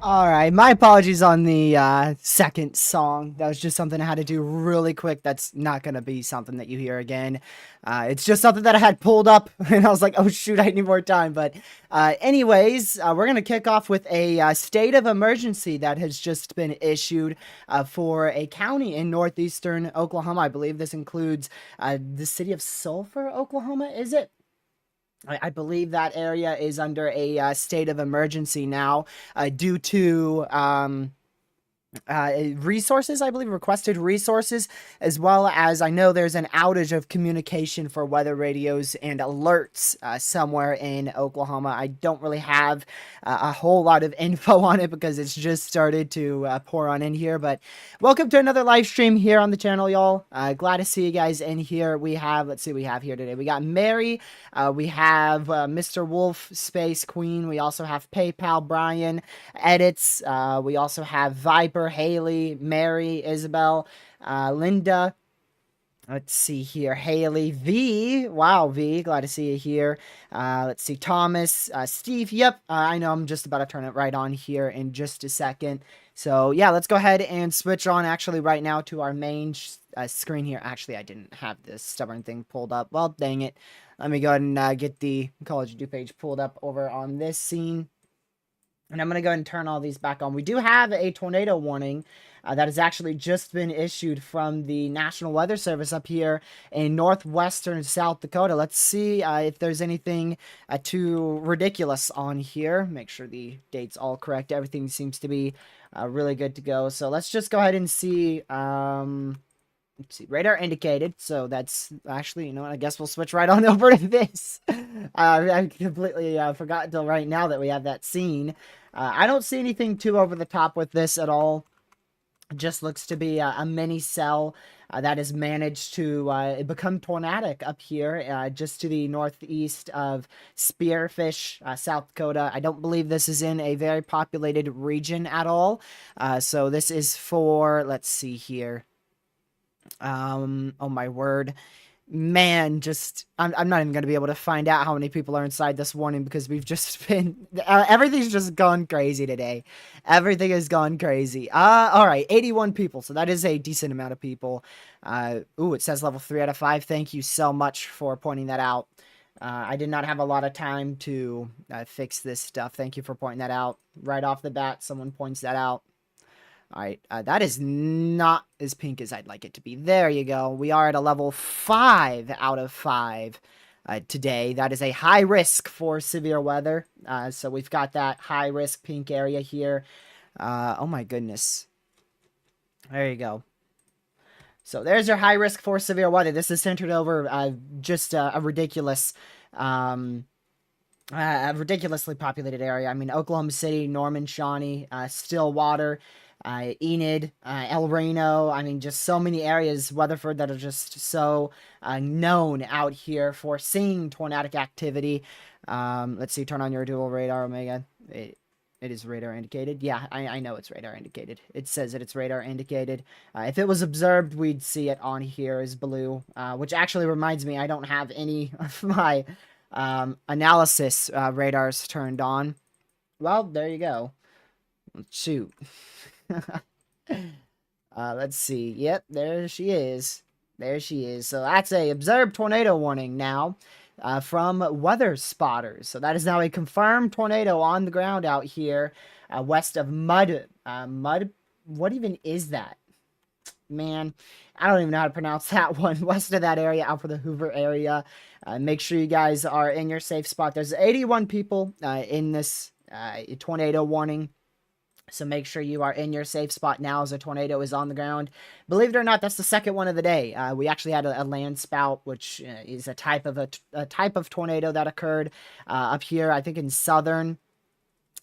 All right, my apologies on the second song. That was just something I had to do really quick. That's not going to be something that you hear again. It's just something that I had pulled up, and I was like, oh, shoot, I need more time. But anyways, we're going to kick off with a state of emergency that has just been issued for a county in northeastern Oklahoma. I believe this includes the city of Sulphur, Oklahoma, is it? I believe that area is under a state of emergency now due to resources, I believe, requested resources, as well as I know there's an outage of communication for weather radios and alerts somewhere in Oklahoma. I don't really have a whole lot of info on it because it's just started to pour on in here, but welcome to another live stream here on the channel, y'all. Glad to see you guys in here. We have, let's see what we have here today. We got Mary, we have Mr. Wolf, Space Queen, we also have PayPal, Brian, Edits, we also have Viper, Haley, Mary, Isabel, Linda. Let's see here. Haley, V. Wow, V. Glad to see you here. Let's see. Thomas, Steve. Yep. I know I'm just about to turn it right on here in just a second. So, yeah, let's go ahead and switch on actually right now to our main screen here. Actually, I didn't have this stubborn thing pulled up. Well, dang it. Let me go ahead and get the Call of Duty page pulled up over on this scene. And I'm going to go ahead and turn all these back on. We do have a tornado warning that has actually just been issued from the National Weather Service up here in northwestern South Dakota. Let's see if there's anything too ridiculous on here. Make sure the date's all correct. Everything seems to be really good to go. So let's just go ahead and see. Let's see, radar indicated. So that's actually, you know what, I guess we'll switch right on over to this. I completely forgot until right now that we have that scene. I don't see anything too over the top with this at all. It just looks to be a mini cell that has managed to become tornadic up here, just to the northeast of Spearfish, South Dakota. I don't believe this is in a very populated region at all. So this is for, let's see here. Oh my word. Man, just I'm not even gonna be able to find out how many people are inside this warning because we've just been everything's just gone crazy today. Everything has gone crazy. All right, 81 people, so that is a decent amount of people. Ooh, it says level 3 out of 5. Thank you so much for pointing that out. I did not have a lot of time to fix this stuff. Thank you for pointing that out right off the bat. Someone points that out. All right, that is not as pink as I'd like it to be. There you go. We are at a level 5 out of 5 today. That is a high risk for severe weather. So we've got that high risk pink area here. Oh my goodness. There you go. So there's your high risk for severe weather. This is centered over just a ridiculous... a ridiculously populated area. I mean, Oklahoma City, Norman, Shawnee, Stillwater, Enid, El Reno. I mean, just so many areas, Weatherford, that are just so known out here for seeing tornadic activity. Let's see, turn on your dual radar, Omega. It is radar indicated. Yeah, I know it's radar indicated. It says that it's radar indicated. If it was observed, we'd see it on here as blue, which actually reminds me, I don't have any of my analysis radars turned on. Well, there you go. Shoot. Let's see. Yep, there she is. There she is. So that's a observed tornado warning now from weather spotters. So that is now a confirmed tornado on the ground out here west of Mud. Mud? What even is that? Man, I don't even know how to pronounce that one. West of that area, out for the Hoover area. Make sure you guys are in your safe spot. There's 81 people in this tornado warning. So make sure you are in your safe spot now as a tornado is on the ground. Believe it or not, that's the second one of the day. We actually had a land spout, which is a type of tornado that occurred up here, I think in southern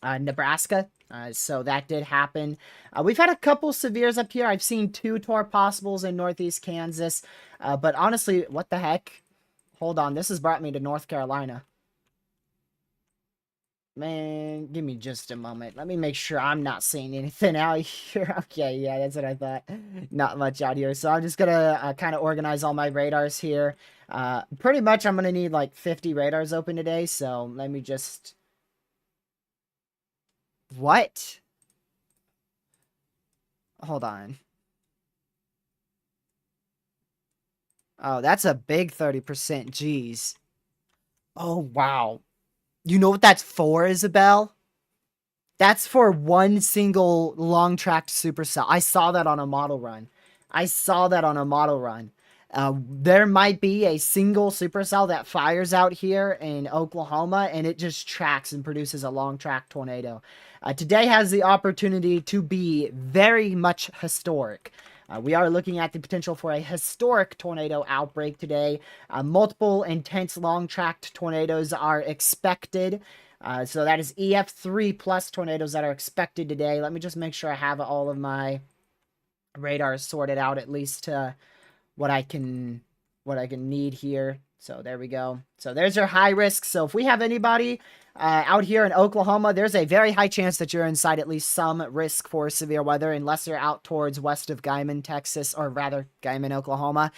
Nebraska. So that did happen. We've had a couple severes up here. I've seen 2 tor possibles in northeast Kansas. But honestly, what the heck? Hold on. This has brought me to North Carolina. Man, give me just a moment. Let me make sure I'm not seeing anything out here. Okay, yeah, that's what I thought. Not much out here. So I'm just going to kind of organize all my radars here. Pretty much I'm going to need like 50 radars open today. So let me just... What? Hold on. Oh, that's a big 30%. Jeez. Oh, wow. You know what that's for, Isabel? That's for one single long-tracked supercell. I saw that on a model run. There might be a single supercell that fires out here in Oklahoma, and it just tracks and produces a long-track tornado. Today has the opportunity to be very much historic. We are looking at the potential for a historic tornado outbreak today. Multiple intense long-tracked tornadoes are expected. So that is EF3 plus tornadoes that are expected today. Let me just make sure I have all of my radars sorted out, at least to what I can need here. So there we go. So there's your high risk. So if we have anybody out here in Oklahoma, there's a very high chance that you're inside at least some risk for severe weather, unless you're out towards west of Guymon, Texas, or rather Guymon, Oklahoma.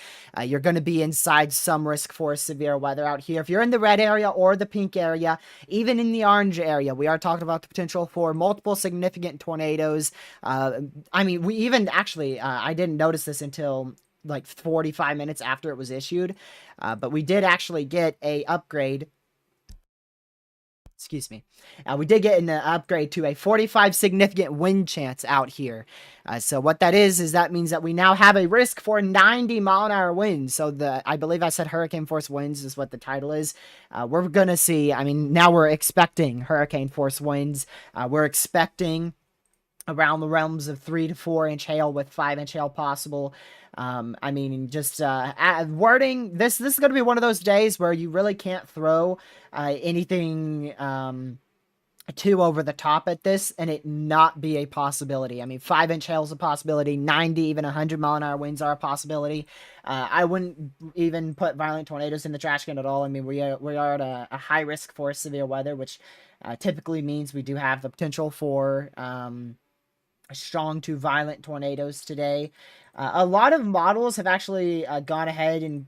You're going to be inside some risk for severe weather out here. If you're in the red area or the pink area, even in the orange area, we are talking about the potential for multiple significant tornadoes. I mean, we even actually, I didn't notice this until like 45 minutes after it was issued, but we did actually get a upgrade Excuse me. We did get an upgrade to a 45 significant wind chance out here. So what that is that means that we now have a risk for 90-mile-an-hour winds. So I believe I said hurricane force winds is what the title is. We're gonna see. I mean, now we're expecting hurricane force winds. We're expecting around the realms of 3 to 4 inch hail with 5 inch hail possible. I mean, just wording. This is going to be one of those days where you really can't throw anything too over the top at this and it not be a possibility. I mean, 5 inch hail is a possibility. 90, even 100-mile-an-hour winds are a possibility. I wouldn't even put violent tornadoes in the trash can at all. I mean, we are at a high risk for severe weather, which typically means we do have the potential for strong to violent tornadoes today. A lot of models have actually gone ahead and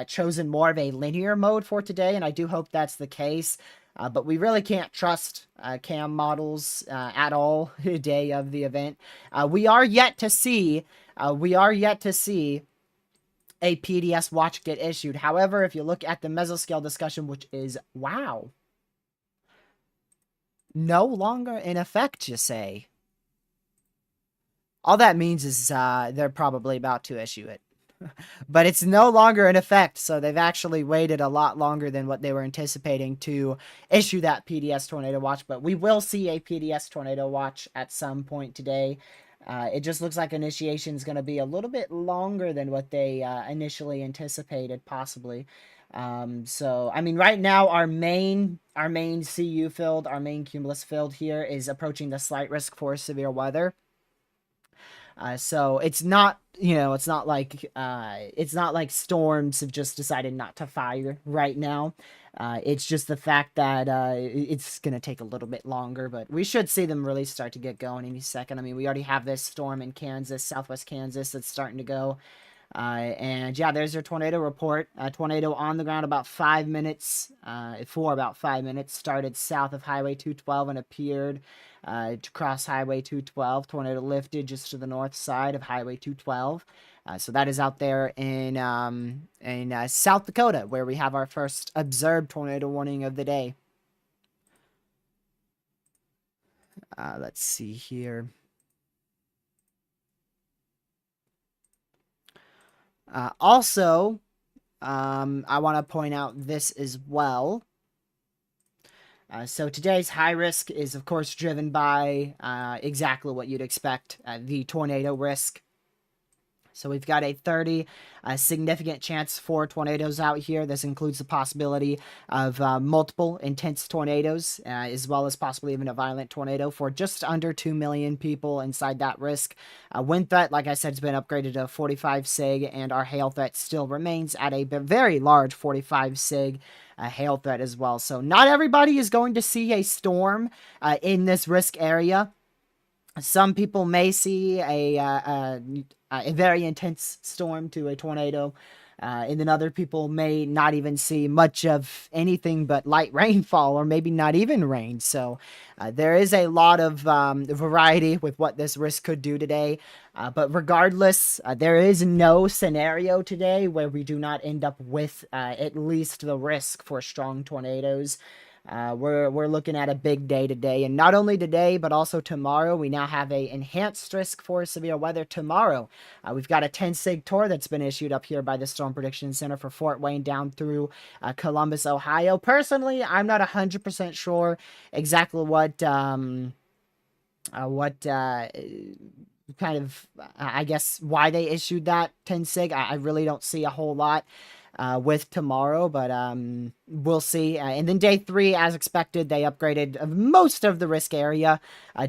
chosen more of a linear mode for today, and I do hope that's the case. But we really can't trust cam models at all the day of the event. We are yet to see a PDS watch get issued. However, if you look at the mesoscale discussion, which is, wow, no longer in effect, you say. All that means is they're probably about to issue it. But it's no longer in effect, so they've actually waited a lot longer than what they were anticipating to issue that PDS Tornado Watch. But we will see a PDS Tornado Watch at some point today. It just looks like initiation is going to be a little bit longer than what they initially anticipated, possibly. So, I mean, right now, our main CU field, our main cumulus field here is approaching the slight risk for severe weather. So it's not, it's not like storms have just decided not to fire right now. It's just the fact that it's going to take a little bit longer, but we should see them really start to get going any second. I mean, we already have this storm in Kansas, southwest Kansas, that's starting to go. And yeah, there's your tornado report. Tornado on the ground about 5 minutes, for about 5 minutes, started south of Highway 212 and appeared to cross Highway 212. Tornado lifted just to the north side of Highway 212. So that is out there in South Dakota, where we have our first observed tornado warning of the day. Let's see here. Also, I want to point out this as well. So today's high risk is, of course, driven by exactly what you'd expect, the tornado risk. So we've got a 30 significant chance for tornadoes out here. This includes the possibility of multiple intense tornadoes, as well as possibly even a violent tornado for just under 2 million people inside that risk. Wind threat, like I said, has been upgraded to 45 sig, and our hail threat still remains at a very large 45 sig hail threat as well. So not everybody is going to see a storm in this risk area. Some people may see a very intense storm to a tornado, and then other people may not even see much of anything but light rainfall, or maybe not even rain. So there is a lot of variety with what this risk could do today. But regardless, there is no scenario today where we do not end up with at least the risk for strong tornadoes. We're looking at a big day today, and not only today, but also tomorrow. We now have a enhanced risk for severe weather tomorrow. We've got a 10 sig tour that's been issued up here by the Storm Prediction Center for Fort Wayne down through Columbus, Ohio. Personally, I'm not 100% sure exactly what kind of, I guess, why they issued that 10 sig. I really don't see a whole lot with tomorrow, but we'll see. And then day 3, as expected, they upgraded most of the risk area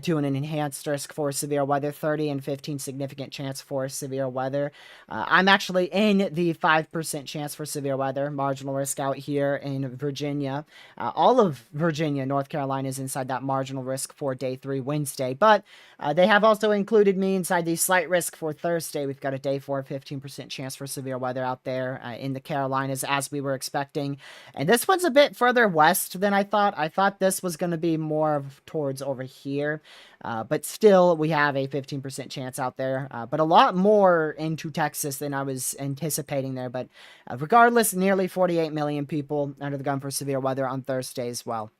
to an enhanced risk for severe weather, 30 and 15 significant chance for severe weather. I'm actually in the 5% chance for severe weather, marginal risk out here in Virginia. All of Virginia, North Carolina is inside that marginal risk for day 3, Wednesday, but they have also included me inside the slight risk for Thursday. We've got a day 4, 15% chance for severe weather out there in the Carolinas, as we were expecting. And this one's a bit further west than I thought. I thought this was going to be more towards over here. But still, we have a 15% chance out there. But a lot more into Texas than I was anticipating there. But regardless, nearly 48 million people under the gun for severe weather on Thursday as well.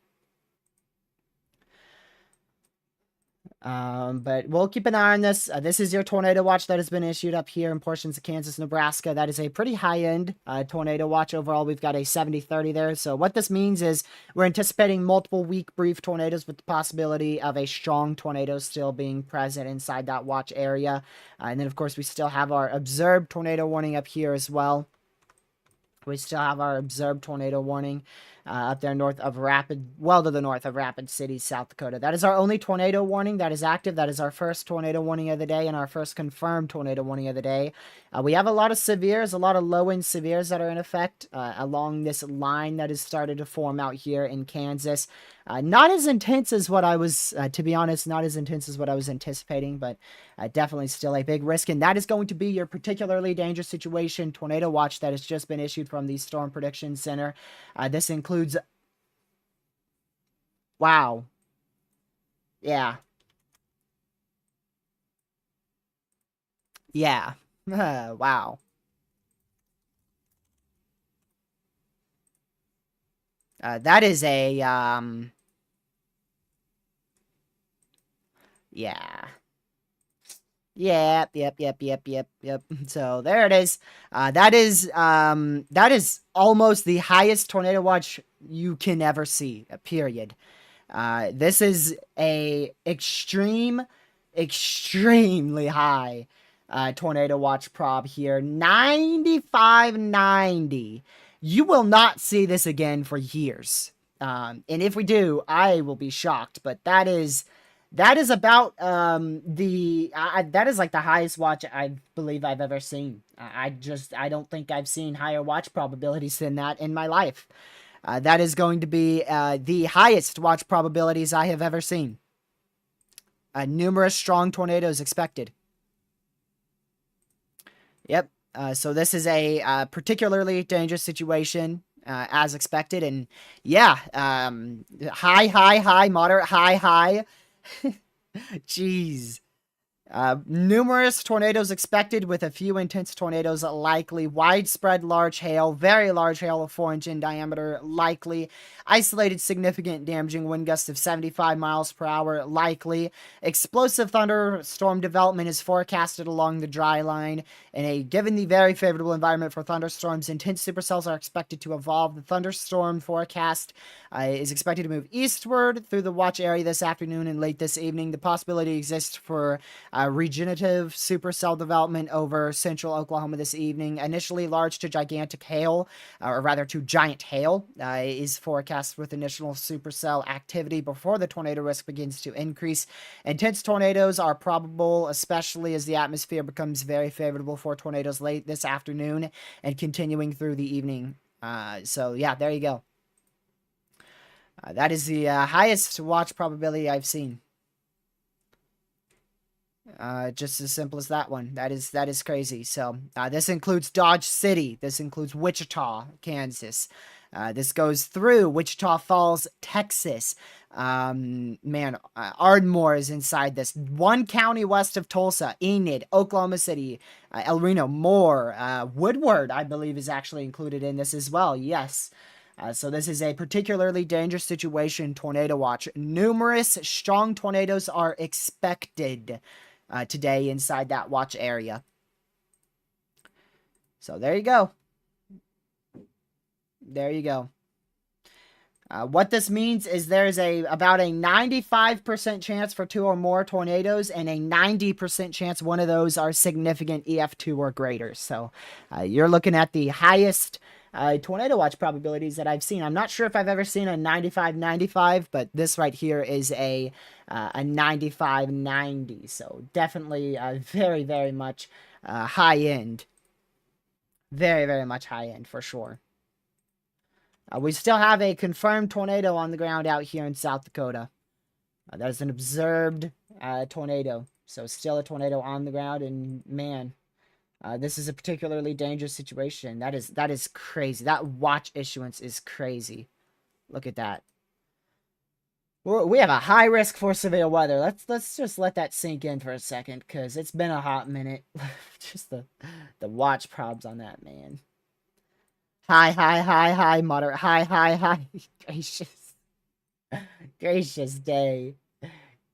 But we'll keep an eye on this. This is your tornado watch that has been issued up here in portions of Kansas, Nebraska. That is a pretty high-end tornado watch. Overall, we've got a 70-30 there. So what this means is we're anticipating multiple weak, brief tornadoes with the possibility of a strong tornado still being present inside that watch area. And then, of course, we still have our observed tornado warning up here as well. We still have our observed tornado warning up there north of well to the north of Rapid City, South Dakota. That is our only tornado warning that is active. That is our first tornado warning of the day and our first confirmed tornado warning of the day. We have a lot of severes, a lot of low-end severes that are in effect along this line that has started to form out here in Kansas. Not as intense as what I was, to be honest, not as intense as what I was anticipating, but definitely still a big risk. And that is going to be your particularly dangerous situation tornado watch that has just been issued from the Storm Prediction Center. This includes... Wow. Yeah. Yeah. Wow. That is a, yeah. Yep. So there it is. That is almost the highest tornado watch you can ever see, period. This is a extremely high tornado watch prob here. 9590. You will not see this again for years. And if we do, I will be shocked. But that is about that is like the highest watch I believe I've ever seen. I don't think I've seen higher watch probabilities than that in my life. That is going to be the highest watch probabilities I have ever seen. Numerous strong tornadoes expected. Yep. So this is a particularly dangerous situation, as expected. And yeah, high, moderate, high. Jeez. Numerous tornadoes expected, with a few intense tornadoes likely. Widespread large hail, very large hail of 4-inch in diameter likely. Isolated significant damaging wind gusts of 75 miles per hour likely. Explosive thunderstorm development is forecasted along the dry line. Given the very favorable environment for thunderstorms, intense supercells are expected to evolve. The thunderstorm forecast is expected to move eastward through the watch area this afternoon and late this evening. The possibility exists for regenerative supercell development over central Oklahoma this evening. Initially large to gigantic hail, or rather to giant hail, is forecast with initial supercell activity before the tornado risk begins to increase. Intense tornadoes are probable, especially as the atmosphere becomes very favorable for tornadoes late this afternoon and continuing through the evening. So yeah, there you go. That is the highest watch probability I've seen. Just as simple as that one. That is crazy. So this includes Dodge City. This includes Wichita, Kansas. This goes through Wichita Falls, Texas. Ardmore is inside this. One county west of Tulsa, Enid, Oklahoma City, El Reno, Moore, Woodward, I believe, is actually included in this as well. Yes. So this is a particularly dangerous situation, tornado watch. Numerous strong tornadoes are expected today inside that watch area. So there you go. There you go. What this means is there's about a 95% chance for 2 or more tornadoes and a 90% chance one of those are significant EF2 or greater. So you're looking at the highest tornado watch probabilities that I've seen. I'm not sure if I've ever seen a 95-95, but this right here is a 95-90. So definitely very, very much high end. Very, very much high end for sure. We still have a confirmed tornado on the ground out here in South Dakota. That is an observed tornado. So still a tornado on the ground, and man, this is a particularly dangerous situation. That is crazy. That watch issuance is crazy. Look at that. We have a high risk for severe weather. Let's just let that sink in for a second, because it's been a hot minute. Just the watch probs on that, man. High, moderate, high. Gracious. Gracious day.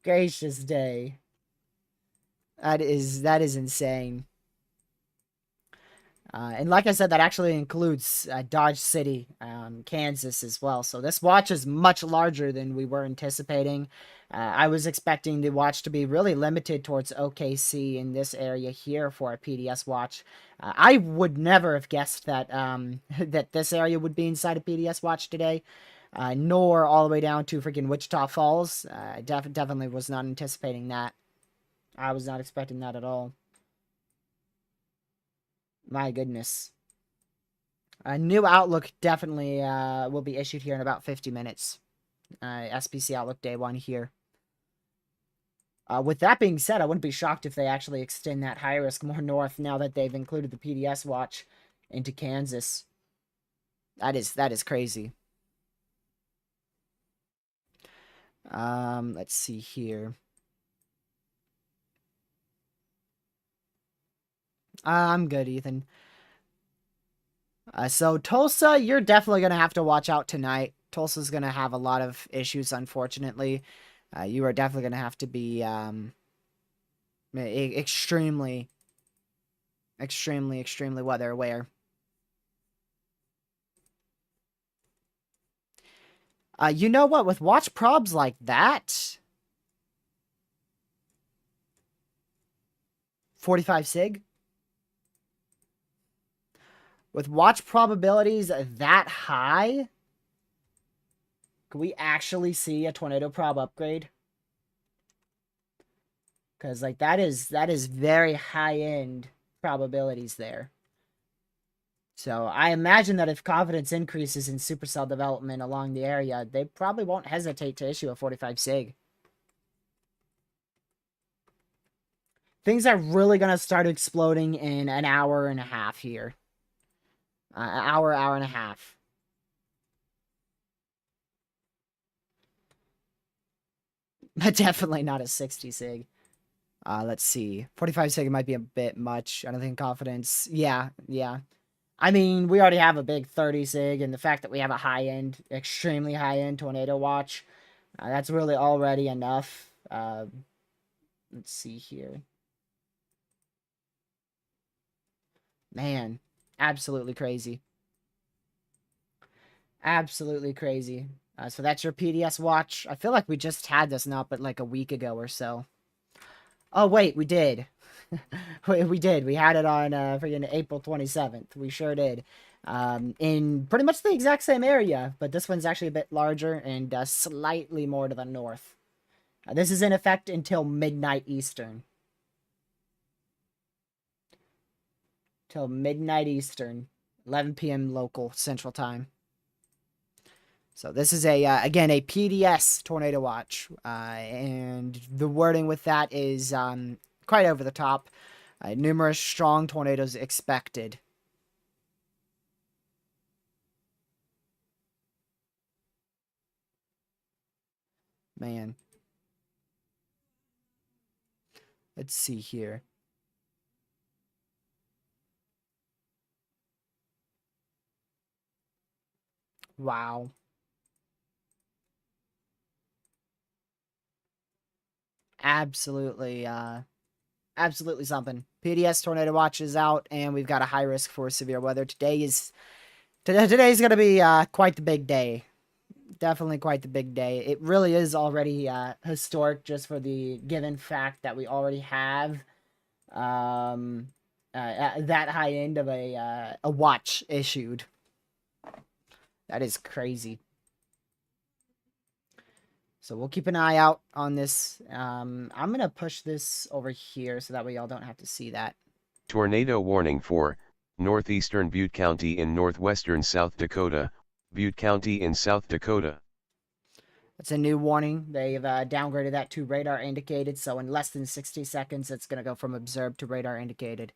Gracious day. That is insane. And like I said, that actually includes Dodge City, Kansas as well. So this watch is much larger than we were anticipating. I was expecting the watch to be really limited towards OKC in this area here for a PDS watch. I would never have guessed that that this area would be inside a PDS watch today, nor all the way down to freaking Wichita Falls. I definitely was not anticipating that. I was not expecting that at all. My goodness. A new Outlook definitely will be issued here in about 50 minutes. SPC Outlook Day 1 here. With that being said, I wouldn't be shocked if they actually extend that high risk more north now that they've included the PDS watch into Kansas. That is crazy. Let's see here. I'm good, Ethan. So Tulsa, you're definitely gonna have to watch out tonight. Tulsa's gonna have a lot of issues, unfortunately. You are definitely gonna have to be extremely, extremely weather aware. You know what? With watch probs like that, 45 sig. With watch probabilities that high, can we actually see a tornado prob upgrade? Because like that is very high end probabilities there. So I imagine that if confidence increases in supercell development along the area, they probably won't hesitate to issue a 45 sig. Things are really going to start exploding in an hour and a half here. An hour and a half. Definitely not a 60 sig. Let's see. 45 sig might be a bit much. I don't think confidence. Yeah. I mean, we already have a big 30 sig, and the fact that we have a high-end, extremely high-end tornado watch, that's really already enough. Let's see here. Man, absolutely crazy. Absolutely crazy. So that's your PDS watch. I feel like we just had this not but like a week ago or so. Oh, wait, we did. We did. We had it on freaking April 27th. We sure did. In pretty much the exact same area, but this one's actually a bit larger and slightly more to the north. This is in effect until midnight Eastern. Till midnight Eastern, 11 p.m. local Central Time. So this is a again a PDS tornado watch, and the wording with that is quite over the top. Numerous strong tornadoes expected. Man, let's see here. Wow. Absolutely, absolutely something. PDS tornado watch is out, and we've got a high risk for severe weather. Today's gonna be quite the big day. Definitely quite the big day. It really is already historic, just for the given fact that we already have that high end of a watch issued. That is crazy. So we'll keep an eye out on this. I'm going to push this over here so that way y'all don't have to see that. Tornado warning for northeastern Butte County in northwestern South Dakota, Butte County in South Dakota. It's a new warning. They've downgraded that to radar indicated, so in less than 60 seconds, it's going to go from observed to radar indicated.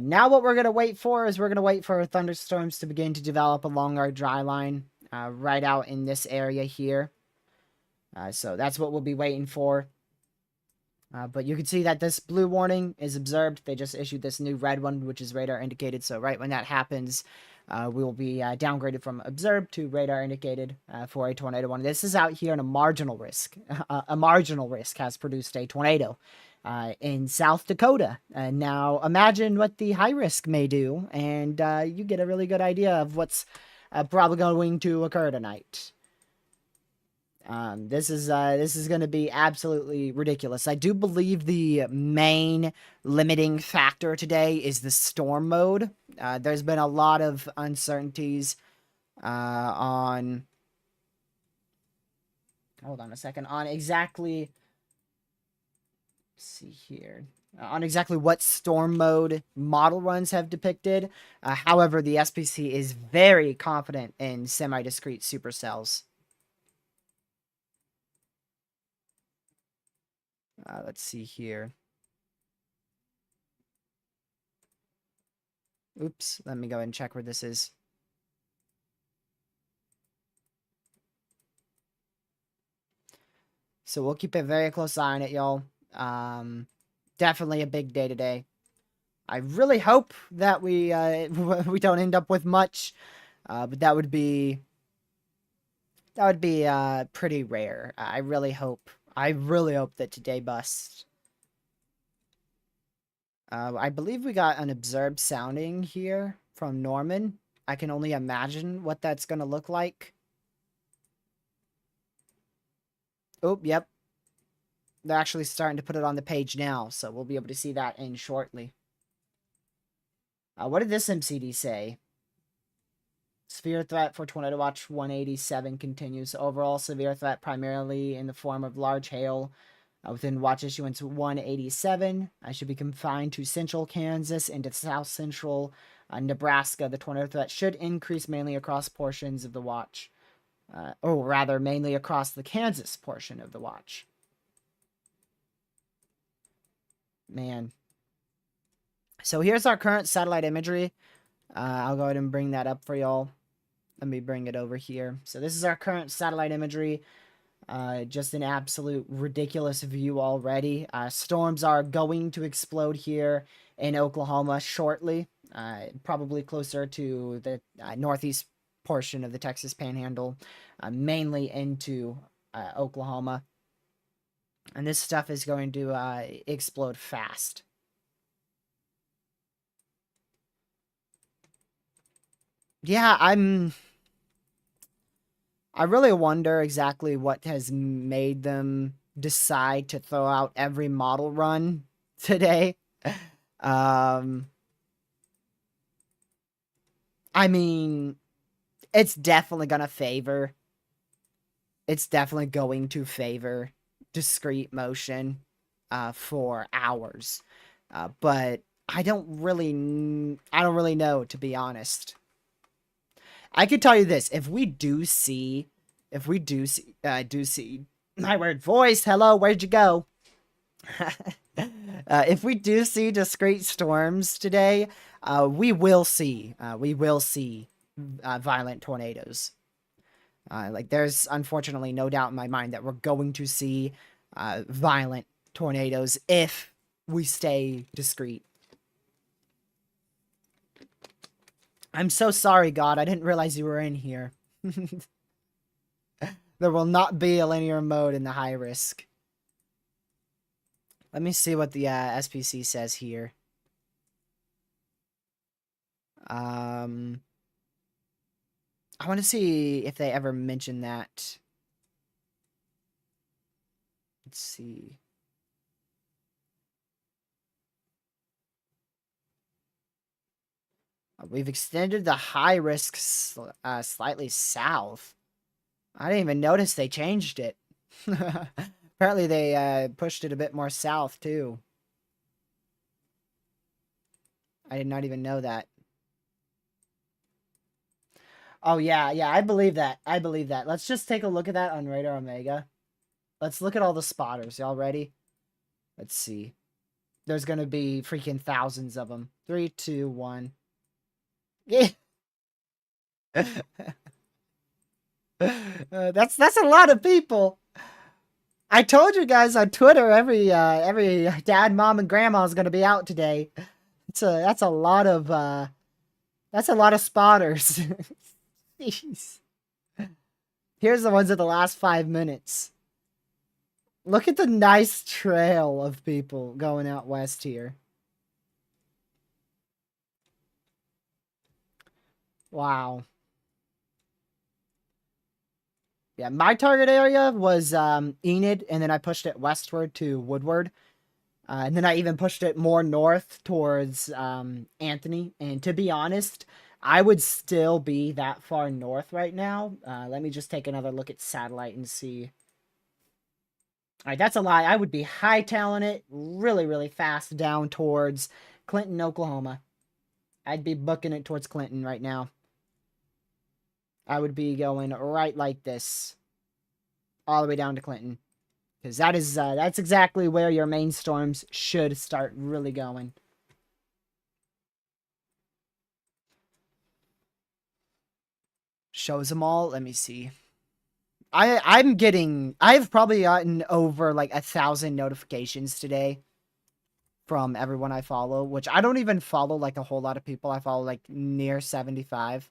Now what we're going to wait for is we're going to wait for thunderstorms to begin to develop along our dry line right out in this area here. So that's what we'll be waiting for. But you can see that this blue warning is observed. They just issued this new red one, which is radar indicated. So right when that happens, will be downgraded from observed to radar indicated for a tornado warning. This is out here in a marginal risk. A marginal risk has produced a tornado in South Dakota. Now, imagine what the high risk may do, and you get a really good idea of what's probably going to occur tonight. This is going to be absolutely ridiculous. I do believe the main limiting factor today is the storm mode. There's been a lot of uncertainties on. Hold on a second. On exactly. Let's see here. On exactly what storm mode model runs have depicted. However, the SPC is very confident in semi-discrete supercells. Let's see here. Oops, let me go ahead and check where this is. So we'll keep a very close eye on it, y'all. Definitely a big day today. I really hope that we we don't end up with much, but that would be pretty rare. I really hope that today busts. I believe we got an observed sounding here from Norman. I can only imagine what that's gonna look like. Oh, yep. They're actually starting to put it on the page now, so we'll be able to see that in shortly. What did this MCD say? Severe threat for Tornado Watch 187 continues. Overall severe threat primarily in the form of large hail within watch issuance 187. I should be confined to central Kansas and to south central Nebraska. The tornado threat should increase mainly across portions of the watch. Or rather, mainly across the Kansas portion of the watch. Man. So here's our current satellite imagery. I'll go ahead and bring that up for y'all. Let me bring it over here. So this is our current satellite imagery. Just an absolute ridiculous view already. Storms are going to explode here in Oklahoma shortly. Probably closer to the northeast portion of the Texas Panhandle. Mainly into Oklahoma. And this stuff is going to explode fast. Yeah, I really wonder exactly what has made them decide to throw out every model run today. I mean, it's definitely going to favor discrete motion for hours. But I don't really know, to be honest. I can tell you this: if we do see, my weird voice, hello, where'd you go? If we do see discrete storms today, we will see violent tornadoes. Like, there's unfortunately no doubt in my mind that we're going to see violent tornadoes if we stay discreet. I'm so sorry, God. I didn't realize you were in here. There will not be a linear mode in the high risk. Let me see what the SPC says here. I want to see if they ever mention that. Let's see. We've extended the high risk slightly south. I didn't even notice they changed it. Apparently they pushed it a bit more south too. I did not even know that. Oh yeah, I believe that. Let's just take a look at that on Radar Omega. Let's look at all the spotters. Y'all ready? Let's see. There's gonna be freaking thousands of them. 3, 2, 1. Yeah. That's a lot of people. I told you guys on Twitter every dad, mom, and grandma is gonna be out today. That's a lot of That's a lot of spotters. Jeez. Here's the ones of the last 5 minutes. Look at the nice trail of people going out west here. Wow. Yeah, my target area was Enid, and then I pushed it westward to Woodward. And then I even pushed it more north towards Anthony. And to be honest, I would still be that far north right now. Let me just take another look at satellite and see. All right, that's a lie. I would be hightailing it really, really fast down towards Clinton, Oklahoma. I'd be booking it towards Clinton right now. I would be going right like this, all the way down to Clinton, because that's exactly where your main storms should start really going. Shows them all. Let me see. I've probably gotten over like 1,000 notifications today from everyone I follow, which I don't even follow like a whole lot of people. I follow like near 75.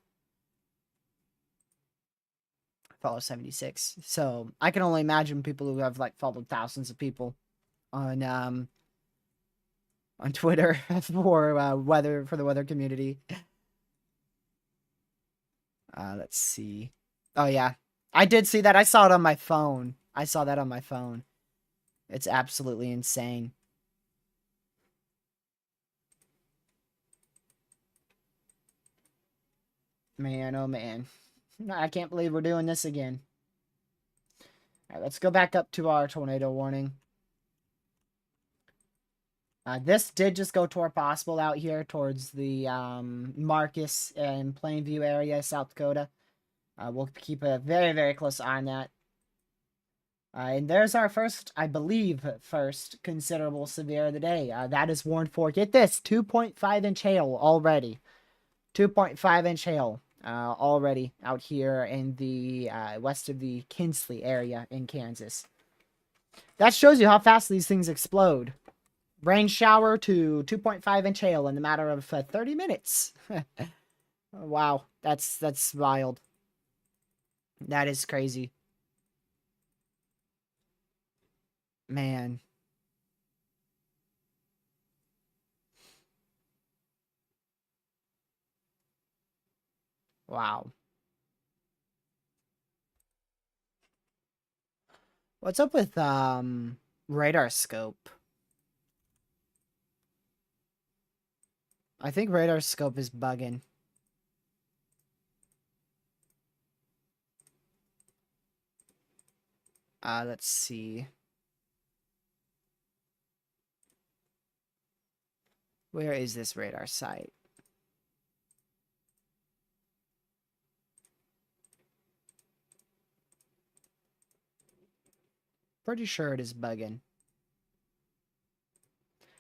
I follow 76. So I can only imagine people who have like followed thousands of people on Twitter for the weather community. Let's see. Oh yeah. I did see that. I saw it on my phone. I saw that on my phone. It's absolutely insane. Man, oh man. I can't believe we're doing this again. Alright, let's go back up to our tornado warning. This did just go toward possible out here towards the Marcus and Plainview area, South Dakota. We'll keep a very, very close eye on that. And there's our first, I believe, first considerable severe of the day. That is warned for, get this, 2.5-inch hail already. 2.5-inch hail already out here in the west of the Kinsley area in Kansas. That shows you how fast these things explode. Rain shower to 2.5-inch hail in the matter of 30 minutes. Wow, that's wild. That is crazy. Man. Wow. What's up with radar scope? I think radar scope is bugging. Let's see. Where is this radar site? Pretty sure it is bugging.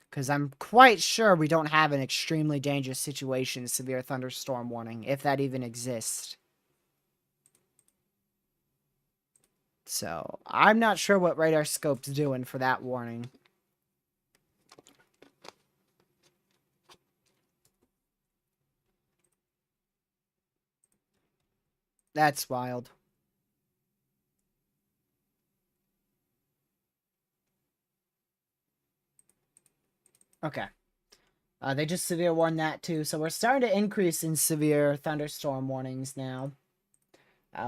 Because I'm quite sure we don't have an extremely dangerous situation severe thunderstorm warning, if that even exists. So, I'm not sure what radar scope's doing for that warning. That's wild. Okay. They just severe warned that too, so we're starting to increase in severe thunderstorm warnings now.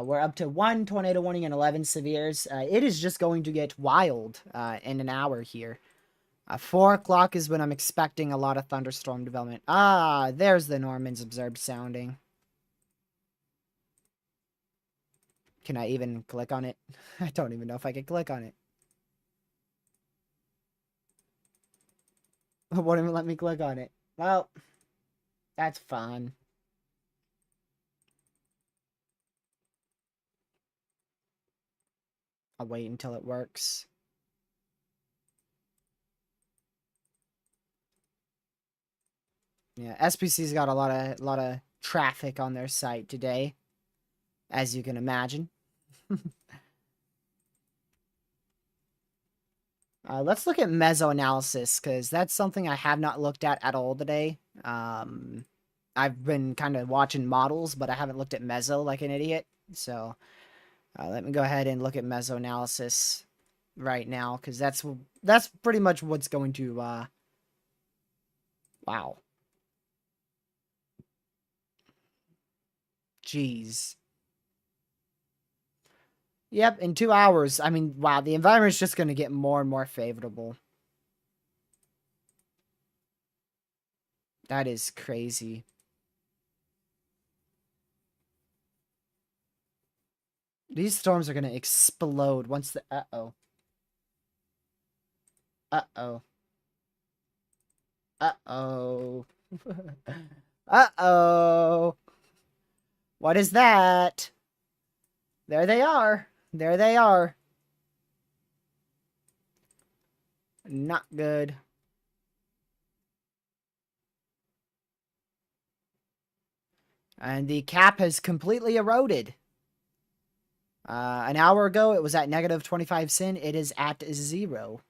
We're up to 1 tornado warning and 11 severes. It is just going to get wild in an hour here. 4 o'clock is when I'm expecting a lot of thunderstorm development. Ah, there's the Norman's observed sounding. Can I even click on it? I don't even know if I can click on it. It won't even let me click on it. Well, that's fun. I'll wait until it works. Yeah, SPC's got a lot of traffic on their site today, as you can imagine. Let's look at mesoanalysis, because that's something I have not looked at all today. I've been kind of watching models, but I haven't looked at meso like an idiot. So let me go ahead and look at meso analysis right now, because that's pretty much what's going to wow. Jeez. Yep, in 2 hours. I mean, wow, the environment's just going to get more and more favorable. That is crazy. These storms are going to explode once the... Uh-oh. Uh-oh. Uh-oh. Uh-oh. What is that? There they are. There they are. Not good. And the cap has completely eroded. An hour ago, it was at negative 25 cents. It is at 0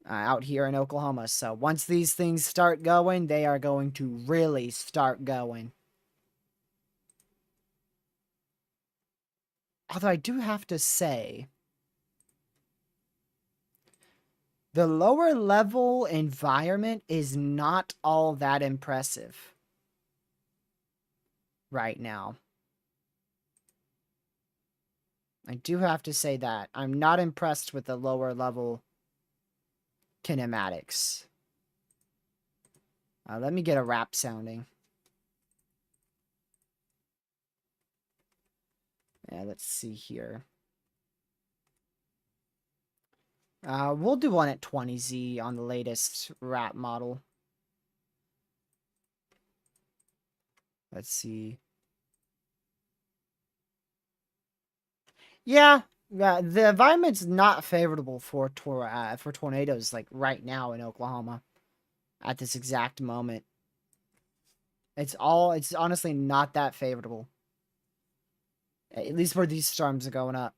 out here in Oklahoma. So once these things start going, they are going to really start going. Although I do have to say, the lower level environment is not all that impressive right now. I do have to say that. I'm not impressed with the lower level kinematics. Let me get a rap sounding. Yeah, let's see here. We'll do one at 20Z on the latest rap model. Let's see. Yeah, the environment's not favorable for tornadoes like right now in Oklahoma at this exact moment. It's honestly not that favorable. At least where these storms are going up.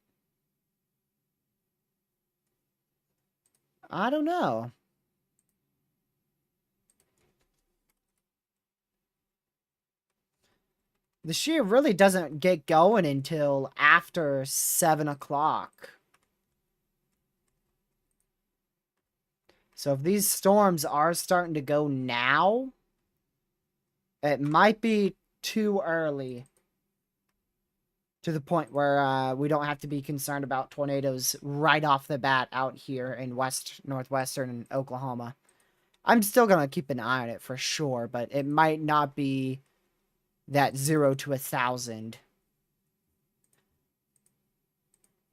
I don't know. The shear really doesn't get going until after 7 o'clock. So if these storms are starting to go now, it might be too early to the point where we don't have to be concerned about tornadoes right off the bat out here in northwestern Oklahoma. I'm still going to keep an eye on it for sure, but it might not be that 0 to 1,000.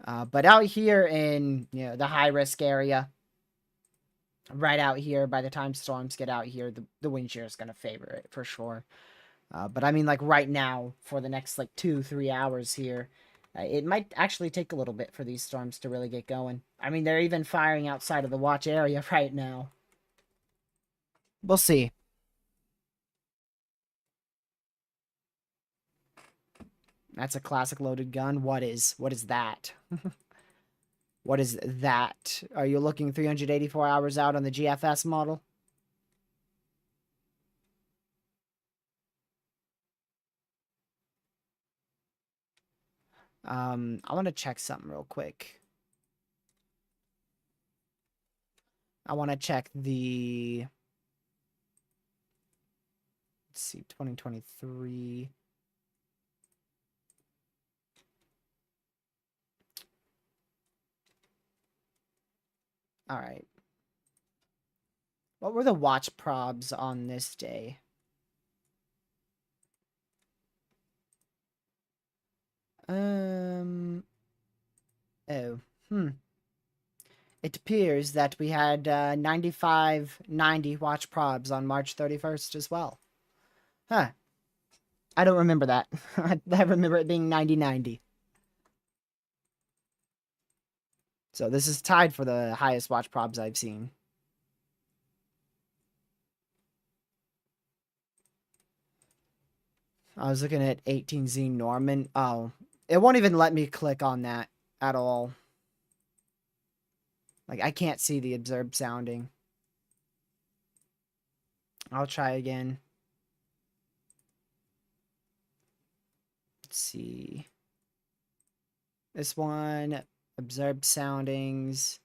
But out here in the high risk area, right out here, by the time storms get out here, the wind shear is going to favor it for sure. But I mean, like right now, for the next like 2-3 hours here, it might actually take a little bit for these storms to really get going. I mean, they're even firing outside of the watch area right now. We'll see. That's a classic loaded gun. What is that? What is that? Are you looking 384 hours out on the GFS model? I want to check something real quick. I want to check the... Let's see, 2023... All right. What were the watch probs on this day? Oh. It appears that we had 9590 watch probs on March 31st as well. Huh. I don't remember that. I remember it being 9090. So this is tied for the highest watch probs I've seen. I was looking at 18Z Norman. Oh, it won't even let me click on that at all. Like, I can't see the observed sounding. I'll try again. Let's see. This one, observed soundings.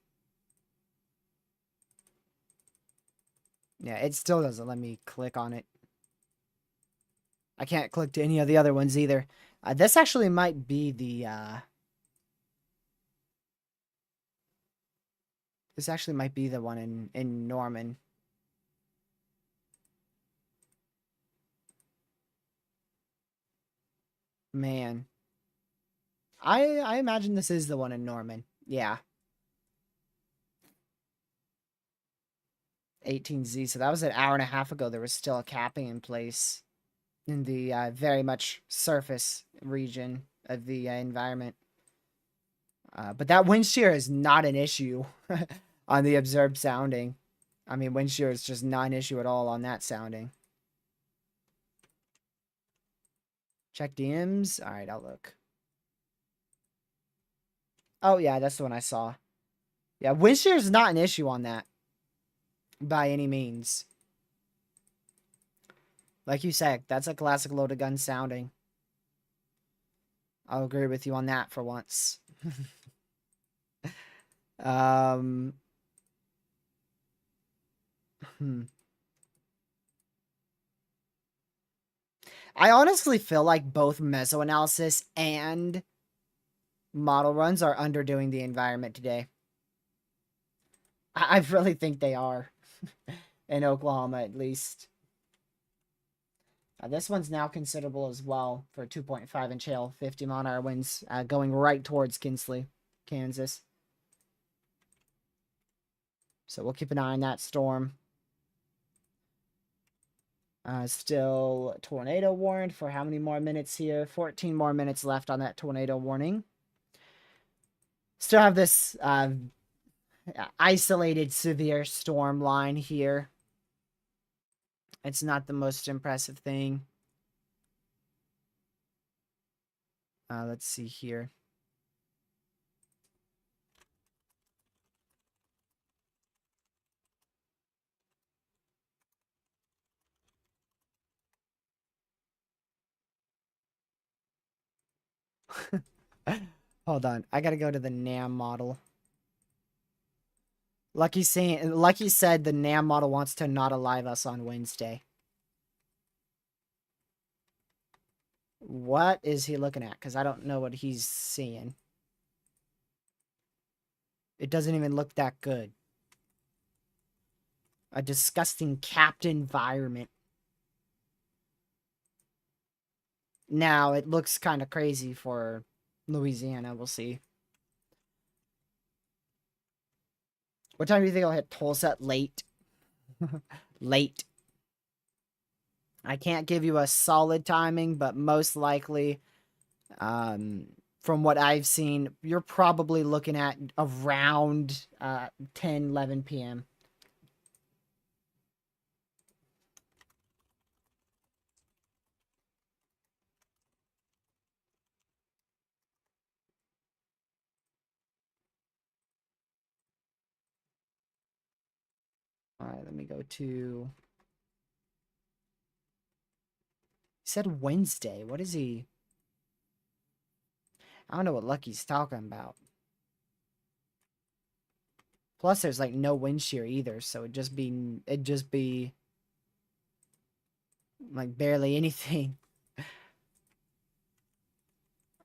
Yeah, it still doesn't let me click on it. I can't click to any of the other ones either. This actually might be the, this actually might be the one in Norman. Man. I imagine this is the one in Norman. Yeah. 18Z. So that was an hour and a half ago. There was still a capping in place in the very much surface region of the environment. But that wind shear is not an issue on the observed sounding. I mean, wind shear is just not an issue at all on that sounding. Check DMs. All right, I'll look. Oh, yeah, that's the one I saw. Yeah, wind shear is not an issue on that by any means. Like you said, that's a classic loaded gun sounding. I'll agree with you on that for once. um, hmm. I honestly feel like both mesoanalysis and model runs are underdoing the environment today. I really think they are. In Oklahoma, at least. This one's now considerable as well for 2.5 inch hail, 50 mile/hour winds going right towards Kinsley, Kansas. So we'll keep an eye on that storm. Still tornado warned for how many more minutes here? 14 more minutes left on that tornado warning. Still have this isolated severe storm line here. It's not the most impressive thing. Let's see here. Hold on. I gotta go to the NAM model. Lucky said the NAM model wants to not alive us on Wednesday. What is he looking at? Because I don't know what he's seeing. It doesn't even look that good. A disgusting capped environment. Now, it looks kind of crazy for Louisiana. We'll see. What time do you think I'll hit Tulsa? Late. Late. I can't give you a solid timing, but most likely, from what I've seen, you're probably looking at around 10, 11 p.m. All right, let me go to... He said Wednesday. What is he? I don't know what Lucky's talking about. Plus, there's like no wind shear either, so it'd just be like barely anything.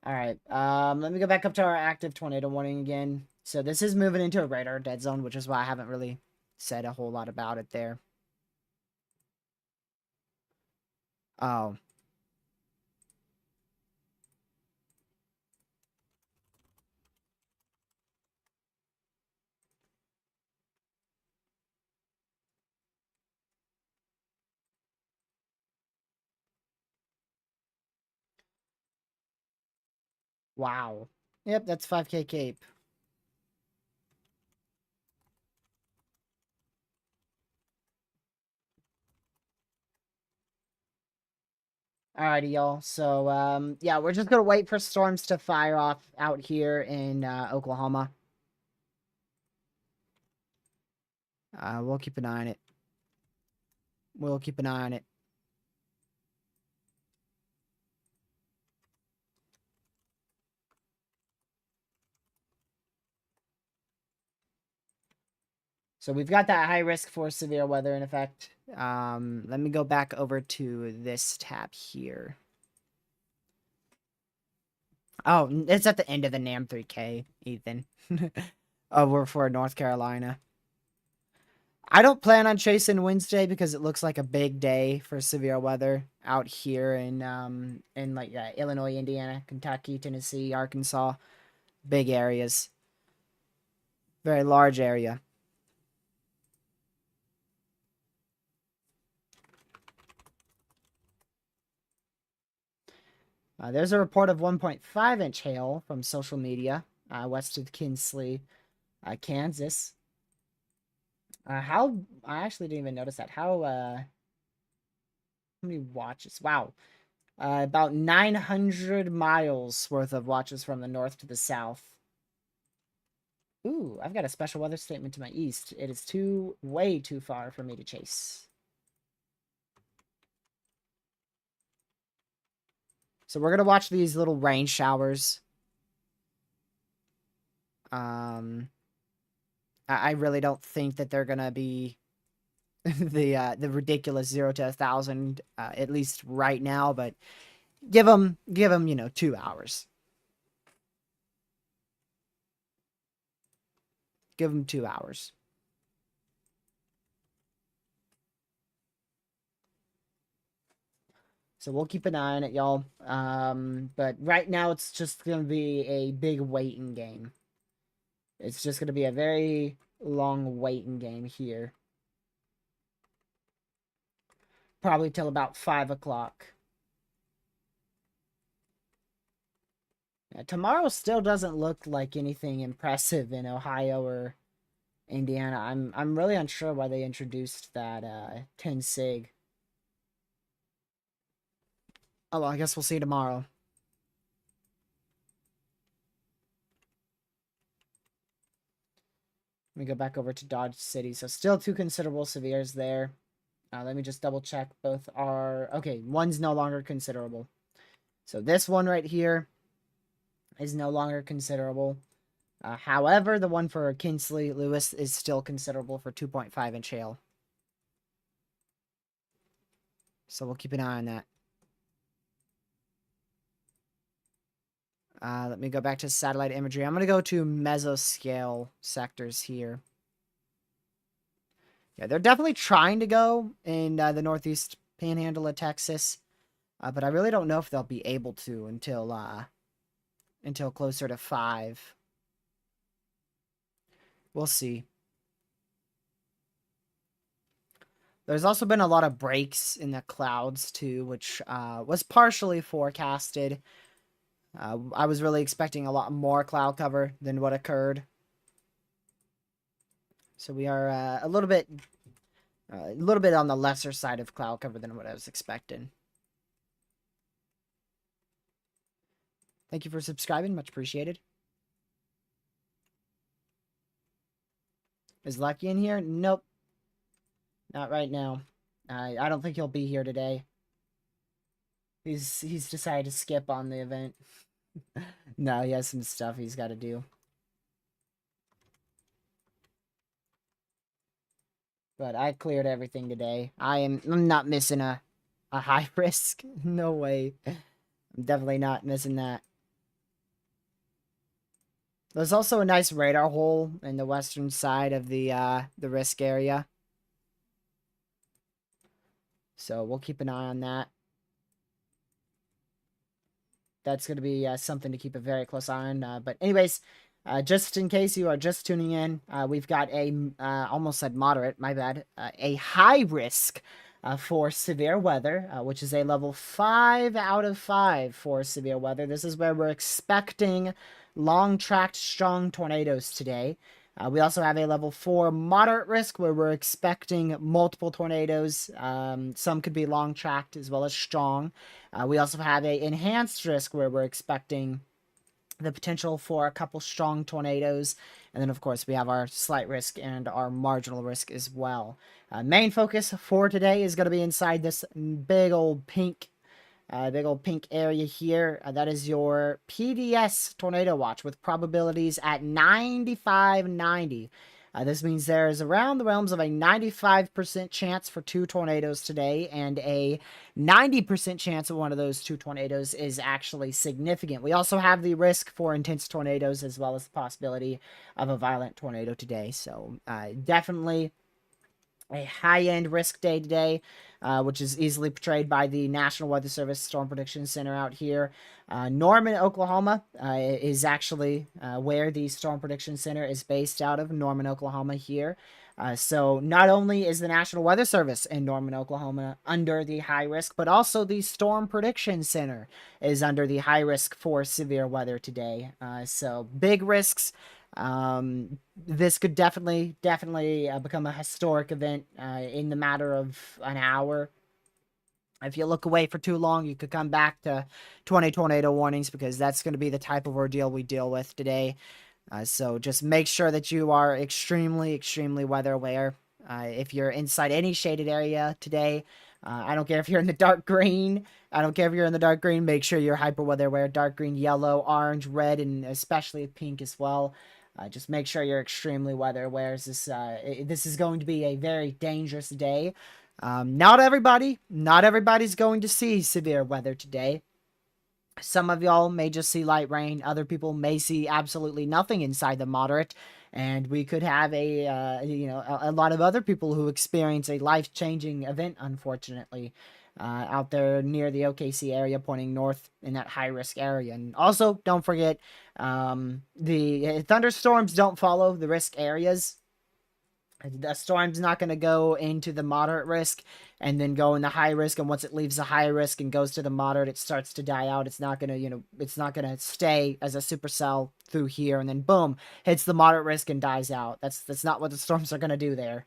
All right. Let me go back up to our active tornado warning again. So this is moving into a radar dead zone, which is why I haven't really said a whole lot about it there. Oh. Wow. Yep, that's 5K Cape. Alrighty, y'all. So, yeah, we're just gonna wait for storms to fire off out here in Oklahoma. We'll keep an eye on it. We'll keep an eye on it. So we've got that high risk for severe weather in effect. Let me go back over to this tab here. Oh, it's at the end of the NAM 3K, Ethan. Oh, we're for North Carolina. I don't plan on chasing Wednesday because it looks like a big day for severe weather out here in like Illinois, Indiana, Kentucky, Tennessee, Arkansas, big areas, very large area. There's a report of 1.5-inch hail from social media west of Kinsley, Kansas. How I actually didn't even notice that. How many watches? Wow. About 900 miles worth of watches from the north to the south. Ooh, I've got a special weather statement to my east. It is way too far for me to chase. So we're gonna watch these little rain showers. I really don't think that they're gonna be the ridiculous 0 to 1,000 at least right now, but give them 2 hours. Give them 2 hours. So we'll keep an eye on it, y'all. But right now it's just gonna be a big waiting game. It's just gonna be a very long waiting game here. Probably till about 5 o'clock. Tomorrow still doesn't look like anything impressive in Ohio or Indiana. I'm really unsure why they introduced that 10 sig. Oh well, I guess we'll see tomorrow. Let me go back over to Dodge City. So still 2 considerable severes there. Let me just double check. Both are okay. One's no longer considerable. So this one right here is no longer considerable. However, the one for Kinsley Lewis is still considerable for 2.5-inch hail. So we'll keep an eye on that. Let me go back to satellite imagery. I'm going to go to mesoscale sectors here. Yeah, they're definitely trying to go in the northeast panhandle of Texas. But I really don't know if they'll be able to until closer to 5. We'll see. There's also been a lot of breaks in the clouds too, which was partially forecasted. I was really expecting a lot more cloud cover than what occurred. So we are a little bit on the lesser side of cloud cover than what I was expecting. Thank you for subscribing. Much appreciated. Is Lucky in here? Nope. Not right now. I don't think he'll be here today. He's decided to skip on the event. No, he has some stuff he's got to do. But I cleared everything today. I'm not missing a high risk. No way. I'm definitely not missing that. There's also a nice radar hole in the western side of the risk area. So we'll keep an eye on that. That's going to be something to keep a very close eye on. But anyways, just in case you are just tuning in, we've got a, almost said moderate, my bad, a high risk for severe weather, which is a level 5 out of 5 for severe weather. This is where we're expecting long-tracked strong tornadoes today. We also have a level 4 moderate risk where we're expecting multiple tornadoes. Some could be long-tracked as well as strong. We also have a enhanced risk where we're expecting the potential for a couple strong tornadoes. And then, of course, we have our slight risk and our marginal risk as well. Main focus for today is going to be inside this big old pink area here. That is your PDS tornado watch with probabilities at 95-90. This means there is around the realms of a 95% chance for 2 tornadoes today, and a 90% chance of one of those 2 tornadoes is actually significant. We also have the risk for intense tornadoes as well as the possibility of a violent tornado today. So definitely a high-end risk day today, which is easily portrayed by the National Weather Service Storm Prediction Center out here. Norman, Oklahoma is actually where the Storm Prediction Center is based out of, Norman, Oklahoma here. So not only is the National Weather Service in Norman, Oklahoma under the high risk, but also the Storm Prediction Center is under the high risk for severe weather today. So big risks. This could definitely become a historic event in the matter of an hour. If you look away for too long, you could come back to 20 tornado warnings, because that's going to be the type of ordeal we deal with today. So just make sure that you are extremely weather aware. If you're inside any shaded area today, I don't care if you're in the dark green. I don't care if you're in the dark green. Make sure you're hyper weather aware. Dark green, yellow, orange, red, and especially pink as well. Just make sure you're extremely weather aware. This is going to be a very dangerous day. Not everybody's going to see severe weather today. Some of y'all may just see light rain. Other people may see absolutely nothing inside the moderate. And we could have a lot of other people who experience a life-changing event, unfortunately, out there near the OKC area, pointing north in that high-risk area. And also, don't forget, the thunderstorms don't follow the risk areas. The storm's not going to go into the moderate risk and then go in the high risk, and once it leaves the high risk and goes to the moderate, it starts to die out. It's not going to, it's not going to stay as a supercell through here and then boom, hits the moderate risk and dies out. That's not what the storms are going to do there.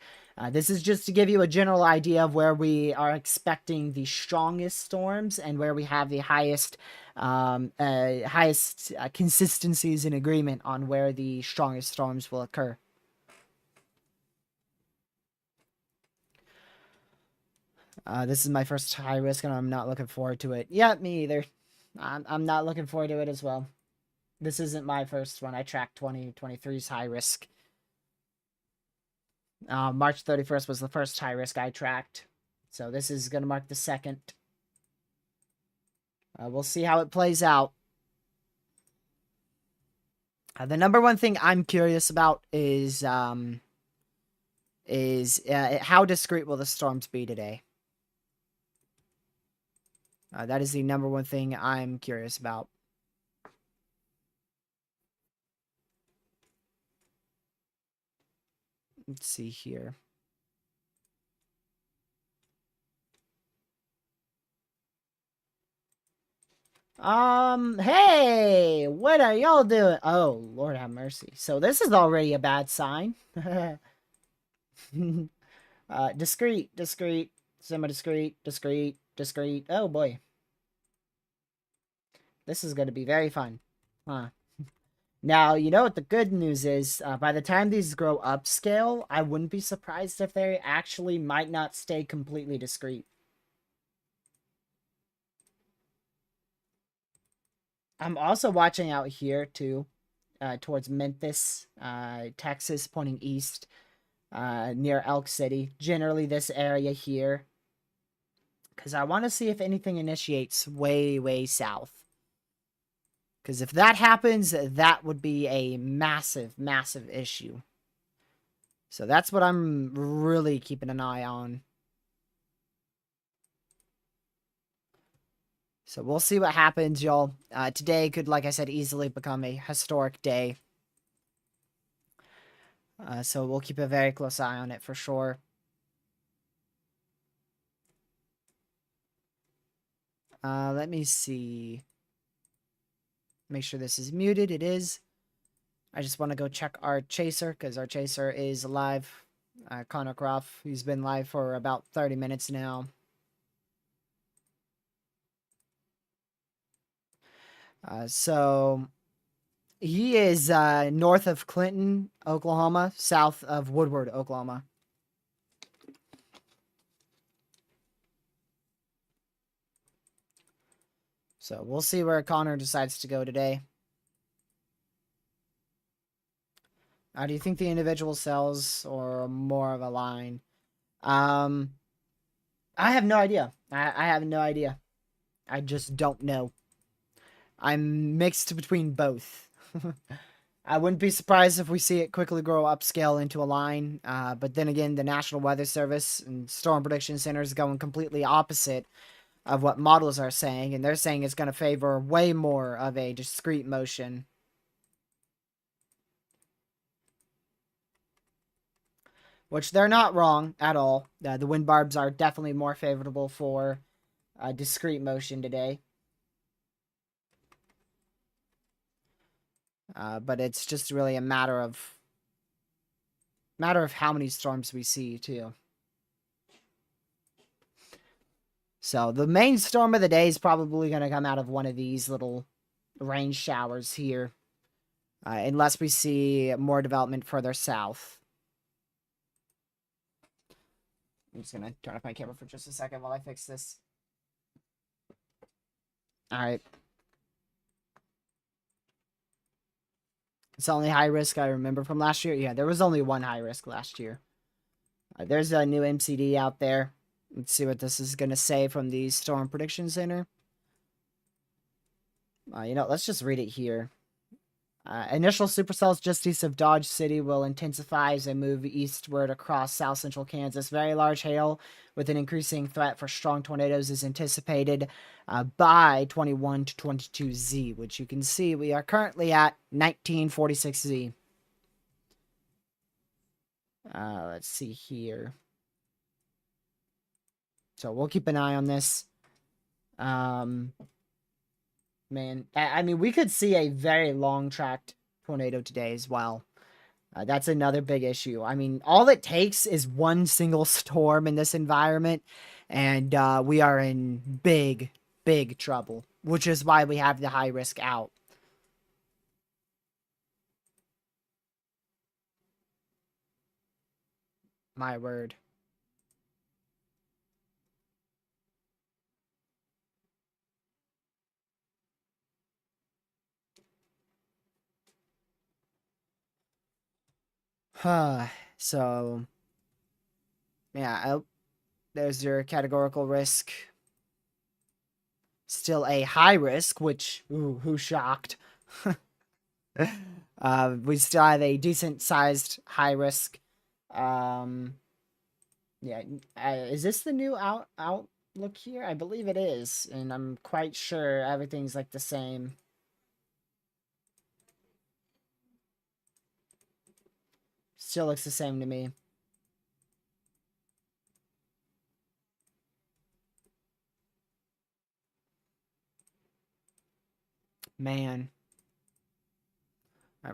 This is just to give you a general idea of where we are expecting the strongest storms and where we have the highest consistencies in agreement on where the strongest storms will occur. This is my first high risk, and I'm not looking forward to it. Yeah, me either. I'm not looking forward to it as well. This isn't my first one. I tracked 2023's high risk. March 31st was the first high risk I tracked. So this is going to mark the second. We'll see how it plays out. The number one thing I'm curious about is how discreet will the storms be today? That is the number one thing I'm curious about. Let's see here. Hey, what are y'all doing? Oh, Lord have mercy. So this is already a bad sign. Discreet, semi-discreet, discreet. Oh boy. This is going to be very fun. Huh. Now, you know what the good news is? By the time these grow upscale, I wouldn't be surprised if they actually might not stay completely discreet. I'm also watching out here, too, towards Memphis, Texas, pointing east, near Elk City. Generally, this area here. Because I want to see if anything initiates way south. Because if that happens, that would be a massive issue. So that's what I'm really keeping an eye on. So we'll see what happens, y'all. Today could, like I said, easily become a historic day. So we'll keep a very close eye on it for sure. Let me see. Make sure this is muted. It is. I just want to go check our chaser, because our chaser is live. Connor Croft, he's been live for about 30 minutes now. So he is north of Clinton, Oklahoma, south of Woodward, Oklahoma. So we'll see where Connor decides to go today. Do you think the individual cells or more of a line? Um, I have no idea. I have no idea. I just don't know. I'm mixed between both. I wouldn't be surprised if we see it quickly grow upscale into a line. But then again, the National Weather Service and Storm Prediction Center is going completely opposite of what models are saying, and they're saying it's going to favor way more of a discrete motion. Which they're not wrong at all. The wind barbs are definitely more favorable for discrete motion today. But it's just really a matter of how many storms we see too. So the main storm of the day is probably going to come out of one of these little rain showers here, unless we see more development further south. I'm just going to turn off my camera for just a second while I fix this. All right. It's only high risk I remember from last year. Yeah, there was only one high risk last year. There's a new MCD out there. Let's see what this is going to say from the Storm Prediction Center. Let's just read it here. Initial supercells just east of Dodge City will intensify as they move eastward across south central Kansas. Very large hail with an increasing threat for strong tornadoes is anticipated by 21 to 22Z, which you can see we are currently at 1946Z. Let's see here. So we'll keep an eye on this. Man, I mean, we could see a very long-tracked tornado today as well. That's another big issue. I mean, all it takes is one single storm in this environment, and we are in big, big trouble, which is why we have the high risk out. My word. So, yeah, there's your categorical risk. Still a high risk, which, ooh, who's shocked? We still have a decent sized high risk. Yeah, is this the new outlook here? I believe it is, and I'm quite sure everything's like the same. Still looks the same to me. Man.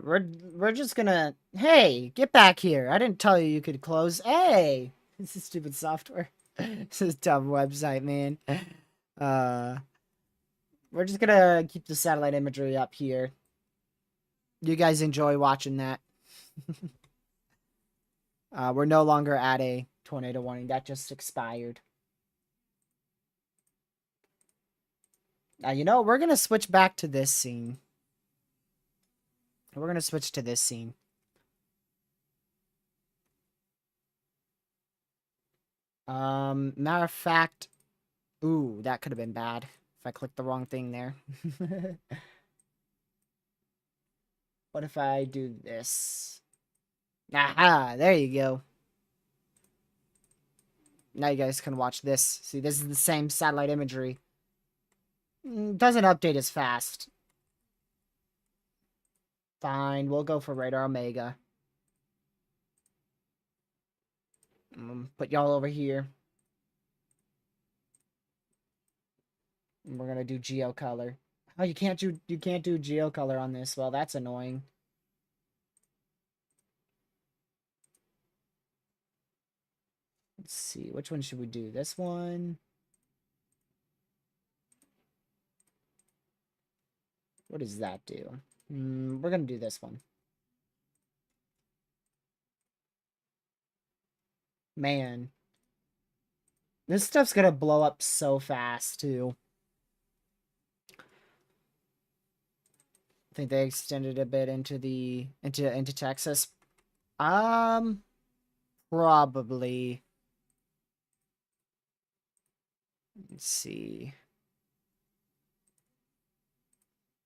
We're just gonna... Hey, get back here. I didn't tell you you could close. Hey! This is stupid software. This is a dumb website, man. We're just gonna keep the satellite imagery up here. You guys enjoy watching that. We're no longer at a tornado warning. That just expired. We're gonna switch back to this scene. We're gonna switch to this scene. Matter of fact, ooh, that could have been bad if I clicked the wrong thing there. What if I do this? Aha, there you go. Now you guys can watch this. See, this is the same satellite imagery. Doesn't update as fast. Fine, we'll go for Radar Omega. Put y'all over here. And we're gonna do geocolor. Oh, you can't do geocolor on this. Well, that's annoying. Let's see, which one should we do? This one? What does that do? We're gonna do this one. Man. This stuff's gonna blow up so fast, too. I think they extended a bit into Texas. Um, Probably. Let's see.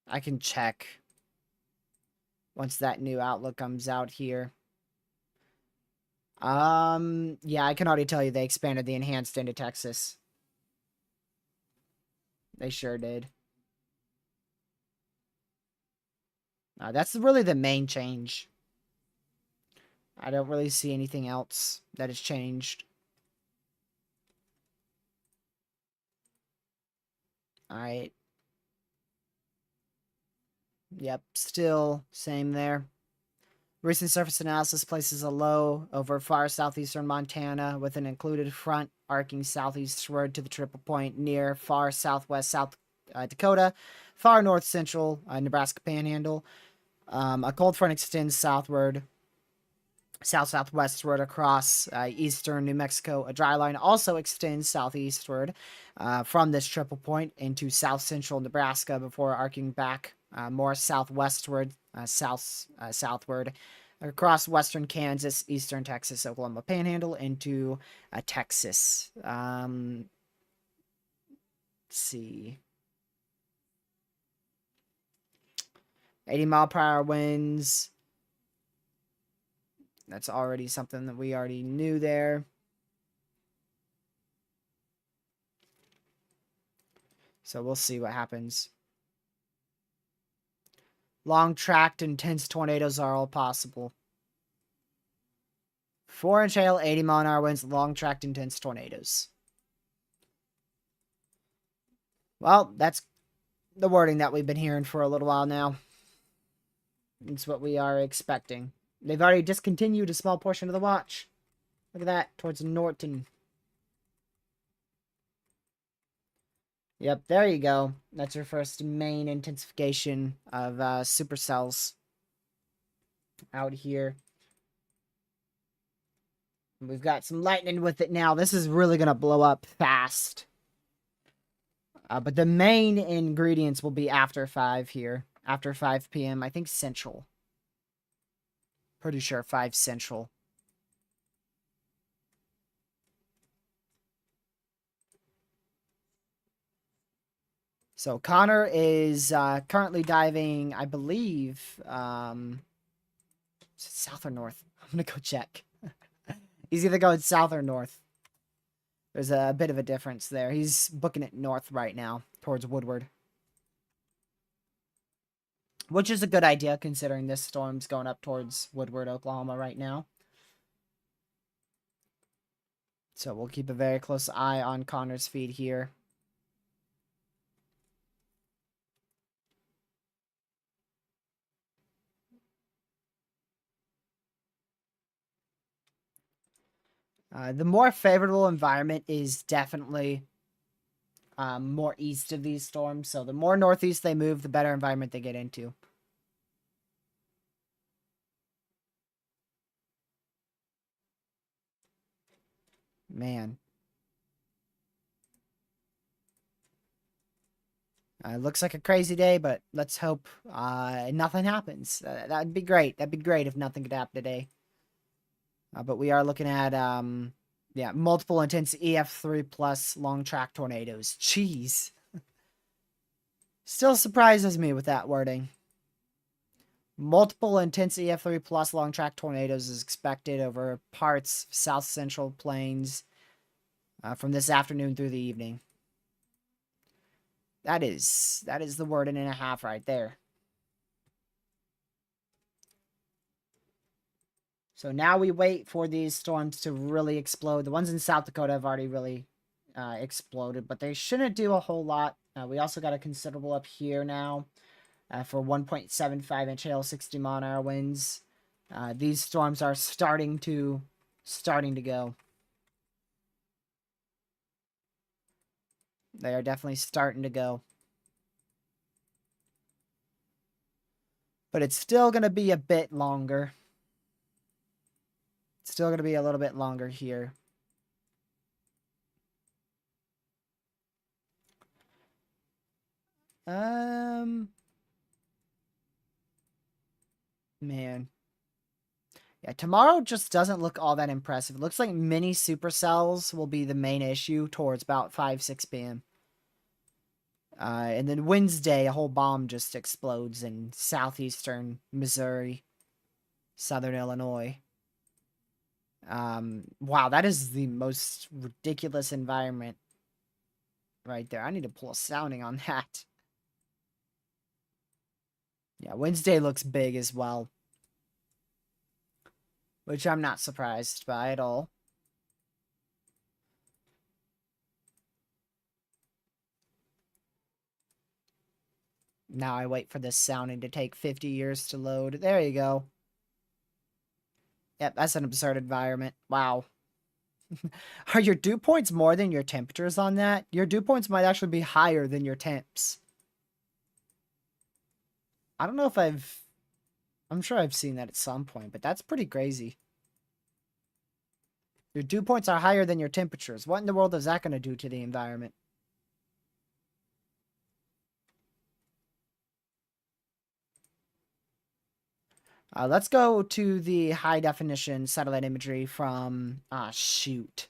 I can check once that new outlook comes out here. Yeah, I can already tell you they expanded the enhanced into Texas. They sure did. That's really the main change. I don't really see anything else that has changed. Alright. Yep, still same there. Recent surface analysis places a low over far southeastern Montana with an included front arcing southeastward to the triple point near far southwest South Dakota, far north central Nebraska Panhandle. A cold front extends southward, south-southwestward across eastern New Mexico. A dry line also extends southeastward from this triple point into south-central Nebraska before arcing back more southwestward, southward across western Kansas, eastern Texas, Oklahoma Panhandle into Texas. Let's see. 80-mile-per-hour winds. That's already something that we already knew there. So we'll see what happens. Long tracked intense tornadoes are all possible. 4-inch hail, 80-mile-an-hour winds, long tracked intense tornadoes. Well, that's the wording that we've been hearing for a little while now. It's what we are expecting. They've already discontinued a small portion of the watch. Look at that, towards Norton. Yep, there you go. That's your first main intensification of supercells out here. We've got some lightning with it now. This is really going to blow up fast. But the main ingredients will be after 5 here. After 5 p.m. I think Central. Pretty sure 5 Central. So Connor is currently diving, I believe, south or north? I'm going to go check. He's either going south or north. There's a bit of a difference there. He's booking it north right now, towards Woodward. Which is a good idea, considering this storm's going up towards Woodward, Oklahoma right now. So we'll keep a very close eye on Connor's feed here. The more favorable environment is definitely more east of these storms. So the more northeast they move, the better environment they get into. Man. Looks like a crazy day, but let's hope nothing happens. That'd be great. That'd be great if nothing could happen today. But we are looking at, yeah, multiple intense EF3 plus long track tornadoes. Jeez. Still surprises me with that wording. Multiple intense EF3 plus long track tornadoes is expected over parts of south central plains from this afternoon through the evening. That is the wording and a half right there. So now we wait for these storms to really explode. The ones in South Dakota have already really exploded, but they shouldn't do a whole lot. We also got a considerable up here now for 1.75-inch hail, 60-mile-an-hour winds. These storms are starting to go. They are definitely starting to go. But it's still going to be a bit longer. It's still going to be a little bit longer here. Man. Yeah, tomorrow just doesn't look all that impressive. It looks like mini supercells will be the main issue towards about 5, 6 p.m. And then Wednesday, a whole bomb just explodes in southeastern Missouri, southern Illinois. Wow, that is the most ridiculous environment right there. I need to pull a sounding on that. Yeah, Wednesday looks big as well, which I'm not surprised by at all. Now I wait for this sounding to take 50 years to load. There you go. Yep, that's an absurd environment. Wow. Are your dew points more than your temperatures on that? Your dew points might actually be higher than your temps. I don't know if I'm sure I've seen that at some point, but that's pretty crazy. Your dew points are higher than your temperatures. What in the world is that going to do to the environment? Let's go to the high definition satellite imagery from... Ah, shoot.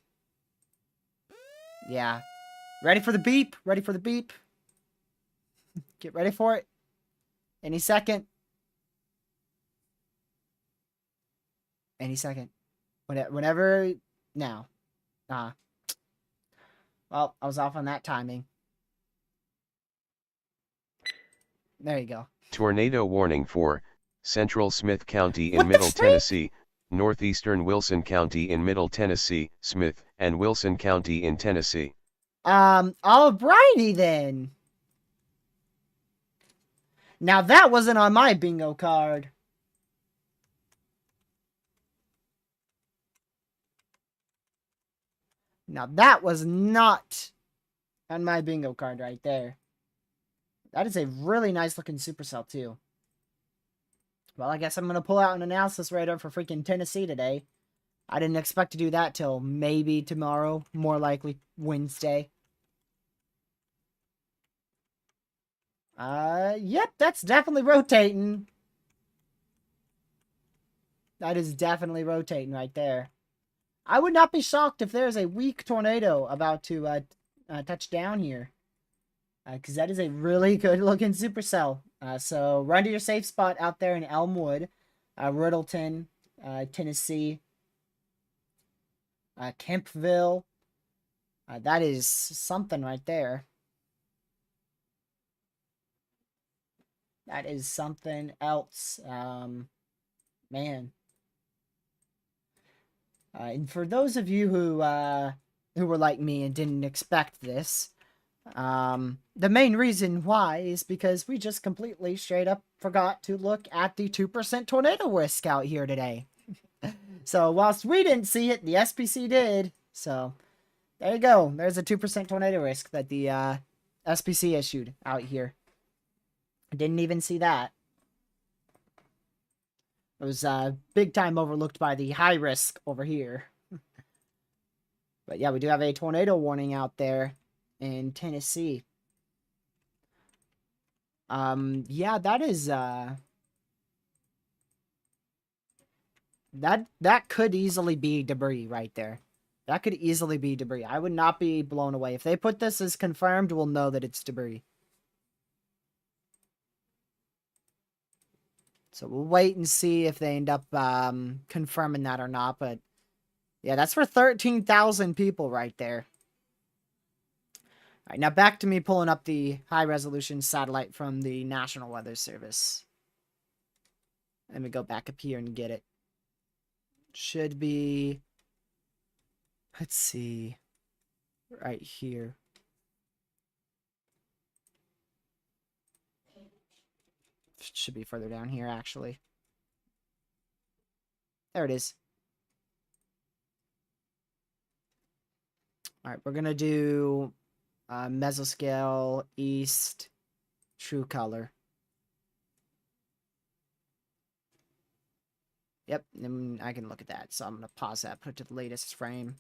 Yeah. Ready for the beep? Ready for the beep? Get ready for it. Any second. Any second. Whenever... Now. Well, I was off on that timing. There you go. Tornado warning for Central Smith County in What the Middle freak? Tennessee, Northeastern Wilson County in Middle Tennessee, Smith and Wilson County in Tennessee. Alrighty then. Now that wasn't on my bingo card. Now that was not on my bingo card right there. That is a really nice looking supercell too. Well, I guess I'm going to pull out an analysis radar for freaking Tennessee today. I didn't expect to do that till maybe tomorrow, more likely Wednesday. Yep, that's definitely rotating. That is definitely rotating right there. I would not be shocked if there's a weak tornado about to touch down here. Because that is a really good looking supercell. So run to your safe spot out there in Elmwood, Riddleton, Tennessee, Kempville. That is something right there. That is something else. Man. And for those of you who were like me and didn't expect this, the main reason why is because we just completely straight up forgot to look at the 2% tornado risk out here today. So whilst we didn't see it, the SPC did. So there you go. There's a 2% tornado risk that the SPC issued out here. I didn't even see that. It was big time overlooked by the high risk over here. But yeah, we do have a tornado warning out there in Tennessee. Yeah, that is that could easily be debris right there. That could easily be debris. I would not be blown away. If they put this as confirmed, we'll know that it's debris. So we'll wait and see if they end up confirming that or not. But yeah, that's for 13,000 people right there. All right, now back to me pulling up the high-resolution satellite from the National Weather Service. Let me go back up here and get it. Should be... Let's see. Right here. Should be further down here, actually. There it is. All right, we're going to do mesoscale, east, true color. Yep, and I can look at that. So I'm going to pause that, put it to the latest frame.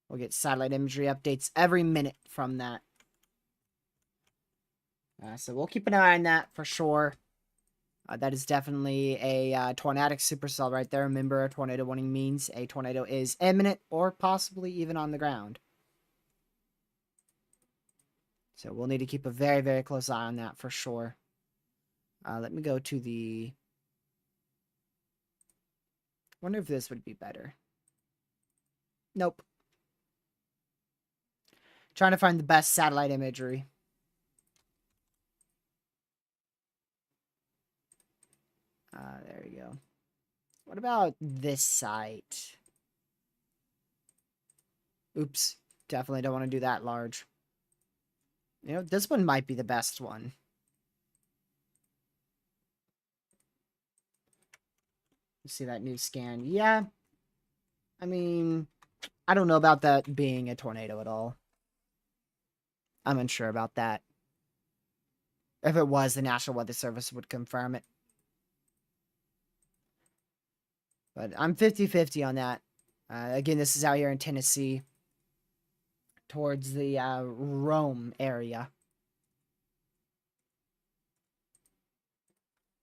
We'll get satellite imagery updates every minute from that. So we'll keep an eye on that for sure. That is definitely a tornadic supercell right there. Remember, a tornado warning means a tornado is imminent or possibly even on the ground. So we'll need to keep a very, very close eye on that for sure. Let me go to the... wonder if this would be better. Nope. Trying to find the best satellite imagery. There we go. What about this site? Oops. Definitely don't want to do that large. You know, this one might be the best one. See that new scan? Yeah. I mean, I don't know about that being a tornado at all. I'm unsure about that. If it was, the National Weather Service would confirm it. But I'm 50-50 on that. Again, this is out here in Tennessee. Towards the Rome area.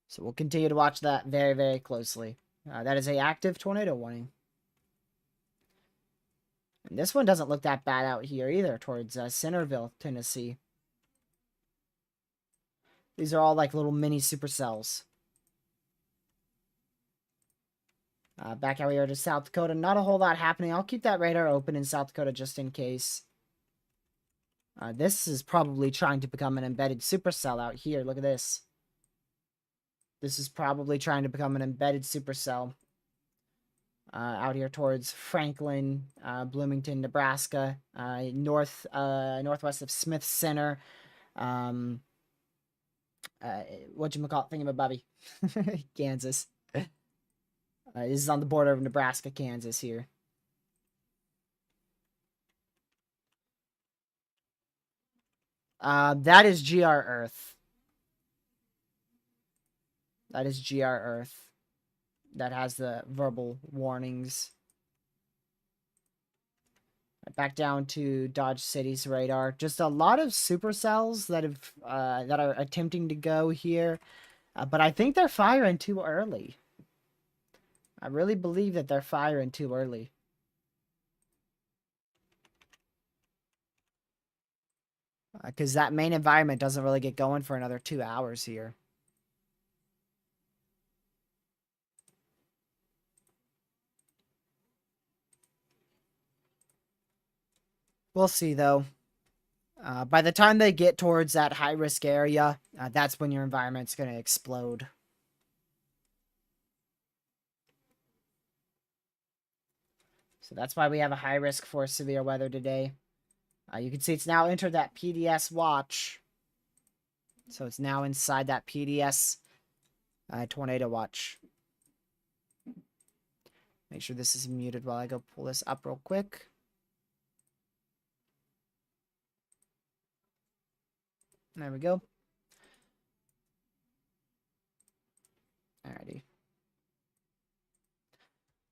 So we'll continue to watch that very, very closely. That is a active tornado warning. And this one doesn't look that bad out here either, towards Centerville, Tennessee. These are all like little mini supercells. Back out here to South Dakota, not a whole lot happening. I'll keep that radar open in South Dakota just in case. This is probably trying to become an embedded supercell out here. Look at this. This is probably trying to become an embedded supercell. Out here towards Franklin, Bloomington, Nebraska, northwest of Smith Center. Whatchamacallit, thingamabobby. Kansas. This is on the border of Nebraska, Kansas here. That is GR Earth. That is GR Earth. That has the verbal warnings. Back down to Dodge City's radar. Just a lot of supercells that have that are attempting to go here, but I think they're firing too early. I really believe that they're firing too early. Because that main environment doesn't really get going for another 2 hours here. We'll see, though. By the time they get towards that high-risk area, that's when your environment's going to explode. So that's why we have a high risk for severe weather today. You can see it's now entered that PDS watch. So it's now inside that PDS tornado watch. Make sure this is muted while I go pull this up real quick. There we go. Alrighty.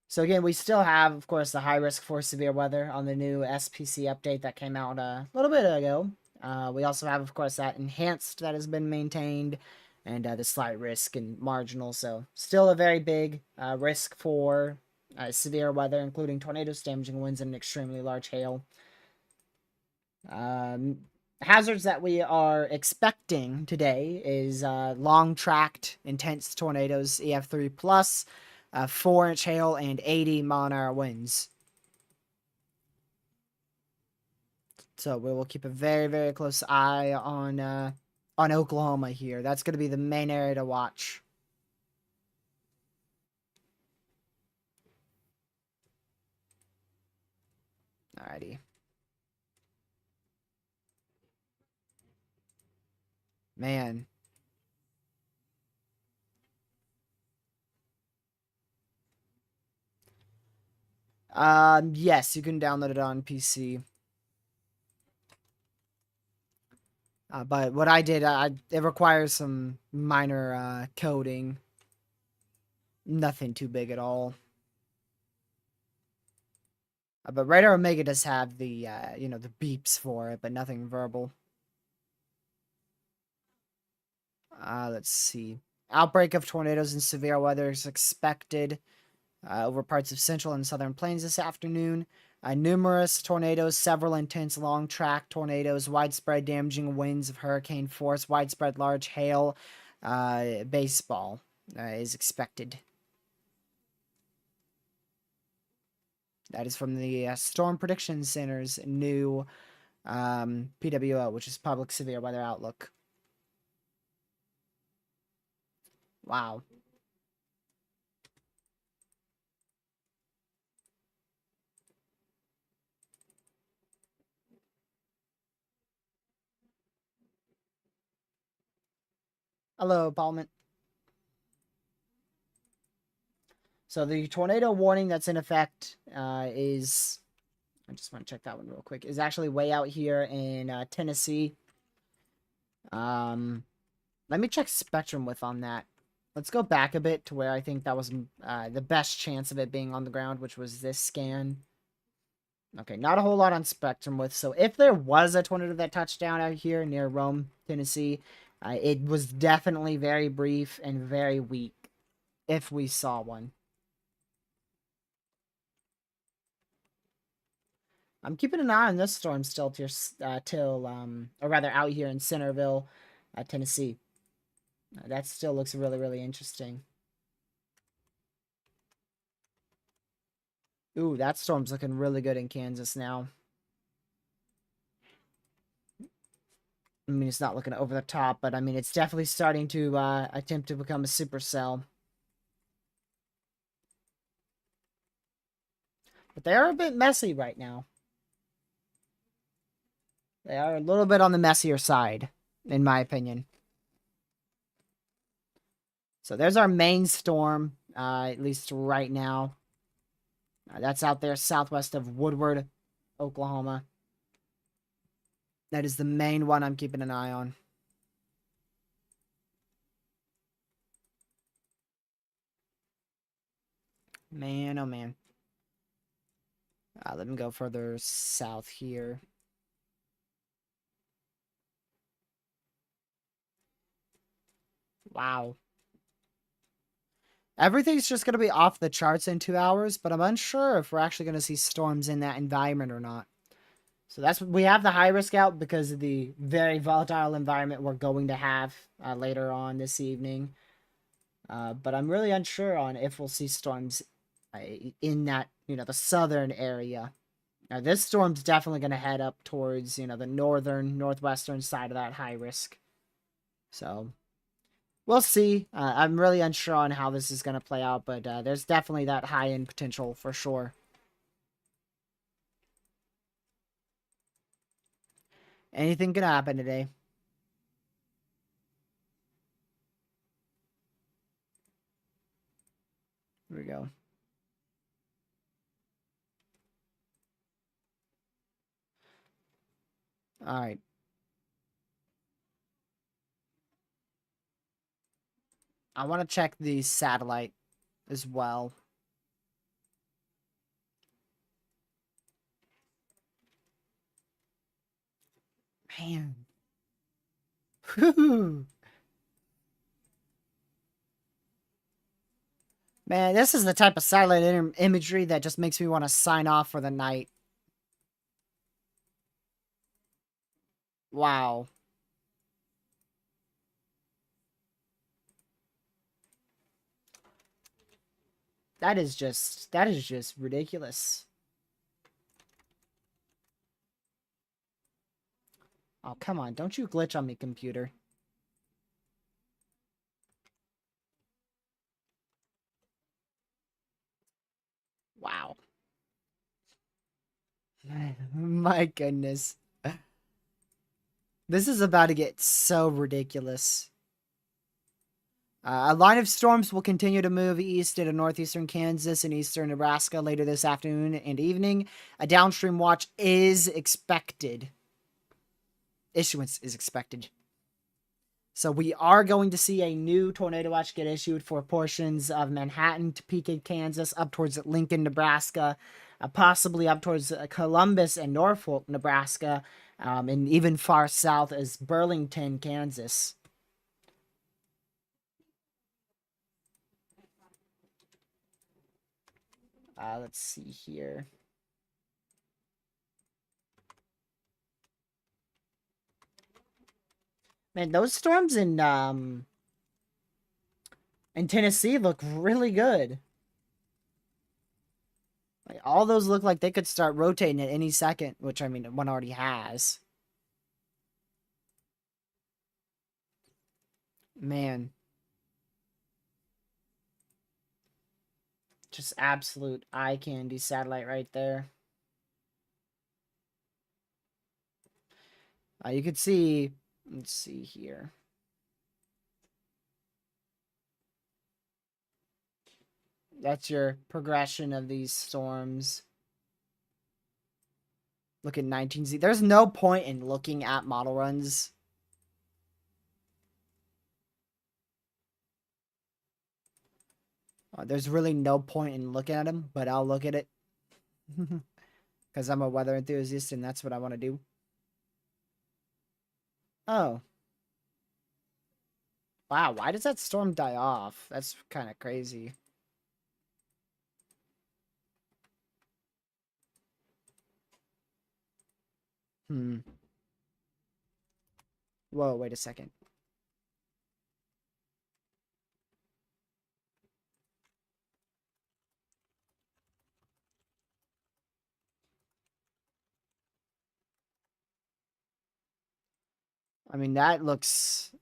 So again, we still have, of course, the high risk for severe weather on the new SPC update that came out a little bit ago. We also have, of course, that enhanced that has been maintained, and the slight risk and marginal. So still a very big risk for severe weather, including tornadoes, damaging winds, and extremely large hail. Hazards that we are expecting today is long-tracked intense tornadoes, EF3 plus, 4-inch hail, and 80 mile-an-hour winds. So we will keep a very, very close eye on Oklahoma here. That's going to be the main area to watch. Alrighty. Man. Yes, you can download it on PC. But what I did, it requires some minor coding. Nothing too big at all. But Radar Omega does have the, the beeps for it, but nothing verbal. Let's see. Outbreak of tornadoes and severe weather is expected over parts of central and southern plains this afternoon. Numerous tornadoes, several intense long track tornadoes, widespread damaging winds of hurricane force, widespread large hail, baseball is expected. That is from the Storm Prediction Center's new PWO, which is Public Severe Weather Outlook. Wow. Hello, Parliament. So the tornado warning that's in effect is, I just want to check that one real quick, is actually way out here in Tennessee. Let me check spectrum width on that. Let's go back a bit to where I think that was the best chance of it being on the ground, which was this scan. Okay, not a whole lot on spectrum width. So if there was a tornado that touched down out here near Rome, Tennessee, it was definitely very brief and very weak if we saw one. I'm keeping an eye on this storm still or rather out here in Centerville, Tennessee. That still looks really, really interesting. Ooh, that storm's looking really good in Kansas now. I mean, it's not looking over the top, but I mean, it's definitely starting to attempt to become a supercell. But they are a bit messy right now. They are a little bit on the messier side, in my opinion. So there's our main storm, at least right now. That's out there southwest of Woodward, Oklahoma. That is the main one I'm keeping an eye on. Man, oh man. Let me go further south here. Wow. Everything's just going to be off the charts in 2 hours, but I'm unsure if we're actually going to see storms in that environment or not. So that's what we have the high risk out because of the very volatile environment we're going to have later on this evening. But I'm really unsure on if we'll see storms in that, the southern area. Now, this storm's definitely going to head up towards, the northwestern side of that high risk. So we'll see. I'm really unsure on how this is going to play out, but there's definitely that high-end potential for sure. Anything can happen today. Here we go. All right. I want to check the satellite as well. Man. Whew. Man, this is the type of satellite imagery that just makes me want to sign off for the night. Wow. That is just ridiculous. Oh, come on. Don't you glitch on me, computer. Wow. My goodness. This is about to get so ridiculous. A line of storms will continue to move east into northeastern Kansas and eastern Nebraska later this afternoon and evening. A downstream watch is expected. Issuance is expected. So we are going to see a new tornado watch get issued for portions of Manhattan, Topeka, Kansas, up towards Lincoln, Nebraska, possibly up towards Columbus and Norfolk, Nebraska, and even far south as Burlington, Kansas. Let's see here. Man, those storms in Tennessee look really good. Like, all those look like they could start rotating at any second, which I mean, one already has. Man, just absolute eye candy satellite right there. You could see, let's see here. That's your progression of these storms. Look at 19Z. There's no point in looking at model runs. There's really no point in looking at them, but I'll look at it. Because I'm a weather enthusiast and that's what I want to do. Oh. Wow, why does that storm die off? That's kind of crazy. Whoa, wait a second. I mean, that looks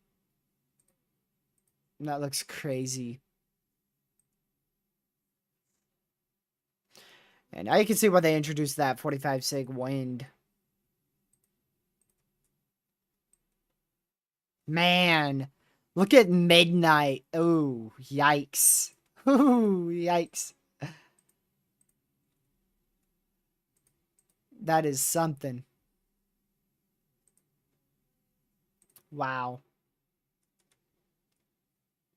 crazy. And now you can see why they introduced that 45 sig wind. Man, look at midnight. Oh, yikes. Ooh, yikes. That is something. Wow.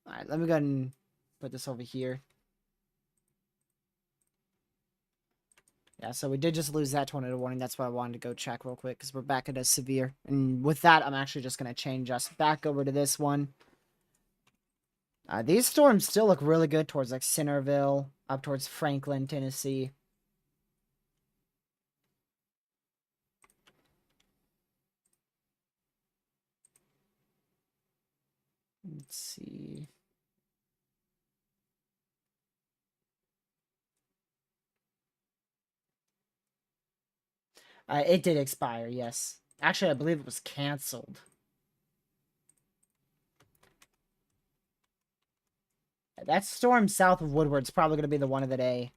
Alright, let me go ahead and put this over here. Yeah, so we did just lose that tornado warning. That's why I wanted to go check real quick, because we're back at a severe. And with that, I'm actually just going to change us back over to this one. These storms still look really good towards, like, Centerville, up towards Franklin, Tennessee. Let's see. It did expire, yes. Actually, I believe it was canceled. That storm south of Woodward's probably going to be the one of the day.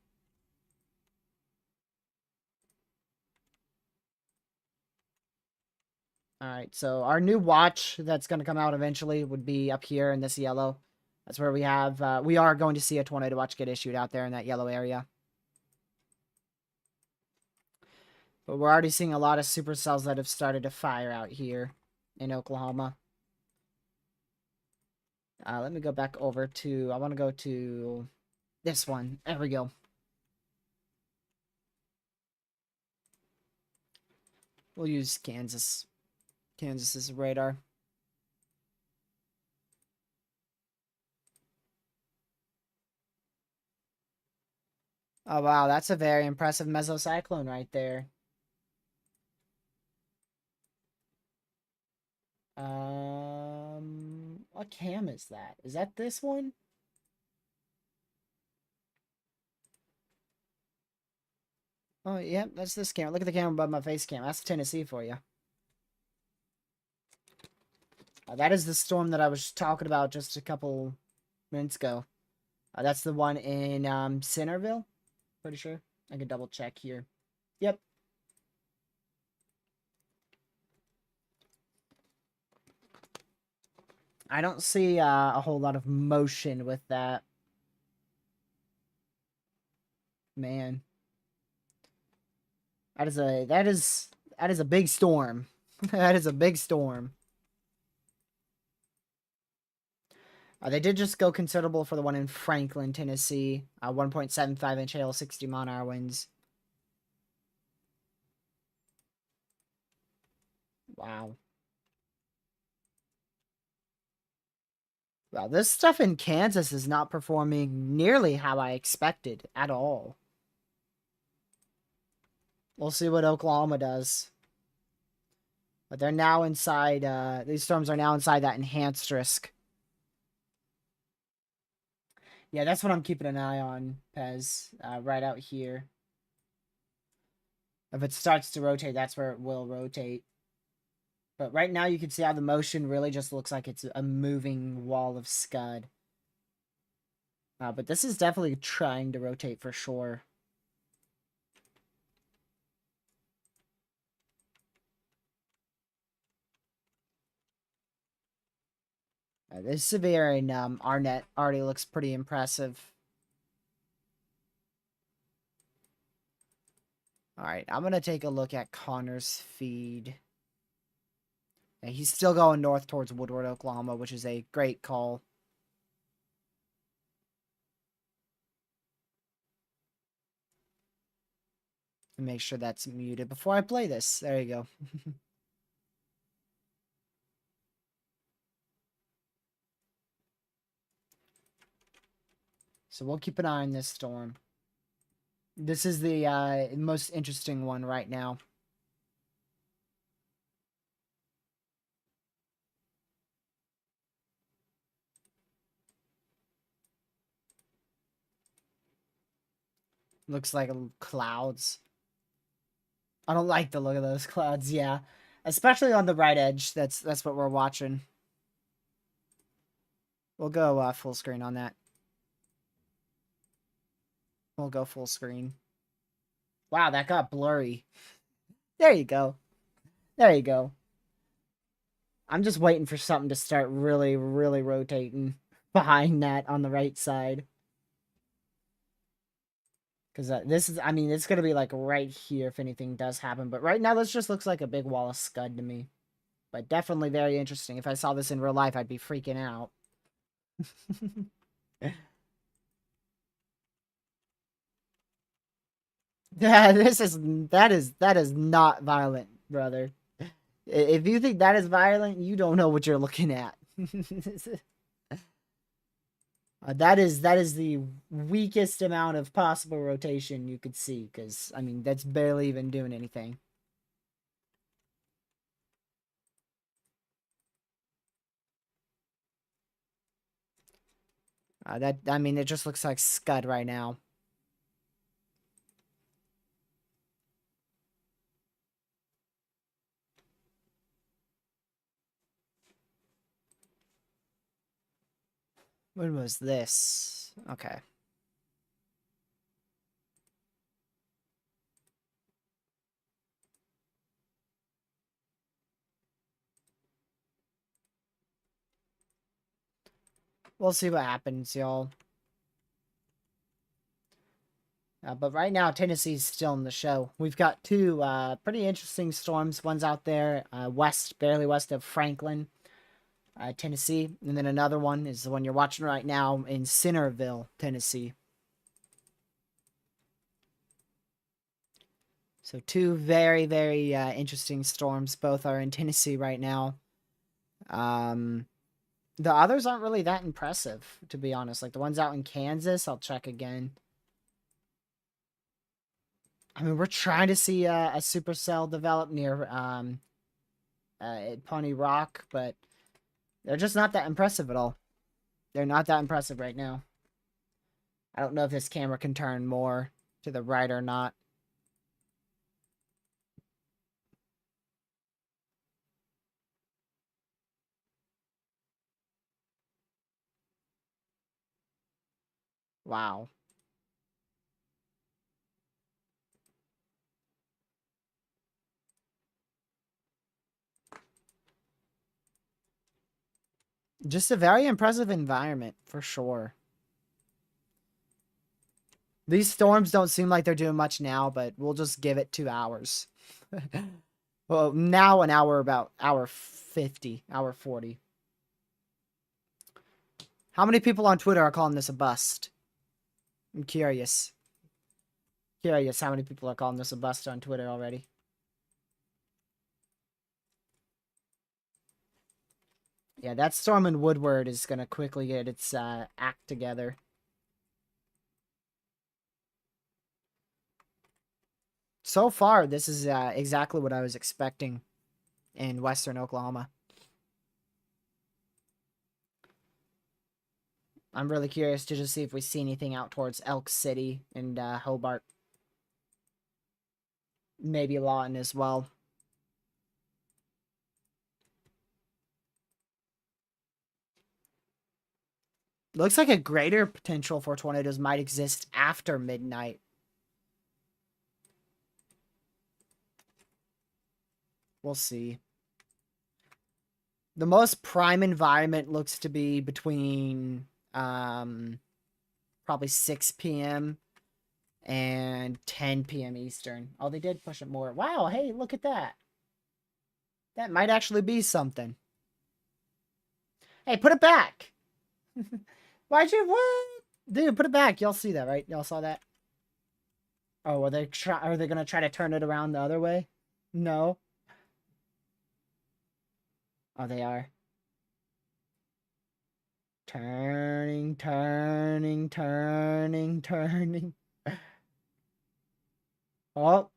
Alright, so our new watch that's going to come out eventually would be up here in this yellow. That's where we have, we are going to see a tornado watch get issued out there in that yellow area. But we're already seeing a lot of supercells that have started to fire out here in Oklahoma. Let me go back over to, I want to go to this one. There we go. We'll use Kansas. Kansas's radar. Oh, wow. That's a very impressive mesocyclone right there. What cam is that? Is that this one? Oh, yeah, that's this camera. Look at the camera above my face cam. That's Tennessee for you. That is the storm that I was talking about just a couple minutes ago. That's the one in Centerville. Pretty sure. I can double check here. Yep. I don't see a whole lot of motion with that. Man. That is a big storm. That is a big storm. They did just go considerable for the one in Franklin, Tennessee. 1.75-inch hail, 60 mile-an-hour winds. Wow. Well, this stuff in Kansas is not performing nearly how I expected at all. We'll see what Oklahoma does. But they're now inside, these storms are now inside that enhanced risk. Yeah, that's what I'm keeping an eye on, Pez, right out here. If it starts to rotate, that's where it will rotate. But right now you can see how the motion really just looks like it's a moving wall of scud. But this is definitely trying to rotate for sure. This severe in Arnett already looks pretty impressive. Alright, I'm going to take a look at Connor's feed. Yeah, he's still going north towards Woodward, Oklahoma, which is a great call. Make sure that's muted before I play this. There you go. So we'll keep an eye on this storm. This is the most interesting one right now. Looks like clouds. I don't like the look of those clouds, yeah. Especially on the right edge. That's what we're watching. We'll go full screen on that. We'll go full screen. Wow, that got blurry. There you go. There you go. I'm just waiting for something to start really, really rotating behind that on the right side. Because this is, I mean, it's going to be like right here if anything does happen. But right now, this just looks like a big wall of scud to me. But definitely very interesting. If I saw this in real life, I'd be freaking out. Yeah, that is not violent, brother. If you think that is violent, you don't know what you're looking at. That is the weakest amount of possible rotation you could see, because I mean that's barely even doing anything. I mean it just looks like scud right now. When was this? Okay. We'll see what happens, y'all. But right now, Tennessee's still in the show. We've got two pretty interesting storms. One's out there barely west of Franklin, Tennessee. And then another one is the one you're watching right now in Centerville, Tennessee. So two very, very interesting storms. Both are in Tennessee right now. The others aren't really that impressive, to be honest. Like the ones out in Kansas, I'll check again. I mean, we're trying to see a supercell develop near at Pawnee Rock, but they're just not that impressive at all. They're not that impressive right now. I don't know if this camera can turn more to the right or not. Wow. Just a very impressive environment, for sure. These storms don't seem like they're doing much now, but we'll just give it 2 hours. Well, now an hour, about hour 50, hour 40. How many people on Twitter are calling this a bust? I'm curious. Curious how many people are calling this a bust on Twitter already. Yeah, that storm in Woodward is going to quickly get its act together. So far, this is exactly what I was expecting in western Oklahoma. I'm really curious to just see if we see anything out towards Elk City and Hobart. Maybe Lawton as well. Looks like a greater potential for tornadoes might exist after midnight. We'll see. The most prime environment looks to be between probably 6 p.m. and 10 p.m. Eastern. Oh, they did push it more. Wow, hey, look at that. That might actually be something. Hey, put it back. Why'd you, what? Dude, put it back. Y'all see that, right? Y'all saw that? Oh, are they gonna try to turn it around the other way? No. Oh, they are. Turning, turning, turning, turning. Oh,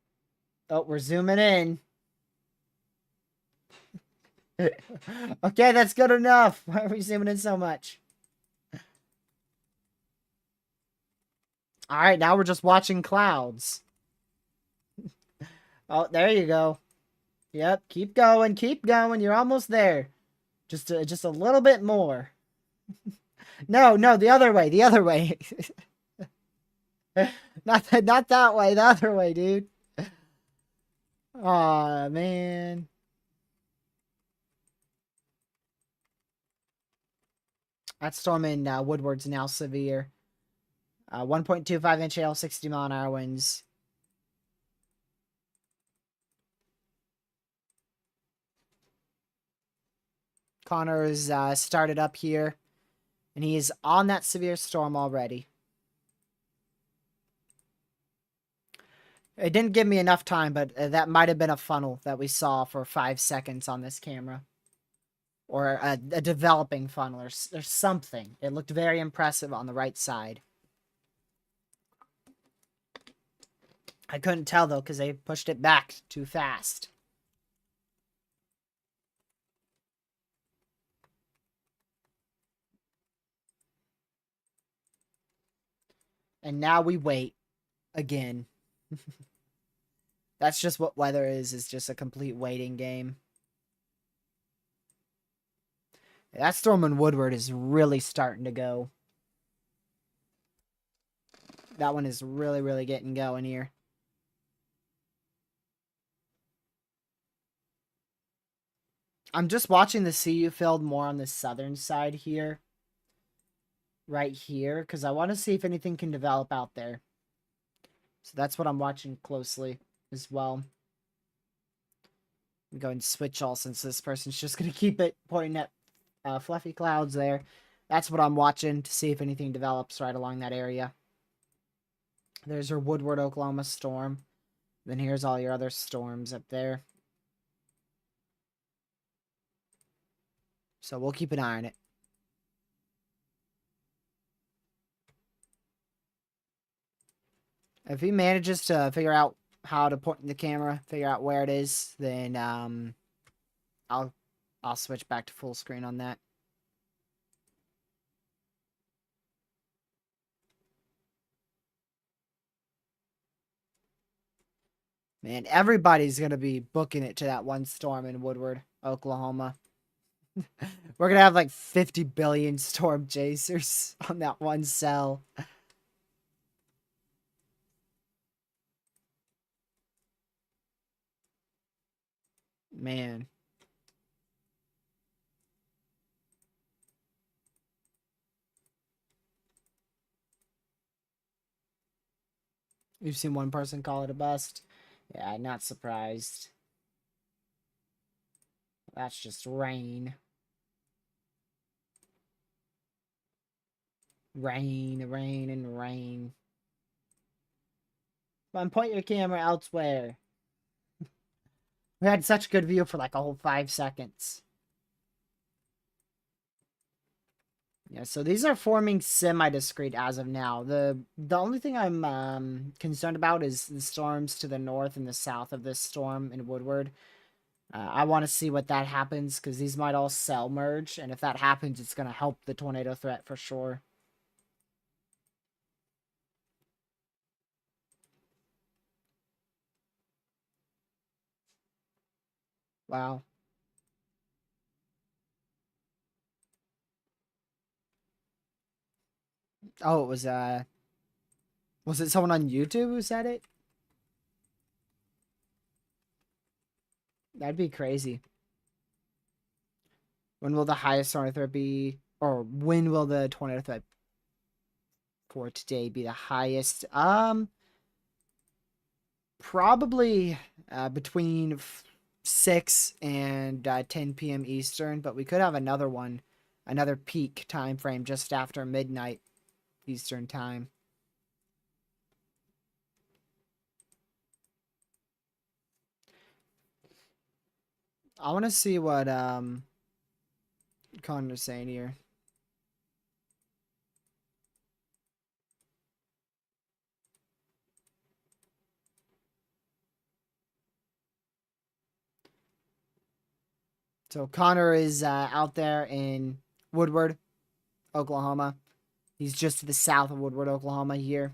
oh, we're zooming in. Okay, that's good enough. Why are we zooming in so much? All right, now we're just watching clouds. Oh, there you go. Yep, keep going, keep going. You're almost there. Just a little bit more. No, no, the other way, the other way. not that way, the other way, dude. Aw, man. That storm in Woodward's now severe. 1.25-inch hail, 60-mile-an-hour winds. Connor's started up here, and he is on that severe storm already. It didn't give me enough time, but that might have been a funnel that we saw for 5 seconds on this camera. Or a developing funnel, or something. It looked very impressive on the right side. I couldn't tell, though, because they pushed it back too fast. And now we wait. Again. That's just what weather is just a complete waiting game. That storm in Woodward is really starting to go. That one is really, really getting going here. I'm just watching the CU field more on the southern side here. Right here, because I want to see if anything can develop out there. So that's what I'm watching closely as well. I'm going to switch all since this person's just going to keep it pointing at fluffy clouds there. That's what I'm watching to see if anything develops right along that area. There's your Woodward, Oklahoma storm. Then here's all your other storms up there. So we'll keep an eye on it. If he manages to figure out how to point the camera, figure out where it is, then I'll switch back to full screen on that. Man, everybody's going to be booking it to that one storm in Woodward, Oklahoma. We're going to have like 50 billion storm chasers on that one cell. Man. We've seen one person call it a bust. Yeah, not surprised. That's just rain. Rain, rain, and rain. Come on, point your camera elsewhere. We had such good view for like a whole 5 seconds. Yeah, so these are forming semi-discrete as of now. The only thing I'm concerned about is the storms to the north and the south of this storm in Woodward. I want to see what that happens because these might all cell merge, and if that happens, it's going to help the tornado threat for sure. Wow. Oh, it was it someone on YouTube who said it? That'd be crazy. When will the highest tornado threat be, or when will the tornado threat for today be the highest? Probably between 6 and 10 p.m. Eastern, but we could have another one, another peak time frame just after midnight Eastern time. I want to see what Connor's saying here. So Connor is out there in Woodward, Oklahoma. He's just to the south of Woodward, Oklahoma here.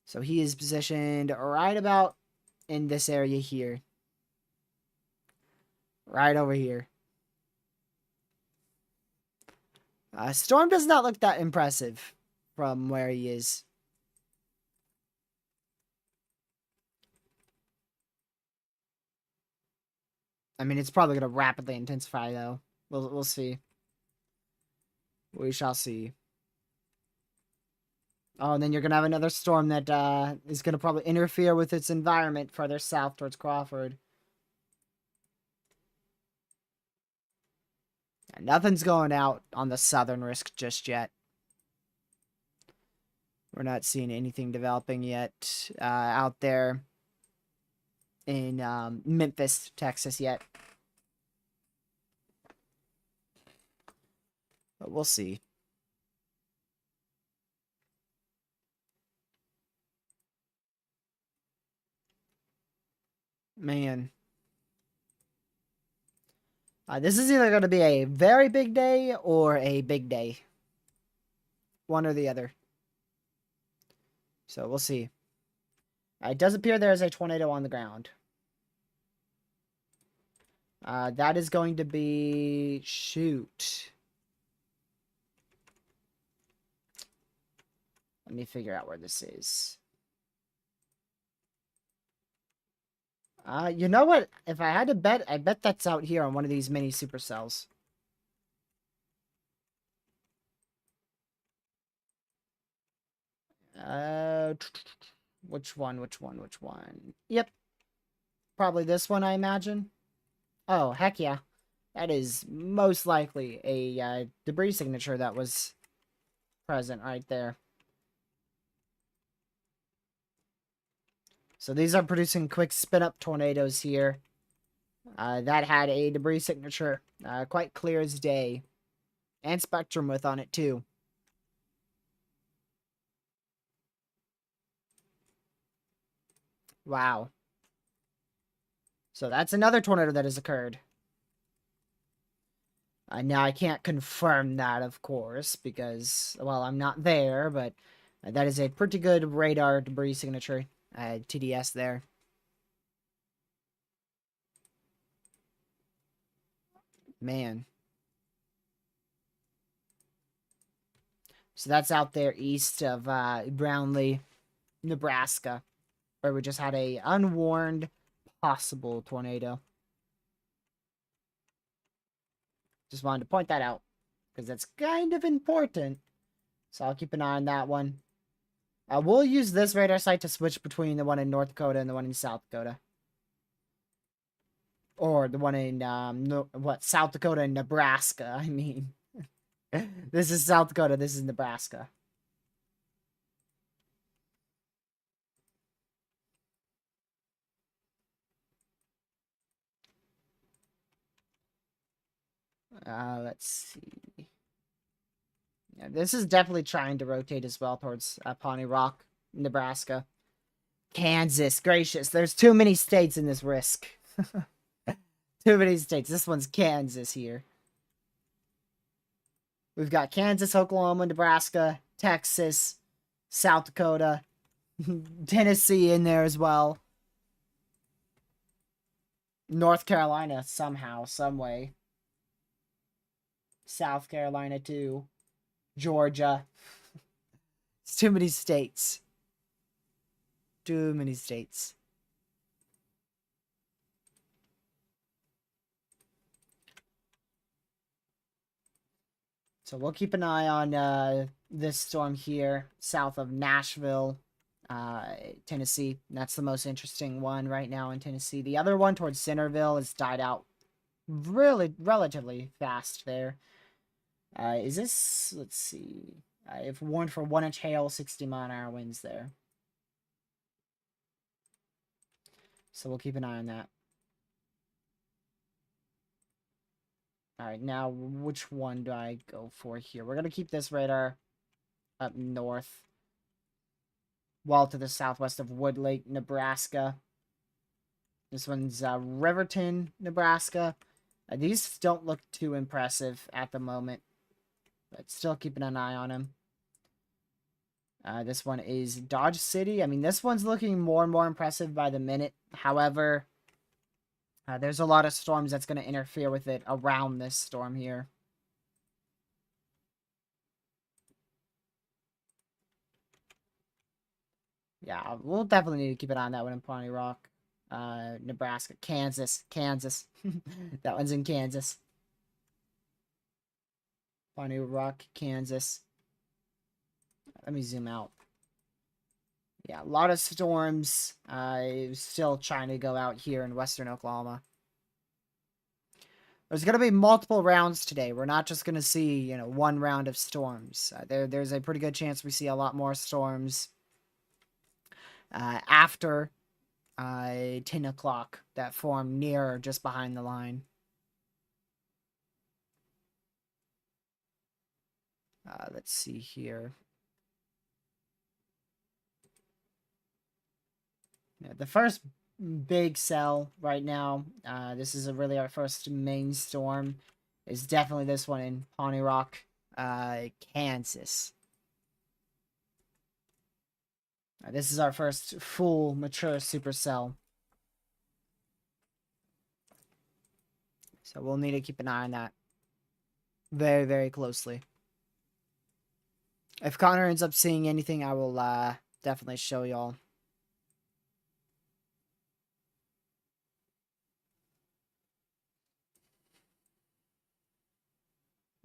So he is positioned right about in this area here. Right over here. Storm does not look that impressive from where he is. I mean, it's probably going to rapidly intensify, though. We'll see. We shall see. Oh, and then you're going to have another storm that is going to probably interfere with its environment further south towards Crawford. And nothing's going out on the southern risk just yet. We're not seeing anything developing yet out there in Memphis, Texas yet. But we'll see. Man. This is either going to be a very big day or a big day. One or the other. So we'll see. It does appear there is a tornado on the ground. That is going to be... Shoot. Let me figure out where this is. You know what? If I had to bet, I bet that's out here on one of these mini supercells. Which one? Which one? Which one? Yep. Probably this one, I imagine. Oh, heck yeah. That is most likely a debris signature that was present right there. So these are producing quick spin-up tornadoes here. That had a debris signature, quite clear as day. And spectrum width on it, too. Wow. So that's another tornado that has occurred. Now, I can't confirm that, of course, because, well, I'm not there, but that is a pretty good radar debris signature, TDS there. Man. So that's out there east of Brownlee, Nebraska, where we just had a unwarned possible tornado. Just wanted to point that out, because that's kind of important. So I'll keep an eye on that one. We'll use this radar site to switch between the one in North Dakota and the one in South Dakota. Or the one in, South Dakota and Nebraska, I mean. This is South Dakota, this is Nebraska. Let's see. This is definitely trying to rotate as well towards Pawnee Rock, Nebraska. Kansas, gracious. There's too many states in this risk. Too many states. This one's Kansas here. We've got Kansas, Oklahoma, Nebraska, Texas, South Dakota, Tennessee in there as well. North Carolina somehow, some way. South Carolina too. Georgia. It's too many states. Too many states. So we'll keep an eye on this storm here, south of Nashville, Tennessee. That's the most interesting one right now in Tennessee. The other one towards Centerville has died out relatively fast there. Is this, let's see, if warned for 1-inch hail, 60-mile-an-hour winds there. So we'll keep an eye on that. Alright, now which one do I go for here? We're going to keep this radar up north. Well to the southwest of Wood Lake, Nebraska. This one's Riverton, Nebraska. These don't look too impressive at the moment, but still keeping an eye on them. This one is Dodge City. I mean, this one's looking more and more impressive by the minute. However, there's a lot of storms that's going to interfere with it around this storm here. Yeah, we'll definitely need to keep an eye on that one in Pawnee Rock. Nebraska, Kansas. That one's in Kansas. Pawnee Rock, Kansas. Let me zoom out. Yeah, a lot of storms. Still trying to go out here in western Oklahoma. There's going to be multiple rounds today. We're not just going to see, one round of storms. There's a pretty good chance we see a lot more storms after 10 o'clock that form near or just behind the line. Let's see here. Yeah, the first big cell right now, this is really our first main storm, is definitely this one in Pawnee Rock, Kansas. This is our first full mature supercell. So we'll need to keep an eye on that very, very closely. If Connor ends up seeing anything, I will definitely show y'all.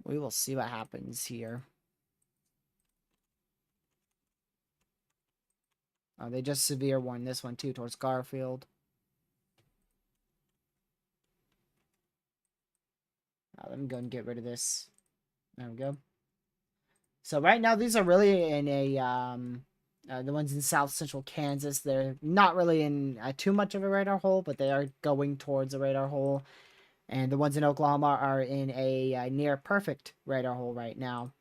We will see what happens here. They just severe warned this one too towards Garfield. Let me go and get rid of this. There we go. So right now these are really in a the ones in south central Kansas. They're not really in too much of a radar hole, but they are going towards a radar hole. And the ones in Oklahoma are in a near perfect radar hole right now.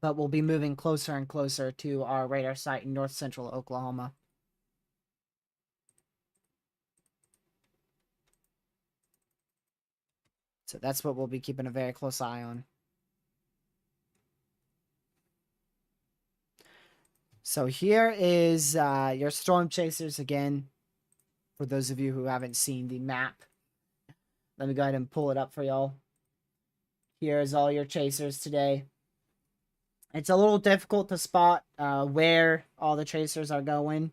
But we'll be moving closer and closer to our radar site in north central Oklahoma. So that's what we'll be keeping a very close eye on. So here is your storm chasers again. For those of you who haven't seen the map, let me go ahead and pull it up for y'all. Here's all your chasers today. It's a little difficult to spot where all the chasers are going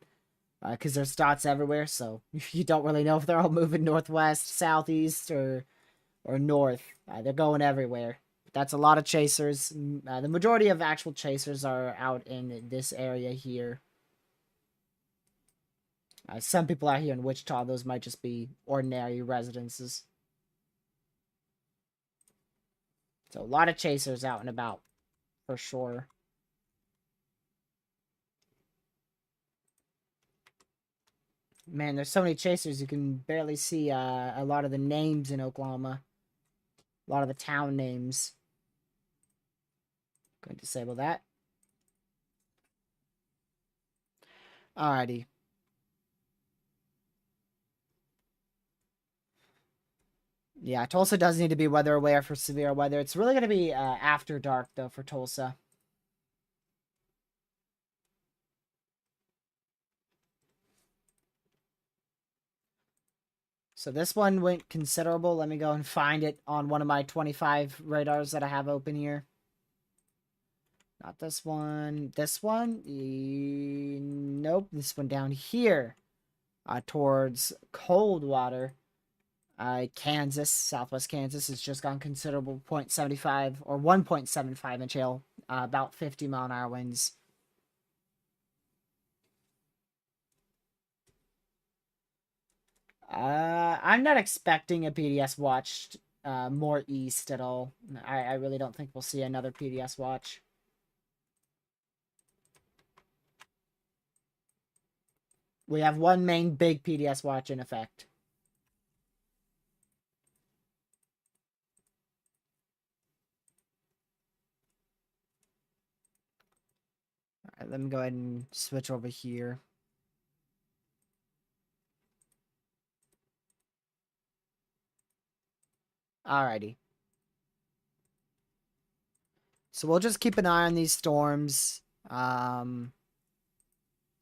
because there's dots everywhere, so you don't really know if they're all moving northwest, southeast, or north. They're going everywhere. That's a lot of chasers. The majority of actual chasers are out in this area here. Some people out here in Wichita, those might just be ordinary residences. So a lot of chasers out and about, for sure. Man, there's so many chasers, you can barely see a lot of the names in Oklahoma. A lot of the town names. Going to disable that. Alrighty. Yeah, Tulsa does need to be weather aware for severe weather. It's really going to be after dark, though, for Tulsa. So this one went considerable. Let me go and find it on one of my 25 radars that I have open here. Not this one. This one? Nope. This one down here. Towards Coldwater. Kansas, southwest Kansas, has just gone considerable 0.75 or 1.75 inch hail, about 50 mile an hour winds. I'm not expecting a PDS watch more east at all. I really don't think we'll see another PDS watch. We have one main big PDS watch in effect. All right, let me go ahead and switch over here. Alrighty. So we'll just keep an eye on these storms.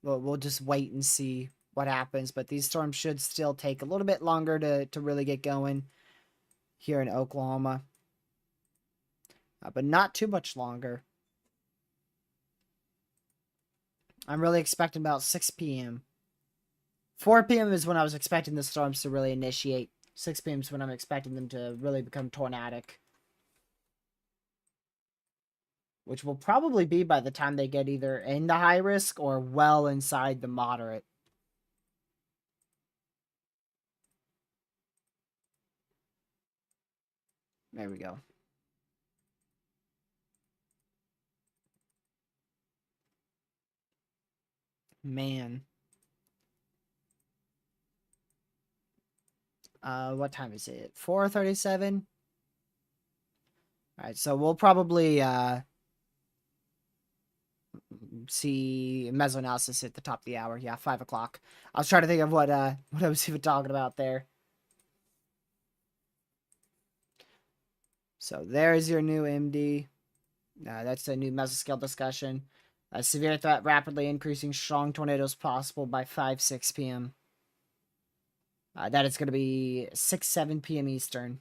We'll just wait and see what happens. But these storms should still take a little bit longer to really get going here in Oklahoma. But not too much longer. I'm really expecting about 6 p.m. 4 p.m. is when I was expecting the storms to really initiate. 6 p.m. is when I'm expecting them to really become tornadic. Which will probably be by the time they get either in the high risk or well inside the moderate. There we go. Man. What time is it? 4:37? Alright, so we'll probably see mesoanalysis at the top of the hour. Yeah, 5 o'clock. I was trying to think of what I was even talking about there. So there's your new MD. That's a new mesoscale discussion. Severe threat rapidly increasing. Strong tornadoes possible by 5-6 p.m. That is going to be 6-7 p.m. Eastern.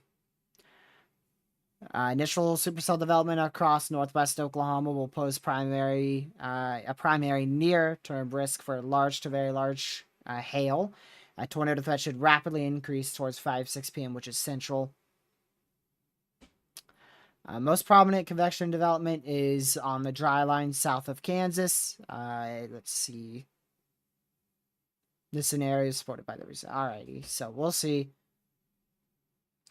Initial supercell development across northwest Oklahoma will pose a primary near-term risk for large to very large hail. Tornado threat should rapidly increase towards 5-6 p.m., which is central. Most prominent convection development is on the dry line south of Kansas. Let's see. This scenario is supported by the result. Alrighty, so we'll see.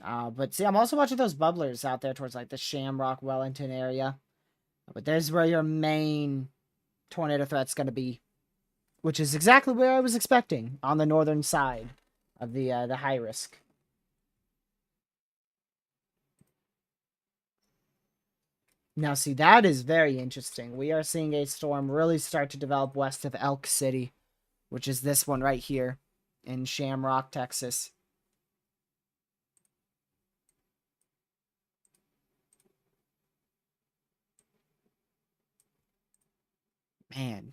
But see, I'm also watching those bubblers out there towards like the Shamrock, Wellington area. But there's where your main tornado threat's going to be, which is exactly where I was expecting on the northern side of the high risk. Now, see, that is very interesting. We are seeing a storm really start to develop west of Elk City, which is this one right here in Shamrock, Texas. Man.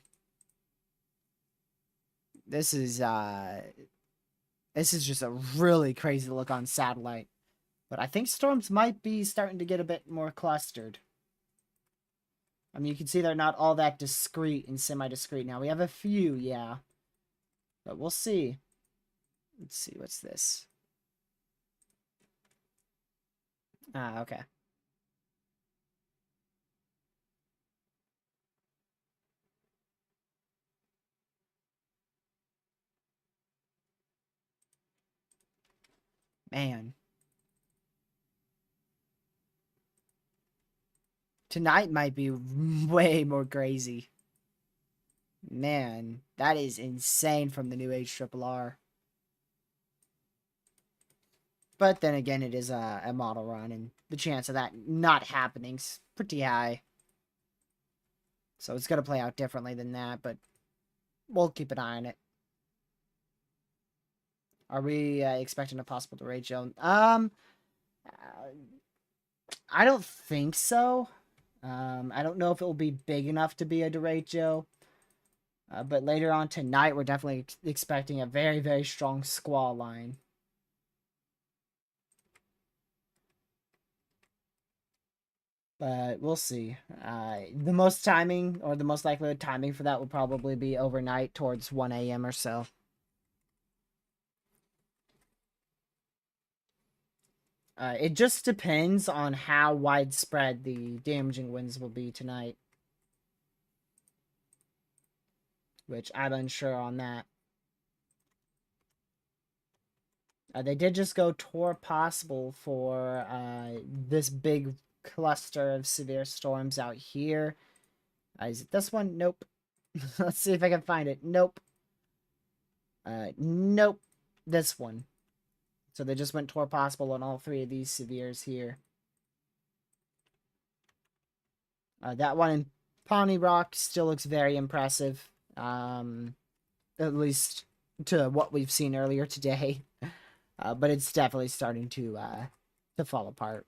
This is just a really crazy look on satellite. But I think storms might be starting to get a bit more clustered. I mean, you can see they're not all that discrete and semi-discrete now. We have a few, yeah. But we'll see. Let's see, what's this? Okay. Man. Tonight might be way more crazy. Man, that is insane from the new HRRR. But then again, it is a model run, and the chance of that not happening's pretty high. So it's going to play out differently than that, but we'll keep an eye on it. Are we expecting a possible derecho? I don't think so. I don't know if it will be big enough to be a derecho. But later on tonight, we're definitely expecting a very, very strong squall line. But we'll see. The most timing, or the most likely timing for that will probably be overnight towards 1 a.m. or so. It just depends on how widespread the damaging winds will be tonight. Which I'm unsure on that. They did just go tour possible for this big cluster of severe storms out here. Is it this one? Nope. Let's see if I can find it. Nope. Nope. This one. So they just went tour possible on all three of these severes here. That one in Pawnee Rock still looks very impressive. At least to what we've seen earlier today. But it's definitely starting to fall apart.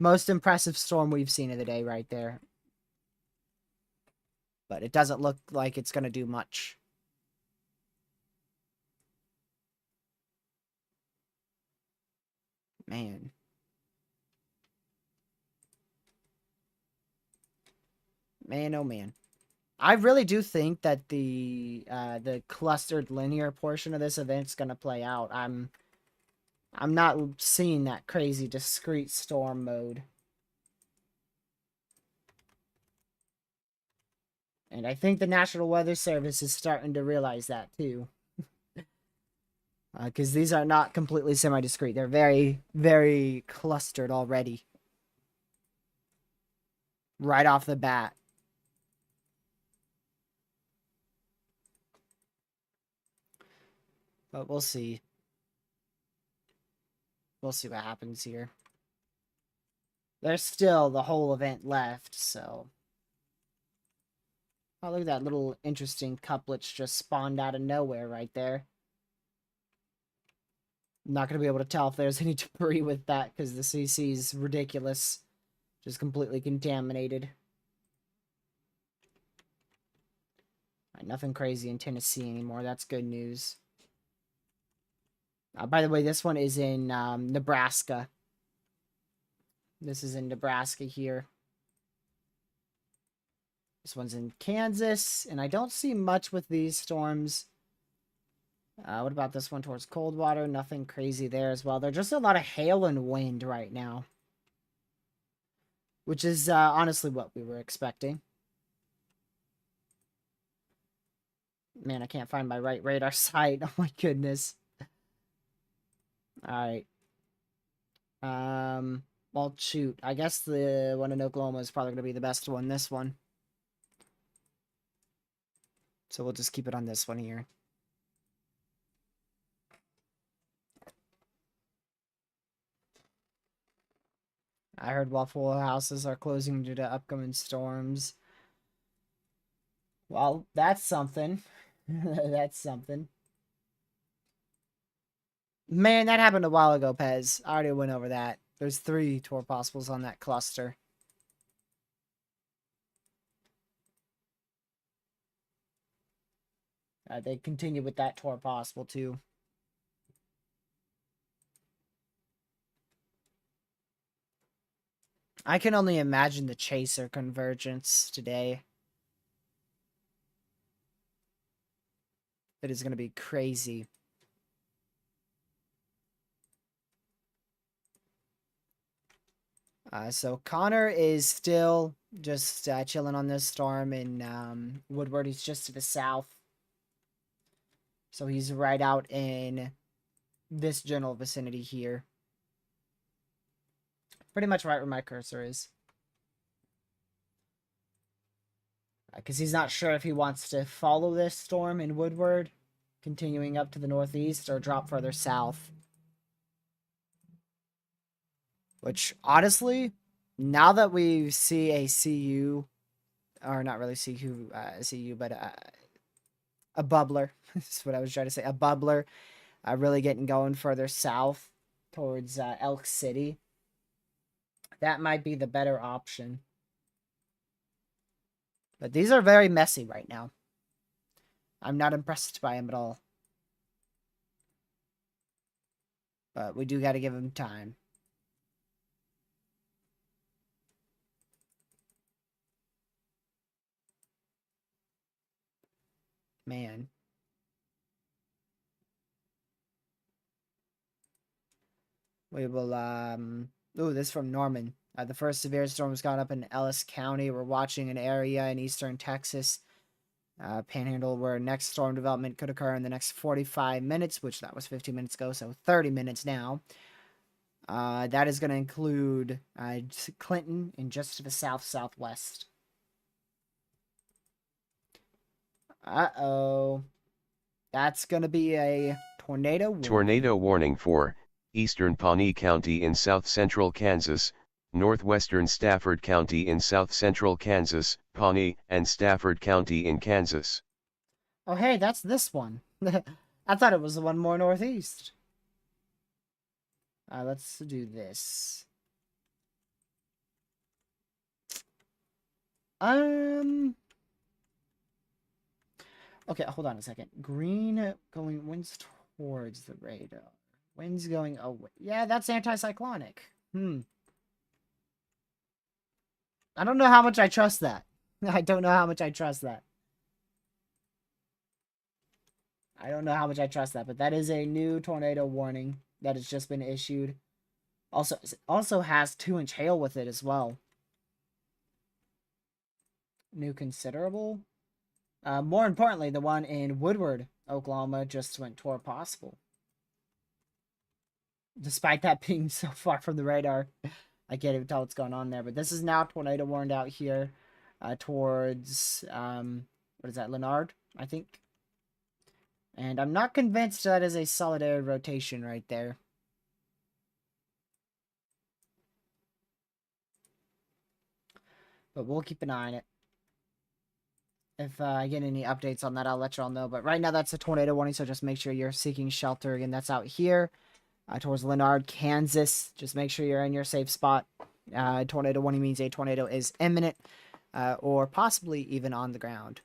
Most impressive storm we've seen of the day right there. But it doesn't look like it's going to do much. Man. Man, oh man. I really do think that the clustered linear portion of this event's going to play out. I'm not seeing that crazy discrete storm mode. And I think the National Weather Service is starting to realize that too. Because these are not completely semi-discrete. They're very, very clustered already. Right off the bat. But we'll see. We'll see what happens here. There's still the whole event left, so... Oh, look at that little interesting couplets just spawned out of nowhere right there. I'm not going to be able to tell if there's any debris with that, because the CC is ridiculous. Just completely contaminated. Right, nothing crazy in Tennessee anymore. That's good news. By the way, this one is in Nebraska. This is in Nebraska here. This one's in Kansas, and I don't see much with these storms. What about this one towards Coldwater? Nothing crazy there as well. There's just a lot of hail and wind right now. Which is honestly what we were expecting. Man, I can't find my right radar site. Oh my goodness. Alright. Well, shoot. I guess the one in Oklahoma is probably going to be the best one. This one. So we'll just keep it on this one here. I heard Waffle Houses are closing due to upcoming storms. Well, that's something. That's something. Man, that happened a while ago, Pez. I already went over that. There's 3 tour possibles on that cluster. They continue with that tour possible, too. I can only imagine the Chaser convergence today. It is going to be crazy. So Connor is still just chilling on this storm in Woodward. He's just to the south. So he's right out in this general vicinity here. Pretty much right where my cursor is. Because he's not sure if he wants to follow this storm in Woodward, continuing up to the northeast, or drop further south. Which, honestly, now that we see a CU or not really CU, but a bubbler. That's what I was trying to say. A bubbler, really getting going further south towards Elk City. That might be the better option. But these are very messy right now. I'm not impressed by them at all. But we do got to give them time. Man. We will, ooh, this is from Norman. The first severe storm has gone up in Ellis County. We're watching an area in eastern Texas, Panhandle, where next storm development could occur in the next 45 minutes, which that was 15 minutes ago, so 30 minutes now. That is going to include Clinton and just to the southwest. Uh-oh. That's going to be a tornado warning. Tornado warning for eastern Pawnee County in south-central Kansas, northwestern Stafford County in south-central Kansas, Pawnee, and Stafford County in Kansas. Oh, hey, that's this one. I thought it was the one more northeast. Let's do this. Okay, hold on a second. Green going winds towards the radar. Winds going away. Yeah, that's anticyclonic. I don't know how much I trust that. I don't know how much I trust that. I don't know how much I trust that, but that is a new tornado warning that has just been issued. Also has 2-inch hail with it as well. New considerable. More importantly, the one in Woodward, Oklahoma, just went toward possible. Despite that being so far from the radar, I can't even tell what's going on there. But this is now tornado warned out here towards, what is that, Leonard, I think. And I'm not convinced that is a solid air rotation right there. But we'll keep an eye on it. If I get any updates on that, I'll let you all know. But right now, that's a tornado warning, so just make sure you're seeking shelter. Again, that's out here towards Leonard, Kansas. Just make sure you're in your safe spot. Tornado warning means a tornado is imminent or possibly even on the ground.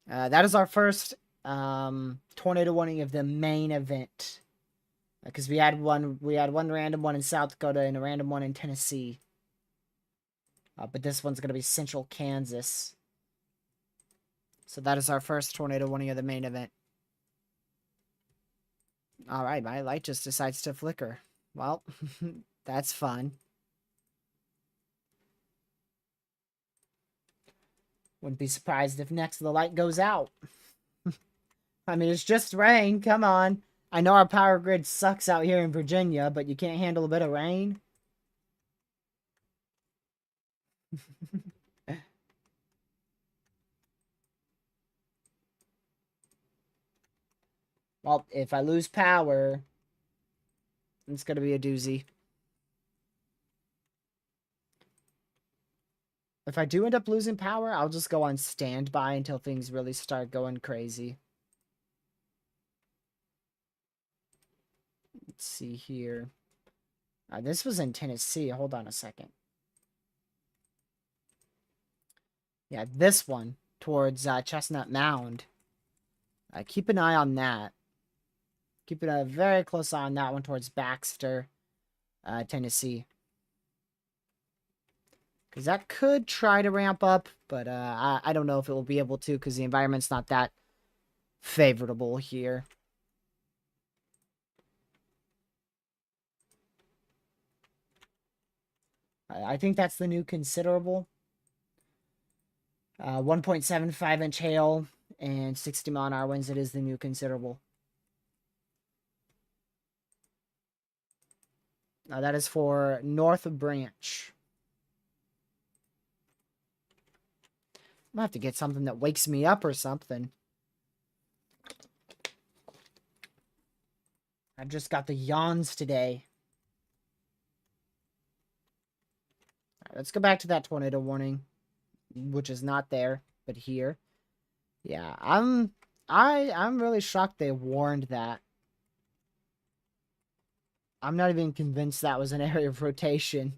That is our first tornado warning of the main event. Because we had one random one in South Dakota and a random one in Tennessee. But this one's going to be central Kansas. So that is our first tornado warning of the main event. Alright, my light just decides to flicker. Well, that's fun. Wouldn't be surprised if next the light goes out. I mean, it's just rain. Come on. I know our power grid sucks out here in Virginia, but you can't handle a bit of rain. Well, if I lose power, it's going to be a doozy. If I do end up losing power, I'll just go on standby until things really start going crazy. Let's see here. This was in Tennessee. Hold on a second. Yeah, this one towards Chestnut Mound. Keep an eye on that. Keep a very close eye on that one towards Baxter, Tennessee. Because that could try to ramp up, but I don't know if it will be able to because the environment's not that favorable here. I think that's the new considerable. 1.75-inch hail and 60-mile-an-hour winds. It is the new considerable. That is for North Branch. I'm gonna have to get something that wakes me up or something. I've just got the yawns today. Right, let's go back to that tornado warning, which is not there, but here. Yeah, I'm really shocked they warned that. I'm not even convinced that was an area of rotation.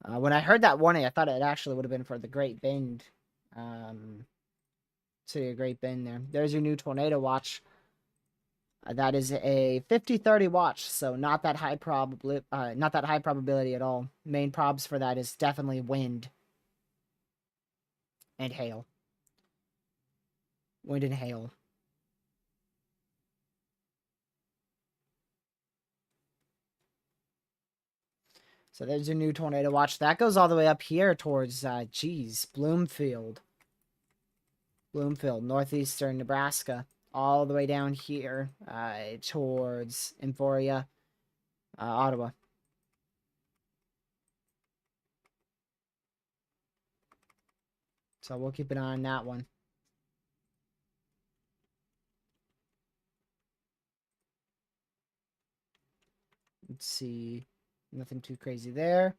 When I heard that warning, I thought it actually would have been for the Great Bend. City of Great Bend there. There's your new tornado watch. That is a 50-30 watch, so not that high probability at all. Main probs for that is definitely wind and hail. Wind and hail. So there's your new tornado watch. That goes all the way up here towards, Bloomfield. Bloomfield, northeastern Nebraska. All the way down here towards Emporia, Ottawa. So we'll keep an eye on that one. Let's see. Nothing too crazy there.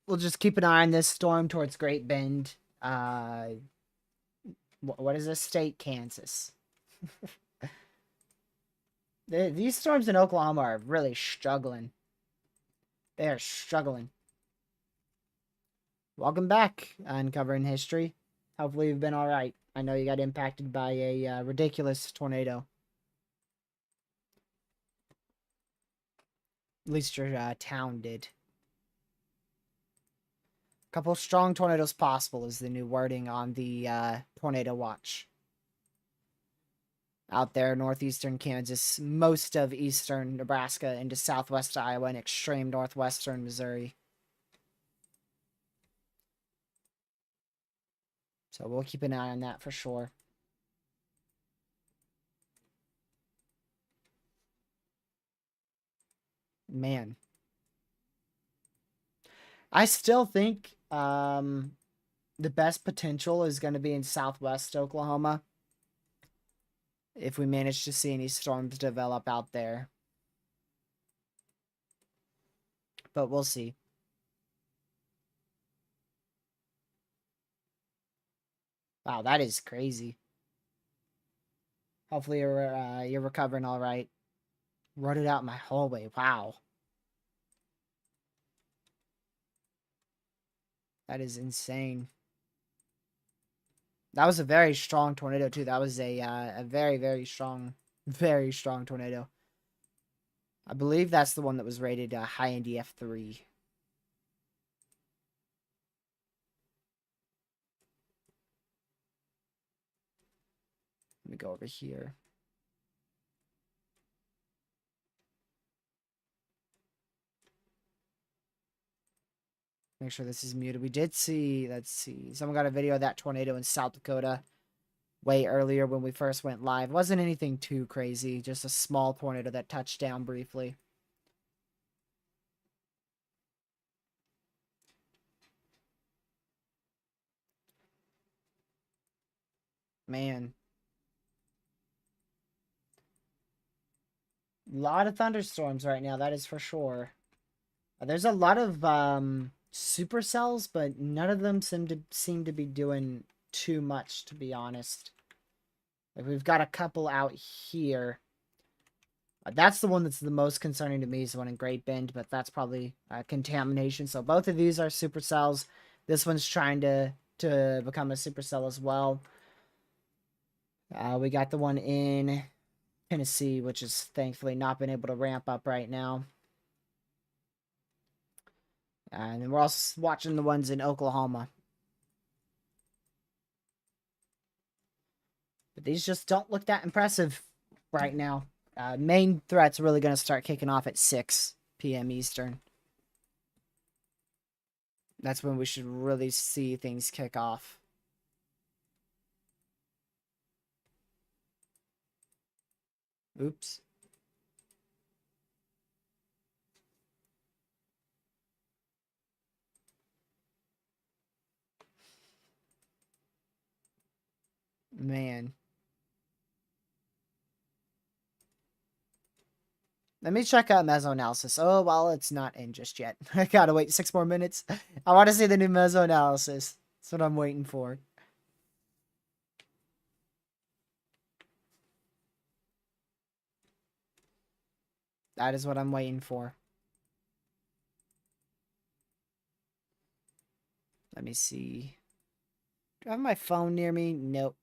We'll just keep an eye on this storm towards Great Bend. What is this state? Kansas. These storms in Oklahoma are really struggling. They are struggling. Welcome back, Uncovering History. Hopefully you've been alright. I know you got impacted by a ridiculous tornado. At least your town did. A couple strong tornadoes possible is the new wording on the tornado watch. Out there, northeastern Kansas, most of eastern Nebraska into southwest Iowa and extreme northwestern Missouri. So we'll keep an eye on that for sure. Man. I still think the best potential is going to be in southwest Oklahoma. If we manage to see any storms develop out there. But we'll see. Wow, that is crazy. Hopefully you're recovering all right. Rode it out in my hallway. Wow. That is insane. That was a very strong tornado too. That was a very, very strong tornado. I believe that's the one that was rated high in DF3. Let me go over here. Make sure this is muted. We did see, let's see, someone got a video of that tornado in South Dakota way earlier when we first went live. Wasn't anything too crazy, just a small tornado that touched down briefly. Man. A lot of thunderstorms right now, that is for sure. There's a lot of supercells, but none of them seem to be doing too much, to be honest. Like we've got a couple out here. That's the one that's the most concerning to me, is the one in Great Bend, but that's probably contamination. So both of these are supercells. This one's trying to become a supercell as well. We got the one in Tennessee, which is thankfully not been able to ramp up right now. And then we're also watching the ones in Oklahoma. But these just don't look that impressive right now. Main threat's really going to start kicking off at 6 p.m. Eastern. That's when we should really see things kick off. Oops. Man. Let me check out mesoanalysis. Oh, well, it's not in just yet. I gotta wait 6 more minutes. I want to see the new mesoanalysis. That's what I'm waiting for. That is what I'm waiting for. Let me see. Do I have my phone near me? Nope.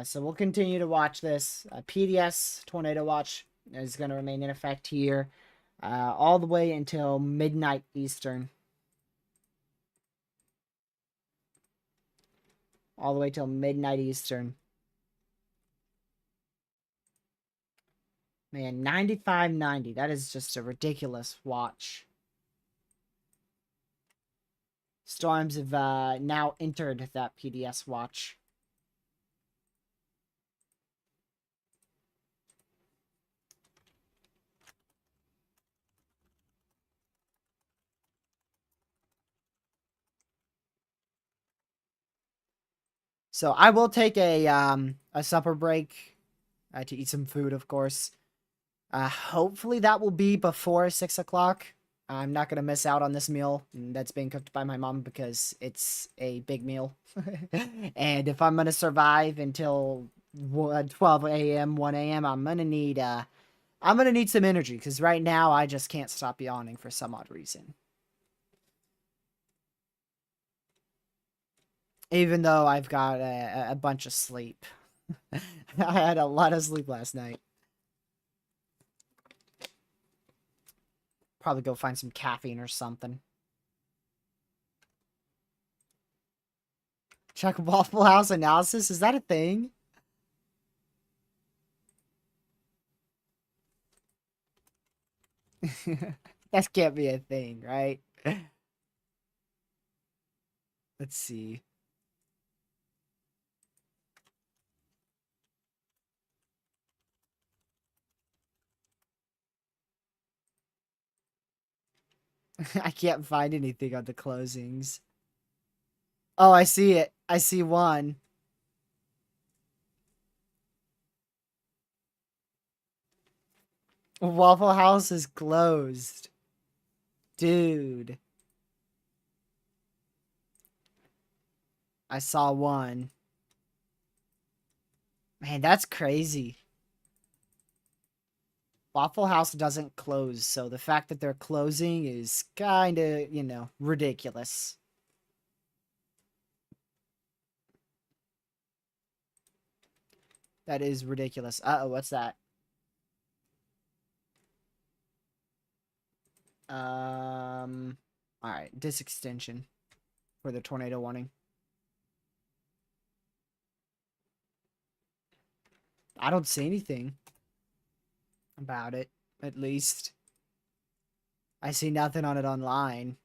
So we'll continue to watch this. PDS Tornado Watch is going to remain in effect here all the way until midnight Eastern. All the way till midnight Eastern. Man, 95.90. That is just a ridiculous watch. Storms have now entered that PDS watch. So I will take a supper break to eat some food, of course. Hopefully that will be before 6 o'clock. I'm not going to miss out on this meal that's being cooked by my mom because it's a big meal. And if I'm going to survive until 12 a.m., 1 a.m., I'm going to need some energy because right now I just can't stop yawning for some odd reason. Even though I've got a bunch of sleep. I had a lot of sleep last night. Probably go find some caffeine or something. Check Waffle House analysis? Is that a thing? That can't be a thing, right? Let's see. I can't find anything on the closings. Oh, I see it. I see one. Waffle House is closed. Dude. I saw one. Man, that's crazy. Waffle House doesn't close, so the fact that they're closing is kind of, ridiculous. That is ridiculous. Uh-oh, what's that? Alright, disk extension for the tornado warning. I don't see anything about it, at least. I see nothing on it online.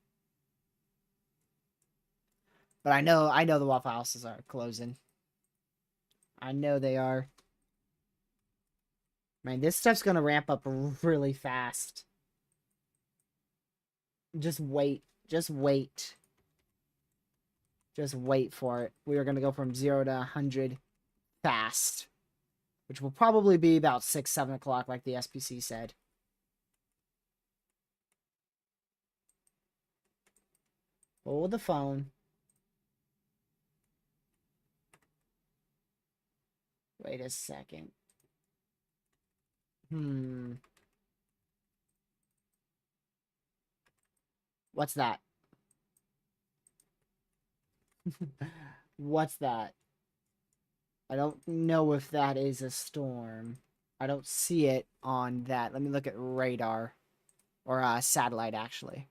But I know the Waffle Houses are closing. I know they are. Man, this stuff's gonna ramp up really fast. Just wait. Just wait. Just wait for it. We are gonna go from 0 to 100 fast. Which will probably be about 6, 7 o'clock like the SPC said. Hold the phone. Wait a second. What's that? What's that? I don't know if that is a storm. I don't see it on that. Let me look at radar. Or satellite, actually.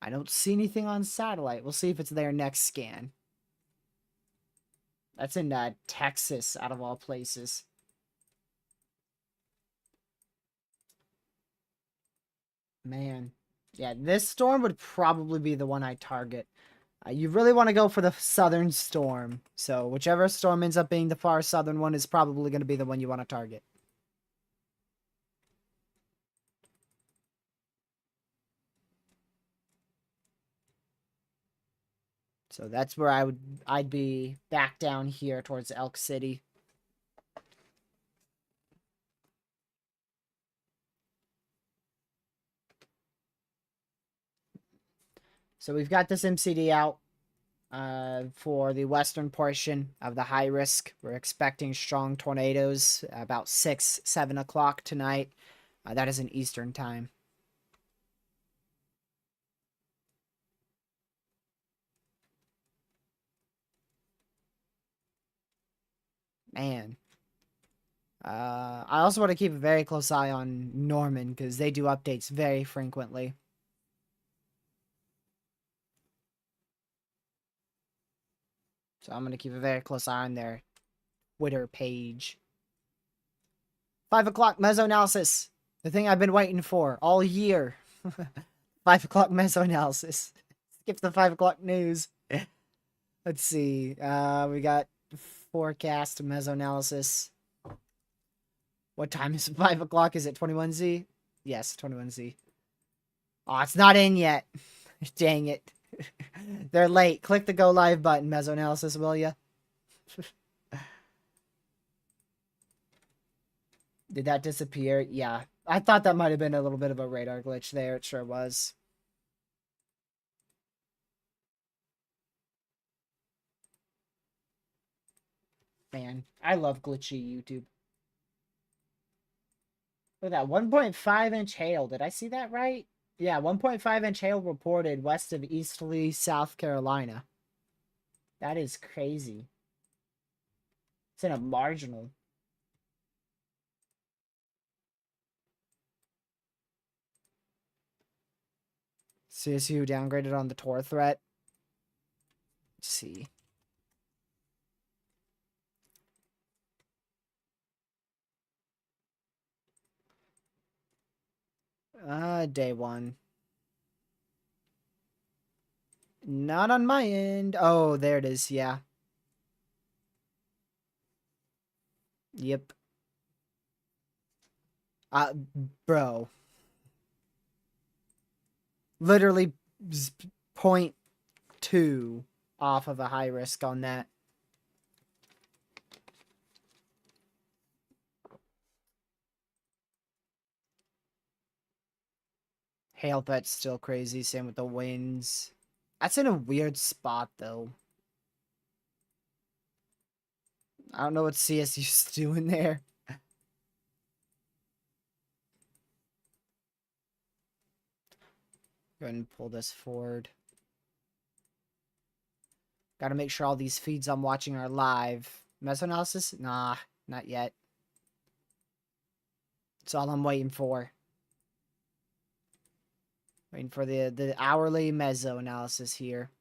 I don't see anything on satellite. We'll see if it's there next scan. That's in Texas, out of all places. Man. Yeah, this storm would probably be the one I target. You really want to go for the southern storm. So whichever storm ends up being the far southern one is probably going to be the one you want to target. So that's where I'd be back down here towards Elk City. So we've got this MCD out for the western portion of the high risk. We're expecting strong tornadoes about 6, 7 o'clock tonight. That is in Eastern time. Man. I also want to keep a very close eye on Norman because they do updates very frequently. So I'm going to keep a very close eye on their Twitter page. 5 o'clock mesoanalysis. The thing I've been waiting for all year. 5 o'clock mesoanalysis. Skip the 5 o'clock news. Let's see. We got forecast mesoanalysis. What time is it? 5 o'clock? Is it 21Z? Yes, 21Z. Oh, it's not in yet. Dang it. They're late. Click the go live button, mesoanalysis, will ya? Did that disappear? Yeah. I thought that might have been a little bit of a radar glitch there. It sure was. Man, I love glitchy YouTube. Look at that. 1.5-inch hail. Did I see that right? Yeah, 1.5-inch hail reported west of Easterly, South Carolina. That is crazy. It's in a marginal. CSU downgraded on the Tor threat. Let's see. Day one. Not on my end. Oh, there it is. Yeah. Yep. Bro. Literally 0.2 off of a high risk on that. Hail threat's still crazy. Same with the winds. That's in a weird spot, though. I don't know what CSU's doing there. Go ahead and pull this forward. Gotta make sure all these feeds I'm watching are live. Mesoanalysis? Nah, not yet. That's all I'm waiting for. Waiting for the hourly mesoanalysis here.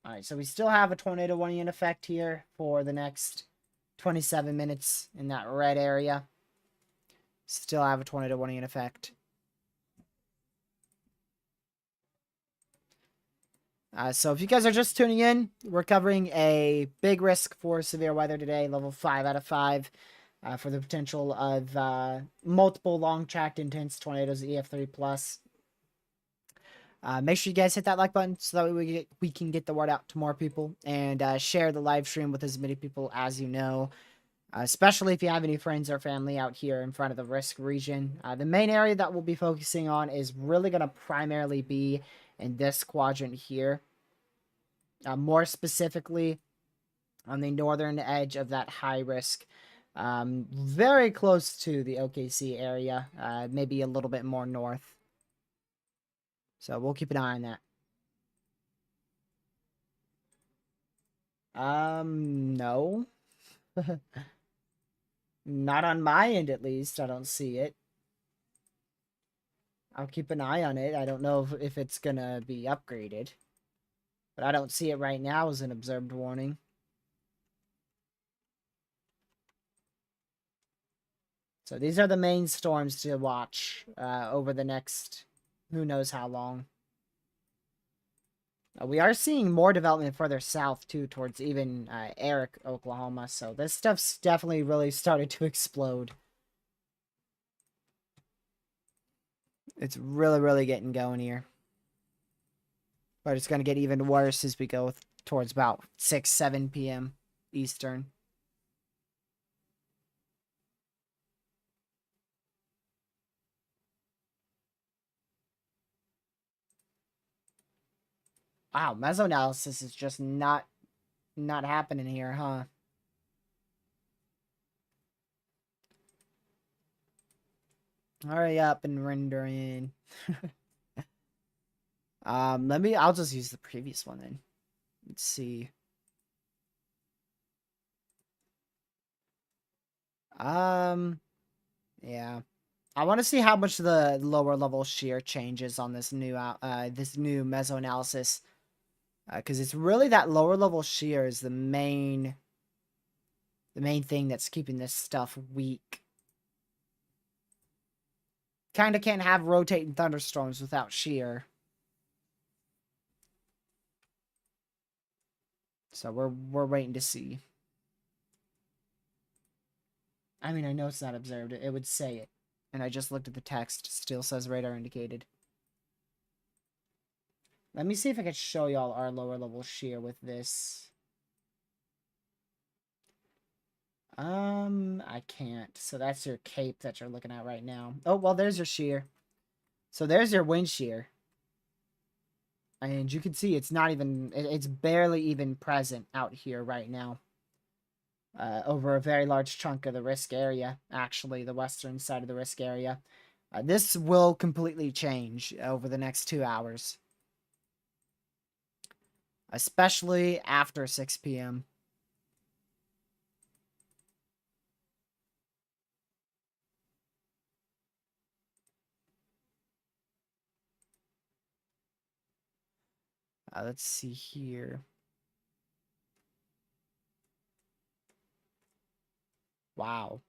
Alright, so we still have a tornado warning in effect here for the next 27 minutes in that red area. Still have a tornado warning in effect. So if you guys are just tuning in, we're covering a big risk for severe weather today, level 5 out of 5, for the potential of multiple long-tracked intense tornadoes, EF3+. Make sure you guys hit that like button so that we can get the word out to more people, and share the live stream with as many people as you know, especially if you have any friends or family out here in front of the risk region. The main area that we'll be focusing on is really going to primarily be in this quadrant here. More specifically on the northern edge of that high risk, very close to the OKC area, maybe a little bit more north. So we'll keep an eye on that. No. Not on my end, at least. I don't see it. I'll keep an eye on it. I don't know if it's gonna be upgraded. But I don't see it right now as an observed warning. So these are the main storms to watch over the next who knows how long. We are seeing more development further south, too, towards even Eric, Oklahoma. So this stuff's definitely really started to explode. It's really, really getting going here. But it's going to get even worse as we go towards about 6, 7 p.m. Eastern. Wow, mesoanalysis is just not happening here, huh? Hurry up and render in. I'll just use the previous one then. Let's see. Yeah. I want to see how much the lower level shear changes on this new mesoanalysis. Because it's really that lower level shear is the main thing that's keeping this stuff weak. Kind of can't have rotating thunderstorms without shear. So we're waiting to see. I mean, I know it's not observed. It would say it. And I just looked at the text. Still says radar indicated. Let me see if I can show y'all our lower level shear with this. I can't. So that's your cape that you're looking at right now. Oh, well, there's your shear. So there's your wind shear. And you can see it's not even, it's barely even present out here right now. Over a very large chunk of the risk area, actually, the western side of the risk area. This will completely change over the next 2 hours. Especially after 6 p.m. Let's see here. Wow.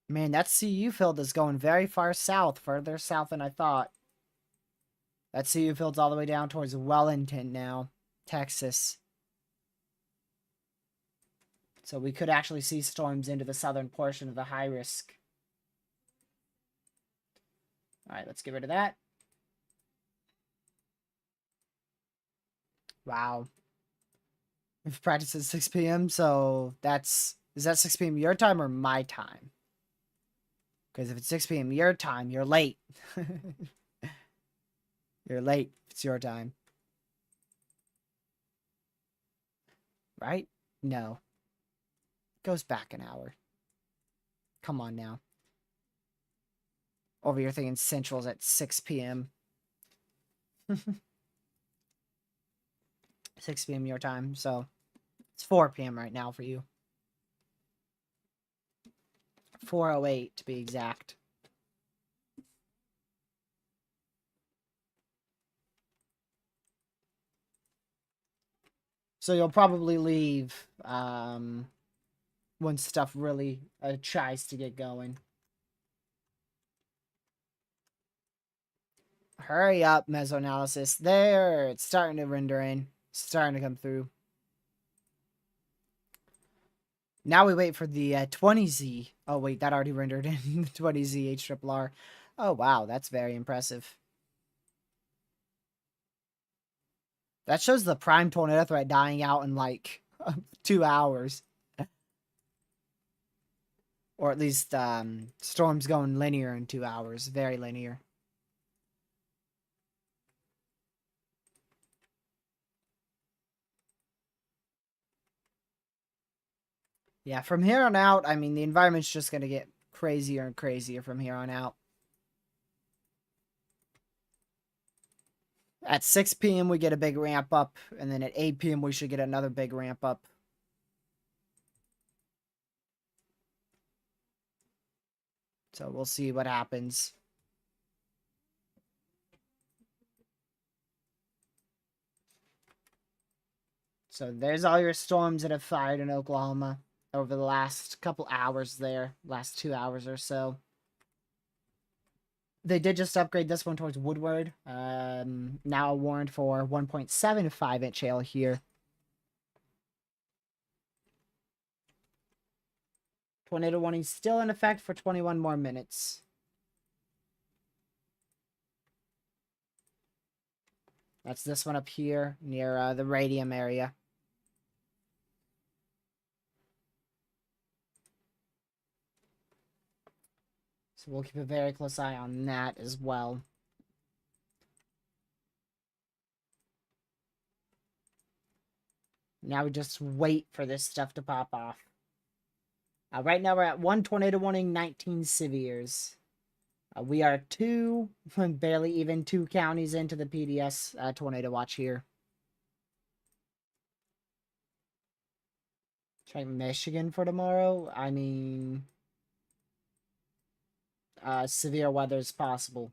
Man, that CU field is going very far south, further south than I thought. That CU field's all the way down towards Wellington now, Texas. So we could actually see storms into the southern portion of the high risk. All right, let's get rid of that. Wow. We've practiced at 6 p.m., so is that 6 p.m. your time or my time? Because if it's 6 p.m. your time, you're late. You're late. It's your time. Right? No. Goes back an hour. Come on now. Over here thinking Central's at 6 p.m. 6 p.m. your time, so it's 4 p.m. right now for you. 4:08 to be exact. So you'll probably leave when stuff really tries to get going. Hurry up, mesoanalysis. There, it's starting to render in. It's starting to come through. Now we wait for the 20Z. Oh, wait, that already rendered in the 20Z HRRR. Oh, wow, that's very impressive. That shows the prime tornado threat dying out in like 2 hours. Or at least storms going linear in 2 hours. Very linear. Yeah, from here on out, I mean, the environment's just going to get crazier and crazier from here on out. At 6 p.m., we get a big ramp up, and then at 8 p.m., we should get another big ramp up. So we'll see what happens. So there's all your storms that have fired in Oklahoma over the last couple hours there, last 2 hours or so. They did just upgrade this one towards Woodward. Now warned for 1.75-inch hail here. Tornado warning still in effect for 21 more minutes. That's this one up here near the radium area. So we'll keep a very close eye on that as well. Now we just wait for this stuff to pop off. Right now we're at 1 tornado warning, 19 severes. We are barely even 2 counties into the PDS tornado watch here. Try Michigan for tomorrow. I mean, severe weather is possible.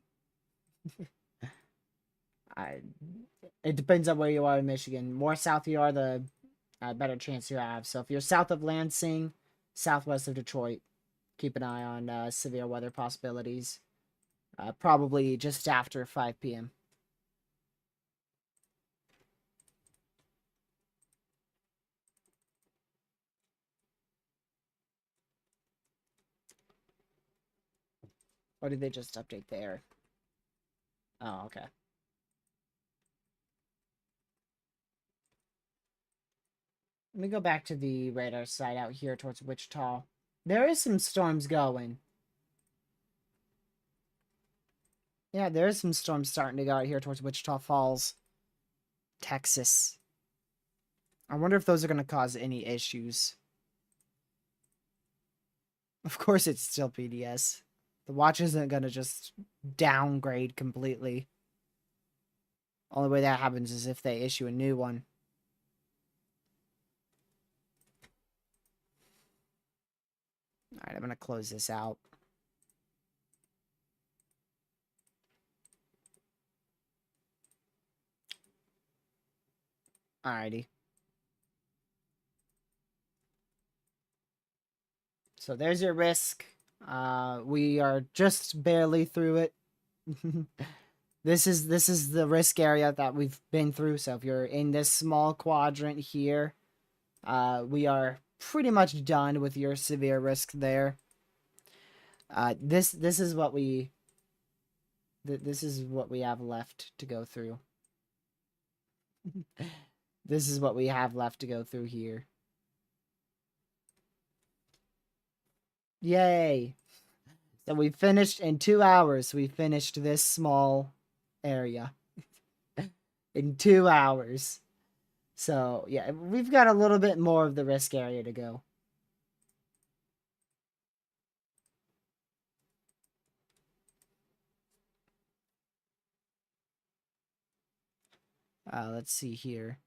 It depends on where you are in Michigan. More south you are, the better chance you have. So if you're south of Lansing, southwest of Detroit, keep an eye on severe weather possibilities. Probably just after 5 p.m. Or did they just update there? Oh, okay. Let me go back to the radar site out here towards Wichita. There is some storms going. Yeah, there is some storms starting to go out here towards Wichita Falls, Texas. I wonder if those are going to cause any issues. Of course it's still PDS. The watch isn't going to just downgrade completely. Only way that happens is if they issue a new one. Alright, I'm going to close this out. Alrighty. So there's your risk. We are just barely through it. This is the risk area that we've been through. So if you're in this small quadrant here, we are pretty much done with your severe risk there. This is what we this is what we have left to go through. This is what we have left to go through here. Yay! So we finished in 2 hours. We finished this small area in 2 hours. So yeah, we've got a little bit more of the risk area to go. Let's see here.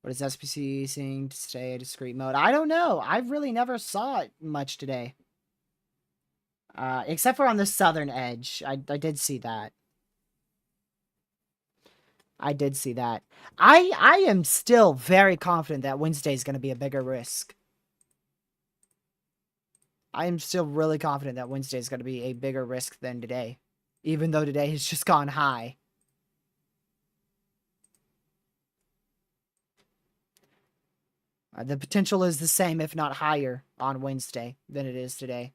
What is SPC saying to stay discrete mode? I don't know. I really never saw it much today. Except for on the southern edge. I did see that. I did see that. I am still very confident that Wednesday is going to be a bigger risk. I am still really confident that Wednesday is going to be a bigger risk than today. Even though today has just gone high. The potential is the same, if not higher, on Wednesday than it is today.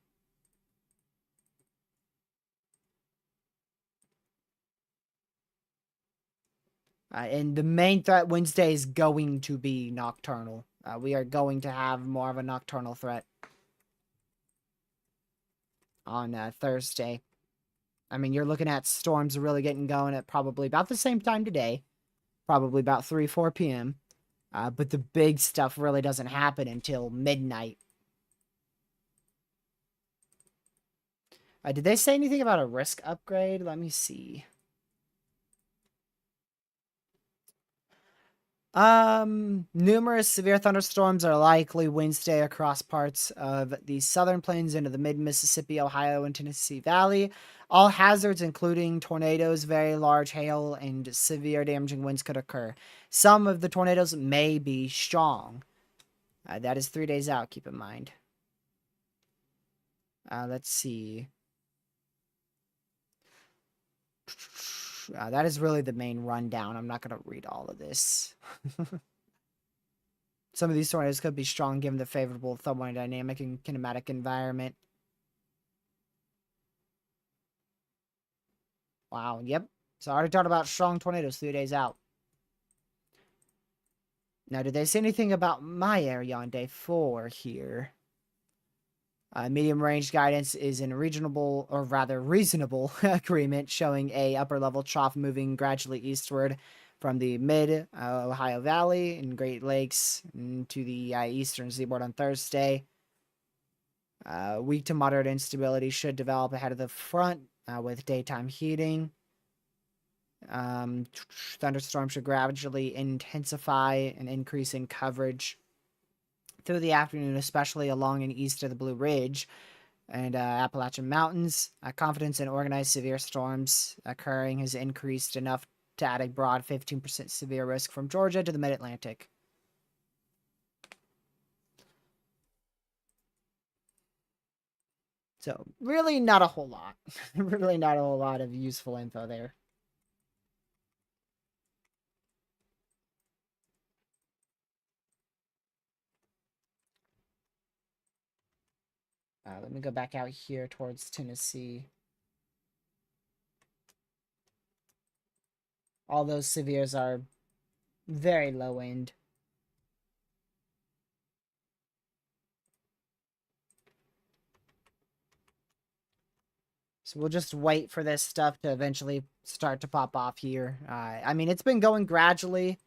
And the main threat Wednesday is going to be nocturnal. We are going to have more of a nocturnal threat on Thursday. I mean, you're looking at storms really getting going at probably about the same time today. Probably about 3, 4 p.m. But the big stuff really doesn't happen until midnight. Did they say anything about a risk upgrade? Let me see. Numerous severe thunderstorms are likely Wednesday across parts of the southern plains into the mid-Mississippi, Ohio, and Tennessee Valley. All hazards, including tornadoes, very large hail, and severe damaging winds could occur. Some of the tornadoes may be strong. That is 3 days out, keep in mind. Let's see. That is really the main rundown. I'm not going to read all of this. Some of these tornadoes could be strong given the favorable thermodynamic and kinematic environment. Wow, yep. So I already talked about strong tornadoes 3 days out. Now, did they say anything about my area on day 4 here? Medium range guidance is in reasonable, or rather reasonable, agreement, showing a upper level trough moving gradually eastward from the mid Ohio Valley and Great Lakes to the eastern seaboard on Thursday. Weak to moderate instability should develop ahead of the front with daytime heating. Thunderstorms should gradually intensify and increase in coverage through the afternoon, especially along and east of the Blue Ridge and Appalachian Mountains. Confidence in organized severe storms occurring has increased enough to add a broad 15% severe risk from Georgia to the mid-Atlantic. So really not a whole lot. Really not a whole lot of useful info there. Let me go back out here towards Tennessee. All those severes are very low end. So we'll just wait for this stuff to eventually start to pop off here. I mean, it's been going gradually,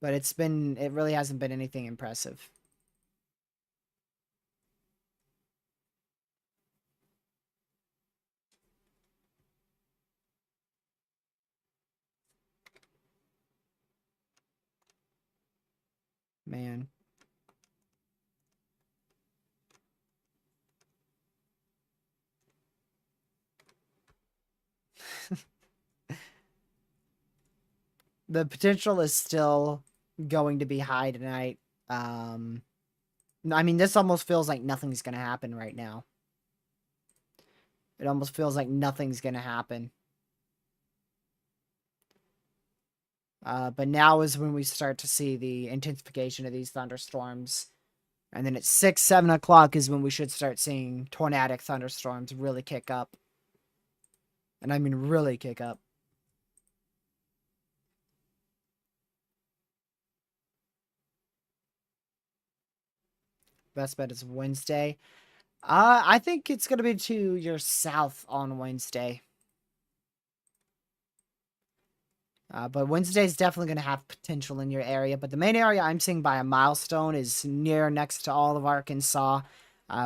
but it really hasn't been anything impressive. Man. The potential is still going to be high tonight. I mean, this almost feels like nothing's going to happen right now. It almost feels like nothing's going to happen. But now is when we start to see the intensification of these thunderstorms. And then at 6, 7 o'clock is when we should start seeing tornadic thunderstorms really kick up. And I mean really kick up. Best bet is Wednesday. I think it's going to be to your south on Wednesday. But Wednesday's definitely going to have potential in your area. But the main area I'm seeing by a milestone is near next to all of Arkansas,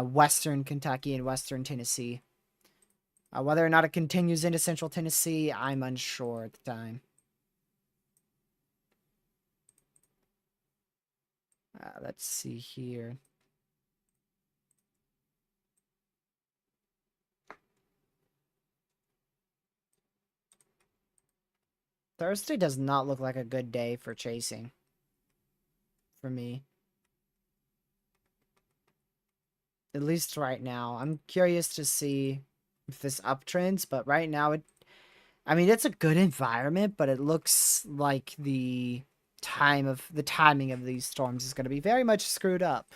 western Kentucky, and western Tennessee. Whether or not it continues into central Tennessee, I'm unsure at the time. Let's see here. Thursday does not look like a good day for chasing. For me. At least right now. I'm curious to see if this uptrends, but right now I mean, it's a good environment, but it looks like the timing of these storms is going to be very much screwed up.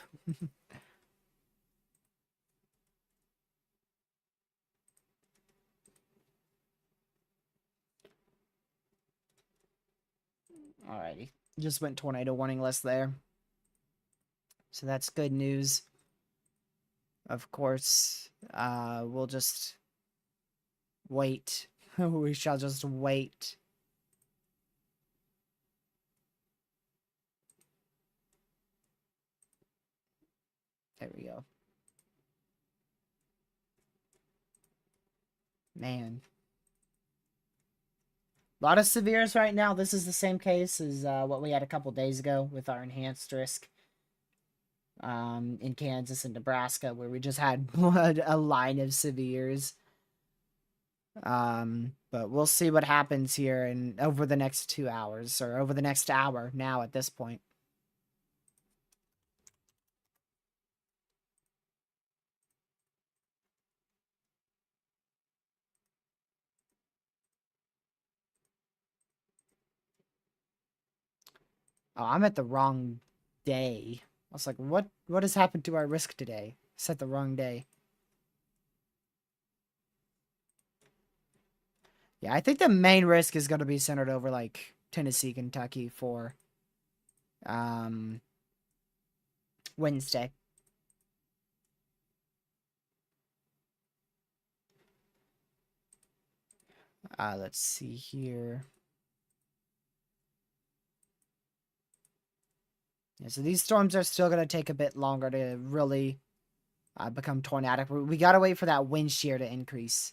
Alrighty. Just went tornado warning list there. So that's good news. Of course, we'll just wait. We shall just wait. There we go. Man. A lot of severes right now. This is the same case as what we had a couple days ago with our enhanced risk in Kansas and Nebraska, where we just had a line of severes. But we'll see what happens here and over the next 2 hours, or over the next hour now at this point. Oh, I'm at the wrong day. I was like, what has happened to our risk today? Set the wrong day. Yeah, I think the main risk is going to be centered over like Tennessee, Kentucky for Wednesday. Let's see here. Yeah, so these storms are still going to take a bit longer to really become tornadic. We got to wait for that wind shear to increase.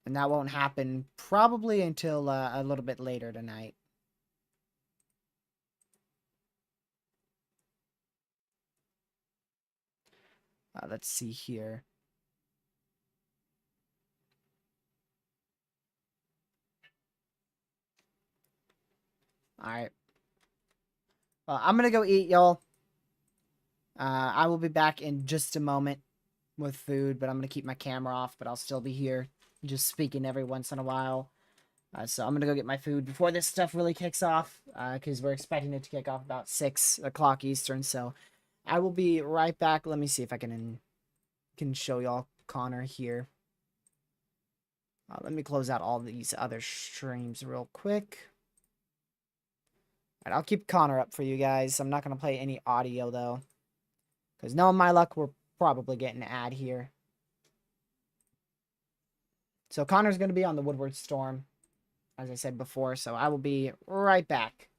And that won't happen probably until a little bit later tonight. Let's see here. All right. Well, I'm going to go eat, y'all. I will be back in just a moment with food, but I'm going to keep my camera off, but I'll still be here just speaking every once in a while. So I'm going to go get my food before this stuff really kicks off, because we're expecting it to kick off about 6 o'clock Eastern. So I will be right back. Let me see if I can show y'all Connor here. Let me close out all these other streams real quick. All right, I'll keep Connor up for you guys. I'm not going to play any audio, though, because knowing my luck, we're probably getting an ad here. So Connor's going to be on the Woodward Storm, as I said before, so I will be right back.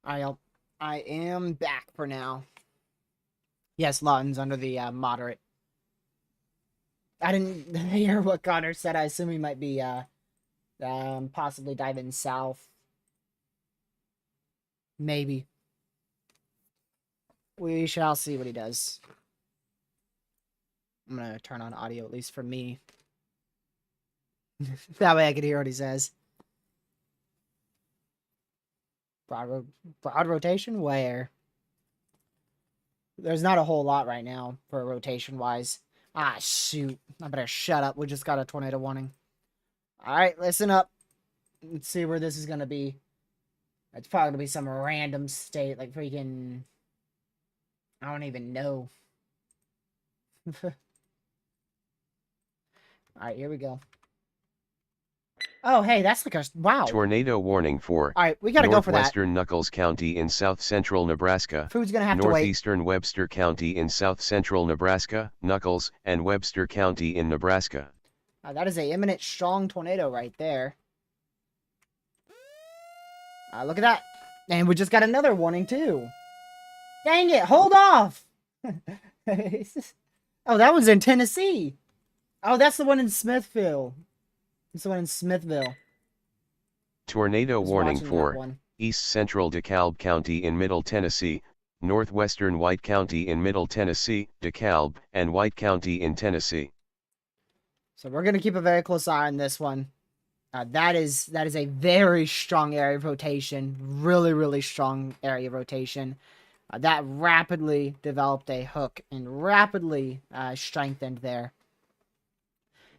I am back for now. Yes, Lawton's under the moderate. I didn't hear what Connor said. I assume he might be possibly diving south. Maybe. We shall see what he does. I'm gonna turn on audio, at least for me. That way I can hear what he says. Broad rotation? Where? There's not a whole lot right now for rotation-wise. Ah, shoot. I better shut up. We just got a tornado warning. Alright, listen up. Let's see where this is gonna be. It's probably gonna be some random state, like freaking... I don't even know. Alright, here we go. Oh, hey, that's like a... Wow. Tornado warning for Alright, we gotta go for that. Northwestern Knuckles County in south-central Nebraska. Food's gonna have to wait. Northeastern Webster County in south-central Nebraska, Knuckles, and Webster County in Nebraska. That is a imminent strong tornado right there. Look at that. And we just got another warning, too. Dang it, hold off! Oh, that one's in Tennessee. Oh, that's the one in Smithville. It's the one in Smithville. Tornado warning for East Central DeKalb County in Middle Tennessee, Northwestern White County in Middle Tennessee, DeKalb, and White County in Tennessee. So we're going to keep a very close eye on this one. That is a very strong area of rotation. Really, really strong area of rotation. That rapidly developed a hook and rapidly strengthened there.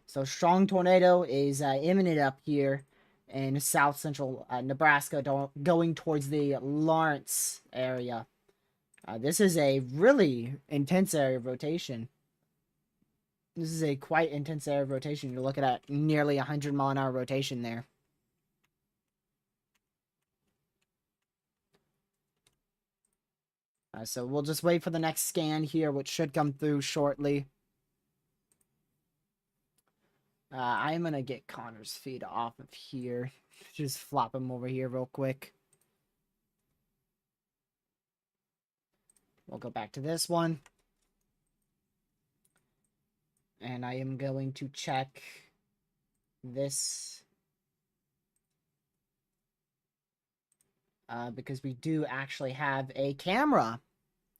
So strong tornado is imminent up here in south central Nebraska, going towards the Lawrence area. This is a really intense area of rotation. This is a quite intense area of rotation. You're looking at nearly 100-mile-an-hour rotation there. So we'll just wait for the next scan here, which should come through shortly. I'm going to get Connor's feed off of here. Just flop him over here real quick. We'll go back to this one. And I am going to check this. Because we do actually have a camera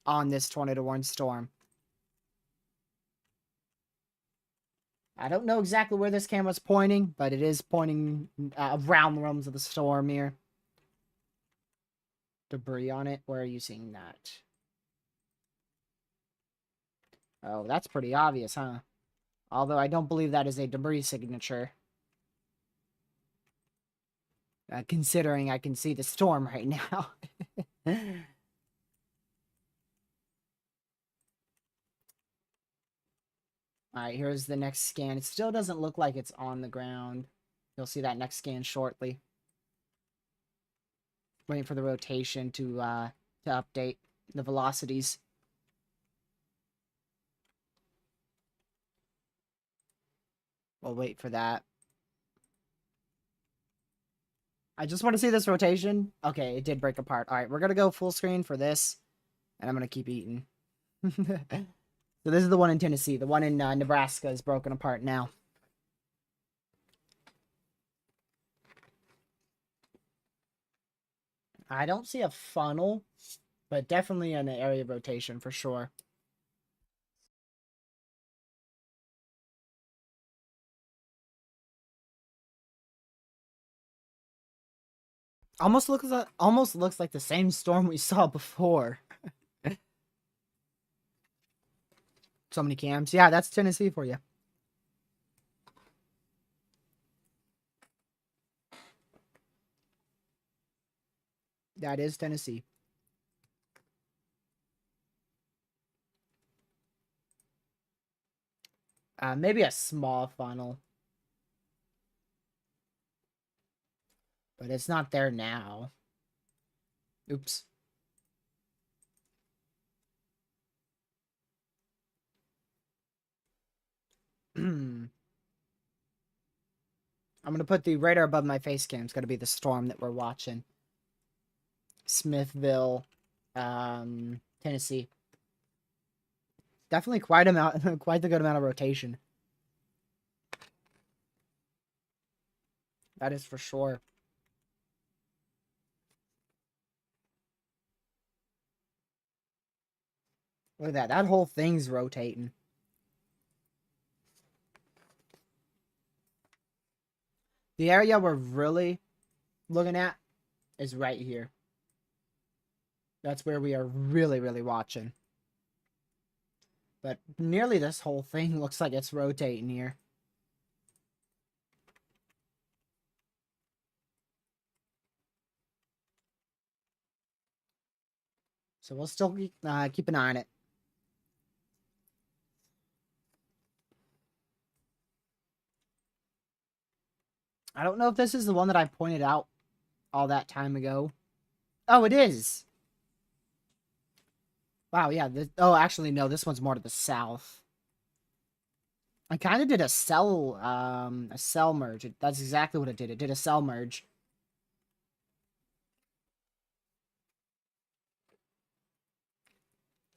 on this tornado warning storm. I don't know exactly where this camera's pointing, but it is pointing around the realms of the storm here. Debris on it. Where are you seeing that? Oh, that's pretty obvious, huh? Although I don't believe that is a debris signature. Considering I can see the storm right now. Alright, here's the next scan. It still doesn't look like it's on the ground. You'll see that next scan shortly. Waiting for the rotation to update the velocities. We'll wait for that. I just want to see this rotation. Okay, it did break apart. Alright, we're going to go full screen for this. And I'm going to keep eating. So this is the one in Tennessee. The one in Nebraska is broken apart now. I don't see a funnel, but definitely an area of rotation for sure. Almost looks like the same storm we saw before. So many cams. Yeah, that's Tennessee for you. That is Tennessee. Maybe a small funnel. But it's not there now. Oops. I'm going to put the radar above my face cam. It's going to be the storm that we're watching. Smithville, Tennessee. Definitely quite the good amount of rotation. That is for sure. Look at that. That whole thing's rotating. The area we're really looking at is right here. That's where we are really, really watching. But nearly this whole thing looks like it's rotating here. So we'll still keep an eye on it. I don't know if this is the one that I pointed out all that time ago. Oh, it is. Wow, yeah. Oh, actually, no. This one's more to the south. I kind of did a cell merge. That's exactly what it did. It did a cell merge.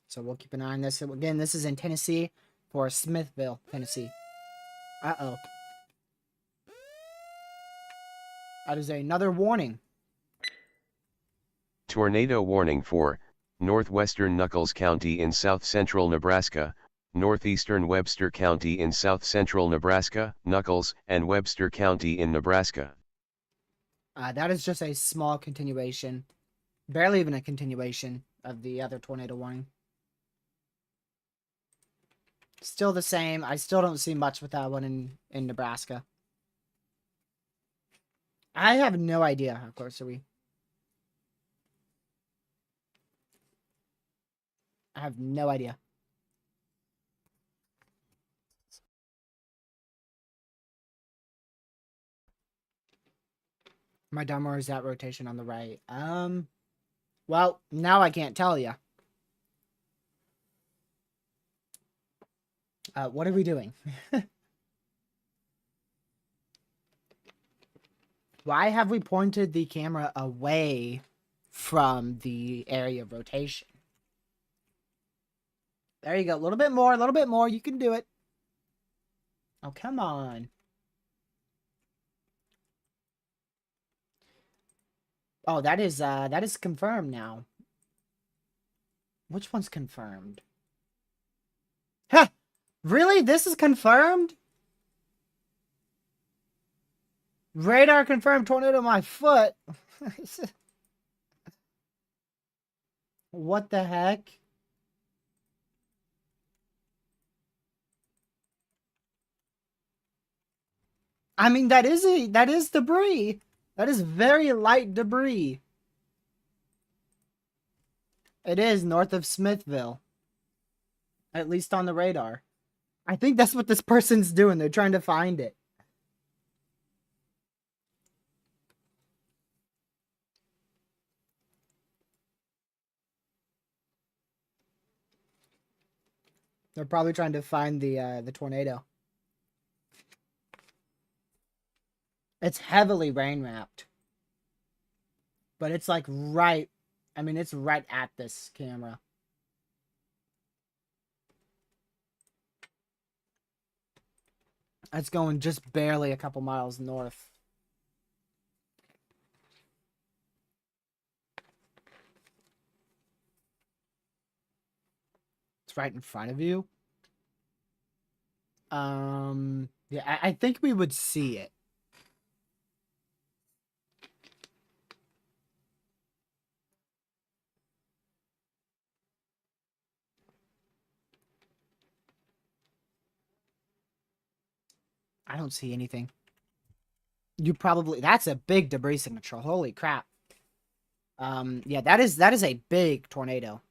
So we'll keep an eye on this. Again, this is in Tennessee for Smithville, Tennessee. Uh-oh. That is another warning. Tornado warning for northwestern Nuckolls County in south-central Nebraska, northeastern Webster County in south-central Nebraska, Nuckolls and Webster County in Nebraska. That is just a small continuation. Barely even a continuation of the other tornado warning. Still the same. I still don't see much with that one in Nebraska. I have no idea how close are we. I have no idea. Am I dumb or is that rotation on the right? Well, now I can't tell you. What are we doing? Why have we pointed the camera away from the area of rotation? There you go. A little bit more, a little bit more. You can do it. Oh, come on. Oh, that is confirmed now. Which one's confirmed? Huh! Really? This is confirmed? Radar confirmed tornado my foot. What the heck? I mean, that is debris. That is very light debris. It is north of Smithville. At least on the radar. I think that's what this person's doing. They're trying to find it. They're probably trying to find the tornado. It's heavily rain wrapped. But it's like right, I mean, it's right at this camera. It's going just barely a couple miles north. It's right in front of you. Yeah, I think we would see it. I don't see anything. You probably, that's a big debris signature. Holy crap. Yeah, that is a big tornado.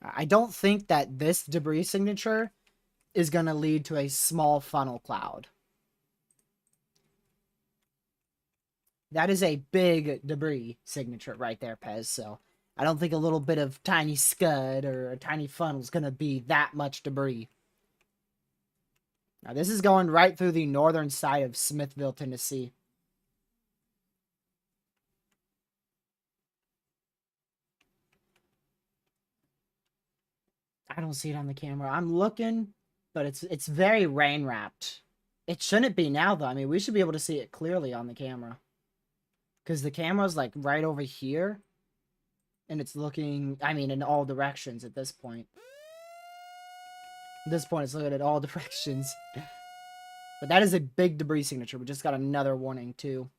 I don't think that this debris signature is going to lead to a small funnel cloud. That is a big debris signature right there, Pez. So I don't think a little bit of tiny scud or a tiny funnel is going to be that much debris. Now, this is going right through the northern side of Smithville, Tennessee. I don't see it on the camera. I'm looking, but it's very rain wrapped. It shouldn't be now, though. I mean, we should be able to see it clearly on the camera. Because the camera's, like, right over here. And it's looking, I mean, in all directions at this point. At this point, it's looking at all directions. But that is a big debris signature. We just got another warning, too.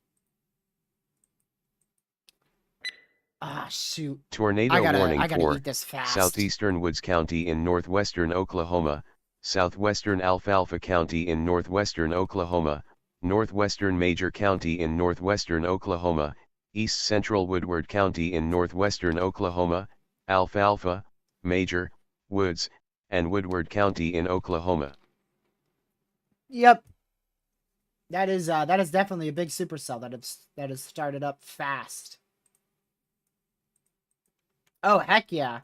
Ah, shoot. Tornado warning I gotta for eat this fast. southeastern Woods County in northwestern Oklahoma, southwestern Alfalfa County in northwestern Oklahoma, northwestern Major County in northwestern Oklahoma, east central Woodward County in northwestern Oklahoma, Alfalfa, Major, Woods, and Woodward County in Oklahoma. Yep. That is definitely a big supercell that has started up fast. Oh, heck yeah.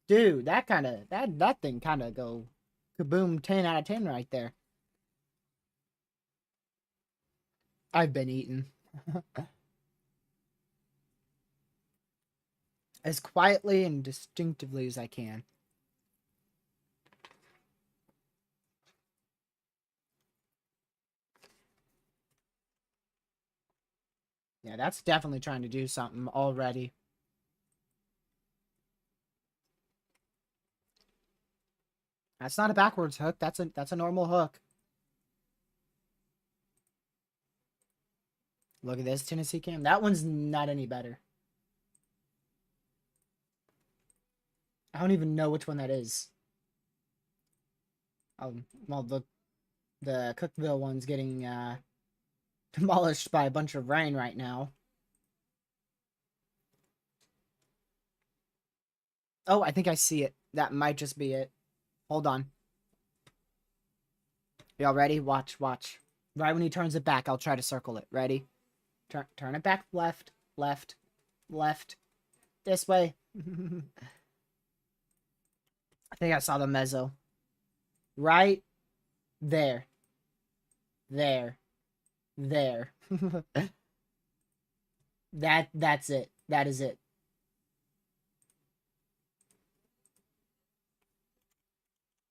Dude, that thing kind of go kaboom 10 out of 10 right there. I've been eating. As quietly and distinctively as I can. Yeah, Yeah, that's definitely trying to do something already. That's not a backwards hook. That's a normal hook. Look at this Tennessee cam. That one's not any better. I don't even know which one that is. Oh, well, the Cookville one's getting demolished by a bunch of rain right now. Oh, I think I see it. That might just be it. Hold on. Y'all ready? Watch, watch. Right when he turns it back, I'll try to circle it. Ready? Turn it back left, left, left. This way. I think I saw the mezzo. Right there. There. There. That's it. That is it.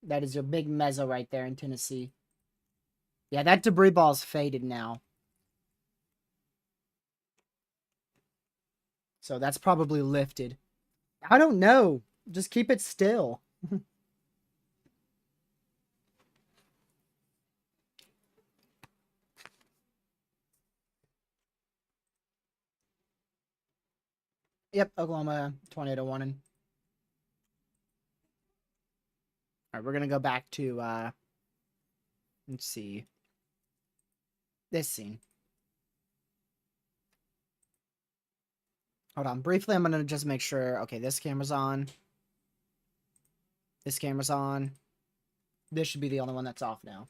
That is your big mezzo right there in Tennessee. Yeah, that debris ball's faded now. So that's probably lifted. I don't know. Just keep it still. Yep, Oklahoma 20-1. All right, we're going to go back to let's see. This scene. Hold on. Briefly, I'm going to just make sure. Okay, this camera's on. This camera's on. This should be the only one that's off now.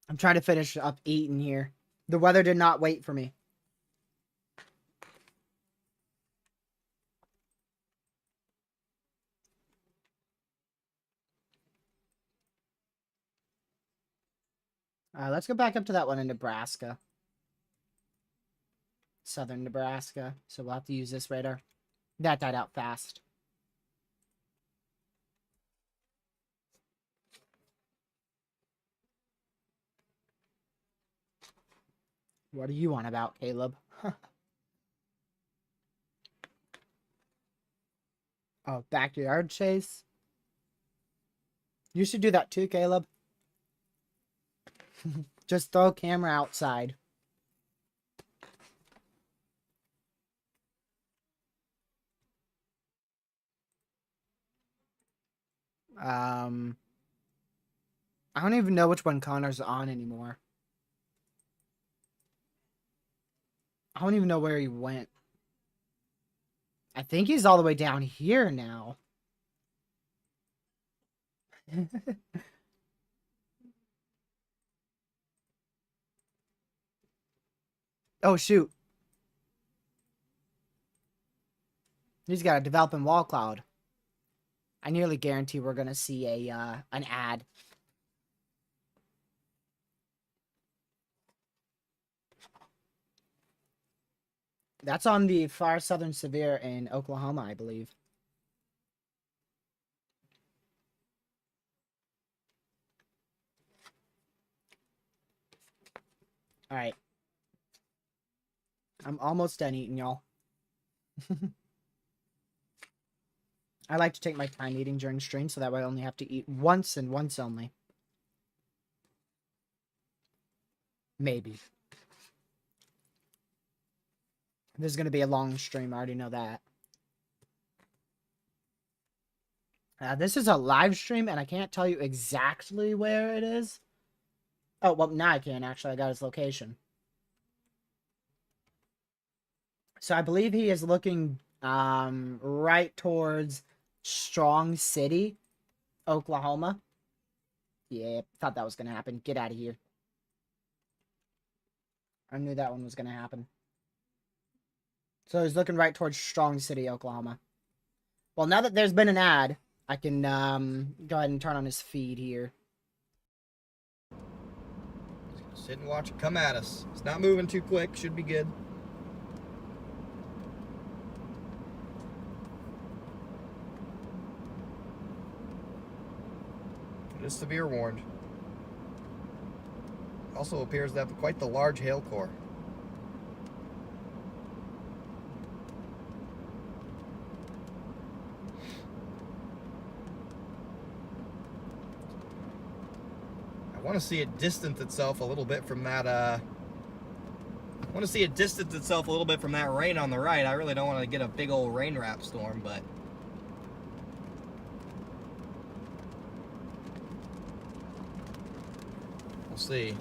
I'm trying to finish up eating here. The weather did not wait for me. Let's go back up to that one in Nebraska. Southern Nebraska. So we'll have to use this radar. That died out fast. What are you on about, Caleb? Oh, backyard chase? You should do that too, Caleb. Just throw a camera outside. I don't even know which one Connor's on anymore. I don't even know where he went. I think he's all the way down here now. Oh, shoot. He's got a developing wall cloud. I nearly guarantee we're going to see an ad. That's on the far southern severe in Oklahoma, I believe. All right. I'm almost done eating, y'all. I like to take my time eating during stream, so that way I only have to eat once and once only. Maybe. This is going to be a long stream. I already know that. This is a live stream, and I can't tell you exactly where it is. Oh, well, now I can, actually. I got his location. So I believe he is looking right towards Strong City, Oklahoma. Yeah, thought that was going to happen. Get out of here. I knew that one was going to happen. So he's looking right towards Strong City, Oklahoma. Well, now that there's been an ad, I can go ahead and turn on his feed here. Sit and watch it come at us. It's not moving too quick. Should be good. It is severe warned. Also appears to have quite the large hail core. I want to see it distance itself a little bit from that, I want to see it distance itself a little bit from that rain on the right. I really don't want to get a big old rain wrap storm, but we'll see.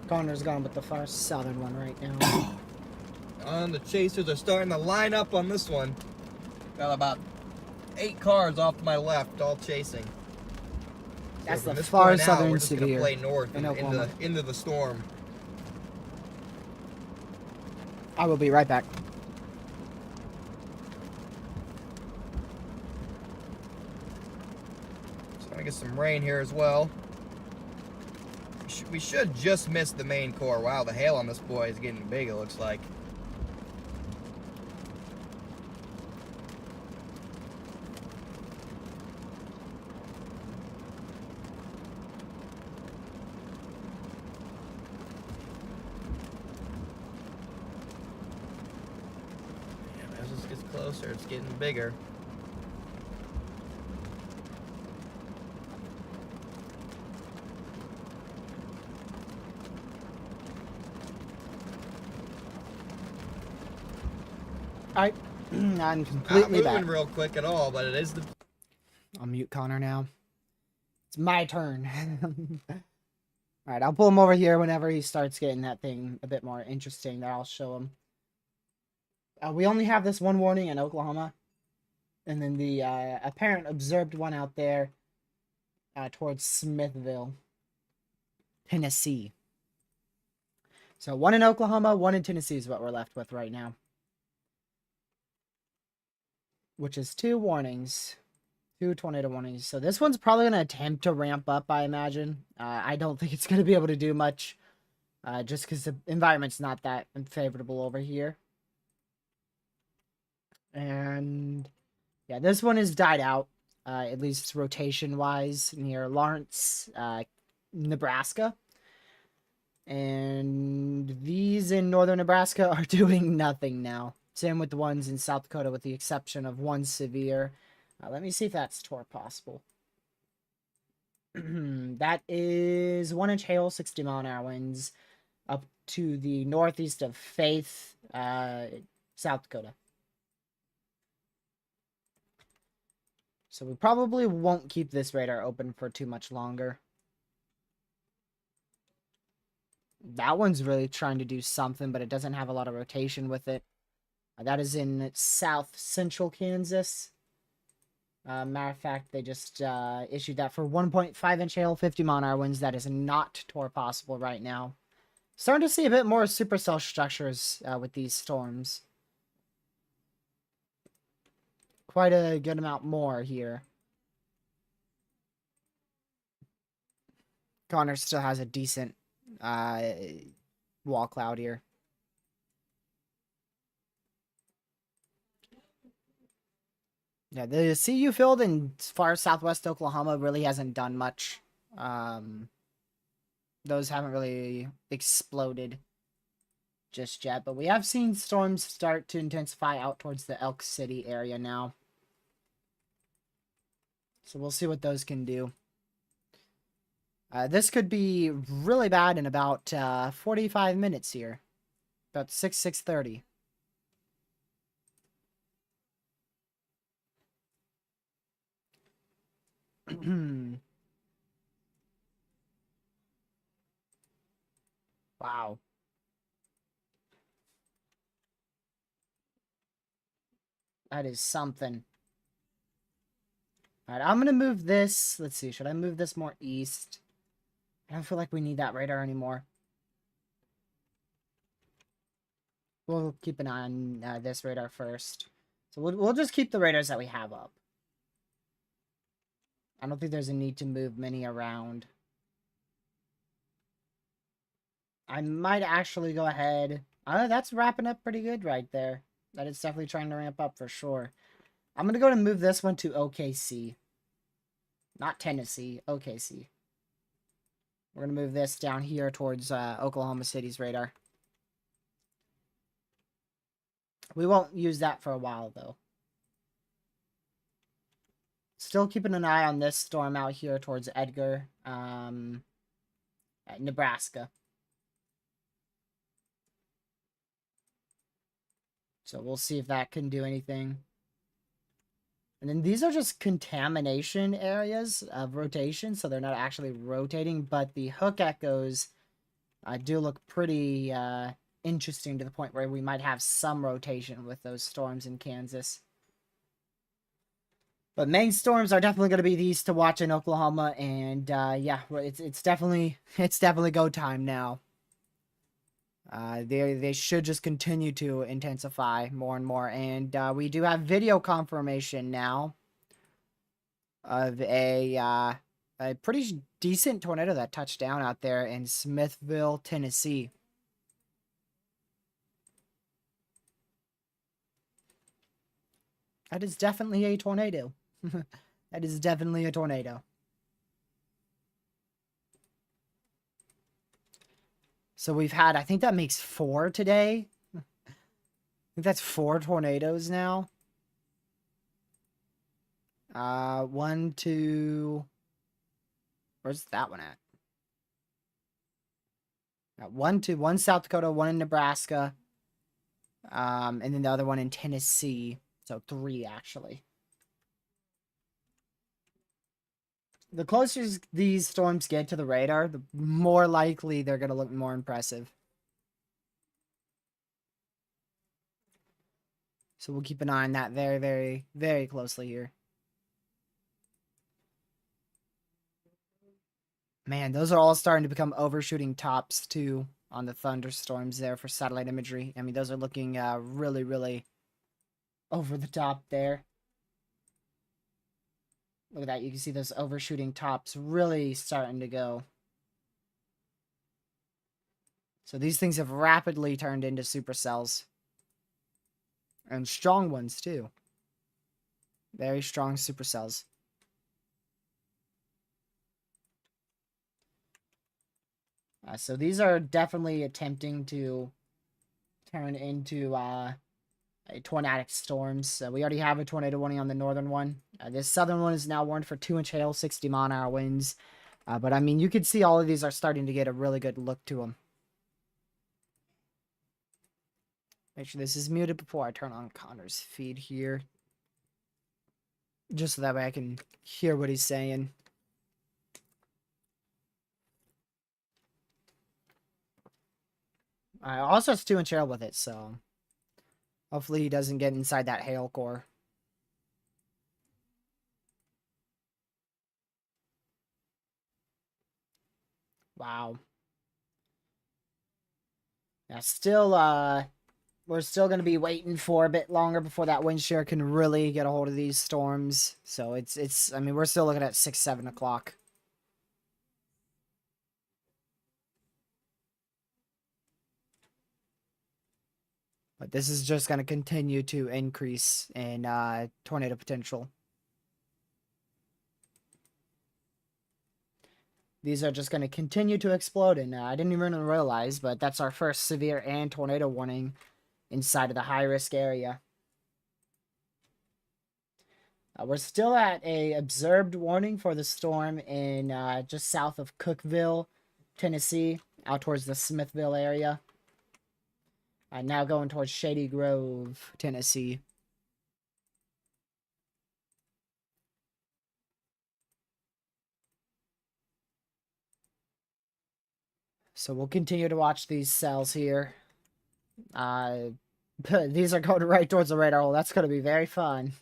Connor's gone with the far southern one right now. The chasers are starting to line up on this one. Got about 8 cars off to my left, all chasing. That's So the from this far point out, southern we're just gonna severe play north in and Oklahoma. into the storm. I will be right back. Just gonna get some rain here as well. We should just miss the main core. Wow, the hail on this boy is getting big, it looks like. Yeah, as this gets closer, it's getting bigger. Alright, I'm Not completely moving back. real quick at all, but it is the... I'll mute Connor now. It's my turn. Alright, I'll pull him over here whenever he starts getting that thing a bit more interesting that I'll show him. We only have this one warning in Oklahoma. And then the apparent observed one out there towards Smithville, Tennessee. So one in Oklahoma, one in Tennessee is what we're left with right now. Which is 2 warnings. 2 tornado warnings. So this one's probably going to attempt to ramp up, I imagine. I don't think it's going to be able to do much. Just because the environment's not that favorable over here. And yeah, this one has died out. At least rotation-wise, near Lawrence, Nebraska. And these in northern Nebraska are doing nothing now. Same with the ones in South Dakota, with the exception of one severe. Let me see if that's tour possible. That is 1-inch hail, 60-mile-an-hour winds, up to the northeast of Faith, South Dakota. So we probably won't keep this radar open for too much longer. That one's really trying to do something, but it doesn't have a lot of rotation with it. That is in south central Kansas. Matter of fact, they just issued that for 1.5-inch hail, 50-mile-an-hour winds. That is not tour possible right now. Starting to see a bit more supercell structures with these storms. Quite a good amount more here. Connor still has a decent wall cloud here. Yeah, the CU field in far southwest Oklahoma really hasn't done much. Those haven't really exploded just yet, but we have seen storms start to intensify out towards the Elk City area now. So we'll see what those can do. This could be really bad in about 45 minutes here. About 6:30. Wow. That is something. Alright, I'm going to move this. Let's see. Should I move this more east? I don't feel like we need that radar anymore. We'll keep an eye on this radar first. So we'll just keep the radars that we have up. I don't think there's a need to move many around. I might actually go ahead. That's wrapping up pretty good right there. That is definitely trying to ramp up for sure. I'm going to go and move this one to OKC. Not Tennessee, OKC. We're going to move this down here towards Oklahoma City's radar. We won't use that for a while, though. Still keeping an eye on this storm out here towards Edgar, Nebraska. So we'll see if that can do anything. And then these are just contamination areas of rotation, so they're not actually rotating, but the hook echoes do look pretty interesting to the point where we might have some rotation with those storms in Kansas. But main storms are definitely going to be these to watch in Oklahoma, and yeah, it's definitely go time now. They should just continue to intensify more and more, and we do have video confirmation now of a pretty decent tornado that touched down out there in Smithville, Tennessee. That is definitely a tornado. That is definitely a tornado. So we've had, I think that makes 4 today. I think that's 4 tornadoes now. 1, 2. Where's that one at? 1, 2, 1 South Dakota, 1 in Nebraska. And then the other one in Tennessee. So 3 actually. The closer these storms get to the radar, the more likely they're going to look more impressive. So we'll keep an eye on that very, very, very closely here. Man, those are all starting to become overshooting tops, too, on the thunderstorms there for satellite imagery. I mean, those are looking really, really over the top there. Look at that. You can see those overshooting tops really starting to go. So these things have rapidly turned into supercells. And strong ones, too. Very strong supercells. So these are definitely attempting to turn into tornadic storms. We already have a tornado warning on the northern one. This southern one is now warned for 2-inch hail, 60-mile-an-hour winds. But I mean, you can see all of these are starting to get a really good look to them. Make sure this is muted before I turn on Connor's feed here. Just so that way I can hear what he's saying. Also, it's 2-inch hail with it, so hopefully he doesn't get inside that hail core. Wow. Yeah, still, we're still going to be waiting for a bit longer before that wind shear can really get a hold of these storms. So I mean, we're still looking at 6, 7 o'clock. But this is just going to continue to increase in tornado potential. These are just going to continue to explode, and I didn't even realize, but that's our first severe and tornado warning inside of the high-risk area. We're still at a observed warning for the storm in just south of Cookeville, Tennessee, out towards the Smithville area. Now going towards Shady Grove, Tennessee. So we'll continue to watch these cells here. These are going right towards the radar hole. That's going to be very fun.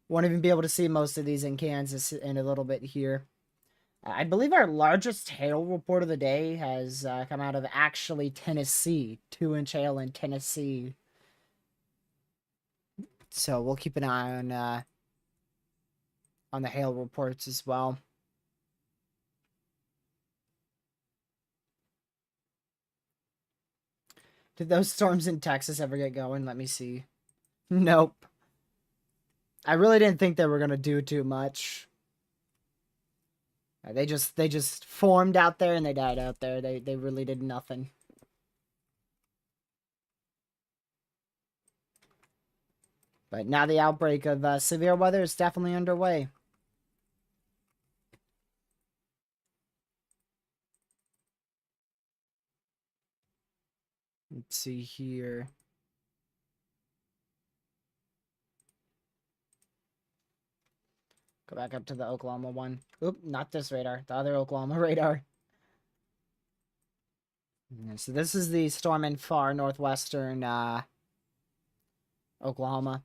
Won't even be able to see most of these in Kansas in a little bit here. I believe our largest hail report of the day has come out of actually Tennessee. 2-inch hail in Tennessee. So we'll keep an eye on the hail reports as well. Did those storms in Texas ever get going? Let me see. Nope. I really didn't think they were going to do too much. They just formed out there and they died out there. They really did nothing. But now the outbreak of severe weather is definitely underway. Let's see here. Go back up to the Oklahoma one. Oop, not this radar. The other Oklahoma radar. Yeah, so this is the storm in far northwestern Oklahoma.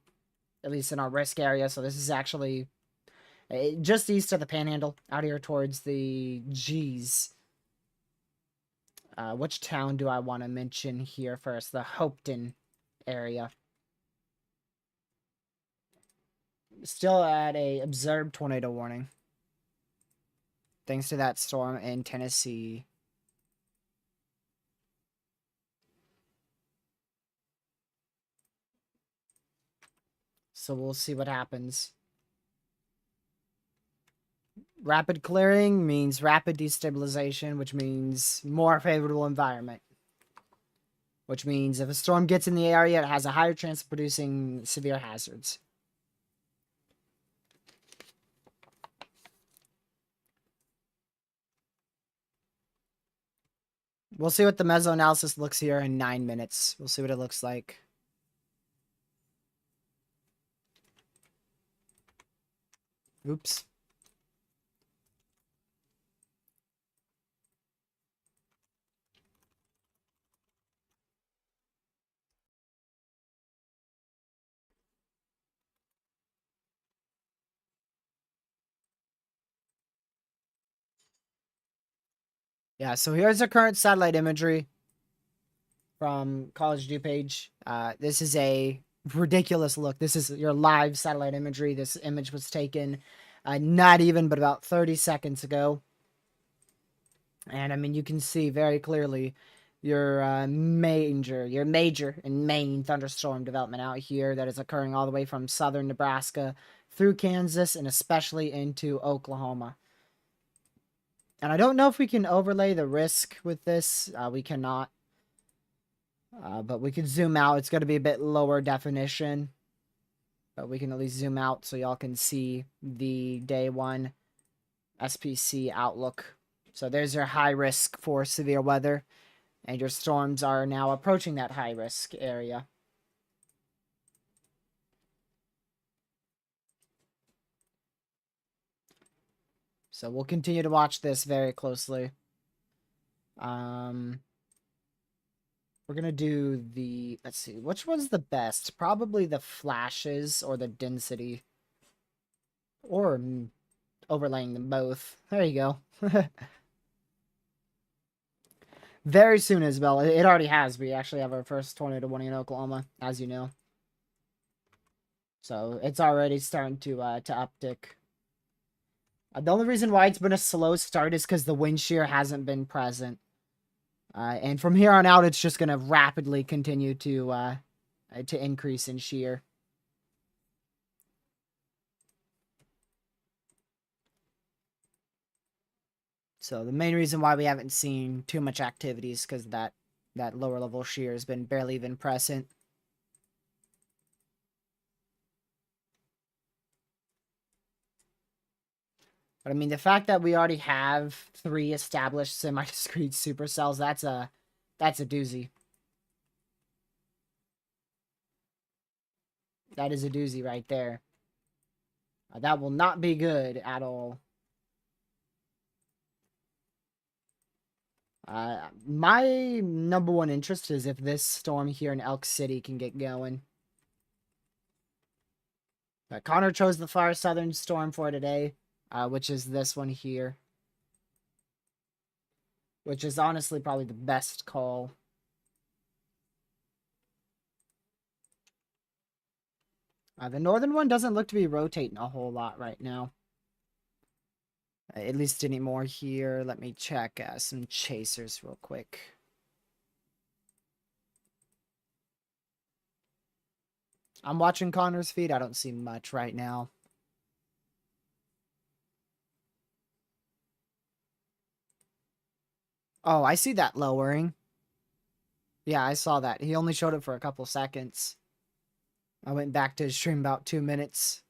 At least in our risk area. So this is actually just east of the Panhandle. Out here towards the G's. Which town do I want to mention here first? The Hopeton area. Still at a observed tornado warning. Thanks to that storm in Tennessee. So we'll see what happens. Rapid clearing means rapid destabilization, which means more favorable environment. Which means if a storm gets in the area, it has a higher chance of producing severe hazards. We'll see what the mesoanalysis looks here in 9 minutes. We'll see what it looks like. Oops. Yeah, so here's the current satellite imagery from College DuPage. This is a ridiculous look. This is your live satellite imagery. This image was taken not even but about 30 seconds ago. And I mean, you can see very clearly your major and main thunderstorm development out here that is occurring all the way from southern Nebraska through Kansas and especially into Oklahoma. And I don't know if we can overlay the risk with this. We cannot. But we can zoom out. It's going to be a bit lower definition. But we can at least zoom out so y'all can see the day one SPC outlook. So there's your high risk for severe weather. And your storms are now approaching that high risk area. So we'll continue to watch this very closely. We're going to do the, let's see, which one's the best? Probably the flashes or the density. Or overlaying them both. There you go. Very soon, Isabel. It already has. We actually have our first tornado warning in Oklahoma, as you know. So it's already starting to uptick. The only reason why it's been a slow start is because the wind shear hasn't been present. And from here on out, it's just going to rapidly continue to increase in shear. So the main reason why we haven't seen too much activity is because that lower level shear has been barely even present. But I mean, the fact that we already have 3 established semi-discrete supercells, that's a doozy. That is a doozy right there. That will not be good at all. My number one interest is if this storm here in Elk City can get going. Connor chose the far southern storm for today, which is this one here. Which is honestly probably the best call. The northern one doesn't look to be rotating a whole lot right now. At least anymore here. Let me check some chasers real quick. I'm watching Connor's feed. I don't see much right now. Oh, I see that lowering. Yeah, I saw that. He only showed it for a couple seconds. I went back to his stream about 2 minutes.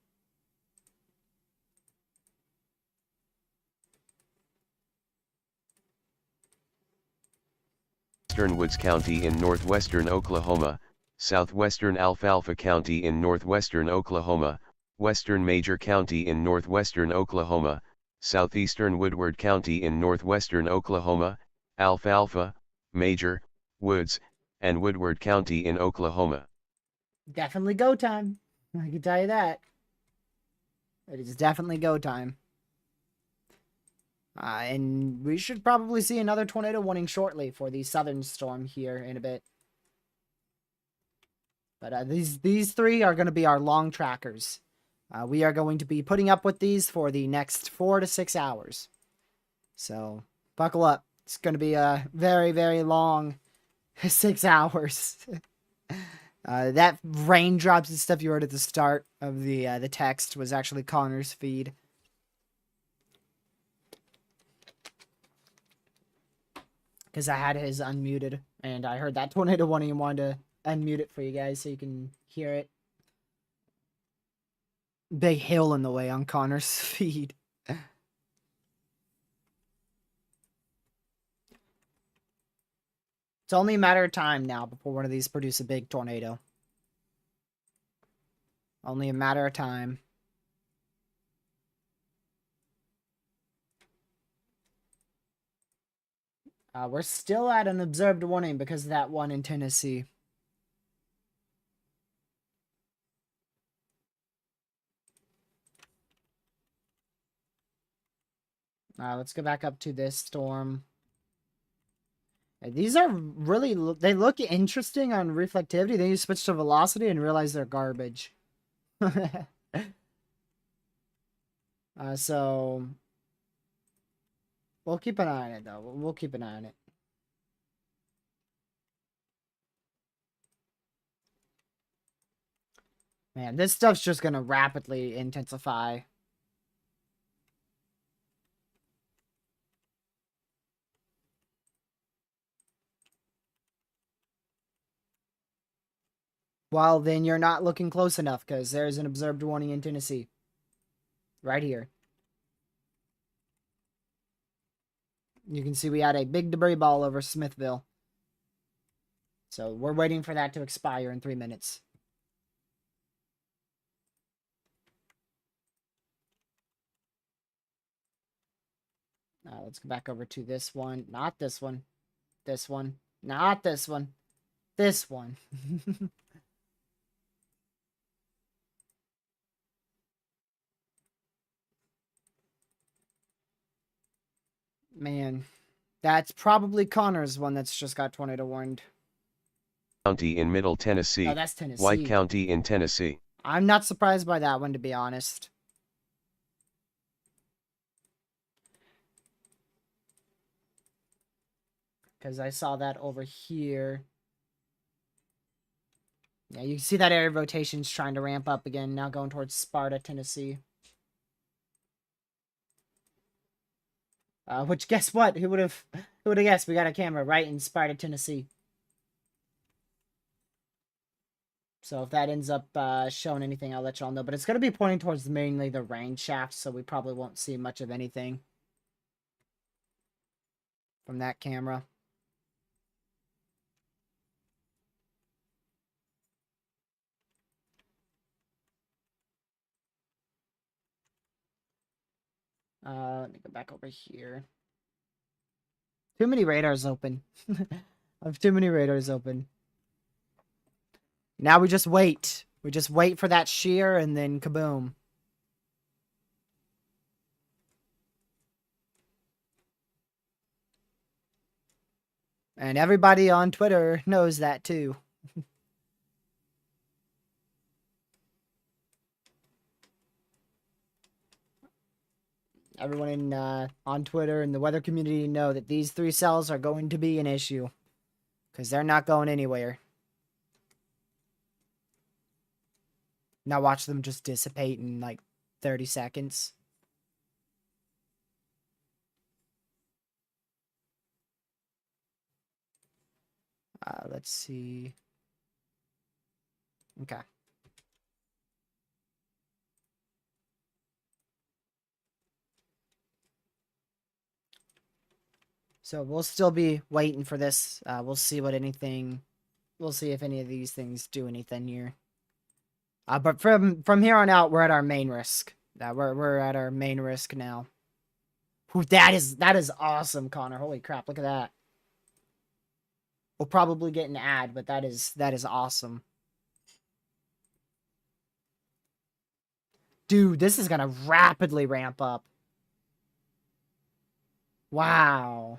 Western Woods County in northwestern Oklahoma, southwestern Alfalfa County in northwestern Oklahoma, western Major County in northwestern Oklahoma, southeastern Woodward County in northwestern Oklahoma, Alfalfa, Major, Woods, and Woodward County in Oklahoma. Definitely go time. I can tell you that. It is definitely go time. And we should probably see another tornado warning shortly for the southern storm here in a bit. But these three are going to be our long trackers. We are going to be putting up with these for the next 4 to 6 hours. So buckle up. It's going to be a very, very long 6 hours. That raindrops and stuff you heard at the start of the text was actually Connor's feed. Because I had his unmuted, and I heard that tornado warning and wanted to unmute it for you guys so you can hear it. Big hill in the way on Connor's feed. It's only a matter of time now before one of these produce a big tornado. Only a matter of time. We're still at an observed warning because of that one in Tennessee. Let's go back up to this storm. These are really, they look interesting on reflectivity. Then you switch to velocity and realize they're garbage. So we'll keep an eye on it, though. We'll keep an eye on it. Man, this stuff's just going to rapidly intensify. Well, then you're not looking close enough because there's an observed warning in Tennessee. Right here. You can see we had a big debris ball over Smithville. So we're waiting for that to expire in 3 minutes. Let's go back over to this one. Not this one. This one. Not this one. This one. Man, that's probably Connor's one that's just got tornado warned. County in Middle Tennessee. Oh, that's Tennessee. White County in Tennessee. I'm not surprised by that one, to be honest. Because I saw that over here. Yeah, you can see that area of rotation's trying to ramp up again, now going towards Sparta, Tennessee. Which, guess what? Who would have guessed? We got a camera right in Sparta, Tennessee. So if that ends up showing anything, I'll let y'all know. But it's going to be pointing towards mainly the range shaft, so we probably won't see much of anything from that camera. Let me go back over here. Too many radars open. I have too many radars open. Now we just wait. We just wait for that shear and then kaboom. And everybody on Twitter knows that too. Everyone in on Twitter and the weather community know that these 3 cells are going to be an issue. Because they're not going anywhere. Now watch them just dissipate in like 30 seconds. Let's see. Okay. So we'll still be waiting for this. We'll see what anything. We'll see if any of these things do anything here. But from here on out, we're at our main risk. We're at our main risk now. Whew, that is awesome, Connor. Holy crap! Look at that. We'll probably get an ad, but that is awesome. Dude, this is gonna rapidly ramp up. Wow.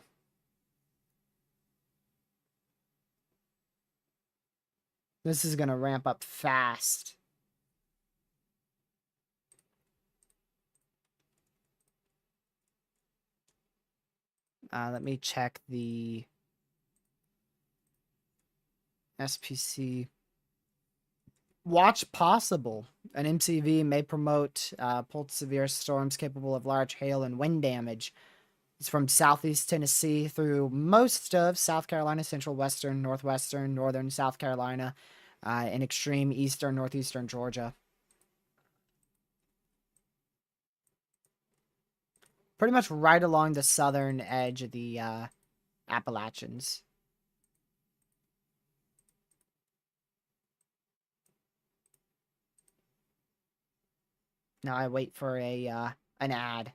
This is gonna ramp up fast. Let me check the SPC. Watch possible. An MCV may promote pulled severe storms capable of large hail and wind damage. It's from southeast Tennessee through most of South Carolina, central western, northwestern, northern South Carolina, and extreme eastern, northeastern Georgia. Pretty much right along the southern edge of the Appalachians. Now I wait for a an ad.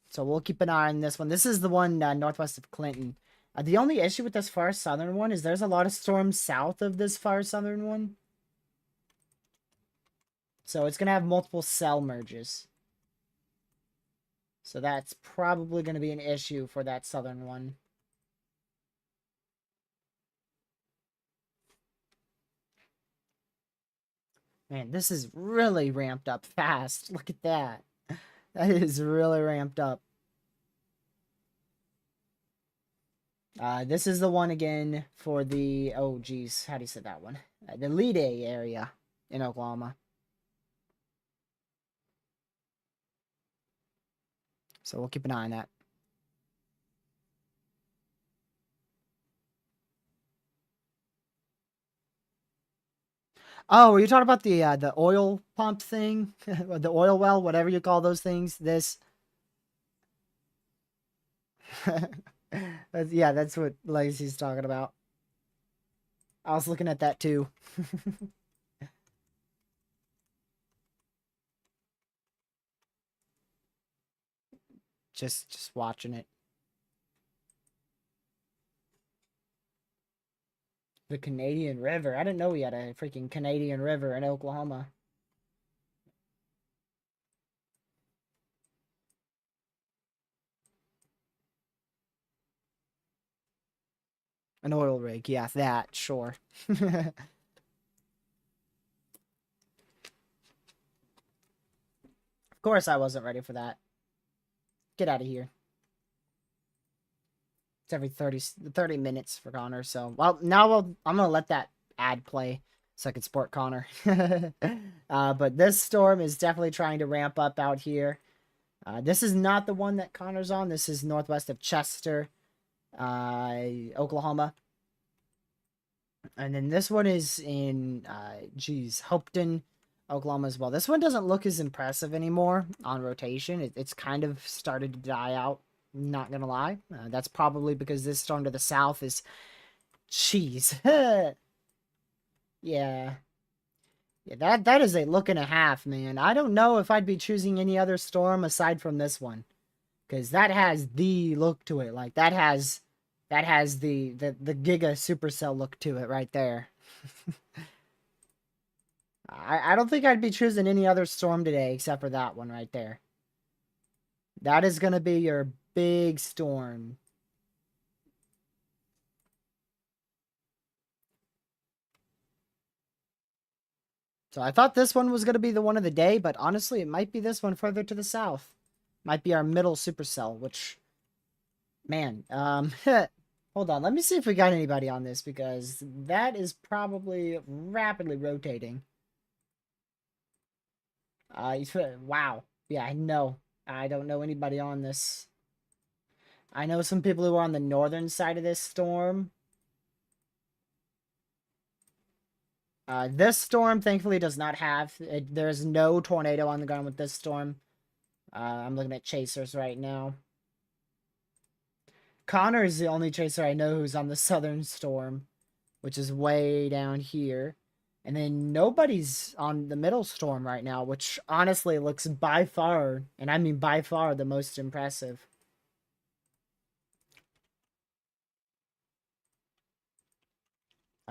So we'll keep an eye on this one. This is the one northwest of Clinton. The only issue with this far southern one is there's a lot of storms south of this far southern one. So it's going to have multiple cell merges. So that's probably going to be an issue for that southern one. Man, this is really ramped up fast. Look at that. That is really ramped up. This is the one again for the, oh geez, how do you say that one? The Lede area in Oklahoma. So we'll keep an eye on that. Oh, were you talking about the oil pump thing? The oil well, whatever you call those things? This. Yeah, that's what Legacy's talking about. I was looking at that too. just watching it. The Canadian River. I didn't know we had a freaking Canadian River in Oklahoma. An oil rig. Yeah, that. Sure. Of course I wasn't ready for that. Get out of here. It's every 30 minutes for Connor. So, well, now I'm going to let that ad play so I can support Connor. But this storm is definitely trying to ramp up out here. This is not the one that Connor's on. This is northwest of Chester, Oklahoma. And then this one is in, Hopeton, Oklahoma as well. This one doesn't look as impressive anymore on rotation. It's kind of started to die out. Not gonna lie. That's probably because this storm to the south is... Jeez. Yeah. Yeah, that is a look and a half, man. I don't know if I'd be choosing any other storm aside from this one. Because that has the look to it. Like, that has the Giga Supercell look to it right there. I don't think I'd be choosing any other storm today except for that one right there. That is going to be your big storm. So I thought this one was going to be the one of the day, but honestly, it might be this one further to the south. Might be our middle supercell, which, man, hold on. Let me see if we got anybody on this, because that is probably rapidly rotating. Wow. Yeah, I know. I don't know anybody on this. I know some people who are on the northern side of this storm. This storm, thankfully, does not have... there's no tornado on the ground with this storm. I'm looking at chasers right now. Connor is the only chaser I know who's on the southern storm, which is way down here. And then nobody's on the middle storm right now, which honestly looks by far, and I mean by far, the most impressive.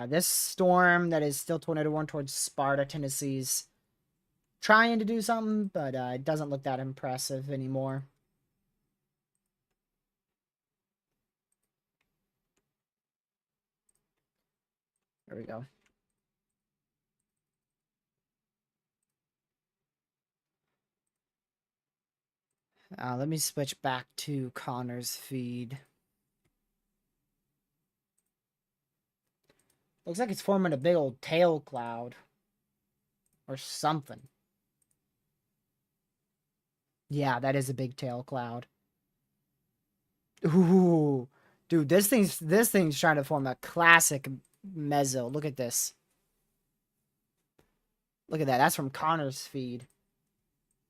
This storm that is still tornado warned towards Sparta, Tennessee's trying to do something, but it doesn't look that impressive anymore. There we go. Let me switch back to Connor's feed. Looks like it's forming a big old tail cloud. Or something. Yeah, that is a big tail cloud. Ooh. Dude, this thing's trying to form a classic mezzo. Look at this. Look at that. That's from Connor's feed.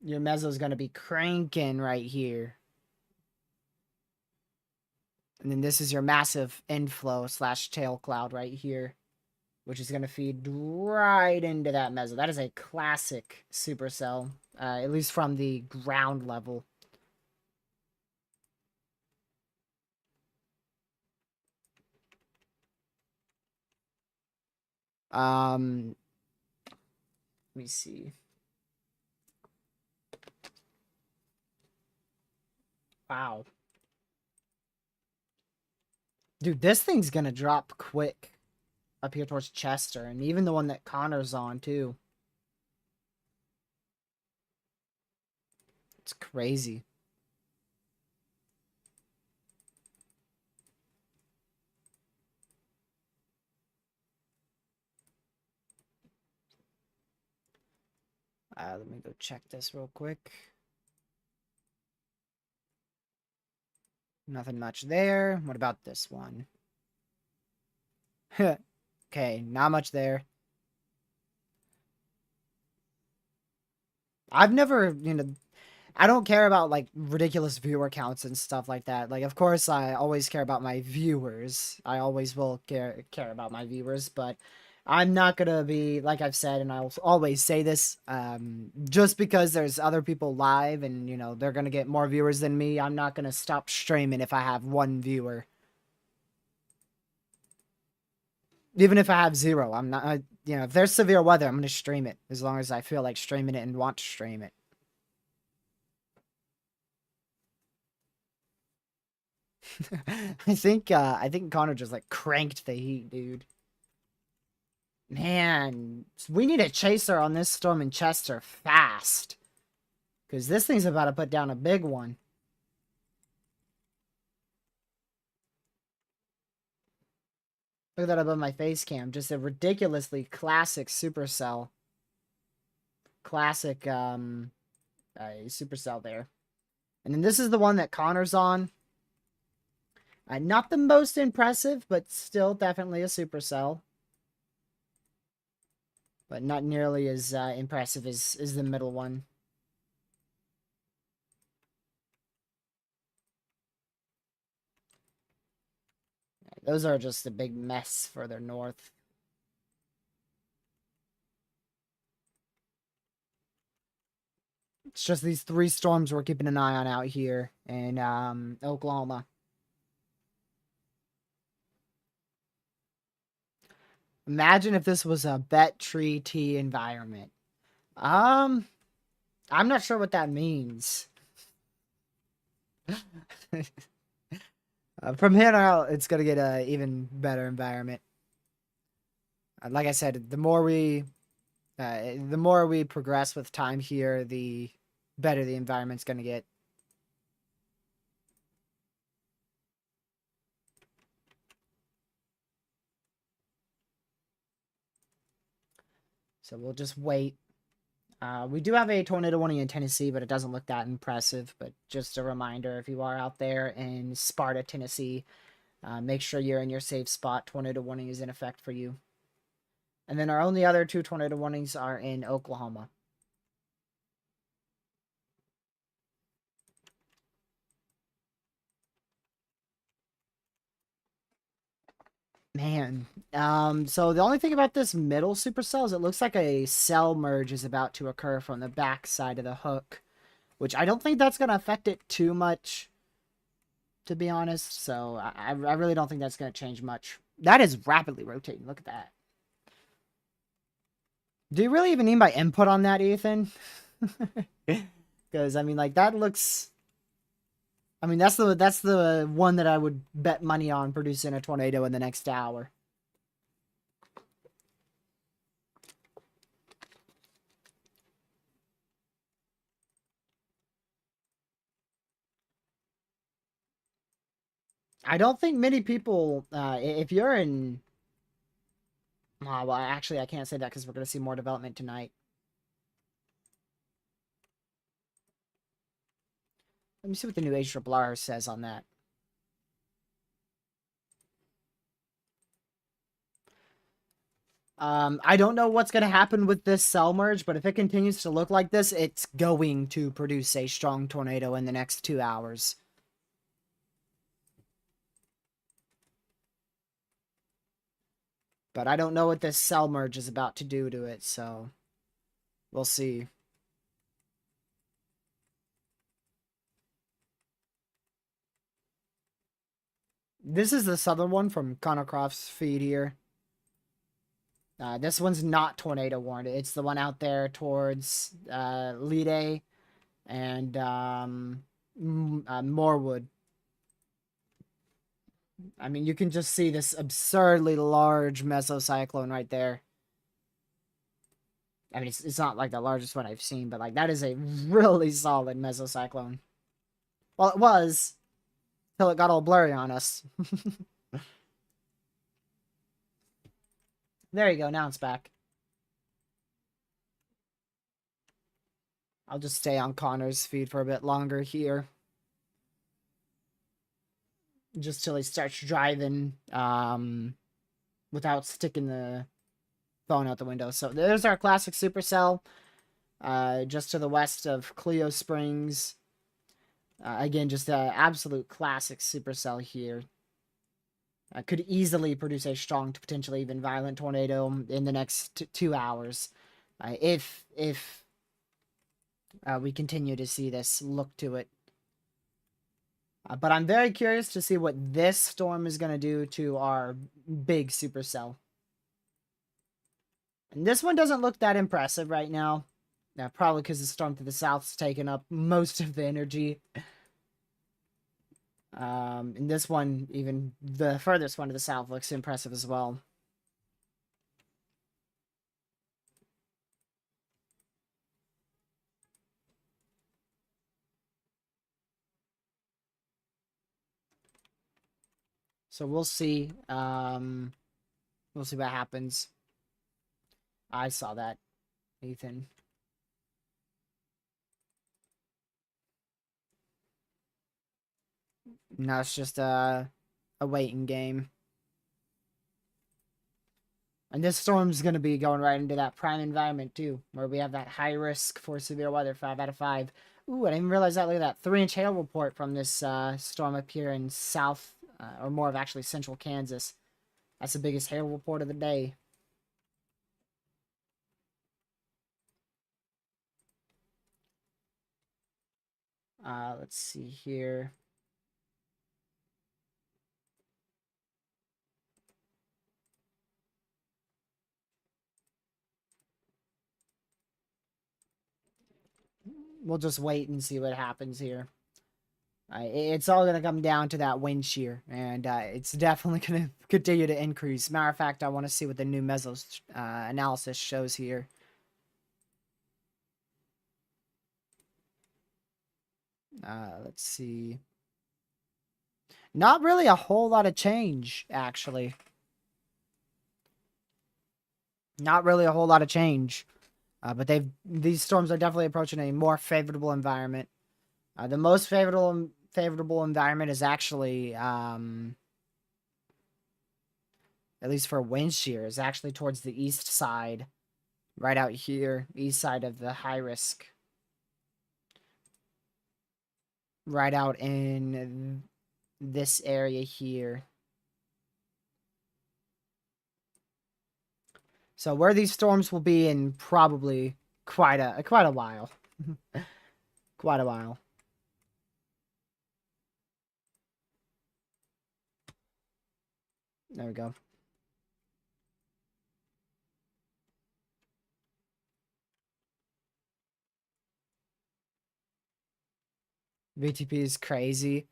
Your mezzo's going to be cranking right here. And then this is your massive inflow / tail cloud right here, which is going to feed right into that mezzo. That is a classic supercell, at least from the ground level. Let me see. Wow. Dude, this thing's gonna drop quick up here towards Chester, and even the one that Connor's on, too. It's crazy. Let me go check this real quick. Nothing much there. What about this one? Okay, not much there. I've never, I don't care about, like, ridiculous viewer counts and stuff like that. Like, of course, I always care about my viewers. I always will care about my viewers, but I'm not gonna be, like I've said, and I'll always say this, just because there's other people live and, they're gonna get more viewers than me, I'm not gonna stop streaming if I have one viewer. Even if I have 0, I'm not, if there's severe weather, I'm gonna stream it, as long as I feel like streaming it and want to stream it. I think Connor just like cranked the heat, dude. Man, we need a chaser on this storm in Chester fast. Because this thing's about to put down a big one. Look at that above my face cam. Just a ridiculously classic supercell. Classic supercell there. And then this is the one that Connor's on. Not the most impressive, but still definitely a supercell. But not nearly as impressive as the middle one. Those are just a big mess further north. It's just these 3 storms we're keeping an eye on out here in Oklahoma. Imagine if this was a bet tree T environment. I'm not sure what that means. From here on out, it's gonna get an even better environment. Like I said, the more we progress with time here, the better the environment's gonna get. So we'll just wait. We do have a tornado warning in Tennessee, but it doesn't look that impressive. But just a reminder, if you are out there in Sparta, Tennessee, make sure you're in your safe spot. Tornado warning is in effect for you. And then our only other 2 tornado warnings are in Oklahoma. Man, so the only thing about this middle supercell is it looks like a cell merge is about to occur from the back side of the hook, which I don't think that's going to affect it too much, to be honest. So I really don't think that's going to change much. That is rapidly rotating. Look at that. Do you really even need my input on that, Ethan? Because, I mean, like, that looks... I mean, that's the one that I would bet money on producing a tornado in the next hour. I don't think many people, if you're in... well, actually, I can't say that because we're going to see more development tonight. Let me see what the new H-R says on that. I don't know what's going to happen with this cell merge, but if it continues to look like this, it's going to produce a strong tornado in the next 2 hours. But I don't know what this cell merge is about to do to it, so we'll see. This is the southern one from Connor Croft's feed here. This one's not tornado warned. It's the one out there towards Lide and Morewood. I mean, you can just see this absurdly large mesocyclone right there. I mean, it's not like the largest one I've seen, but like that is a really solid mesocyclone. Well, it was till it got all blurry on us. There you go. Now it's back. I'll just stay on Connor's feed for a bit longer here. Just till he starts driving without sticking the phone out the window. So there's our classic supercell just to the west of Clio Springs. Again, just an absolute classic supercell here. Could easily produce a strong to potentially even violent tornado in the next 2 hours. If we continue to see this look to it. But I'm very curious to see what this storm is going to do to our big supercell. And this one doesn't look that impressive right now. Probably because the storm to the south's taken up most of the energy. And this one, even the furthest one to the south, looks impressive as well. So we'll see. We'll see what happens. I saw that, Ethan. Now it's just a waiting game. And this storm's going to be going right into that prime environment, too, where we have that high risk for severe weather, 5 out of 5. Ooh, I didn't even realize that. Look at that 3-inch hail report from this storm up here in south, or more of actually central Kansas. That's the biggest hail report of the day. Let's see here. We'll just wait and see what happens here. It's all going to come down to that wind shear, and it's definitely going to continue to increase. Matter of fact, I want to see what the new mesos analysis shows here. Let's see. Not really a whole lot of change, actually. Not really a whole lot of change. But these storms are definitely approaching a more favorable environment. The most favorable environment is actually, at least for wind shear, is actually towards the east side, right out here, east side of the high risk, right out in this area here. So where these storms will be in probably quite a while, quite a while. There we go. VTP is crazy.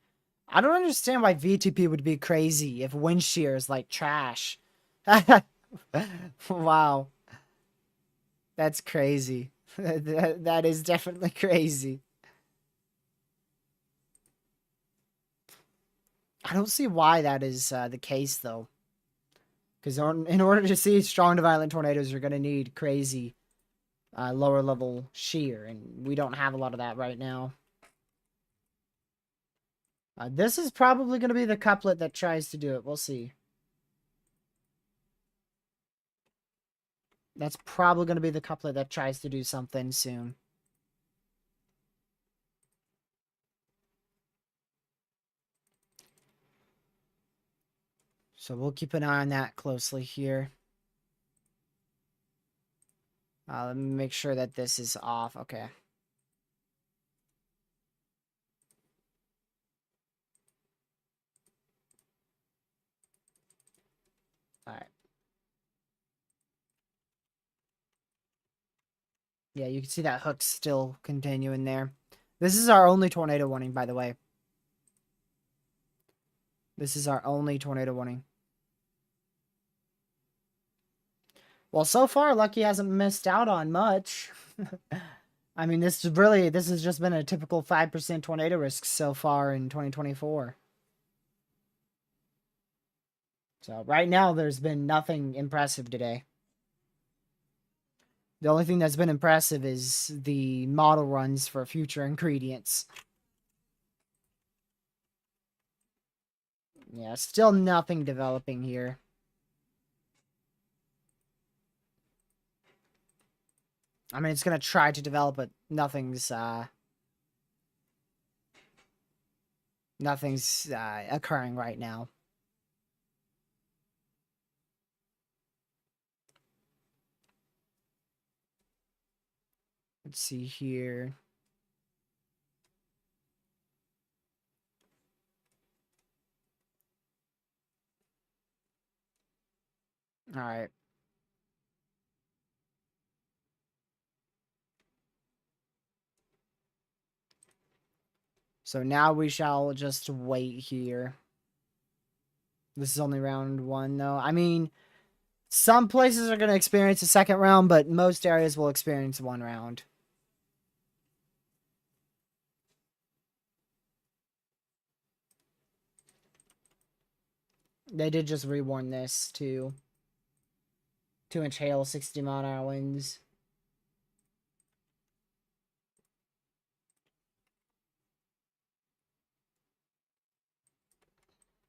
I don't understand why VTP would be crazy if wind shear is like trash. Wow. That's crazy. That is definitely crazy. I don't see why that is the case, though. Because in order to see strong to violent tornadoes, you're going to need crazy lower level shear. And we don't have a lot of that right now. This is probably going to be the couplet that tries to do it. We'll see. That's probably going to be the couplet that tries to do something soon. So we'll keep an eye on that closely here. Let me make sure that this is off. Okay. All right. Yeah, you can see that hook still continuing there. This is our only tornado warning, by the way. This is our only tornado warning. Well, so far, Lucky hasn't missed out on much. I mean, this has just been a typical 5% tornado risk so far in 2024. So right now, there's been nothing impressive today. The only thing that's been impressive is the model runs for future ingredients. Yeah, still nothing developing here. I mean, it's going to try to develop, but nothing's occurring right now. Let's see here. All right. So now we shall just wait here. This is only round 1, though. I mean, some places are going to experience a second round, but most areas will experience 1 round. They did just rewarn this, too. 2-inch hail, 60-mile-an-hour winds.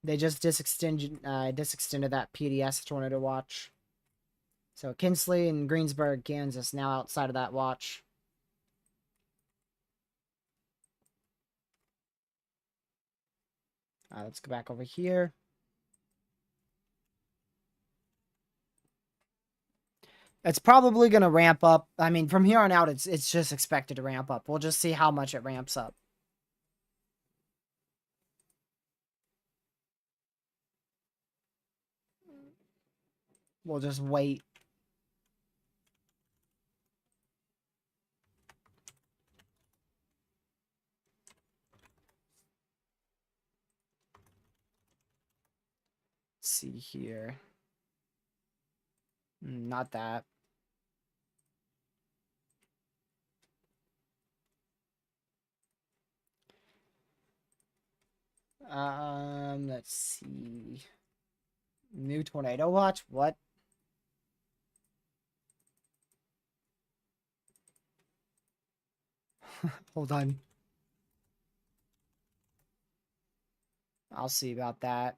They just disextended that PDS tornado watch. So Kinsley and Greensburg, Kansas, now outside of that watch. Let's go back over here. It's probably going to ramp up. I mean, from here on out, it's just expected to ramp up. We'll just see how much it ramps up. We'll just wait. Let's see here. Not that. Let's see. New tornado watch? What? Hold on. I'll see about that.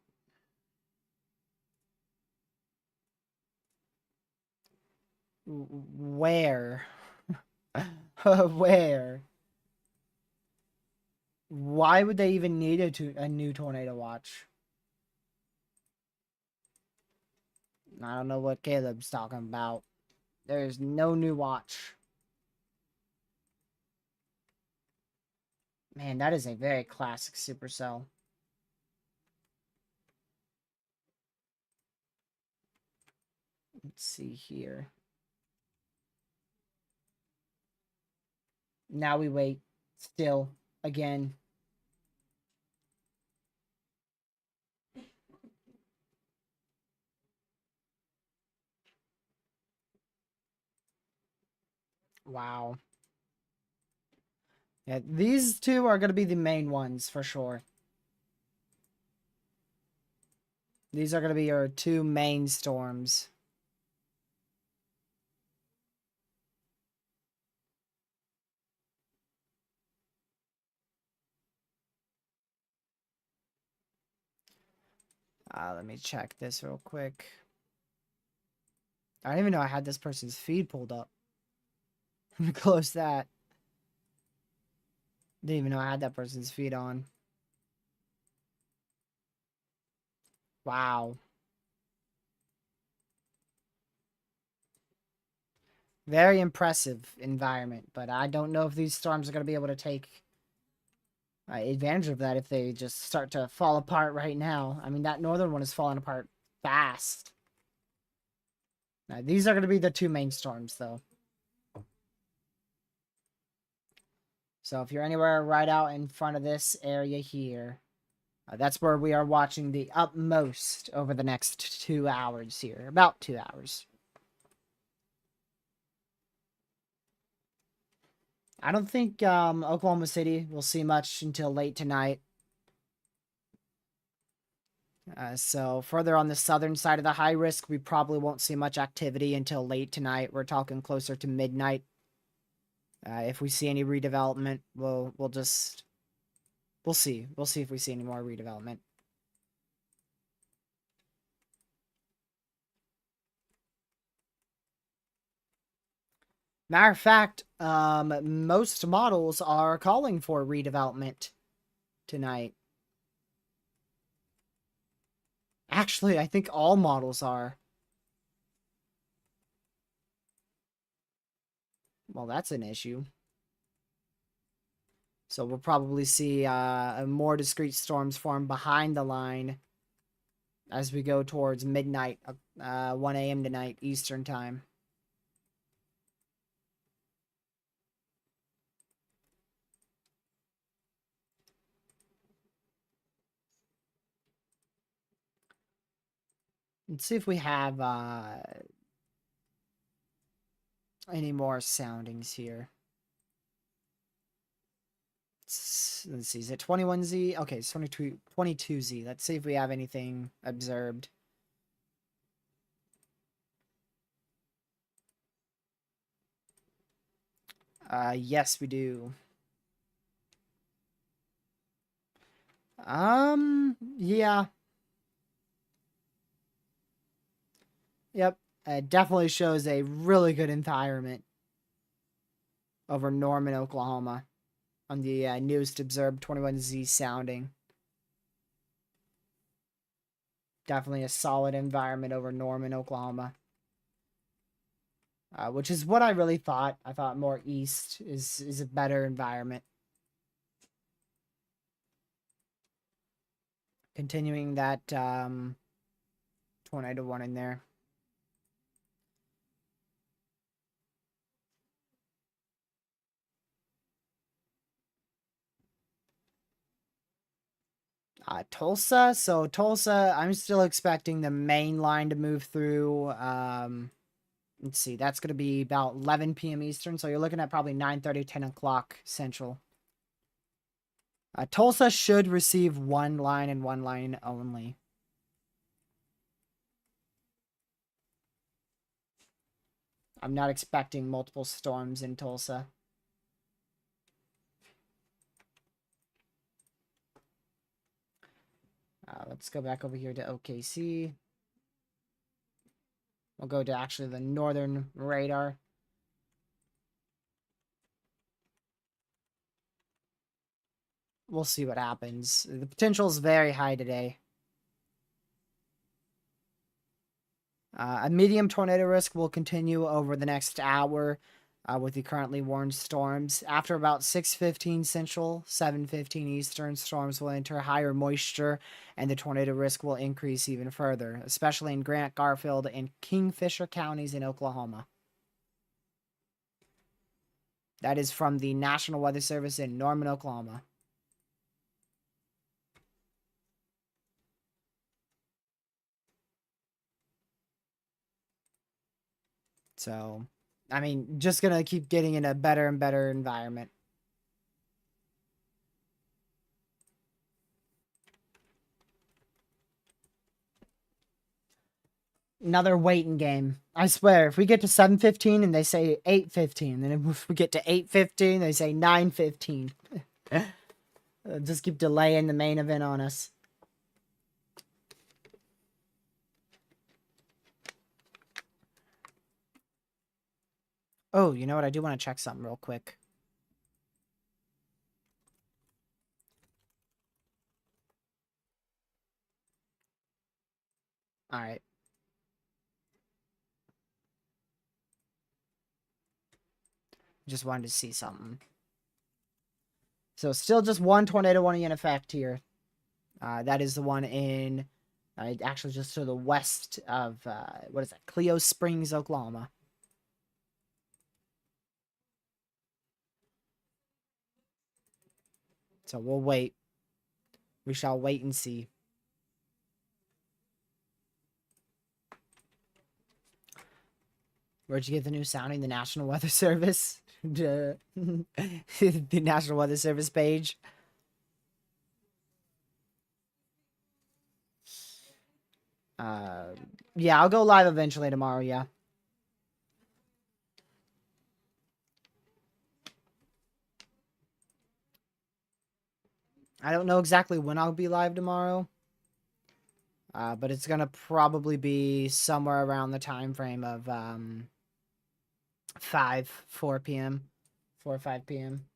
Where? Where? Why would they even need a new tornado watch? I don't know what Caleb's talking about. There's no new watch. Man, that is a very classic Supercell. Let's see here. Now we wait. Still. Again. Wow. Yeah, these two are going to be the main ones for sure. These are going to be our two main storms. Let me check this real quick. I didn't even know I had this person's feed pulled up. Let me close that. Didn't even know I had that person's feed on. Wow. Very impressive environment, but I don't know if these storms are going to be able to take advantage of that if they just start to fall apart right now. I mean, that northern one is falling apart fast. Now, these are going to be the two main storms, though. So if you're anywhere right out in front of this area here, that's where we are watching the utmost over the next 2 hours here. About 2 hours. I don't think Oklahoma City will see much until late tonight. So further on the southern side of the high risk, we probably won't see much activity until late tonight. We're talking closer to midnight. If we see any redevelopment, we'll see. We'll see if we see any more redevelopment. Matter of fact, most models are calling for redevelopment tonight. Actually, I think all models are. Well, that's an issue. So we'll probably see more discrete storms form behind the line as we go towards midnight, 1 a.m. tonight, Eastern time. Let's see if we have any more soundings here. Let's see, is it 21Z? Okay, it's 22Z. Let's see if we have anything observed. Yes, we do. Yeah. Yep. It definitely shows a really good environment over Norman, Oklahoma on the newest observed 21Z sounding. Definitely a solid environment over Norman, Oklahoma. Which is what I really thought. I thought more east is a better environment. Continuing that tornado one in there. Tulsa. So Tulsa, I'm still expecting the main line to move through. Let's see, that's going to be about 11 p.m. Eastern. So you're looking at probably 9:30, 10 o'clock Central. Tulsa should receive one line and one line only. I'm not expecting multiple storms in Tulsa. Let's go back over here to OKC. We'll go to actually the northern radar. We'll see what happens. The potential is very high today. A medium tornado risk will continue over the next hour with the currently warned storms. After about 6:15 Central, 7:15 Eastern, storms will enter higher moisture and the tornado risk will increase even further, especially in Grant, Garfield, and Kingfisher counties in Oklahoma. That is from the National Weather Service in Norman, Oklahoma. So, I mean, just going to keep getting in a better and better environment. Another waiting game. I swear, if we get to 7:15 and they say 8:15, then if we get to 8:15, they say 9:15. Just keep delaying the main event on us. Oh, you know what? I do want to check something real quick. All right. Just wanted to see something. So still just one tornado warning in effect here. That is the one in, actually just to the west of, what is that? Cleo Springs, Oklahoma. So we'll wait. We shall wait and see. Where'd you get the new sounding? The National Weather Service? The National Weather Service page. Yeah, I'll go live eventually tomorrow, yeah. I don't know exactly when I'll be live tomorrow. But it's gonna probably be somewhere around the time frame of 4 p.m. 4 or 5 p.m.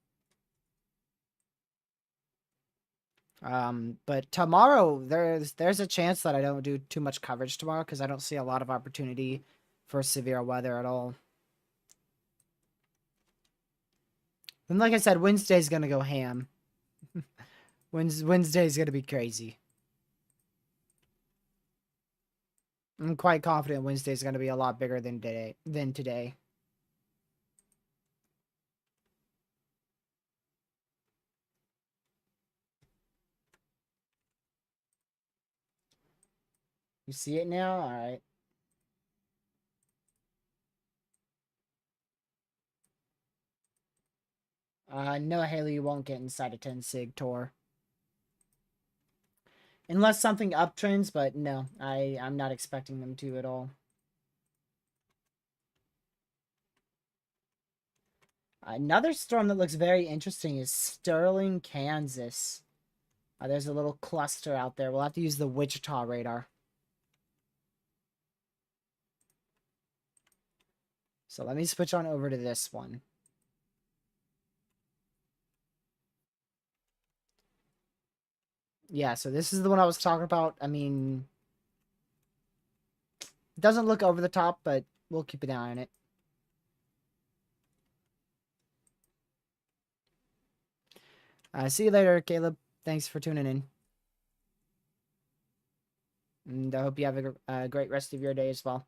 But tomorrow there's a chance that I don't do too much coverage tomorrow because I don't see a lot of opportunity for severe weather at all. And like I said, Wednesday's gonna go ham. Wednesday's gonna be crazy. I'm quite confident Wednesday's gonna be a lot bigger than today. You see it now? All right. No, Haley, you won't get inside a 10 sig tour. Unless something uptrends, but no, I'm not expecting them to at all. Another storm that looks very interesting is Sterling, Kansas. There's a little cluster out there. We'll have to use the Wichita radar. So let me switch on over to this one. Yeah, so this is the one I was talking about. I mean, it doesn't look over the top, but we'll keep an eye on it. See you later, Caleb. Thanks for tuning in. And I hope you have a great rest of your day as well.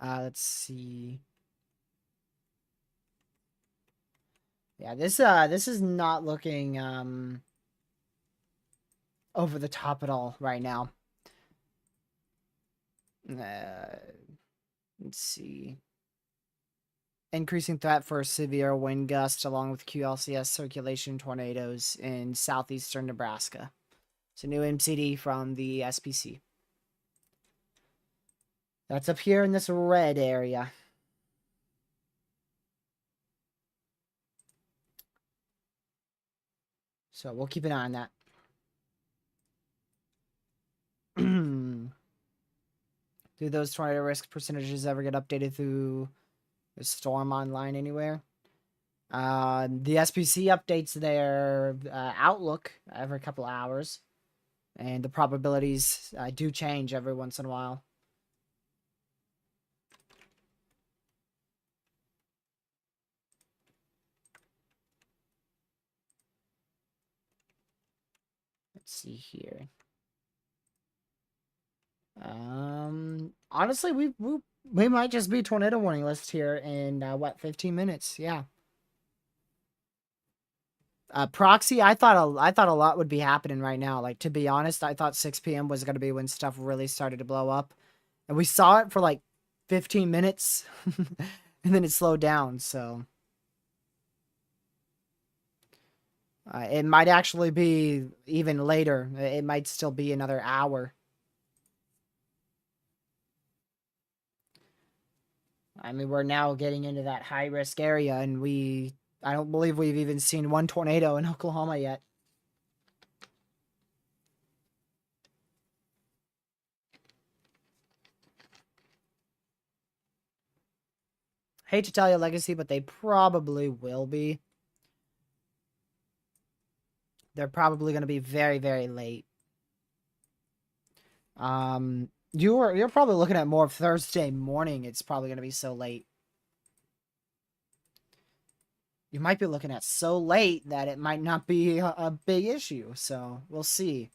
Let's see. Yeah, this is not looking over the top at all right now. Let's see. Increasing threat for severe wind gusts along with QLCS circulation tornadoes in southeastern Nebraska. It's a new MCD from the SPC. That's up here in this red area. So we'll keep an eye on that. Do those tornado risk percentages ever get updated through the Storm Online anywhere? The SPC updates their outlook every couple hours, and the probabilities do change every once in a while. Let's see here. Honestly, we might just be tornado warning list here in what, 15 minutes? Yeah. Proxy, I thought a lot would be happening right now. Like, to be honest, I thought 6 p.m. was gonna be when stuff really started to blow up, and we saw it for like 15 minutes, and then it slowed down. So it might actually be even later. It might still be another hour. I mean, we're now getting into that high risk area, and I don't believe we've even seen one tornado in Oklahoma yet. Hate to tell you, Legacy, but they probably will be. They're probably going to be very, very late. You're probably looking at more of Thursday morning. It's probably going to be so late. You might be looking at so late that it might not be a big issue. So we'll see.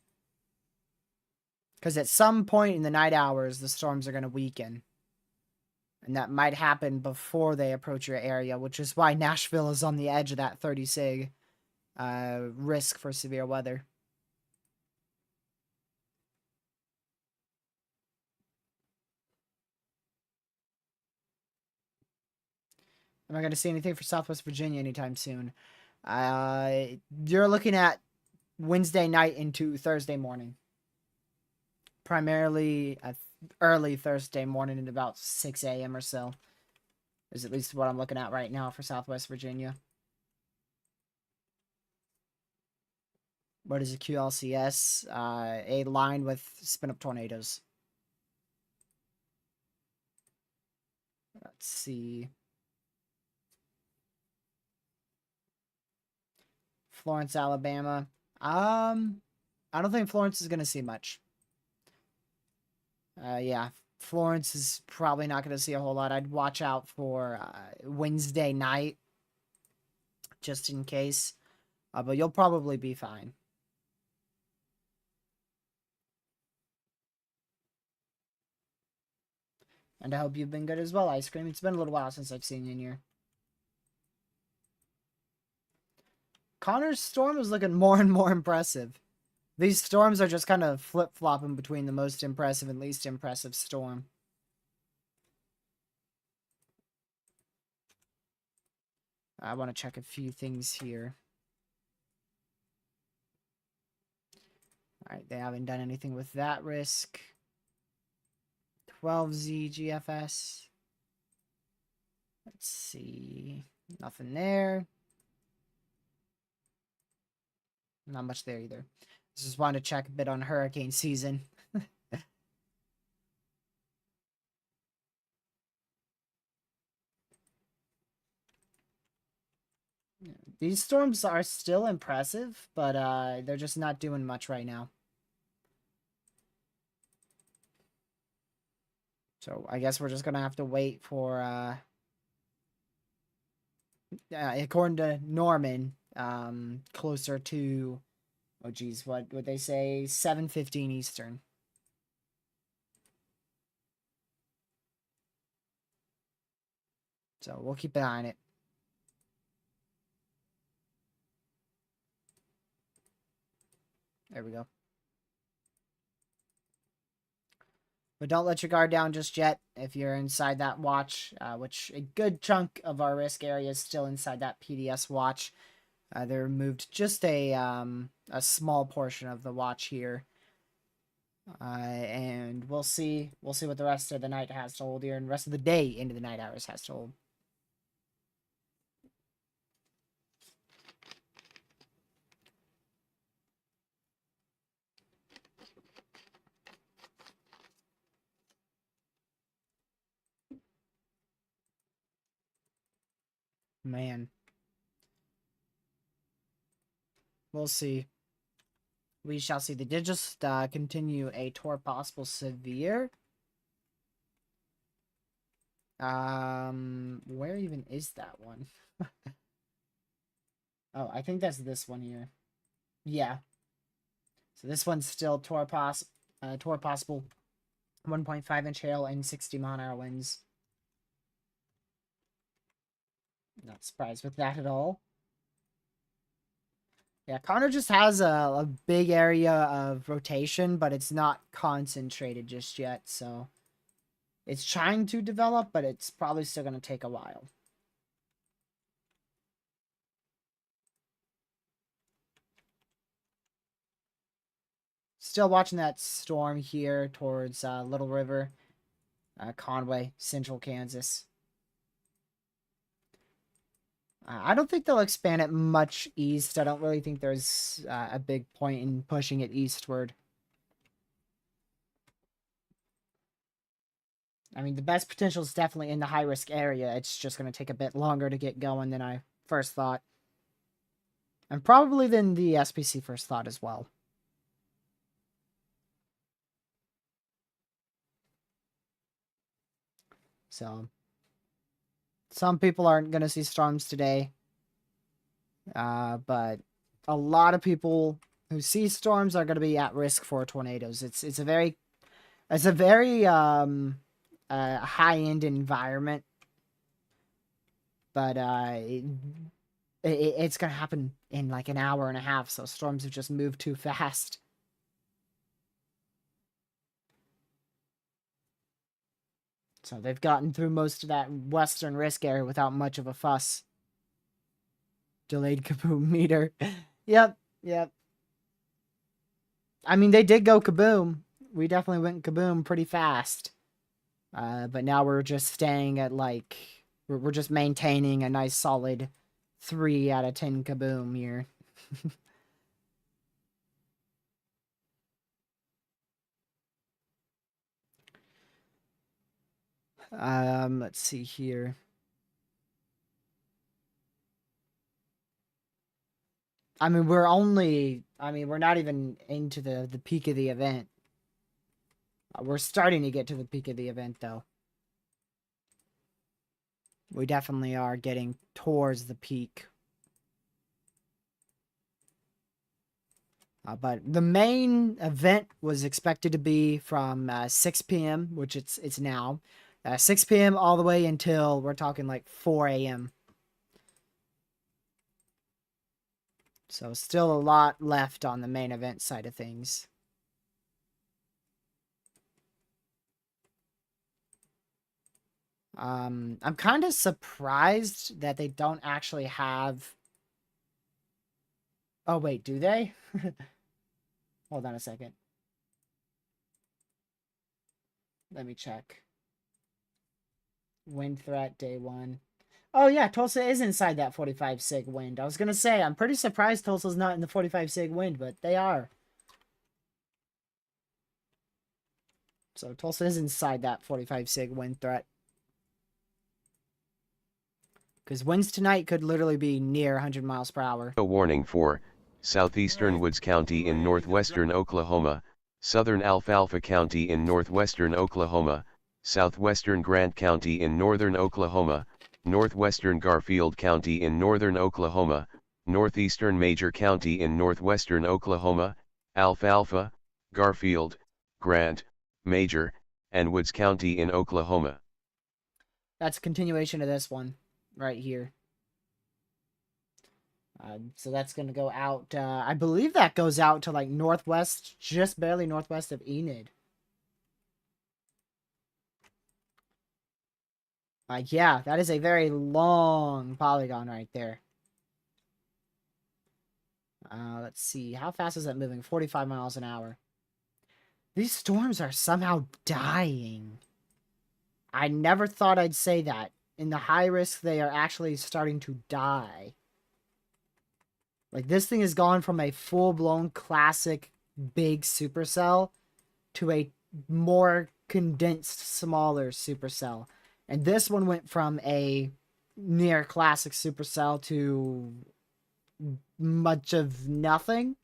Because at some point in the night hours, the storms are going to weaken. And that might happen before they approach your area, which is why Nashville is on the edge of that 30 sig risk for severe weather. Am I going to see anything for Southwest Virginia anytime soon? You're looking at Wednesday night into Thursday morning. Primarily early Thursday morning at about 6 a.m. or so. Is at least what I'm looking at right now for Southwest Virginia. What is a QLCS? A line with spin-up tornadoes. Let's see. Florence, Alabama. I don't think Florence is going to see much. Yeah, Florence is probably not going to see a whole lot. I'd watch out for Wednesday night, just in case. But you'll probably be fine. And I hope you've been good as well, Ice Cream. It's been a little while since I've seen you in here. Connor's storm is looking more and more impressive. These storms are just kind of flip-flopping between the most impressive and least impressive storm. I want to check a few things here. Alright, they haven't done anything with that risk. 12Z GFS. Let's see. Nothing there. Not much there either. Just wanted to check a bit on hurricane season. These storms are still impressive, but they're just not doing much right now. So I guess we're just gonna have to wait for according to Norman, closer to, oh geez, what would they say, 7:15 Eastern. So we'll keep an eye on it. There we go. But don't let your guard down just yet if you're inside that watch, which a good chunk of our risk area is still inside that PDS watch. They removed just a small portion of the watch here. And we'll see what the rest of the night has to hold here, and the rest of the day into the night hours has to hold. Man, we'll see. We shall see. They did just continue a tour possible severe. Where even is that one? Oh, I think that's this one here. Yeah. So this one's still tour possible. 1.5-inch hail and 60-mile-an-hour winds. Not surprised with that at all. Yeah, Connor just has a big area of rotation, but it's not concentrated just yet, so it's trying to develop, but it's probably still going to take a while. Still watching that storm here towards Little River, Conway, Central Kansas. I don't think they'll expand it much east. I don't really think there's a big point in pushing it eastward. I mean, the best potential is definitely in the high-risk area. It's just going to take a bit longer to get going than I first thought. And probably than the SPC first thought as well. So, some people aren't going to see storms today. But a lot of people who see storms are going to be at risk for tornadoes. It's a very high-end environment, but it's going to happen in like an hour and a half, so storms have just moved too fast. So they've gotten through most of that western risk area without much of a fuss. Delayed kaboom meter. Yep. I mean, they did go kaboom. We definitely went kaboom pretty fast. But now we're just staying at like... We're just maintaining a nice solid 3 out of 10 kaboom here. Let's see here. I mean, we're not even into the peak of the event. We're starting to get to the peak of the event, though. We definitely are getting towards the peak. But the main event was expected to be from 6 p.m., which it's now. 6 p.m. all the way until, we're talking like 4 a.m. So still a lot left on the main event side of things. I'm kind of surprised that they don't actually have... Oh, wait, do they? Hold on a second. Let me check. Wind threat, day 1. Oh, yeah, Tulsa is inside that 45 sig wind. I was going to say, I'm pretty surprised Tulsa's not in the 45 sig wind, but they are. So Tulsa is inside that 45 sig wind threat. Because winds tonight could literally be near 100 miles per hour. A warning for southeastern Woods County in northwestern Oklahoma, southern Alfalfa County in northwestern Oklahoma, southwestern Grant County in northern Oklahoma, northwestern Garfield County in northern Oklahoma, northeastern Major County in northwestern Oklahoma, Alfalfa, Garfield, Grant, Major, and Woods County in Oklahoma. That's a continuation of this one right here. So that's going to go out, I believe that goes out to like northwest, just barely northwest of Enid. Yeah, that is a very long polygon right there. Let's see, how fast is that moving? 45 miles an hour. These storms are somehow dying. I never thought I'd say that. In the high risk, they are actually starting to die. Like, this thing has gone from a full-blown classic big supercell to a more condensed, smaller supercell. And this one went from a near classic supercell to much of nothing.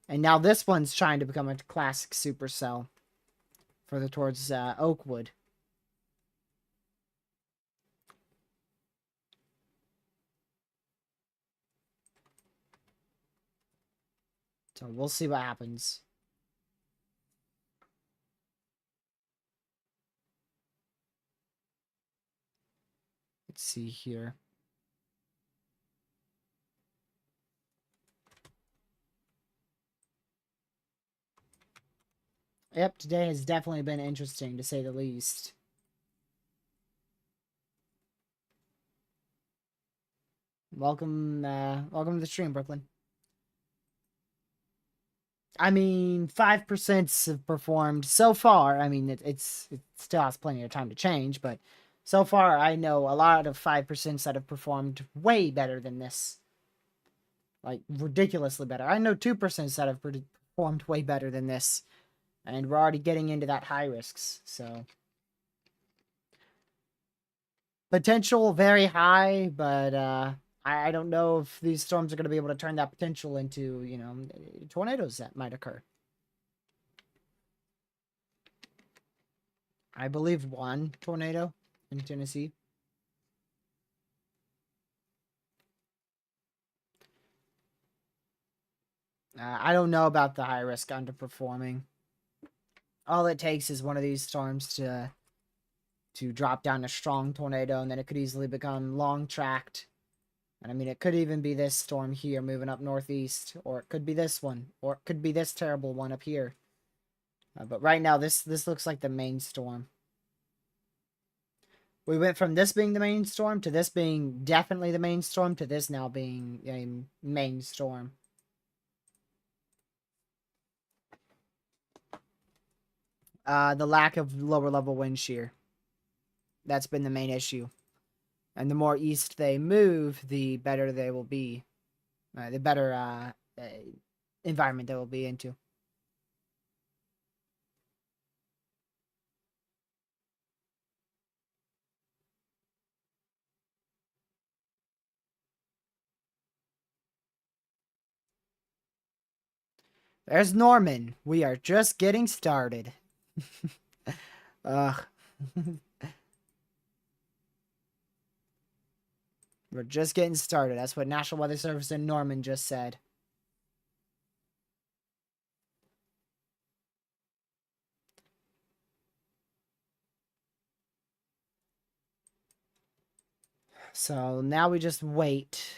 And now this one's trying to become a classic supercell further towards Oakwood. So we'll see what happens. Let's see here. Yep, today has definitely been interesting, to say the least. Welcome to the stream, Brooklyn. I mean, 5% have performed so far. I mean, it still has plenty of time to change, but so far I know a lot of 5% that have performed way better than this. Like, ridiculously better. I know 2% that have performed way better than this. And we're already getting into that high risks, so. Potential very high, but I don't know if these storms are going to be able to turn that potential into, you know, tornadoes that might occur. I believe one tornado in Tennessee. I don't know about the high risk underperforming. All it takes is one of these storms to drop down a strong tornado, and then it could easily become long tracked. And I mean, it could even be this storm here moving up northeast, or it could be this one, or it could be this terrible one up here. But right now, this looks like the main storm. We went from this being the main storm to this being definitely the main storm to this now being a main storm. The lack of lower level wind shear. That's been the main issue. And the more east they move, the better they will be. The better environment they will be into. There's Norman. We are just getting started. Ugh. We're just getting started. That's what National Weather Service in Norman just said. So now we just wait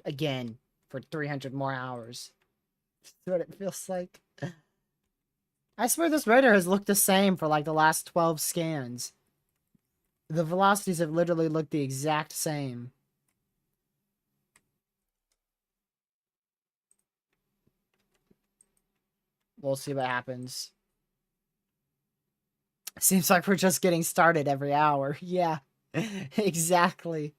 again for 300 more hours. That's what it feels like. I swear this radar has looked the same for like the last 12 scans. The velocities have literally looked the exact same. We'll see what happens. Seems like we're just getting started every hour. Yeah, exactly.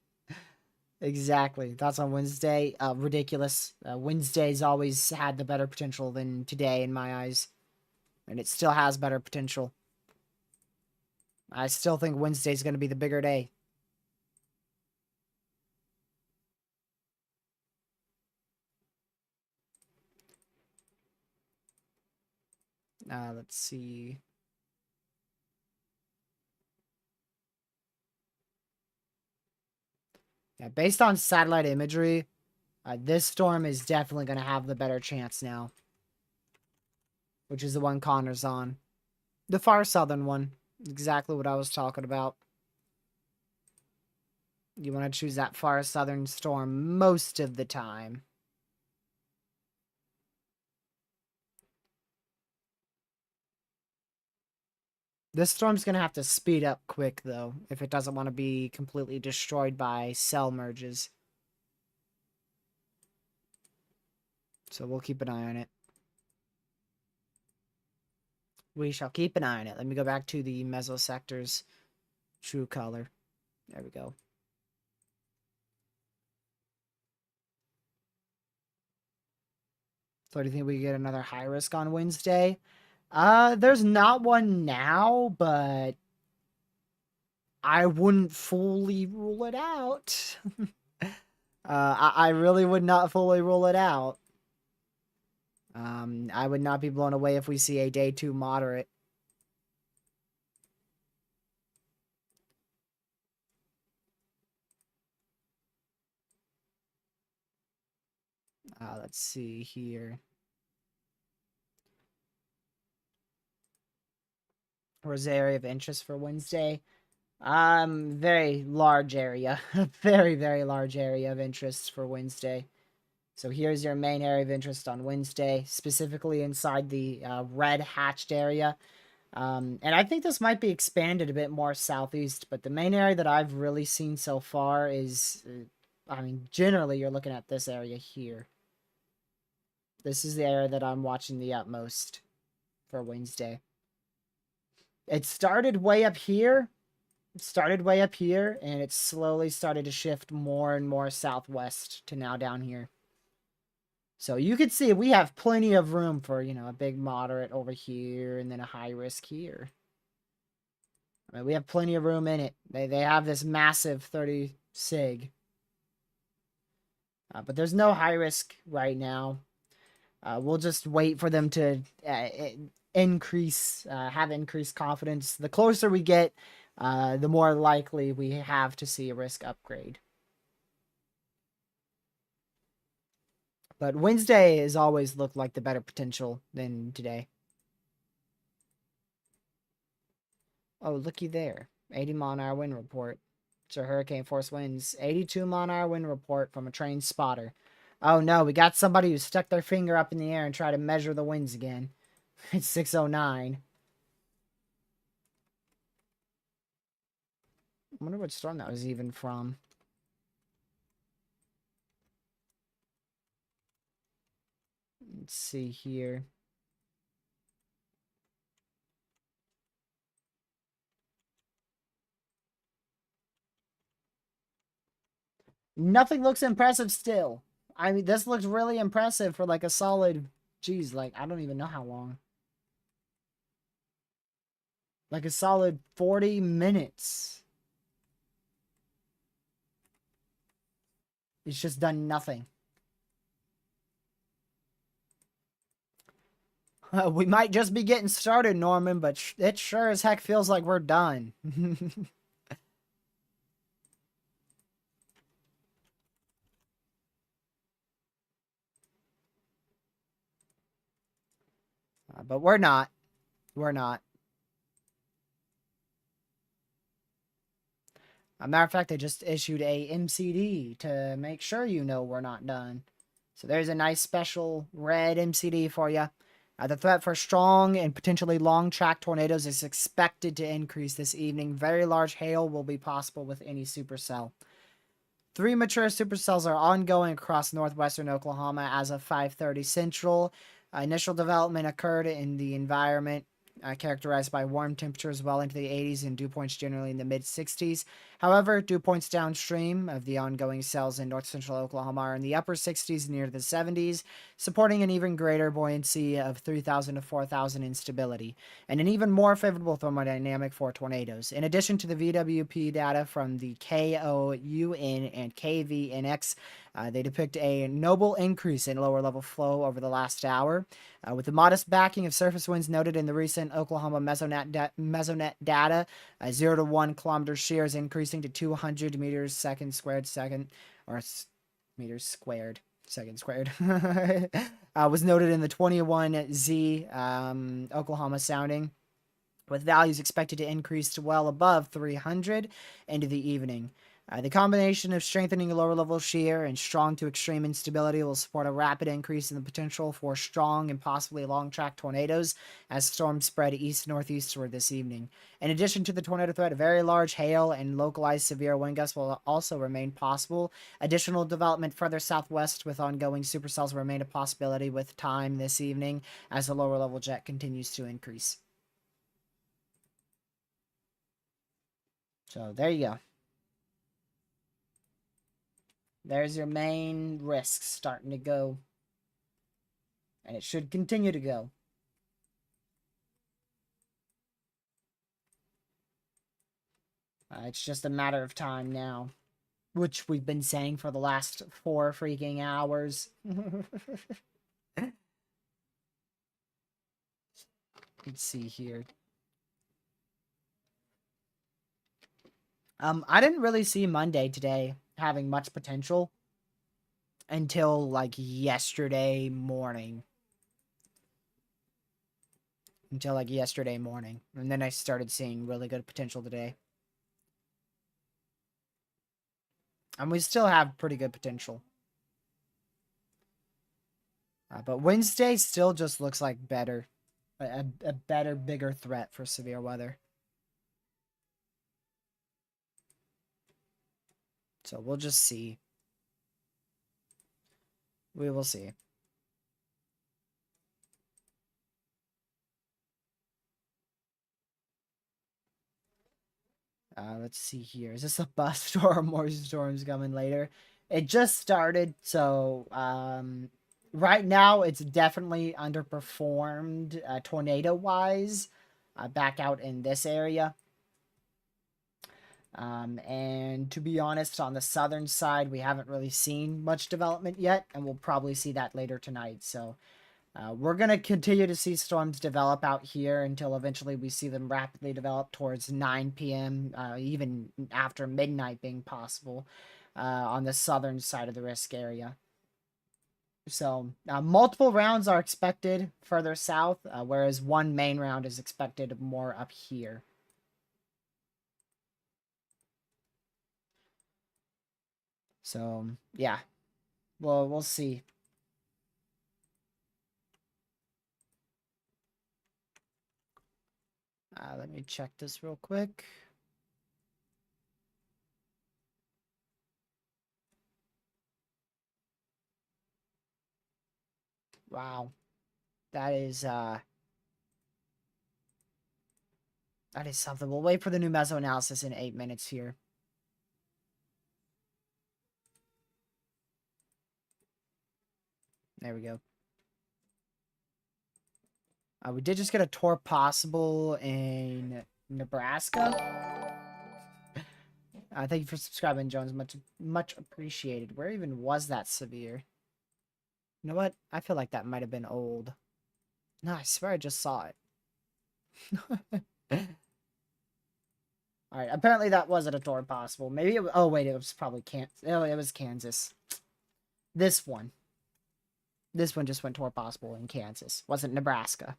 Exactly. Thoughts on Wednesday? Ridiculous. Wednesday's always had the better potential than today in my eyes. And it still has better potential. I still think Wednesday's going to be the bigger day. Let's see. Yeah, based on satellite imagery, this storm is definitely going to have the better chance now. Which is the one Connor's on. The far southern one. Exactly what I was talking about. You want to choose that far southern storm most of the time. This storm's going to have to speed up quick, though, if it doesn't want to be completely destroyed by cell merges. So we'll keep an eye on it. We shall keep an eye on it. Let me go back to the mesosector's true color. There we go. So do you think we get another high risk on Wednesday? There's not one now, but I wouldn't fully rule it out. I really would not fully rule it out. I would not be blown away if we see a day 2 moderate. Let's see here. Where's the area of interest for Wednesday? Very large area. Very, very large area of interest for Wednesday. So here's your main area of interest on Wednesday, specifically inside the red hatched area. And I think this might be expanded a bit more southeast, but the main area that I've really seen so far is, I mean, generally you're looking at this area here. This is the area that I'm watching the utmost for Wednesday. It started way up here. And it slowly started to shift more and more southwest to now down here. So you can see we have plenty of room for, a big moderate over here and then a high risk here. I mean, we have plenty of room in it. They have this massive 30 sig. But there's no high risk right now. We'll just wait for them to have increased confidence. The closer we get, the more likely we have to see a risk upgrade. But Wednesday has always looked like the better potential than today. Oh, looky there. 80 mile-an-hour wind report. It's a hurricane force winds. 82 mile-an-hour wind report from a trained spotter. Oh no, we got somebody who stuck their finger up in the air and tried to measure the winds again. It's 6:09. I wonder what storm that was even from. Let's see here. Nothing looks impressive still. I mean, this looks really impressive for like a solid, geez, like, I don't even know how long. Like a solid 40 minutes. It's just done nothing. We might just be getting started, Norman, but it sure as heck feels like we're done. But we're not. We're not. A matter of fact, they just issued a MCD to make sure you know we're not done. So there's a nice special red MCD for you. The threat for strong and potentially long track tornadoes is expected to increase this evening. Very large hail will be possible with any supercell. 3 mature supercells are ongoing across northwestern Oklahoma as of 5:30 Central. Initial development occurred in the environment, characterized by warm temperatures well into the 80s and dew points generally in the mid-60s. However, dew points downstream of the ongoing cells in north central Oklahoma are in the upper 60s near the 70s, supporting an even greater buoyancy of 3,000 to 4,000 instability, and an even more favorable thermodynamic for tornadoes. In addition to the VWP data from the KOUN and KVNX, they depict a notable increase in lower level flow over the last hour, with the modest backing of surface winds noted in the recent Oklahoma Mesonet data. 0 to 1 kilometer shears increasing to 200 meters second squared second, or meters squared second squared, was noted in the 21Z Oklahoma sounding, with values expected to increase to well above 300 into the evening. The combination of strengthening lower level shear and strong to extreme instability will support a rapid increase in the potential for strong and possibly long track tornadoes as storms spread east northeastward this evening. In addition to the tornado threat, very large hail and localized severe wind gusts will also remain possible. Additional development further southwest with ongoing supercells will remain a possibility with time this evening as the lower level jet continues to increase. So there you go. There's your main risks starting to go. And it should continue to go. It's just a matter of time now. Which we've been saying for the last 4 freaking hours. Let's see here. I didn't really see Monday today having much potential until like yesterday morning. And then I started seeing really good potential today. And we still have pretty good potential. But Wednesday still just looks like better. A better, bigger threat for severe weather. So we'll just see. We will see. Let's see here. Is this a bust or more storms coming later? It just started, so right now it's definitely underperformed tornado-wise back out in this area. And to be honest, on the southern side, we haven't really seen much development yet, and we'll probably see that later tonight. So we're going to continue to see storms develop out here until eventually we see them rapidly develop towards 9 p.m., even after midnight being possible on the southern side of the risk area. So multiple rounds are expected further south, whereas one main round is expected more up here. So, yeah. Well, we'll see. Let me check this real quick. Wow. That is something. We'll wait for the new meso analysis in 8 minutes here. There we go. We did just get a tour possible in Nebraska. Thank you for subscribing, Jones. Much appreciated. Where even was that severe? You know what? I feel like that might have been old. No, I swear I just saw it. Alright, apparently that wasn't a tour possible. Maybe it, oh wait, it was probably Kansas. Oh, it was Kansas. This one. This one just went tour possible in Kansas. Wasn't Nebraska.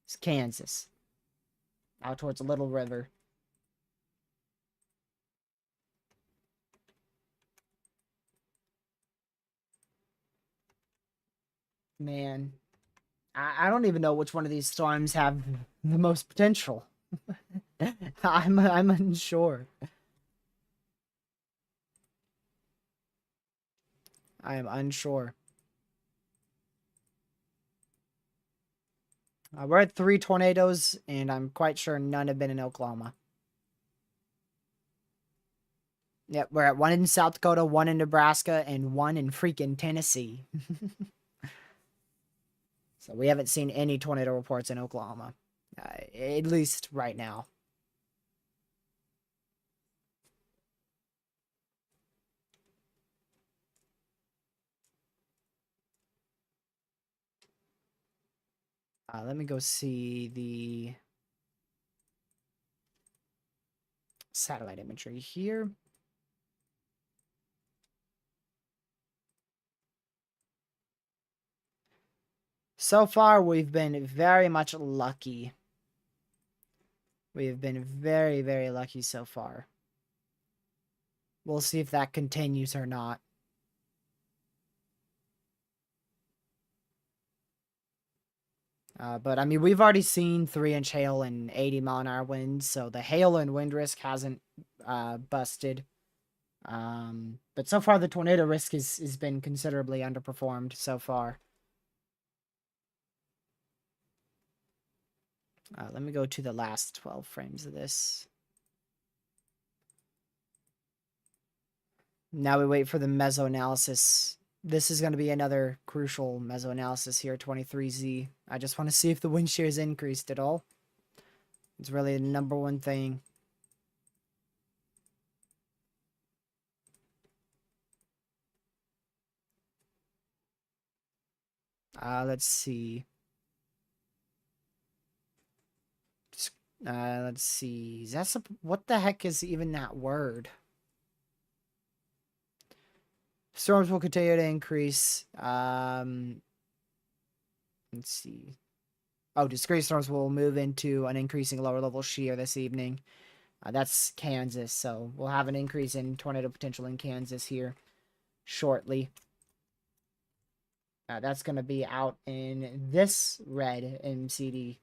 It's Kansas. Out towards a Little River. Man. I don't even know which one of these storms have the most potential. I'm unsure. I am unsure. We're at 3 tornadoes, and I'm quite sure none have been in Oklahoma. Yep, we're at 1 in South Dakota, 1 in Nebraska, and 1 in freaking Tennessee. So we haven't seen any tornado reports in Oklahoma, at least right now. Let me go see the satellite imagery here. So far, we've been very much lucky. We have been very, very lucky so far. We'll see if that continues or not. But, I mean, we've already seen 3-inch hail and 80-mile-an-hour winds, so the hail and wind risk hasn't busted. But so far, the tornado risk has been considerably underperformed so far. Let me go to the last 12 frames of this. Now we wait for the mesoanalysis. This is going to be another crucial mesoanalysis here, 23Z. I just want to see if the wind shear is increased at all. It's really the number one thing. Let's see. Let's see. What the heck is even that word? Storms will continue to increase. Let's see. Oh, discrete storms will move into an increasing lower level shear this evening. That's Kansas, so we'll have an increase in tornado potential in Kansas here shortly. That's going to be out in this red MCD.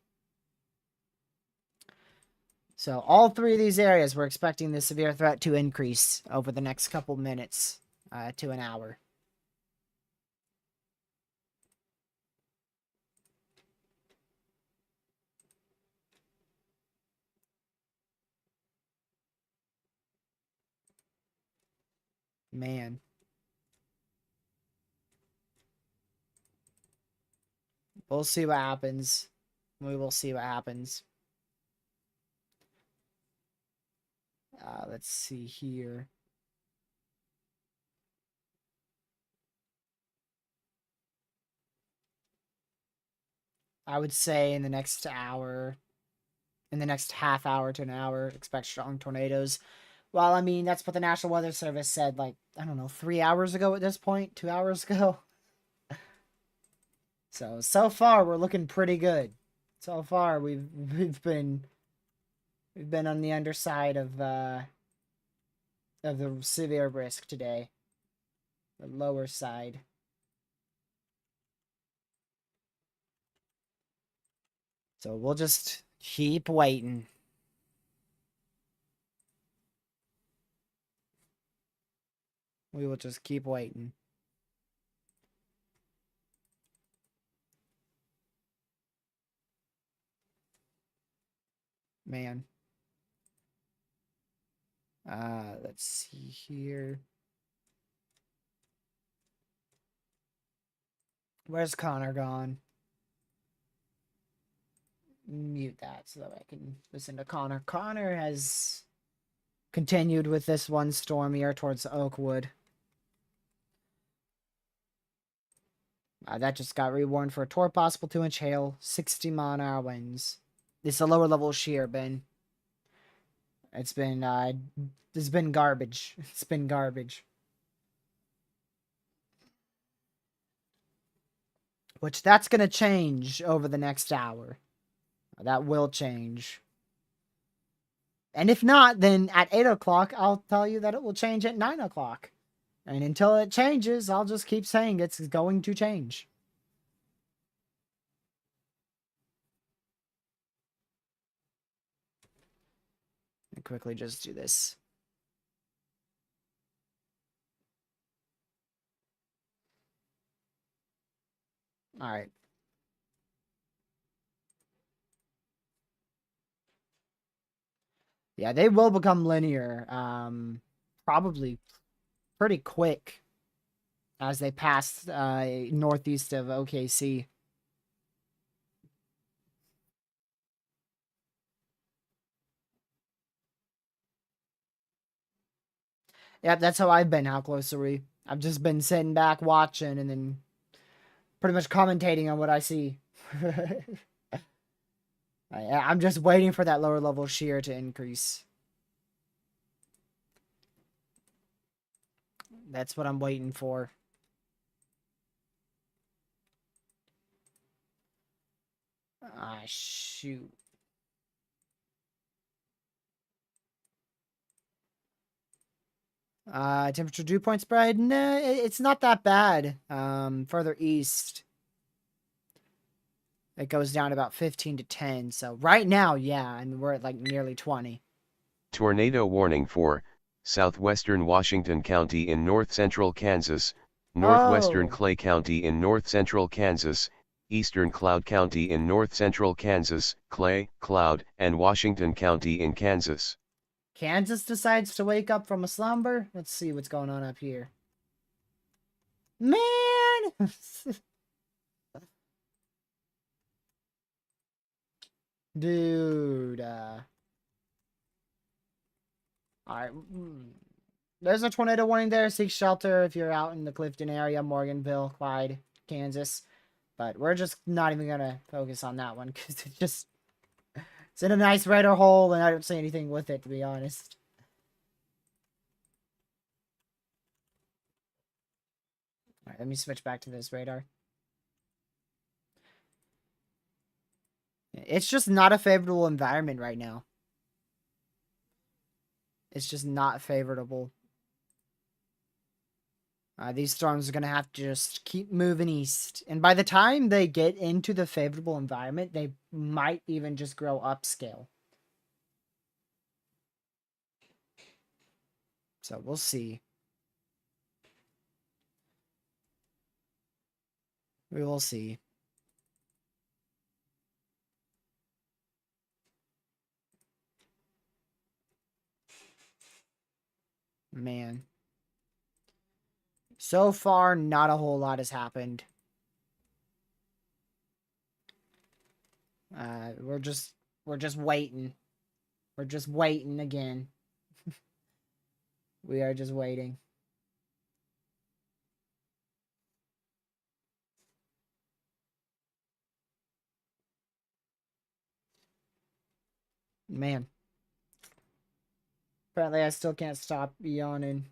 So all three of these areas, we're expecting the severe threat to increase over the next couple minutes to an hour. Man. We'll see what happens. We will see what happens. Let's see here. I would say in the next hour, in the next half hour to an hour, expect strong tornadoes. Well, I mean, that's what the National Weather Service said, like, I don't know, 3 hours ago at this point, 2 hours ago. So far, we're looking pretty good. So far, we've been on the underside of the severe risk today. The lower side. So we'll just keep waiting. We will just keep waiting. Man. Let's see here. Where's Connor gone? Mute that so that I can listen to Connor. Connor has continued with this one storm here towards Oakwood. That just got rewarned for a torr possible 2-inch hail, 60-mile-an-hour winds. It's a lower level shear, Ben. It's been garbage. It's been garbage. Which that's gonna change over the next hour. That will change. And if not, then at 8 o'clock, I'll tell you that it will change at 9 o'clock. And until it changes, I'll just keep saying it's going to change. Let me quickly just do this. All right. Yeah, they will become linear. Probably pretty quick as they pass northeast of OKC. Yeah, that's how I've been. How close are we? I've just been sitting back watching and then pretty much commentating on what I see. I'm just waiting for that lower level shear to increase. That's what I'm waiting for. Ah, shoot. Temperature dew point spread? Nah, it's not that bad. Further east, it goes down about 15 to 10. So right now, yeah, I mean, we're at like nearly 20. Tornado warning for southwestern Washington County in north-central Kansas, northwestern Clay County in north-central Kansas, eastern Cloud County in north-central Kansas, Clay, Cloud, and Washington County in Kansas. Kansas decides to wake up from a slumber. Let's see what's going on up here. Man! Dude, alright. There's a tornado warning there. Seek shelter if you're out in the Clifton area, Morganville, Clyde, Kansas. But we're just not even gonna focus on that one because it's in a nice radar hole and I don't see anything with it, to be honest. Alright, let me switch back to this radar. It's just not a favorable environment right now. It's just not favorable. These storms are going to have to just keep moving east. And by the time they get into the favorable environment, they might even just grow upscale. So we'll see. We will see. Man. So far, not a whole lot has happened. We're just waiting. We're just waiting again. We are just waiting. Man. Apparently, I still can't stop yawning.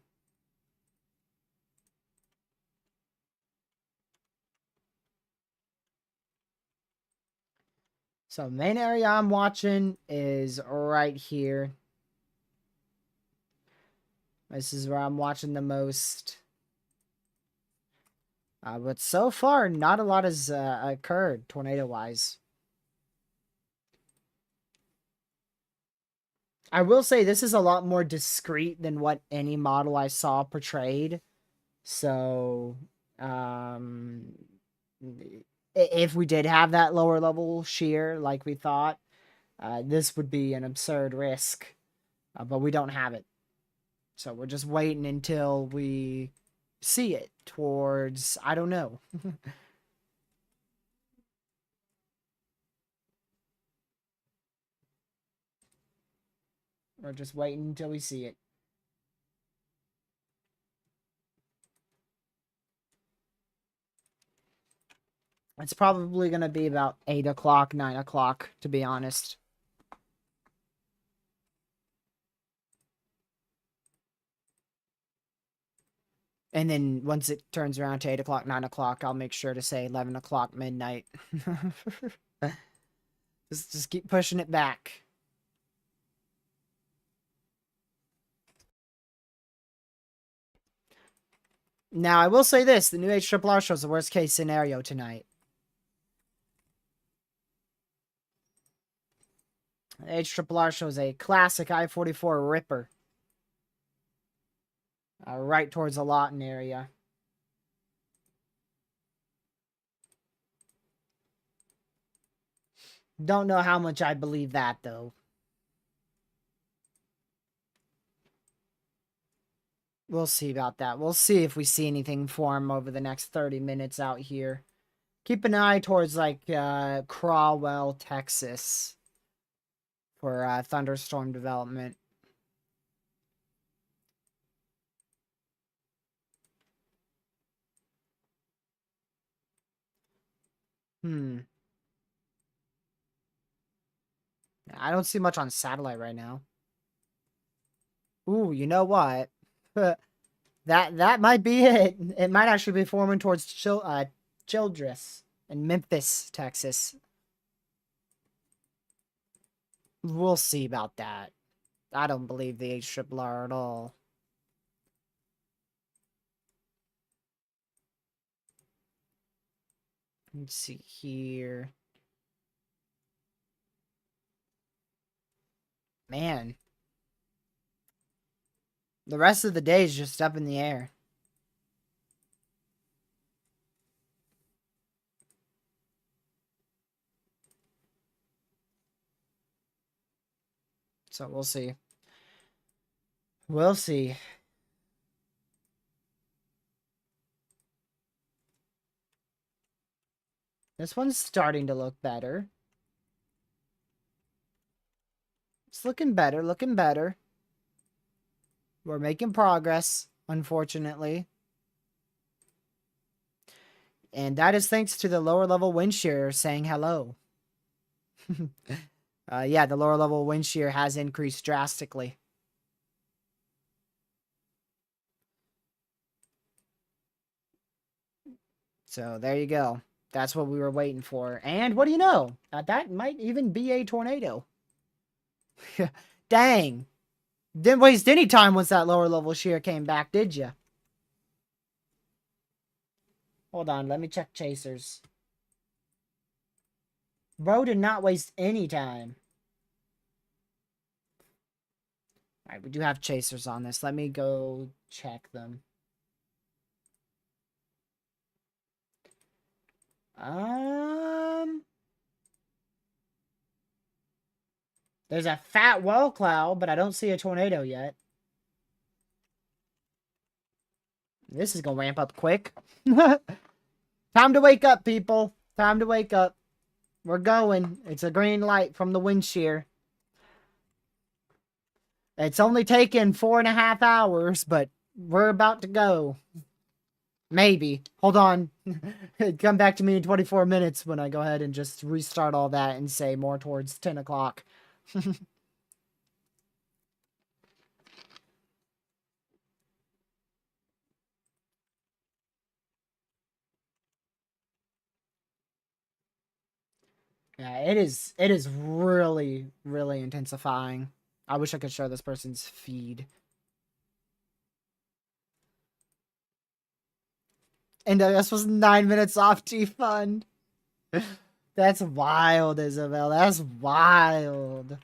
So, main area I'm watching is right here. This is where I'm watching the most. But so far, not a lot has occurred tornado-wise. I will say this is a lot more discreet than what any model I saw portrayed. So, if we did have that lower level shear like we thought, this would be an absurd risk. But we don't have it. So we're just waiting until we see it towards, I don't know. We're just waiting until we see it. It's probably going to be about 8 o'clock, 9 o'clock, to be honest. And then once it turns around to 8 o'clock, 9 o'clock, I'll make sure to say 11 o'clock midnight. Just keep pushing it back. Now, I will say this. The new HRRR shows the worst case scenario tonight. The HRRR shows a classic I-44 Ripper. Right towards the Lawton area. Don't know how much I believe that, though. We'll see about that. We'll see if we see anything form over the next 30 minutes out here. Keep an eye towards, like, Crawwell, Texas for thunderstorm development. I don't see much on satellite right now. Ooh, you know what? that might be it. It might actually be forming towards Childress in Memphis, Texas. We'll see about that. I don't believe the HRRR at all. Let's see here. Man. The rest of the day is just up in the air. So we'll see. We'll see. This one's starting to look better. It's looking better, looking better. We're making progress, unfortunately. And that is thanks to the lower level wind shear saying hello. Yeah, the lower level wind shear has increased drastically. So there you go. That's what we were waiting for. And what do you know? That might even be a tornado. Dang. Didn't waste any time once that lower level shear came back, did you? Hold on, let me check chasers. Bro did not waste any time. Alright, we do have chasers on this. Let me go check them. There's a fat wall cloud, but I don't see a tornado yet. This is gonna ramp up quick. Time to wake up, people. Time to wake up. We're going. It's a green light from the wind shear. It's only taken 4.5 hours, but we're about to go. Maybe. Hold on. Come back to me in 24 minutes when I go ahead and just restart all that and say more towards 10 o'clock. Yeah, it is really, really intensifying. I wish I could show this person's feed. And this was 9 minutes off defund. That's wild, Isabel. That's wild.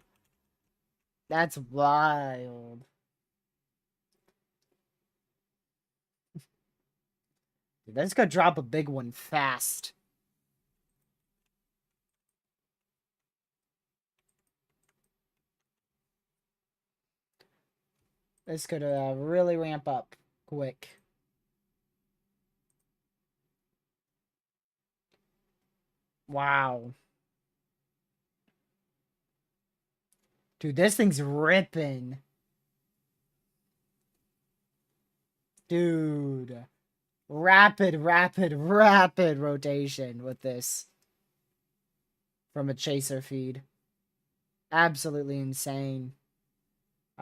That's wild. Dude, that's gonna drop a big one fast. This could really ramp up quick. Wow. Dude, this thing's ripping. Dude. Rapid, rapid, rapid rotation with this. From a chaser feed. Absolutely insane.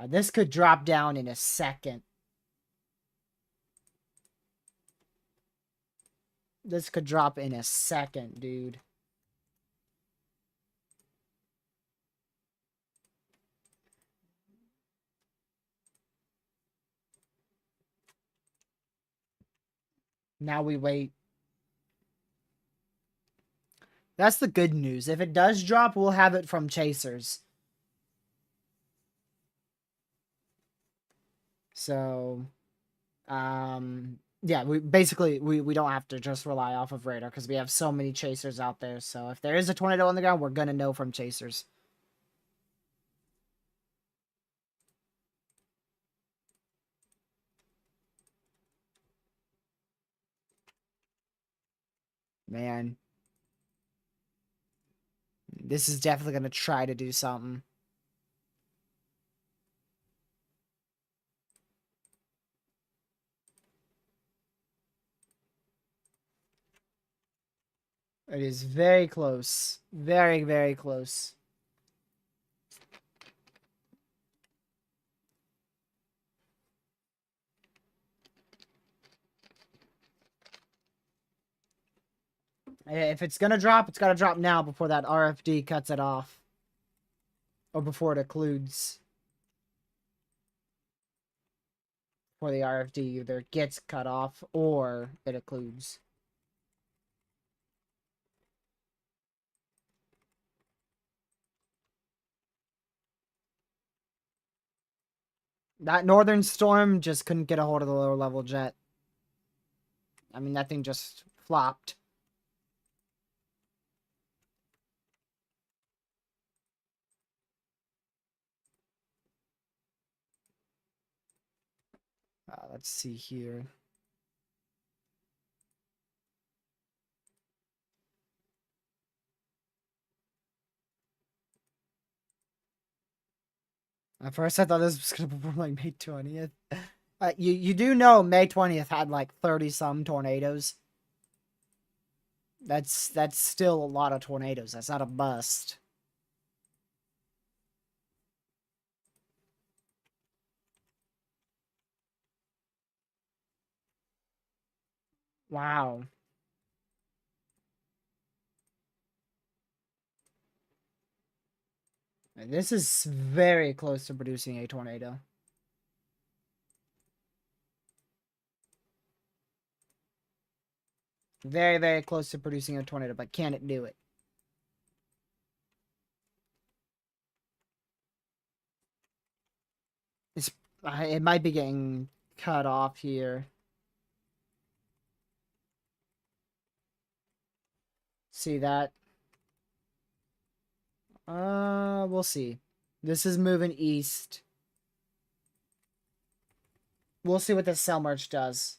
This could drop down in a second. This could drop in a second, dude. Now we wait. That's the good news. If it does drop, we'll have it from chasers. So, yeah, we basically we don't have to just rely off of radar because we have so many chasers out there. So if there is a tornado on the ground, we're gonna know from chasers. Man, this is definitely gonna try to do something. It is very close. Very, very close. If it's gonna drop, it's gotta drop now before that RFD cuts it off. Or before it occludes. Before the RFD either gets cut off or it occludes. That northern storm just couldn't get a hold of the lower level jet. I mean, that thing just flopped. Let's see here. At first, I thought this was gonna be from like May 20th. You do know May 20th had like 30 some tornadoes. That's still a lot of tornadoes. That's not a bust. Wow. And this is very close to producing a tornado. Very, very close to producing a tornado, but can it do it? It's it might be getting cut off here. See that? We'll see. This is moving east. We'll see what the cell merge does.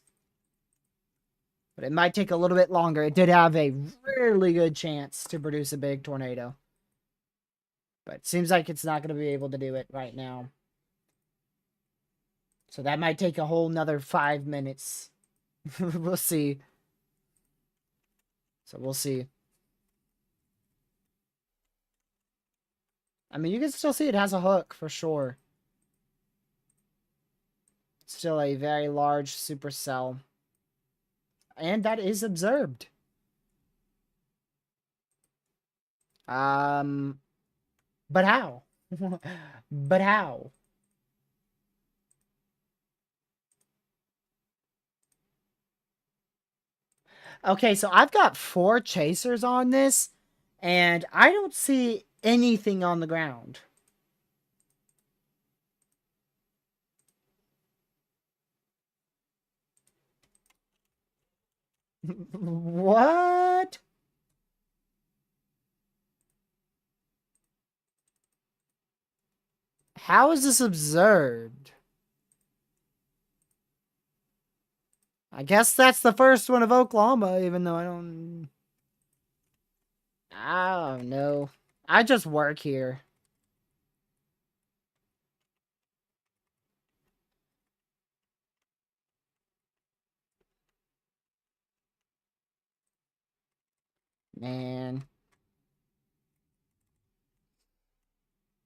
But it might take a little bit longer. It did have a really good chance to produce a big tornado. But it seems like it's not going to be able to do it right now. So that might take a whole nother 5 minutes. We'll see. So we'll see. I mean, you can still see it has a hook for sure. Still a very large supercell. And that is observed. But how? But how? Okay, so I've got 4 chasers on this, and I don't see anything on the ground. What? How is this observed? I guess that's the first one of Oklahoma, even though I don't know. I just work here. Man.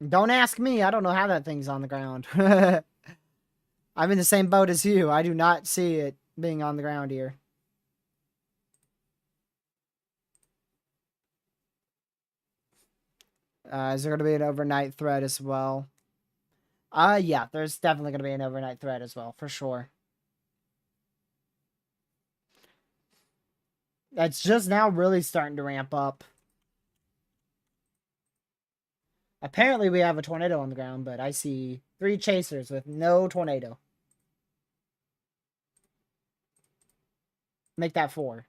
Don't ask me. I don't know how that thing's on the ground. I'm in the same boat as you. I do not see it being on the ground here. Is there going to be an overnight threat as well? Yeah, there's definitely going to be an overnight threat as well, for sure. That's just now really starting to ramp up. Apparently we have a tornado on the ground, but I see 3 chasers with no tornado. Make that 4.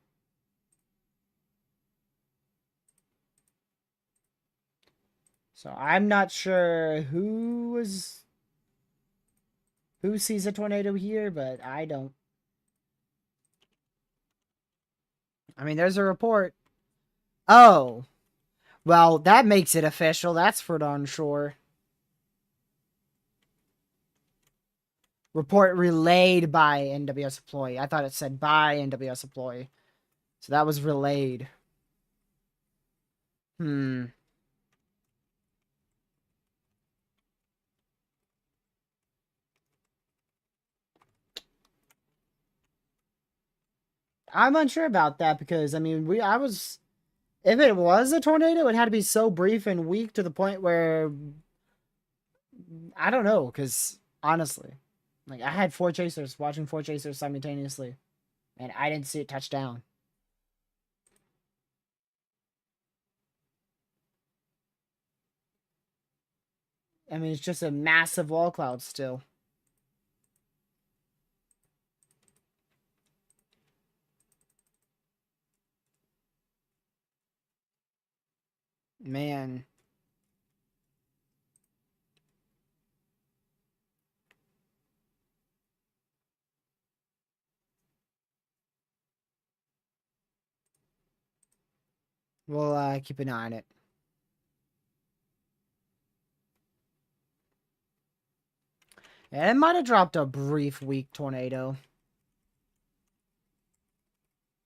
So I'm not sure who sees a tornado here, but I don't. I mean, there's a report. Oh. Well, that makes it official. That's for darn sure. Report relayed by NWS employee. I thought it said by NWS employee. So that was relayed. Hmm. I'm unsure about that because, I mean, if it was a tornado, it had to be so brief and weak to the point where, I don't know, because honestly, like I had 4 chasers, watching 4 chasers simultaneously, and I didn't see it touch down. I mean, it's just a massive wall cloud still. Man. We'll keep an eye on it. And it might have dropped a brief weak tornado.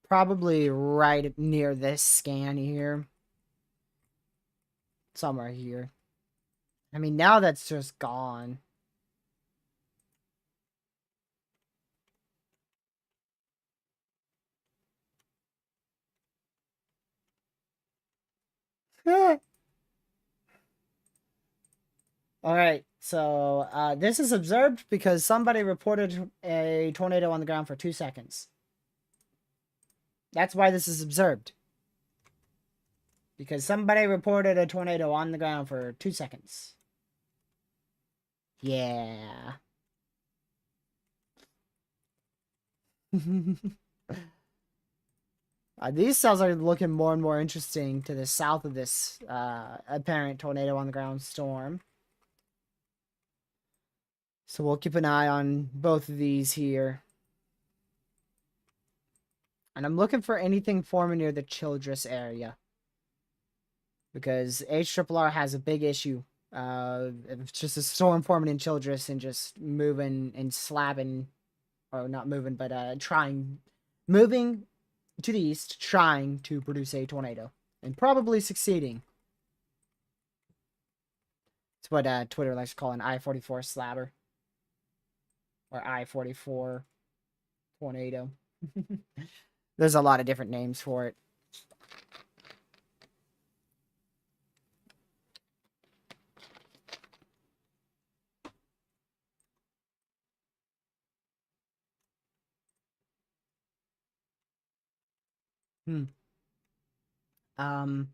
Probably right near this scan here. Somewhere here. I mean, now that's just gone. Alright, so this is observed because somebody reported a tornado on the ground for 2 seconds. That's why this is observed. Because somebody reported a tornado on the ground for 2 seconds. Yeah. These cells are looking more and more interesting to the south of this apparent tornado on the ground storm. So we'll keep an eye on both of these here. And I'm looking for anything forming near the Childress area. Because HRRR has a big issue. It's just a storm forming in Childress and just moving and slapping. Or not moving, but moving to the east, trying to produce a tornado. And probably succeeding. It's what Twitter likes to call an I-44 slabber. Or I-44 tornado. There's a lot of different names for it. Um,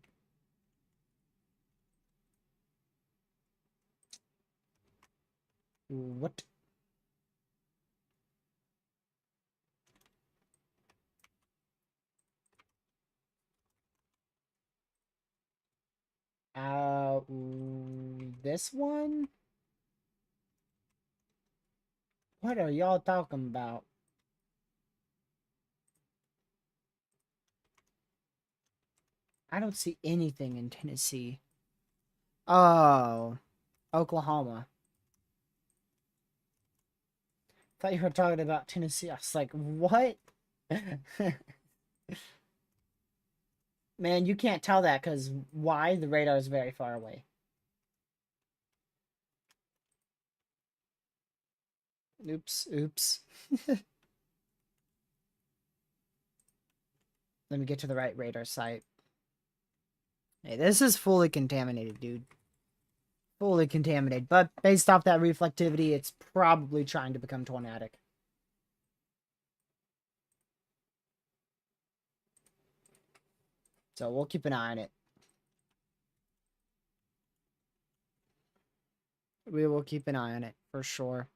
what? This one? What are y'all talking about? I don't see anything in Tennessee. Oh, Oklahoma. Thought you were talking about Tennessee. I was like, what? Man, you can't tell that because why? The radar is very far away. Oops, oops. Let me get to the right radar site. Hey, this is fully contaminated, dude. Fully contaminated. But based off that reflectivity, it's probably trying to become tornadic. So we'll keep an eye on it. We will keep an eye on it, for sure.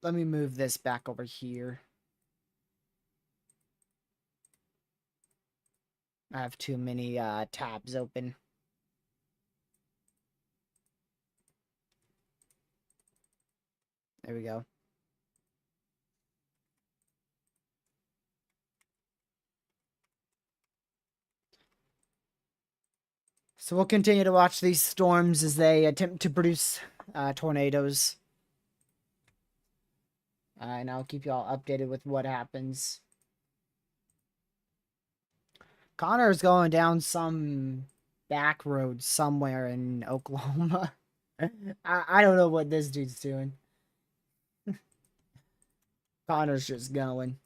Let me move this back over here. I have too many tabs open. There we go. So we'll continue to watch these storms as they attempt to produce tornadoes. And I'll keep y'all updated with what happens. Connor's going down some back road somewhere in Oklahoma. I don't know what this dude's doing. Connor's just going.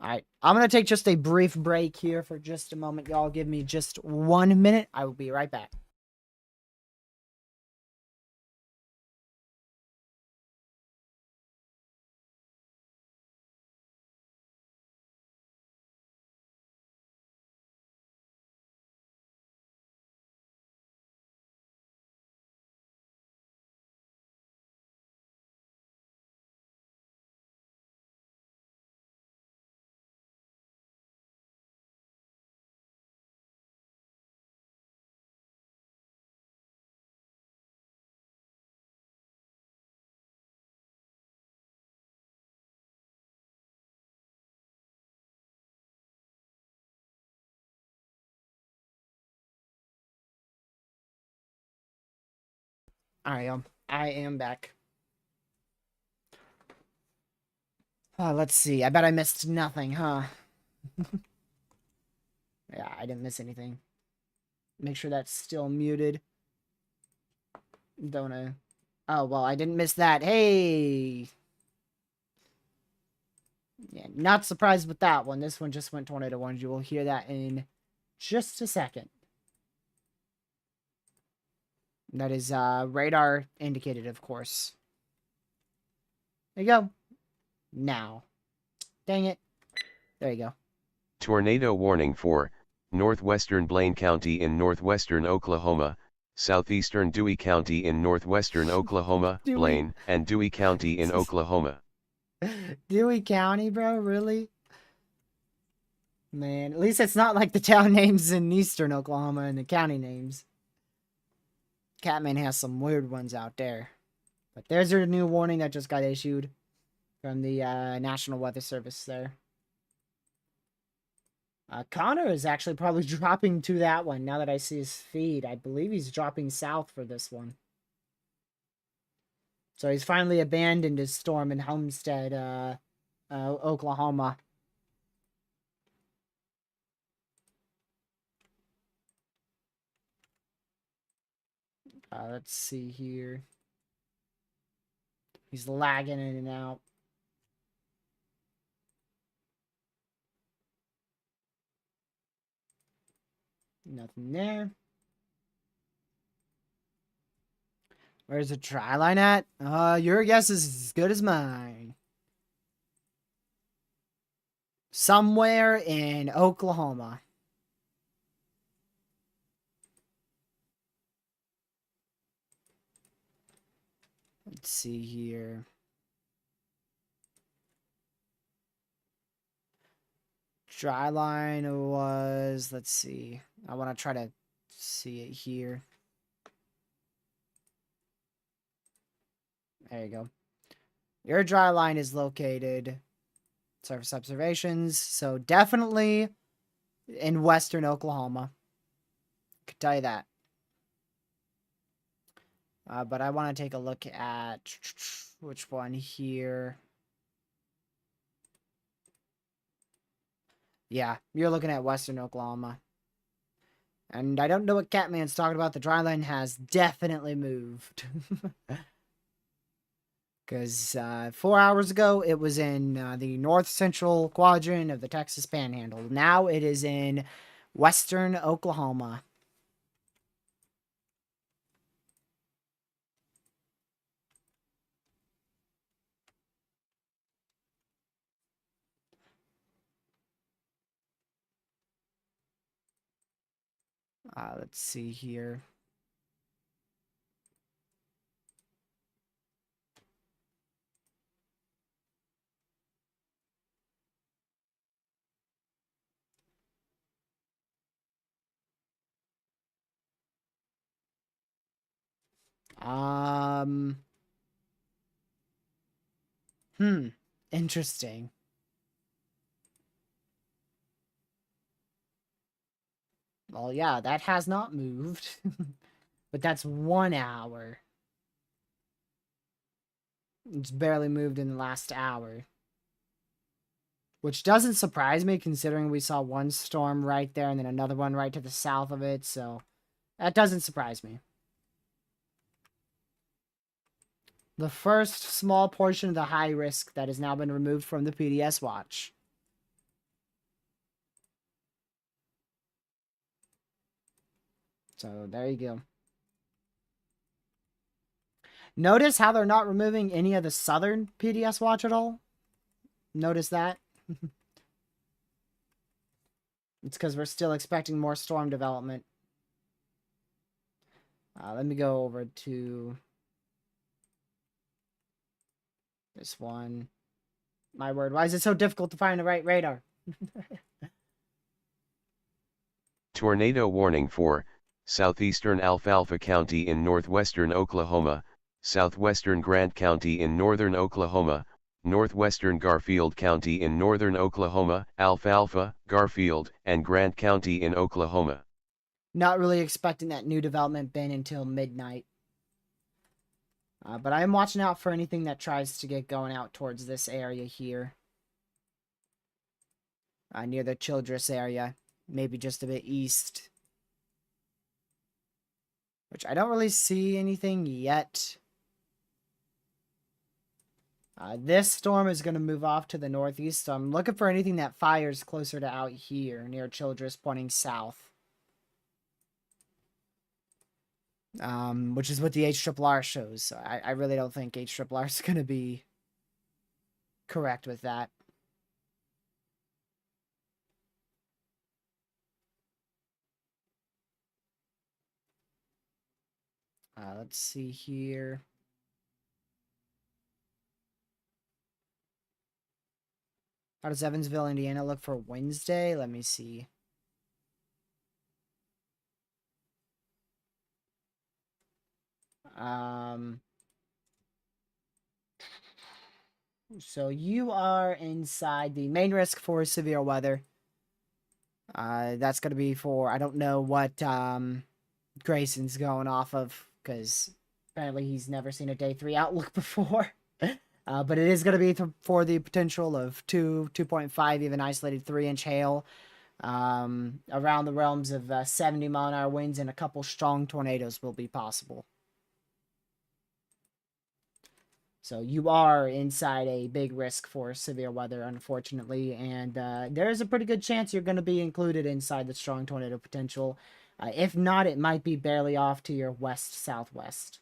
Alright, I'm going to take just a brief break here for just a moment. Y'all give me just 1 minute. I will be right back. I am back. Let's see. I bet I missed nothing, huh? Yeah, I didn't miss anything. Make sure that's still muted. Don't know. Oh, well, I didn't miss that. Hey! Yeah, not surprised with that one. This one just went Tornado 1. You will hear that in just a second. That is radar indicated, of course. There you go. Now. Dang it. There you go. Tornado warning for northwestern Blaine County in northwestern Oklahoma, southeastern Dewey County in northwestern Oklahoma, Dewey. Blaine, and Dewey County in Oklahoma. Dewey County, bro? Really? Man, at least it's not like the town names in eastern Oklahoma and the county names. Catman has some weird ones out there. But there's your new warning that just got issued from the National Weather Service there. Connor is actually probably dropping to that one now that I see his feed. I believe he's dropping south for this one. So he's finally abandoned his storm in Homestead, Oklahoma. Let's see here. He's lagging in and out. Nothing there. Where's the try line at? Your guess is as good as mine. Somewhere in Oklahoma. Let's see here. Dry line was, let's see. I want to try to see it here. There you go. Your dry line is located surface observations, so definitely in western Oklahoma. Could tell you that. But I want to take a look at which one here. Yeah, you're looking at western Oklahoma. And I don't know what Catman's talking about. The dry line has definitely moved. Because 4 hours ago, it was in the north central quadrant of the Texas Panhandle. Now it is in western Oklahoma. Let's see here. Interesting. Well, yeah, that has not moved. But that's 1 hour. It's barely moved in the last hour. Which doesn't surprise me, considering we saw one storm right there and then another one right to the south of it, so that doesn't surprise me. The first small portion of the high risk that has now been removed from the PDS watch. So there you go. Notice how they're not removing any of the southern PDS watch at all? Notice that? It's because we're still expecting more storm development. Let me go over to this one. My word, why is it so difficult to find the right radar? Tornado warning for southeastern Alfalfa County in northwestern Oklahoma, southwestern Grant County in northern Oklahoma, northwestern Garfield County in northern Oklahoma, Alfalfa, Garfield, and Grant County in Oklahoma. Not really expecting that new development bin until midnight. But I am watching out for anything that tries to get going out towards this area here. Near the Childress area. Maybe just a bit east. Which I don't really see anything yet. This storm is going to move off to the northeast, so I'm looking for anything that fires closer to out here, near Childress, pointing south. Which is what the HRRR shows. So I really don't think HRRR is going to be correct with that. Let's see here. How does Evansville, Indiana look for Wednesday? Let me see. So you are inside the main risk for severe weather. That's going to be for, I don't know what Grayson's going off of, because apparently he's never seen a day 3 outlook before. But it is going to be for the potential of 2.5, even isolated 3-inch hail. Around the realms of 70-mile-an-hour winds, and a couple strong tornadoes will be possible. So you are inside a big risk for severe weather, unfortunately, and there is a pretty good chance you're going to be included inside the strong tornado potential. If not, it might be barely off to your west-southwest.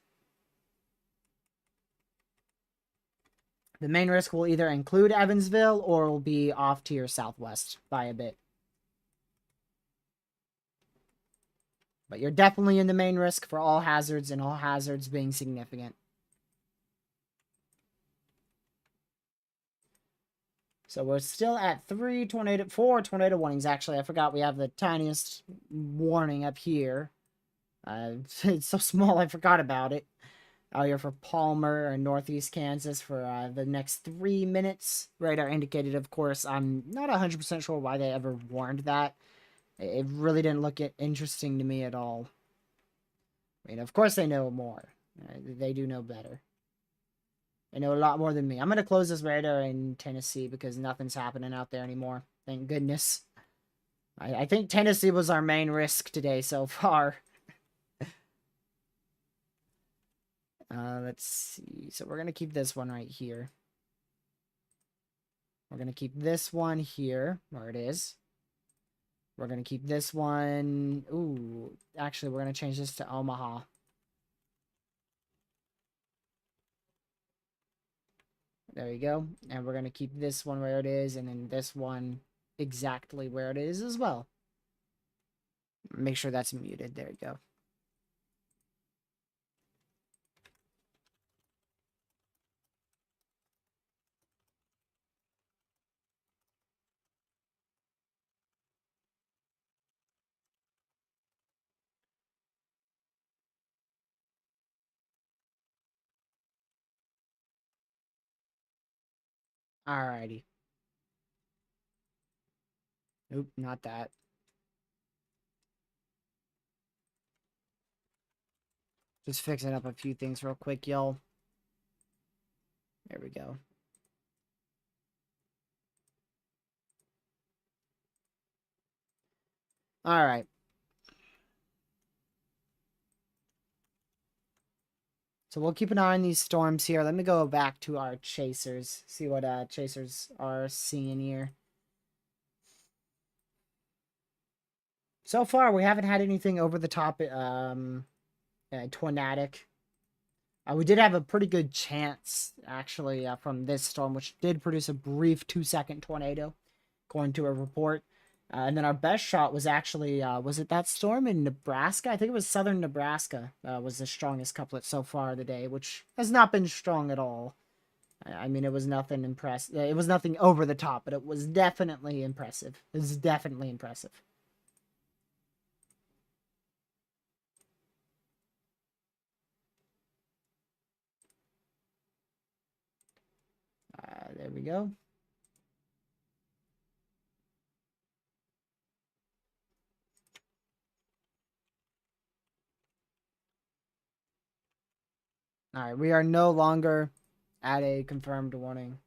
The main risk will either include Evansville or will be off to your southwest by a bit. But you're definitely in the main risk for all hazards, and all hazards being significant. So we're still at 4 tornado warnings, actually. I forgot we have the tiniest warning up here. It's so small, I forgot about it. Out here for Palmer and Northeast Kansas for the next 3 minutes. Radar indicated, of course. I'm not 100% sure why they ever warned that. It really didn't look interesting to me at all. I mean, of course they know more. They do know better. They know a lot more than me. I'm going to close this radar in Tennessee because nothing's happening out there anymore. Thank goodness. I think Tennessee was our main risk today so far. Let's see. So we're going to keep this one right here. We're going to keep this one here, where it is. We're going to keep this one... Ooh, actually, we're going to change this to Omaha. There we go. And we're going to keep this one where it is, and then this one exactly where it is as well. Make sure that's muted. There you go. Alrighty. Nope, not that. Just fixing up a few things real quick, y'all. There we go. Alright. So we'll keep an eye on these storms here. Let me go back to our chasers. See what chasers are seeing here. So far, we haven't had anything over the top tornadic. We did have a pretty good chance, actually, from this storm, which did produce a brief 2-second tornado, according to a report. And then our best shot was actually, was it that storm in Nebraska? I think it was southern Nebraska was the strongest couplet so far of the day, which has not been strong at all. I mean, it was nothing impressive. It was nothing over the top, but it was definitely impressive. It was definitely impressive. There we go. All right, we are no longer at a confirmed warning.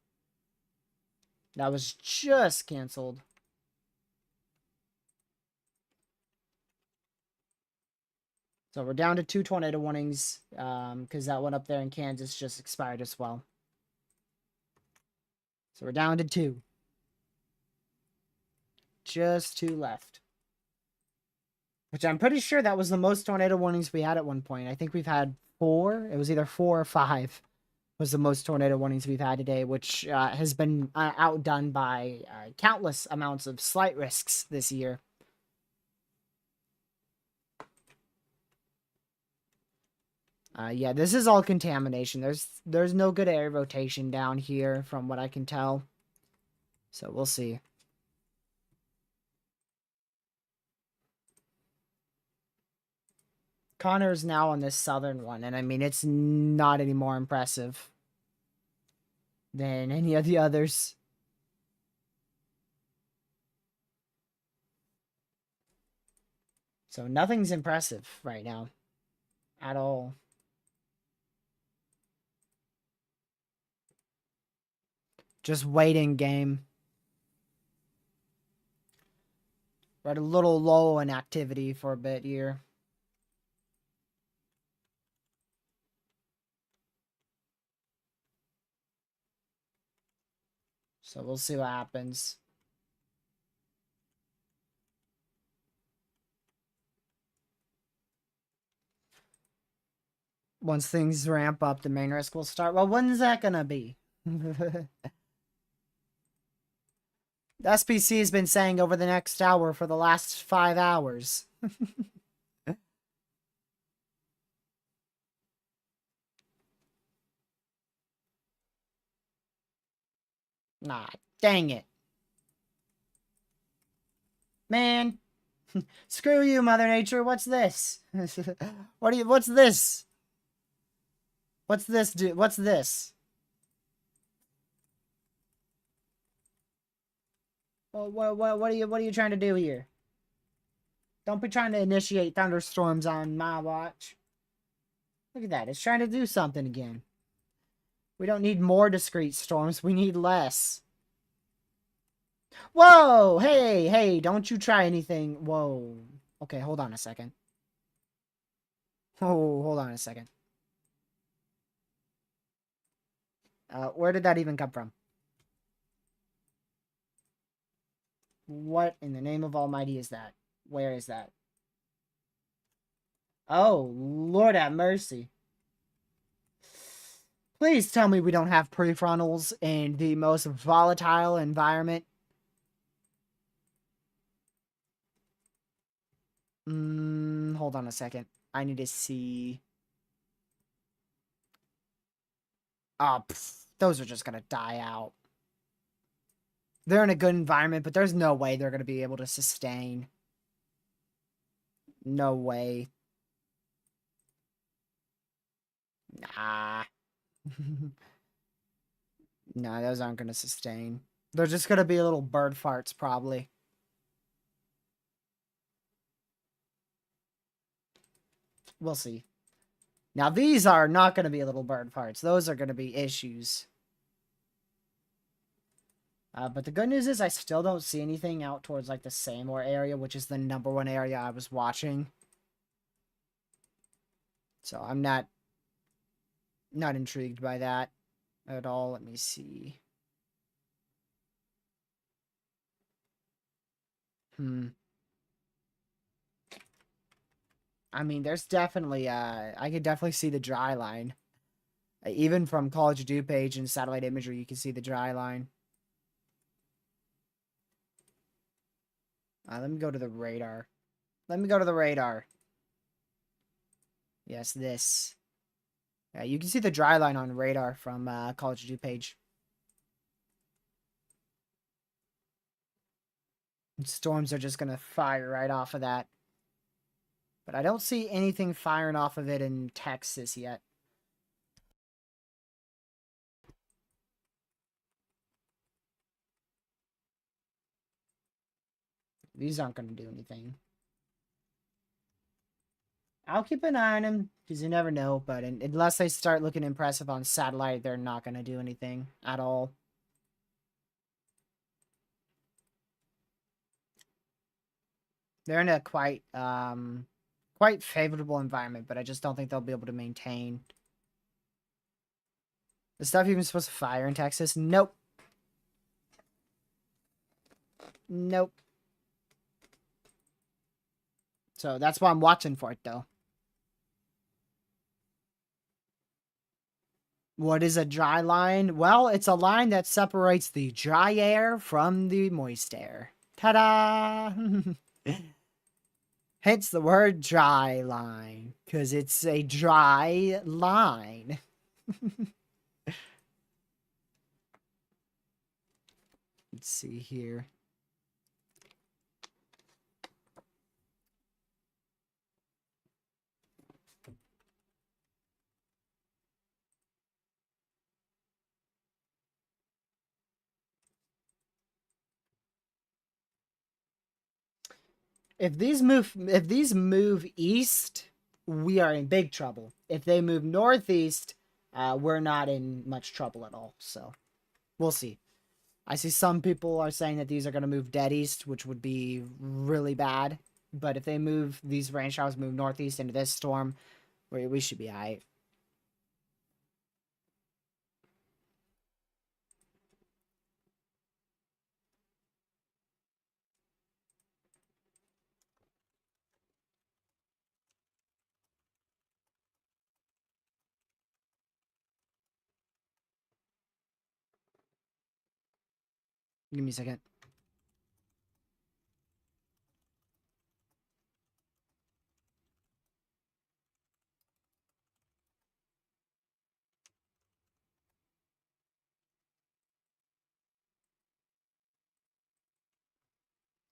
That was just canceled. So we're down to 2 tornado warnings because that one up there in Kansas just expired as well. So we're down to 2. Just 2 left. Which I'm pretty sure that was the most tornado warnings we had at one point. I think we've had 4. It was either 4 or 5 was the most tornado warnings we've had today, which has been outdone by countless amounts of slight risks this year. Yeah, this is all contamination. There's no good air rotation down here from what I can tell. So we'll see. Connor's now on this southern one, and I mean, it's not any more impressive than any of the others. So nothing's impressive right now at all. Just waiting game. We're at a little low in activity for a bit here. So we'll see what happens. Once things ramp up, the main risk will start. Well, when's that gonna be? The SPC has been saying over the next hour for the last 5 hours. Nah, dang it. Man. Screw you, Mother Nature. What's this? What's this? What's this, dude? What's this? Well, what are you trying to do here? Don't be trying to initiate thunderstorms on my watch. Look at that. It's trying to do something again. We don't need more discrete storms. We need less. Whoa! Hey, don't you try anything. Whoa. Okay, hold on a second. Oh, hold on a second. Where did that even come from? What in the name of Almighty is that? Where is that? Oh, Lord have mercy. Please tell me we don't have prefrontals in the most volatile environment. Hold on a second. I need to see. Oh, those are just gonna die out. They're in a good environment, but there's no way they're gonna be able to sustain. No way. Nah. Nah, those aren't gonna sustain. They're just gonna be little bird farts, probably. We'll see. Now, these are not going to be little bird farts. Those are going to be issues. But the good news is I still don't see anything out towards, like, the Seymour area, which is the #1 area I was watching. So I'm not intrigued by that at all. Let me see. I mean, there's definitely, I could definitely see the dry line. Even from College of DuPage and satellite imagery, you can see the dry line. Let me go to the radar. Yes, this. Yeah, you can see the dry line on radar from College of DuPage. Storms are just going to fire right off of that. But I don't see anything firing off of it in Texas yet. These aren't going to do anything. I'll keep an eye on them because you never know. But unless they start looking impressive on satellite, they're not going to do anything at all. They're in a quite favorable environment, but I just don't think they'll be able to maintain. The stuff even supposed to fire in Texas? Nope. Nope. So that's why I'm watching for it, though. What is a dry line? Well, it's a line that separates the dry air from the moist air. Ta-da! Hence the word dry line, because it's a dry line. Let's see here. If these move east, we are in big trouble. If they move northeast, we're not in much trouble at all. So we'll see. I see some people are saying that these are going to move dead east, which would be really bad. But if they move, these rain showers move northeast into this storm, we should be alright. Give me a second.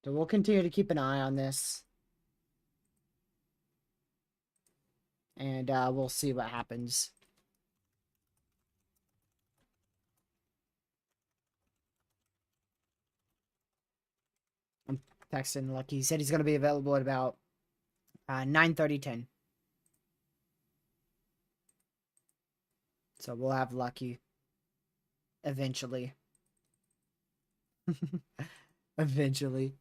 So we'll continue to keep an eye on this. And we'll see what happens. I'm texting Lucky. He said he's going to be available at about 9:30, 10. So we'll have Lucky eventually. Eventually.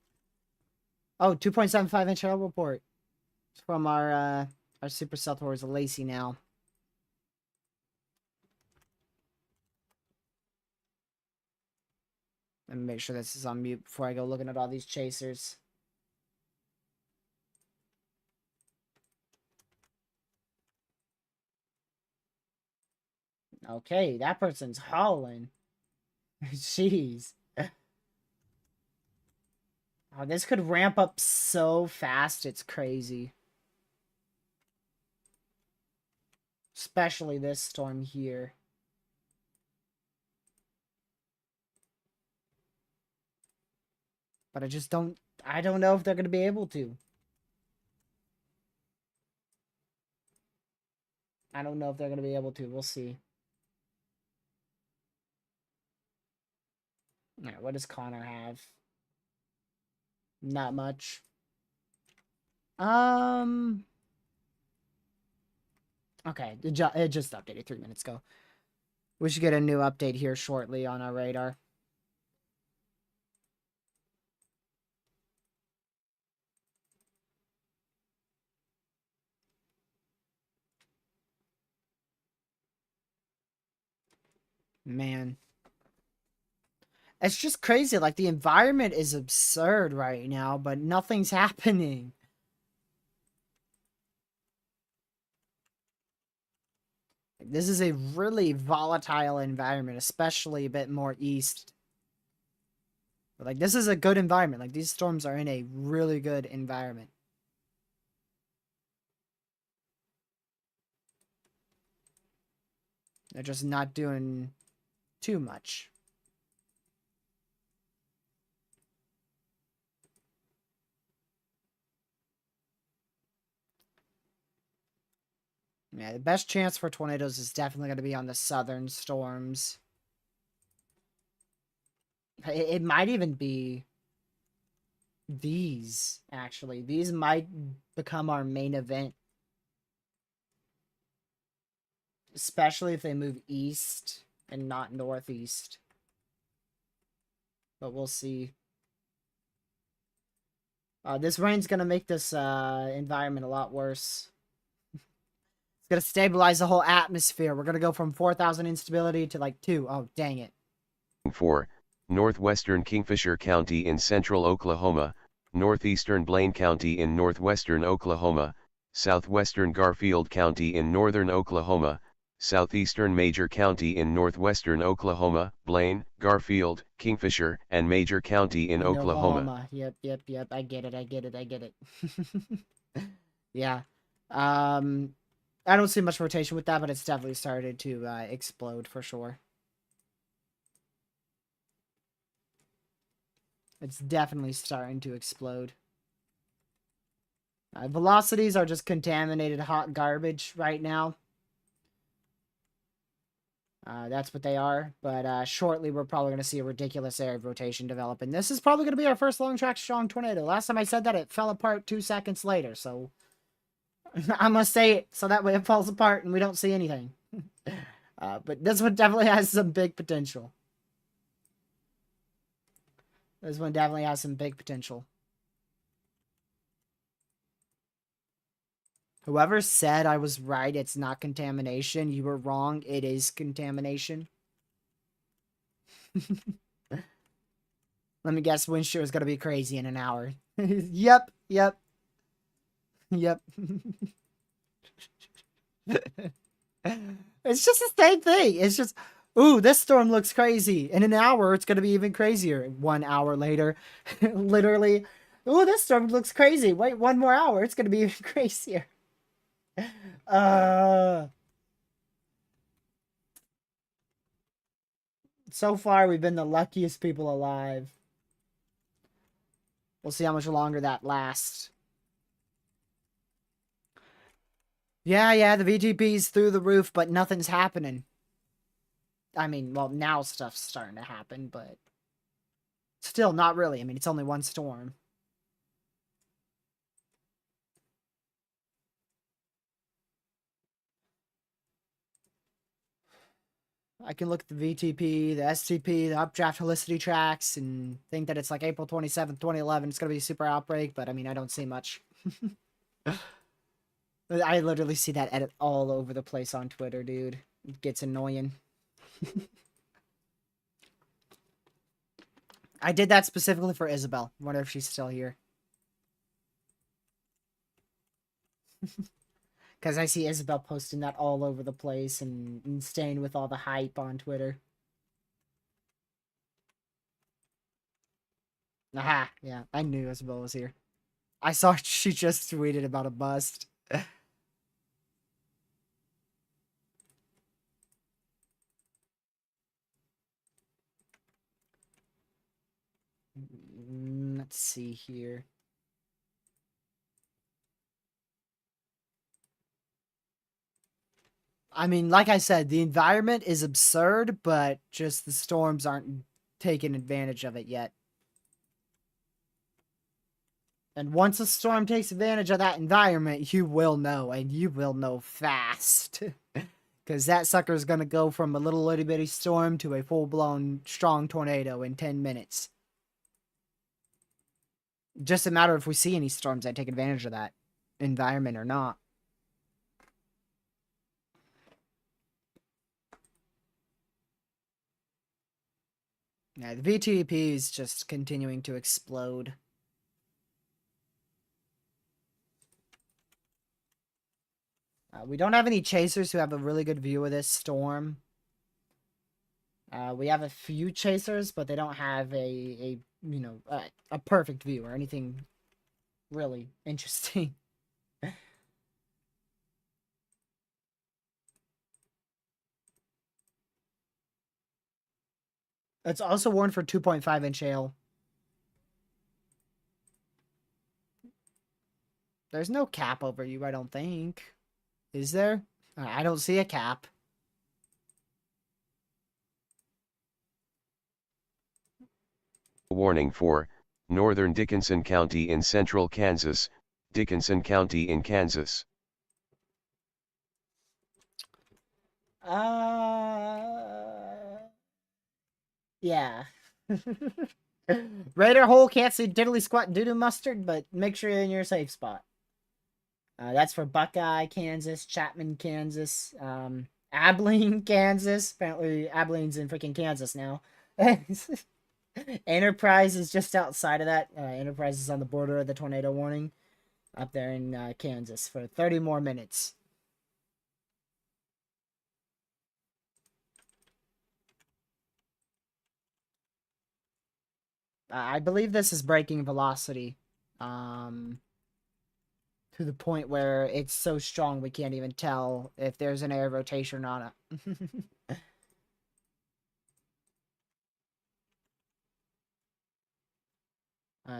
Oh, 2.75-inch hail report. It's from our Super Stealth Wars Lacey now. Let me make sure this is on mute before I go looking at all these chasers. Okay, that person's hauling. Jeez. Oh, this could ramp up so fast, it's crazy. Especially this storm here. But I don't know if they're going to be able to. I don't know if they're going to be able to. We'll see. Alright, what does Connor have? Not much. Okay, it just updated 3 minutes ago. We should get a new update here shortly on our radar. Man. It's just crazy. Like, the environment is absurd right now, but nothing's happening. This is a really volatile environment, especially a bit more east. But, like, this is a good environment. Like, these storms are in a really good environment. They're just not doing too much. Yeah, the best chance for tornadoes is definitely going to be on the southern storms. It might even be these, actually. These might become our main event especially if they move east and not northeast. But we'll see. This rain's gonna make this environment a lot worse. It's gonna stabilize the whole atmosphere. We're gonna go from 4,000 instability to like 2. Oh, dang it. 4. Northwestern Kingfisher County in central Oklahoma, northeastern Blaine County in northwestern Oklahoma, southwestern Garfield County in northern Oklahoma, southeastern Major County in northwestern Oklahoma, Blaine, Garfield, Kingfisher, and Major County in Oklahoma. Yep. I get it. Yeah. I don't see much rotation with that, but it's definitely started to explode for sure. It's definitely starting to explode. Velocities are just contaminated hot garbage right now. That's what they are, but shortly we're probably going to see a ridiculous area of rotation develop, and this is probably going to be our first long track strong tornado. Last time I said that, it fell apart 2 seconds later, so I'm going to say it so that way it falls apart and we don't see anything. But this one definitely has some big potential. This one definitely has some big potential. Whoever said I was right, it's not contamination, you were wrong, it is contamination. Let me guess, wind shear is going to be crazy in an hour. Yep. It's just the same thing. It's just, ooh, this storm looks crazy. In an hour, it's going to be even crazier. 1 hour later, literally, ooh, this storm looks crazy. Wait 1 more hour, it's going to be even crazier. So far, we've been the luckiest people alive. We'll see how much longer that lasts. Yeah, the VTP's through the roof, but nothing's happening. I mean, well, now stuff's starting to happen, but still not really. I mean, it's only one storm. I can look at the VTP, the STP, the updraft helicity tracks, and think that it's like April 27th, 2011. It's going to be a super outbreak, but I mean, I don't see much. I literally see that edit all over the place on Twitter, dude. It gets annoying. I did that specifically for Isabel. Wonder if she's still here. Because I see Isabel posting that all over the place and staying with all the hype on Twitter. Aha, yeah, I knew Isabel was here. I saw she just tweeted about a bust. Let's see here. I mean, like I said, the environment is absurd, but just the storms aren't taking advantage of it yet. And once a storm takes advantage of that environment, you will know, and you will know fast. Because that sucker is going to go from a little itty bitty storm to a full-blown strong tornado in 10 minutes. Just a matter if we see any storms that take advantage of that environment or not. Yeah, the VTP is just continuing to explode. We don't have any chasers who have a really good view of this storm. We have a few chasers, but they don't have a perfect view or anything really interesting. It's also warned for 2.5-inch hail. There's no cap over you, I don't think. Is there? I don't see a cap. Warning for northern Dickinson County in central Kansas, Dickinson County in Kansas. Yeah. Raider hole can't see diddly squat doo doo mustard, but make sure you're in your safe spot. That's for Buckeye, Kansas, Chapman, Kansas, Abilene, Kansas. Apparently, Abilene's in freaking Kansas now. Enterprise is just outside of that. Enterprise is on the border of the tornado warning up there in Kansas for 30 more minutes. I believe this is breaking velocity. To the point where it's so strong we can't even tell if there's an air rotation on it.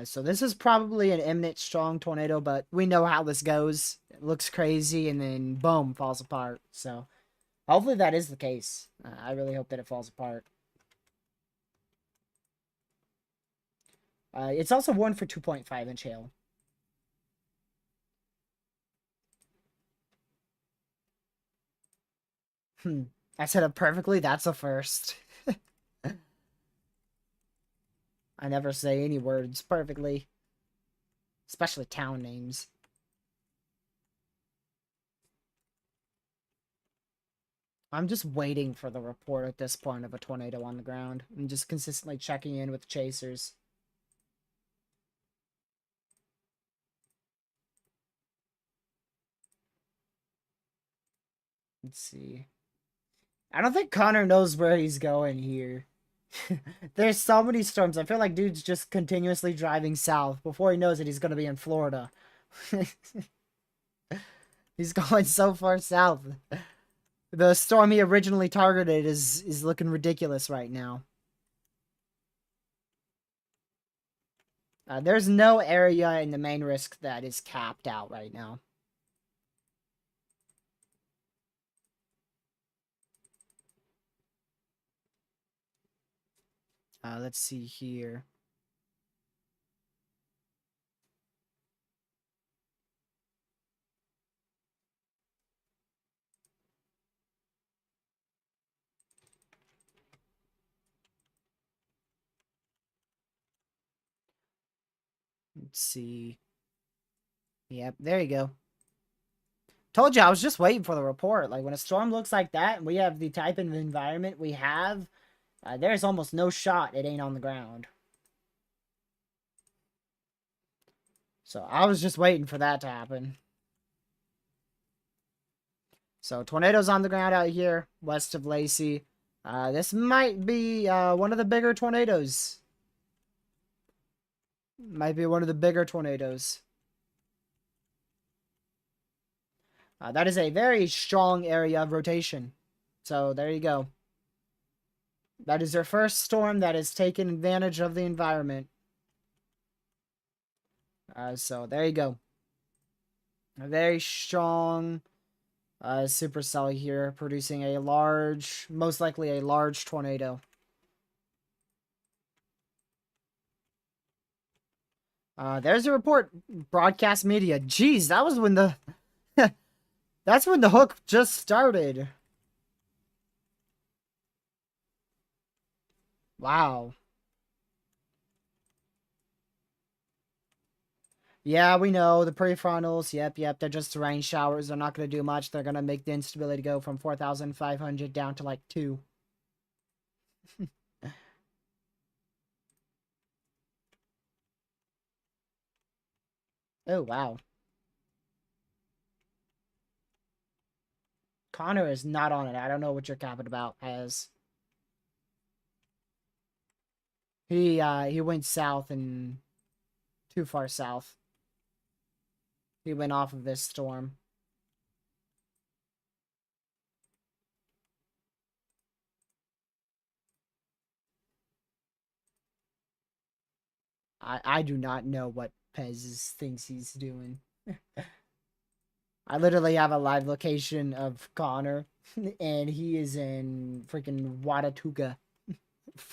So this is probably an imminent strong tornado, but we know how this goes. It looks crazy and then boom, falls apart. So hopefully that is the case. I really hope that it falls apart. It's also warned for 2.5-inch hail. I said it perfectly. That's a first. I never say any words perfectly. Especially town names. I'm just waiting for the report at this point of a tornado on the ground. I'm just consistently checking in with chasers. Let's see. I don't think Connor knows where he's going here. There's so many storms. I feel like dude's just continuously driving south. Before he knows it, he's going to be in Florida. He's going so far south. The storm he originally targeted is looking ridiculous right now. There's no area in the main risk that is capped out right now. Let's see here. Let's see. Yep, there you go. Told you, I was just waiting for the report. Like, when a storm looks like that, and we have the type of environment we have, there's almost no shot it ain't on the ground. So, I was just waiting for that to happen. So, tornadoes on the ground out here, west of Lacey. This might be one of the bigger tornadoes. Might be one of the bigger tornadoes. That is a very strong area of rotation. So there you go. That is their first storm that has taken advantage of the environment. So there you go. A very strong supercell here, producing a large, most likely a large tornado. There's a report. Broadcast media. Jeez, that was when the... That's when the hook just started. Wow. Yeah, we know. The prefrontals, yep. They're just rain showers. They're not going to do much. They're going to make the instability go from 4,500 down to like 2. Oh, wow. Connor is not on it. I don't know what you're capping about, as he went south and too far south. He went off of this storm. I do not know what Pez thinks he's doing. I literally have a live location of Connor, and he is in freaking Watatuga.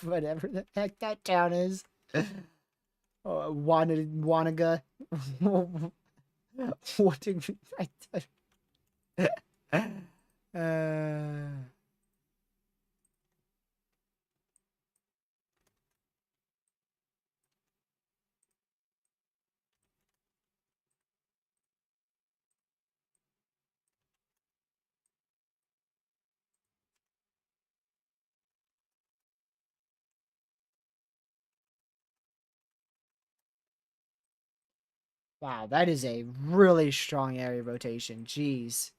Whatever the heck that town is. Wanaga. What did uh, Wow, that is a really strong area rotation. Jeez.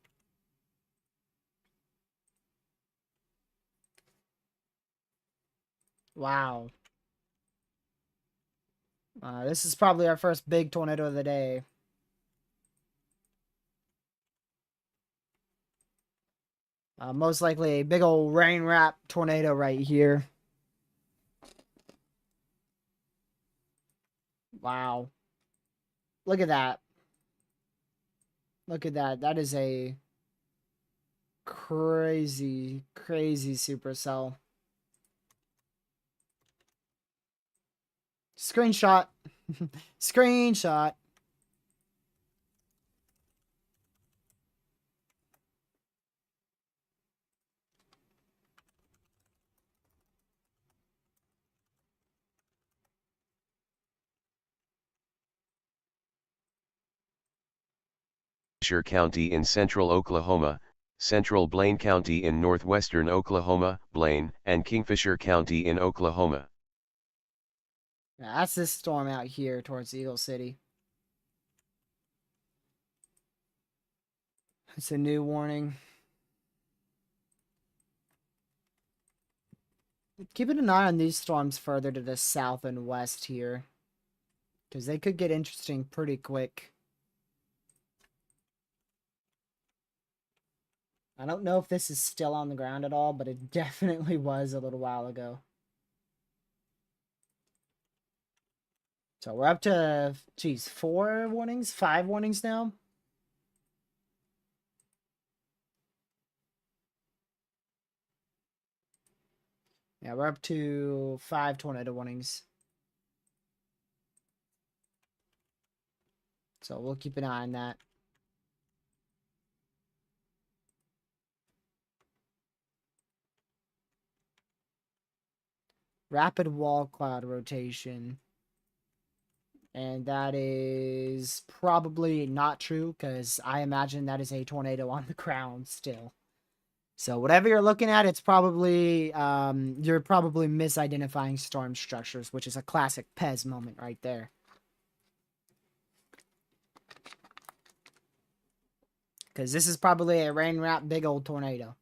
Wow. This is probably our first big tornado of the day. Most likely a big old rain wrap tornado right here. Wow. Look at that. Look at that. That is a crazy, crazy supercell. Screenshot. Screenshot. Kingfisher County in central Oklahoma, central Blaine County in northwestern Oklahoma, Blaine, and Kingfisher County in Oklahoma. Yeah, that's this storm out here towards Eagle City. It's a new warning. Keeping an eye on these storms further to the south and west here, because they could get interesting pretty quick. I don't know if this is still on the ground at all, but it definitely was a little while ago. So we're up to, geez, 4 warnings? 5 warnings now? Yeah, we're up to 5 tornado warnings. So we'll keep an eye on that. Rapid wall cloud rotation. And that is probably not true, because I imagine that is a tornado on the ground still. So whatever you're looking at, it's probably, you're probably misidentifying storm structures, which is a classic Pez moment right there. Because this is probably a rain wrap big old tornado.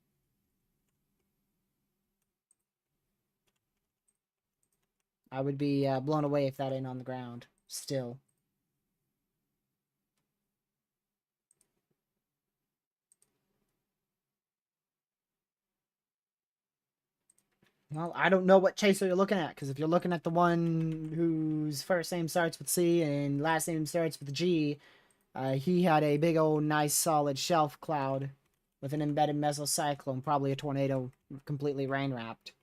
I would be blown away if that ain't on the ground still. Well, I don't know what chaser you're looking at, because if you're looking at the one whose first name starts with C and last name starts with G, he had a big old nice solid shelf cloud with an embedded mesocyclone, probably a tornado completely rain wrapped.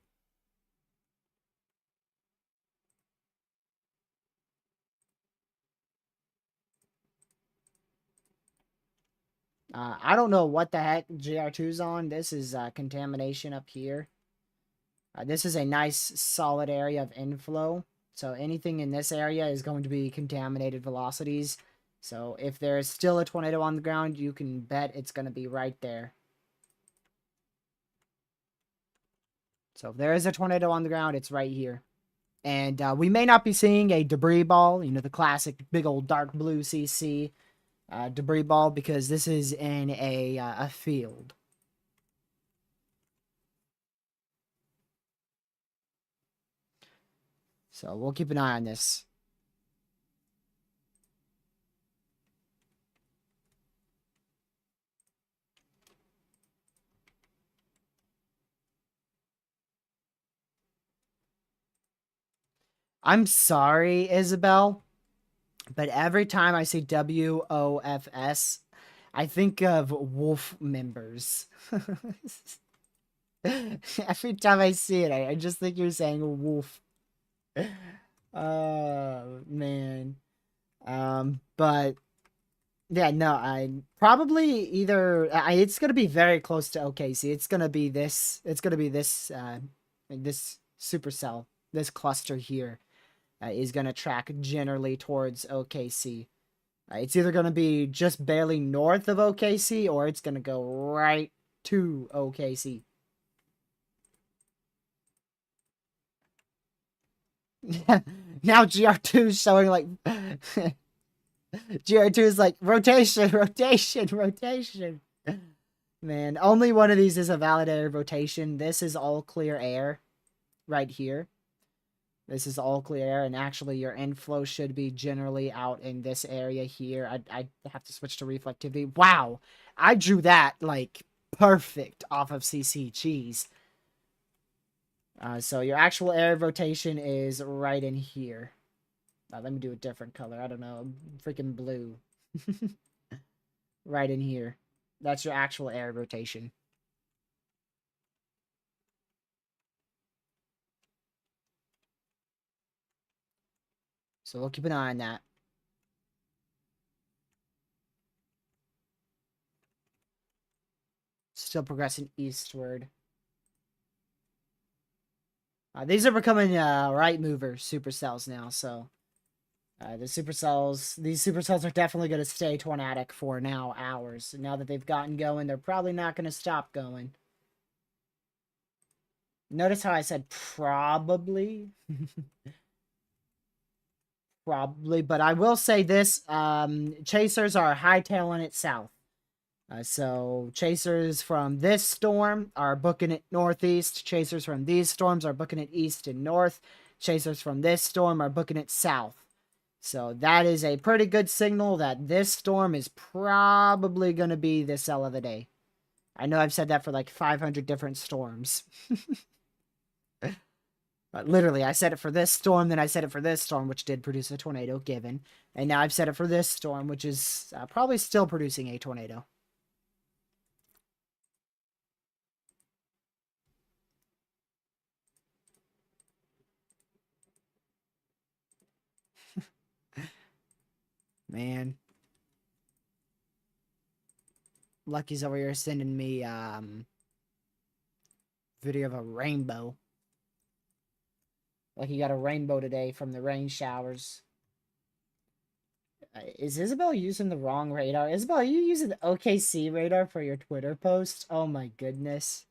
I don't know what the heck GR2's on. This is contamination up here. This is a nice solid area of inflow. So anything in this area is going to be contaminated velocities. So if there's still a tornado on the ground, you can bet it's going to be right there. So if there is a tornado on the ground, it's right here. And we may not be seeing a debris ball, you know, the classic big old dark blue CC debris ball, because this is in a field. So we'll keep an eye on this. I'm sorry, Isabel, but every time I see WOFS, I think of wolf members. Every time I see it, I just think you're saying wolf. Oh, man. But yeah, no, I probably either it's gonna be very close to OKC. It's gonna be this. It's gonna be this. This supercell, this cluster here, is gonna track generally towards OKC. It's either gonna be just barely north of OKC, or it's gonna go right to OKC. Now GR2 is showing like GR2 is like, rotation, rotation, rotation. Man, only one of these is a valid area of rotation. This is all clear air right here. This is all clear air, and actually your inflow should be generally out in this area here. I have to switch to reflectivity. Wow, I drew that, like, perfect off of CC cheese. So your actual area of rotation is right in here. Let me do a different color. I don't know, freaking blue. Right in here. That's your actual area of rotation. So we'll keep an eye on that. Still progressing eastward. These are becoming right mover supercells now, so these supercells are definitely going to stay tornadic for now hours. Now that they've gotten going, they're probably not going to stop going. Notice how I said probably. Probably, but I will say this, chasers are hightailing it south. So chasers from this storm are booking it northeast. Chasers from these storms are booking it east and north. Chasers from this storm are booking it south. So that is a pretty good signal that this storm is probably going to be the sell of the day. I know I've said that for like 500 different storms. But literally, I said it for this storm, then I said it for this storm, which did produce a tornado, given. And now I've said it for this storm, which is probably still producing a tornado. Man. Lucky's over here sending me video of a rainbow. Like he got a rainbow today from the rain showers. Is Isabel using the wrong radar? Isabel, are you using the OKC radar for your Twitter post? Oh my goodness.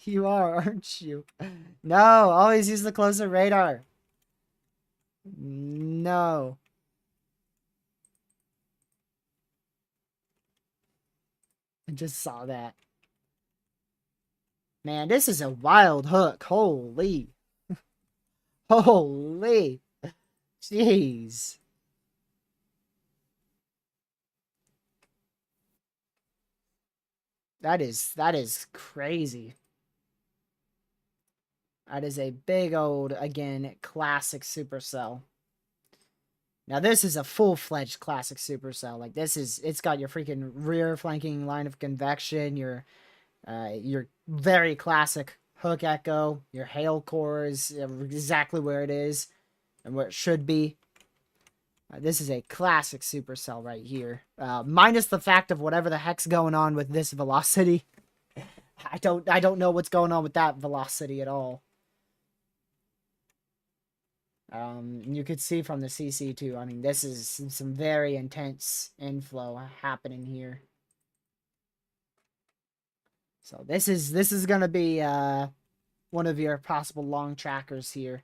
You are, aren't you? No, always use the closer radar. No. I just saw that. Man, this is a wild hook. Holy. Holy. Jeez. That is crazy. That is a big old, again, classic supercell. Now this is a full-fledged classic supercell. Like this is, it's got your freaking rear flanking line of convection, your very classic hook echo, your hail core is exactly where it is and where it should be. This is a classic supercell right here. Minus the fact of whatever the heck's going on with this velocity. I don't know what's going on with that velocity at all. You could see from the CC too. I mean, this is some very intense inflow happening here. So this is gonna be one of your possible long trackers here.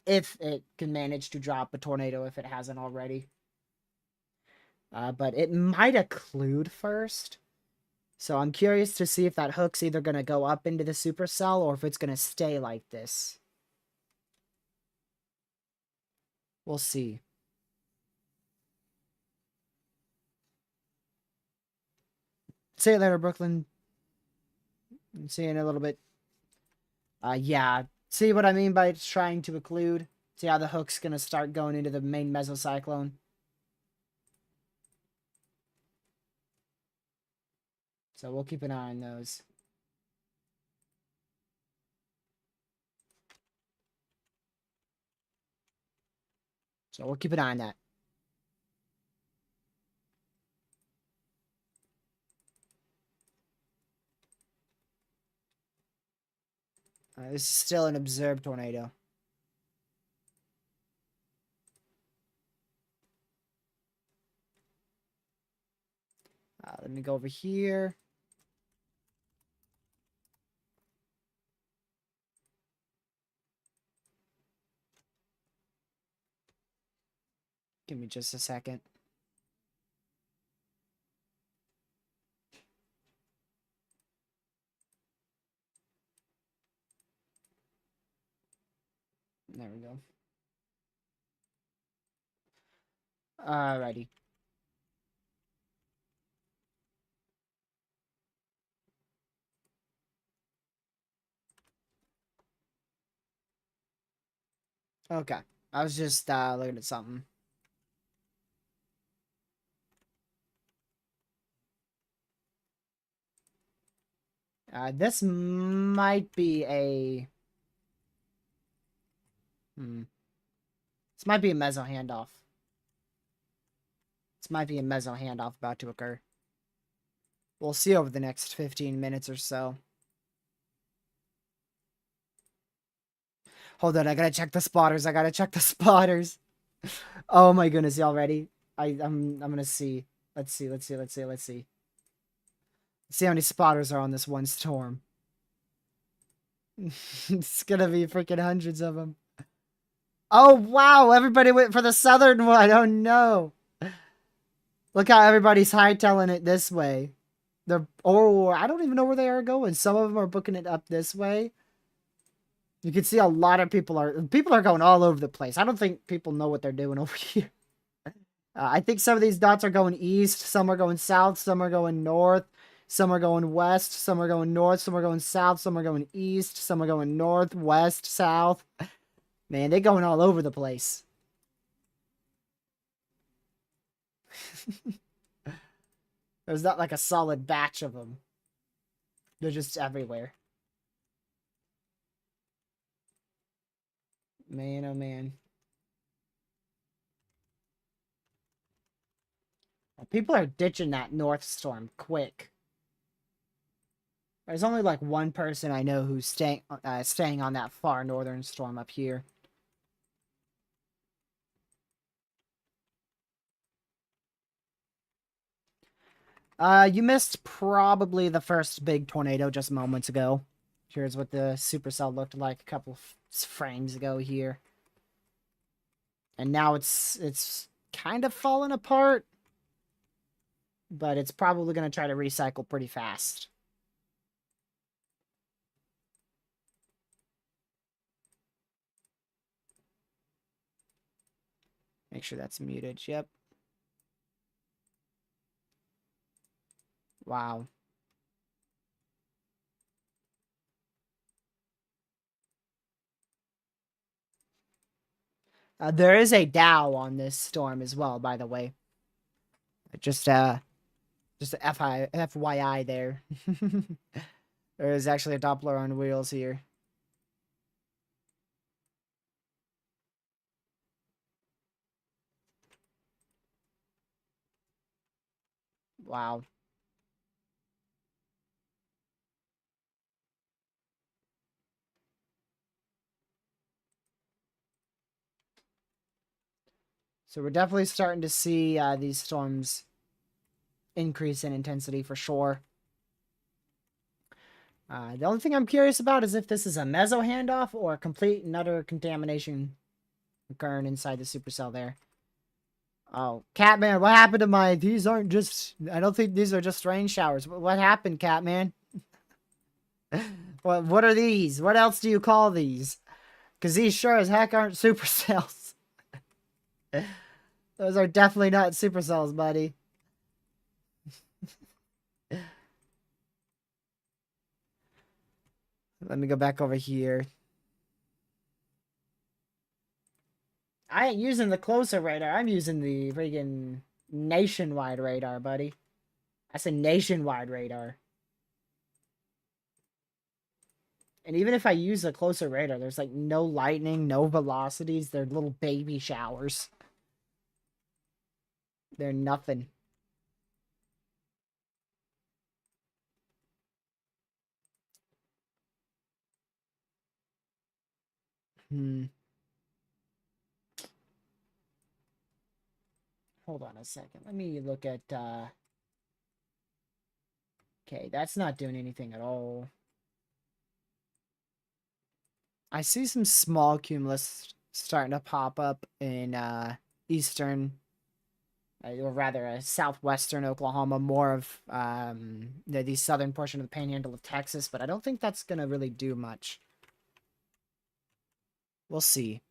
If it can manage to drop a tornado, if it hasn't already. But it might occlude first. So I'm curious to see if that hook's either going to go up into the supercell or if it's going to stay like this. We'll see. See you later, Brooklyn. See you in a little bit. Yeah. See what I mean by trying to occlude? See how the hook's going to start going into the main mesocyclone? So we'll keep an eye on those. So we'll keep an eye on that. This is still an observed tornado. Let me go over here. me just a second. There we go. Alrighty. Okay. I was just looking at something. This might be a... This might be a meso handoff. This might be a meso handoff about to occur. We'll see over the next 15 minutes or so. Hold on, I gotta check the spotters. I gotta check the spotters. Oh my goodness, y'all ready? I'm gonna see. Let's see. Let's see how many spotters are on this one storm. It's gonna be freaking hundreds of them. Oh wow, everybody went for the southern one. Oh no. Look how everybody's hightailing it this way. I don't even know where they are going. Some of them are booking it up this way. You can see a lot of people are going all over the place. I don't think people know what they're doing over here. I think some of these dots are going east, some are going south, some are going north, some are going west, some are going north, some are going south, some are going east, some are going north, west, south. Man, they're going all over the place. There's not like a solid batch of them. They're just everywhere. Man, oh man. People are ditching that north storm quick. There's only like one person I know who's staying on that far northern storm up here. You missed probably the first big tornado just moments ago. Here's what the supercell looked like a couple frames ago here. And now it's kind of falling apart. But it's probably going to try to recycle pretty fast. Make sure that's muted. Yep. Wow. There is a Dow on this storm as well, by the way. Just a FYI there. There is actually a Doppler on wheels here. Wow. So we're definitely starting to see these storms increase in intensity for sure. The only thing I'm curious about is if this is a meso handoff or a complete and utter contamination occurring inside the supercell there. Oh, Catman, what happened to my... These aren't just... I don't think these are just rain showers. What happened, Catman? What are these? What else do you call these? Because these sure as heck aren't supercells. Those are definitely not supercells, buddy. Let me go back over here. I ain't using the closer radar. I'm using the friggin' nationwide radar, buddy. That's a nationwide radar. And even if I use the closer radar, there's like no lightning, no velocities. They're little baby showers. They're nothing. Hold on a second. Let me look at, okay, that's not doing anything at all. I see some small cumulus starting to pop up in, eastern or rather, southwestern Oklahoma, more of the southern portion of the Panhandle of Texas. But I don't think that's gonna really do much. We'll see.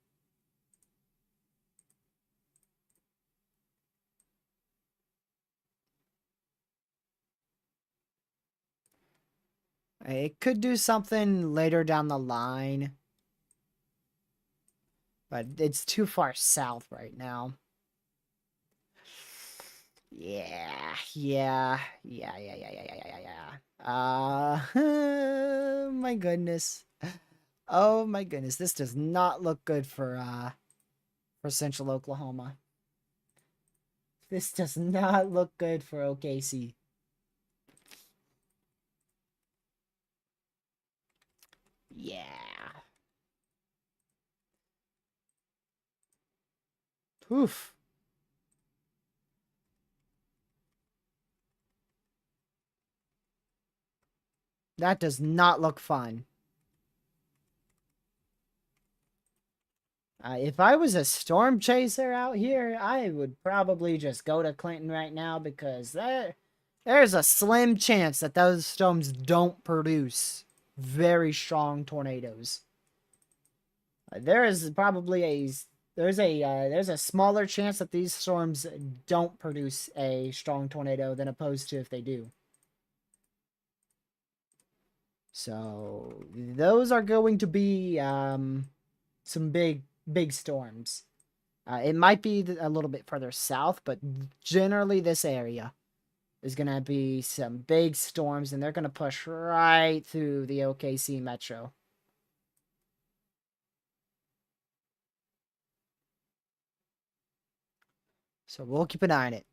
It could do something later down the line, but it's too far south right now. Yeah. My goodness. Oh my goodness, this does not look good for Central Oklahoma. This does not look good for OKC. Yeah. Oof. That does not look fun. If I was a storm chaser out here, I would probably just go to Clinton right now because there's a slim chance that those storms don't produce very strong tornadoes. There is probably there's a smaller chance that these storms don't produce a strong tornado than opposed to if they do. So those are going to be some big storms. It might be a little bit further south, but generally this area is going to be some big storms, and they're going to push right through the OKC metro. So we'll keep an eye on it.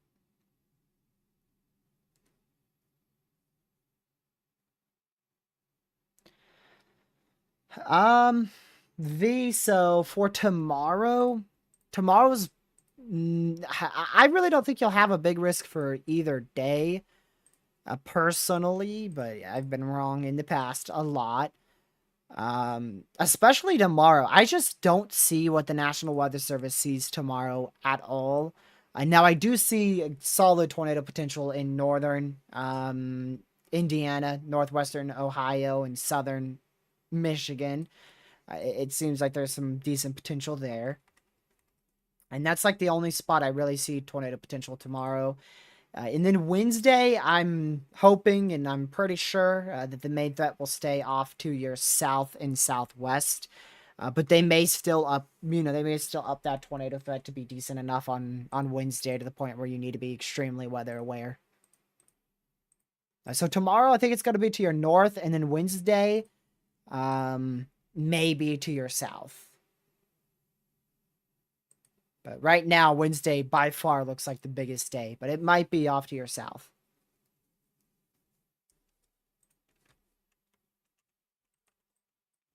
So for tomorrow's I really don't think you'll have a big risk for either day, personally, but I've been wrong in the past a lot. Especially tomorrow. I just don't see what the National Weather Service sees tomorrow at all. Now I do see a solid tornado potential in northern Indiana, northwestern Ohio, and southern Michigan. It seems like there's some decent potential there. And that's like the only spot I really see tornado potential tomorrow. And then Wednesday, I'm hoping and I'm pretty sure that the main threat will stay off to your south and southwest. But they may still up, they may still up that tornado threat to be decent enough on Wednesday to the point where you need to be extremely weather aware. So tomorrow, I think it's going to be to your north, and then Wednesday, maybe to your south. But right now, Wednesday by far looks like the biggest day, but it might be off to your south.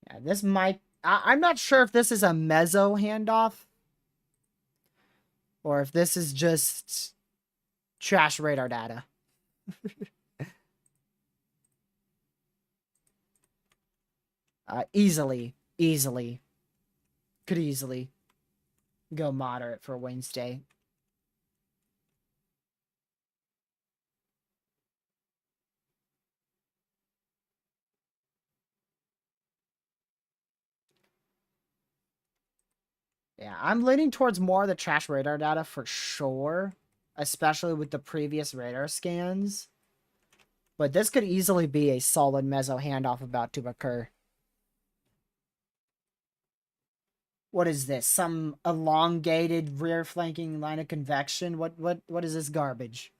Yeah, this might... I'm not sure if this is a meso handoff or if this is just trash radar data. Easily. Could easily go moderate for Wednesday. Yeah, I'm leaning towards more of the trash radar data for sure, especially with the previous radar scans. But this could easily be a solid meso handoff about to occur. What is this? Some elongated rear flanking line of convection? What is this garbage?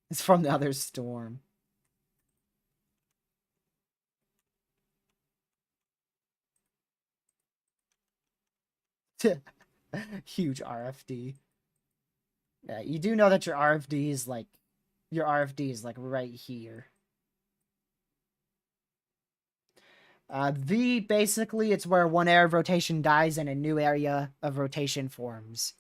It's from the other storm. Huge RFD. Yeah, you do know that your RFD is like right here. V, basically, it's where one area of rotation dies and a new area of rotation forms.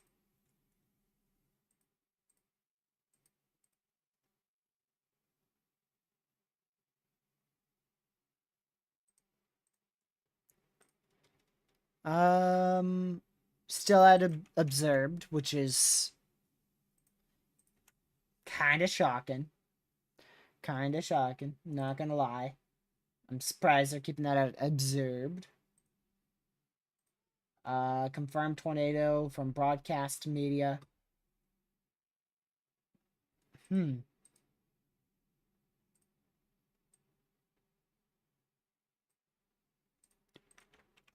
still at observed, which is kind of shocking. Kind of shocking. Not gonna lie. I'm surprised they're keeping that at observed. Confirmed tornado from broadcast media.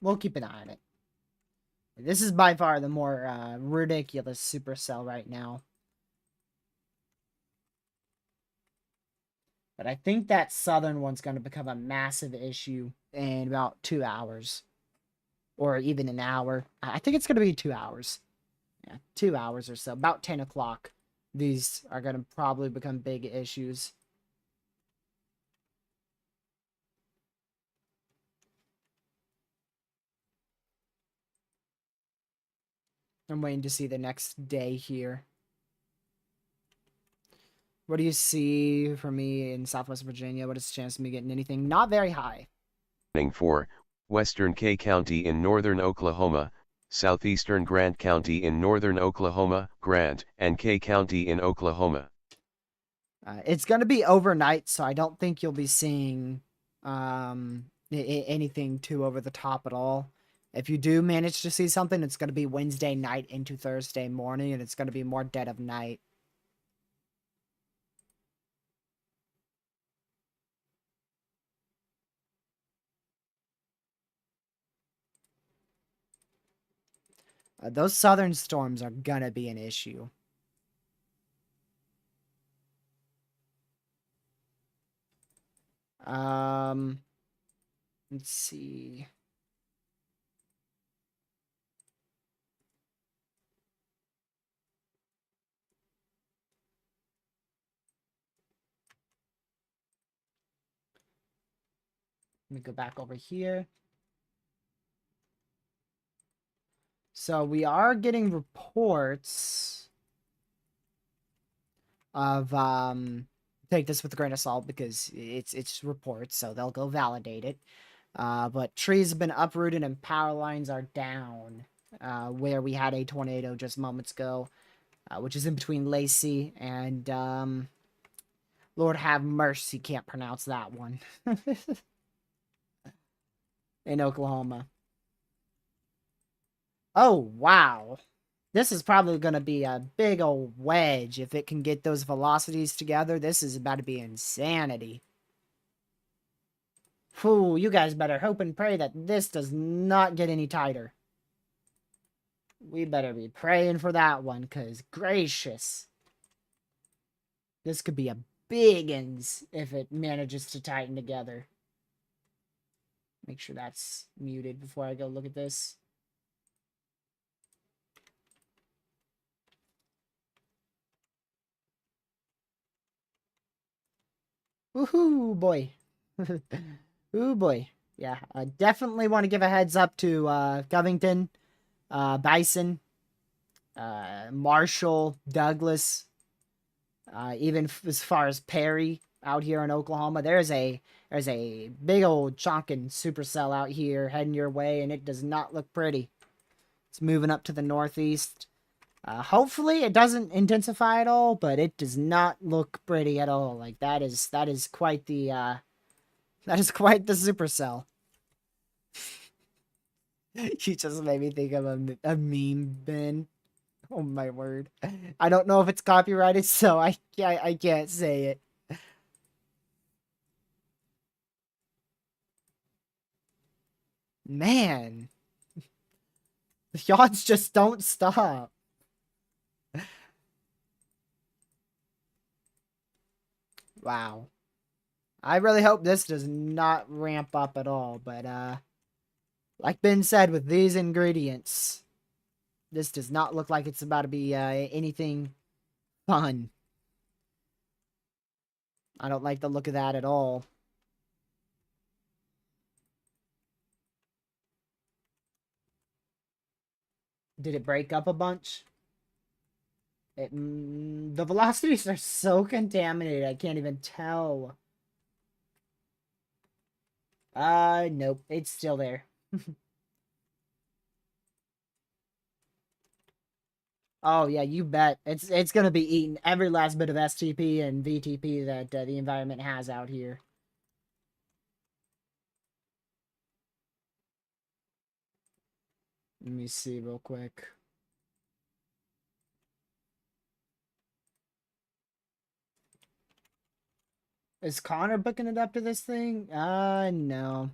We'll keep an eye on it. This is by far the more ridiculous supercell right now. But I think that southern one's going to become a massive issue in about 2 hours. Or even an hour. I think it's going to be 2 hours. Yeah, 2 hours or so. About 10 o'clock. These are going to probably become big issues. I'm waiting to see the next day here. What do you see for me in Southwest Virginia? What is the chance of me getting anything? Not very high. For Western K County in northern Oklahoma, southeastern Grant County in northern Oklahoma, Grant and K County in Oklahoma. It's going to be overnight, so I don't think you'll be seeing anything too over the top at all. If you do manage to see something, it's going to be Wednesday night into Thursday morning, and it's going to be more dead of night. Those southern storms are going to be an issue. Let's see. Let me go back over here. So we are getting reports of take this with a grain of salt because it's reports, so they'll go validate it. But trees have been uprooted and power lines are down where we had a tornado just moments ago, which is in between Lacey and Lord have mercy, can't pronounce that one. In Oklahoma. Oh, wow. This is probably going to be a big old wedge if it can get those velocities together. This is about to be insanity. Whew, you guys better hope and pray that this does not get any tighter. We better be praying for that one, because gracious. This could be a big uns if it manages to tighten together. Make sure that's muted before I go look at this. Woohoo, boy. Ooh, boy. Yeah, I definitely want to give a heads up to Covington, Bison, Marshall, Douglas, even as far as Perry out here in Oklahoma. There's a big old chonkin supercell out here heading your way, and it does not look pretty. It's moving up to the northeast. Hopefully it doesn't intensify at all, but it does not look pretty at all. Like that is quite the supercell. You just made me think of a meme, Ben. Oh my word! I don't know if it's copyrighted, so I can't say it. Man, the yachts just don't stop. Wow. I really hope this does not ramp up at all, but like Ben said, with these ingredients, this does not look like it's about to be anything fun. I don't like the look of that at all. Did it break up a bunch? The velocities are so contaminated, I can't even tell. Nope, it's still there. Oh yeah, you bet. It's gonna be eating every last bit of STP and VTP that the environment has out here. Let me see real quick. Is Connor booking it up to this thing? No.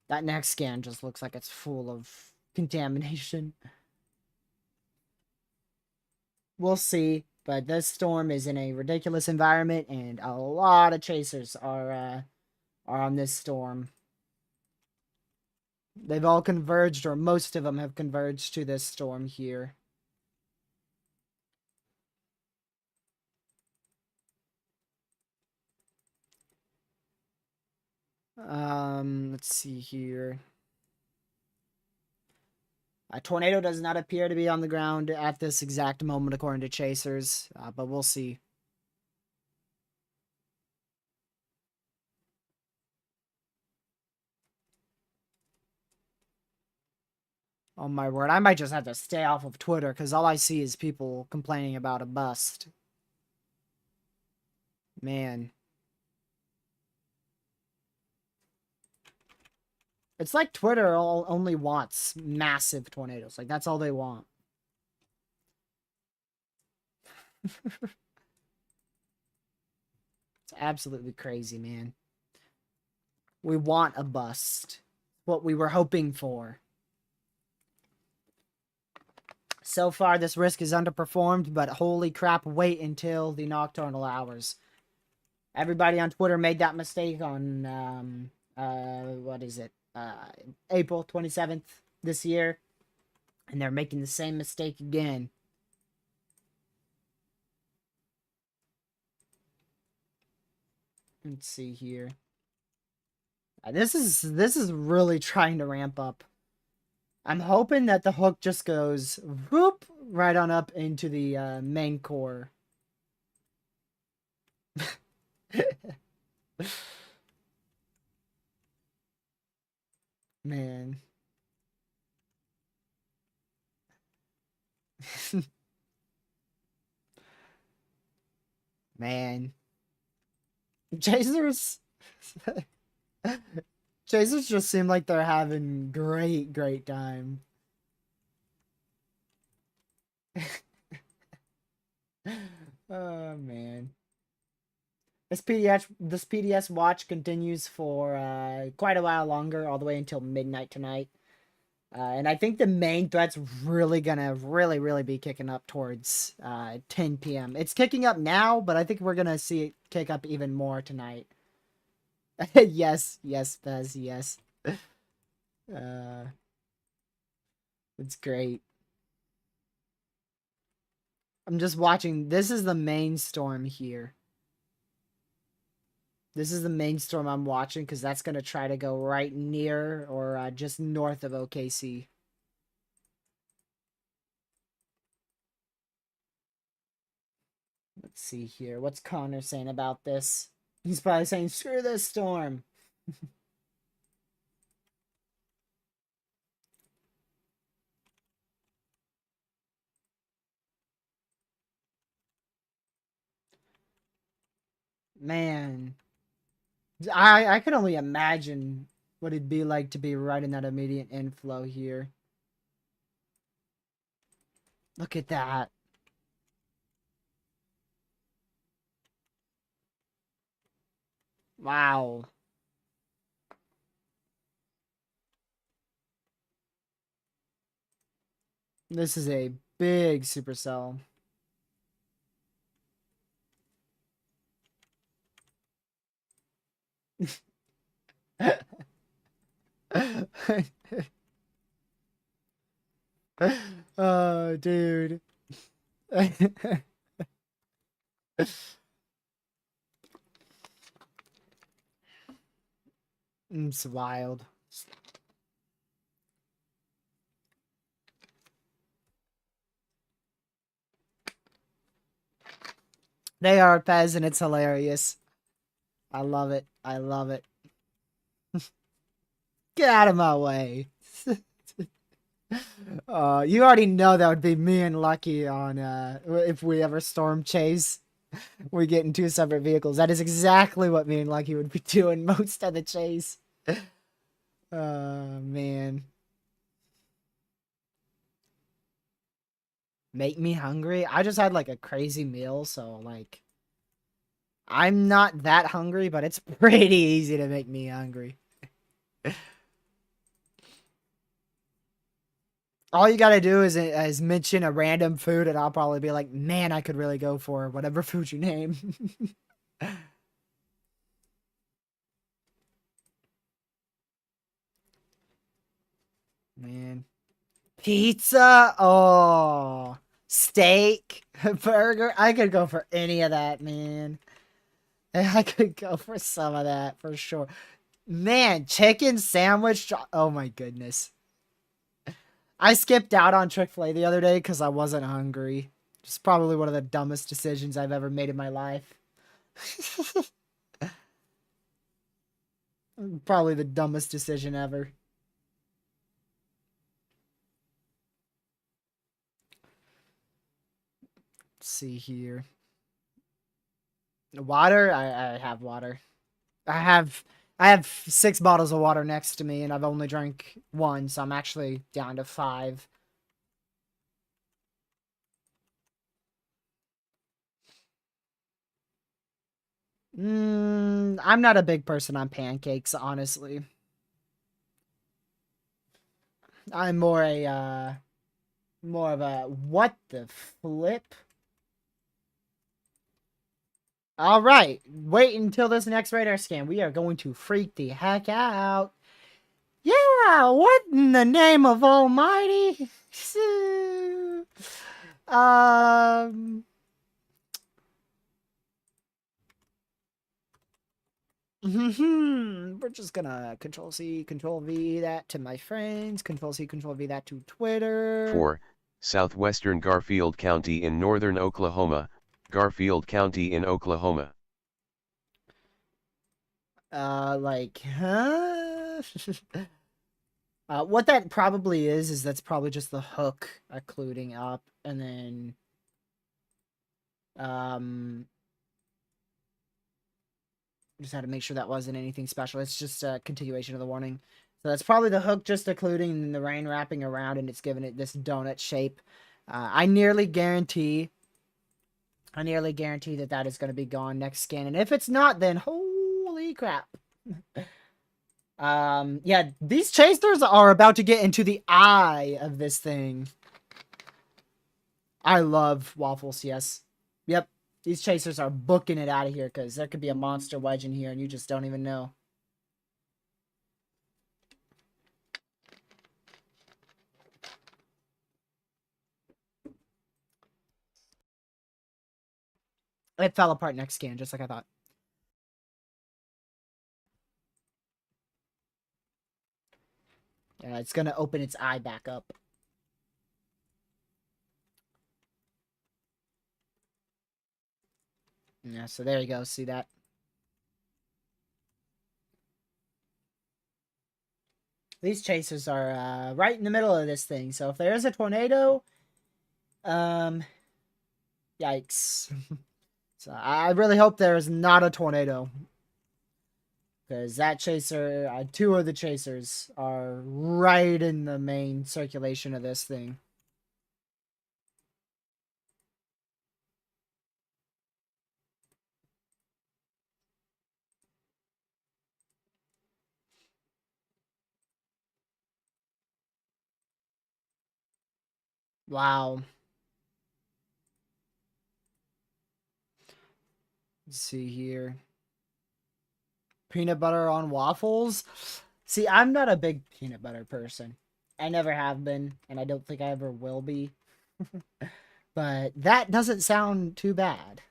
That next scan just looks like it's full of contamination. We'll see, but this storm is in a ridiculous environment, and a lot of chasers are on this storm. They've all converged, or most of them have converged to this storm here. Let's see here. A tornado does not appear to be on the ground at this exact moment, according to chasers, but we'll see. Oh my word, I might just have to stay off of Twitter because all I see is people complaining about a bust. Man. It's like Twitter only wants massive tornadoes. Like, that's all they want. It's absolutely crazy, man. We want a bust. What we were hoping for. So far, this risk is underperformed, but holy crap, wait until the nocturnal hours. Everybody on Twitter made that mistake on, what is it? April 27th this year. And they're making the same mistake again. Let's see here. This is really trying to ramp up. I'm hoping that the hook just goes whoop right on up into the main core. Man. Man. Chasers. Chasers just seem like they're having great time. Oh man. This PDS watch continues for quite a while longer, all the way until midnight tonight. And I think the main threat's really gonna really be kicking up towards 10 p.m. It's kicking up now, but I think we're gonna see it kick up even more tonight. Yes, Bez, yes. Uh, it's great. I'm just watching. This is the main storm here. This is the main storm I'm watching because that's gonna try to go right near or just north of OKC. Let's see here. What's Connor saying about this? He's probably saying, screw this storm. Man. I could only imagine what it'd be like to be right in that immediate inflow here. Look at that. Wow. This is a big supercell. Oh, dude. It's wild. They are Pez, and it's hilarious. I love it. I love it. Get out of my way. You already know that would be me and Lucky on if we ever storm chase. We get in two separate vehicles. That is exactly what me and Lucky would be doing most of the chase. Man. Make me hungry. I just had like a crazy meal, so like I'm not that hungry, but it's pretty easy to make me hungry. All you gotta do is mention a random food, and I'll probably be like, "Man, I could really go for whatever food you name." Man, pizza. Oh, steak, burger. I could go for any of that, man. I could go for some of that for sure. Man, chicken sandwich. Oh my goodness. I skipped out on Chick-fil-A the other day because I wasn't hungry. It's probably one of the dumbest decisions I've ever made in my life. Probably the dumbest decision ever. Let's see here. Water? I have water. I have I have 6 bottles of water next to me, and I've only drank one, so I'm actually down to 5. I'm not a big person on pancakes, honestly. I'm more of a what the flip? All right, wait until this next radar scan. We are going to freak the heck out. Yeah, what in the name of Almighty? um, we're just gonna Control C, Control V that to my friends, Control C, Control V that to Twitter. 4. Southwestern Garfield County in northern Oklahoma, Garfield County in Oklahoma. Like, huh? What that probably is that's probably just the hook occluding up, and then, just had to make sure that wasn't anything special. It's just a continuation of the warning. So that's probably the hook just occluding and the rain wrapping around, and it's giving it this donut shape. I nearly guarantee that that is going to be gone next scan, and if it's not, then holy crap. Yeah, these chasers are about to get into the eye of this thing. I love waffles, yes. Yep, these chasers are booking it out of here because there could be a monster wedge in here and you just don't even know. It fell apart next scan, just like I thought. Yeah, it's gonna open its eye back up. Yeah, so there you go. See that? These chasers are right in the middle of this thing. So if there is a tornado, yikes. So I really hope there is not a tornado. Because that chaser, 2 of the chasers are right in the main circulation of this thing. Wow. Let's see here. Peanut butter on waffles? See, I'm not a big peanut butter person. I never have been, and I don't think I ever will be. But that doesn't sound too bad.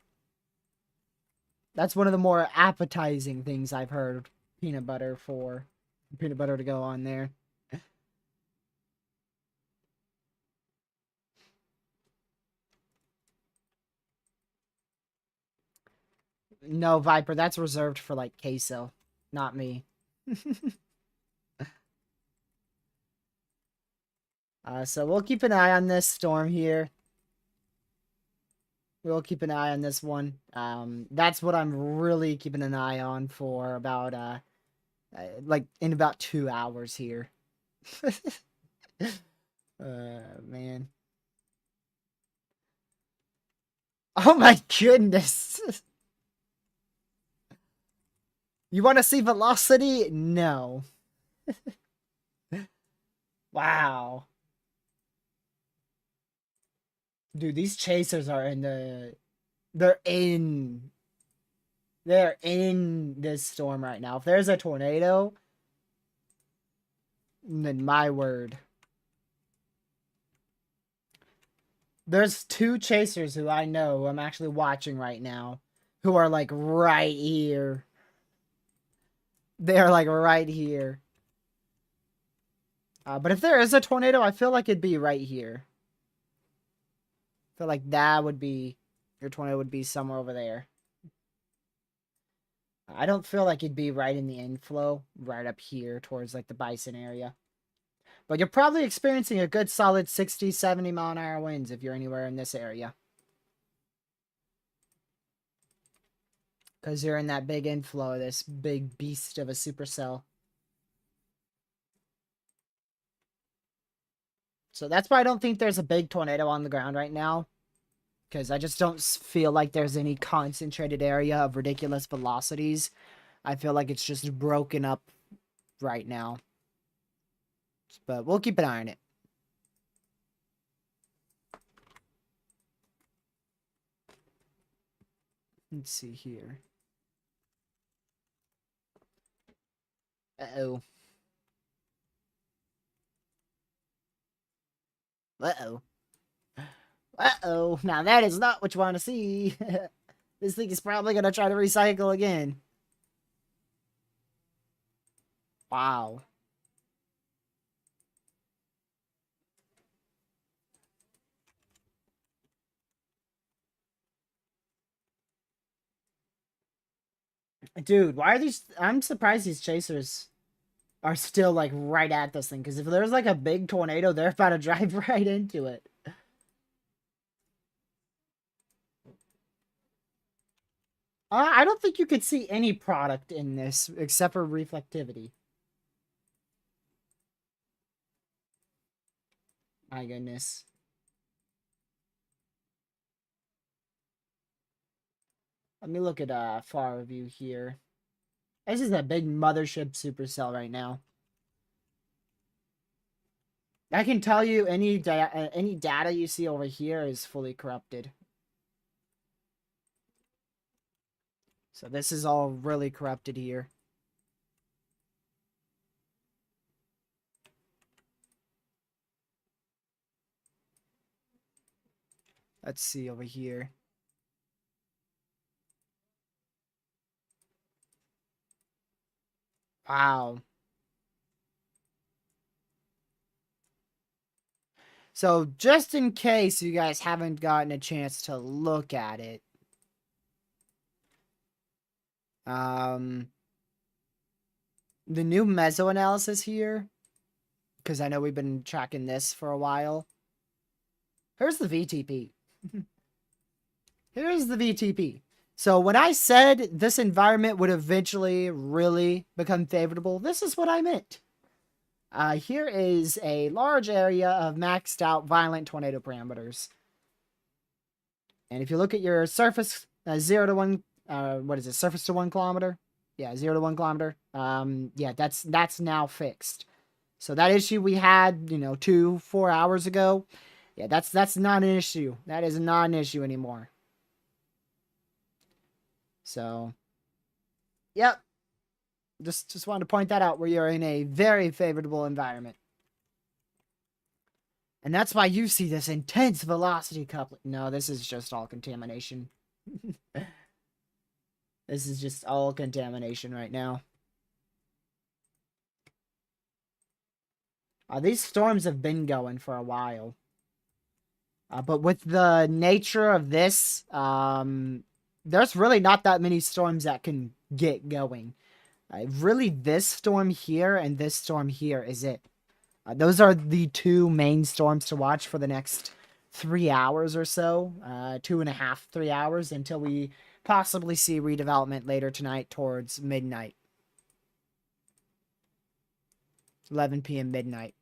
That's one of the more appetizing things I've heard peanut butter for. Peanut butter to go on there. No, Viper, that's reserved for like queso, not me. So we'll keep an eye on this storm here. We'll keep an eye on this one. That's what I'm really keeping an eye on for about, like in about 2 hours here. Man. Oh my goodness. You want to see velocity? No. Wow. Dude, these chasers are in the... They're in this storm right now. If there's a tornado, then my word. There's 2 chasers who I know who I'm actually watching right now who are like right here. They are like right here. But if there is a tornado, I feel like it'd be right here. I feel like that would be... Your tornado would be somewhere over there. I don't feel like it'd be right in the inflow, right up here towards like the Bison area. But you're probably experiencing a good solid 60, 70 mile an hour winds if you're anywhere in this area. Because you're in that big inflow, this big beast of a supercell. So that's why I don't think there's a big tornado on the ground right now. Because I just don't feel like there's any concentrated area of ridiculous velocities. I feel like it's just broken up right now. But we'll keep an eye on it. Let's see here. Uh-oh. Uh-oh. Uh-oh. Now that is not what you want to see. This thing is probably going to try to recycle again. Wow. Dude, why are these... I'm surprised these chasers are still, like, right at this thing. Because if there's, like, a big tornado, they're about to drive right into it. I don't think you could see any product in this except for reflectivity. My goodness. Let me look at far view here. This is a big mothership supercell right now. I can tell you any data you see over here is fully corrupted. So this is all really corrupted here. Let's see over here. Wow. So just in case you guys haven't gotten a chance to look at it. The new meso analysis here, because I know we've been tracking this for a while. Here's the VTP. Here's the VTP. So when I said this environment would eventually really become favorable, this is what I meant. Here is a large area of maxed out violent tornado parameters. And if you look at your surface, 0 to 1, what is it, surface to 1 kilometer? Yeah, 0 to 1 kilometer. Yeah, that's now fixed. So that issue we had, 4 hours ago, yeah, that's not an issue. That is not an issue anymore. So, yep. Just wanted to point that out where you're in a very favorable environment. And that's why you see this intense velocity coupling. No, this is just all contamination. This is just all contamination right now. These storms have been going for a while. But with the nature of this, there's really not that many storms that can get going. Really, this storm here and this storm here is it. Those are the two main storms to watch for the next 3 hours or so, 2.5, 3 hours until we possibly see redevelopment later tonight towards midnight, 11 p.m. midnight.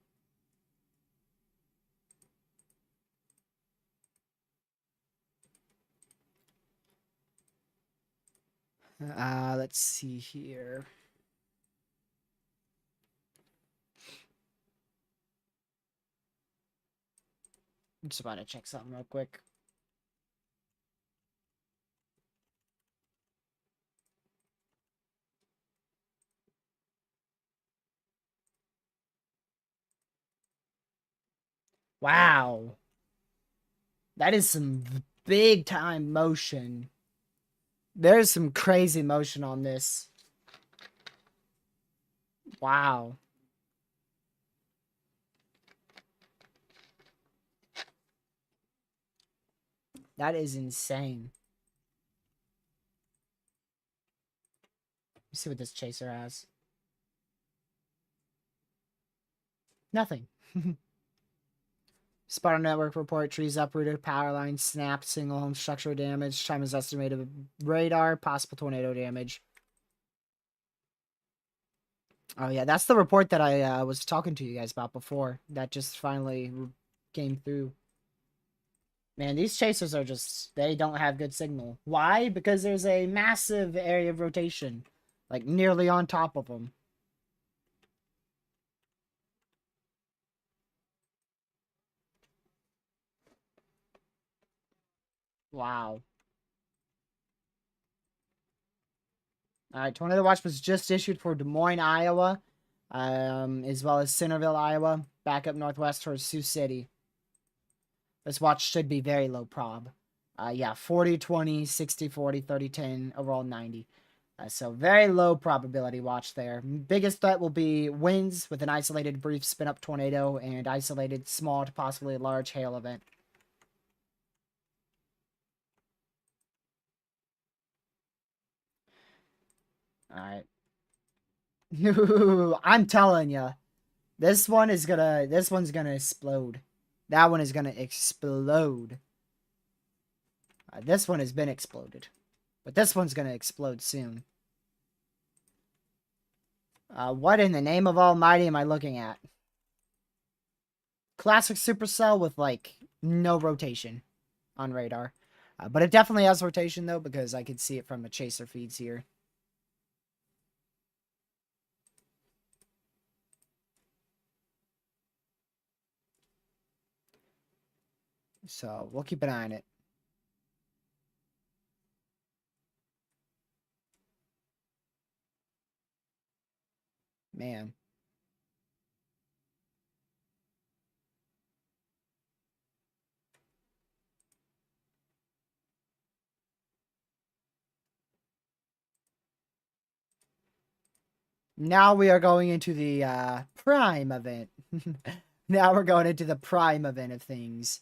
Let's see here. Just about to check something real quick. Wow. That is some big time motion. There's some crazy motion on this. Wow. That is insane. Let's see what this chaser has. Nothing. Sparta Network report, trees uprooted, power lines snapped, single home structure damage, time is estimated radar, possible tornado damage. Oh yeah, that's the report that I was talking to you guys about before. That just finally came through. Man, these chasers are just, they don't have good signal. Why? Because there's a massive area of rotation, like nearly on top of them. Wow. All right, tornado watch was just issued for Des Moines, Iowa, as well as Centerville, Iowa, back up northwest towards Sioux City. This watch should be very low prob. Yeah, 40, 20, 60, 40, 30, 10, overall 90. So very low probability watch there. Biggest threat will be winds with an isolated brief spin-up tornado and isolated small to possibly large hail event. Alright. I'm telling you. This one's gonna explode. That one is gonna explode. This one has been exploded. But this one's gonna explode soon. What in the name of almighty am I looking at? Classic supercell with, like, no rotation on radar. But it definitely has rotation, though, because I could see it from the chaser feeds here. So, we'll keep an eye on it. Man. Now we are going into the prime event. Now we're going into the prime event of things.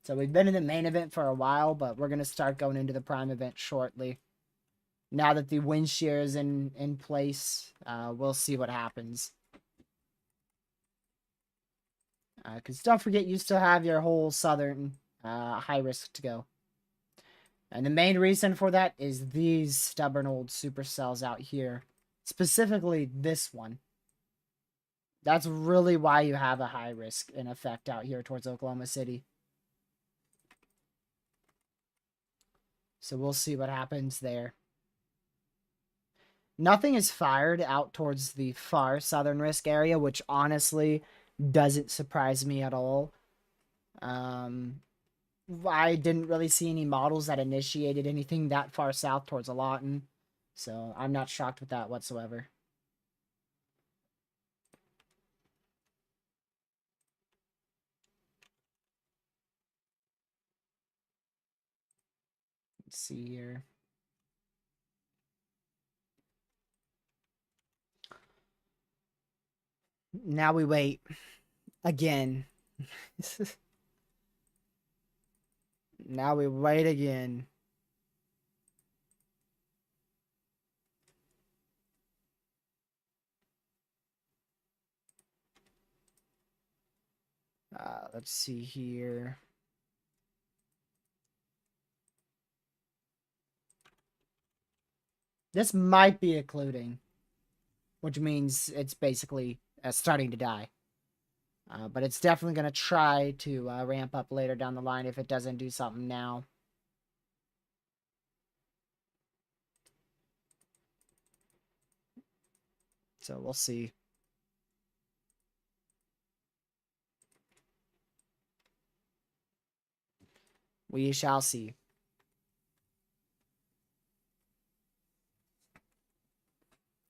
So we've been in the main event for a while, but we're going to start going into the prime event shortly. Now that the wind shear is in place, we'll see what happens. Because don't forget, you still have your whole southern high risk to go. And the main reason for that is these stubborn old supercells out here. Specifically this one. That's really why you have a high risk in effect out here towards Oklahoma City. So we'll see what happens there. Nothing is fired out towards the far southern risk area, which honestly doesn't surprise me at all. I didn't really see any models that initiated anything that far south towards Lawton, so I'm not shocked with that whatsoever. Let's see here. Now we wait. Again. Now we wait again. Let's see here. This might be occluding, which means it's basically starting to die. But it's definitely going to try to ramp up later down the line if it doesn't do something now. So we'll see. We shall see.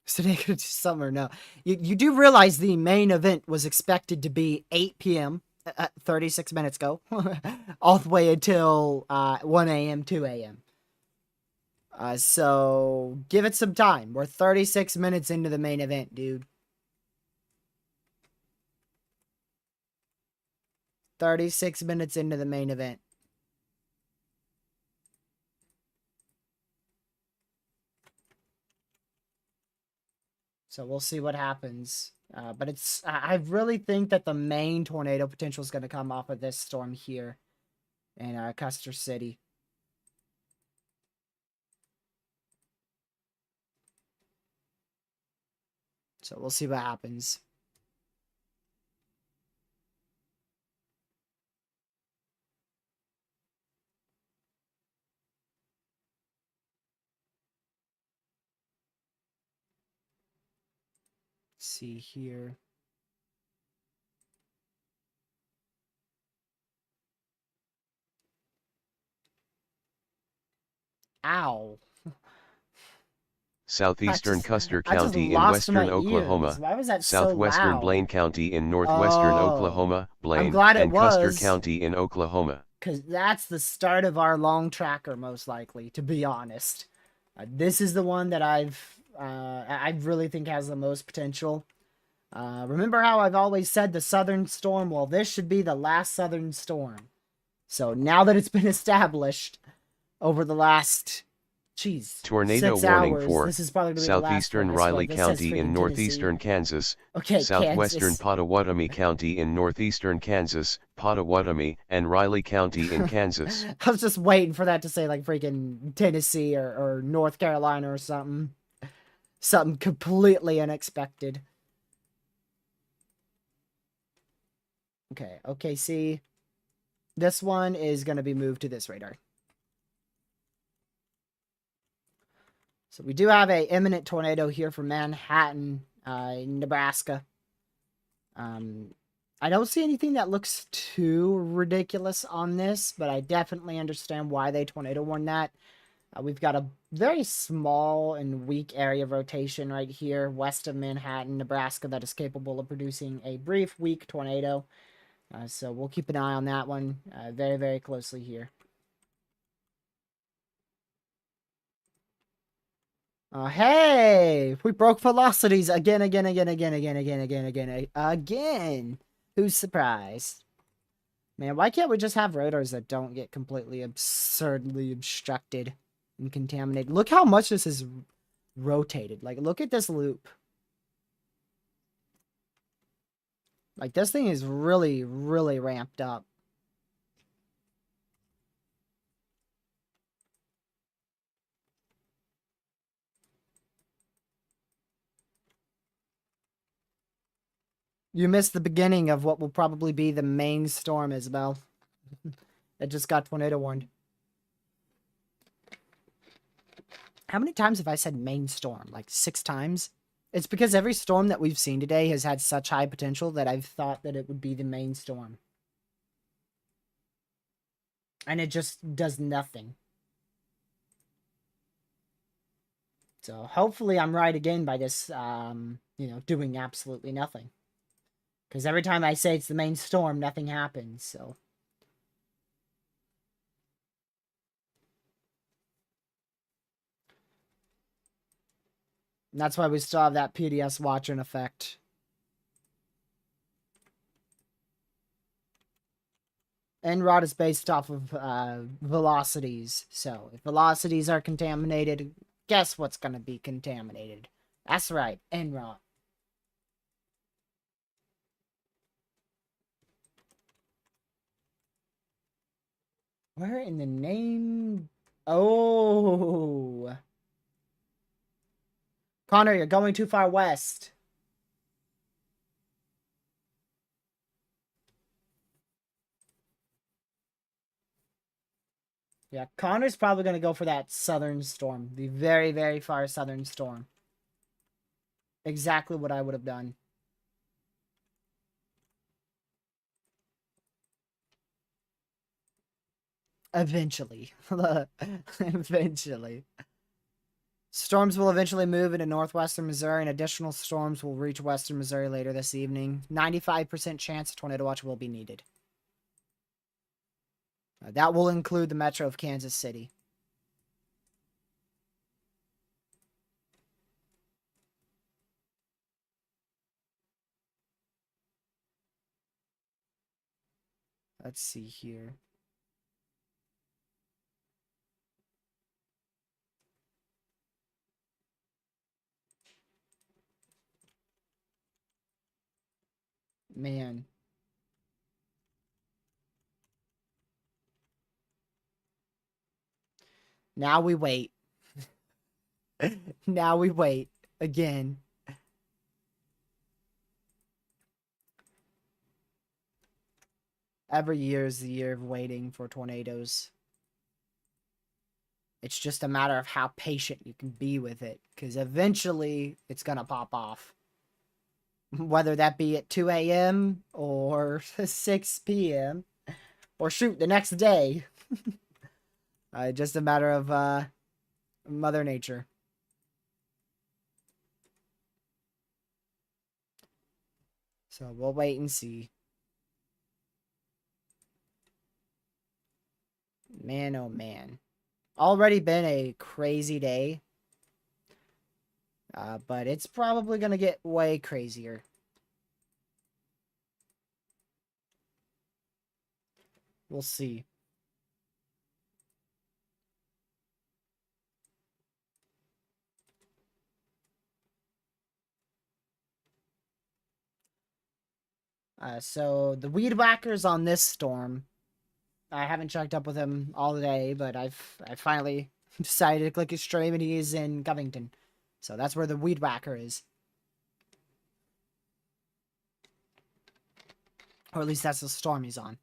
Is today going to do something or no? You do realize the main event was expected to be 8 p.m. 36 minutes ago, all the way until 1 a.m., 2 a.m. So give it some time. We're 36 minutes into the main event, dude. 36 minutes into the main event. So we'll see what happens. But I really think that the main tornado potential is going to come off of this storm here in Custer City. So we'll see what happens. Let's see here. Ow. Southeastern Custer I just County in lost my western Oklahoma, ears. Why was that so southwestern loud? Blaine County in northwestern Oh. Oklahoma, Blaine, I'm glad it and Custer was. County in Oklahoma. Because that's the start of our long tracker, most likely, to be honest. This is the one that I really think has the most potential. Remember how I've always said the southern storm? Well, this should be the last southern storm. So now that it's been established over the last, Tornado 6 warning hours, for this is probably going to be the last southeastern one. Riley County in northeastern Kansas, Okay, southwestern Kansas. Pottawatomie County in northeastern Kansas, Pottawatomie, and Riley County in Kansas. I was just waiting for that to say like freaking Tennessee or North Carolina or something. Something completely unexpected. Okay, see. This one is going to be moved to this radar. So we do have a imminent tornado here from Manhattan, Nebraska. I don't see anything that looks too ridiculous on this, but I definitely understand why they tornado warned that. We've got a very small and weak area of rotation right here west of Manhattan, Nebraska, that is capable of producing a brief, weak tornado. So we'll keep an eye on that one very, very closely here. Hey! We broke velocities again. Who's surprised? Man, why can't we just have rotors that don't get completely absurdly obstructed and contaminated? Look how much this is rotated. Like, look at this loop. Like, this thing is really, really ramped up. You missed the beginning of what will probably be the main storm, Isabel. It just got tornado warned. How many times have I said main storm? Like 6 times? It's because every storm that we've seen today has had such high potential that I've thought that it would be the main storm. And it just does nothing. So hopefully I'm right again by this, doing absolutely nothing. Because every time I say it's the main storm, nothing happens, so. And that's why we still have that PDS watching effect. NROD is based off of velocities. So if velocities are contaminated, guess what's going to be contaminated? That's right, NROD. Where in the name? Oh. Connor, you're going too far west. Yeah, Connor's probably going to go for that southern storm. The very, very far southern storm. Exactly what I would have done. Eventually. Eventually. Storms will eventually move into northwestern Missouri, and additional storms will reach western Missouri later this evening. 95% chance a tornado watch will be needed. That will include the metro of Kansas City. Let's see here. Man. Now we wait. Now we wait. Again. Every year is the year of waiting for tornadoes. It's just a matter of how patient you can be with it, because eventually it's going to pop off. Whether that be at 2 a.m. or 6 p.m. or shoot, the next day. Just a matter of Mother Nature. So we'll wait and see. Man, oh man. Already been a crazy day. But it's probably going to get way crazier. We'll see. So the weed whackers on this storm, I haven't checked up with him all day, but I finally decided to click his stream, and he is in Covington. So that's where the weed whacker is. Or at least that's the storm he's on.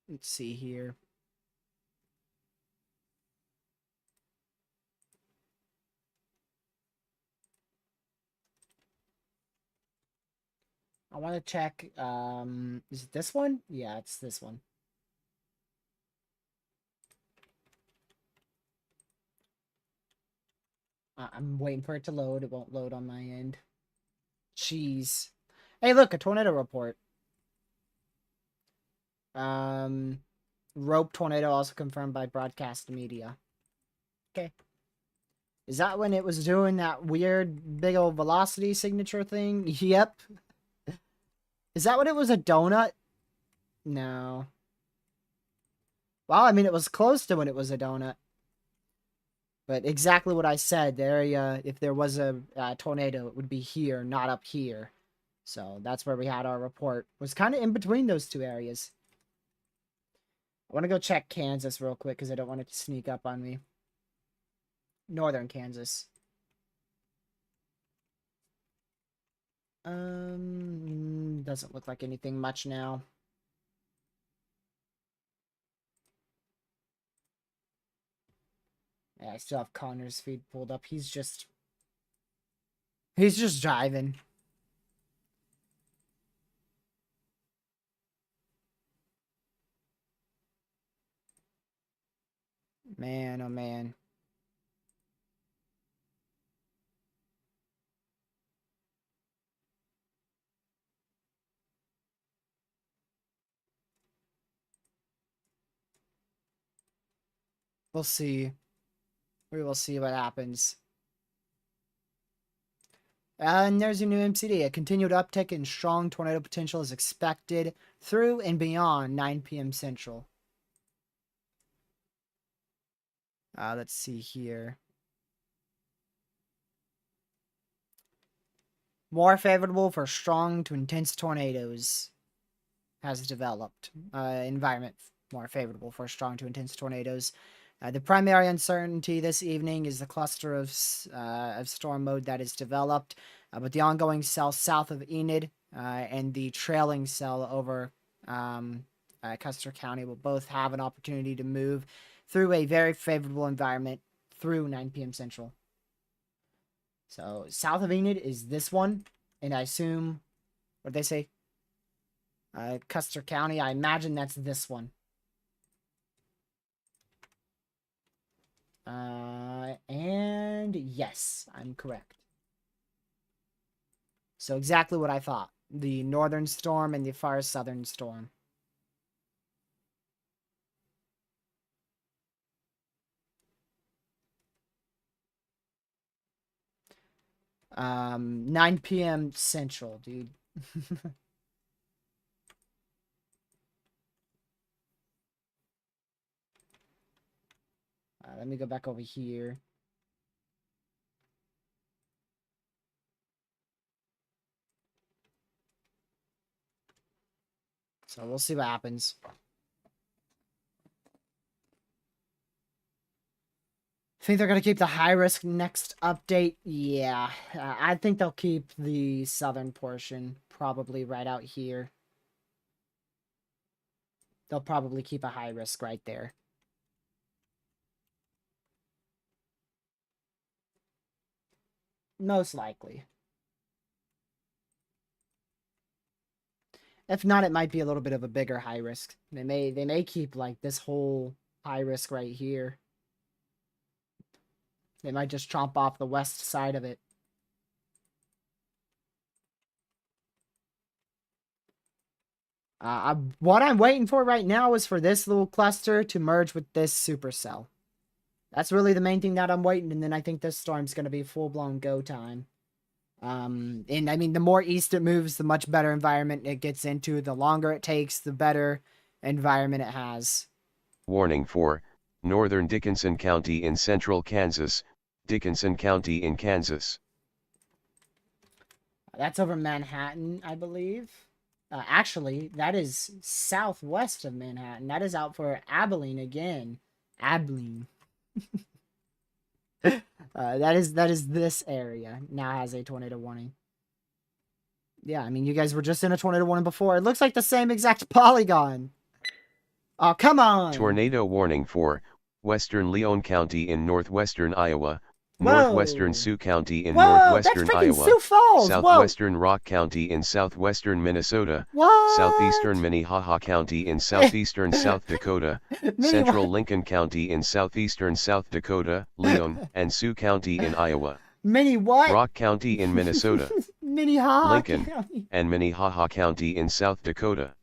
Let's see here. I want to check, is it this one? Yeah, it's this one. I'm waiting for it to load. It won't load on my end. Jeez. Hey, look, a tornado report. Rope tornado also confirmed by broadcast media. Okay. Is that when it was doing that weird big old velocity signature thing? Yep. Is that when it was a donut? No. Well, I mean, it was close to when it was a donut. But exactly what I said. The area, if there was a tornado, it would be here, not up here. So that's where we had our report. It was kind of in between those two areas. I want to go check Kansas real quick because I don't want it to sneak up on me. Northern Kansas. Doesn't look like anything much now. Yeah, I still have Connor's feed pulled up. He's just driving. Man, oh man. We'll see. We will see what happens. And there's your new MCD. A continued uptick in strong tornado potential is expected through and beyond 9 p.m. Central. Let's see here. more favorable for strong to intense tornadoes has developed. Environment more favorable for strong to intense tornadoes. The primary uncertainty this evening is the cluster of storm mode that is developed, but the ongoing cell south of Enid and the trailing cell over Custer County will both have an opportunity to move through a very favorable environment through 9 p.m. Central. So south of Enid is this one, and I assume, what did they say? Custer County, I imagine that's this one. And yes, I'm correct. So exactly what I thought. The northern storm and the far southern storm. 9 p.m. Central, dude. Let me go back over here. So we'll see what happens. Think they're going to keep the high risk next update? Yeah. I think they'll keep the southern portion probably right out here. They'll probably keep a high risk right there. Most likely. If not, it might be a little bit of a bigger high risk. They may keep like this whole high risk right here. They might just chomp off the west side of it. What I'm waiting for right now is for this little cluster to merge with this supercell. That's really the main thing that I'm waiting, and then I think this storm's going to be full-blown go time. And I mean, the more east it moves, the much better environment it gets into. The longer it takes, the better environment it has. Warning for northern Dickinson County in central Kansas, Dickinson County in Kansas. That's over Manhattan, I believe. Actually, that is southwest of Manhattan. That is out for Abilene again. Abilene. That is this area now has a tornado warning. Yeah, I mean, you guys were just in a tornado warning before. It looks like the same exact polygon. Oh, come on! Tornado warning for western Leon County in northwestern Iowa, Whoa. northwestern Sioux County in Whoa, northwestern that's freaking Iowa, Sioux Falls. southwestern Rock County in southwestern Minnesota, What? southeastern Minnehaha County in southeastern South Dakota, central Lincoln County in southeastern South Dakota, Leon and Sioux County in Iowa. Mini what? Rock County in Minnesota, Minnehaha Lincoln County. and Minnehaha County in South Dakota.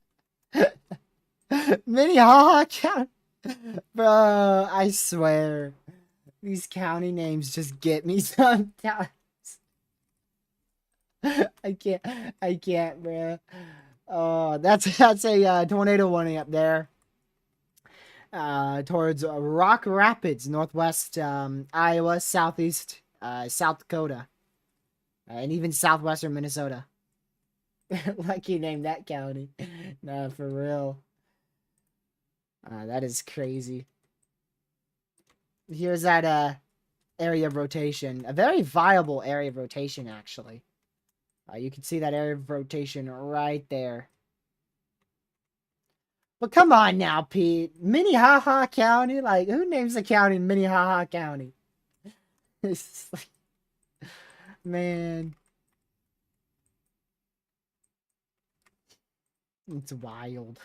Minnehaha County. Bro, I swear. These county names just get me sometimes. I can't, bro. Oh, that's a tornado warning up there. Towards Rock Rapids, northwest Iowa, southeast South Dakota, and even southwestern Minnesota. Like you named that county. Nah, for real. That is crazy. Here's that area of rotation. A very viable area of rotation, actually. You can see that area of rotation right there. But come on now, Pete. Minnehaha County? Like, who names a county Minnehaha County? It's like, man. It's wild.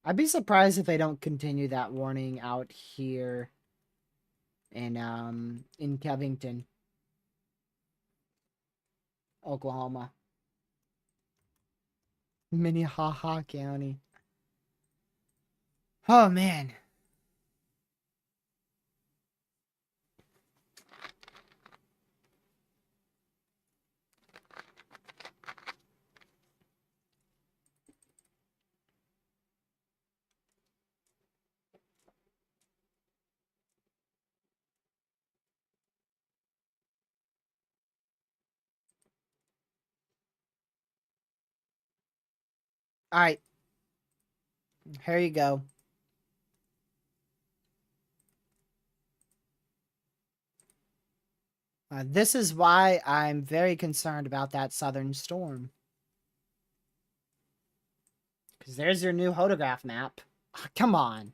I'd be surprised if they don't continue that warning out here in Covington, Oklahoma. Minnehaha County. Oh, man. All right. Here you go. This is why I'm very concerned about that southern storm. Because there's your new hodograph map. Come on.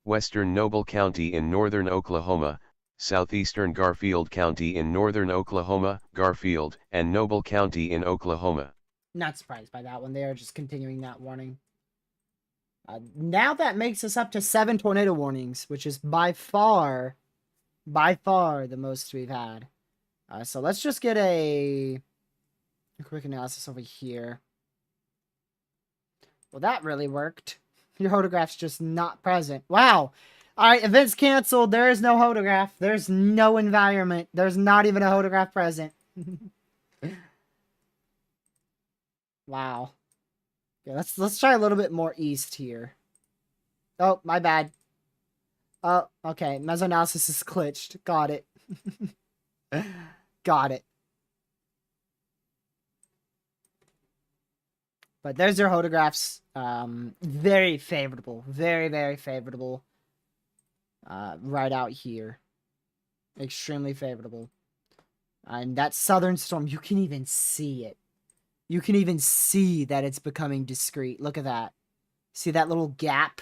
Western Noble County in northern Oklahoma, southeastern Garfield County in northern Oklahoma, Garfield, and Noble County in Oklahoma. Not surprised by that one. They are just continuing that warning. Now that makes us up to 7 tornado warnings, which is by far the most we've had. So let's just get a quick analysis over here. Well, that really worked. Your hodograph's just not present. Wow. All right, events canceled. There is no hodograph. There's no environment. There's not even a hodograph present. Wow. Okay, let's try a little bit more east here. Oh, my bad. Oh, okay. Mesoanalysis is glitched. Got it. Got it. But there's your hodographs. Very favorable. Very, very favorable. Right out here. Extremely favorable. And that southern storm, you can even see it. You can even see that it's becoming discrete. Look at that. See that little gap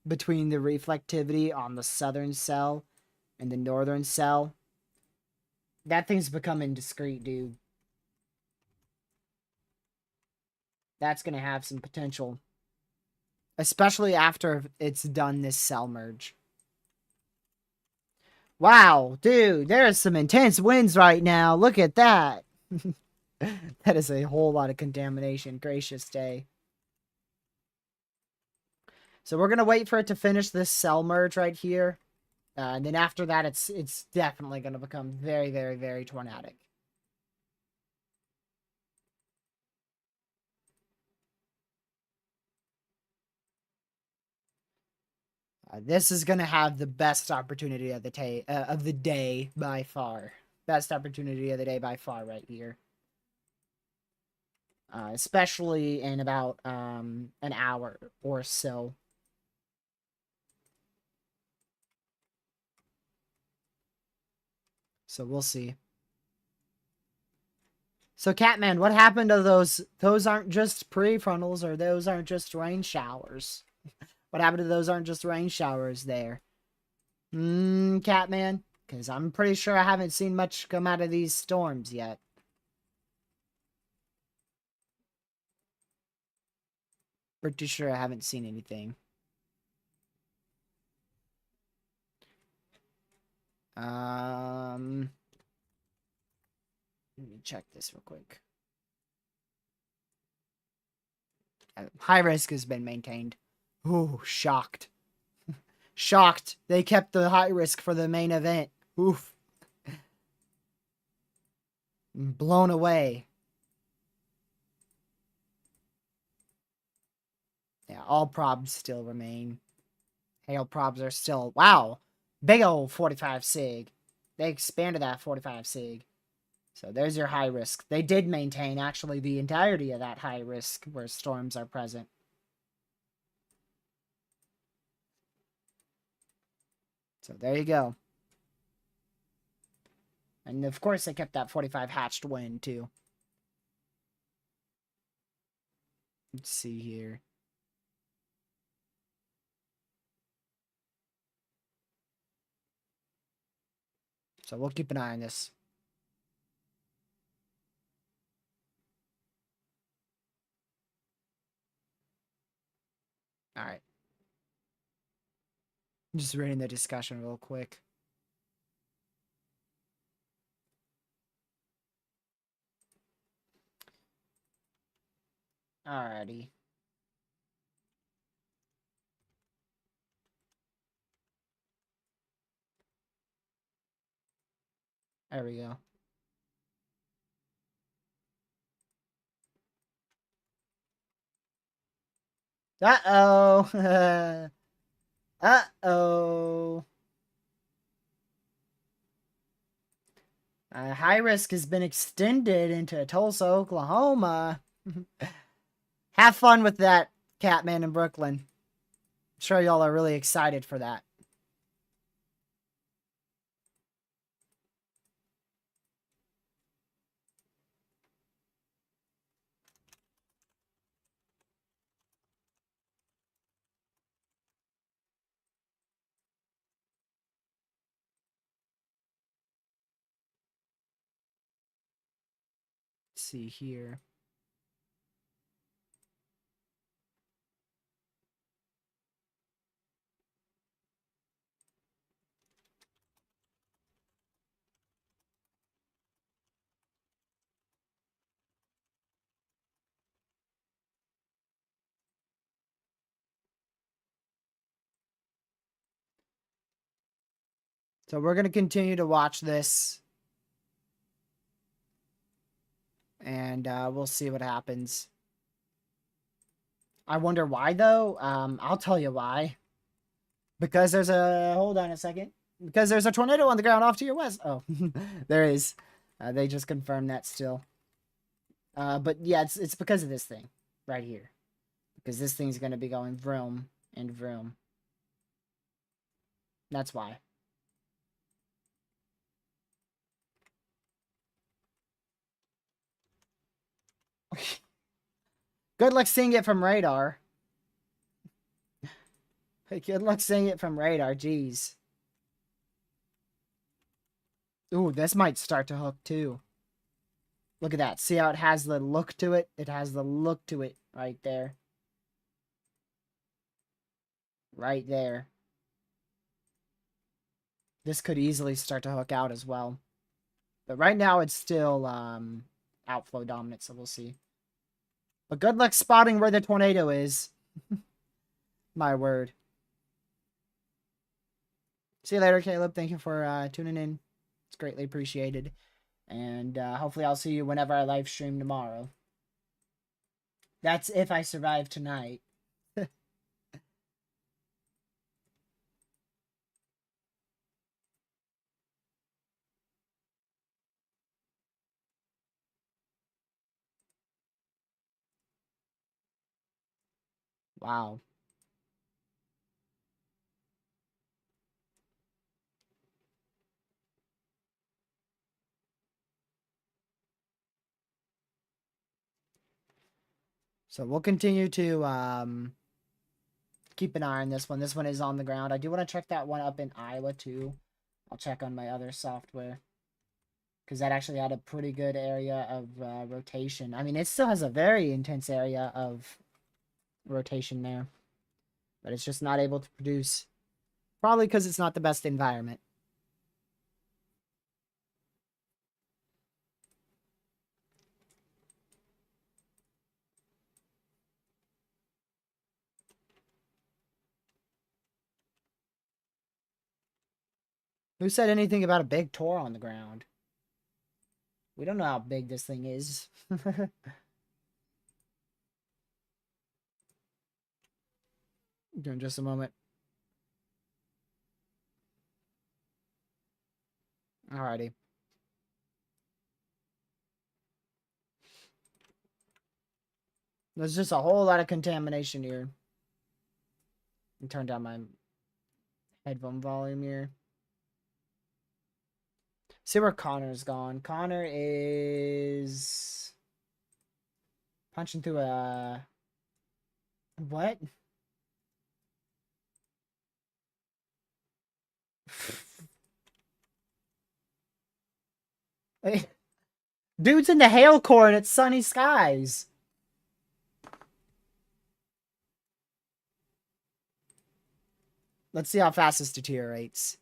between the reflectivity on the southern cell and the northern cell? That thing's becoming discrete, dude. That's going to have some potential. Especially after it's done this cell merge. Wow, dude, there's some intense winds right now. Look at that. That is a whole lot of contamination. Gracious day. So we're going to wait for it to finish this cell merge right here. And then after that, it's definitely going to become very, very, very tornadic. This is going to have the best opportunity of the day by far. Best opportunity of the day by far right here. Especially in about an hour or so. So we'll see. So Catman, what happened to those? Those aren't just prefrontals, or those aren't just rain showers. What happened to those aren't just rain showers there? Catman? Because I'm pretty sure I haven't seen much come out of these storms yet. Pretty sure I haven't seen anything. Let me check this real quick. High risk has been maintained. Ooh, shocked. Shocked. They kept the high risk for the main event. Oof. Blown away. Yeah, all probs still remain. Hail probs are still... Wow. Big old 45 sig. They expanded that 45 sig. So there's your high risk. They did maintain, actually, the entirety of that high risk where storms are present. So there you go. And of course they kept that 45 hatched wind too. Let's see here. So we'll keep an eye on this. All right. Just reading the discussion real quick. Alrighty. There we go. Uh-oh. Uh-oh. High risk has been extended into Tulsa, Oklahoma. Have fun with that, Catman in Brooklyn. I'm sure y'all are really excited for that. Let's see here. So we're going to continue to watch this. And we'll see what happens. I wonder why, though. I'll tell you why. Because there's a... Hold on a second. Because there's a tornado on the ground off to your west. Oh, there is. They just confirmed that still. But yeah, it's because of this thing. Right here. Because this thing's going to be going vroom and vroom. That's why. Good luck seeing it from radar. Good luck seeing it from radar. Jeez. Ooh, this might start to hook too. Look at that. See how it has the look to it? It has the look to it right there. Right there. This could easily start to hook out as well. But right now it's still outflow dominant, so we'll see. But good luck spotting where the tornado is. My word. See you later, Caleb. Thank you for tuning in. It's greatly appreciated. And hopefully I'll see you whenever I live stream tomorrow. That's if I survive tonight. Wow. So we'll continue to keep an eye on this one. This one is on the ground. I do want to check that one up in Iowa too. I'll check on my other software. Because that actually had a pretty good area of rotation. I mean, it still has a very intense area of rotation there. But it's just not able to produce. Probably because it's not the best environment. Who said anything about a big tour on the ground? We don't know how big this thing is. In just a moment. Alrighty. There's just a whole lot of contamination here. And turn down my headphone volume here. See where Connor's gone. Connor is punching through a... What? Dude's in the hail core and it's sunny skies. Let's see how fast this deteriorates.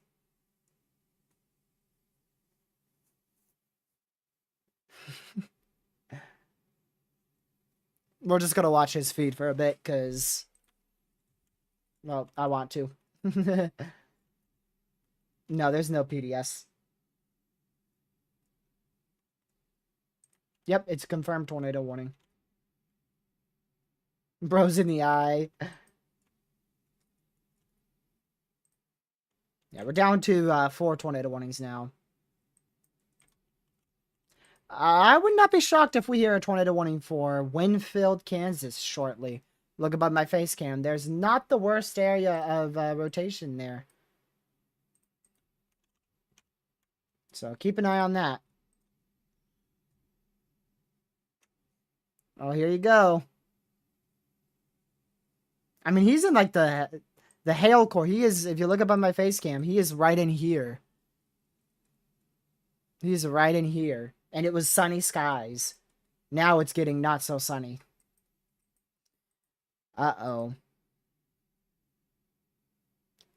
We're just gonna watch his feed for a bit, because... Well, I want to. No, there's no PDS. Yep, it's a confirmed tornado warning. Bro's in the eye. Yeah, we're down to 4 tornado warnings now. I would not be shocked if we hear a tornado warning for Winfield, Kansas shortly. Look above my face cam. There's not the worst area of rotation there. So keep an eye on that. Oh, here you go. I mean, he's in like the hail core. He is, if you look up on my face cam, he is right in here. He's right in here. And it was sunny skies. Now it's getting not so sunny. Uh-oh.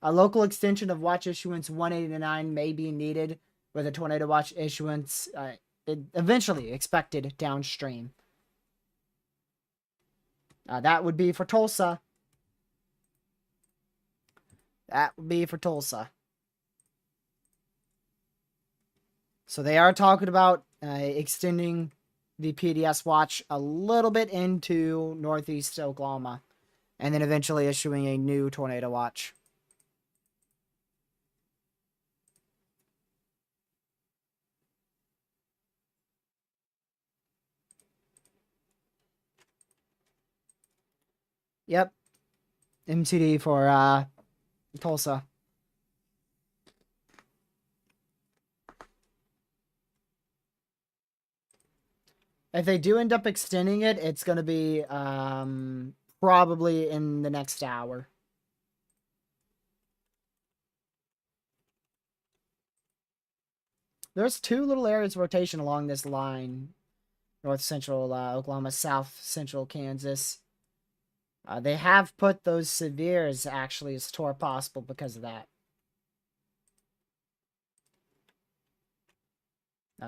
A local extension of watch issuance 189 may be needed with a tornado watch issuance eventually expected downstream. That would be for Tulsa. That would be for Tulsa. So they are talking about extending the PDS watch a little bit into northeast Oklahoma, and then eventually issuing a new tornado watch. Yep. MTD for Tulsa. If they do end up extending it, it's going to be probably in the next hour. There's two little areas of rotation along this line. North central Oklahoma, south central Kansas. They have put those severes actually as tour possible because of that.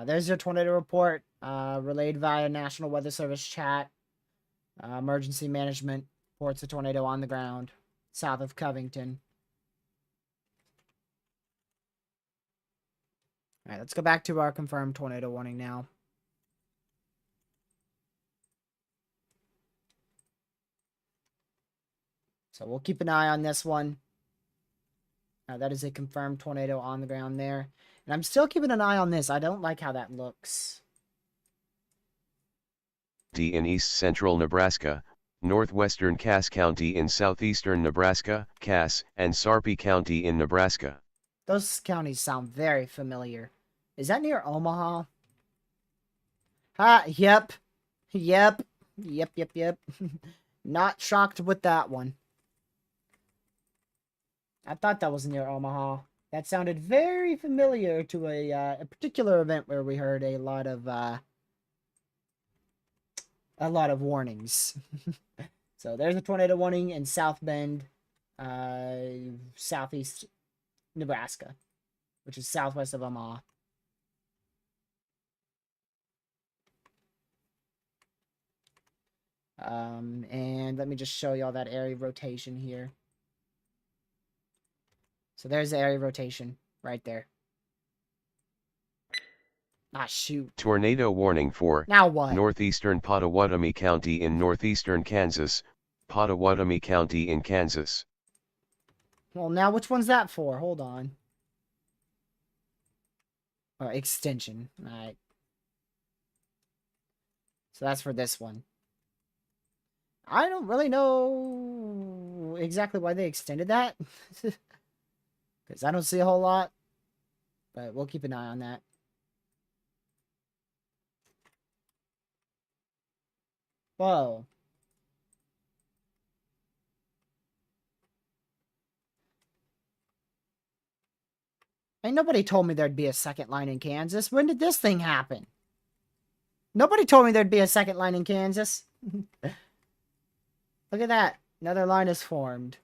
There's your tornado report, relayed via National Weather Service chat. Emergency management reports a tornado on the ground south of Covington. All right, let's go back to our confirmed tornado warning now. So we'll keep an eye on this one. That is a confirmed tornado on the ground there. And I'm still keeping an eye on this. I don't like how that looks. In east central Nebraska, northwestern Cass County in southeastern Nebraska, Cass, and Sarpy County in Nebraska. Those counties sound very familiar. Is that near Omaha? Yep. Yep. Not shocked with that one. I thought that was near Omaha. That sounded very familiar to a particular event where we heard a lot of warnings. So there's a tornado warning in South Bend, southeast Nebraska, which is southwest of Omaha. And let me just show you all that area of rotation here. So there's the area of rotation right there. Ah, shoot. Tornado warning for Now what? northeastern Pottawatomie County in northeastern Kansas, Pottawatomie County in Kansas. Well, now which one's that for? Hold on. Oh, extension. All right. So that's for this one. I don't really know exactly why they extended that. Because I don't see a whole lot. But we'll keep an eye on that. Whoa. Ain't nobody told me there'd be a second line in Kansas. When did this thing happen? Nobody told me there'd be a second line in Kansas. Look at that. Another line is formed.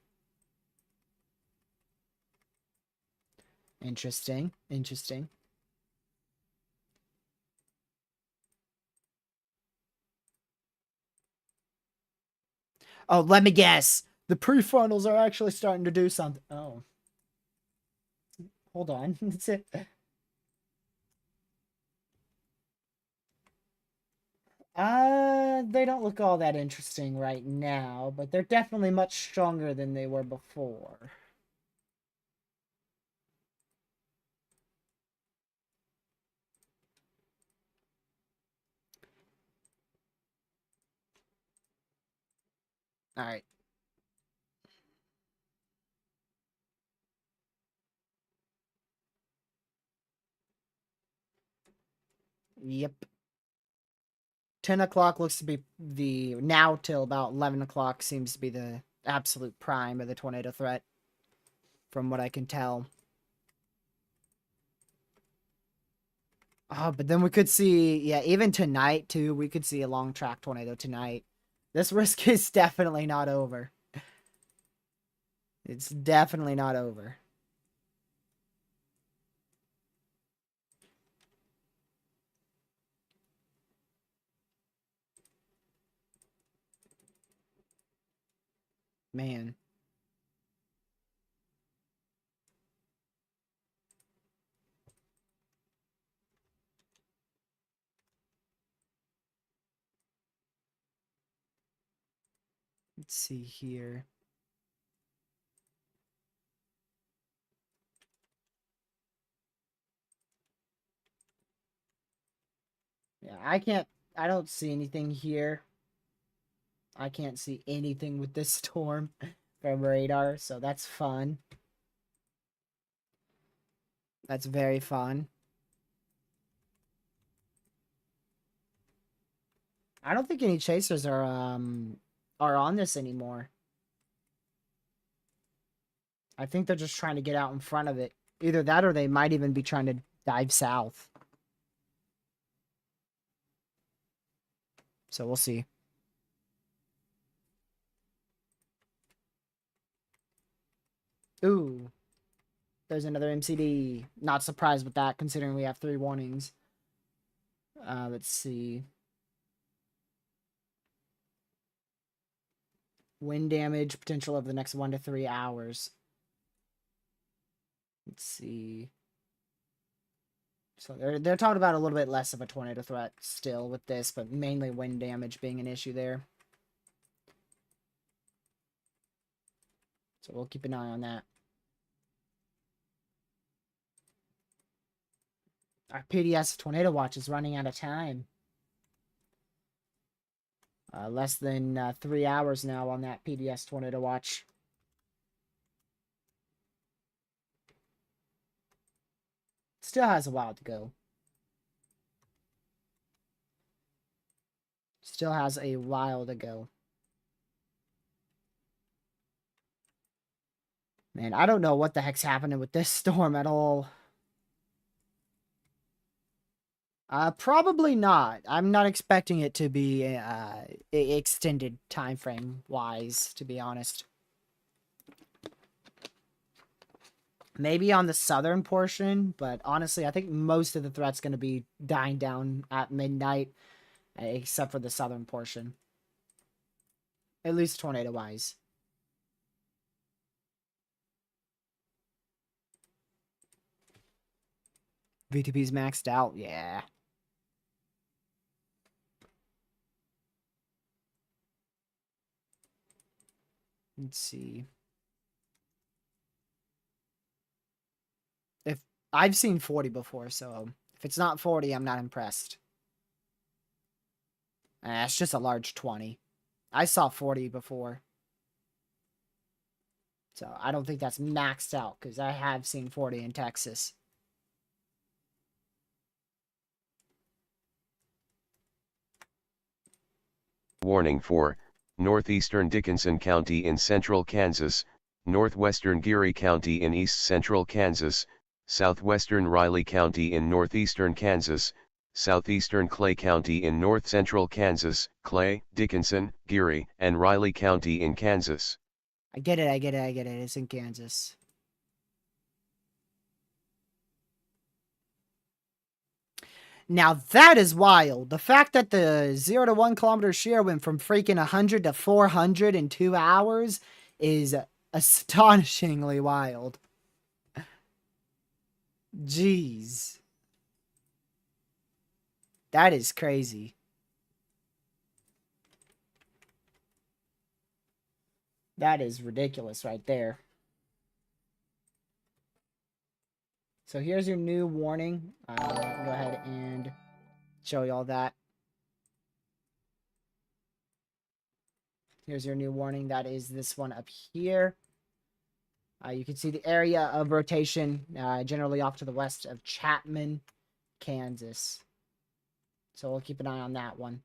Interesting. Interesting. Oh, let me guess. The prefrontals are actually starting to do something. Oh. Hold on. That's it. They don't look all that interesting right now, but they're definitely much stronger than they were before. All right. Yep. 10 o'clock looks to be now till about 11 o'clock seems to be the absolute prime of the tornado threat, from what I can tell. Oh, but then we could see, yeah, even tonight, too, we could see a long track tornado tonight. This risk is definitely not over. It's definitely not over. Man. Let's see here. Yeah, I don't see anything here. I can't see anything with this storm from radar, so that's fun. That's very fun. I don't think any chasers are on this anymore. I think they're just trying to get out in front of it. Either that or they might even be trying to dive south. So we'll see. Ooh. There's another MCD. Not surprised with that, considering we have 3 warnings. Let's see. Wind damage potential over the next 1 to 3 hours. Let's see. So they're talking about a little bit less of a tornado threat still with this, but mainly wind damage being an issue there. So we'll keep an eye on that. Our PDS tornado watch is running out of time. Less than 3 hours now on that PDS tornado watch. Still has a while to go. Still has a while to go. Man, I don't know what the heck's happening with this storm at all. Probably not. I'm not expecting it to be extended time frame wise, to be honest. Maybe on the southern portion, but honestly, I think most of the threat's going to be dying down at midnight, except for the southern portion. At least tornado-wise. VTP's maxed out, yeah. Let's see. If I've seen 40 before, so if it's not 40, I'm not impressed. It's just a large 20. I saw 40 before. So I don't think that's maxed out, because I have seen 40 in Texas. Warning for northeastern Dickinson County in central Kansas, northwestern Geary County in east central Kansas, southwestern Riley County in northeastern Kansas, southeastern Clay County in north central Kansas, Clay, Dickinson, Geary, and Riley County in Kansas. I get it, I get it, I get it. It's in Kansas. Now that is wild. The fact that the 0 to 1 kilometer shear went from freaking 100 to 400 in 2 hours is astonishingly wild. Jeez. That is crazy. That is ridiculous right there. So here's your new warning. Go ahead and show you all that. Here's your new warning. That is this one up here. You can see the area of rotation, generally off to the west of Chapman, Kansas. So we'll keep an eye on that one.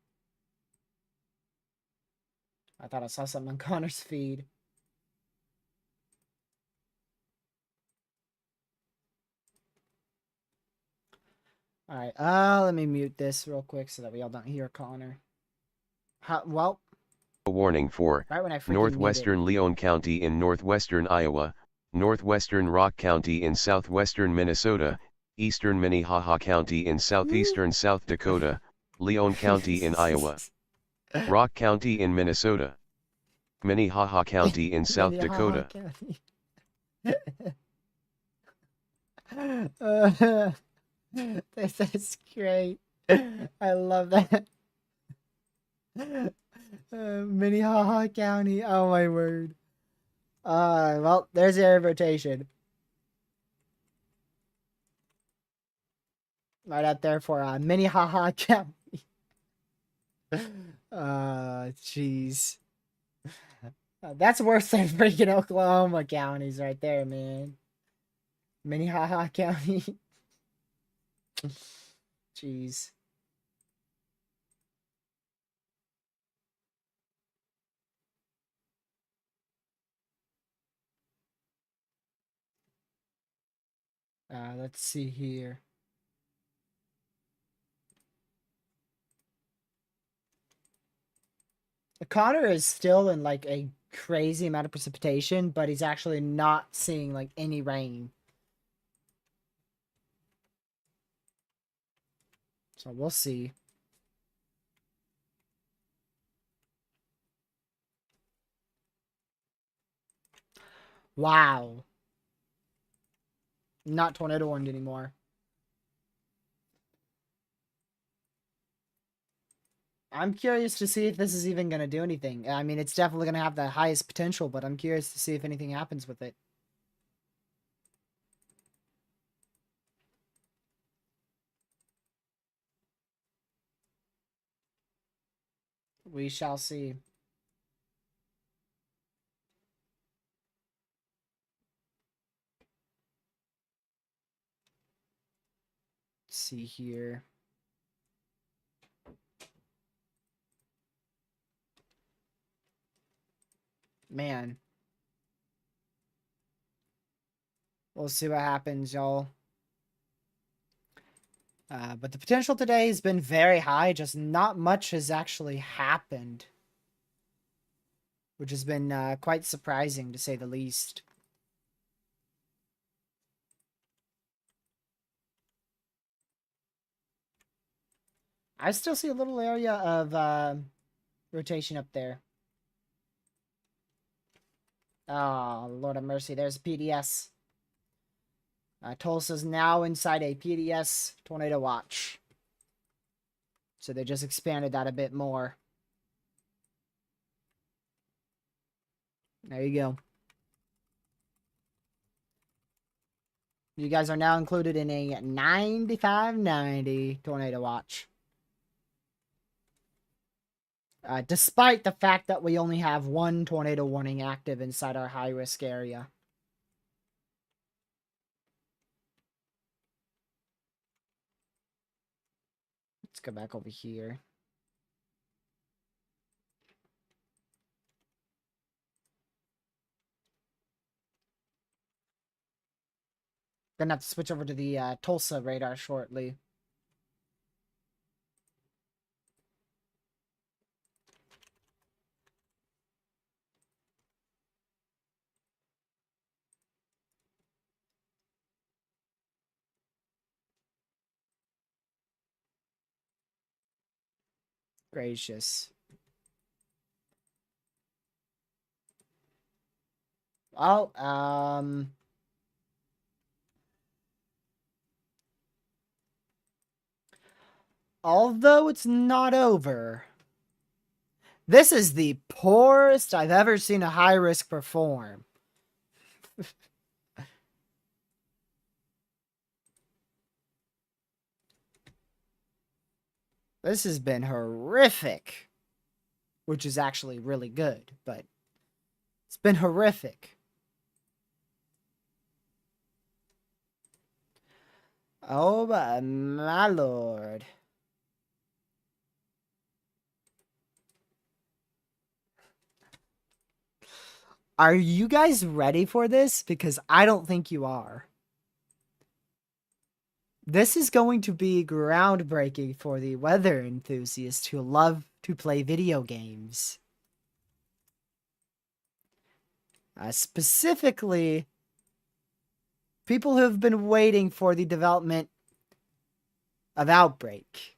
I thought I saw something on Connor's feed. All right. Let me mute this real quick so that we all don't hear Connor. Well. A warning for Right when I freaking northwestern Leon County in northwestern Iowa, northwestern Rock County in southwestern Minnesota, eastern Minnehaha County in southeastern South Dakota, Leon County in Iowa, Rock County in Minnesota, Minnehaha County in South Dakota. That's great. I love that. Minnehaha County. Oh my word. Well, there's the area of rotation. Right out there for Minnehaha County. Jeez. That's worse than freaking Oklahoma counties right there, man. Minnehaha County. Jeez. Let's see here. Connor is still in like a crazy amount of precipitation, but he's actually not seeing like any rain. So we'll see. Wow. Not tornado warned anymore. I'm curious to see if this is even going to do anything. I mean, it's definitely going to have the highest potential, but I'm curious to see if anything happens with it. We shall see. Let's see here. Man. We'll see what happens, y'all. But the potential today has been very high, just not much has actually happened. Which has been quite surprising, to say the least. I still see a little area of rotation up there. Oh, Lord of mercy, there's PDS. Tulsa's now inside a PDS tornado watch. So they just expanded that a bit more. There you go. You guys are now included in a 9590 tornado watch. Despite the fact that we only have one tornado warning active inside our high-risk area. Let's go back over here. Gonna have to switch over to the Tulsa radar shortly. Gracious. Well, although it's not over, this is the poorest I've ever seen a high risk perform. This has been horrific. which is actually really good, but it's been horrific. Oh, my lord. Are you guys ready for this? Because I don't think you are. This is going to be groundbreaking for the weather enthusiasts who love to play video games. Specifically, people who have been waiting for the development of Outbreak.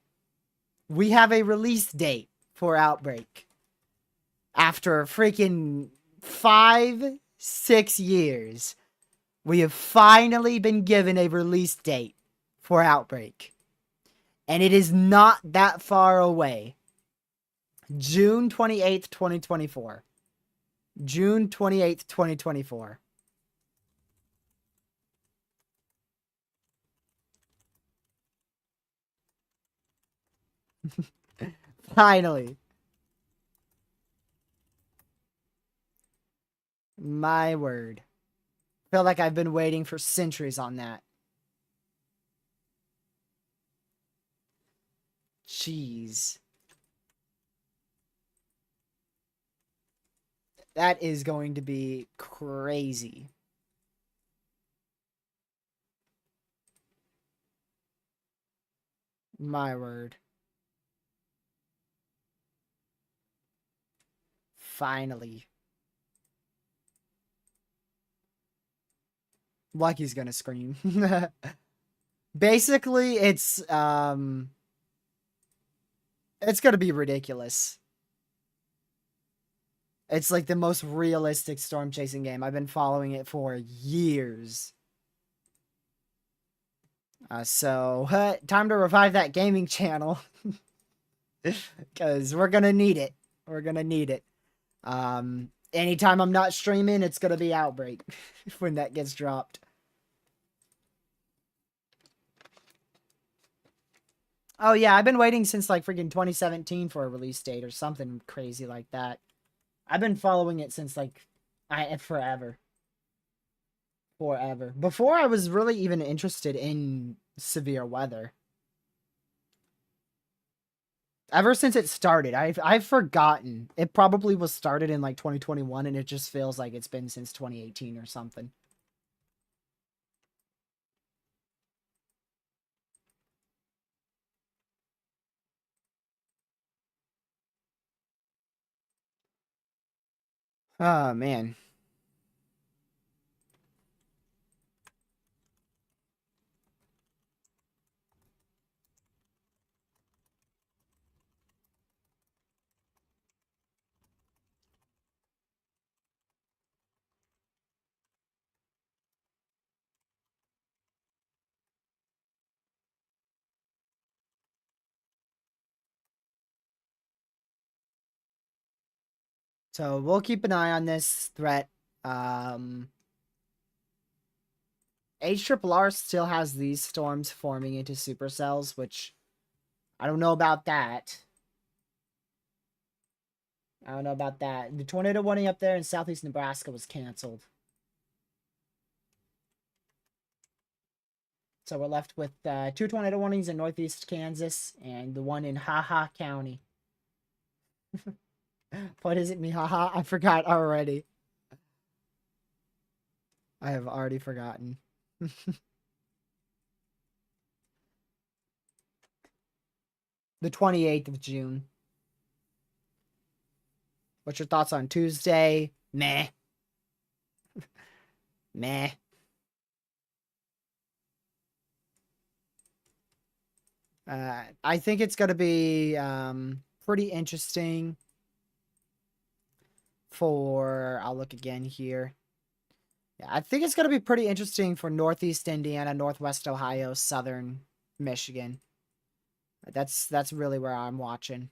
We have a release date for Outbreak. After freaking 5-6 years, we have finally been given a release date for Outbreak. And it is not that far away. June 28th, 2024. June 28th, 2024. Finally. My word. Feel like I've been waiting for centuries on that. Jeez. That is going to be crazy. My word. Finally. Lucky's gonna scream. Basically, it's gonna be ridiculous. It's like the most realistic storm chasing game. I've been following it for years. So time to revive that gaming channel. Because we're gonna need it. We're gonna need it. Anytime I'm not streaming, it's gonna be Outbreak when that gets dropped. Oh yeah, I've been waiting since like freaking 2017 for a release date or something crazy like that. I've been following it since like forever. Forever. Before I was really even interested in severe weather. Ever since it started, I've forgotten. It probably was started in like 2021 and it just feels like it's been since 2018 or something. Oh man. So we'll keep an eye on this threat. HRRR still has these storms forming into supercells, which I don't know about that. I don't know about that. The tornado warning up there in southeast Nebraska was canceled. So we're left with 2 tornado warnings in northeast Kansas and the one in Haha County. What is it, Mihaha? I forgot already. I have already forgotten. The 28th of June. What's your thoughts on Tuesday? Meh. Meh. I think it's going to be pretty interesting for... I'll look again here. Yeah, I think it's going to be pretty interesting for Northeast Indiana, Northwest Ohio, Southern Michigan. That's really where I'm watching.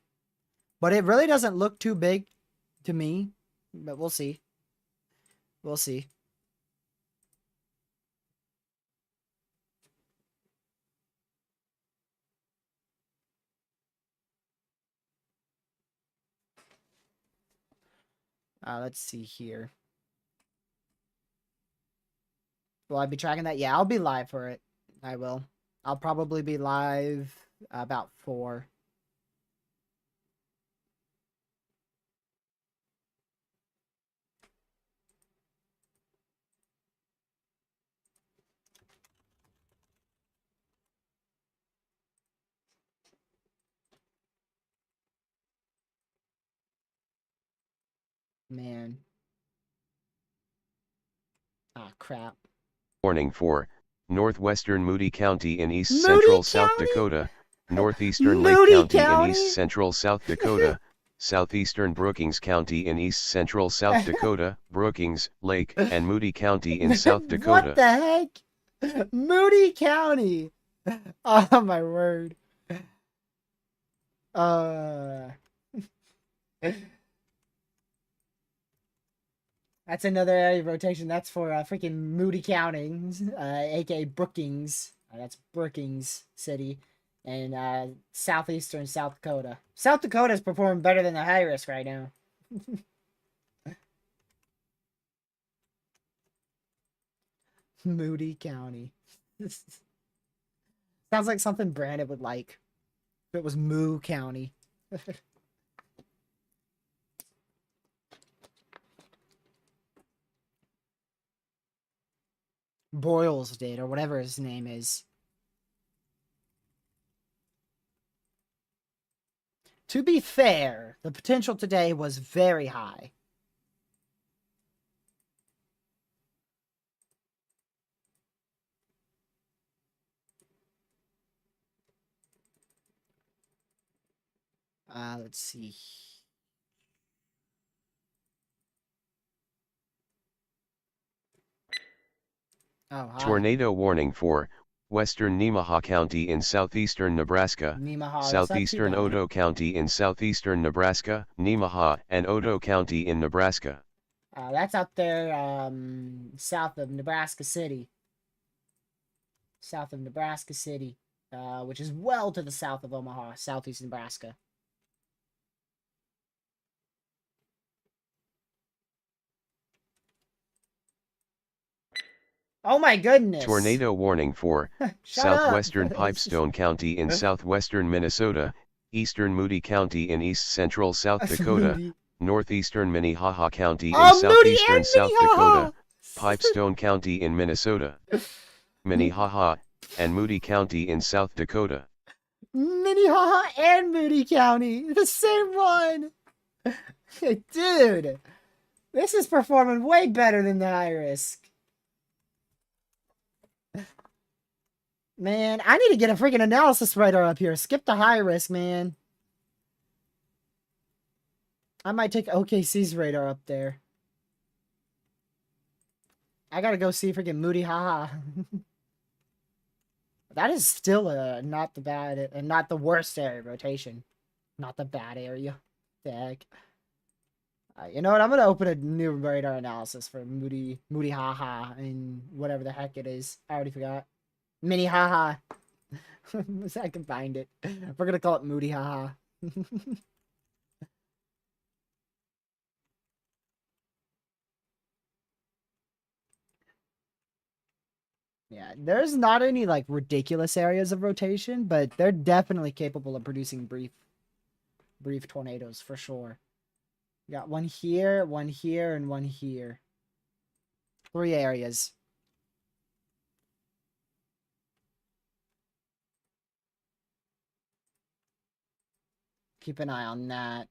But it really doesn't look too big to me. But we'll see. We'll see. Let's see here. Will I be tracking that? Yeah, I'll be live for it. I will. I'll probably be live about 4. Man. Ah, crap. Warning for northwestern Moody County in east Moody central South County? Dakota, northeastern Lake Moody County in east County? central South Dakota, southeastern Brookings County in east central South Dakota, Brookings, Lake, and Moody County in South What Dakota. the heck? Moody County. Oh my word. That's another area of rotation. That's for freaking Moody County, aka Brookings. That's Brookings City, and southeastern South Dakota. South Dakota is performing better than the high risk right now. Moody County. Sounds like something Brandon would like if it was Moo County. Boyles did, or whatever his name is. To be fair, the potential today was very high. Let's see. Oh, hi. Tornado warning for western Nemaha County in southeastern Nebraska, Nemaha, southeastern Odo. Odo County in southeastern Nebraska, Nemaha and Odo County in Nebraska. That's out there, south of Nebraska City. South of Nebraska City, which is well to the south of Omaha, southeast Nebraska. Oh my goodness! Tornado warning for southwestern Pipestone County in southwestern Minnesota, eastern Moody County in east central South Dakota, northeastern Minnehaha County in southeastern South Dakota, Pipestone County in Minnesota, Minnehaha, and Moody County in South Dakota. Minnehaha and Moody County, the same one! Dude, this is performing way better than the high risk. Man, I need to get a freaking analysis writer up here. Skip the high risk, man. I might take OKC's radar up there. I gotta go see freaking Moody Haha. That is still not the bad, not the worst area of rotation. Not the bad area. The heck. You know what? I'm gonna open a new radar analysis for Moody Haha and whatever the heck it is. I already forgot. Mini Haha. I can find it. We're gonna call it Moody Haha. Yeah, there's not any like ridiculous areas of rotation, but they're definitely capable of producing brief tornadoes for sure. We got one here, and one here. 3 areas. Keep an eye on that.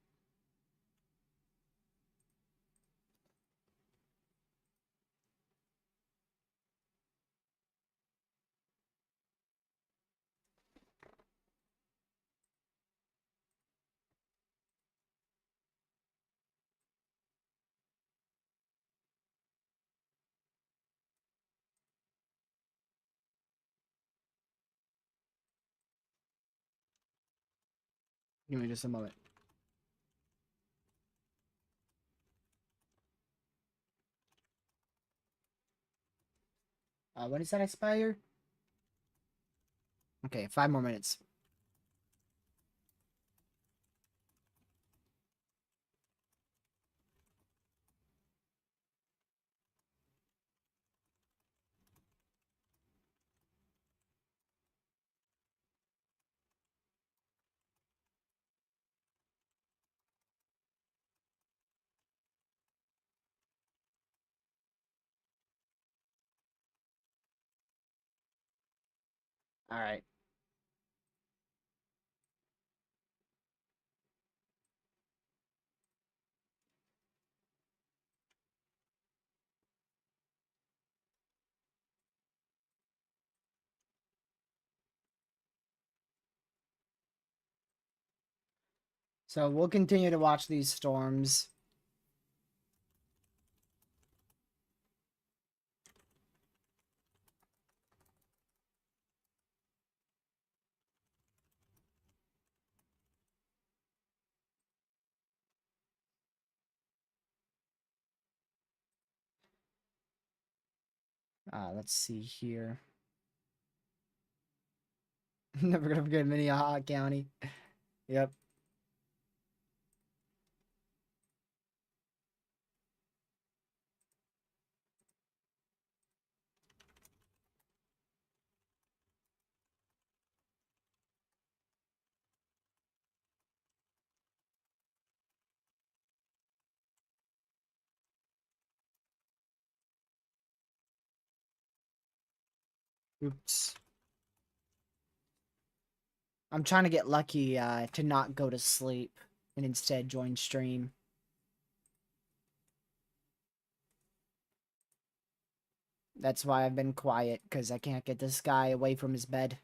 Give me just a moment. When does that expire? Okay, 5 more minutes. All right. So we'll continue to watch these storms. Let's see here. Never gonna forget Minnehaha County. Yep. Oops. I'm trying to get lucky to not go to sleep and instead join stream. That's why I've been quiet, because I can't get this guy away from his bed.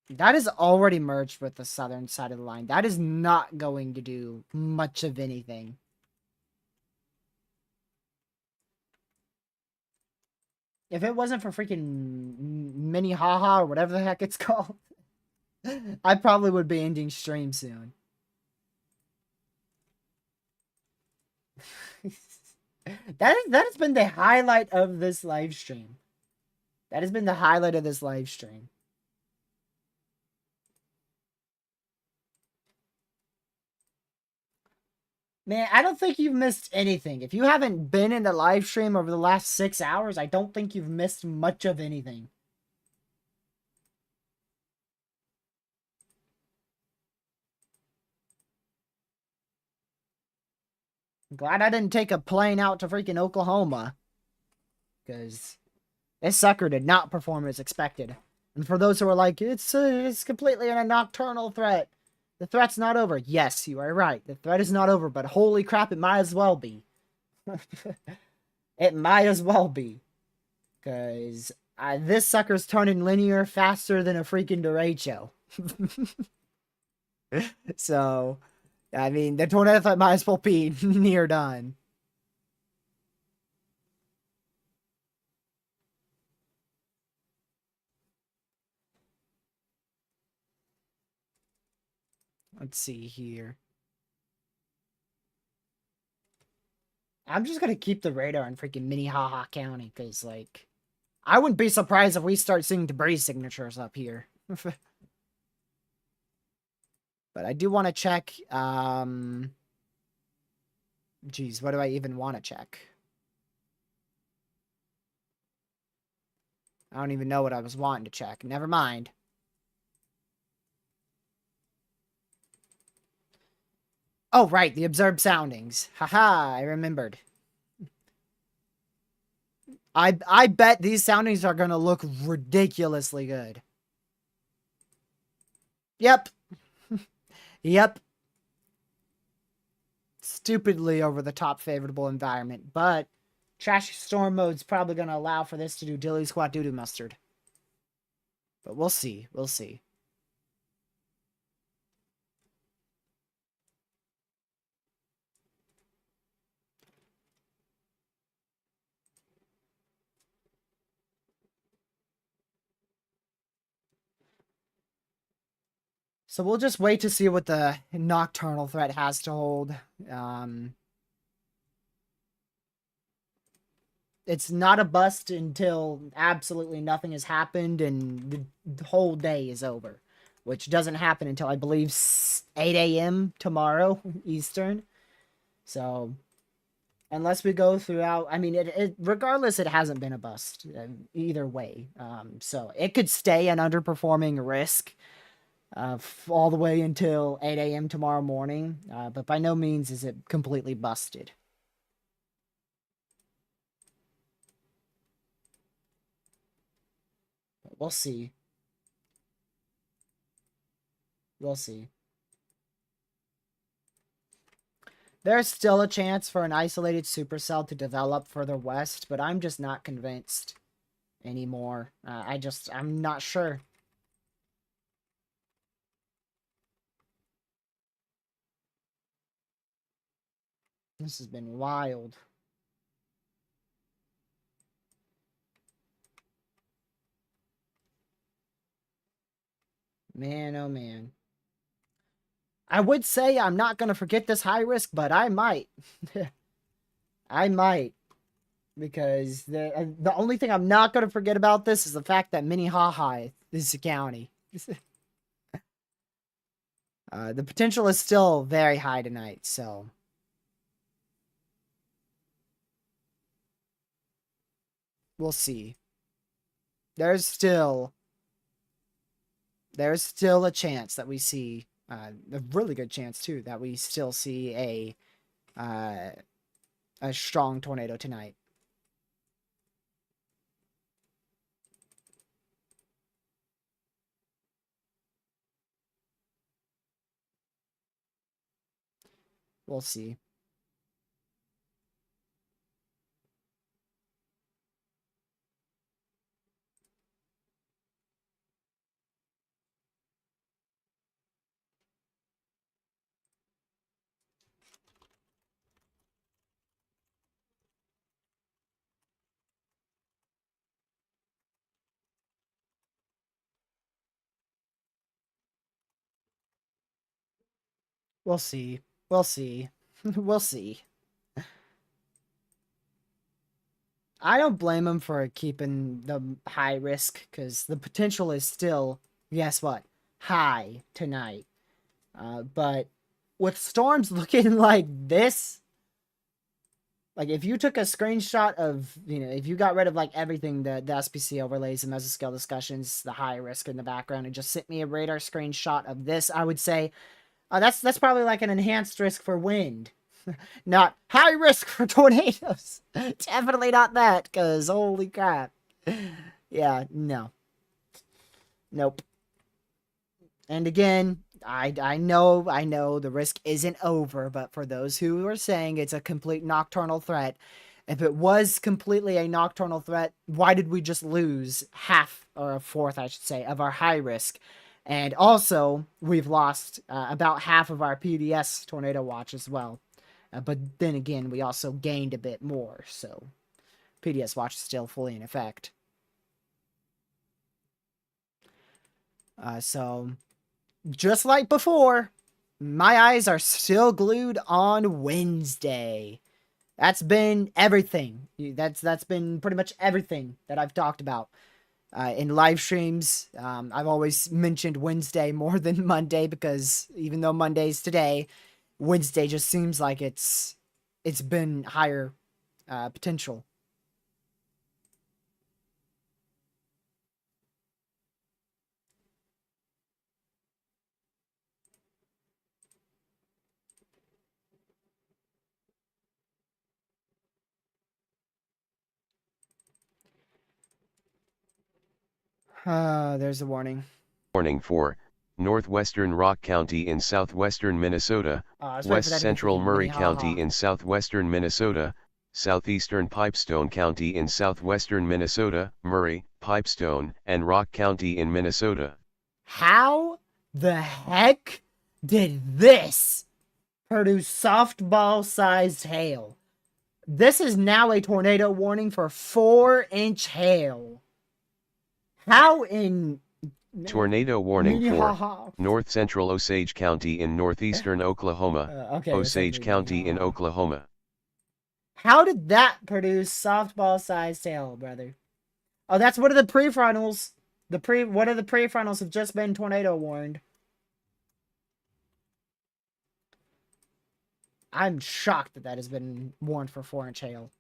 That is already merged with the southern side of the line. That is not going to do much of anything. If it wasn't for freaking Minnehaha or whatever the heck it's called, I probably would be ending stream soon. That has been the highlight of this live stream. That has been the highlight of this live stream. Man, I don't think you've missed anything. If you haven't been in the live stream over the last 6 hours, I don't think you've missed much of anything. I'm glad I didn't take a plane out to freaking Oklahoma. Because this sucker did not perform as expected. And for those who are like, it's completely a nocturnal threat. The threat's not over. Yes, you are right. The threat is not over, but holy crap, it might as well be. It might as well be. Because this sucker's turning linear faster than a freaking derecho. So, I mean, the tornado threat might as well be near done. Let's see here. I'm just gonna keep the radar in freaking Minnehaha County, because, like, I wouldn't be surprised if we start seeing debris signatures up here. But I do want to check, geez, what do I even want to check? I don't even know what I was wanting to check. Never mind. Oh, right, the observed soundings. Haha, I remembered. I bet these soundings are gonna look ridiculously good. Yep. Yep. Stupidly over the top favorable environment, but trashy storm mode's probably gonna allow for this to do dilly squat doo doo mustard. But we'll see. We'll see. So we'll just wait to see what the nocturnal threat has to hold. It's not a bust until absolutely nothing has happened and the whole day is over, which doesn't happen until I believe 8 a.m. tomorrow Eastern. So unless we go throughout, I mean, regardless, it hasn't been a bust either way. So it could stay an underperforming risk all the way until 8 a.m. tomorrow morning, but by no means is it completely busted. We'll see. We'll see. There's still a chance for an isolated supercell to develop further west, but I'm just not convinced anymore. I'm not sure. This has been wild. Man, oh man. I would say I'm not going to forget this high risk, but I might. I might. Because the only thing I'm not going to forget about this is the fact that Minnehaha is a county. The potential is still very high tonight, so... We'll see. There's still a chance that we see... a really good chance, too, that we still see a strong tornado tonight. We'll see. We'll see. We'll see. We'll see. I don't blame him for keeping the high risk, because the potential is still, guess what, high tonight. But with storms looking like this, like if you took a screenshot of, if you got rid of like everything, the SPC overlays, the mesoscale discussions, the high risk in the background, and just sent me a radar screenshot of this, I would say, that's probably like an enhanced risk for wind. Not high risk for tornadoes. Definitely not that, because holy crap. Yeah, no. Nope. And again, I know the risk isn't over, but for those who are saying it's a complete nocturnal threat, if it was completely a nocturnal threat, why did we just lose half, or a fourth, I should say, of our high risk? And also, we've lost about half of our PDS tornado watch as well. But then again, we also gained a bit more, so PDS watch is still fully in effect. So, just like before, my eyes are still glued on Wednesday. That's been everything. That's been pretty much everything that I've talked about. In live streams, I've always mentioned Wednesday more than Monday, because even though Monday's today, Wednesday just seems like it's been higher potential. There's a warning. Warning for northwestern Rock County in southwestern Minnesota, west central Murray County in southwestern Minnesota, southeastern Pipestone County in southwestern Minnesota, Murray, Pipestone, and Rock County in Minnesota. How the heck did this produce softball-sized hail? This is now a tornado warning for 4-inch hail. How in... Tornado warning for north central Osage County in northeastern Oklahoma, Osage County in Oklahoma. How did that produce softball-sized hail, brother? Oh, that's one of the prefrontals. One of the prefrontals have just been tornado warned. I'm shocked that has been warned for 4-inch hail.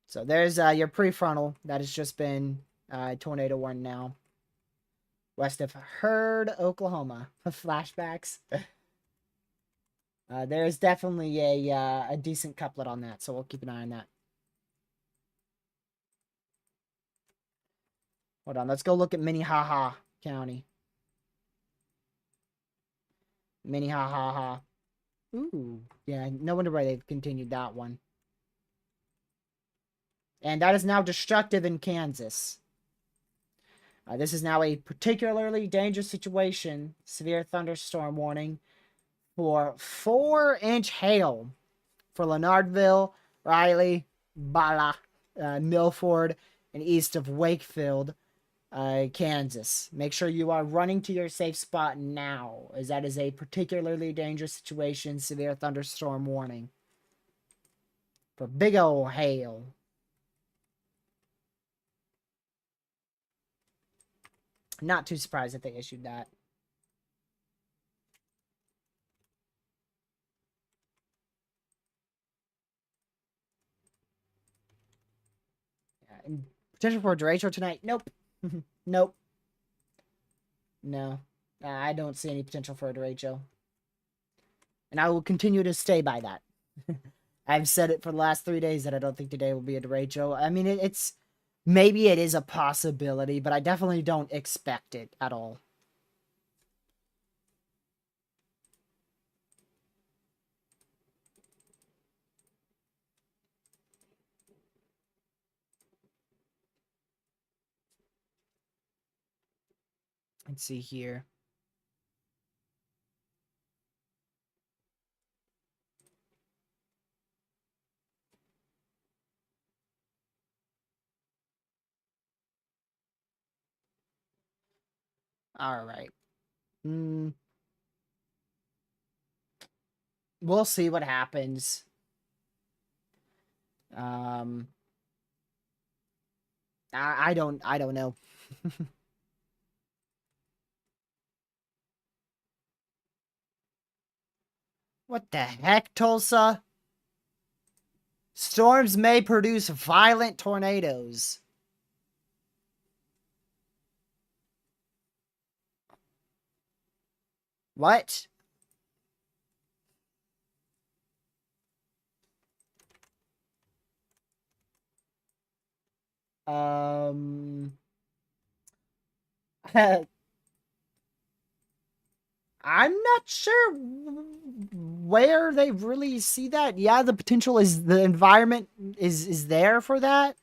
So there's your prefrontal that has just been tornado warned now. West of Hurd, Oklahoma. Flashbacks. There's definitely a decent couplet on that, so we'll keep an eye on that. Hold on, let's go look at Minnehaha County. Minnehaha. Ooh, yeah, no wonder why they've continued that one. And that is now destructive in Kansas. This is now a particularly dangerous situation. Severe thunderstorm warning for 4-inch hail for Leonardville, Riley, Bala, Milford, and east of Wakefield, Kansas. Make sure you are running to your safe spot now, as that is a particularly dangerous situation. Severe thunderstorm warning for big ol' hail. Not too surprised that they issued that. And potential for a derecho tonight? Nope. Nope. No. I don't see any potential for a derecho. And I will continue to stay by that. I've said it for the last 3 days that I don't think today will be a derecho. I mean, it's... Maybe it is a possibility, but I definitely don't expect it at all. Let's see here. All right. We'll see what happens. I don't know. What the heck, Tulsa? Storms may produce violent tornadoes. What? I'm not sure where they really see that. Yeah, the potential is the environment is there for that.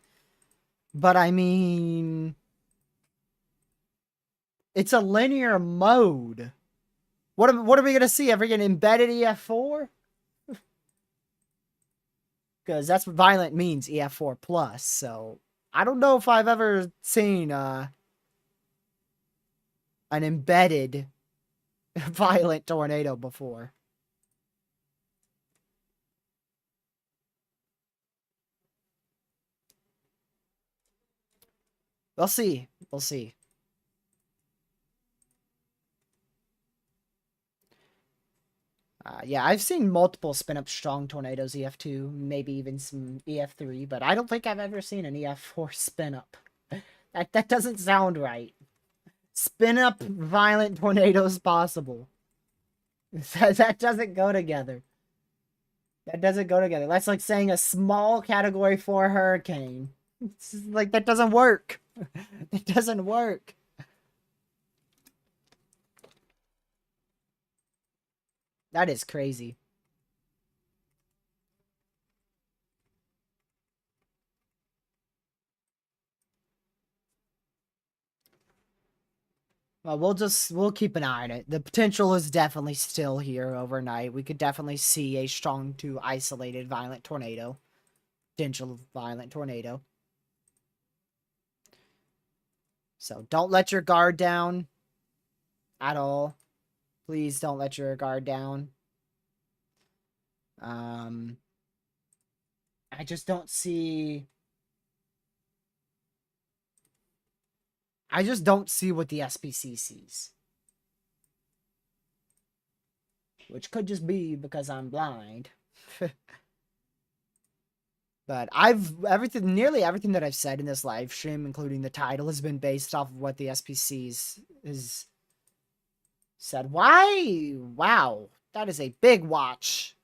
But I mean, it's a linear mode. What are we gonna see? Ever get embedded EF4? Because that's what violent means, EF4 plus. So I don't know if I've ever seen an embedded violent tornado before. We'll see. We'll see. Yeah, I've seen multiple spin-up strong tornadoes, EF2, maybe even some EF3, but I don't think I've ever seen an EF4 spin-up. That doesn't sound right. Spin-up violent tornadoes possible. That doesn't go together. That doesn't go together. That's like saying a small Category 4 hurricane. It's like, that doesn't work. It doesn't work. That is crazy. Well, we'll keep an eye on it. The potential is definitely still here overnight. We could definitely see a strong to isolated violent tornado. Potential violent tornado. So don't let your guard down at all. Please don't let your guard down. I just don't see... I just don't see what the SPC sees. Which could just be because I'm blind. But nearly everything that I've said in this live stream, including the title, has been based off of what the SPCs has said. Why? Wow. That is a big watch.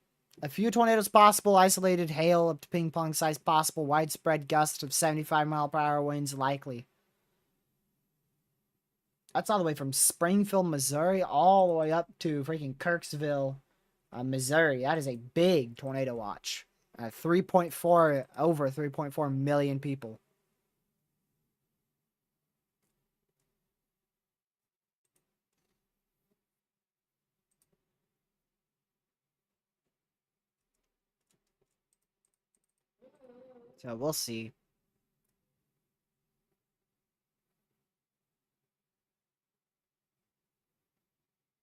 A few tornadoes possible, isolated hail up to ping pong size possible, widespread gusts of 75 mile per hour winds likely. That's all the way from Springfield, Missouri, all the way up to freaking Kirksville, Missouri. That is a big tornado watch. 3.4 over 3.4 million people. So we'll see.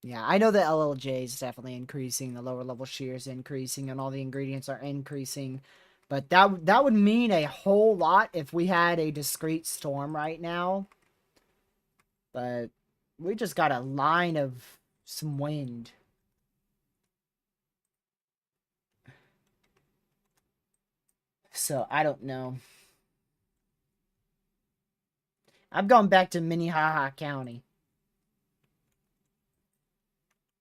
Yeah, I know the LLJ is definitely increasing, the lower level shear is increasing, and all the ingredients are increasing. But that would mean a whole lot if we had a discrete storm right now. But we just got a line of some wind. So I don't know. I'm going back to Minnehaha County.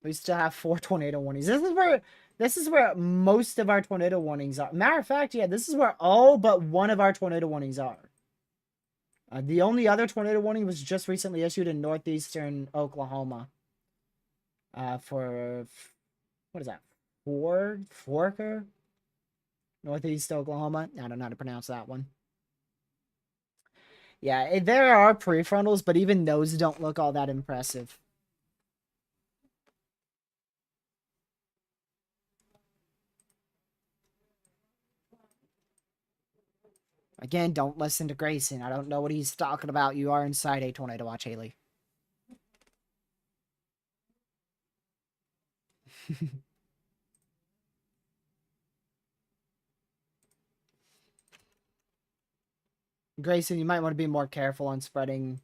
We still have 4 tornado warnings. This is where most of our tornado warnings are. Matter of fact, yeah, this is where all but one of our tornado warnings are. The only other tornado warning was just recently issued in northeastern Oklahoma. For what is that? Forker? Northeast Oklahoma. I don't know how to pronounce that one. Yeah, there are prefrontals, but even those don't look all that impressive. Again, don't listen to Grayson. I don't know what he's talking about. You are inside a tornado watch, Haley. Grayson, you might want to be more careful on spreading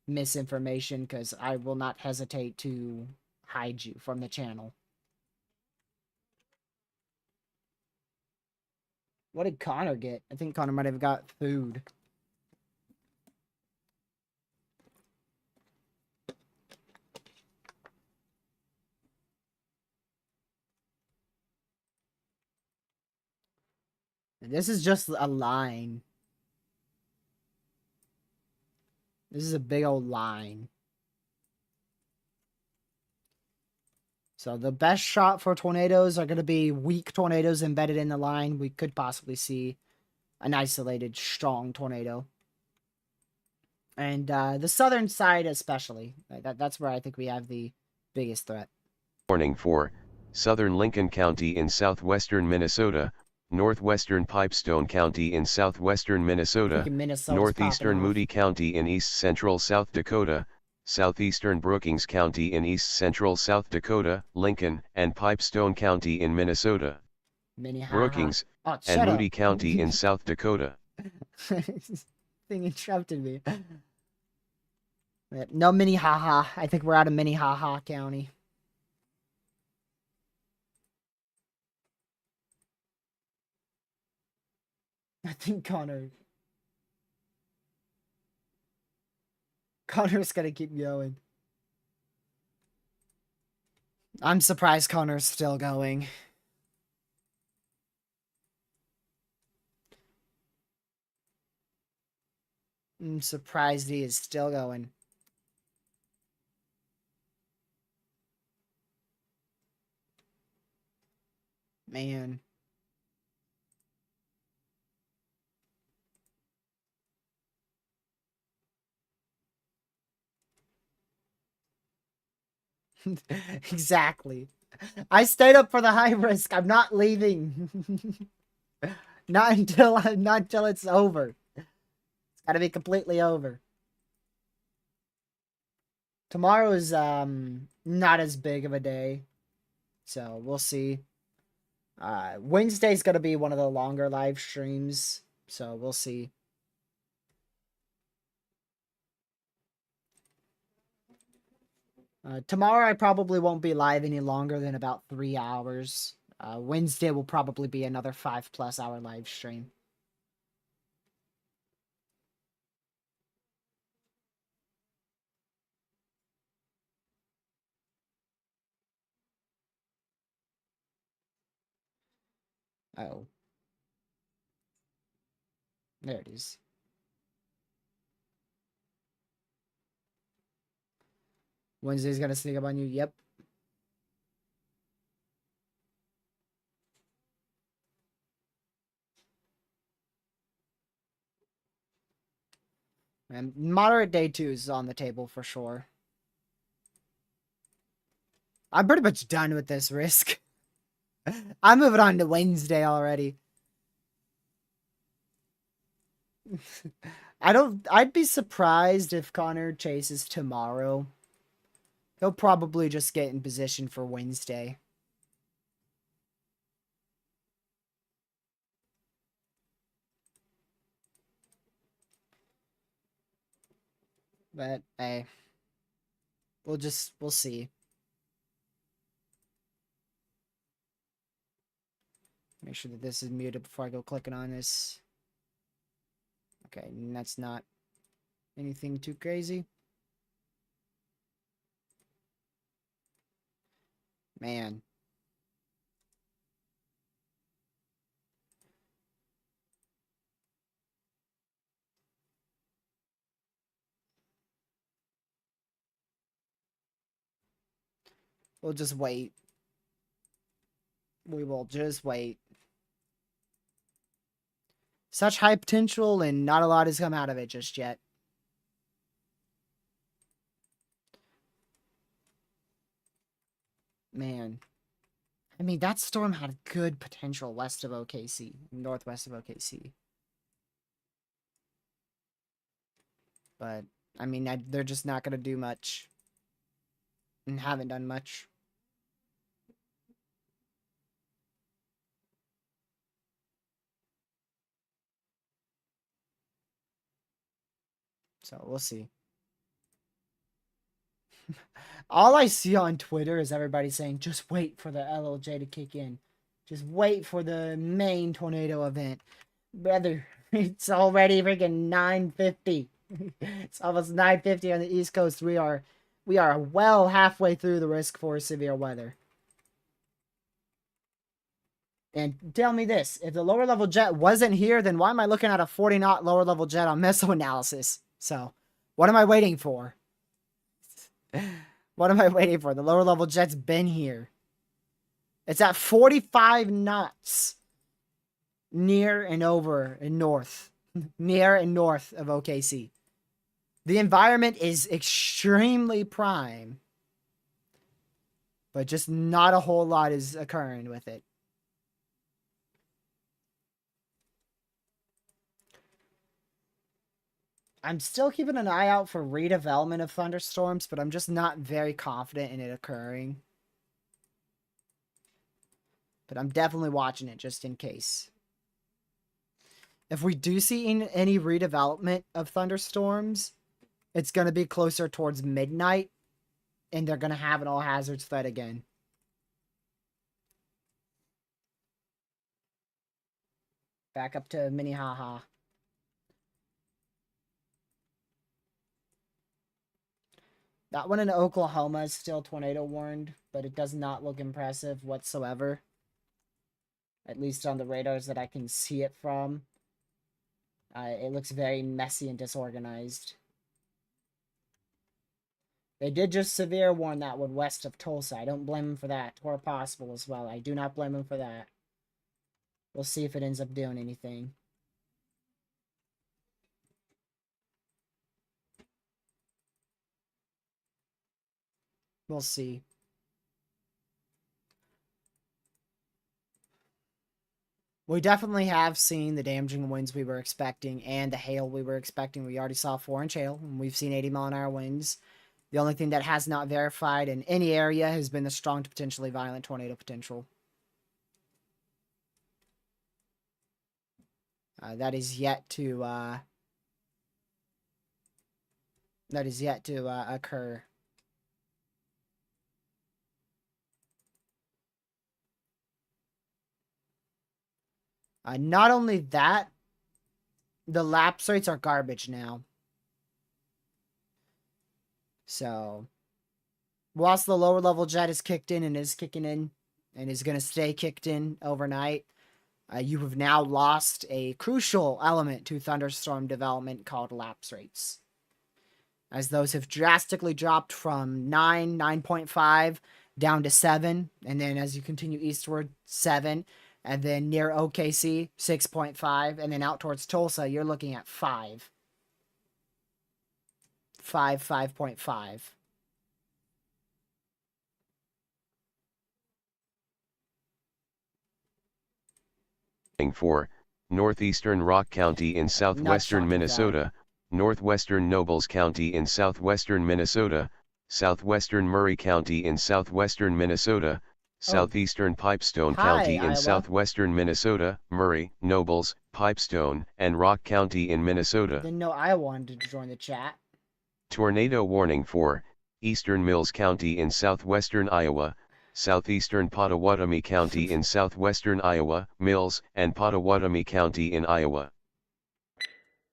misinformation, because I will not hesitate to hide you from the channel. What did Connor get? I think Connor might have got food. This is just a line. This is a big old line. So the best shot for tornadoes are going to be weak tornadoes embedded in the line. We could possibly see an isolated, strong tornado. And the southern side especially. That's where I think we have the biggest threat. Warning for southern Lincoln County in southwestern Minnesota, northwestern Pipestone County in southwestern Minnesota, northeastern Moody County in east central South Dakota, southeastern Brookings County in east central South Dakota, Lincoln and Pipestone County in Minnesota, Brookings and Moody County in South Dakota. Thing interrupted me. No Minnehaha. I think we're out of Minnehaha County. I think Connor's gonna keep going. I'm surprised Connor's still going. I'm surprised he is still going. Man. Exactly. I stayed up for the high risk. I'm not leaving. not until it's over. It's gotta be completely over. Tomorrow is not as big of a day. So we'll see. Wednesday's gonna be one of the longer live streams. So we'll see. Tomorrow I probably won't be live any longer than about 3 hours. Wednesday will probably be another 5+ hour live stream. Oh. There it is. Wednesday's gonna sneak up on you. Yep. And moderate day 2 is on the table for sure. I'm pretty much done with this risk. I'm moving on to Wednesday already. I'd be surprised if Connor chases tomorrow. He'll probably just get in position for Wednesday. But hey, we'll see. Make sure that this is muted before I go clicking on this. Okay, and that's not anything too crazy. Man. We'll just wait. We will just wait. Such high potential and not a lot has come out of it just yet. Man. I mean, that storm had good potential west of OKC, northwest of OKC. But, I mean, they're just not going to do much. And haven't done much. So, we'll see. All I see on Twitter is everybody saying, just wait for the LLJ to kick in. Just wait for the main tornado event. Brother, it's already freaking 9:50. It's almost 9:50 on the East Coast. We are well halfway through the risk for severe weather. And tell me this, if the lower level jet wasn't here, then why am I looking at a 40 knot lower level jet on missile analysis? So, what am I waiting for? What am I waiting for? The lower level jet's been here. It's at 45 knots. Near and over and north. Near and north of OKC. The environment is extremely prime. But just not a whole lot is occurring with it. I'm still keeping an eye out for redevelopment of thunderstorms, but I'm just not very confident in it occurring. But I'm definitely watching it just in case. If we do see any redevelopment of thunderstorms, it's going to be closer towards midnight, and they're going to have an all hazards threat again. Back up to Minnehaha. That one in Oklahoma is still tornado warned, but it does not look impressive whatsoever. At least on the radars that I can see it from. It looks very messy and disorganized. They did just severe warn that one west of Tulsa. I don't blame them for that. Or possible as well. I do not blame them for that. We'll see if it ends up doing anything. We'll see. We definitely have seen the damaging winds we were expecting and the hail we were expecting. We already saw 4-inch hail, and we've seen 80-mile-an-hour winds. The only thing that has not verified in any area has been the strong to potentially violent tornado potential. That is yet to occur. Not only that, the lapse rates are garbage now. So, whilst the lower level jet is kicked in and is kicking in and is going to stay kicked in overnight, you have now lost a crucial element to thunderstorm development called lapse rates. as those have drastically dropped from 9.5 down to 7, and then as you continue eastward, 7, and then near OKC, 6.5, and then out towards Tulsa, you're looking at 5. 5.5. For northeastern Rock County in southwestern Minnesota, northwestern Nobles County in southwestern Minnesota, southwestern Murray County in southwestern Minnesota, southeastern Pipestone County in southwestern Minnesota, Murray, Nobles, Pipestone, and Rock County in Minnesota. Didn't know Iowa wanted to join the chat. Tornado warning for eastern Mills County in southwestern Iowa, southeastern Pottawatomie County in southwestern Iowa, Mills, and Pottawatomie County in Iowa.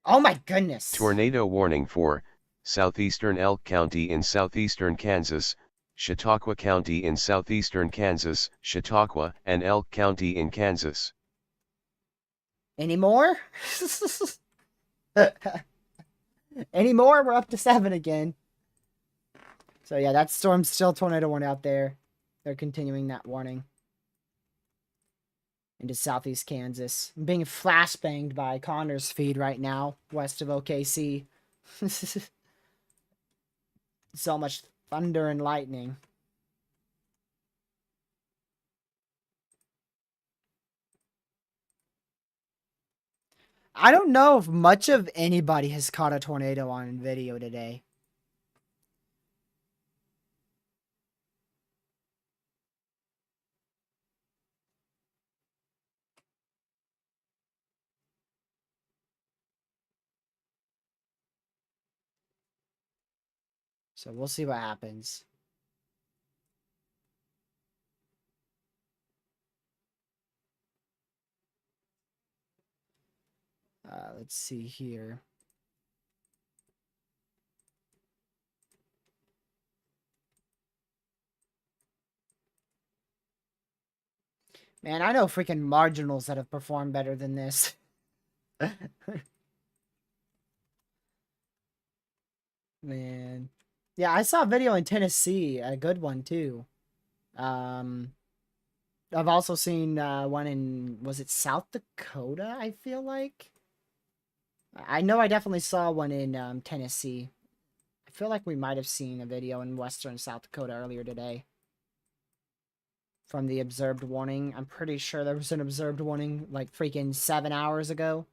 Oh my goodness! Tornado warning for southeastern Elk County in southeastern Kansas, Chautauqua County in southeastern Kansas, Chautauqua and Elk County in Kansas. Any more? Any more? We're up to 7 again. So yeah, that storm's still tornado warning out there. They're continuing that warning into southeast Kansas. I'm being flashbanged by Connor's feed right now, west of OKC. So much thunder and lightning. I don't know if much of anybody has caught a tornado on video today. So we'll see what happens. Let's see here. Man, I know freaking marginals that have performed better than this. Man. Yeah, I saw a video in Tennessee, a good one too. I've also seen one in, was it South Dakota, I feel like? I know I definitely saw one in Tennessee. I feel like we might have seen a video in western South Dakota earlier today. From the observed warning. I'm pretty sure there was an observed warning like freaking 7 hours ago.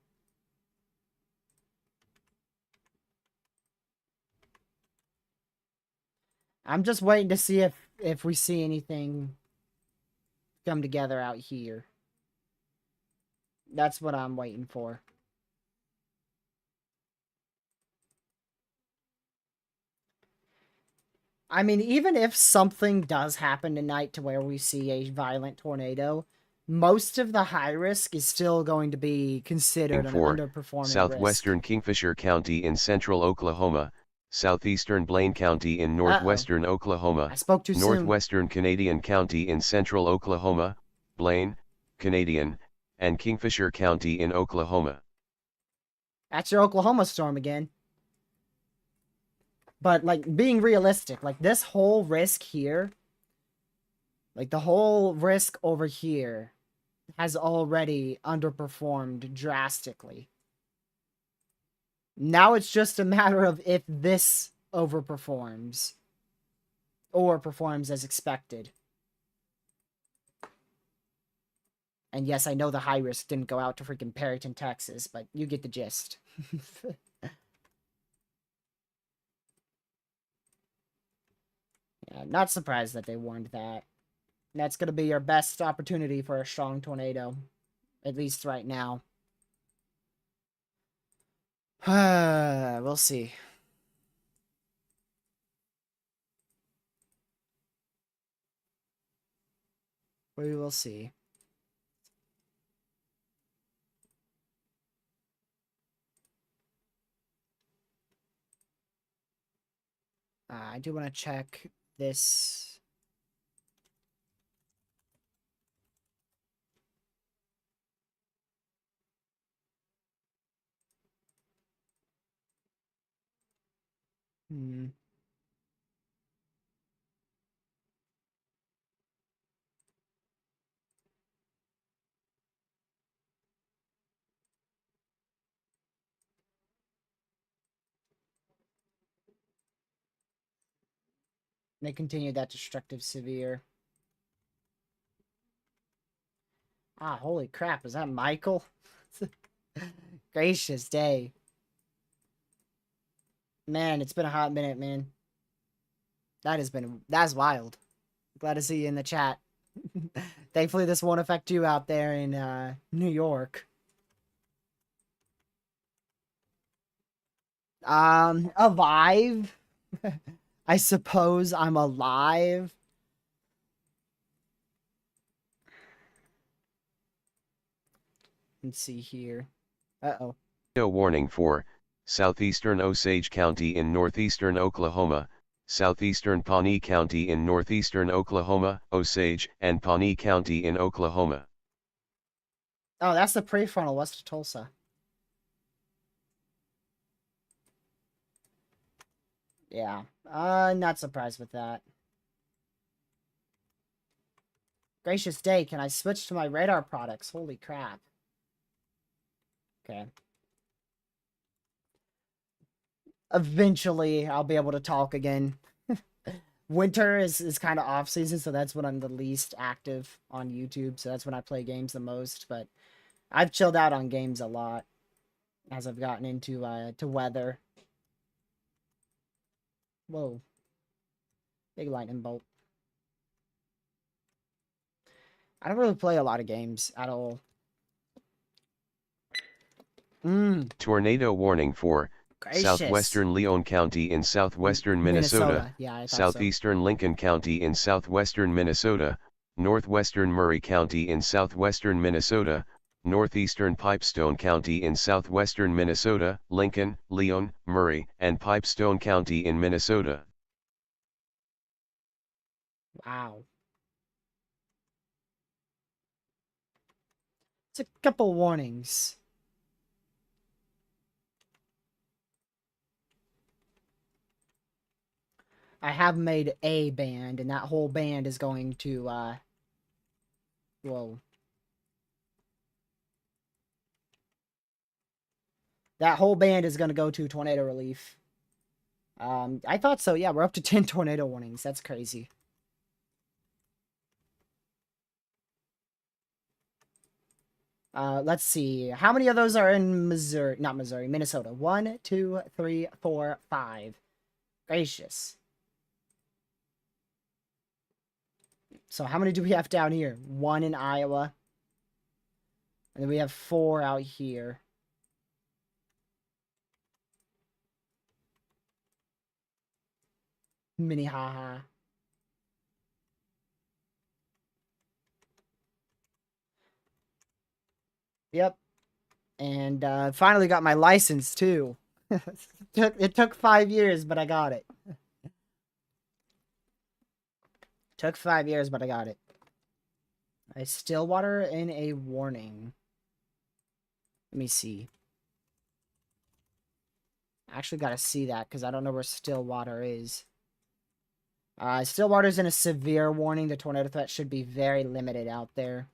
I'm just waiting to see if we see anything come together out here. That's what I'm waiting for. I mean, even if something does happen tonight to where we see a violent tornado, most of the high risk is still going to be considered an underperforming southwestern risk. Kingfisher County in central Oklahoma, southeastern Blaine County in northwestern Oklahoma, I spoke too northwestern Canadian County in central Oklahoma, Blaine, Canadian, and Kingfisher County in Oklahoma. That's your Oklahoma storm again. But, like, being realistic, like, this whole risk here, like, the whole risk over here has already underperformed drastically. Now it's just a matter of if this overperforms or performs as expected. And yes, I know the high risk didn't go out to freaking Perryton, Texas, but you get the gist. Yeah, not surprised that they warned that. That's going to be your best opportunity for a strong tornado. At least right now. We'll see. We will see. I do want to check this. Hmm. They continued that destructive severe. Ah, holy crap, is that Michael? Gracious day. Man, it's been a hot minute, man. That's wild. Glad to see you in the chat. Thankfully this won't affect you out there in New York. Alive. I suppose I'm alive. Let's see here. Uh-oh. Warning for southeastern Osage County in northeastern Oklahoma, southeastern Pawnee County in northeastern Oklahoma, Osage and Pawnee County in Oklahoma. Oh, that's the prefrontal west of Tulsa. Yeah. Not surprised with that. Gracious day, can I switch to my radar products? Holy crap. Okay. Eventually, I'll be able to talk again. Winter is kind of off season, so that's when I'm the least active on YouTube. So that's when I play games the most. But I've chilled out on games a lot as I've gotten into to weather. Whoa. Big lightning bolt. I don't really play a lot of games at all. Tornado warning for Gracious. southwestern Leon County in southwestern Minnesota, Yeah, I thought southeastern Lincoln County in southwestern Minnesota, northwestern Murray County in southwestern Minnesota, northeastern Pipestone County in southwestern Minnesota, Lincoln, Leon, Murray, and Pipestone County in Minnesota. Wow. It's a couple warnings. I have made a band, and that whole band is going to, whoa. That whole band is going to go to tornado relief. I thought so. Yeah, we're up to 10 tornado warnings. That's crazy. Let's see. How many of those are in Missouri? Not Missouri, Minnesota. 1, 2, 3, 4, 5. Gracious. So how many do we have down here? 1 in Iowa. And then we have 4 out here. Minnehaha. Yep. And finally got my license too. It took 5 years, but I got it. Took 5 years, but I got it. A Stillwater and a warning. Let me see. I actually gotta see that because I don't know where Stillwater is. Stillwater's in a severe warning. The tornado threat should be very limited out there.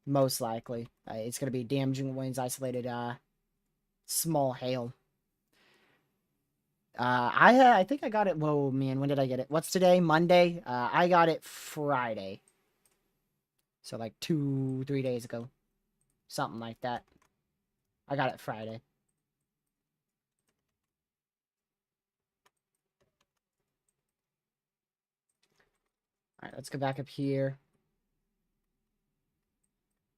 Most likely. It's gonna be damaging winds, isolated, small hail. I think I got it. Whoa, man, when did I get it? What's today? Monday? I got it Friday. So like 2-3 days ago. Something like that. I got it Friday. Alright, let's go back up here.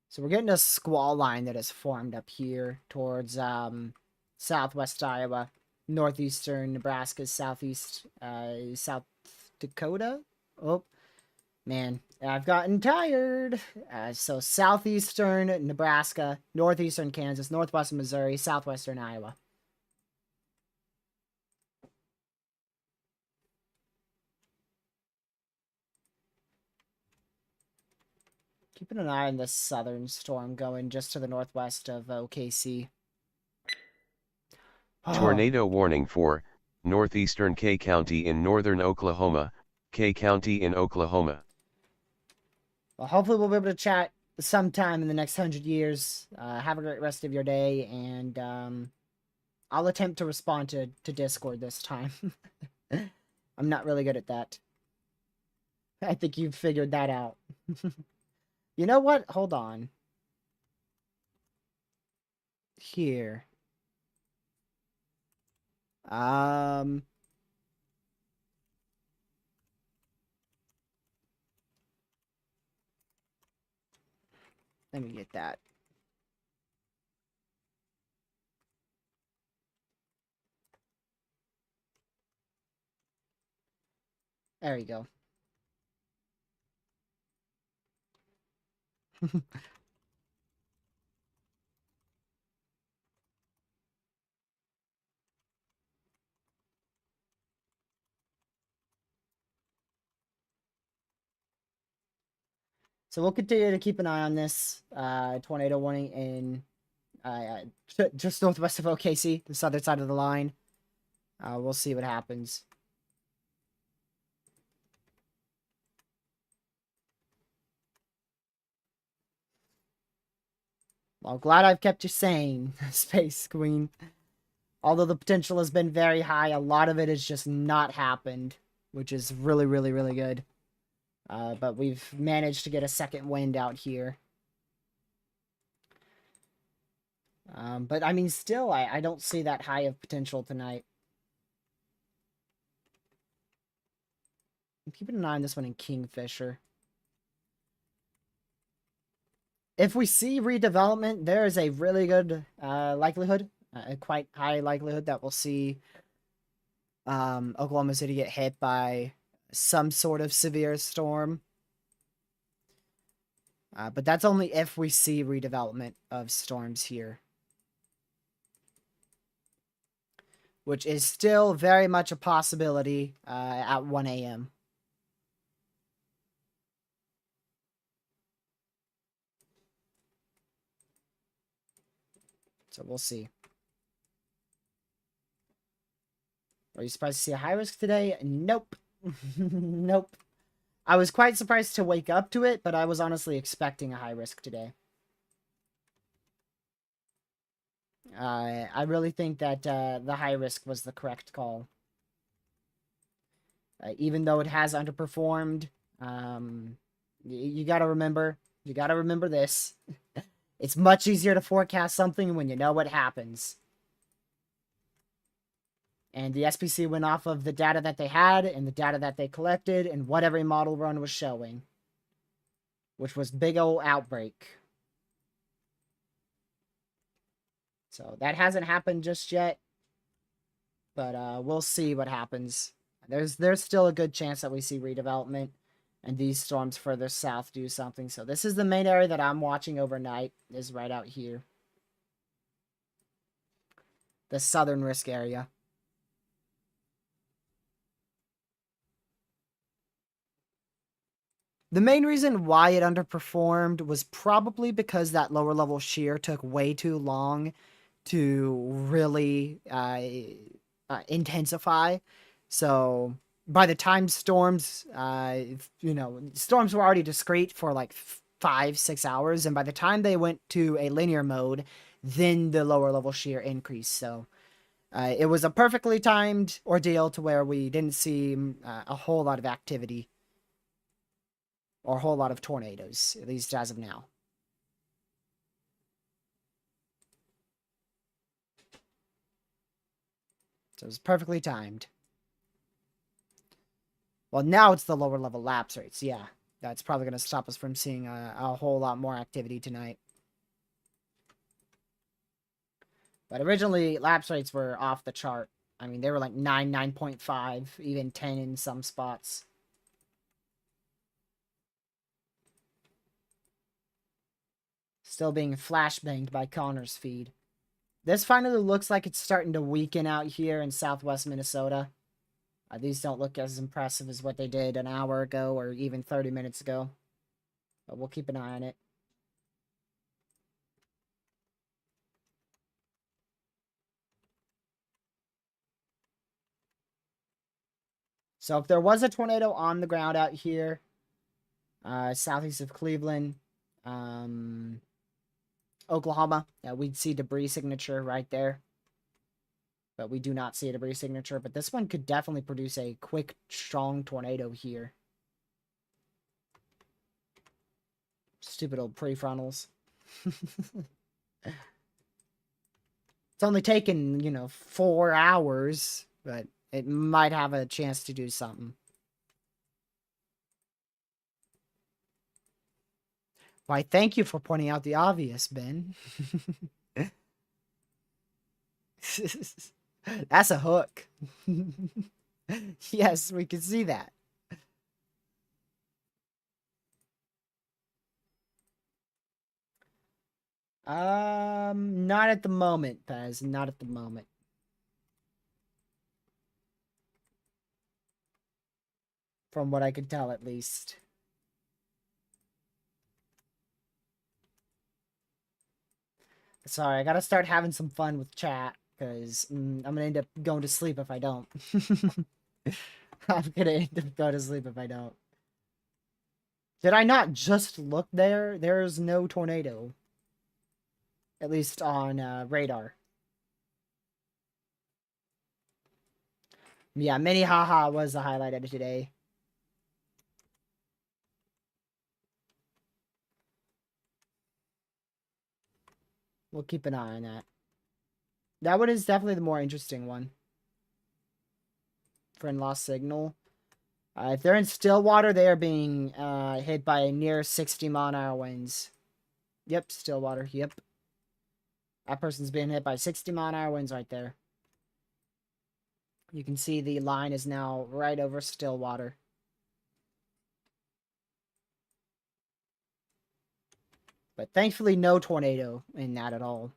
So we're getting a squall line that has formed up here towards southwest Iowa, northeastern Nebraska, southeast South Dakota. Oh, man, I've gotten tired. So southeastern Nebraska, northeastern Kansas, northwestern Missouri, southwestern Iowa. Keeping an eye on this southern storm going just to the northwest of OKC. Tornado warning for northeastern K County in northern Oklahoma, K County in Oklahoma. Well, hopefully we'll be able to chat sometime in the next 100 years. Have a great rest of your day, and I'll attempt to respond to Discord this time. I'm not really good at that. I think you've figured that out. You know what? Hold on. Here. Um... Let me get that. There you go. So we'll continue to keep an eye on this tornado warning in just northwest of OKC, the southern side of the line. We'll see what happens. Well, glad I've kept you sane, Space Queen. Although the potential has been very high, a lot of it has just not happened, which is really, really, really good. But we've managed to get a second wind out here. But I mean, still, I don't see that high of potential tonight. I'm keeping an eye on this one in Kingfisher. If we see redevelopment, there is a really good likelihood, a quite high likelihood that we'll see Oklahoma City get hit by some sort of severe storm. But that's only if we see redevelopment of storms here. Which is still very much a possibility at 1 a.m. So we'll see. Are you surprised to see a high risk today? Nope. Nope. I was quite surprised to wake up to it, but I was honestly expecting a high risk today. I really think that the high risk was the correct call. Even though it has underperformed, you gotta remember this. It's much easier to forecast something when you know what happens. And the SPC went off of the data that they had and the data that they collected and what every model run was showing. Which was big ol' Outbreak. So that hasn't happened just yet. But we'll see what happens. There's still a good chance that we see redevelopment and these storms further south do something. So this is the main area that I'm watching overnight, is right out here. The southern risk area. The main reason why it underperformed was probably because that lower level shear took way too long to really intensify. So by the time storms, storms were already discrete for like 5-6 hours, and by the time they went to a linear mode, then the lower level shear increased. So it was a perfectly timed ordeal to where we didn't see a whole lot of activity or a whole lot of tornadoes, at least as of now. So it was perfectly timed. Well, now it's the lower level lapse rates. Yeah, that's probably going to stop us from seeing a whole lot more activity tonight. But originally, lapse rates were off the chart. I mean, they were like 9, 9.5, even 10 in some spots. Still being flashbanged by Connor's feed. This finally looks like it's starting to weaken out here in southwest Minnesota. These don't look as impressive as what they did an hour ago or even 30 minutes ago. But we'll keep an eye on it. So if there was a tornado on the ground out here, southeast of Cleveland, Oklahoma, we'd see debris signature right there. But we do not see a debris signature. But this one could definitely produce a quick, strong tornado here. Stupid old prefrontals. It's only taken, 4 hours, but it might have a chance to do something. Why, thank you for pointing out the obvious, Ben. That's a hook. Yes, we can see that. Not at the moment, Pez. Not at the moment. From what I could tell, at least. Sorry, I gotta start having some fun with chat, because I'm gonna end up going to sleep if I don't. I'm gonna end up going to sleep if I don't. Did I not just look there? There's no tornado. At least on radar. Yeah, Minnehaha was the highlight of today. We'll keep an eye on that. That one is definitely the more interesting one. Friend lost signal. If they're in Stillwater, they are being hit by near 60-mile-an-hour winds. Yep, Stillwater. Yep. That person's being hit by 60-mile-an-hour winds right there. You can see the line is now right over Stillwater. But thankfully, no tornado in that at all.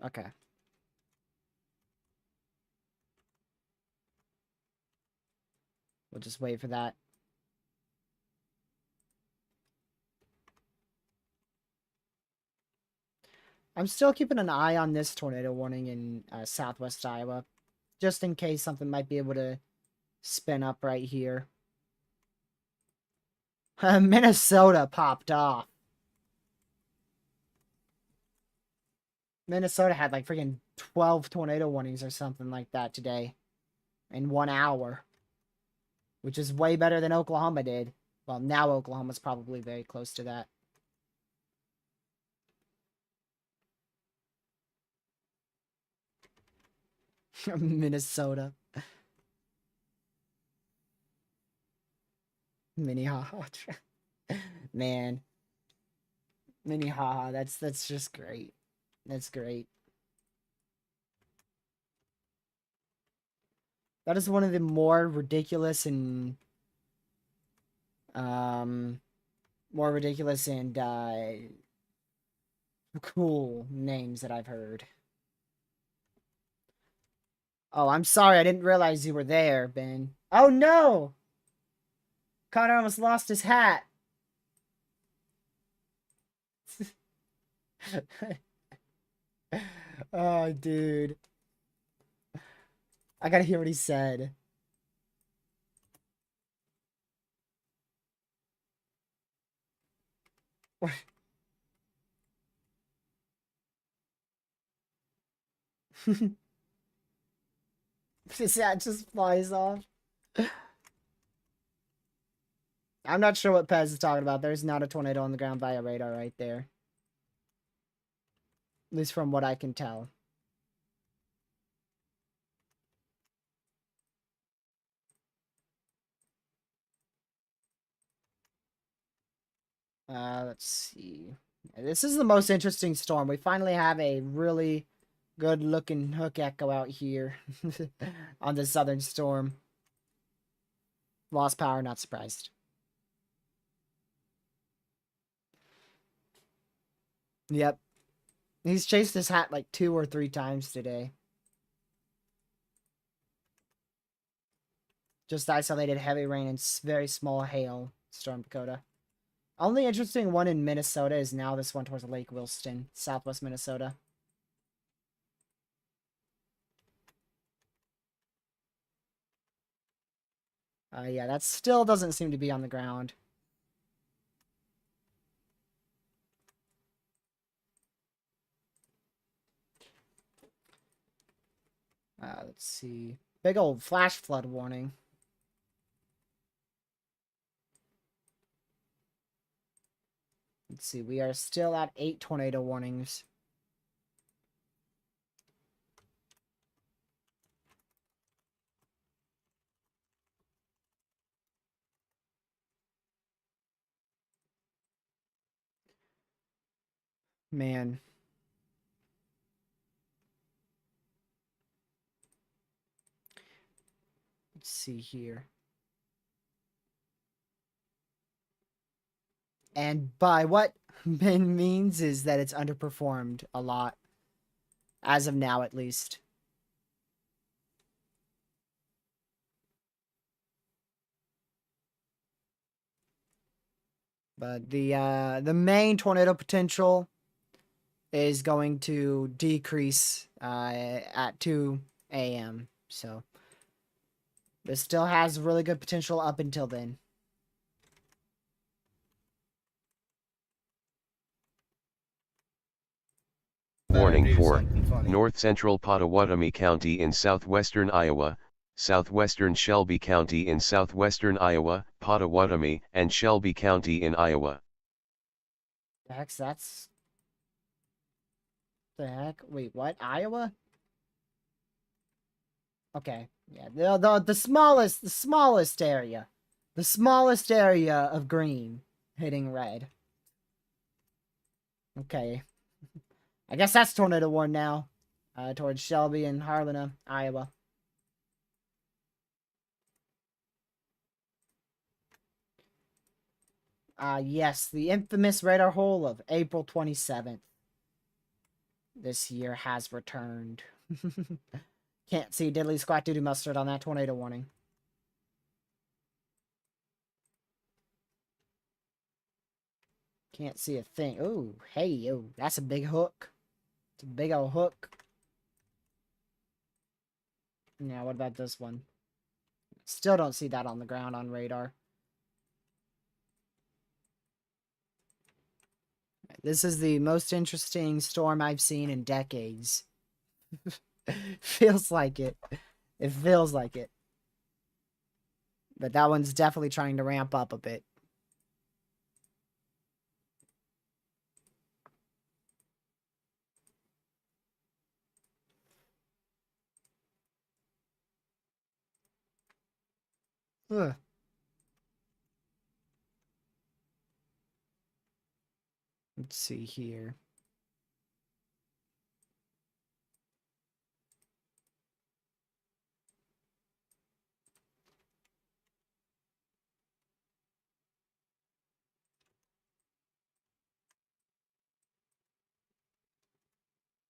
Okay. We'll just wait for that. I'm still keeping an eye on this tornado warning in southwest Iowa, just in case something might be able to spin up right here. Minnesota popped off. Minnesota had like freaking 12 tornado warnings or something like that today in 1 hour, which is way better than Oklahoma did. Well, now Oklahoma's probably very close to that. Minnesota. Minnehaha. Man. Minnehaha. That's just great. That's great. That is one of the more ridiculous and cool names that I've heard. Oh, I'm sorry. I didn't realize you were there, Ben. Oh, no! Connor almost lost his hat. Oh, dude. I gotta hear what he said. His hat just flies off. I'm not sure what Pez is talking about. There's not a tornado on the ground via radar right there. At least from what I can tell. Let's see. This is the most interesting storm. We finally have a really good looking hook echo out here on the southern storm. Lost power, not surprised. Yep. He's chased his hat like 2 or 3 times today. Just isolated heavy rain and very small hail, Storm Dakota. Only interesting one in Minnesota is now this one towards Lake Williston, southwest Minnesota. Yeah, that still doesn't seem to be on the ground. Let's see. Big old flash flood warning. Let's see. We are still at 8 tornado warnings. Man. Let's see here. And by what Ben means is that it's underperformed a lot. As of now, at least. But the main tornado potential is going to decrease at 2 a.m. So this still has really good potential up until then. Warning for North Central Pottawatomie County in southwestern Iowa, southwestern Shelby County in southwestern Iowa, Pottawatomie and Shelby County in Iowa. That's the heck. Wait, what? Iowa? Okay, yeah, the smallest area, the smallest area of green hitting red. Okay, I guess that's tornado warn now, towards Shelby and Harlina, Iowa. Yes, the infamous radar hole of April 27th this year has returned. Can't see diddly squat doo mustard on that tornado warning. Can't see a thing. Ooh, hey, oh, that's a big hook. It's a big old hook. Now, what about this one? Still don't see that on the ground on radar. This is the most interesting storm I've seen in decades. Feels like it. It feels like it. But that one's definitely trying to ramp up a bit. Ugh. Let's see here.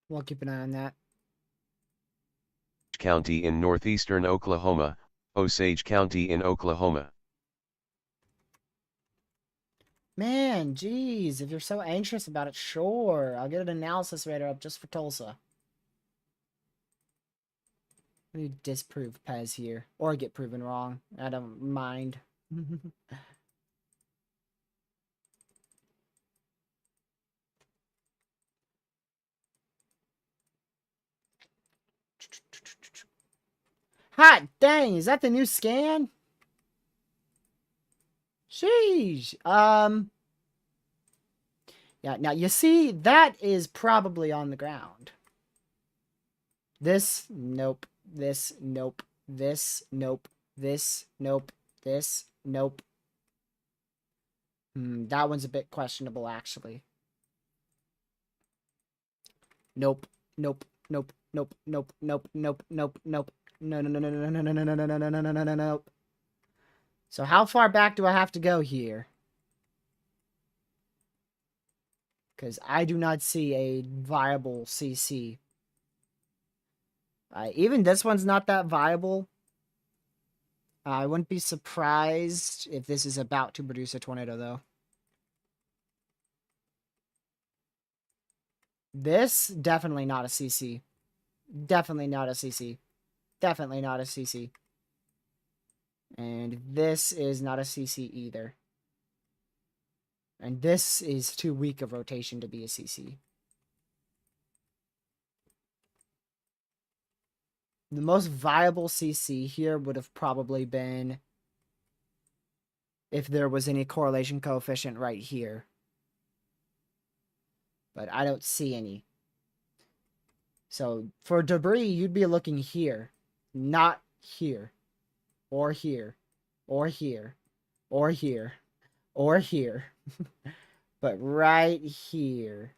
We'll keep an eye on that. County in northeastern Oklahoma, Osage County in Oklahoma. Man, geez, if you're so anxious about it, sure. I'll get an analysis radar up just for Tulsa. Let me disprove Pez here. Or get proven wrong. I don't mind. Hot dang, is that the new scan? Sheesh. Yeah, now you see, that is probably on the ground. This, nope. This, nope. This, nope. This, nope. This, nope. That one's a bit questionable, actually. Nope. Nope. Nope. Nope. Nope. Nope. Nope. Nope. Nope. No, no, no, no, no, no, no, no, no, no, no, no, no, no, no, no. So how far back do I have to go here? Because I do not see a viable CC. Even this one's not that viable. I wouldn't be surprised if this is about to produce a tornado, though. This, definitely not a CC. Definitely not a CC. Definitely not a CC. And this is not a CC either. And this is too weak of rotation to be a CC. The most viable CC here would have probably been if there was any correlation coefficient right here. But I don't see any. So for debris, you'd be looking here, not here, or here, or here, or here, or here, but right here,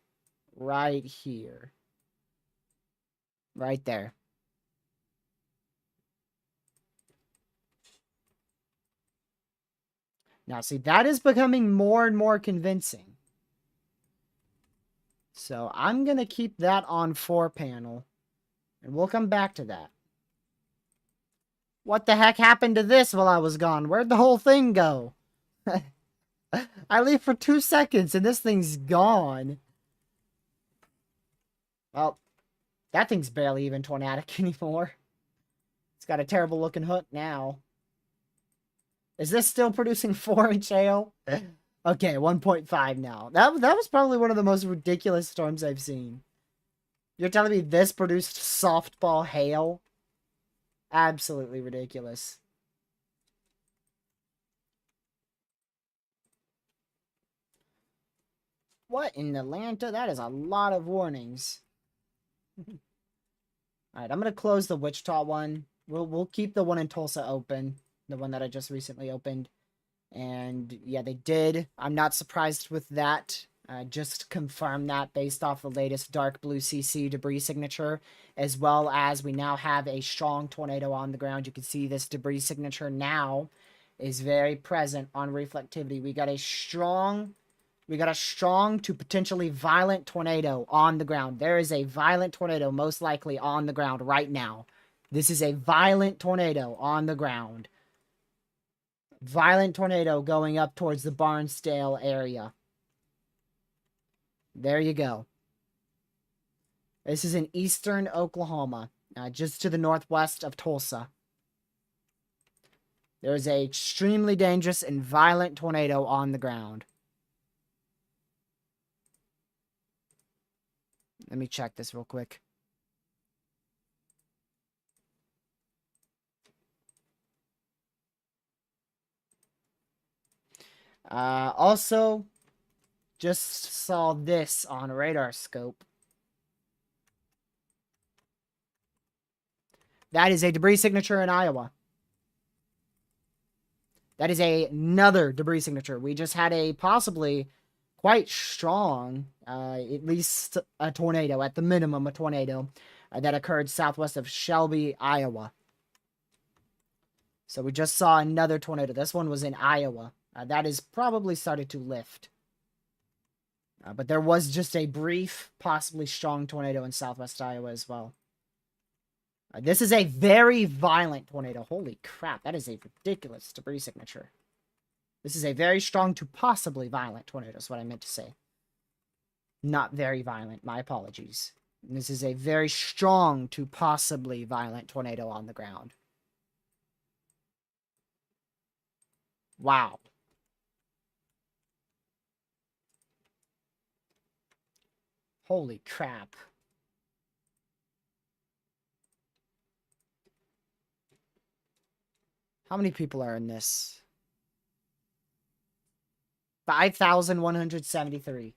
right here, right there. Now, see, that is becoming more and more convincing. So I'm going to keep that on 4-panel, and we'll come back to that. What the heck happened to this while I was gone? Where'd the whole thing go? I leave for 2 seconds, and this thing's gone. Well, that thing's barely even tornadic anymore. It's got a terrible looking hook now. Is this still producing 4-inch hail? Okay, 1.5 now. That was probably one of the most ridiculous storms I've seen. You're telling me this produced softball hail? Absolutely ridiculous. What in Atlanta? That is a lot of warnings. Alright, I'm going to close the Wichita one. We'll keep the one in Tulsa open. The one that I just recently opened. And yeah, they did. I'm not surprised with that. Just confirm that based off the latest dark blue CC debris signature, as well as we now have a strong tornado on the ground. You can see this debris signature now is very present on reflectivity. We got a strong to potentially violent tornado on the ground. There is a violent tornado most likely on the ground right now. This is a violent tornado on the ground. Violent tornado going up towards the Barnsdale area. There you go. This is in eastern Oklahoma, just to the northwest of Tulsa. There is a extremely dangerous and violent tornado on the ground. Let me check this real quick. Also, just saw this on radar scope. That is a debris signature in Iowa. That is another debris signature. We just had a possibly quite strong, at least a tornado, at the minimum a tornado, that occurred southwest of Shelby, Iowa. So we just saw another tornado. This one was in Iowa. That is probably started to lift. But there was just a brief, possibly strong tornado in southwest Iowa as well. This is a very violent tornado. Holy crap, that is a ridiculous debris signature. This is a very strong to possibly violent tornado, is what I meant to say. Not very violent, my apologies. This is a very strong to possibly violent tornado on the ground. Wow. Holy crap. How many people are in this? 5,173.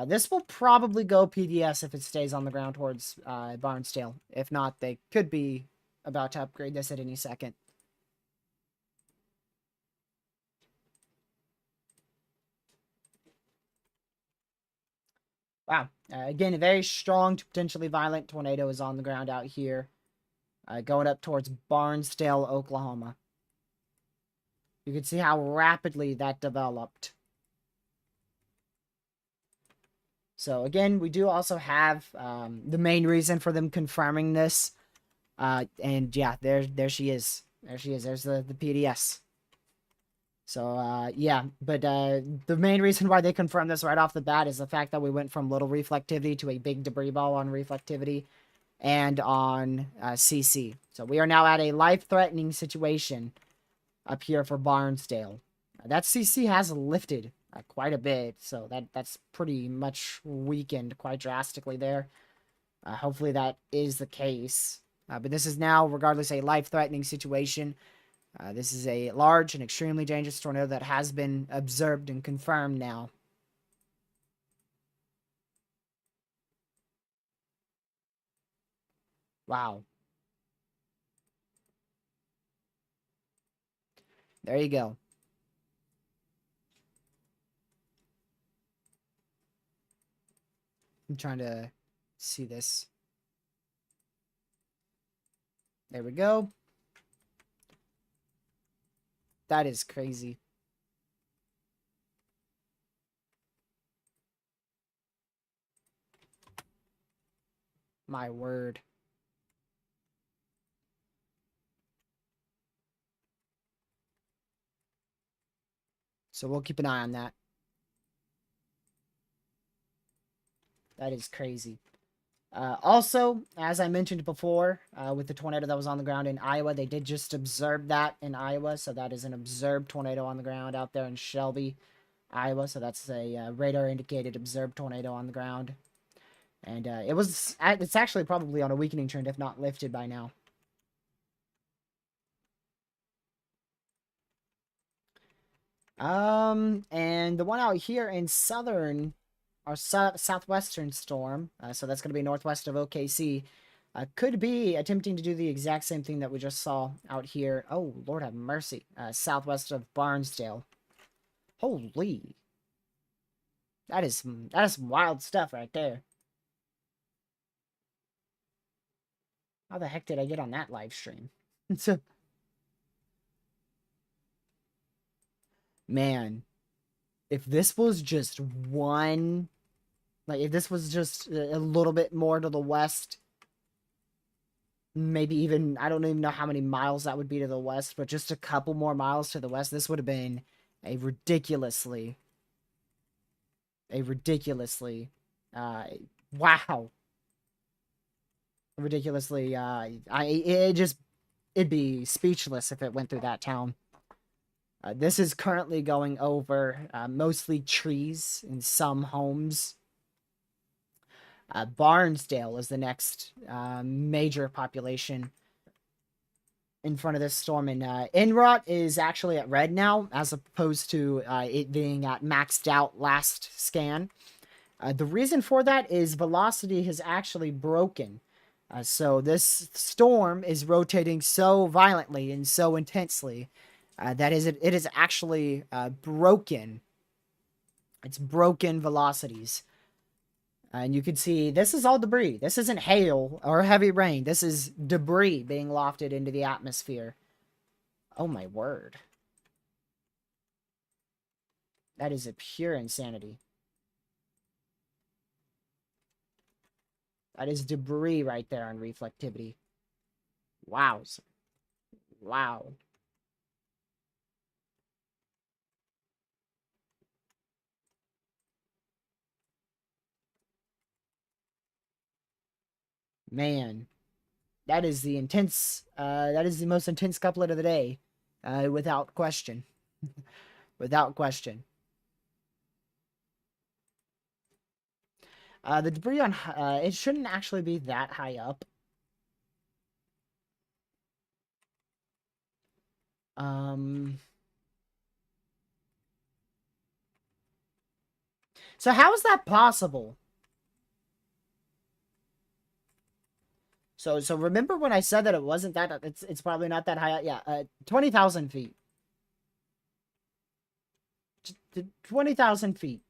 This will probably go PDS if it stays on the ground towards Barnsdale. If not, they could be about to upgrade this at any second. Wow. Again, a very strong to potentially violent tornado is on the ground out here. Going up towards Barnsdale, Oklahoma. You can see how rapidly that developed. So again, we do also have the main reason for them confirming this. And yeah, there she is. There she is. There's the PDS. So, yeah, but the main reason why they confirmed this right off the bat is the fact that we went from little reflectivity to a big debris ball on reflectivity and on CC. So we are now at a life-threatening situation up here for Barnsdale. That CC has lifted quite a bit, so that's pretty much weakened quite drastically there. Hopefully that is the case. But this is now, regardless, a life-threatening situation. This is a large and extremely dangerous tornado that has been observed and confirmed now. Wow. There you go. I'm trying to see this. There we go. That is crazy. My word. So we'll keep an eye on that. That is crazy. Also, as I mentioned before, with the tornado that was on the ground in Iowa, they did just observe that in Iowa. So that is an observed tornado on the ground out there in Shelby, Iowa. So that's a radar indicated observed tornado on the ground. And it's actually probably on a weakening trend, if not lifted by now. And the one out here in southern or southwestern storm, so that's going to be northwest of OKC, could be attempting to do the exact same thing that we just saw out here. Oh, Lord have mercy. Southwest of Barnsdale. Holy. That is some wild stuff right there. How the heck did I get on that live stream? So, man, if this was just one, like if this was just a little bit more to the west, maybe even, I don't even know how many miles that would be to the west, but just a couple more miles to the west, this would have been a ridiculously, uh, wow, ridiculously, it'd be speechless if it went through that town. This is currently going over mostly trees and some homes. Barnsdale is the next major population in front of this storm, and Inrot is actually at red now, as opposed to it being at maxed out last scan. The reason for that is velocity has actually broken. So this storm is rotating so violently and so intensely that it is actually broken. It's broken velocities. And you can see this is all debris. This isn't hail or heavy rain. This is debris being lofted into the atmosphere. Oh my word. That is a pure insanity. That is debris right there on reflectivity. Wow. Wow. Man. That is the intense, that is the most intense couplet of the day. Without question. Without question. The debris on, it shouldn't actually be that high up. So how is that possible? So remember when I said that it wasn't that, it's probably not that high. Yeah, 20,000 feet. 20,000 feet.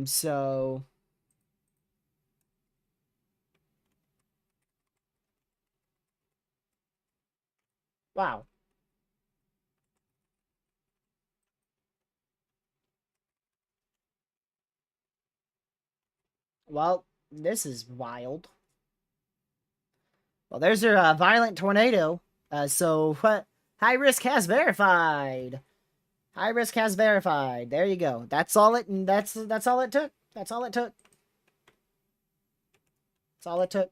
So wow. Well, this is wild. Well, there's your violent tornado. So what? High risk has verified. High risk has verified. There you go. That's all it. That's all it took. That's all it took. That's all it took.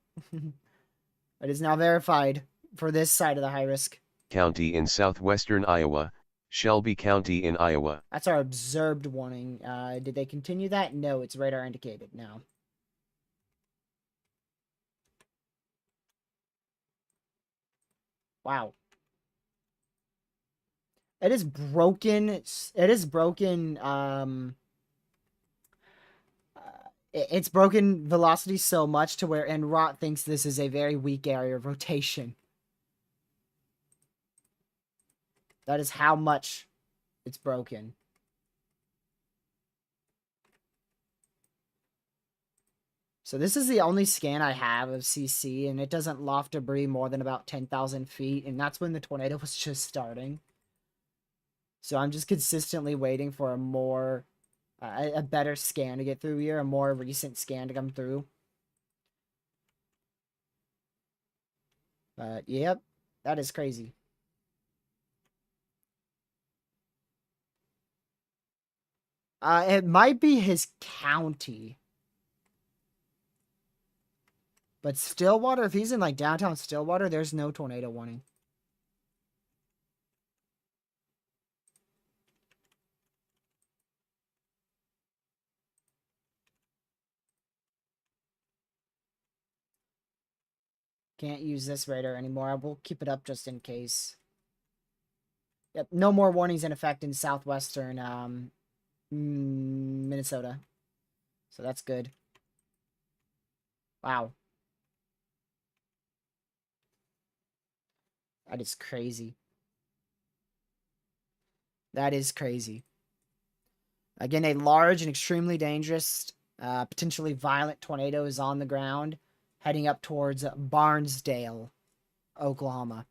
It is now verified for this side of the high risk. County in southwestern Iowa, Shelby County in Iowa. That's our observed warning. Did they continue that? No, it's radar indicated now. Wow. It is broken. It is broken. It's broken velocity so much to where Enrot thinks this is a very weak area of rotation. That is how much it's broken. So this is the only scan I have of CC, and it doesn't loft debris more than about 10,000 feet, and that's when the tornado was just starting. So I'm just consistently waiting for a more, a better scan to get through here, a more recent scan to come through. But, yep, that is crazy. It might be his county. But Stillwater, if he's in, like, downtown Stillwater, there's no tornado warning. Can't use this radar anymore. I will keep it up just in case. Yep, no more warnings in effect in southwestern Minnesota. So that's good. Wow. That is crazy. That is crazy. Again, a large and extremely dangerous, potentially violent tornado is on the ground, heading up towards Barnesdale, Oklahoma.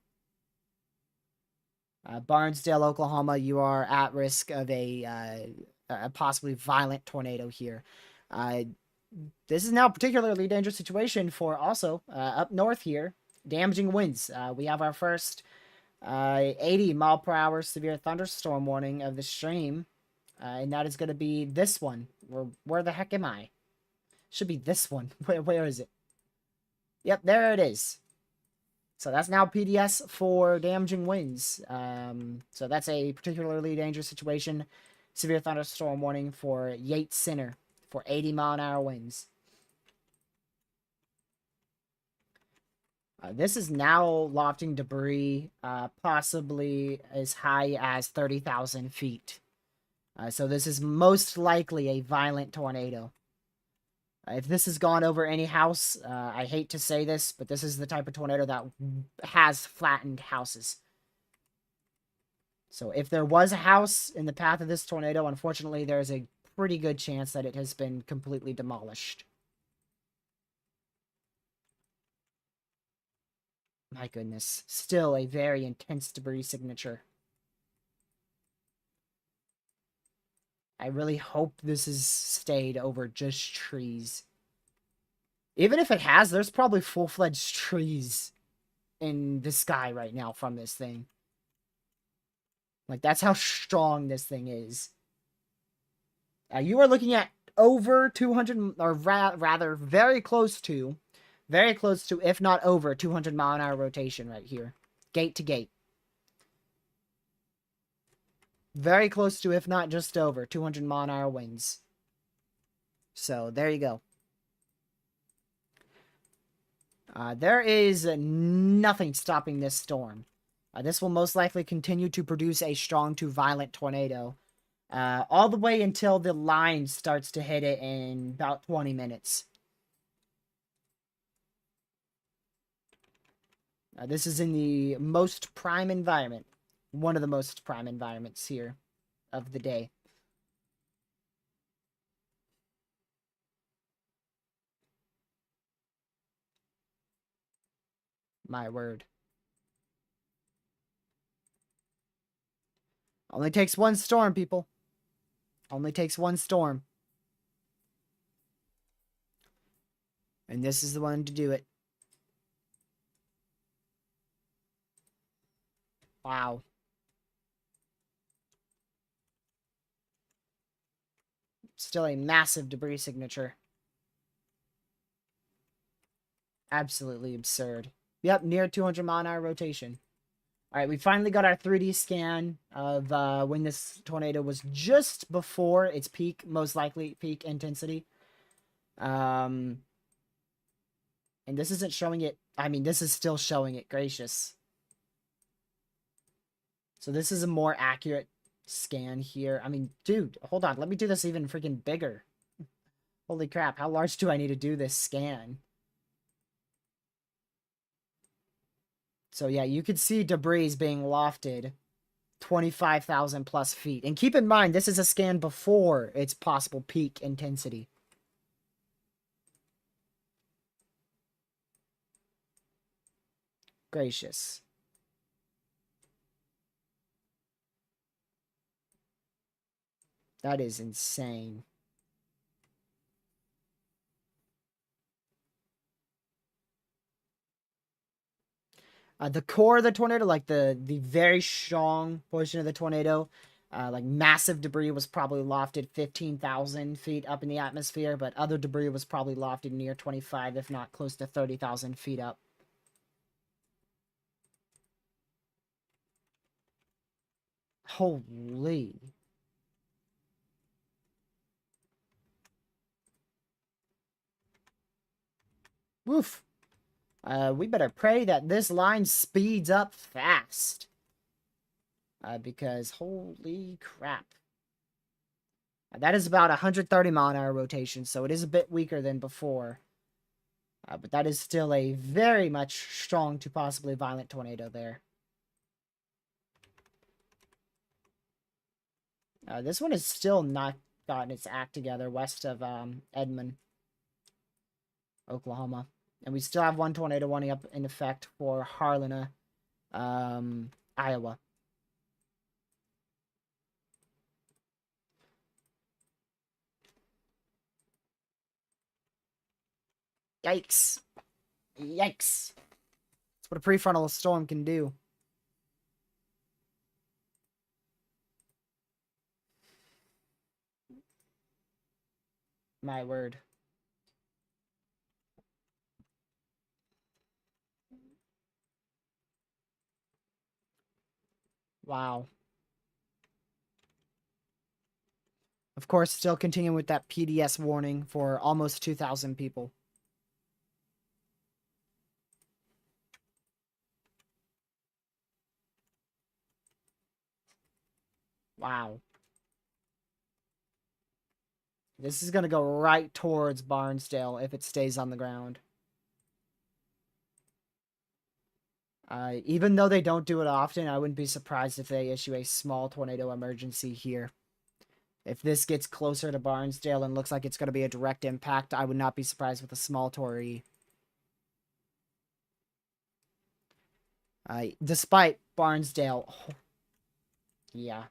Barnesdale, Oklahoma, you are at risk of a possibly violent tornado here. This is now a particularly dangerous situation for also up north here. Damaging winds. We have our first 80 mile per hour severe thunderstorm warning of the stream. And that is going to be this one. Where the heck am I? Should be this one. Where is it? Yep, there it is. So that's now PDS for damaging winds. So that's a particularly dangerous situation. Severe thunderstorm warning for Yates Center for 80 mile an hour winds. This is now lofting debris, possibly as high as 30,000 feet. So this is most likely a violent tornado. If this has gone over any house, I hate to say this, but this is the type of tornado that has flattened houses. So if there was a house in the path of this tornado, unfortunately, there's a pretty good chance that it has been completely demolished. My goodness. Still a very intense debris signature. I really hope this has stayed over just trees. Even if it has, there's probably full-fledged trees in the sky right now from this thing. Like, that's how strong this thing is. You are looking at over 200, or rather, very close to, if not over 200 mile an hour rotation right here. Gate to gate. Very close to, if not just over, 200 mile an hour winds. So, there you go. There is nothing stopping this storm. This will most likely continue to produce a strong to violent tornado. All the way until the line starts to hit it in about 20 minutes. This is in the most prime environment. One of the most prime environments here of the day. My word. Only takes one storm, people. Only takes one storm. And this is the one to do it. Wow. Still a massive debris signature. Absolutely absurd. Yep, near 200 mile an hour rotation. All right, we finally got our 3D scan of when this tornado was just before its peak, most likely peak intensity. And this isn't showing it. I mean, this is still showing it. Gracious. So this is a more accurate scan here. I mean, dude, hold on. Let me do this even freaking bigger. Holy crap, how large do I need to do this scan? So yeah, you could see debris being lofted 25,000 plus feet. And keep in mind, this is a scan before its possible peak intensity. Gracious. That is insane. The core of the tornado, like the very strong portion of the tornado, like massive debris was probably lofted 15,000 feet up in the atmosphere, but other debris was probably lofted near 25, if not close to 30,000 feet up. Holy. Woof. We better pray that this line speeds up fast. Because holy crap. That is about 130 mile an hour rotation, so it is a bit weaker than before. But that is still a very much strong to possibly violent tornado there. This one has still not gotten its act together west of Edmond, Oklahoma. And we still have one tornado warning up in effect for Harlina, Iowa. Yikes. Yikes. That's what a prefrontal storm can do. My word. Wow. Of course, still continuing with that PDS warning for almost 2,000 people. Wow. This is going to go right towards Barnesdale if it stays on the ground. Even though they don't do it often, I wouldn't be surprised if they issue a small tornado emergency here. If this gets closer to Barnesdale and looks like it's going to be a direct impact, I would not be surprised with a small Torrey. Despite Barnesdale... yeah.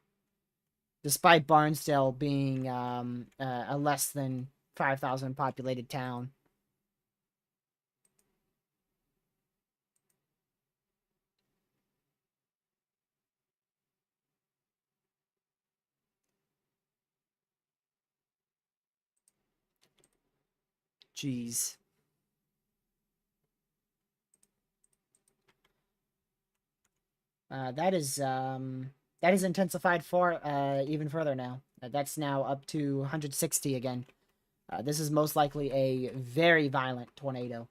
Despite Barnesdale being a less than 5,000 populated town. Jeez. That is intensified far even further now. That's now up to 160 again. This is most likely a very violent tornado.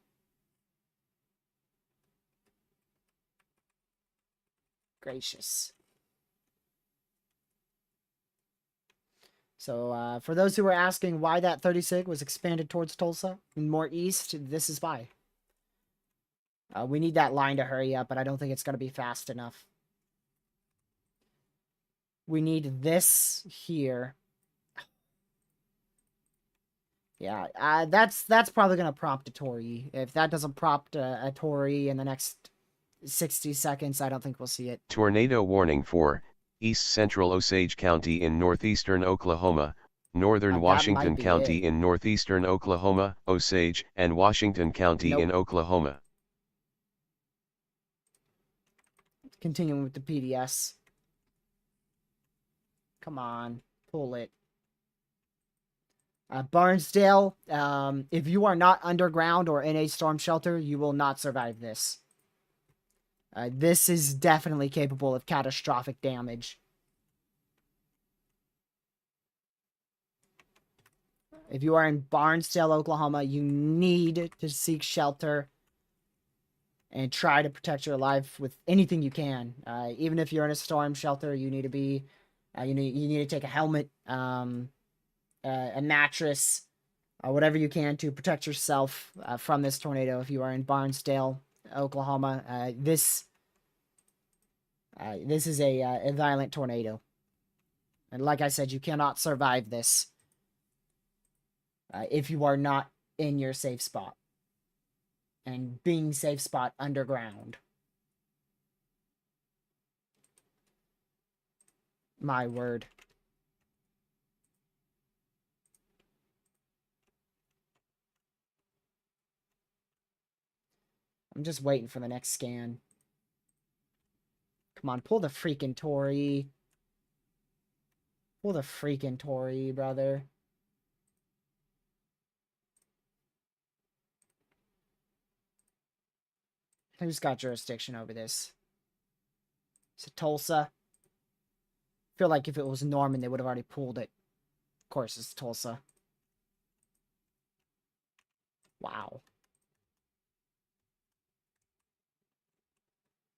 Gracious. So, for those who were asking why that 30 sig was expanded towards Tulsa and more east, this is why. We need that line to hurry up, but I don't think it's going to be fast enough. We need this here. Yeah, that's probably going to prompt a Tory. If that doesn't prompt a Tory in the next 60 seconds, I don't think we'll see it. Tornado warning for East Central Osage County in northeastern Oklahoma, northern Washington County in northeastern Oklahoma, Osage, and Washington County in Oklahoma. Continuing with the PDS. Come on, pull it. Barnesdale, if you are not underground or in a storm shelter, you will not survive this. This is definitely capable of catastrophic damage. If you are in Barnesdale, Oklahoma, you need to seek shelter and try to protect your life with anything you can. Even if you're in a storm shelter, you need to be, you need to take a helmet, a mattress, whatever you can to protect yourself from this tornado. If you are in Barnesdale, Oklahoma, this is a violent tornado, and like I said, you cannot survive this if you are not in your safe spot. And being safe spot underground. My word. I'm just waiting for the next scan. Come on, pull the freaking Tory. Pull the freaking Tory, brother. Who's got jurisdiction over this? Is it Tulsa? I feel like if it was Norman, they would have already pulled it. Of course, it's Tulsa. Wow.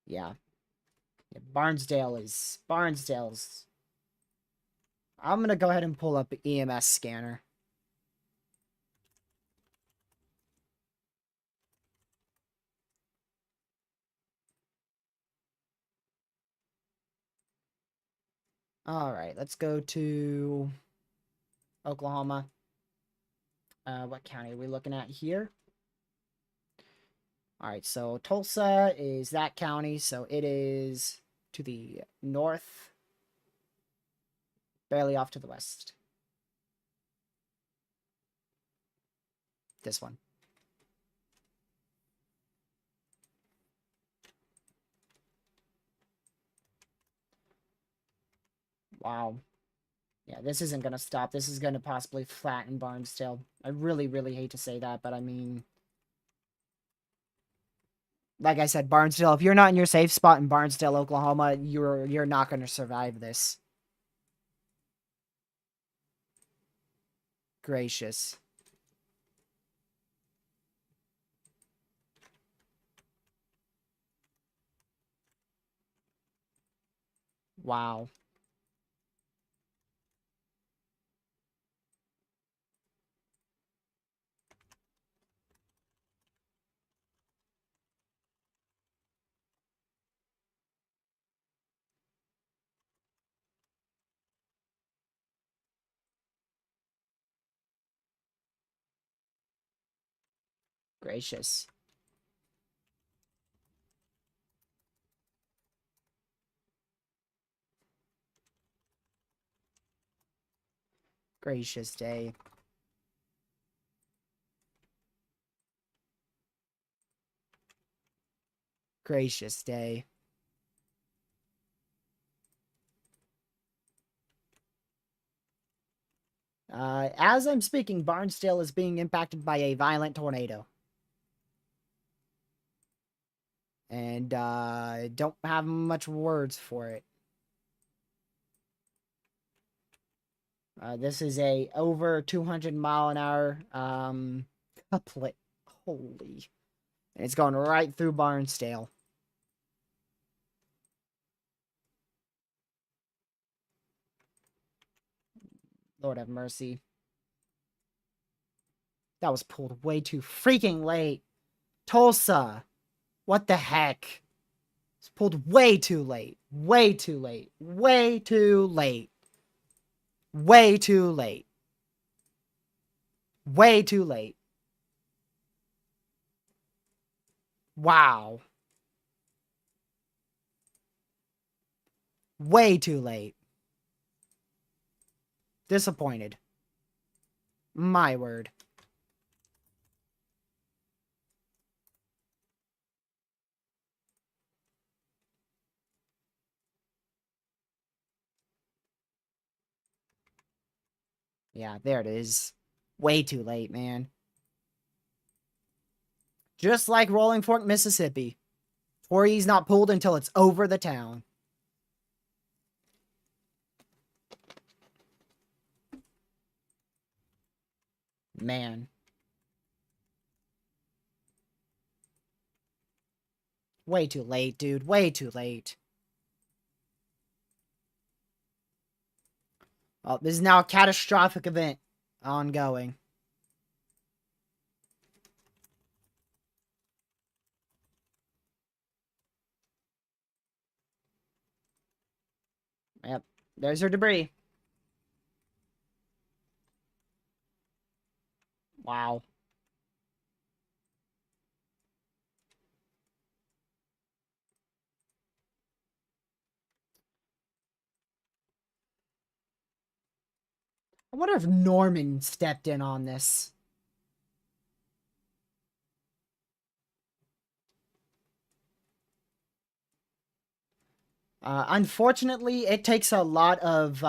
Yeah. Barnesdale's... I'm gonna go ahead and pull up the EMS scanner. Alright, let's go to Oklahoma. What county are we looking at here? Alright, so Tulsa is that county, so it is to the north, barely off to the west. This one. Wow. Yeah, this isn't going to stop. This is going to possibly flatten Barnesdale. I really, really hate to say that, but I mean... Like I said, Barnesdale, if you're not in your safe spot in Barnesdale, Oklahoma, you're not going to survive this. Gracious. Wow. Gracious. Gracious day. Gracious day. As I'm speaking, Barnesdale is being impacted by a violent tornado. And, don't have much words for it. This is a over 200 mile an hour, couplet. Holy. And it's going right through Barnesdale. Lord have mercy. That was pulled way too freaking late. Tulsa. What the heck? It's pulled way too late. Way too late. Way too late. Way too late. Way too late. Wow. Way too late. Disappointed. My word. Yeah, there it is. Way too late, man. Just like Rolling Fork, Mississippi. Tori's not pulled until it's over the town. Man. Way too late, dude. Way too late. Oh, this is now a catastrophic event ongoing. Yep. There's her debris. Wow. I wonder if Norman stepped in on this. Unfortunately, it takes a lot of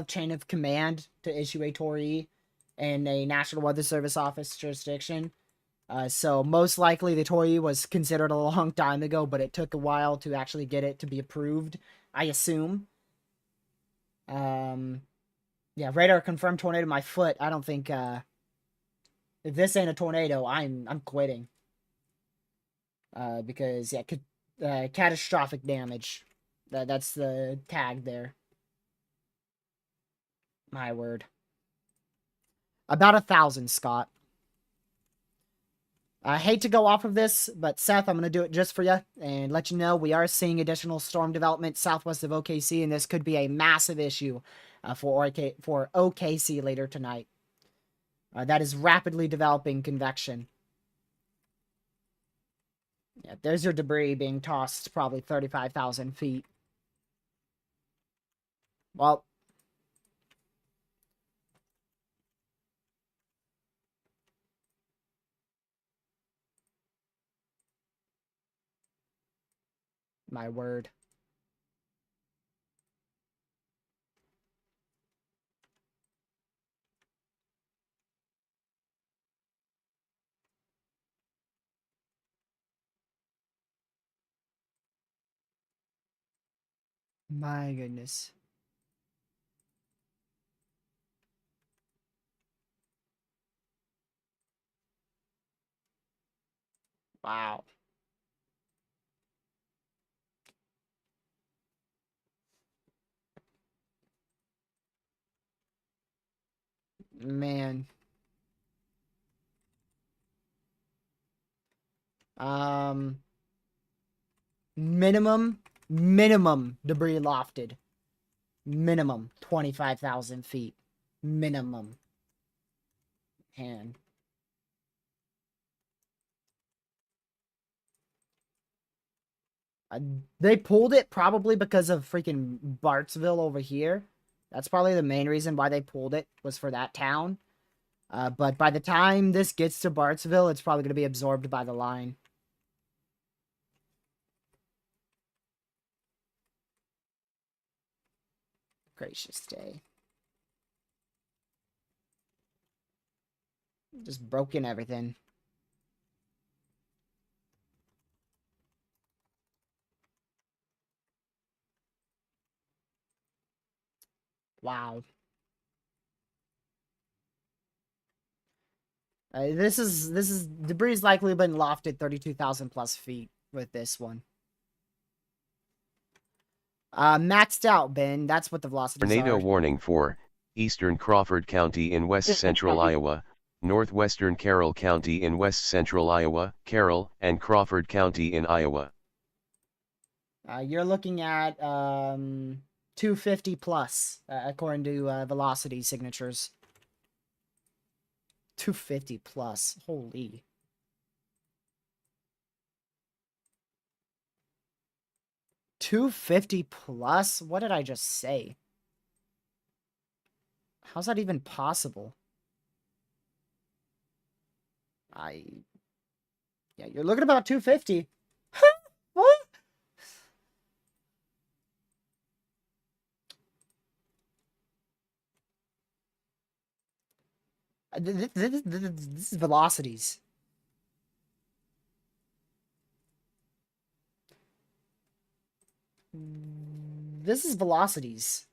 chain of command to issue a Torii in a National Weather Service office jurisdiction. So most likely the Torii was considered a long time ago, but it took a while to actually get it to be approved, I assume. Yeah, radar confirmed tornado my foot. I don't think if this ain't a tornado, I'm quitting. Because yeah, catastrophic damage. That's the tag there. My word. About 1,000, Scott. I hate to go off of this, but Seth, I'm going to do it just for you and let you know we are seeing additional storm development southwest of OKC, and this could be a massive issue for OKC later tonight. That is rapidly developing convection. Yeah, there's your debris being tossed probably 35,000 feet. Well, my word. My goodness. Wow. Man. Minimum debris lofted. Minimum 25,000 feet. Minimum. And they pulled it probably because of freaking Bartsville over here. That's probably the main reason why they pulled it, was for that town. But by the time this gets to Bartsville, it's probably going to be absorbed by the line. Gracious day. Just broken everything. Wow. This is debris likely been lofted 32,000 plus feet with this one. Maxed out, Ben. That's what the velocities Tornado are. warning for eastern Crawford County in west central Iowa, northwestern Carroll County in west central Iowa, Carroll and Crawford County in Iowa. You're looking at 250 plus, according to velocity signatures. 250 plus. Holy. $250 plus? What did I just say? How's that even possible? Yeah, you're looking about 250. What? This is velocities. This is velocities.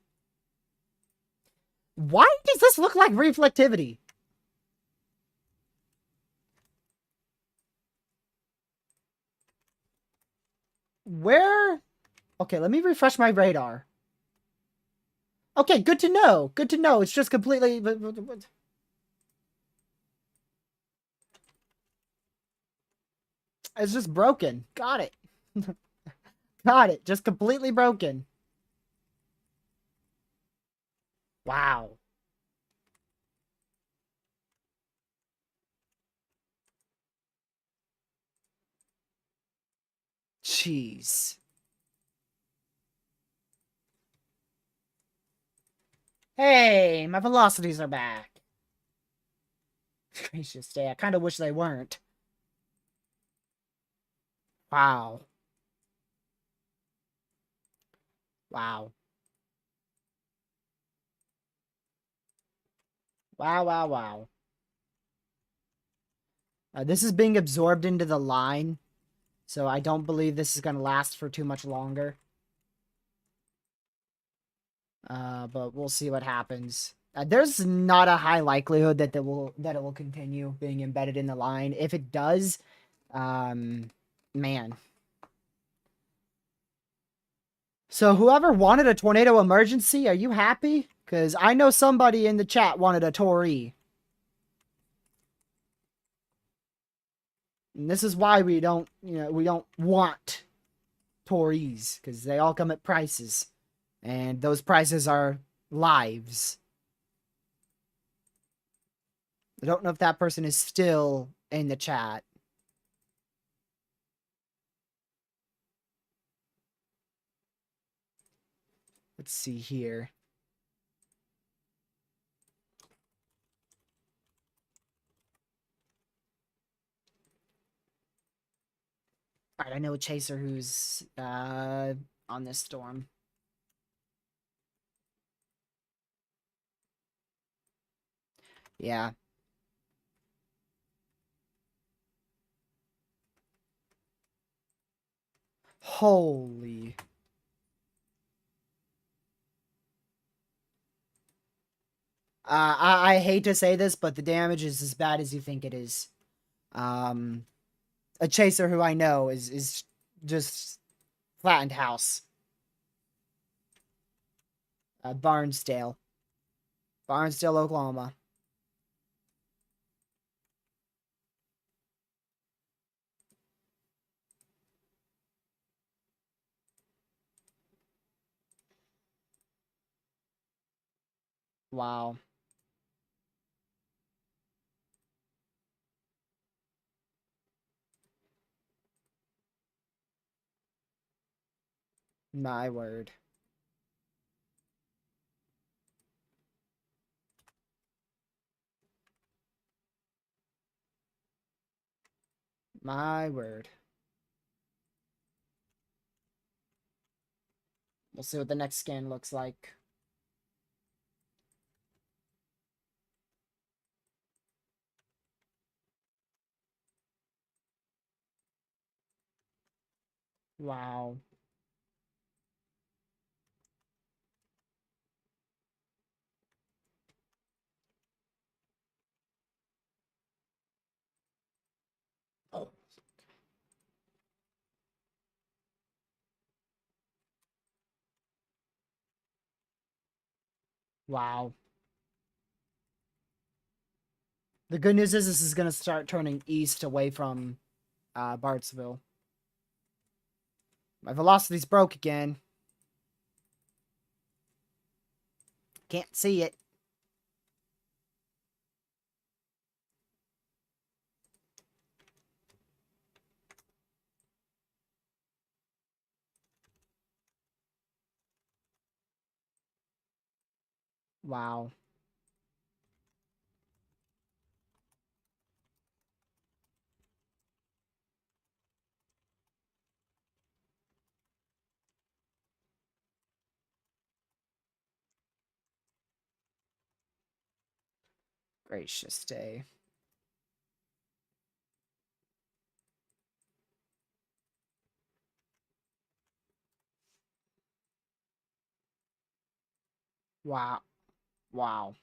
Why does this look like reflectivity? Where? Okay, let me refresh my radar. Okay, good to know. Good to know. It's just completely... It's just broken. Got it. Got it. Just completely broken. Wow. Jeez. Hey, my velocities are back. Gracious day. I kind of wish they weren't. Wow. Wow. Wow, wow, wow. This is being absorbed into the line, so I don't believe this is going to last for too much longer. But we'll see what happens. There's not a high likelihood that it will continue being embedded in the line. If it does, man. So whoever wanted a tornado emergency, are you happy? Because I know somebody in the chat wanted a Tori. And this is why we don't want Tories, because they all come at prices. And those prices are lives. I don't know if that person is still in the chat. Let's see here. Alright, I know a chaser who's on this storm. Yeah. Holy. I hate to say this, but the damage is as bad as you think it is. A chaser who I know is just flattened house. Barnsdale. Barnsdale, Oklahoma. Wow. My word. My word. We'll see what the next scan looks like. Wow. Oh. Wow. The good news is this is going to start turning east away from Bartsville. My velocity's broke again. Can't see it. Wow. Gracious day. Wow. Wow.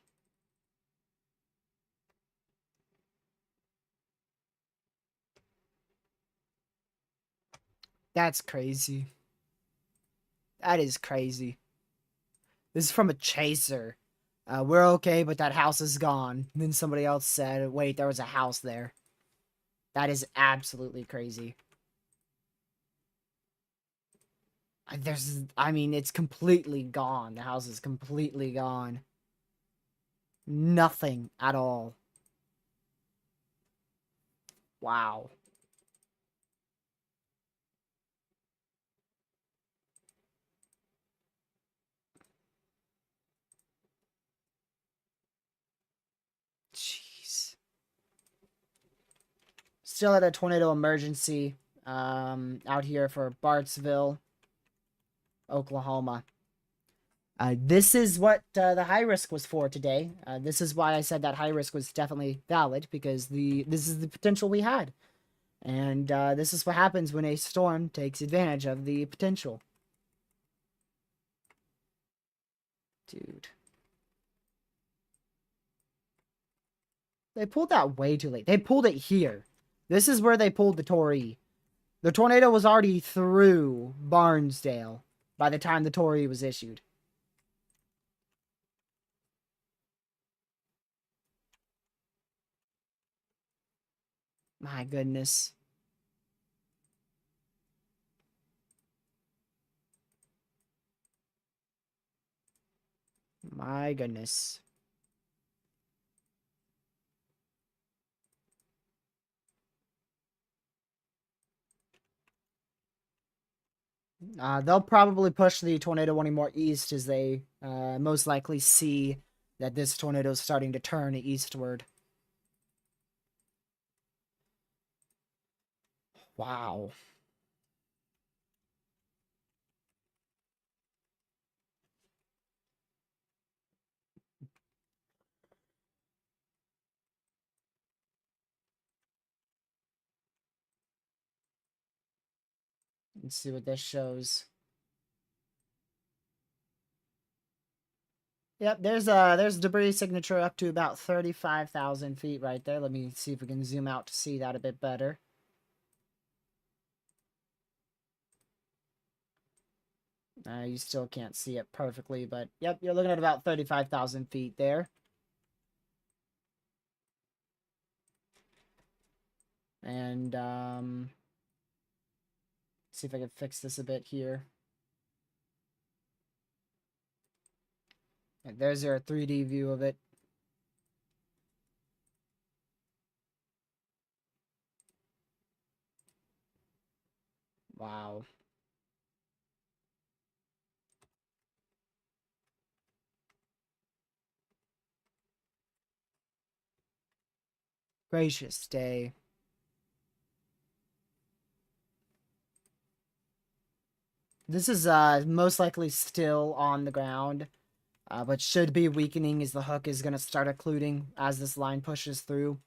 That's crazy. That is crazy. This is from a chaser. We're okay, but that house is gone. And then somebody else said, wait, there was a house there. That is absolutely crazy. I mean, it's completely gone. The house is completely gone. Nothing at all. Wow. Jeez. Still at a tornado emergency out here for Bartsville, Oklahoma. This is what the high risk was for today. This is why I said that high risk was definitely valid, because this is the potential we had. And this is what happens when a storm takes advantage of the potential. Dude. They pulled that way too late. They pulled it here. This is where they pulled the Torii. The tornado was already through Barnsdale by the time the Torii was issued. My goodness. My goodness. They'll probably push the tornado warning more east as they most likely see that this tornado is starting to turn eastward. Wow. Let's see what this shows. Yep, there's debris signature up to about 35,000 feet right there. Let me see if we can zoom out to see that a bit better. You still can't see it perfectly, but yep, you're looking at about 35,000 feet there. And see if I can fix this a bit here. And there's your 3D view of it. Wow. Gracious day. This is most likely still on the ground, but should be weakening as the hook is going to start occluding as this line pushes through.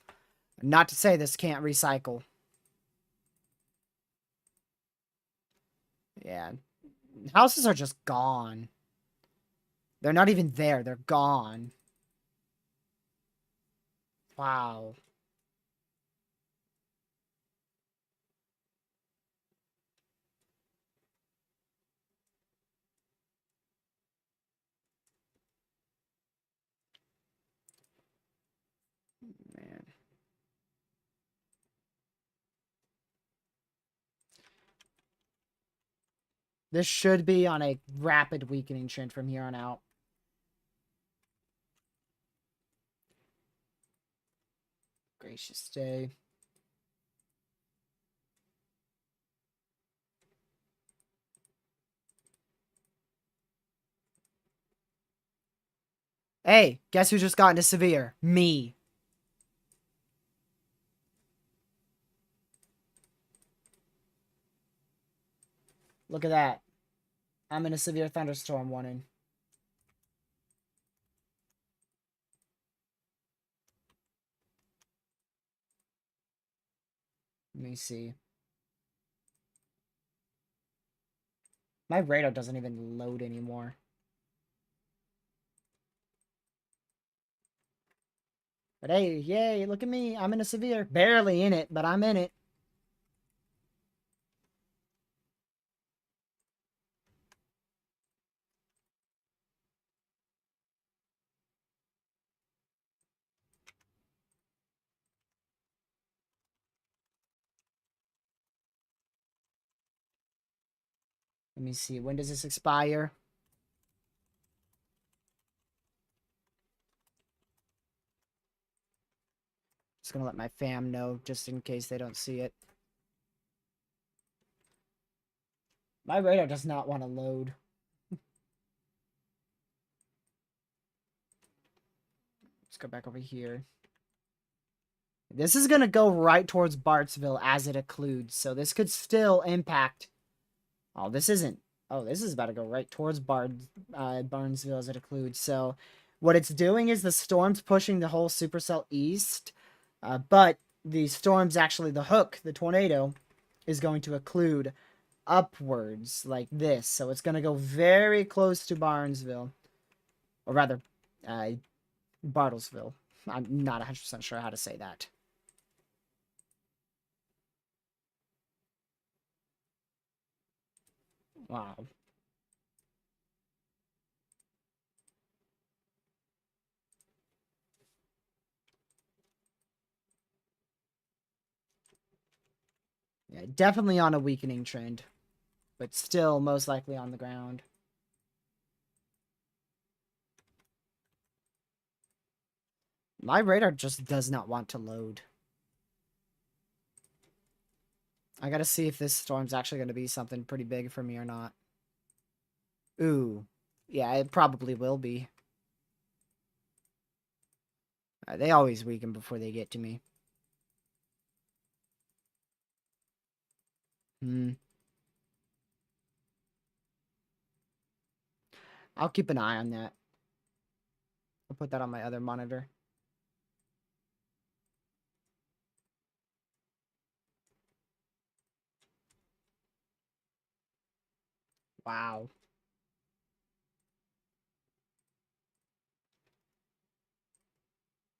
Not to say this can't recycle. Yeah. Houses are just gone. They're not even there. They're gone. Wow. Man. This should be on a rapid weakening trend from here on out. Gracious day. Hey, guess who just got into severe? Me. Look at that. I'm in a severe thunderstorm warning. Let me see. My radar doesn't even load anymore. But hey, yay, look at me. I'm in a severe. Barely in it, but I'm in it. Let me see. When does this expire? Just gonna let my fam know just in case they don't see it. My radar does not want to load. Let's go back over here. This is gonna go right towards Bartsville as it occludes, so this could still impact. Oh, this isn't. Oh, this is about to go right towards Barnesville as it occludes. So, what it's doing is the storm's pushing the whole supercell east, but the storm's actually the hook, the tornado, is going to occlude upwards like this. So it's going to go very close to Barnesville, or rather, Bartlesville. I'm not 100% sure how to say that. Wow. Yeah, definitely on a weakening trend, but still most likely on the ground. My radar just does not want to load. I gotta see if this storm's actually gonna be something pretty big for me or not. Ooh. Yeah, it probably will be. They always weaken before they get to me. Hmm. I'll keep an eye on that. I'll put that on my other monitor. Wow.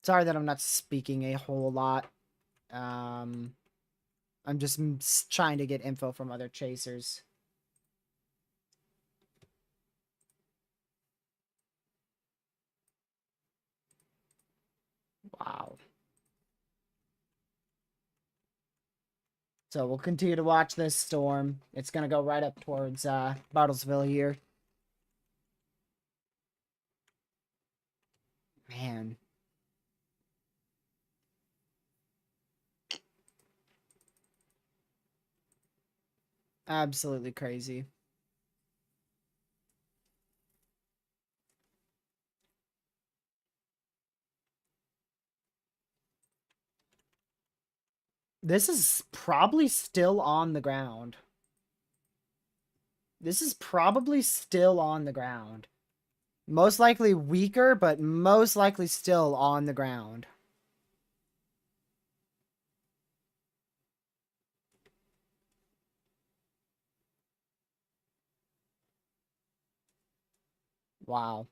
Sorry that I'm not speaking a whole lot. I'm just trying to get info from other chasers. Wow. So we'll continue to watch this storm. It's gonna go right up towards Bartlesville here. Man. Absolutely crazy. This is probably still on the ground. This is probably still on the ground. Most likely weaker, but most likely still on the ground. Wow.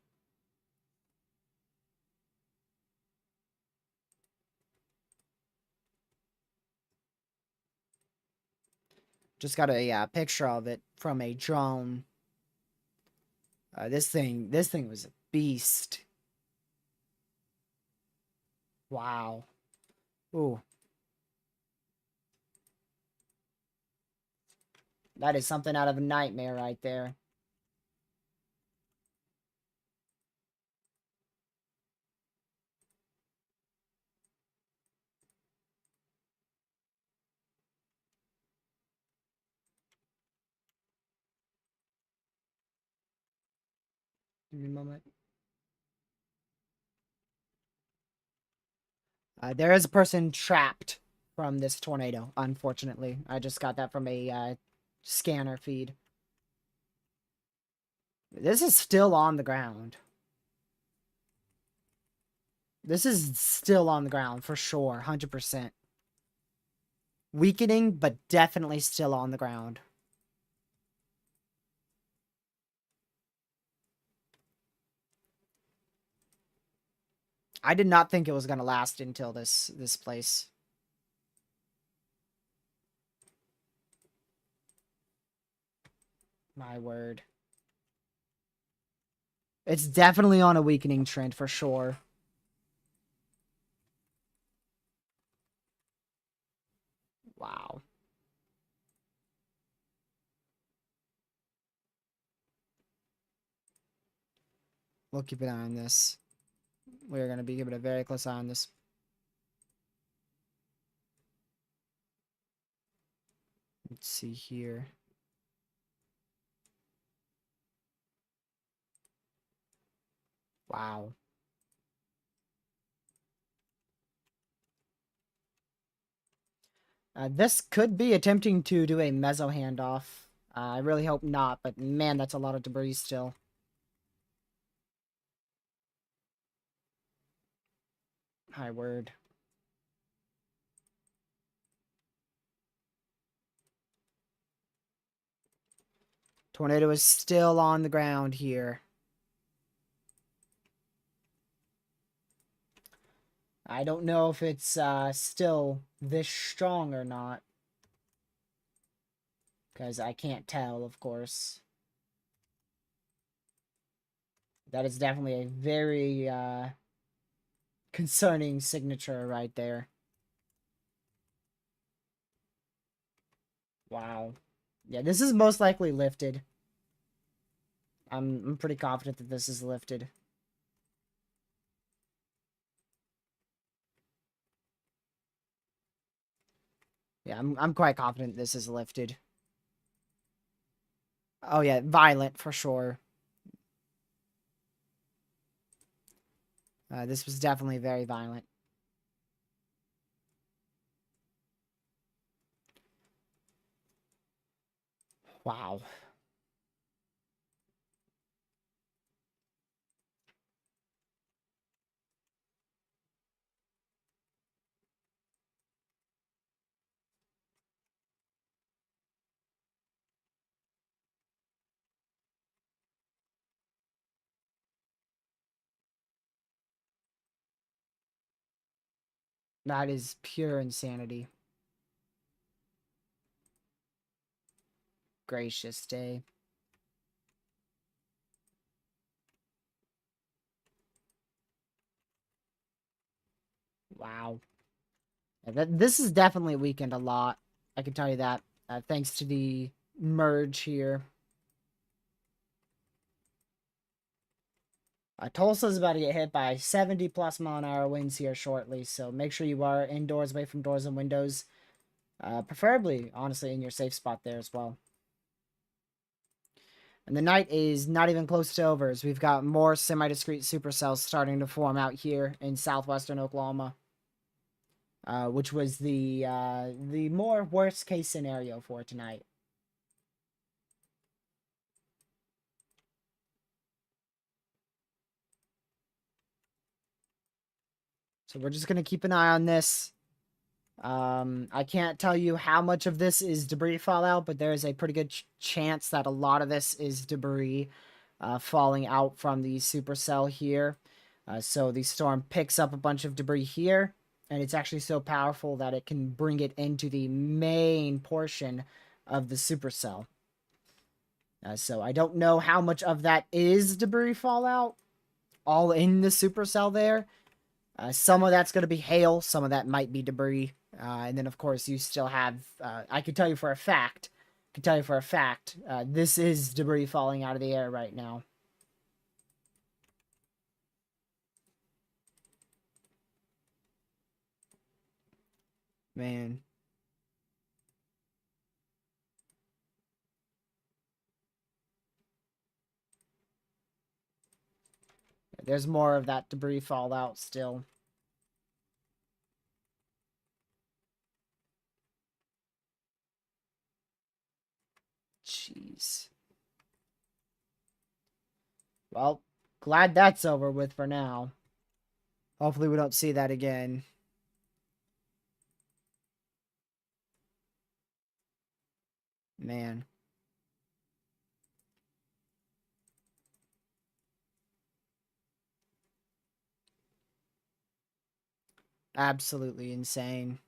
Just got a picture of it from a drone. This thing was a beast. Wow. Ooh. That is something out of a nightmare right there. Give me a moment. There is a person trapped from this tornado, unfortunately. I just got that from a scanner feed. This is still on the ground. This is still on the ground for sure, 100%. weakening, but definitely still on the ground. I did not think it was going to last until this place. My word. It's definitely on a weakening trend for sure. Wow. We'll keep an eye on this. We're going to be keeping a very close eye on this. Let's see here. Wow. This could be attempting to do a meso handoff. I really hope not, but man, that's a lot of debris still. High word. Tornado is still on the ground here. I don't know if it's still this strong or not. Because I can't tell, of course. That is definitely a very concerning signature right there. Wow. Yeah, this is most likely lifted. I'm pretty confident that this is lifted. Yeah, I'm quite confident this is lifted. Oh yeah, violent for sure. This was definitely very violent. Wow. That is pure insanity. Gracious day. Wow. Yeah, this is definitely weakened a lot. I can tell you that. Thanks to the merge here. Tulsa's about to get hit by 70 plus mile an hour winds here shortly, so make sure you are indoors, away from doors and windows. Preferably, honestly, in your safe spot there as well. And the night is not even close to over, as we've got more semi-discrete supercells starting to form out here in southwestern Oklahoma. Which was the more worst case scenario for tonight. So we're just going to keep an eye on this. I can't tell you how much of this is debris fallout, but there is a pretty good chance that a lot of this is debris falling out from the supercell here. So the storm picks up a bunch of debris here, and it's actually so powerful that it can bring it into the main portion of the supercell. So I don't know how much of that is debris fallout, all in the supercell there. Some of that's going to be hail, some of that might be debris. And then, of course, you still have, I can tell you for a fact, this is debris falling out of the air right now. Man. There's more of that debris fallout still. Jeez. Well, glad that's over with for now. Hopefully we don't see that again. Man. Absolutely insane.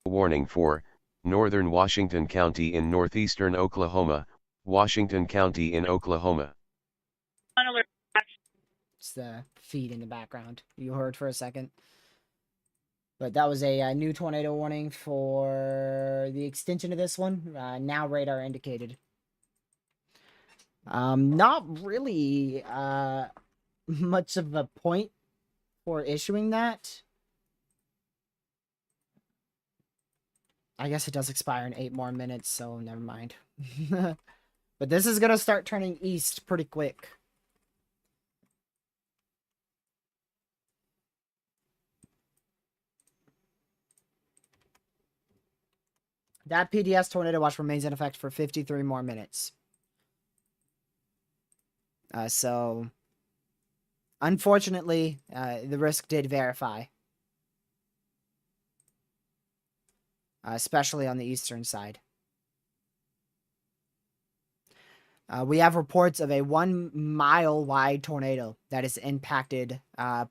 Warning for northern Washington County in northeastern Oklahoma, Washington County in Oklahoma. It's the feed in the background you heard for a second. But that was a new tornado warning for the extension of this one. Now radar indicated. Not really much of a point for issuing that. I guess it does expire in 8 more minutes, so never mind. But this is going to start turning east pretty quick. That PDS tornado watch remains in effect for 53 more minutes. So, unfortunately, the risk did verify. Especially on the eastern side. We have reports of a 1 mile wide tornado that has impacted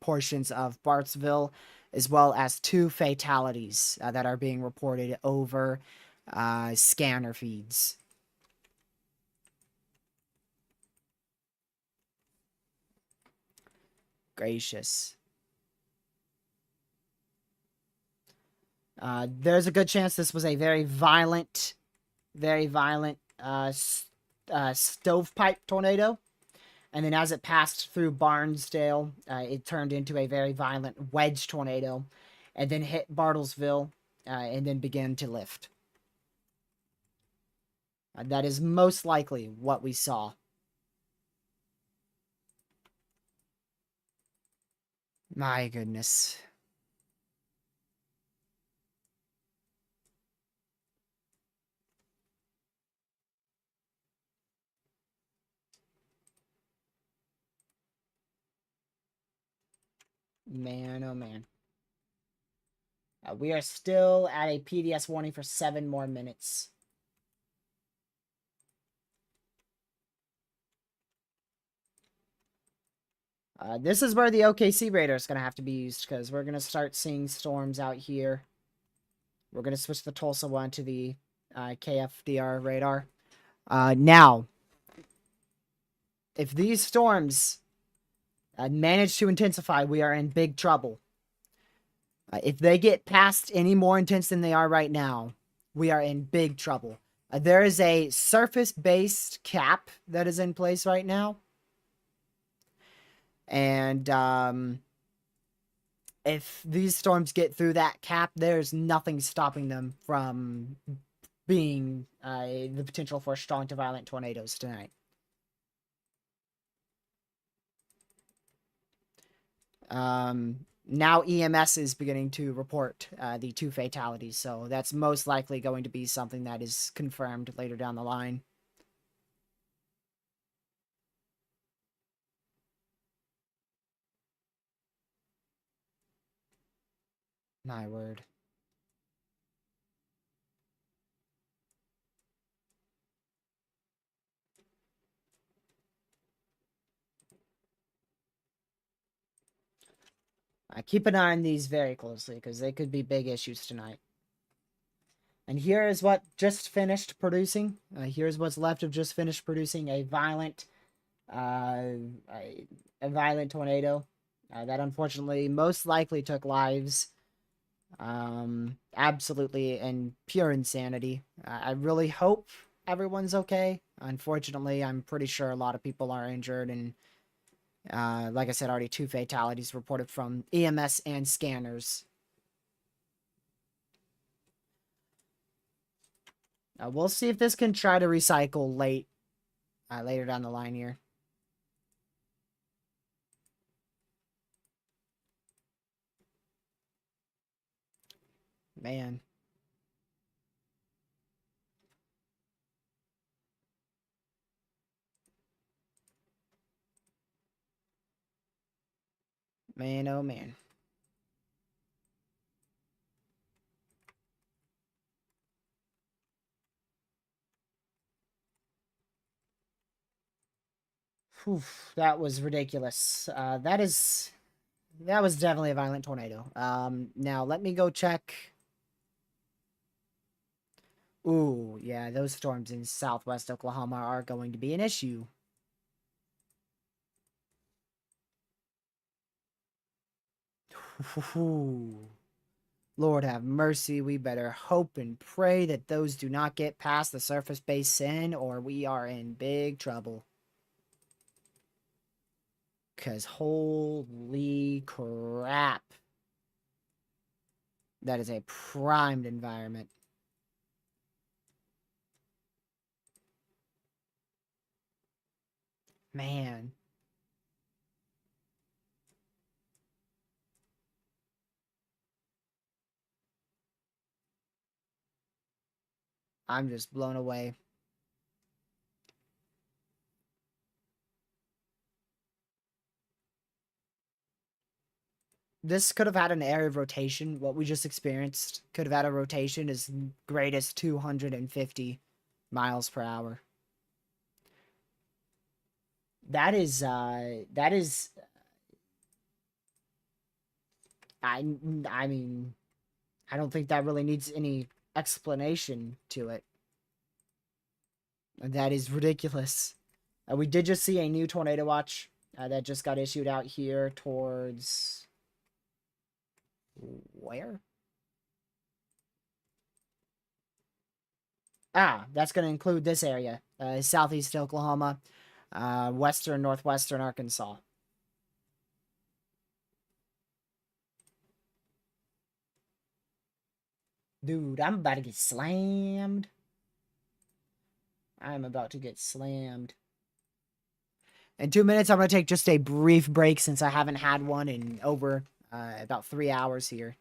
portions of Bartsville, as well as 2 fatalities that are being reported over scanner feeds. Gracious. There's a good chance this was a very violent stovepipe tornado. And then as it passed through Barnesdale, it turned into a very violent wedge tornado and then hit Bartlesville and then began to lift. That is most likely what we saw. My goodness. Man, oh man. We are still at a PDS warning for 7 more minutes. This is where the OKC radar is going to have to be used because we're going to start seeing storms out here. We're going to switch the Tulsa one to the KFDR radar. Now, if these storms manage to intensify, we are in big trouble. If they get past any more intense than they are right now, we are in big trouble. There is a surface-based cap that is in place right now. And if these storms get through that cap, there's nothing stopping them from being the potential for strong to violent tornadoes tonight. Now EMS is beginning to report the 2 fatalities, so that's most likely going to be something that is confirmed later down the line. My word. Keep an eye on these very closely, because they could be big issues tonight. And here is what just finished producing. Here's what's left of just finished producing a violent tornado that unfortunately most likely took lives. Absolutely in pure insanity. I really hope everyone's okay. Unfortunately, I'm pretty sure a lot of people are injured, and like I said, already 2 fatalities reported from EMS and scanners. We'll see if this can try to recycle later down the line here. Man. Man, oh man. Whew, that was ridiculous. That was definitely a violent tornado. Now let me go check. Ooh, yeah, those storms in southwest Oklahoma are going to be an issue. Lord have mercy. We better hope and pray that those do not get past the surface base sin, or we are in big trouble. Because holy crap. That is a primed environment. Man. I'm just blown away. This could have had an area of rotation. What we just experienced could have had a rotation as great as 250 miles per hour. That is I I mean, I don't think that really needs any explanation to it. That is ridiculous. We did just see a new tornado watch that just got issued out here towards where? Ah, that's going to include this area, southeast Oklahoma, western, northwestern Arkansas. Dude, I'm about to get slammed. I'm about to get slammed. In 2 minutes, I'm going to take just a brief break since I haven't had one in over about 3 hours here.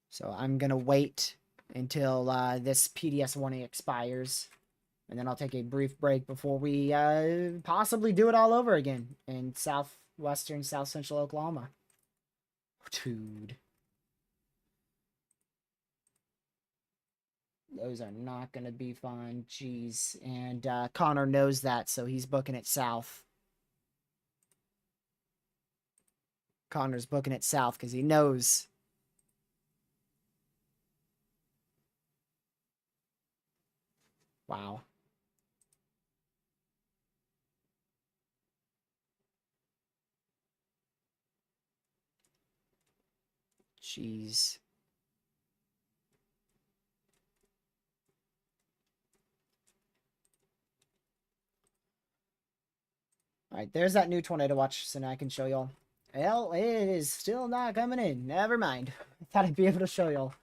So I'm going to wait until this PDS warning expires. And then I'll take a brief break before we possibly do it all over again in southwestern, south central Oklahoma. Dude. Those are not going to be fun. Jeez. And Connor knows that, so he's booking it south. Connor's booking it south because he knows. Wow. Jeez. Alright, there's that new tornado watch, so now I can show y'all. Well, it is still not coming in. Never mind. I thought I'd be able to show y'all.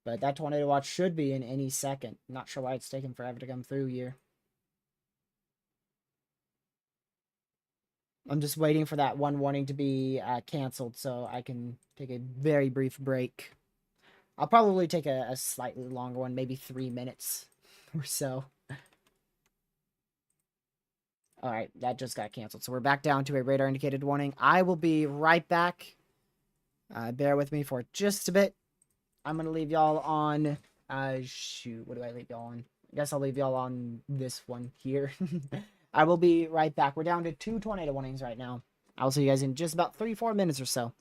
But that tornado watch should be in any second. Not sure why it's taking forever to come through here. I'm just waiting for that one warning to be canceled so I can take a very brief break. I'll probably take a slightly longer one, maybe 3 minutes or so. Alright, that just got canceled. So we're back down to a radar indicated warning. I will be right back. Bear with me for just a bit. I'm going to leave y'all on... shoot, what do I leave y'all on? I guess I'll leave y'all on this one here. I will be right back. We're down to 2 tornado warnings right now. I'll see you guys in just about 3-4 minutes or so.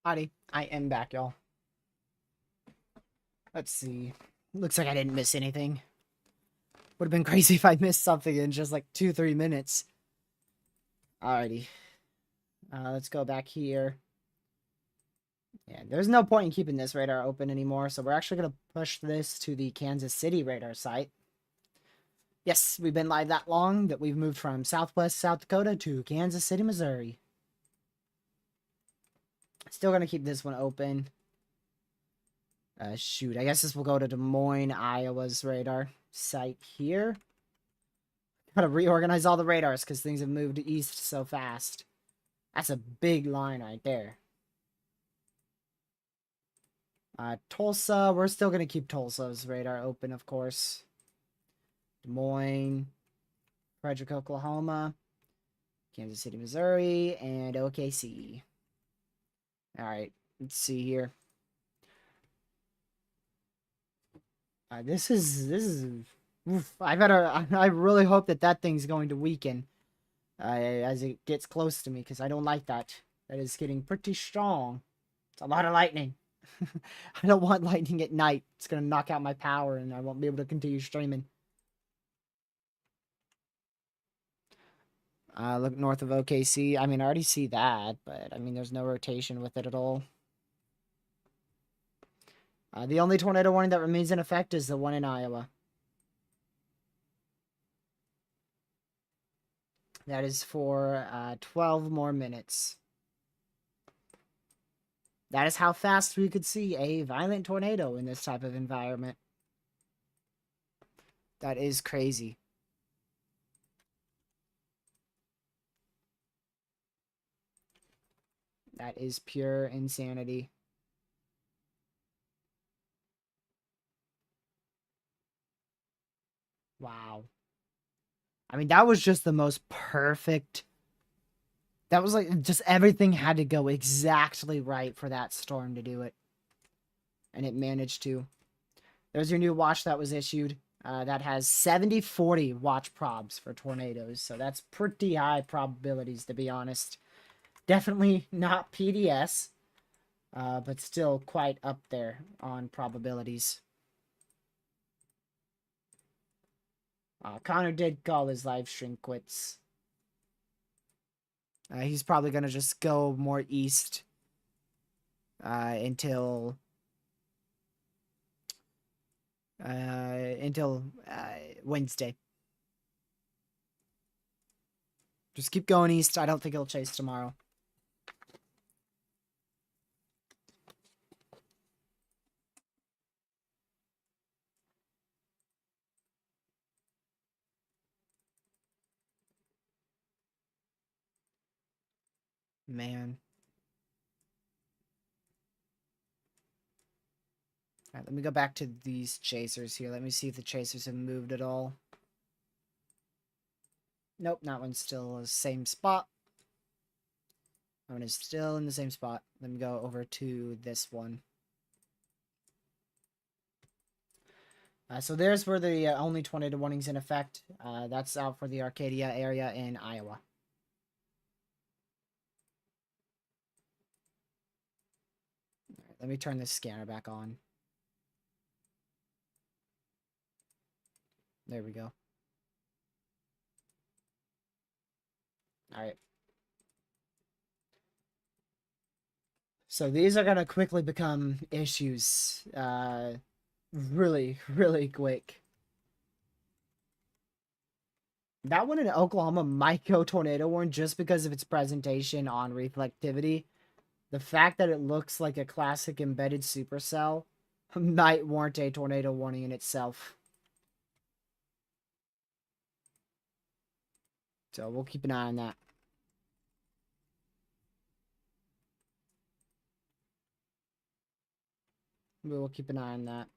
Howdy, I am back, y'all. Let's see. Looks like I didn't miss anything. Would have been crazy if I missed something in just like 2-3 minutes. Alrighty. Let's go back here. Yeah, there's no point in keeping this radar open anymore, so we're actually going to push this to the Kansas City radar site. Yes, we've been live that long that we've moved from Southwest South Dakota to Kansas City, Missouri. Still going to keep this one open. Shoot, I guess this will go to Des Moines, Iowa's radar site here. Gotta reorganize all the radars because things have moved east so fast. That's a big line right there. Tulsa, we're still gonna keep Tulsa's radar open, of course. Des Moines, Frederick, Oklahoma, Kansas City, Missouri, and OKC. Alright, let's see here. This is oof, I really hope that thing's going to weaken as it gets close to me, because I don't like that. That is getting pretty strong. It's a lot of lightning. I don't want lightning at night. It's going to knock out my power and I won't be able to continue streaming. Look north of OKC. I mean, I already see that, but I mean, there's no rotation with it at all. The only tornado warning that remains in effect is the one in Iowa. That is for 12 more minutes. That is how fast we could see a violent tornado in this type of environment. That is crazy. That is pure insanity. Wow. I mean, that was just the most perfect. That was like just everything had to go exactly right for that storm to do it. And it managed to. There's your new watch that was issued. That has 70-40 watch probs for tornadoes. So that's pretty high probabilities, to be honest. Definitely not PDS. But still quite up there on probabilities. Connor did call his live stream quits. He's probably going to just go more east until Wednesday. Just keep going east. I don't think he'll chase tomorrow. Man. All right, let me go back to these chasers here. Let me see if the chasers have moved at all. Nope, that one's still the same spot. That one is still in the same spot. Let me go over to this one. So there's where the only tornado warning's in effect. That's out for the Arcadia area in Iowa. All right, let me turn this scanner back on. There we go. All right. So these are going to quickly become issues. Really, really quick. That one in Oklahoma might go tornado warn just because of its presentation on reflectivity. The fact that it looks like a classic embedded supercell might warrant a tornado warning in itself. So we'll keep an eye on that. We'll keep an eye on that.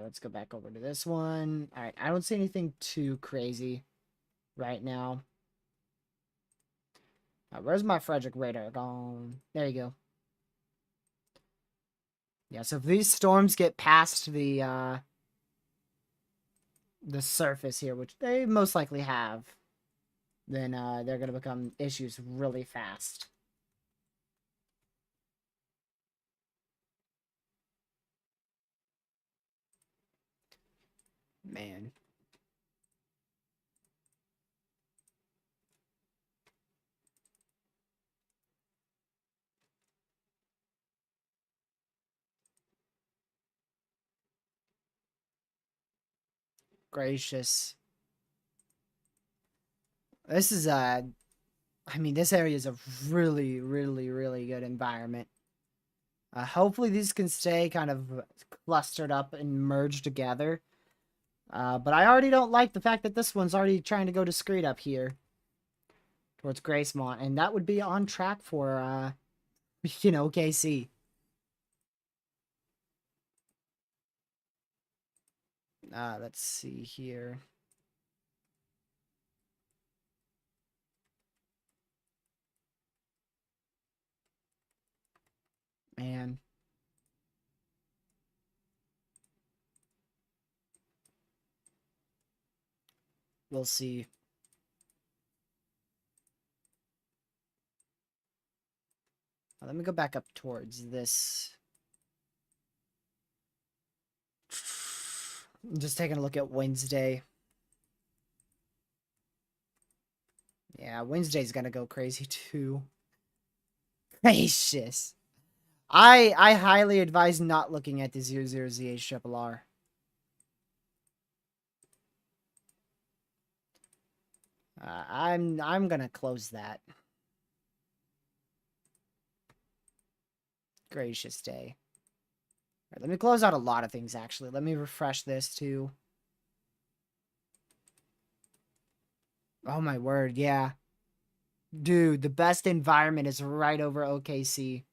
Let's go back over to this one. All right, I don't see anything too crazy right now. Where's my Frederick radar gone? There you go. Yeah, so if these storms get past the surface here, which they most likely have, then they're going to become issues really fast. Man. Gracious. This is I mean, this area is a really, really, really good environment. Hopefully these can stay kind of clustered up and merged together. But I already don't like the fact that this one's already trying to go discreet up here towards Gracemont, and that would be on track for, KC. Let's see here. Man. We'll see. Let me go back up towards this. I'm just taking a look at Wednesday. Yeah, Wednesday's gonna go crazy too. Gracious. I highly advise not looking at the 00ZH I'm gonna close that. Gracious day. Right, let me close out a lot of things actually. Let me refresh this too. Oh my word, yeah. Dude, the best environment is right over OKC.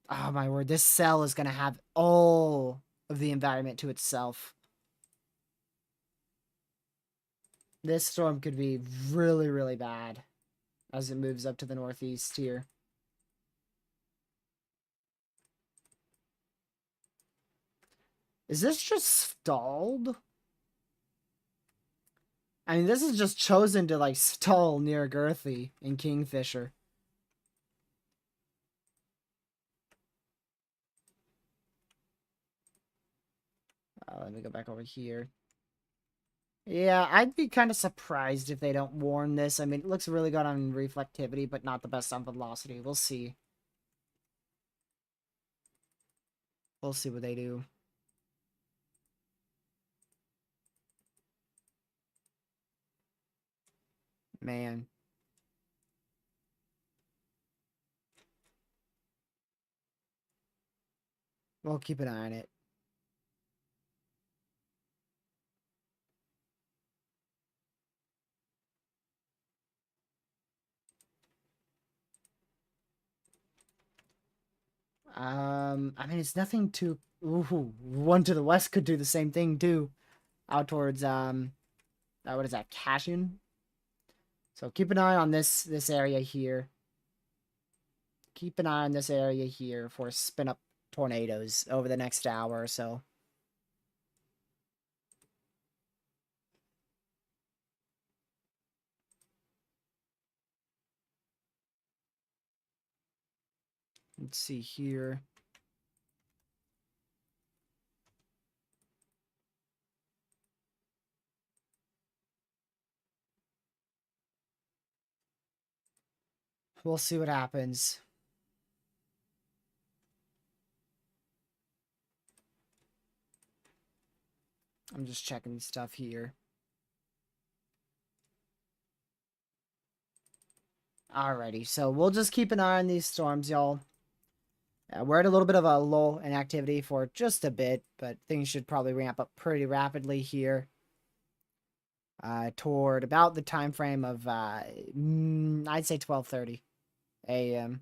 Oh my word, this cell is gonna have all of the environment to itself. This storm could be really, really bad as it moves up to the northeast here. Is this just stalled? I mean, this is just chosen to, like, stall near Girthy and Kingfisher. Let me go back over here. Yeah, I'd be kind of surprised if they don't warn this. I mean, it looks really good on reflectivity, but not the best on velocity. We'll see. We'll see what they do. Man. We'll keep an eye on it. I mean, it's nothing too... Ooh, one to the west could do the same thing, too. Out towards, what is that, Cashin? So keep an eye on this area here. Keep an eye on this area here for spin-up tornadoes over the next hour or so. Let's see here. We'll see what happens. I'm just checking stuff here. Alrighty, so we'll just keep an eye on these storms, y'all. We're at a little bit of a lull in activity for just a bit, but things should probably ramp up pretty rapidly here. Toward about the time frame of, I'd say 12:30 a.m.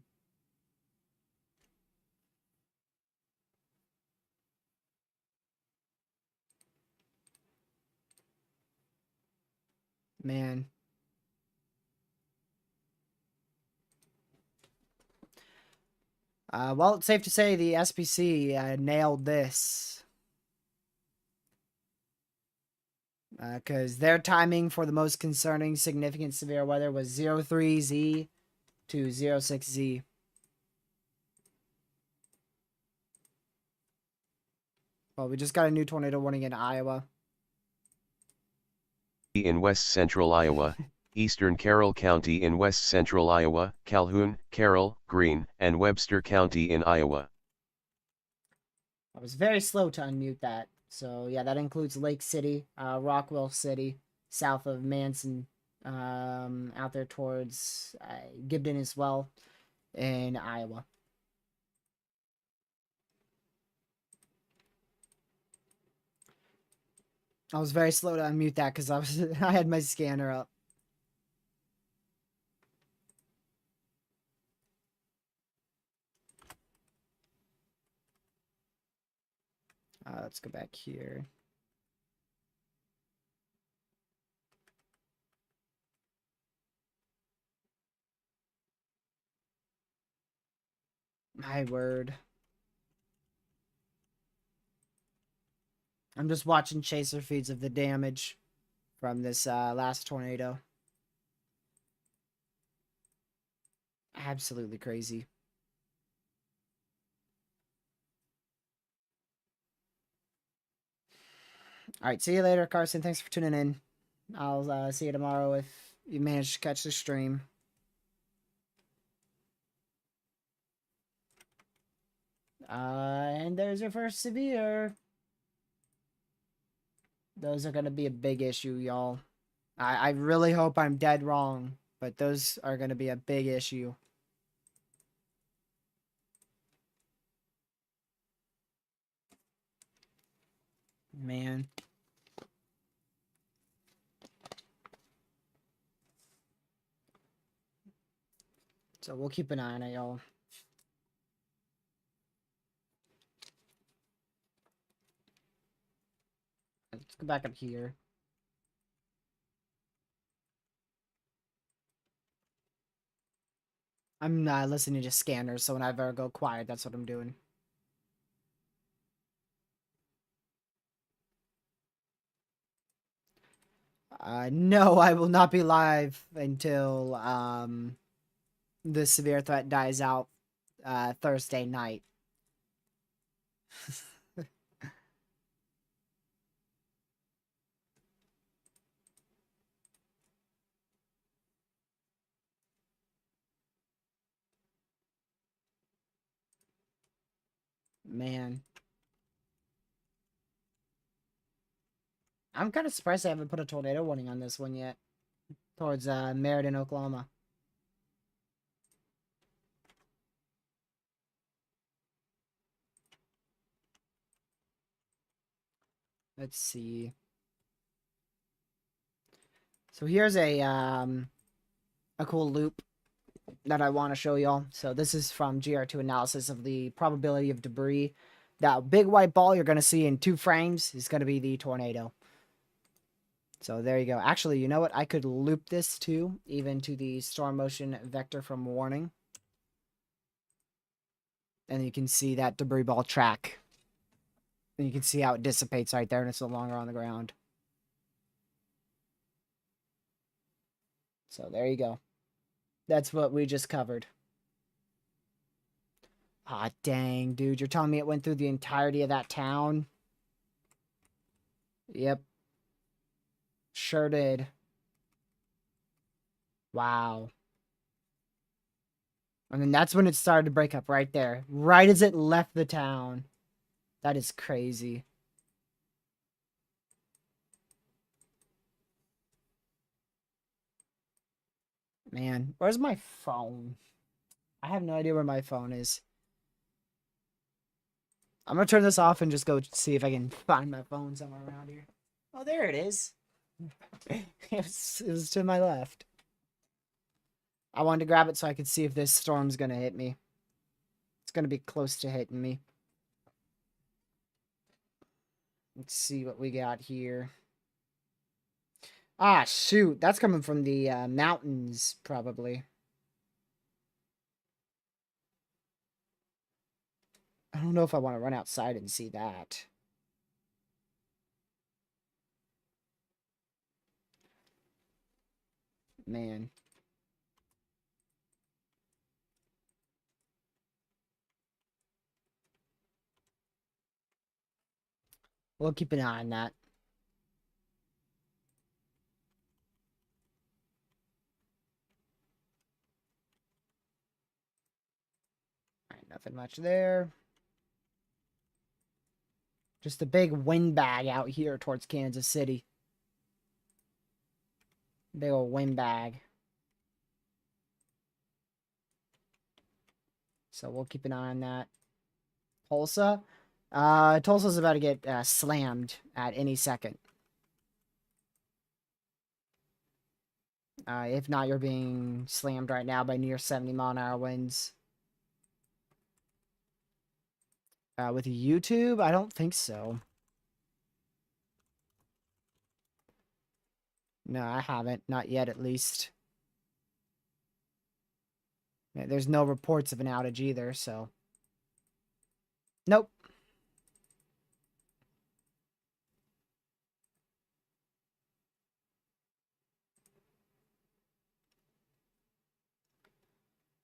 Man. Well, it's safe to say the SPC nailed this. because their timing for the most concerning significant severe weather was 03Z to 06Z. Well, we just got a new tornado warning in Iowa. In west central Iowa, eastern Carroll County in west central Iowa, Calhoun, Carroll, Greene, and Webster County in Iowa. I was very slow to unmute that. So, yeah, that includes Lake City, Rockwell City, south of Manson, out there towards Gibden as well, in Iowa. I was very slow to unmute that because I had my scanner up. Let's go back here. My word. I'm just watching chaser feeds of the damage from this last tornado. Absolutely crazy. All right, see you later, Carson. Thanks for tuning in. I'll see you tomorrow if you manage to catch the stream. And there's your first severe. Those are going to be a big issue, y'all. I really hope I'm dead wrong, but those are going to be a big issue. Man. So we'll keep an eye on it, y'all. Let's go back up here. I'm not listening to scanners, so whenever I go quiet, that's what I'm doing. No, I will not be live until the severe threat dies out Thursday night. Man. I'm kind of surprised I haven't put a tornado warning on this one yet. Towards Meriden, Oklahoma. Let's see. So here's a cool loop that I want to show y'all. So this is from GR2 analysis of the probability of debris. That big white ball you're going to see in 2 frames is going to be the tornado. So there you go. Actually, you know what? I could loop this too, even to the storm motion vector from warning. And you can see that debris ball track. And you can see how it dissipates right there and it's no longer on the ground. So there you go. That's what we just covered. Ah, dang, dude. You're telling me it went through the entirety of that town? Yep. Sure did. Wow. I mean, that's when it started to break up right there. Right as it left the town. That is crazy. Man, where's my phone? I have no idea where my phone is. I'm gonna turn this off and just go see if I can find my phone somewhere around here. Oh, there it is. It was to my left. I wanted to grab it so I could see if this storm's gonna hit me. It's gonna be close to hitting me. Let's see what we got here. Ah, shoot. That's coming from the mountains, probably. I don't know if I want to run outside and see that. Man. We'll keep an eye on that. All right, nothing much there. Just a big windbag out here towards Kansas City. Big old windbag. So we'll keep an eye on that. Tulsa. Tulsa's about to get slammed at any second. If not, you're being slammed right now by near 70-mile-an-hour winds. With YouTube, I don't think so. No, I haven't. Not yet, at least. Yeah, there's no reports of an outage either, so. Nope.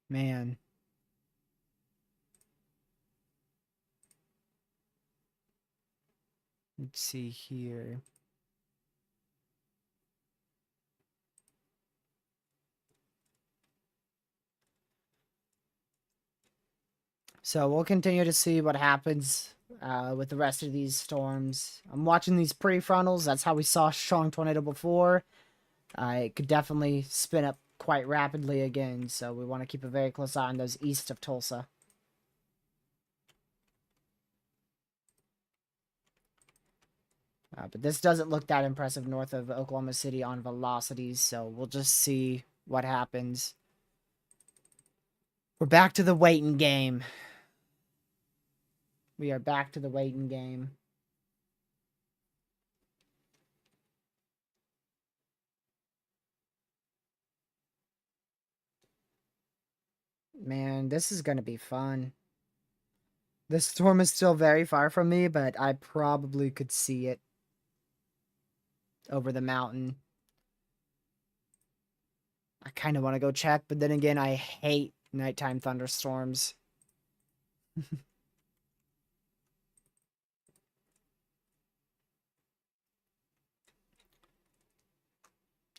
Man. Let's see here. So we'll continue to see what happens with the rest of these storms. I'm watching these prefrontals. That's how we saw strong tornado before. It could definitely spin up quite rapidly again, so we want to keep a very close eye on those east of Tulsa. But this doesn't look that impressive north of Oklahoma City on velocities, so we'll just see what happens. We're back to the waiting game. We are back to the waiting game. Man, this is going to be fun. This storm is still very far from me, but I probably could see it over the mountain. I kind of want to go check, but then again, I hate nighttime thunderstorms.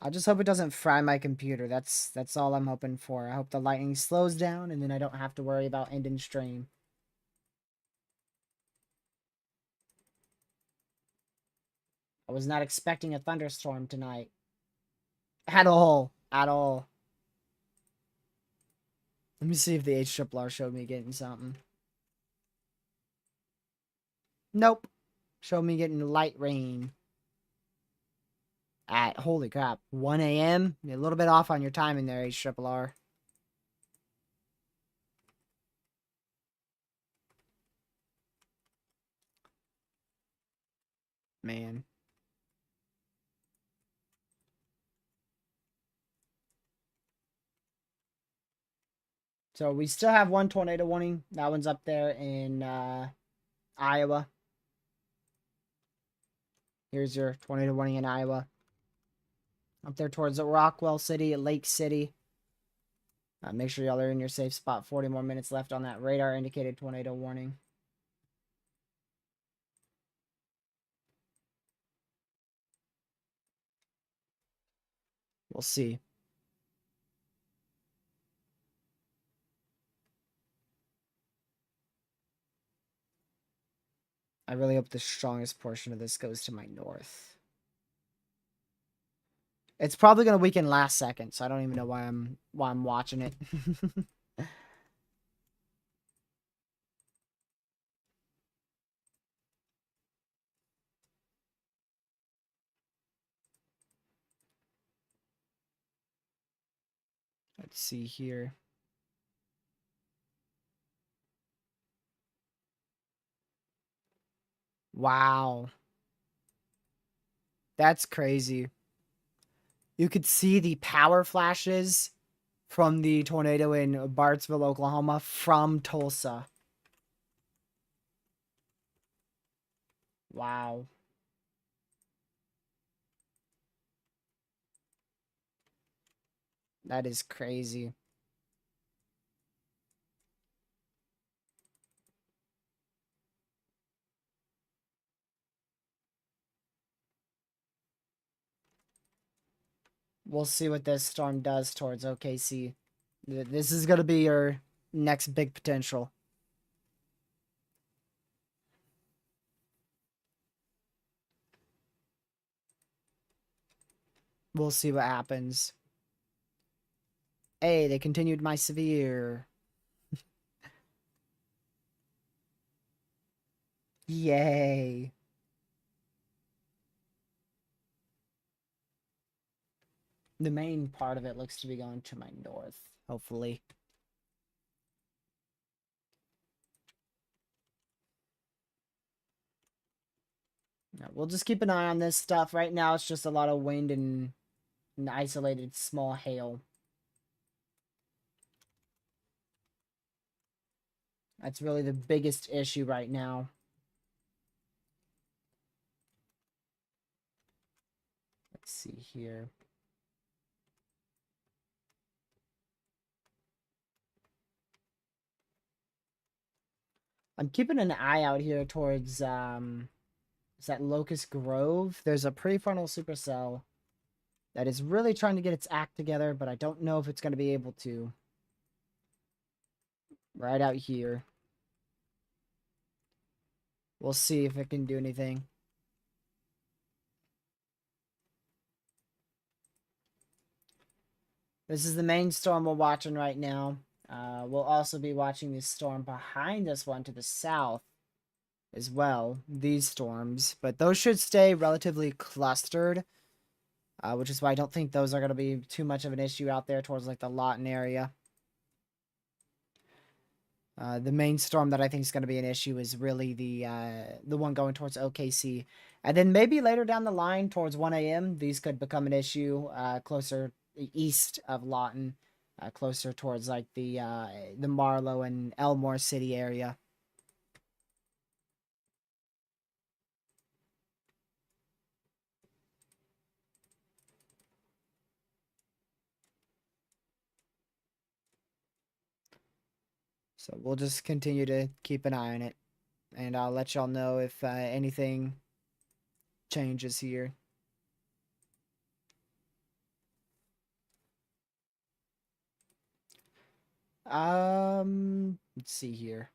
I just hope it doesn't fry my computer. That's all I'm hoping for. I hope the lightning slows down and then I don't have to worry about ending stream. I was not expecting a thunderstorm tonight. At all. At all. Let me see if the HRRR showed me getting something. Nope. Showed me getting light rain. At, holy crap, 1 a.m.? You're a little bit off on your timing there, HRRR. Man. So we still have one tornado warning. That one's up there in Iowa. Here's your tornado warning in Iowa. Up there towards Rockwell City, Lake City. Make sure y'all are in your safe spot. 40 more minutes left on that radar indicated tornado warning. We'll see. I really hope the strongest portion of this goes to my north. It's probably gonna weaken last second, so I don't even know why I'm watching it. Let's see here. Wow. That's crazy. You could see the power flashes from the tornado in Bartsville, Oklahoma from Tulsa. Wow. That is crazy. We'll see what this storm does towards OKC. This is going to be your next big potential. We'll see what happens. Hey, they continued my severe. Yay. The main part of it looks to be going to my north, hopefully. Yeah, we'll just keep an eye on this stuff. Right now, it's just a lot of wind and an isolated small hail. That's really the biggest issue right now. Let's see here. I'm keeping an eye out here towards, is that Locust Grove? There's a prefrontal supercell that is really trying to get its act together, but I don't know if it's going to be able to. Right out here. We'll see if it can do anything. This is the main storm we're watching right now. We'll also be watching this storm behind this one to the south as well. These storms. But those should stay relatively clustered. Which is why I don't think those are going to be too much of an issue out there towards like the Lawton area. The main storm that I think is going to be an issue is really the one going towards OKC. And then maybe later down the line towards 1 a.m. these could become an issue closer east of Lawton, closer towards like the Marlow and Elmore City area. So we'll just continue to keep an eye on it. And I'll let y'all know if anything changes here. Let's see here.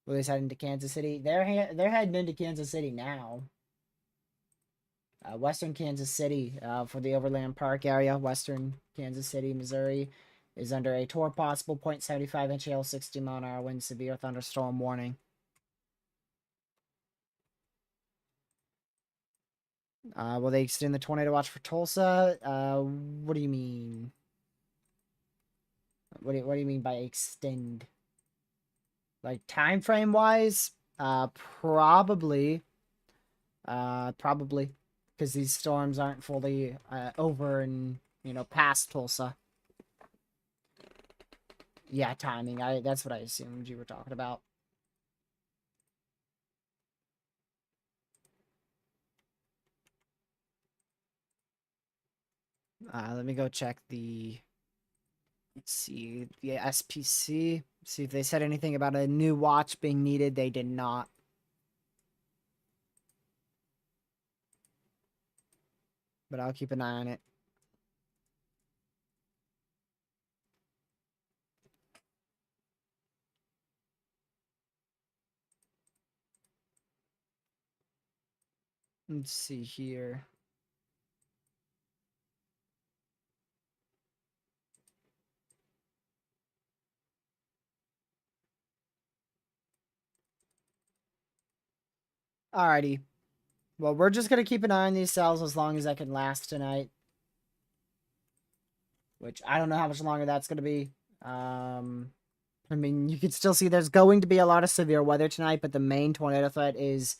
Will they head into Kansas City? They're heading into Kansas City now. Western Kansas City for the Overland Park area. Western Kansas City, Missouri is under a tour possible 0.75-inch hail, 60-mile-an-hour wind, severe thunderstorm warning. Will they extend the tornado watch for Tulsa? What do you mean? What do you mean by extend? Like time frame wise? Probably. Probably. Because these storms aren't fully over and, past Tulsa. Yeah, timing. That's what I assumed you were talking about. Let me go check let's see, the SPC. See if they said anything about a new watch being needed. They did not. But I'll keep an eye on it. Let's see here. Alrighty. Well, we're just going to keep an eye on these cells as long as I can last tonight. Which, I don't know how much longer that's going to be. I mean, you can still see there's going to be a lot of severe weather tonight, but the main tornado threat is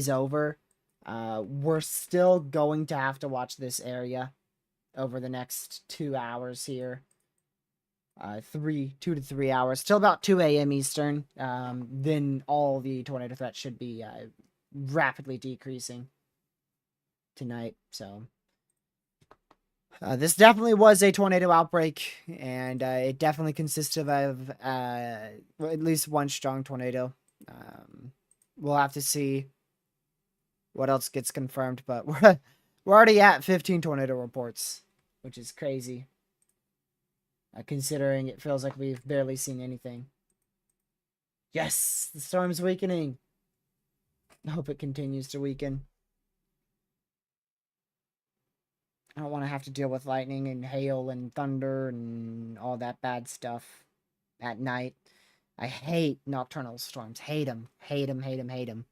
over. We're still going to have to watch this area over the next 2 hours here. 2 to 3 hours, till about 2 a.m. Eastern. Then all the tornado threat should be rapidly decreasing tonight. So This definitely was a tornado outbreak, and it definitely consisted of well, at least one strong tornado. We'll have to see what else gets confirmed, but we're already at 15 tornado reports, which is crazy, considering it feels like we've barely seen anything. Yes, the storm's weakening. I hope it continues to weaken. I don't want to have to deal with lightning and hail and thunder and all that bad stuff at night. I hate nocturnal storms. Hate them. Hate them, hate them, hate them.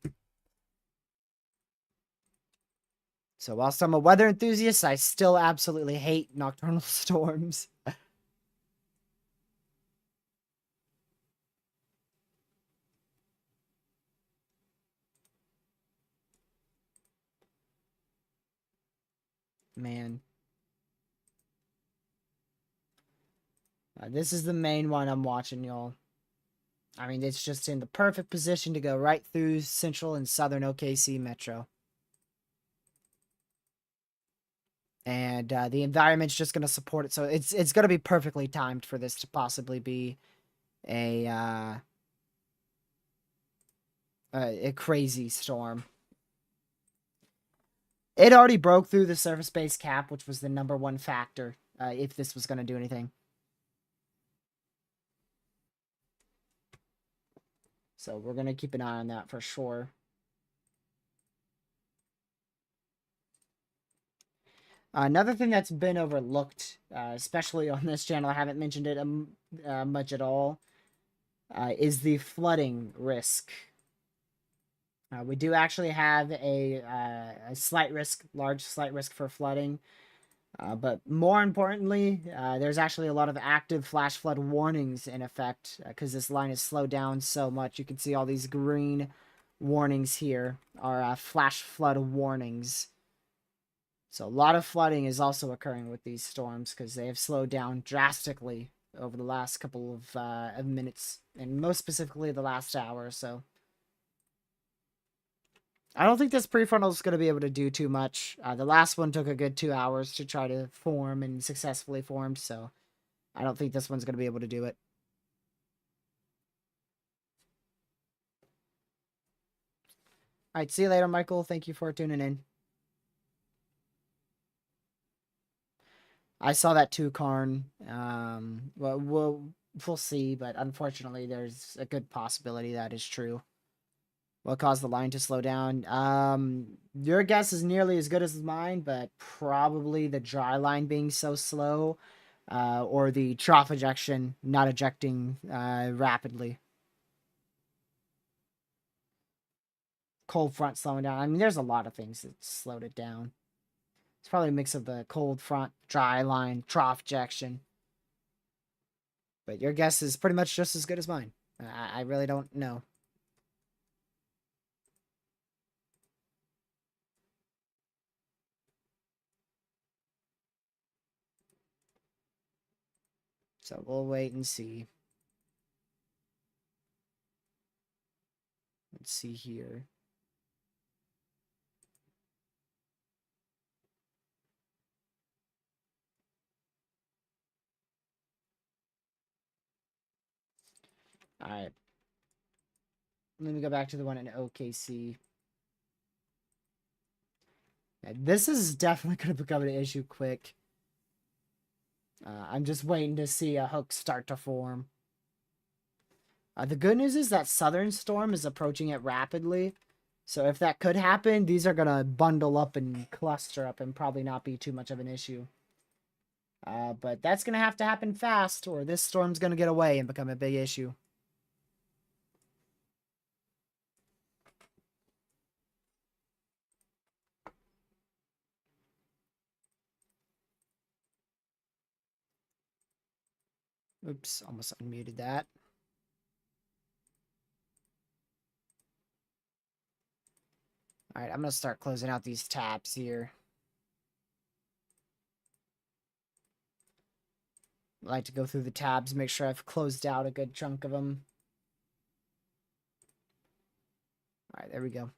So whilst I'm a weather enthusiast, I still absolutely hate nocturnal storms. Man. This is the main one I'm watching, y'all. I mean, it's just in the perfect position to go right through central and southern OKC Metro. And the environment's just going to support it. So it's going to be perfectly timed for this to possibly be a crazy storm. It already broke through the surface-based cap, which was the #1 factor if this was going to do anything. So we're going to keep an eye on that for sure. Another thing that's been overlooked, especially on this channel, I haven't mentioned it much at all, is the flooding risk. We do actually have a slight risk, large slight risk for flooding. But more importantly, there's actually a lot of active flash flood warnings in effect because this line is slowed down so much. You can see all these green warnings here are flash flood warnings. So a lot of flooding is also occurring with these storms because they have slowed down drastically over the last couple of minutes, and most specifically the last hour or so. I don't think this prefrontal is going to be able to do too much. The last one took a good 2 hours to try to form and successfully formed, so I don't think this one's going to be able to do it. All right, see you later, Michael. Thank you for tuning in. I saw that too, Karn. Well, we'll see, but unfortunately, there's a good possibility that is true. What caused the line to slow down? Your guess is nearly as good as mine, but probably the dry line being so slow, or the trough ejection not ejecting rapidly. Cold front slowing down. I mean, there's a lot of things that slowed it down. It's probably a mix of the cold front, dry line, trough ejection. But your guess is pretty much just as good as mine. I really don't know. So we'll wait and see. Let's see here. All right. Let me go back to the one in OKC. Yeah, this is definitely going to become an issue quick. I'm just waiting to see a hook start to form. The good news is that southern storm is approaching it rapidly. So if that could happen, these are going to bundle up and cluster up and probably not be too much of an issue. But that's going to have to happen fast, or this storm's going to get away and become a big issue. Oops, almost unmuted that. All right, I'm going to start closing out these tabs here. I like to go through the tabs, make sure I've closed out a good chunk of them. All right, there we go.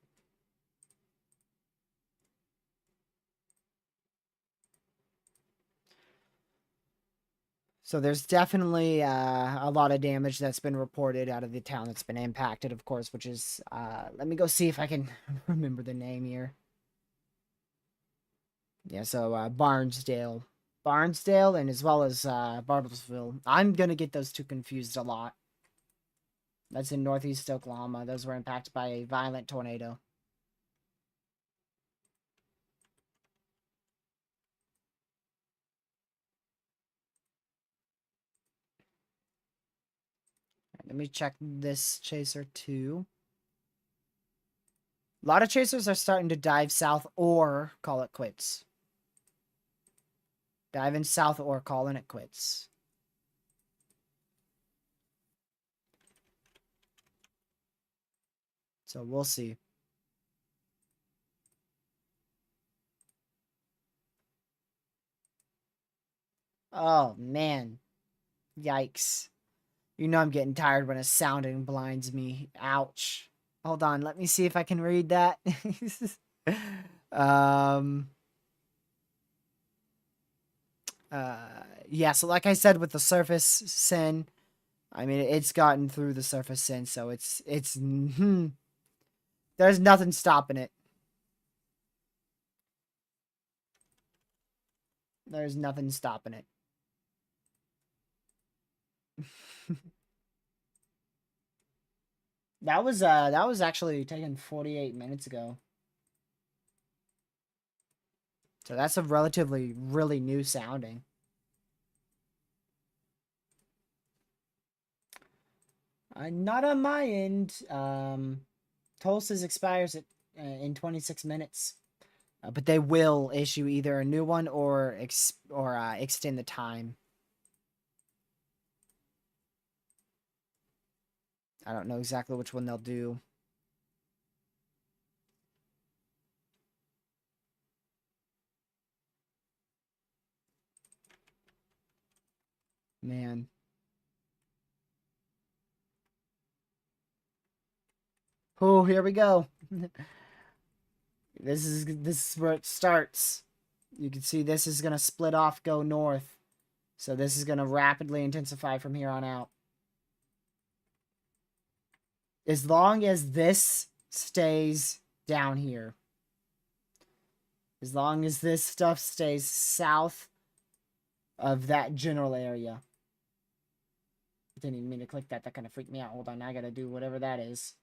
So there's definitely a lot of damage that's been reported out of the town that's been impacted, of course, which is, let me go see if I can remember the name here. Yeah, so Barnesdale. Barnesdale and as well as Bartlesville. I'm going to get those two confused a lot. That's in northeast Oklahoma. Those were impacted by a violent tornado. Let me check this chaser too. A lot of chasers are starting to dive south or call it quits. Diving south or calling it quits. So we'll see. Oh, man. Yikes. You know I'm getting tired when a sounding blinds me. Ouch. Hold on. Let me see if I can read that. um... yeah, so like I said with the surface sin, I mean, it's gotten through the surface sin, so there's nothing stopping it. There's nothing stopping it. That was actually taken 48 minutes ago. So that's a relatively really new sounding. Not on my end. Tulsa's expires in 26 minutes. But they will issue either a new one or extend the time. I don't know exactly which one they'll do. Man. Oh, here we go. This is where it starts. You can see this is gonna split off, go north. So this is gonna rapidly intensify from here on out. As long as this stays down here. As long as this stuff stays south of that general area. Didn't even mean to click that. That kind of freaked me out. Hold on, I gotta do whatever that is.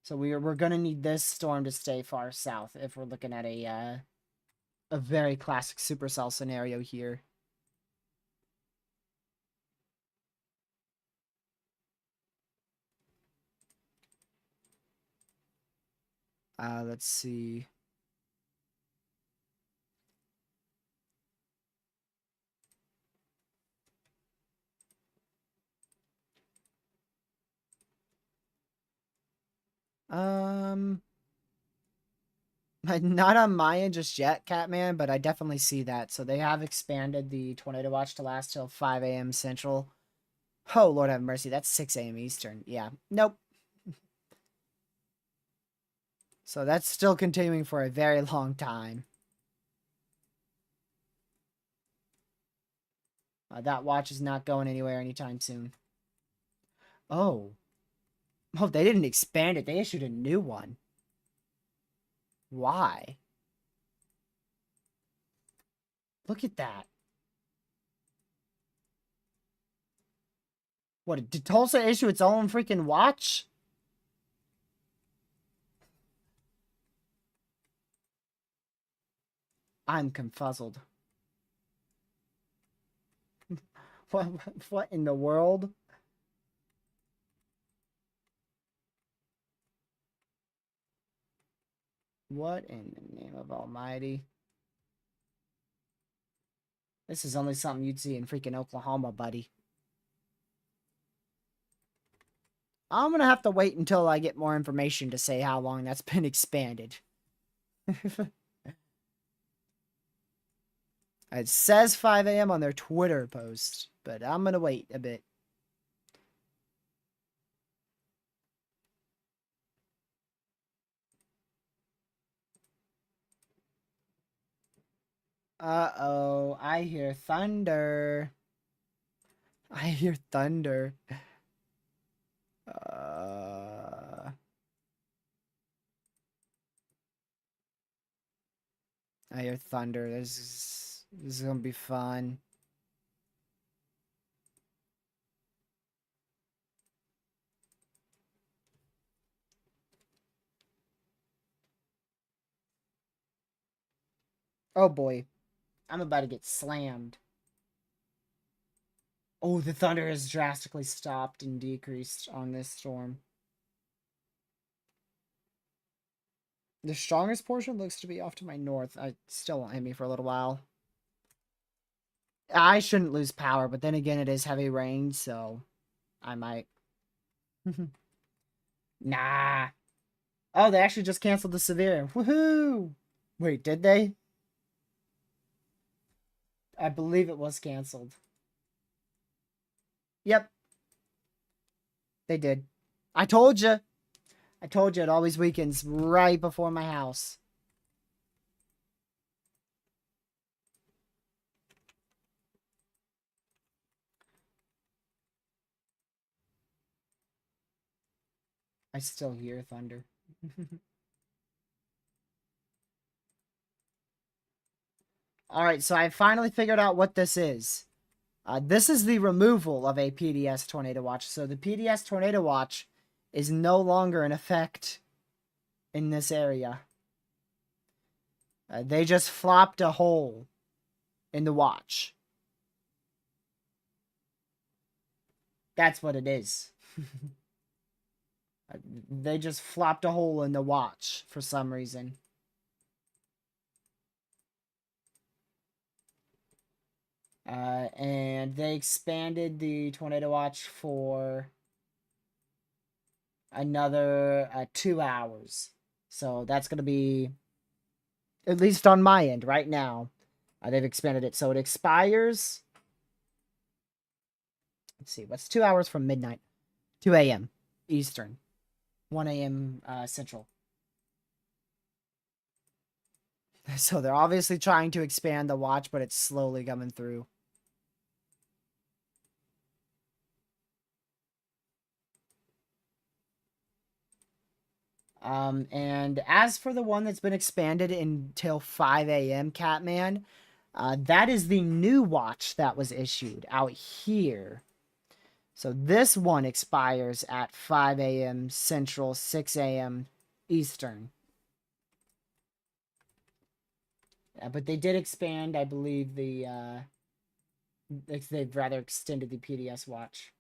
So we're gonna need this storm to stay far south if we're looking at a very classic supercell scenario here. Let's see. Not on my end just yet, Catman, but I definitely see that. So they have expanded the tornado watch to last till 5 a.m. Central. Oh, Lord have mercy. That's 6 a.m. Eastern. Yeah. Nope. So that's still continuing for a very long time. That watch is not going anywhere anytime soon. Oh. Oh, they didn't expand it. They issued a new one. Why? Look at that. What, did Tulsa issue its own freaking watch? I'm confuzzled. What in the world? What in the name of Almighty? This is only something you'd see in freaking Oklahoma, buddy. I'm gonna have to wait until I get more information to say how long that's been expanded. It says 5 a.m. on their Twitter post, but I'm gonna wait a bit. Uh-oh, I hear thunder. I hear thunder. Uh, I hear thunder. This is gonna be fun. Oh boy, I'm about to get slammed. Oh, the thunder has drastically stopped and decreased on this storm. The strongest portion looks to be off to my north. I still won't hit me for a little while. I shouldn't lose power, but then again, it is heavy rain, so I might. Nah. Oh, they actually just canceled the severe. Woohoo! Wait, did they? I believe it was canceled. Yep, they did. I told you. I told you it always weakens right before my house. I still hear thunder. Alright, so I finally figured out what this is. This is the removal of a PDS Tornado Watch. So the PDS Tornado Watch is no longer in effect in this area. They just flopped a hole in the watch. That's what it is. They just flopped a hole in the watch for some reason. And they expanded the Tornado Watch for another 2 hours. So that's going to be, at least on my end right now, they've expanded it. So it expires, let's see, what's 2 hours from midnight? 2 a.m. Eastern, 1 a.m. Central. So they're obviously trying to expand the watch, but it's slowly coming through. And as for the one that's been expanded until 5 a.m., Catman, that is the new watch that was issued out here. So this one expires at 5 a.m. Central, 6 a.m. Eastern. But they did expand, I believe, they've rather extended the PDS watch.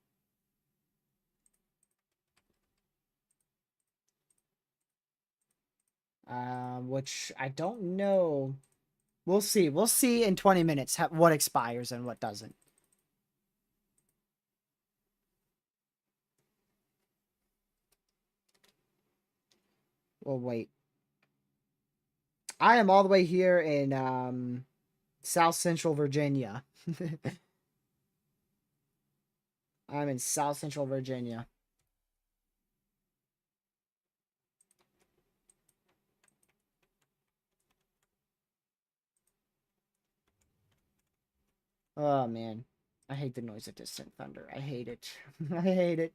Which I don't know. We'll see. We'll see in 20 minutes what expires and what doesn't. Well, wait. I am all the way here in South Central Virginia. I'm in South Central Virginia. Oh, man. I hate the noise of distant thunder. I hate it. I hate it.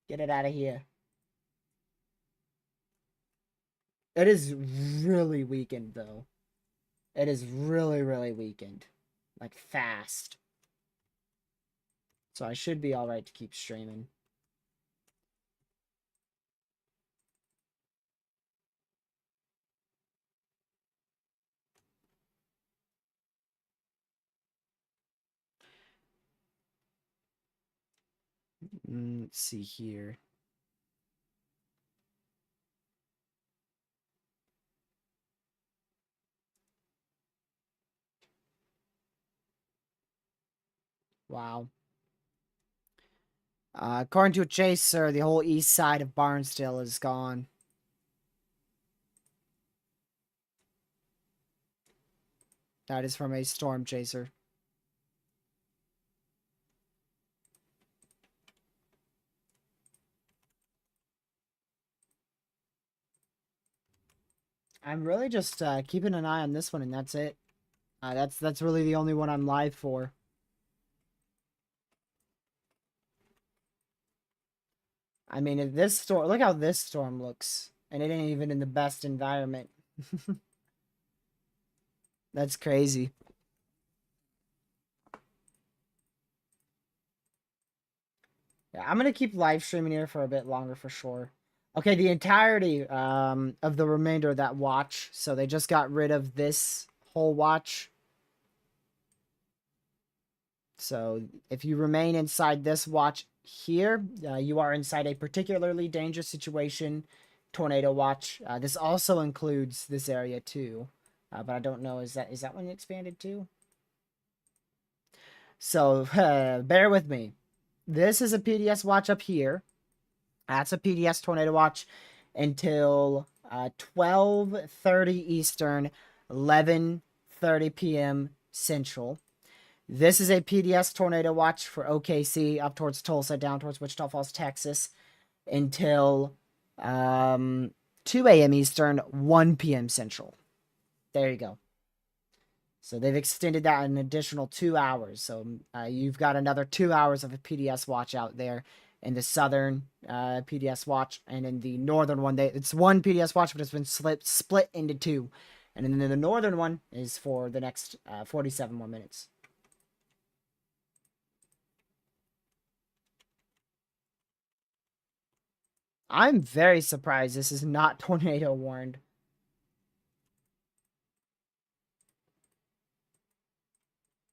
Get it out of here. It is really weakened, though. It is really, really weakened. Like, fast. So I should be alright to keep streaming. Let's see here. Wow. According to a chaser, the whole east side of Barnsdale is gone. That is from a storm chaser. I'm really just keeping an eye on this one, and that's it. That's really the only one I'm live for. I mean, this storm, look how this storm looks. And it ain't even in the best environment. That's crazy. Yeah, I'm gonna keep live streaming here for a bit longer for sure. Okay, the entirety of the remainder of that watch. So they just got rid of this whole watch. So if you remain inside this watch here, you are inside a particularly dangerous situation. Tornado watch. This also includes this area too, but I don't know. Is that one expanded too? So bear with me. This is a PDS watch up here. That's a PDS tornado watch until 12:30 Eastern, 11:30 p.m. Central. This is a PDS tornado watch for OKC up towards Tulsa, down towards Wichita Falls, Texas, until 2 a.m. Eastern, 1 p.m. Central. There you go. So they've extended that an additional 2 hours. So you've got another 2 hours of a PDS watch out there in the southern PDS watch, and in the northern one, it's one PDS watch, but it's been split into two. And then the northern one is for the next 47 more minutes. I'm very surprised this is not tornado warned.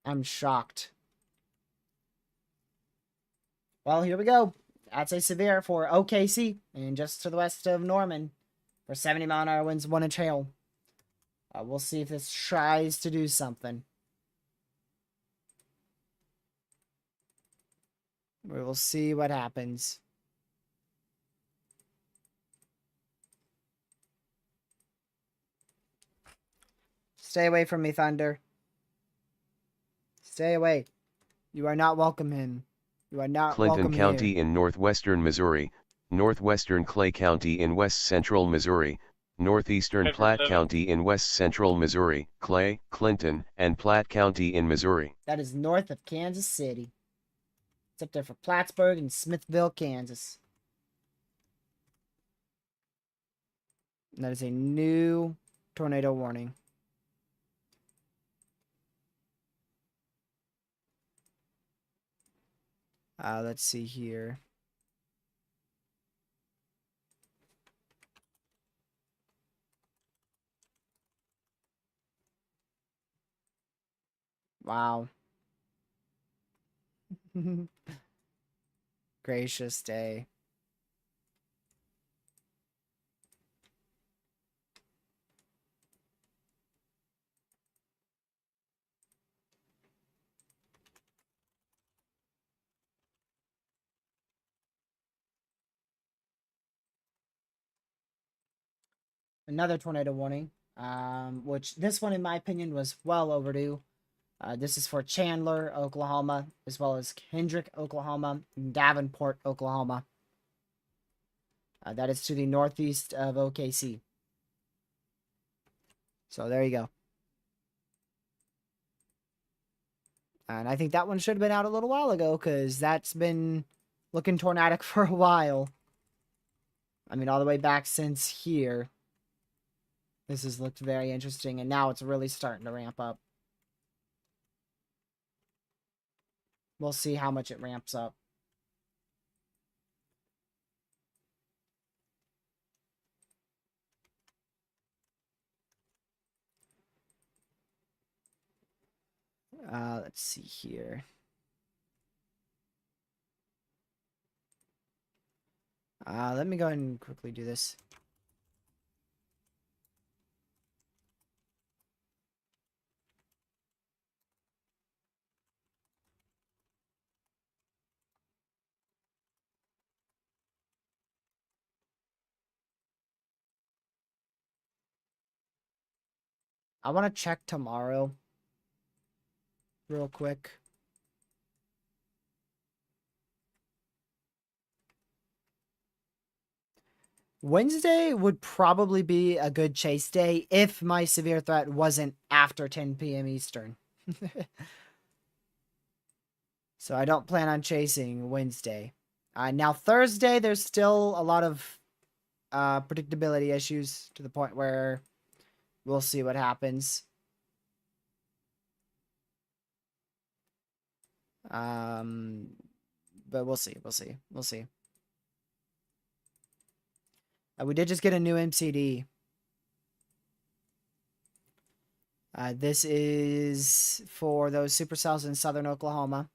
I'm shocked. Well, here we go. That's a severe for OKC and just to the west of Norman for 70-mile-an-hour winds, 1-inch hail. We'll see if this tries to do something. We will see what happens. Stay away from me, Thunder. Stay away. You are not welcome in. You are not Clinton welcome County here. in northwestern Missouri, northwestern Clay County in west central Missouri, northeastern Platte County in west central Missouri, Clay, Clinton, and Platte County in Missouri. That is north of Kansas City. It's up there for Plattsburgh and Smithville, Kansas. And that is a new tornado warning. Let's see here. Wow. Gracious day. Another tornado warning, which this one, in my opinion, was well overdue. This is for Chandler, Oklahoma, as well as Kendrick, Oklahoma, and Davenport, Oklahoma. That is to the northeast of OKC. So there you go. And I think that one should have been out a little while ago, because that's been looking tornadic for a while. I mean, all the way back since here. This has looked very interesting, and now it's really starting to ramp up. We'll see how much it ramps up. Let's see here. Let me go ahead and quickly do this. I want to check tomorrow real quick. Wednesday would probably be a good chase day if my severe threat wasn't after 10 p.m. Eastern. So I don't plan on chasing Wednesday. Now Thursday, there's still a lot of predictability issues to the point where we'll see what happens. But we'll see. We'll see. We'll see. We did just get a new MCD. This is for those supercells in southern Oklahoma.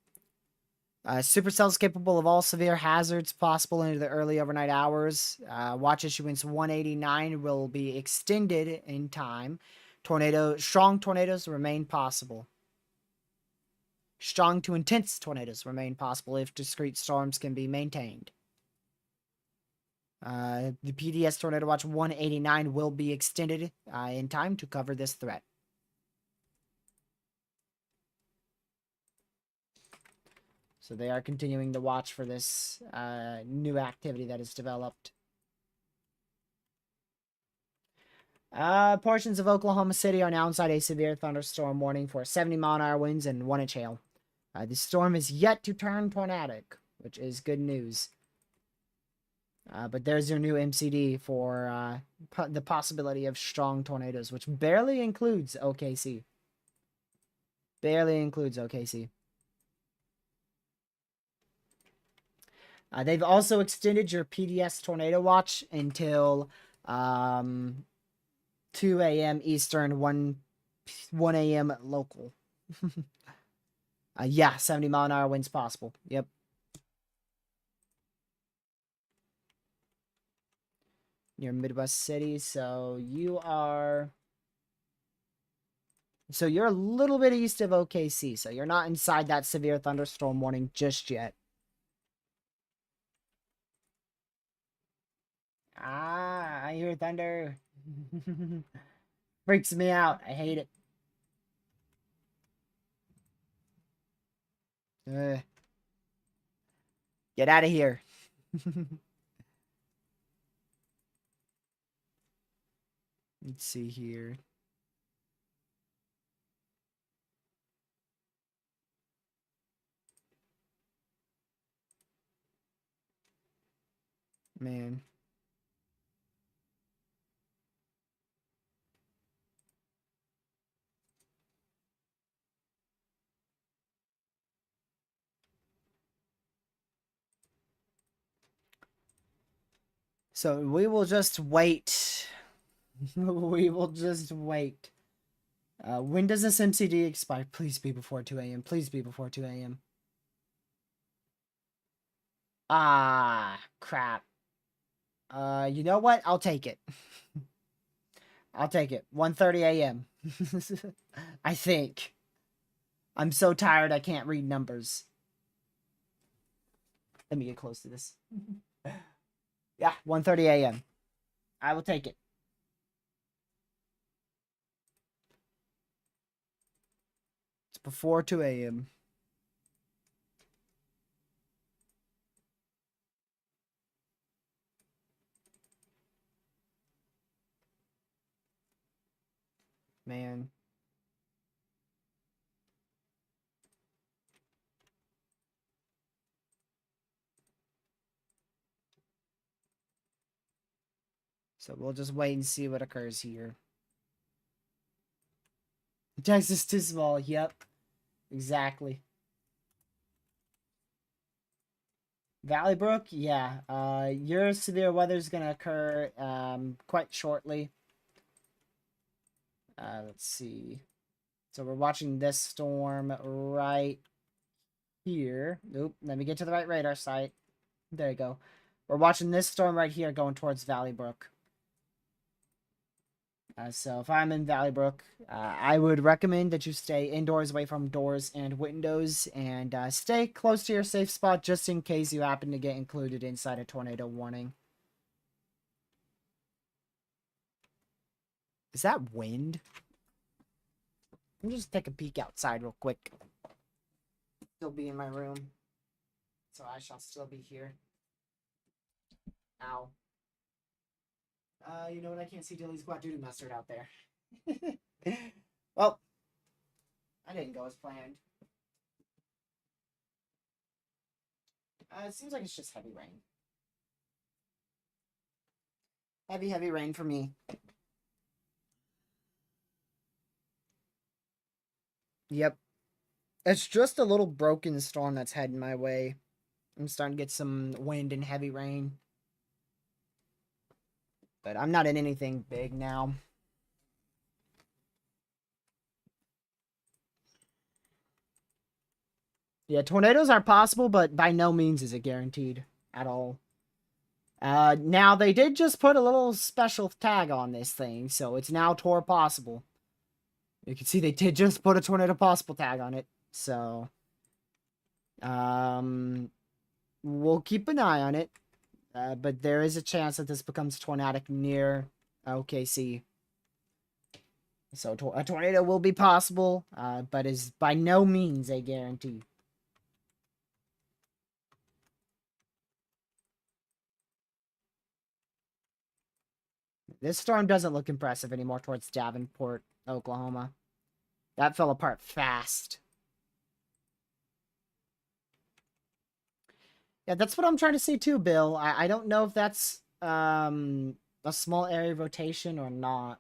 Supercells capable of all severe hazards possible into the early overnight hours. Watch issuance 189 will be extended in time. Strong tornadoes remain possible. Strong to intense tornadoes remain possible if discrete storms can be maintained. The PDS Tornado Watch 189 will be extended in time to cover this threat. So they are continuing to watch for this new activity that is developed. Portions of Oklahoma City are now inside a severe thunderstorm warning for 70-mile-an-hour winds and 1-inch hail. The storm is yet to turn tornadic, which is good news. But there's your new MCD for the possibility of strong tornadoes, which barely includes OKC. Barely includes OKC. They've also extended your PDS Tornado Watch until 2 a.m. Eastern, 1 a.m. local. Yeah, 70-mile-an-hour winds possible. Yep. Near Midwest City, so you're a little bit east of OKC, so you're not inside that severe thunderstorm warning just yet. I hear thunder. Freaks me out. I hate it. Get out of here. Let's see here. Man. So we will just wait. We will just wait. When does this MCD expire? Please be before 2 a.m. Please be before 2 a.m. Ah, crap. You know what? I'll take it. I'll take it. 1:30 a.m. I think. I'm so tired I can't read numbers. Let me get close to this. Yeah, 1:30 a.m. I will take it. It's before 2 a.m. Man. So we'll just wait and see what occurs here. Texas too small. Yep. Exactly. Valley Brook, yeah. Your severe weather is gonna occur quite shortly. Let's see. So we're watching this storm right here. Oop, let me get to the right radar site. There you go. We're watching this storm right here going towards Valley Brook. So if I'm in Valley Brook, I would recommend that you stay indoors away from doors and windows and stay close to your safe spot just in case you happen to get included inside a tornado warning. Is that wind? Let me just take a peek outside real quick. Still be in my room. So I shall still be here. Ow. You know what? I can't see Dilly's Squad Doodoo Mustard out there. Well, I didn't go as planned. It seems like it's just heavy rain. Heavy rain for me. Yep. It's just a little broken storm that's heading my way. I'm starting to get some wind and heavy rain. But I'm not in anything big now. Yeah, tornadoes are possible, but by no means is it guaranteed at all. Now they did just put a little special tag on this thing, so it's now Tor possible. You can see they did just put a tornado possible tag on it, so we'll keep an eye on it. But there is a chance that this becomes tornadic near OKC. So a tornado will be possible, but is by no means a guarantee. This storm doesn't look impressive anymore towards Davenport, Oklahoma. That fell apart fast. Yeah, that's what I'm trying to say too, Bill. I don't know if that's a small area of rotation or not.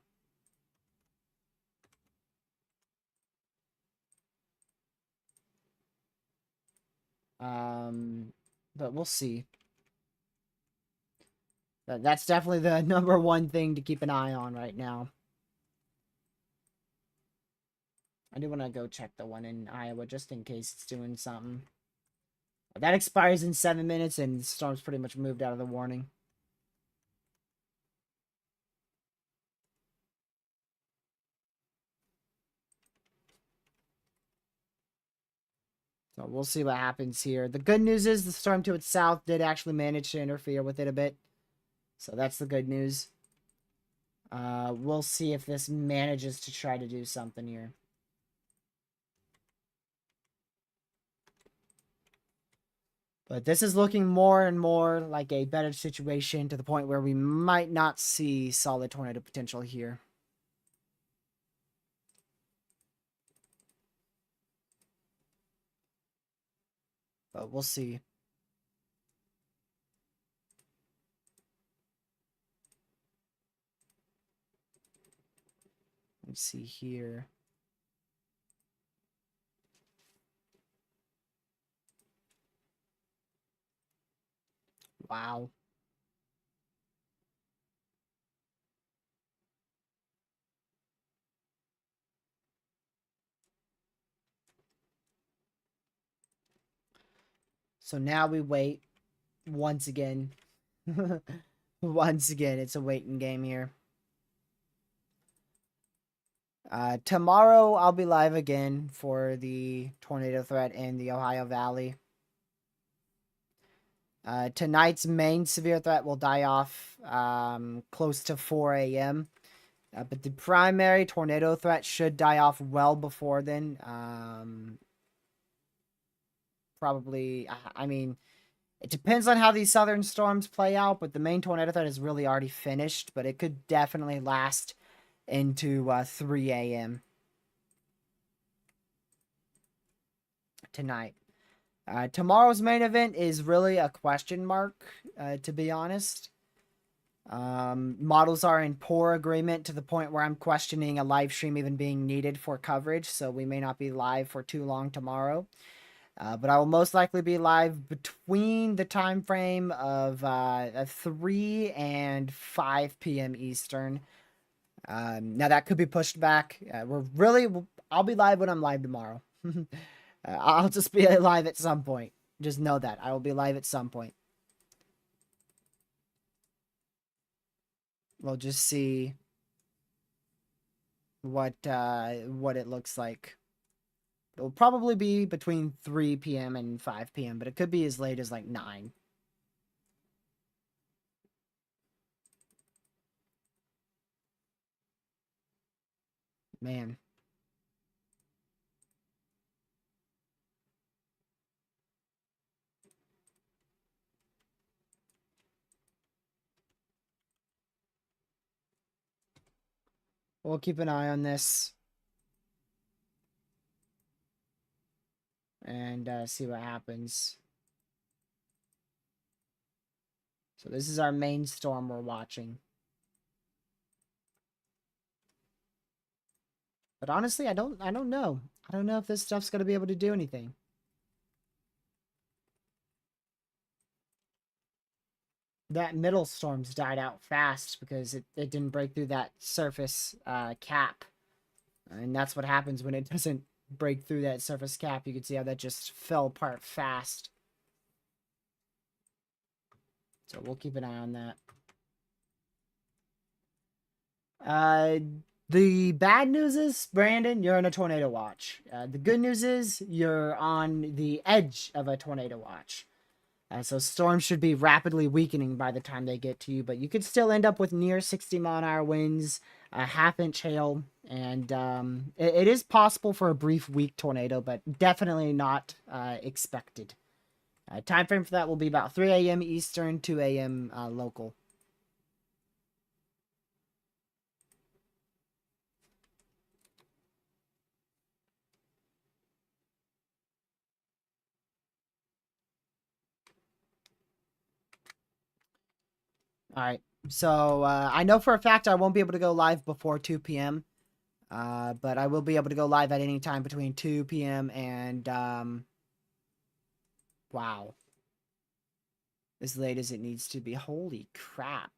But we'll see. That's definitely the number one thing to keep an eye on right now. I do want to go check the one in Iowa just in case it's doing something. That expires in 7 minutes and the storm's pretty much moved out of the warning. So we'll see what happens here. The good news is the storm to its south did actually manage to interfere with it a bit. So that's the good news. We'll see if this manages to try to do something here. But this is looking more and more like a better situation to the point where we might not see solid tornado potential here. But we'll see. Let's see here. Wow. So now we wait once again. Once again, it's a waiting game here. Tomorrow I'll be live again for the tornado threat in the Ohio Valley. Tonight's main severe threat will die off close to 4 a.m. But the primary tornado threat should die off well before then. Probably, I mean, it depends on how these southern storms play out, but the main tornado threat is really already finished, but it could definitely last into 3 a.m. tonight. Tomorrow's main event is really a question mark, to be honest. Models are in poor agreement to the point where I'm questioning a live stream even being needed for coverage, so we may not be live for too long tomorrow. But I will most likely be live between the time frame of 3 and 5 p.m. Eastern. Now that could be pushed back. I'll be live when I'm live tomorrow. I'll just be live at some point. Just know that I will be live at some point. We'll just see what it looks like. It'll probably be between 3 p.m. and 5 p.m., but it could be as late as like 9. Man. We'll keep an eye on this. And see what happens. So this is our main storm we're watching. But honestly, I don't know. I don't know if this stuff's going to be able to do anything. That middle storm's died out fast because it didn't break through that surface cap. And that's what happens when it doesn't break through that surface cap. You can see how that just fell apart fast. So we'll keep an eye on that. The bad news is, Brandon, you're on a tornado watch. The good news is you're on the edge of a tornado watch. So storms should be rapidly weakening by the time they get to you, but you could still end up with near 60-mile-an-hour winds, a half-inch hail, and it is possible for a brief weak tornado, but definitely not expected. Time frame for that will be about 3 a.m. Eastern, 2 a.m. Local. All right. So I know for a fact I won't be able to go live before 2 p.m. But I will be able to go live at any time between 2 p.m. and wow, as late as it needs to be. Holy crap.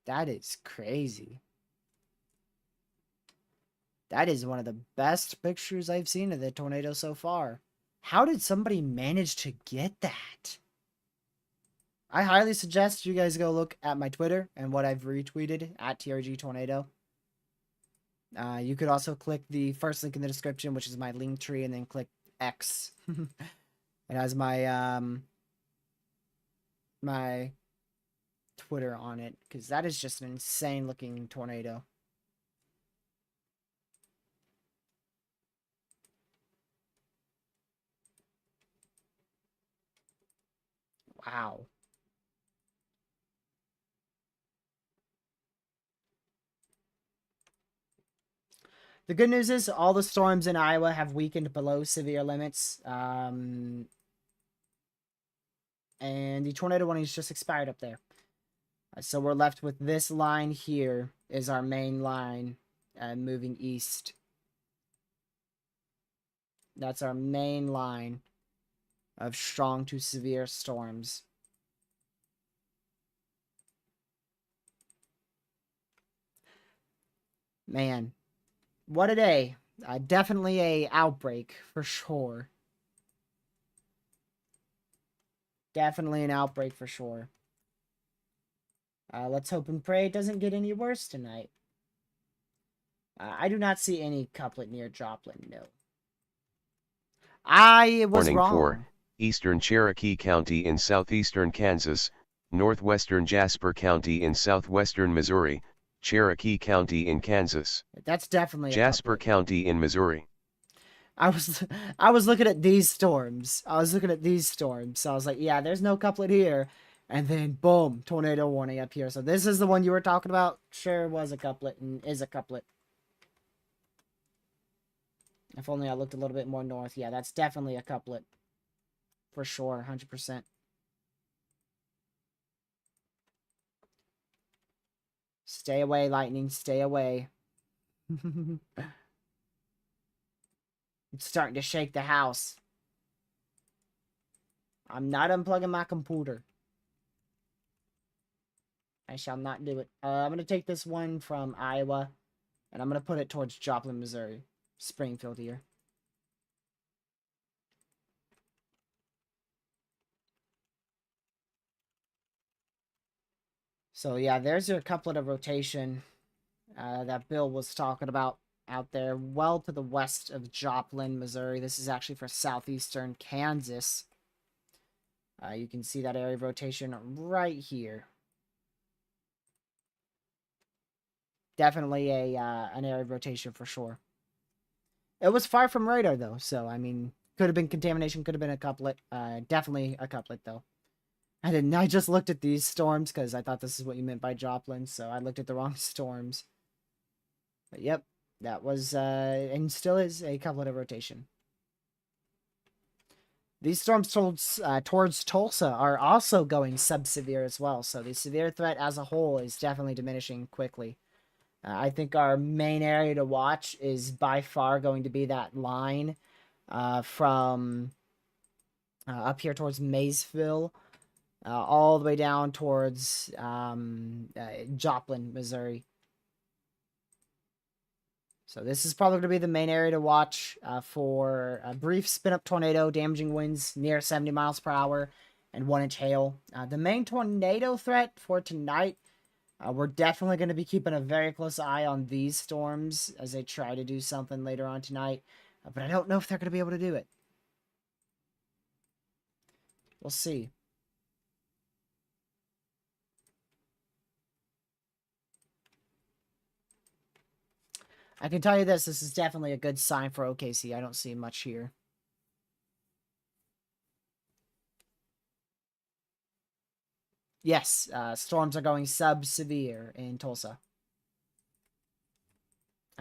That is crazy. That is one of the best pictures I've seen of the tornado so far. How did somebody manage to get that? I highly suggest you guys go look at my Twitter and what I've retweeted at TRG Tornado. You could also click the first link in the description, which is my link tree, and then click X. It has my my Twitter on it, because that is just an insane looking tornado. Wow. The good news is all the storms in Iowa have weakened below severe limits. And the tornado warning's just expired up there. So we're left with this line here is our main line moving east. That's our main line of strong to severe storms. Man, what a day. Definitely a outbreak for sure. Definitely an outbreak for sure. Let's hope and pray it doesn't get any worse tonight. I do not see any couplet near Joplin, no. I was Warning wrong. for eastern Cherokee County in southeastern Kansas, northwestern Jasper County in southwestern Missouri, Cherokee County in Kansas. That's definitely a Jasper couplet. County in Missouri. I was looking at these storms. So I was like, yeah, there's no couplet here. And then boom, tornado warning up here. So this is the one you were talking about. Sure was a couplet and is a couplet. If only I looked a little bit more north. Yeah, that's definitely a couplet. For sure, 100%. Stay away, lightning. Stay away. It's starting to shake the house. I'm not unplugging my computer. I shall not do it. I'm going to take this one from Iowa, and I'm going to put it towards Joplin, Missouri. Springfield here. So yeah, there's your couplet of rotation that Bill was talking about out there, well to the west of Joplin, Missouri. This is actually for southeastern Kansas. You can see that area of rotation right here. Definitely an area of rotation for sure. It was far from radar though, so I mean, could have been contamination, could have been a couplet. Definitely a couplet though. I just looked at these storms because I thought this is what you meant by Joplin, so I looked at the wrong storms. But yep, that was, and still is, a couplet rotation. These storms towards Tulsa are also going sub-severe as well, so the severe threat as a whole is definitely diminishing quickly. I think our main area to watch is by far going to be that line from up here towards Maysville, all the way down towards Joplin, Missouri. So this is probably going to be the main area to watch for a brief spin-up tornado, damaging winds near 70 miles per hour, and 1-inch hail. The main tornado threat for tonight, we're definitely going to be keeping a very close eye on these storms as they try to do something later on tonight. But I don't know if they're going to be able to do it. We'll see. I can tell you this is definitely a good sign for OKC. I don't see much here. Yes, storms are going sub-severe in Tulsa.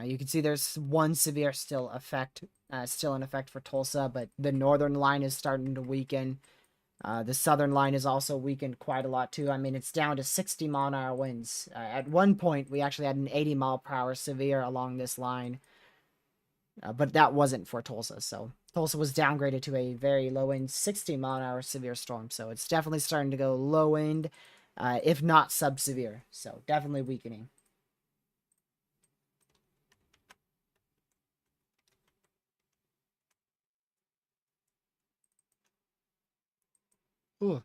You can see there's one severe still in effect for Tulsa, but the northern line is starting to weaken. The southern line is also weakened quite a lot too. I mean, it's down to 60-mile-an-hour winds. At one point, we actually had an 80-mile-per-hour severe along this line, but that wasn't for Tulsa. So Tulsa was downgraded to a very low-wind 60-mile-an-hour severe storm. So it's definitely starting to go low-wind, if not sub-severe. So definitely weakening. Ooh.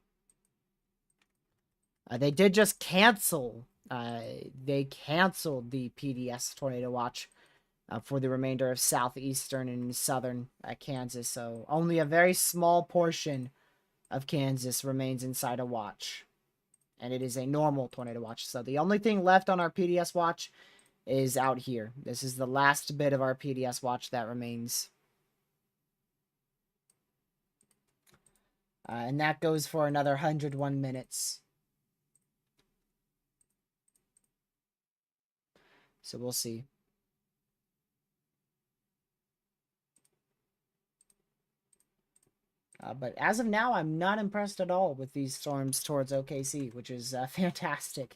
They did just cancel. They canceled the PDS tornado watch for the remainder of southeastern and southern Kansas. So only a very small portion of Kansas remains inside a watch. And it is a normal tornado watch. So the only thing left on our PDS watch is out here. This is the last bit of our PDS watch that remains. And that goes for another 101 minutes. So we'll see. But as of now, I'm not impressed at all with these storms towards OKC, which is fantastic.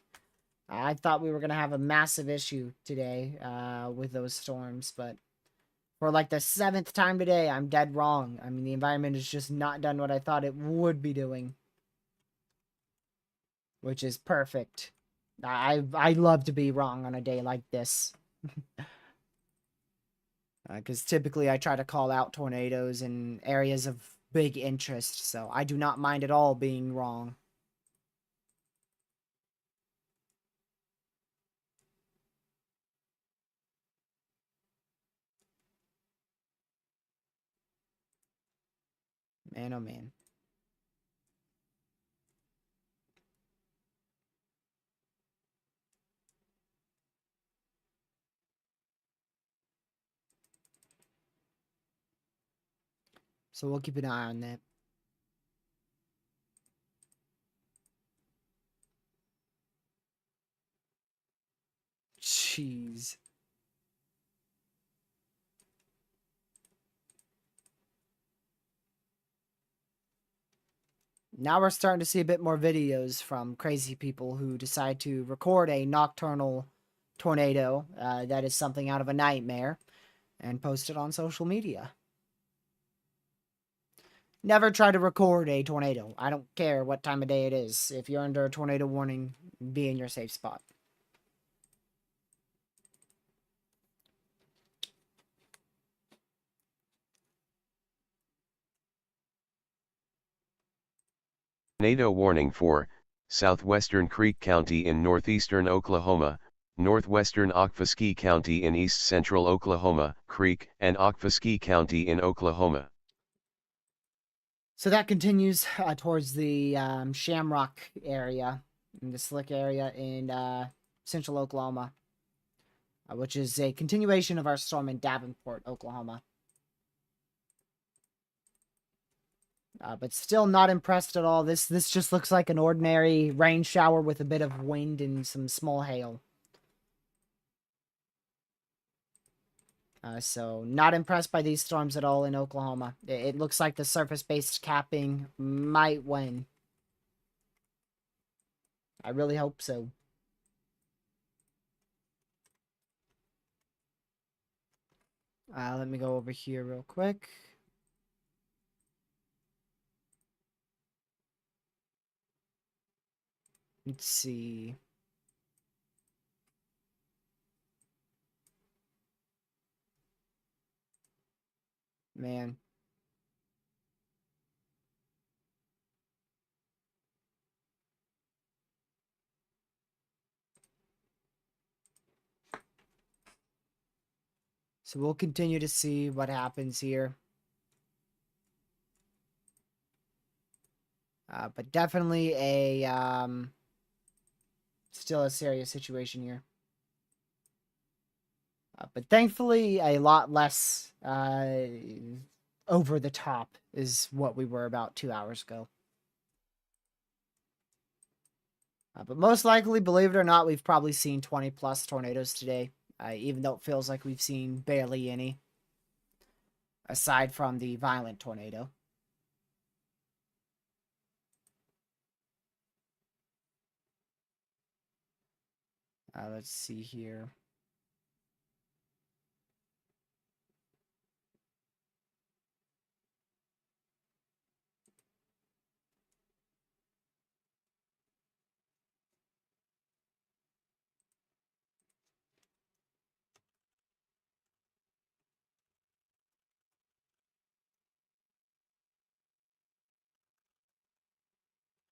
I thought we were going to have a massive issue today with those storms, but for like the 7th time today, I'm dead wrong. I mean, the environment has just not done what I thought it would be doing, which is perfect. I love to be wrong on a day like this. Because typically I try to call out tornadoes in areas of big interest, so I do not mind at all being wrong. Man, oh man. So we'll keep an eye on that. Jeez. Now we're starting to see a bit more videos from crazy people who decide to record a nocturnal tornado that is something out of a nightmare and post it on social media. Never try to record a tornado. I don't care what time of day it is. If you're under a tornado warning, be in your safe spot. Tornado warning for southwestern Creek County in northeastern Oklahoma, northwestern Okfuskee County in east central Oklahoma, Creek, and Okfuskee County in Oklahoma. So that continues towards the Shamrock area, in the Slick area in central Oklahoma, which is a continuation of our storm in Davenport, Oklahoma. But still not impressed at all. This just looks like an ordinary rain shower with a bit of wind and some small hail. So not impressed by these storms at all in Oklahoma. It looks like the surface-based capping might win. I really hope so. Let me go over here real quick. Let's see. Man. So we'll continue to see what happens here. But definitely still a serious situation here. But thankfully, a lot less over the top is what we were about 2 hours ago. But most likely, believe it or not, we've probably seen 20 plus tornadoes today, even though it feels like we've seen barely any, aside from the violent tornado. Let's see here.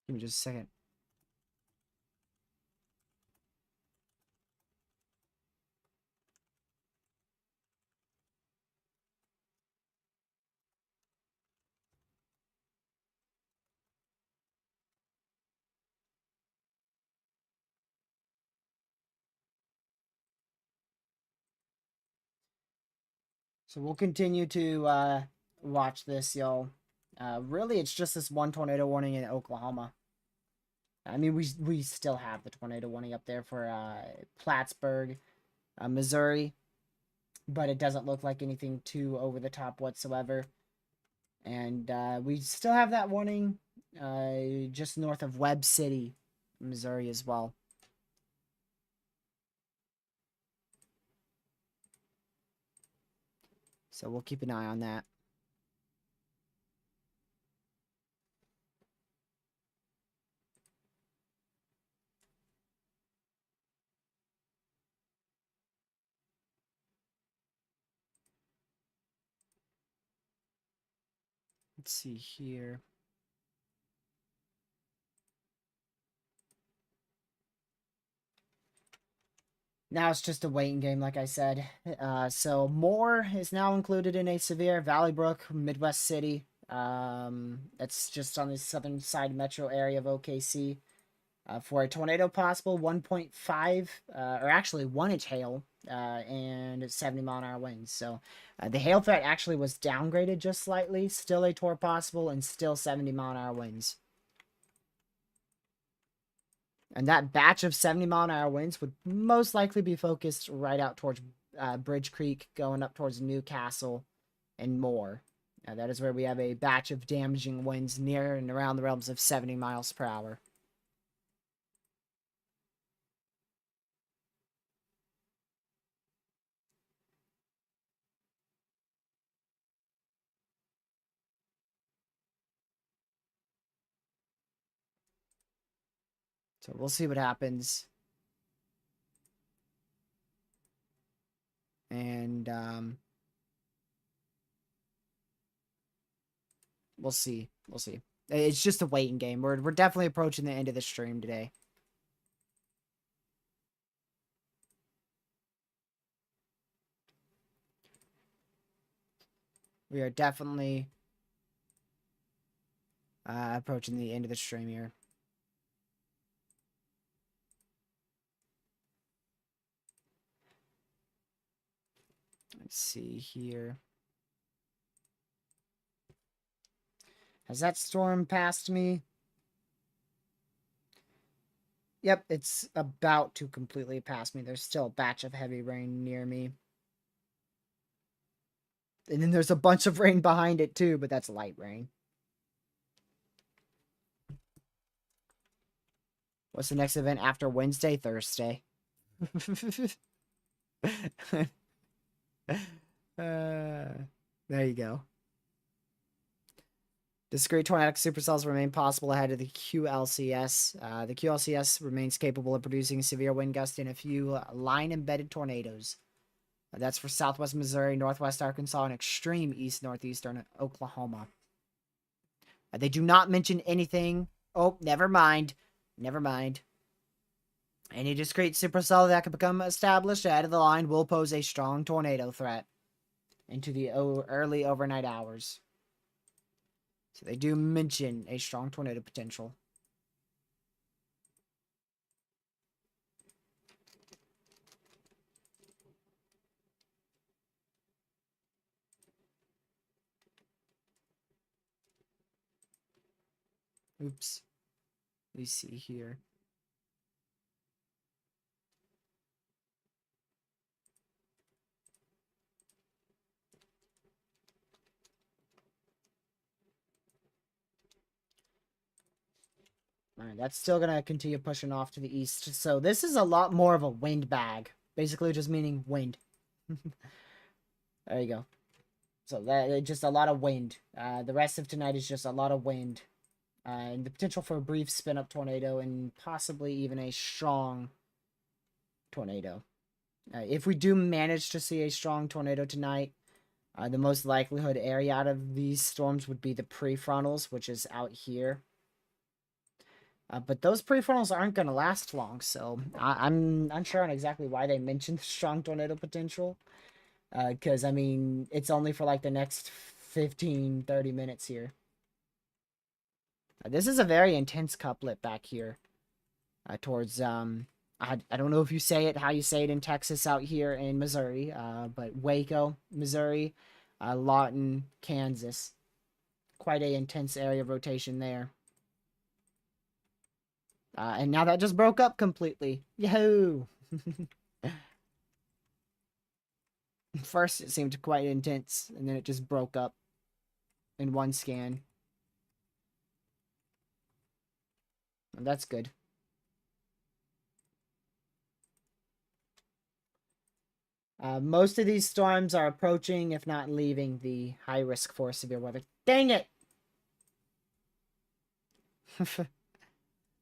Give me just a second. So we'll continue to watch this, y'all. Really, it's just this one tornado warning in Oklahoma. I mean, we still have the tornado warning up there for Plattsburgh, Missouri, but it doesn't look like anything too over the top whatsoever. And we still have that warning just north of Webb City, Missouri as well. So we'll keep an eye on that. Let's see here. Now it's just a waiting game, like I said. So Moore is now included in a severe. Valley Brook, Midwest City. That's just on the southern side metro area of OKC. For a tornado possible, 1.5, or actually 1-inch hail, and 70-mile-an-hour winds. So the hail threat actually was downgraded just slightly. Still a tornado possible, and still 70-mile-an-hour winds. And that batch of 70-mile-an-hour winds would most likely be focused right out towards Bridge Creek, going up towards Newcastle and more. That is where we have a batch of damaging winds near and around the realms of 70 miles per hour. So we'll see what happens. And we'll see. We'll see. It's just a waiting game. We're definitely approaching the end of the stream today. We are definitely approaching the end of the stream here. Let's see here. Has that storm passed me? Yep, it's about to completely pass me. There's still a batch of heavy rain near me. And then there's a bunch of rain behind it too, but that's light rain. What's the next event after Wednesday? Thursday. There you go. Discrete tornadic supercells remain possible ahead of the QLCS. The QLCS remains capable of producing severe wind gusts and a few line-embedded tornadoes. That's for southwest Missouri, northwest Arkansas, and extreme east-northeastern Oklahoma. They do not mention anything. Oh, never mind. Never mind. Any discrete supercell that can become established ahead of the line will pose a strong tornado threat into the early overnight hours. So they do mention a strong tornado potential. Oops. Let me see here. Alright, that's still going to continue pushing off to the east. So this is a lot more of a wind bag. Basically just meaning wind. There you go. So that just a lot of wind. The rest of tonight is just a lot of wind. And the potential for a brief spin-up tornado and possibly even a strong tornado. If we do manage to see a strong tornado tonight, the most likelihood area out of these storms would be the prefrontals, which is out here. But those prefrontals aren't going to last long, so I'm unsure on exactly why they mentioned strong tornado potential. Because, I mean, it's only for like the next 15, 30 minutes here. This is a very intense couplet back here. Towards, I don't know if you say it, how you say it in Texas out here in Missouri. But Waco, Missouri, Lawton, Kansas. Quite a intense area of rotation there. And now that just broke up completely. Yahoo! First, it seemed quite intense, and then it just broke up in one scan. And that's good. Most of these storms are approaching, if not leaving, the high risk for severe weather. Dang it!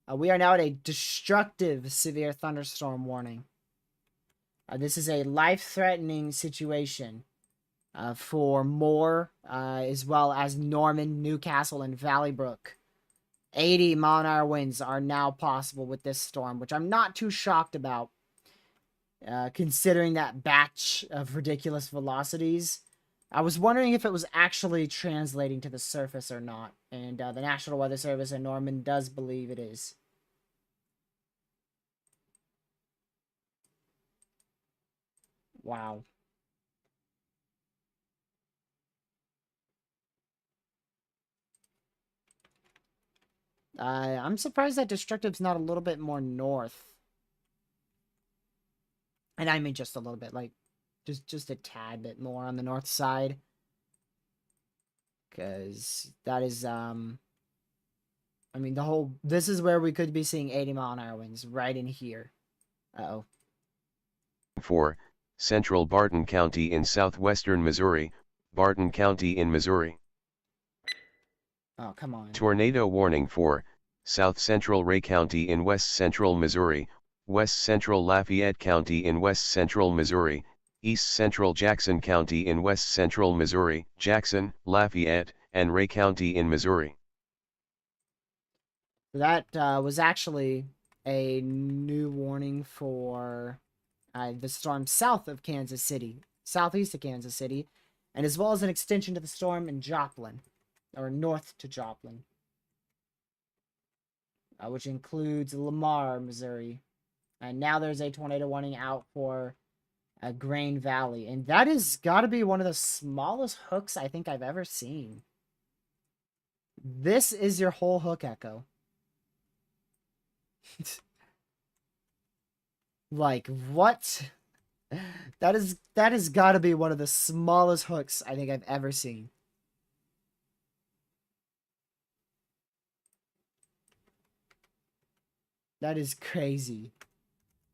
We are now at a destructive severe thunderstorm warning. This is a life-threatening situation for Moore, as well as Norman, Newcastle, and Valley Brook. 80-mile-an-hour winds are now possible with this storm, which I'm not too shocked about, considering that batch of ridiculous velocities. I was wondering if it was actually translating to the surface or not, and the National Weather Service in Norman does believe it is. Wow. I'm surprised that Destructive's not a little bit more north. And I mean just a little bit, like, just a tad bit more on the north side. Because that is, I mean, this is where we could be seeing 80-mile-an-hour winds, right in here. Uh-oh. 4. Central Barton County in southwestern Missouri, Barton County in Missouri. Oh, come on. Tornado warning for South Central Ray County in west central Missouri, West Central Lafayette County in west central Missouri, East Central Jackson County in west central Missouri, Jackson, Lafayette, and Ray County in Missouri. That was actually a new warning for the storm south of Kansas City, southeast of Kansas City, and as well as an extension to the storm in Joplin, or north to Joplin, which includes Lamar, Missouri. And now there's a tornado warning out for Grain Valley, and that has got to be one of the smallest hooks I think I've ever seen. This is your whole hook, Echo. Like, what? That has got to be one of the smallest hooks I think I've ever seen. That is crazy.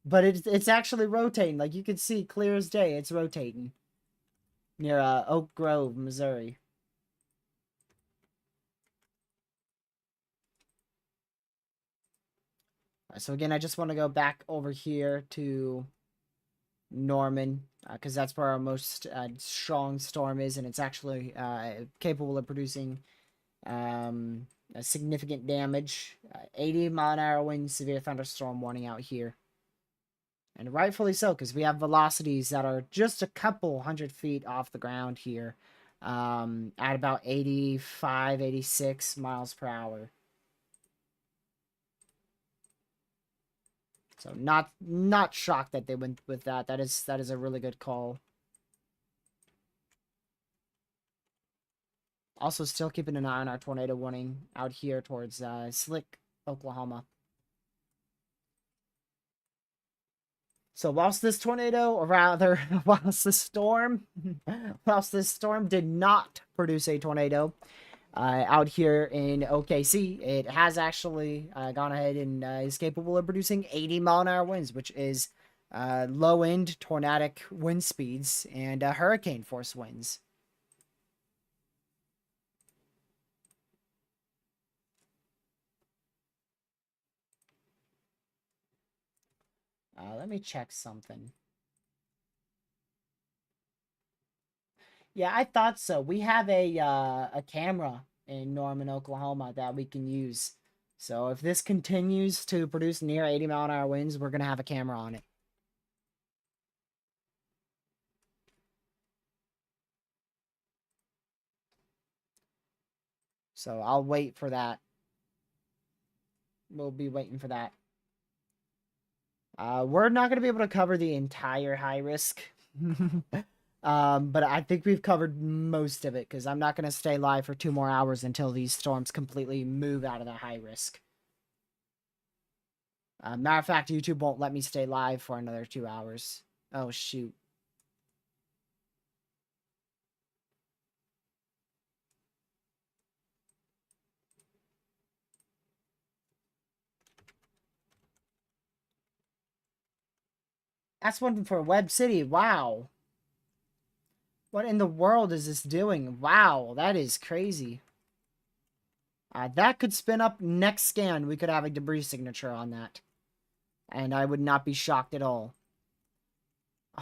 But it's actually rotating. Like you can see clear as day, it's rotating near Oak Grove, Missouri. So again, I just want to go back over here to Norman, because that's where our most strong storm is, and it's actually capable of producing significant damage. 80-mile-an-hour wind, severe thunderstorm warning out here. And rightfully so, because we have velocities that are just a couple 100 feet off the ground here, at about 85, 86 miles per hour. So not shocked that they went with that. That is a really good call. Also, still keeping an eye on our tornado warning out here towards Slick, Oklahoma. So whilst this tornado, or rather, whilst this storm did not produce a tornado out here in OKC, it has actually gone ahead and is capable of producing 80-mile-an-hour winds, which is low-end tornadic wind speeds and hurricane force winds. Let me check something. Yeah, I thought so. We have a camera in Norman, Oklahoma that we can use. So if this continues to produce near 80-mile-an-hour winds, we're gonna have a camera on it. So I'll wait for that. We'll be waiting for that. We're not gonna be able to cover the entire high risk. But I think we've covered most of it because I'm not going to stay live for 2 more hours until these storms completely move out of the high risk. Matter of fact, YouTube won't let me stay live for another 2 hours. Oh, shoot. That's one for Web City. Wow. What in the world is this doing? Wow, that is crazy. That could spin up next scan. We could have a debris signature on that. And I would not be shocked at all.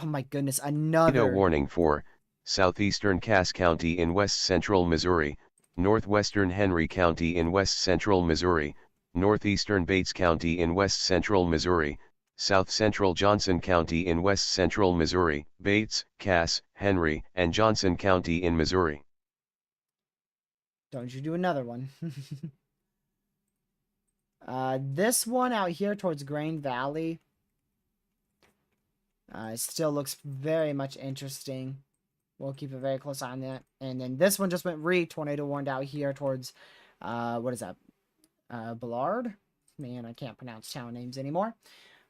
Oh my goodness, another. Tornado warning for southeastern Cass County in west central Missouri, northwestern Henry County in west central Missouri, northeastern Bates County in west central Missouri, south central Johnson County in west central Missouri, Bates, Cass, Henry, and Johnson County in Missouri. Don't you do another one. This one out here towards Grain Valley still looks very much interesting. We'll keep a very close eye on that. And then this one just went tornado warned out here towards, what is that? Ballard? Man, I can't pronounce town names anymore.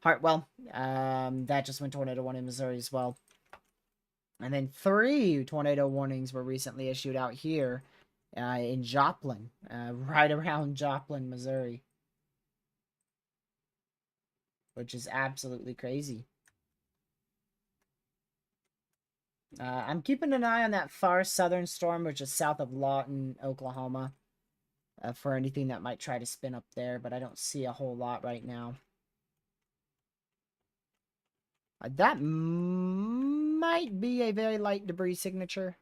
Hartwell. That just went tornado warned in Missouri as well. And then 3 tornado warnings were recently issued out here in Joplin, right around Joplin, Missouri. Which is absolutely crazy. I'm keeping an eye on that far southern storm, which is south of Lawton, Oklahoma, for anything that might try to spin up there, but I don't see a whole lot right now. That might be a very light debris signature.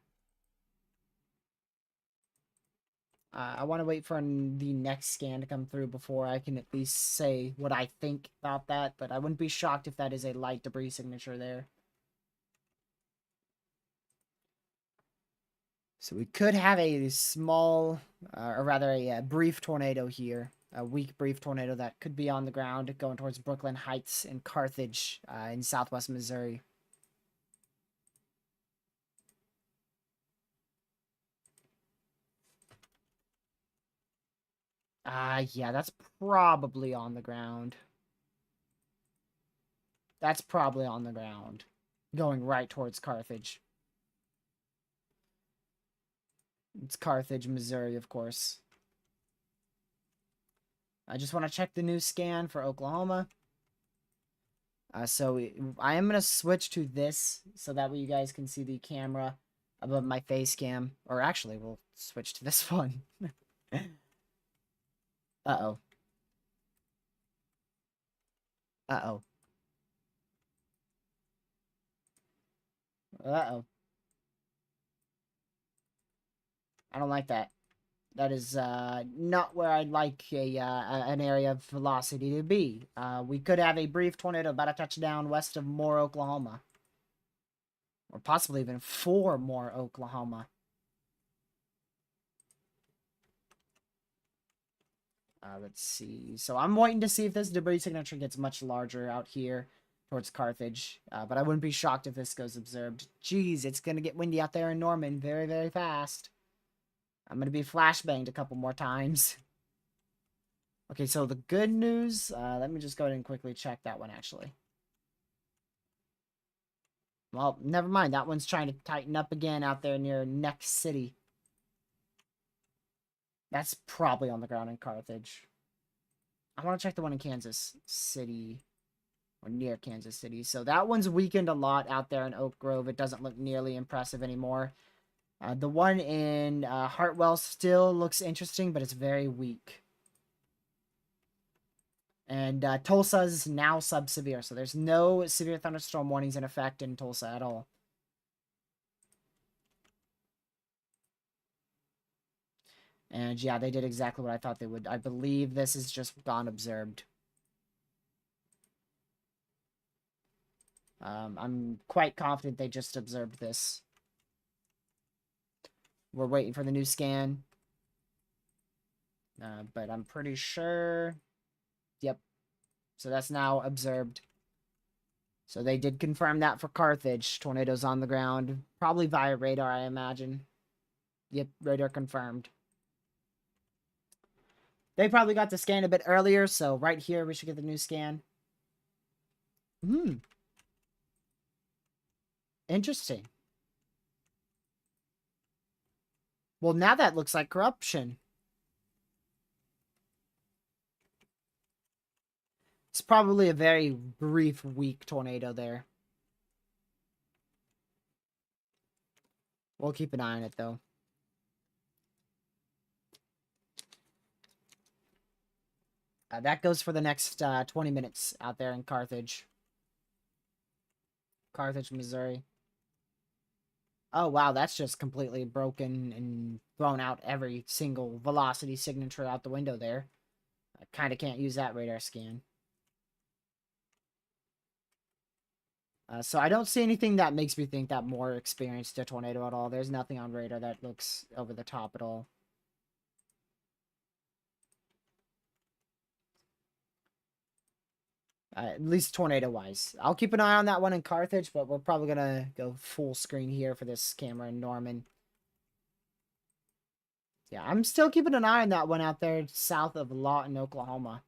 I want to wait for the next scan to come through before I can at least say what I think about that, but I wouldn't be shocked if that is a light debris signature there. So we could have a small, or rather a brief tornado here. A weak, brief tornado that could be on the ground going towards Brooklyn Heights and Carthage in southwest Missouri. Yeah, that's probably on the ground. That's probably on the ground. going right towards Carthage. It's Carthage, Missouri, of course. I just want to check the new scan for Oklahoma. So I am going to switch to this so that way you guys can see the camera above my face cam. Or actually, we'll switch to this one. Uh-oh. Uh-oh. Uh-oh. I don't like that. That is not where I'd like an area of velocity to be. We could have a brief tornado about to touch down west of Moore, Oklahoma. Or possibly even 4 more Oklahoma. Let's see. So I'm waiting to see if this debris signature gets much larger out here towards Carthage. But I wouldn't be shocked if this goes observed. Jeez, it's going to get windy out there in Norman very, very fast. I'm going to be flashbanged a couple more times. Okay, so the good news, let me just go ahead and quickly check that one, actually. Well, never mind. That one's trying to tighten up again out there near Neck City. That's probably on the ground in Carthage. I want to check the one in Kansas City. Or near Kansas City. So that one's weakened a lot out there in Oak Grove. It doesn't look nearly impressive anymore. The one in Hartwell still looks interesting, but it's very weak. And Tulsa's now sub-severe, so there's no severe thunderstorm warnings in effect in Tulsa at all. And yeah, they did exactly what I thought they would. I believe this has just gone observed. I'm quite confident they just observed this. We're waiting for the new scan. But I'm pretty sure... Yep. So that's now observed. So they did confirm that for Carthage. Tornadoes on the ground. Probably via radar, I imagine. Yep, radar confirmed. They probably got the scan a bit earlier, so right here we should get the new scan. Interesting. Well, now that looks like corruption. It's probably a very brief, weak tornado there. We'll keep an eye on it, though. That goes for the next 20 minutes out there in Carthage. Carthage, Missouri. Oh, wow, that's just completely broken and thrown out every single velocity signature out the window there. I kind of can't use that radar scan. So I don't see anything that makes me think that Moore experienced a tornado at all. There's nothing on radar that looks over the top at all. At least tornado-wise. I'll keep an eye on that one in Carthage, but we're probably going to go full screen here for this camera in Norman. Yeah, I'm still keeping an eye on that one out there south of Lawton, Oklahoma.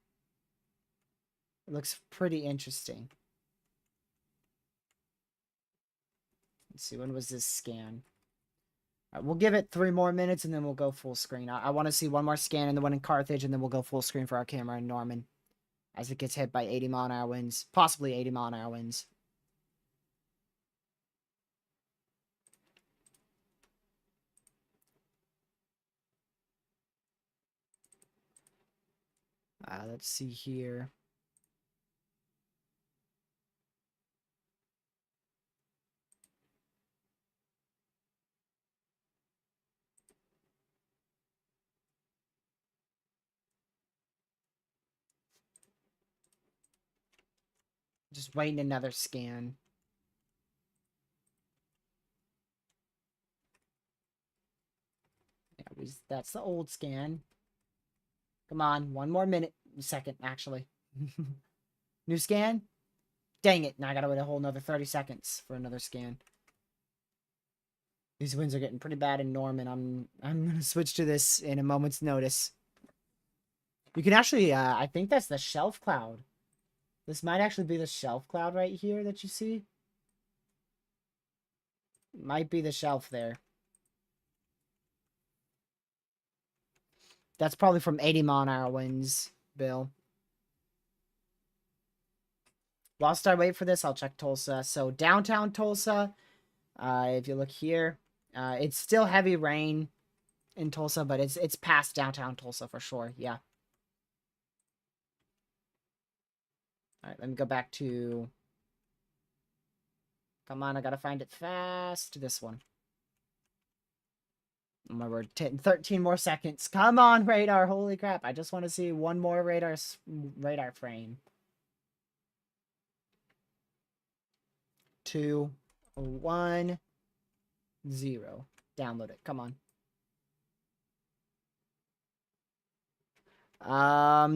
It looks pretty interesting. Let's see, when was this scan? All right, we'll give it 3 more minutes and then we'll go full screen. I want to see one more scan in the one in Carthage and then we'll go full screen for our camera in Norman. As it gets hit by 80-mile-an-hour winds. Possibly 80-mile-an-hour winds. Let's see here. Just waiting another scan. Yeah, that's the old scan. Come on, one more minute. Second, actually. New scan? Dang it, now I gotta wait a whole another 30 seconds for another scan. These winds are getting pretty bad in Norman. I'm gonna switch to this in a moment's notice. You can actually, I think that's the shelf cloud. This might actually be the shelf cloud right here that you see. Might be the shelf there. That's probably from 80-mile-an-hour winds, Bill. Whilst I wait for this, I'll check Tulsa. So downtown Tulsa, if you look here, it's still heavy rain in Tulsa, but it's past downtown Tulsa for sure. Yeah. All right, let me go back to... Come on, I gotta find it fast. This one. Oh my word, 13 more seconds. Come on, radar. Holy crap. I just want to see one more radar frame. 2, 1, 0. Download it. Come on.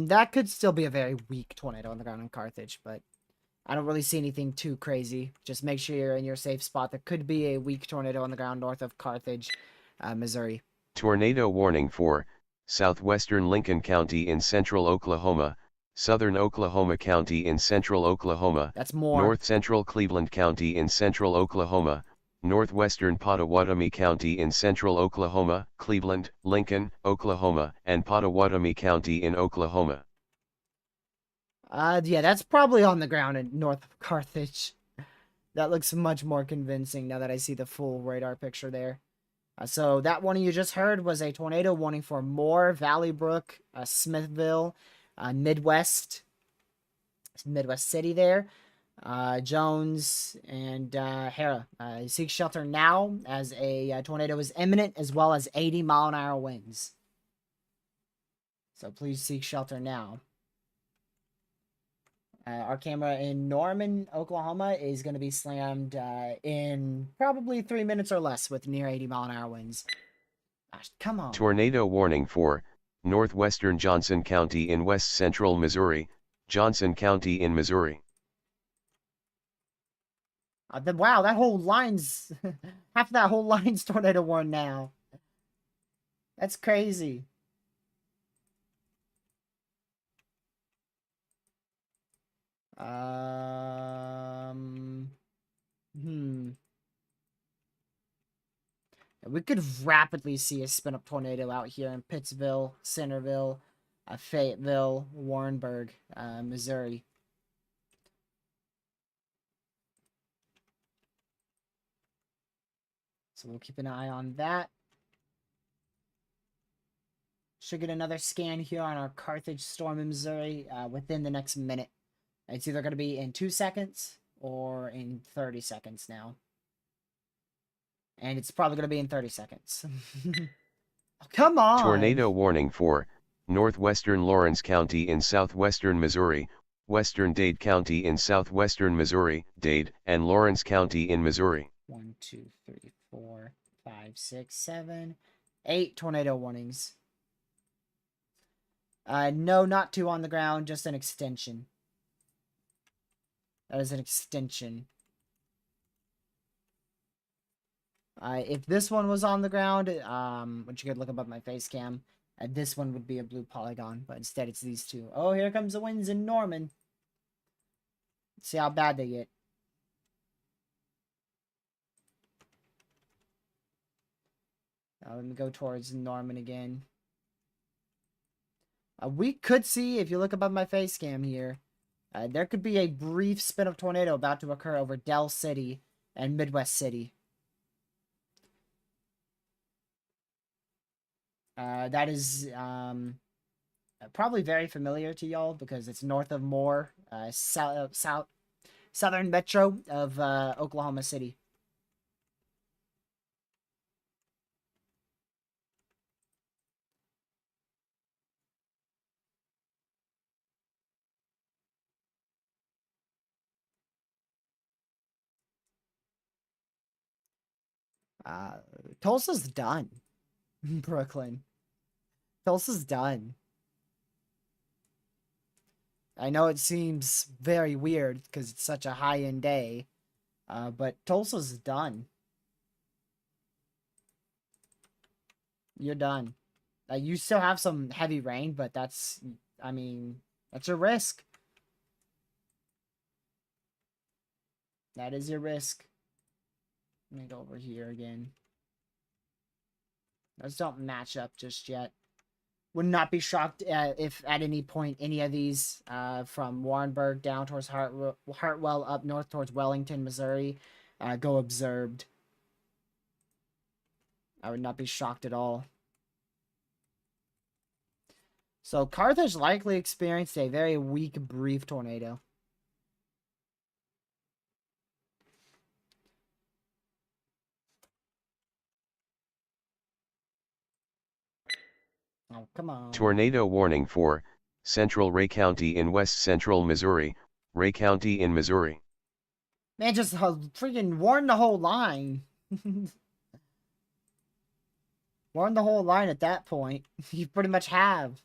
That could still be a very weak tornado on the ground in Carthage, but I don't really see anything too crazy. Just make sure you're in your safe spot. There could be a weak tornado on the ground north of Carthage, Missouri. Tornado warning for southwestern Lincoln County in central Oklahoma, southern Oklahoma County in central Oklahoma, That's more. north central Cleveland County in central Oklahoma, northwestern Pottawatomie County in central Oklahoma, Cleveland, Lincoln, Oklahoma, and Pottawatomie County in Oklahoma. Yeah, that's probably on the ground in north of Carthage. That looks much more convincing now that I see the full radar picture there. So that warning you just heard was a tornado warning for Moore, Valley Brook, Smithville, Midwest City there, Jones, and Hera. Seek shelter now as a tornado is imminent, as well as 80-mile-an-hour winds. So please seek shelter now. Our camera in Norman, Oklahoma is going to be slammed in probably 3 minutes or less with near 80-mile-an-hour winds. Gosh, come on. Tornado warning for northwestern Johnson County in west central Missouri, Johnson County in Missouri. Wow, that whole line's... half of that whole line's tornado warned now. That's crazy. We could rapidly see a spin-up tornado out here in Pittsville, Centerville, Fayetteville, Warrenburg, Missouri. So we'll keep an eye on that. Should get another scan here on our Carthage storm in Missouri within the next minute. It's either going to be in 2 seconds or in 30 seconds now. And it's probably going to be in 30 seconds. Oh, come on! Tornado warning for northwestern Lawrence County in southwestern Missouri, western Dade County in southwestern Missouri, Dade, and Lawrence County in Missouri. 1, 2, 3, 4, 5, 6, 7, 8 tornado warnings. No, not 2 on the ground, just an extension. That is an extension. If this one was on the ground, which you could look above my face cam, this one would be a blue polygon, but instead it's these 2. Oh, here comes the winds in Norman. Let's see how bad they get. Let me go towards Norman again. We could see, if you look above my face cam here, there could be a brief spin of tornado about to occur over Dell City and Midwest City. That is probably very familiar to y'all because it's north of Moore, southern metro of Oklahoma City. Tulsa's done. Brooklyn. Tulsa's done. I know it seems very weird because it's such a high-end day, but Tulsa's done. You're done. You still have some heavy rain, but that's, I mean, that's your risk. That is your risk. Let me go over here again. Those don't match up just yet. Would not be shocked if at any point any of these from Warrenburg down towards Hartwell up north towards Wellington, Missouri, go observed. I would not be shocked at all. So Carthage likely experienced a very weak, brief tornado. Oh, come on. Tornado warning for Central Ray County in west central Missouri, Ray County in Missouri. Man, just freaking warn the whole line. Warn the whole line at that point. You pretty much have.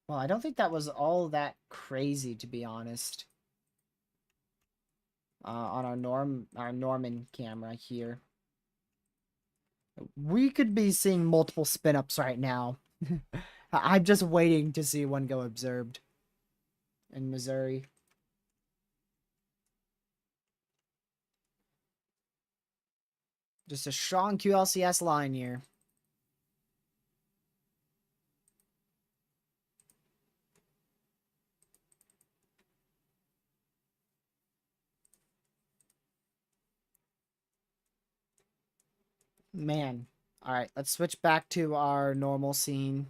Well, I don't think that was all that crazy, to be honest. On our Norman camera here. We could be seeing multiple spin-ups right now. I'm just waiting to see one go observed in Missouri. Just a strong QLCS line here. Man. Alright, let's switch back to our normal scene.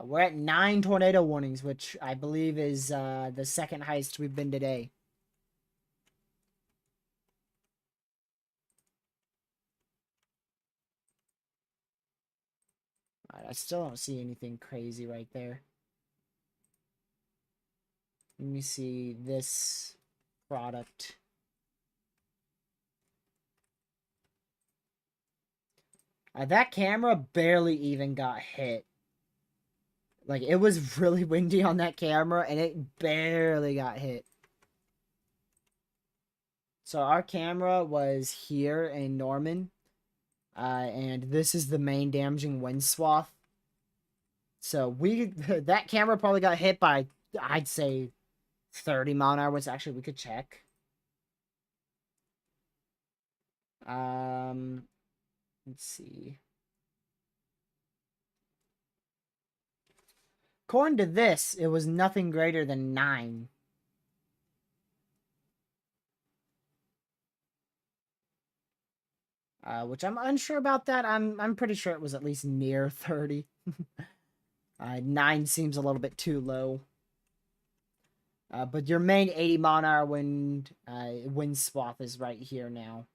We're at 9 tornado warnings, which I believe is the second highest we've been today. Alright, I still don't see anything crazy right there. Let me see this product. That camera barely even got hit. Like, it was really windy on that camera, and it barely got hit. So our camera was here in Norman, and this is the main damaging wind swath. So that camera probably got hit by, I'd say, 30 mile an hour winds. Actually, we could check. Let's see. According to this, it was nothing greater than 9. Which I'm unsure about that. I'm pretty sure it was at least near 30. 9 seems a little bit too low. But your main 80 mile an hour wind swath is right here now.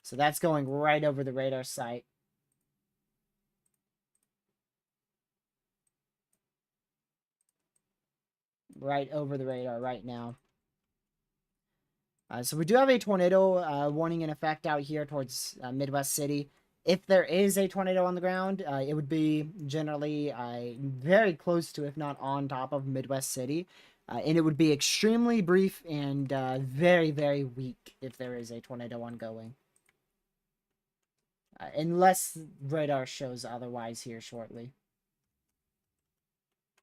So that's going right over the radar site. Right over the radar right now. So we do have a tornado warning in effect out here towards Midwest City. If there is a tornado on the ground, it would be generally very close to, if not on top of, Midwest City. And it would be extremely brief and very, very weak if there is a tornado ongoing. Unless radar shows otherwise here shortly.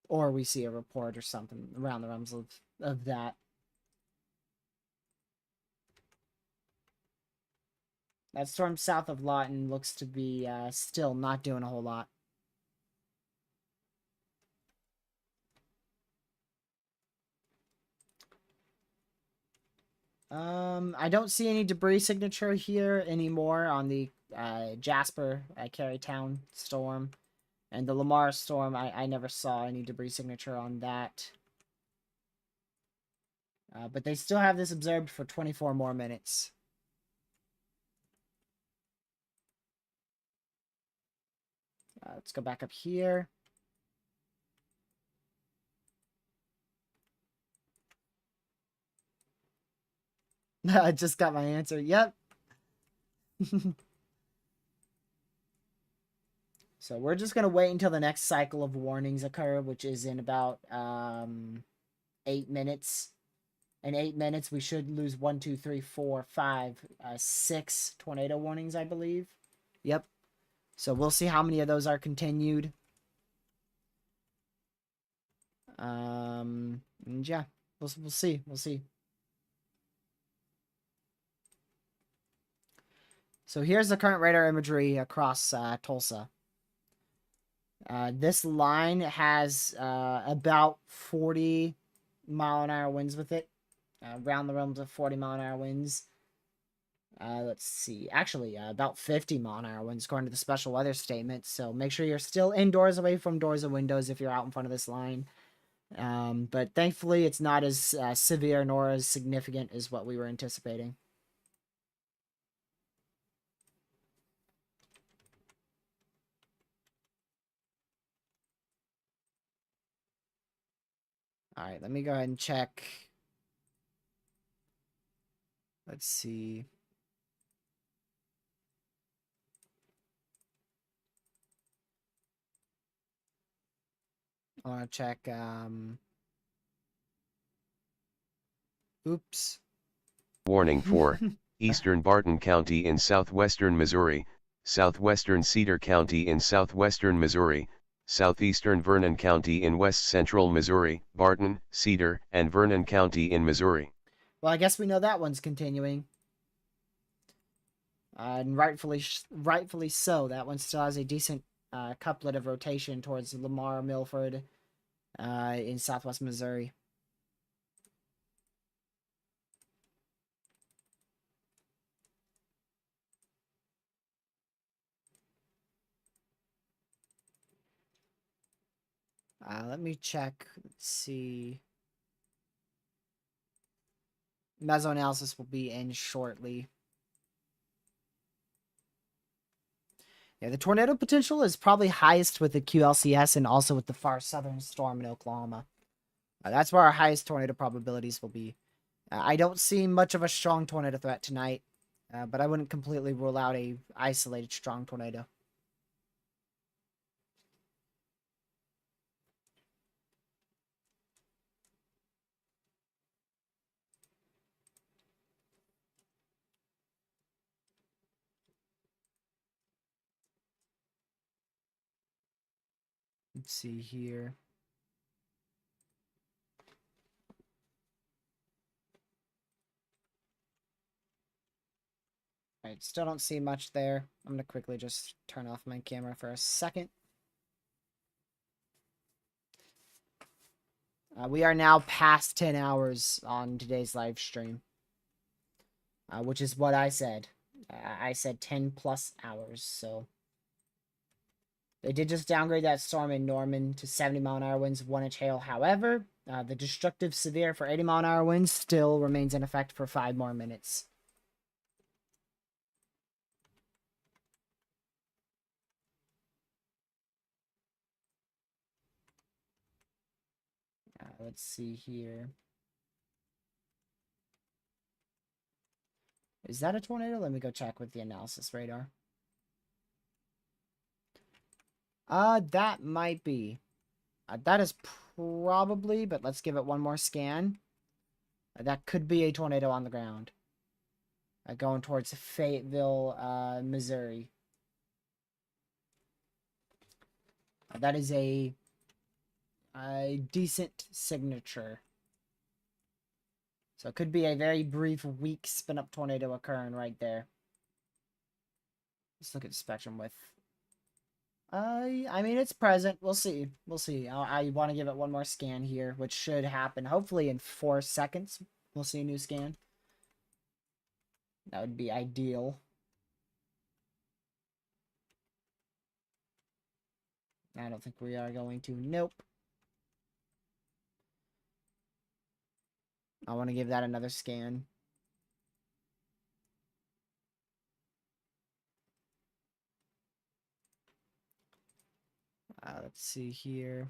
Or we see a report or something around the realms of that. That storm south of Lawton looks to be still not doing a whole lot. I don't see any debris signature here anymore on the Jasper, Carytown storm. And the Lamar storm, I never saw any debris signature on that. But they still have this observed for 24 more minutes. Let's go back up here. I just got my answer. Yep. So we're just going to wait until the next cycle of warnings occur, which is in about 8 minutes. In 8 minutes, we should lose 1, 2, 3, 4, 5, 6 tornado warnings, I believe. Yep. So we'll see how many of those are continued. And yeah, we'll see. We'll see. So here's the current radar imagery across Tulsa. This line has about 40-mile-an-hour winds with it. Around the realms of 40-mile-an-hour winds. Let's see. Actually, about 50-mile-an-hour winds according to the special weather statement. So make sure you're still indoors, away from doors and windows if you're out in front of this line. But thankfully, it's not as severe nor as significant as what we were anticipating. All right, let me go ahead and check. Let's see. I want to check. Oops. Warning for eastern Barton County in southwestern Missouri, southwestern Cedar County in southwestern Missouri, southeastern Vernon County in west central Missouri, Barton, Cedar, and Vernon County in Missouri. Well, I guess we know that one's continuing. And rightfully so. That one still has a decent couplet of rotation towards Lamar, Milford, in southwest Missouri. Let me check. Let's see. Mesoanalysis will be in shortly. Yeah, the tornado potential is probably highest with the QLCS and also with the far southern storm in Oklahoma. That's where our highest tornado probabilities will be. I don't see much of a strong tornado threat tonight, but I wouldn't completely rule out a isolated strong tornado. Let's see here. Alright, still don't see much there. I'm going to quickly just turn off my camera for a second. We are now past 10 hours on today's live stream. Which is what I said. I said 10 plus hours, so... They did just downgrade that storm in Norman to 70-mile-an-hour winds, 1-inch hail. However, the destructive severe for 80-mile-an-hour winds still remains in effect for 5 more minutes. Let's see here. Is that a tornado? Let me go check with the analysis radar. That might be. That is probably, but let's give it one more scan. That could be a tornado on the ground. Going towards Fayetteville, Missouri. That is a decent signature. So it could be a very brief, weak spin-up tornado occurring right there. Let's look at spectrum width. I mean, it's present. We'll see. We'll see. I want to give it one more scan here, which should happen hopefully in 4 seconds. We'll see a new scan. That would be ideal. I don't think we are going to. Nope. I want to give that another scan. Let's see here.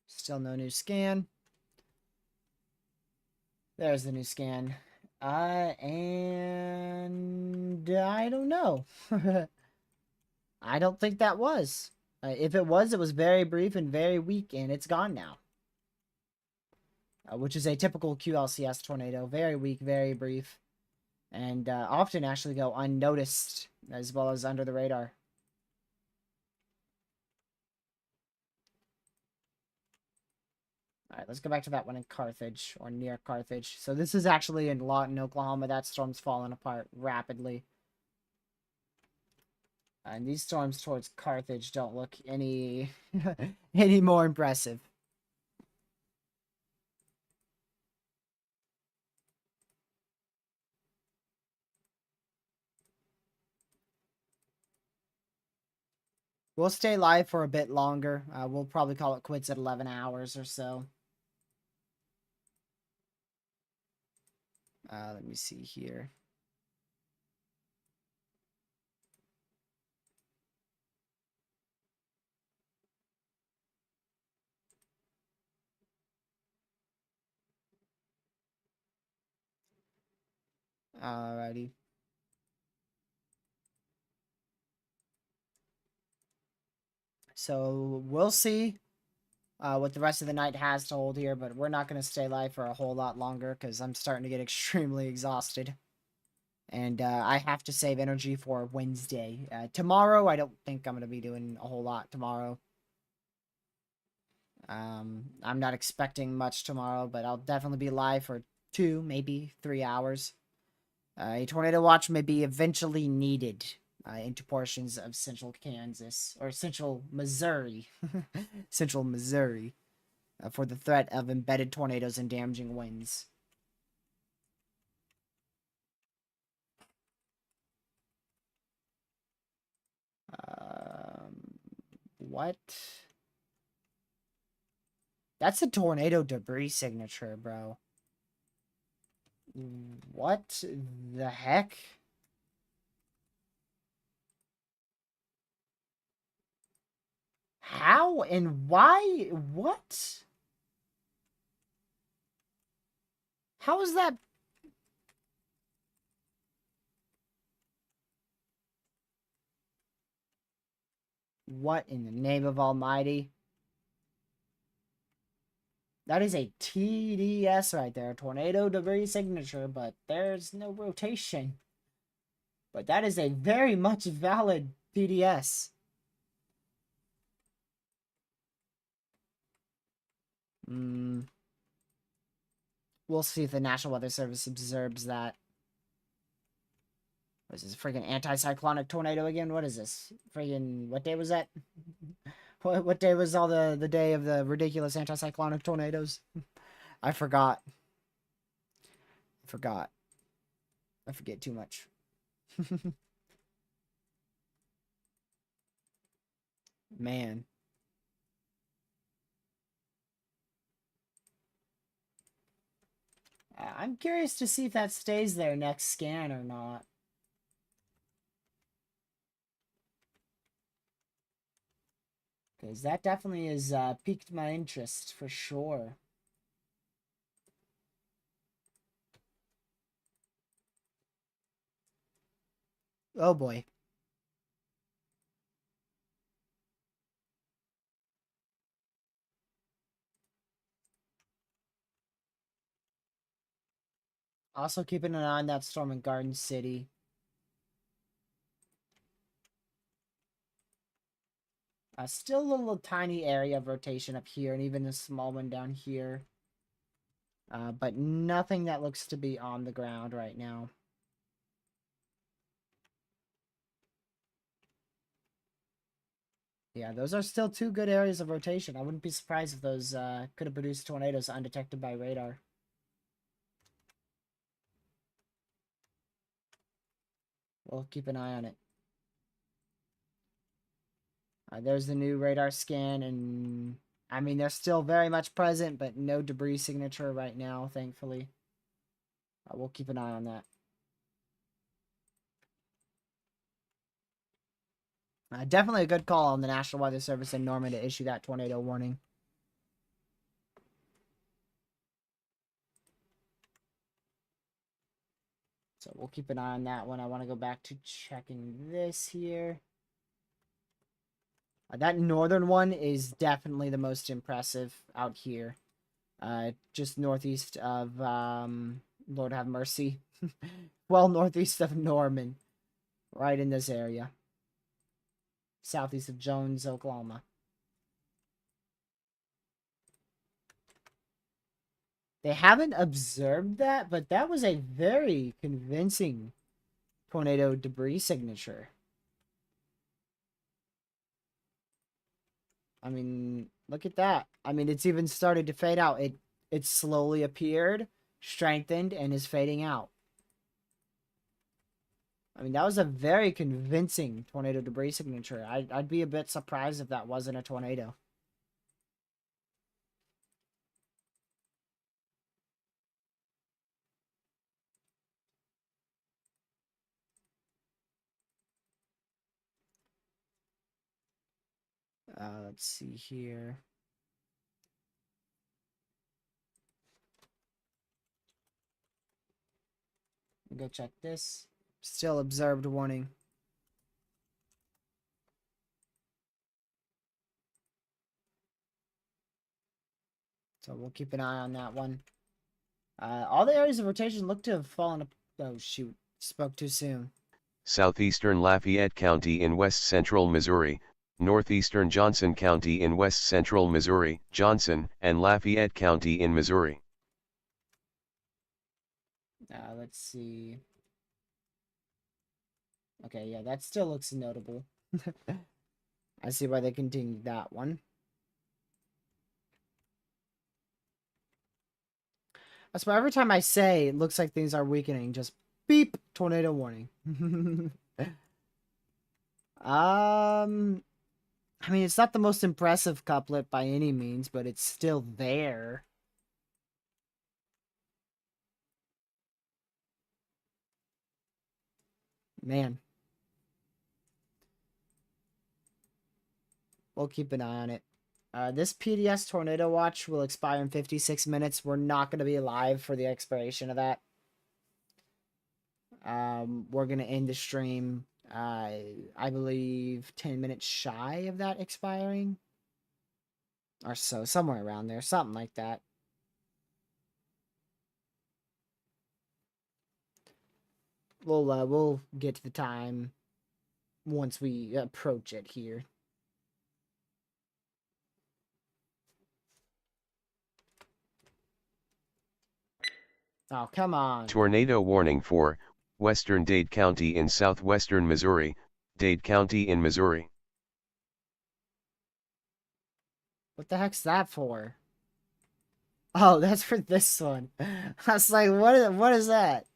Still no new scan. There's the new scan. And I don't know. I don't think that was. If it was very brief and very weak, and it's gone now. which is a typical QLCS tornado. Very weak, very brief, and often actually go unnoticed as well as under the radar. All right, let's go back to that one in Carthage, or near Carthage. So this is actually in Lawton, Oklahoma. That storm's falling apart rapidly. And these storms towards Carthage don't look any any more impressive. We'll stay live for a bit longer. We'll probably call it quits at 11 hours or so. Let me see here. Alrighty. So we'll see what the rest of the night has to hold here, but we're not going to stay live for a whole lot longer because I'm starting to get extremely exhausted. And I have to save energy for Wednesday. Tomorrow, I don't think I'm going to be doing a whole lot tomorrow. I'm not expecting much tomorrow, but I'll definitely be live for 2, maybe 3 hours. A tornado watch may be eventually needed into portions of central Kansas, or central Missouri. Central Missouri. For the threat of embedded tornadoes and damaging winds. What? That's a tornado debris signature, bro. What the heck? How and why? What? How is that? What in the name of Almighty? That is a TDS right there. Tornado debris signature, but there's no rotation. But that is a very much valid TDS. We'll see if the National Weather Service observes that. What is this, freaking anticyclonic tornado again? What is this? Freaking, what day was that? What day was all the day of the ridiculous anticyclonic tornadoes? I forgot. I forget too much. Man. I'm curious to see if that stays there next scan or not. Because that definitely has piqued my interest for sure. Oh boy. Also keeping an eye on that storm in Garden City. Still a little tiny area of rotation up here, and even a small one down here. But nothing that looks to be on the ground right now. Yeah, those are still 2 good areas of rotation. I wouldn't be surprised if those could have produced tornadoes undetected by radar. We'll keep an eye on it. There's the new radar scan, and I mean, they're still very much present, but no debris signature right now, thankfully. We'll keep an eye on that. Definitely a good call on the National Weather Service in Norman to issue that tornado warning. So we'll keep an eye on that one. I want to go back to checking this here. That northern one is definitely the most impressive out here. just northeast of, Lord have mercy, well, northeast of Norman, right in this area, southeast of Jones, Oklahoma. They haven't observed that, but that was a very convincing tornado debris signature. I mean, look at that. I mean, it's even started to fade out. It slowly appeared, strengthened, and is fading out. I mean, that was a very convincing tornado debris signature. I'd be a bit surprised if that wasn't a tornado. Let's see here. Go check this. Still observed warning. So we'll keep an eye on that one. All the areas of rotation look to have fallen up. Oh, shoot. Spoke too soon. Southeastern Lafayette County in west central Missouri, northeastern Johnson County in west central Missouri, Johnson and Lafayette County in Missouri. Let's see. Okay, yeah, that still looks notable. I see why they continued that one. That's why every time I say it looks like things are weakening, just beep, tornado warning. I mean, it's not the most impressive couplet by any means, but it's still there. Man. We'll keep an eye on it. This PDS Tornado Watch will expire in 56 minutes. We're not going to be live for the expiration of that. We're going to end the stream, I believe, 10 minutes shy of that expiring. Or so, somewhere around there. Something like that. We'll get to the time once we approach it here. Oh, come on. Tornado warning for western Dade County in southwestern Missouri, Dade County in Missouri. What the heck's that for? Oh, that's for this one. I was like, what is that?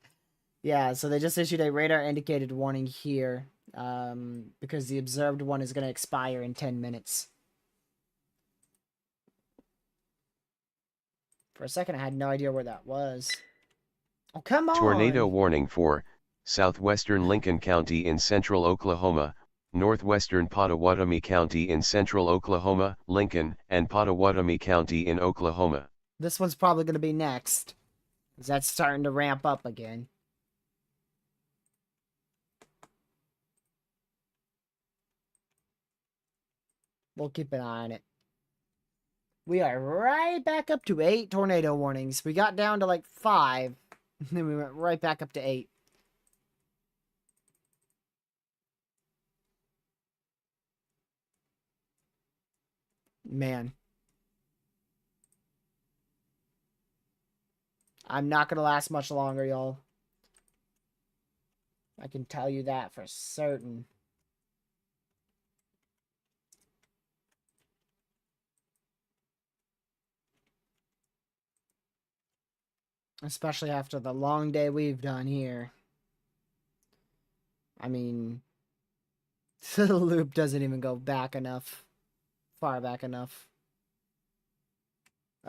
Yeah, so they just issued a radar indicated warning here, because the observed one is going to expire in 10 minutes. For a second, I had no idea where that was. Oh, come on! Tornado warning for southwestern Lincoln County in central Oklahoma, northwestern Pottawatomie County in central Oklahoma, Lincoln, and Pottawatomie County in Oklahoma. This one's probably going to be next, because that's starting to ramp up again. We'll keep an eye on it. We are right back up to 8 tornado warnings. We got down to like 5, and then we went right back up to 8. Man. I'm not going to last much longer, y'all. I can tell you that for certain. Especially after the long day we've done here. I mean, the loop doesn't even go back enough. Far back enough.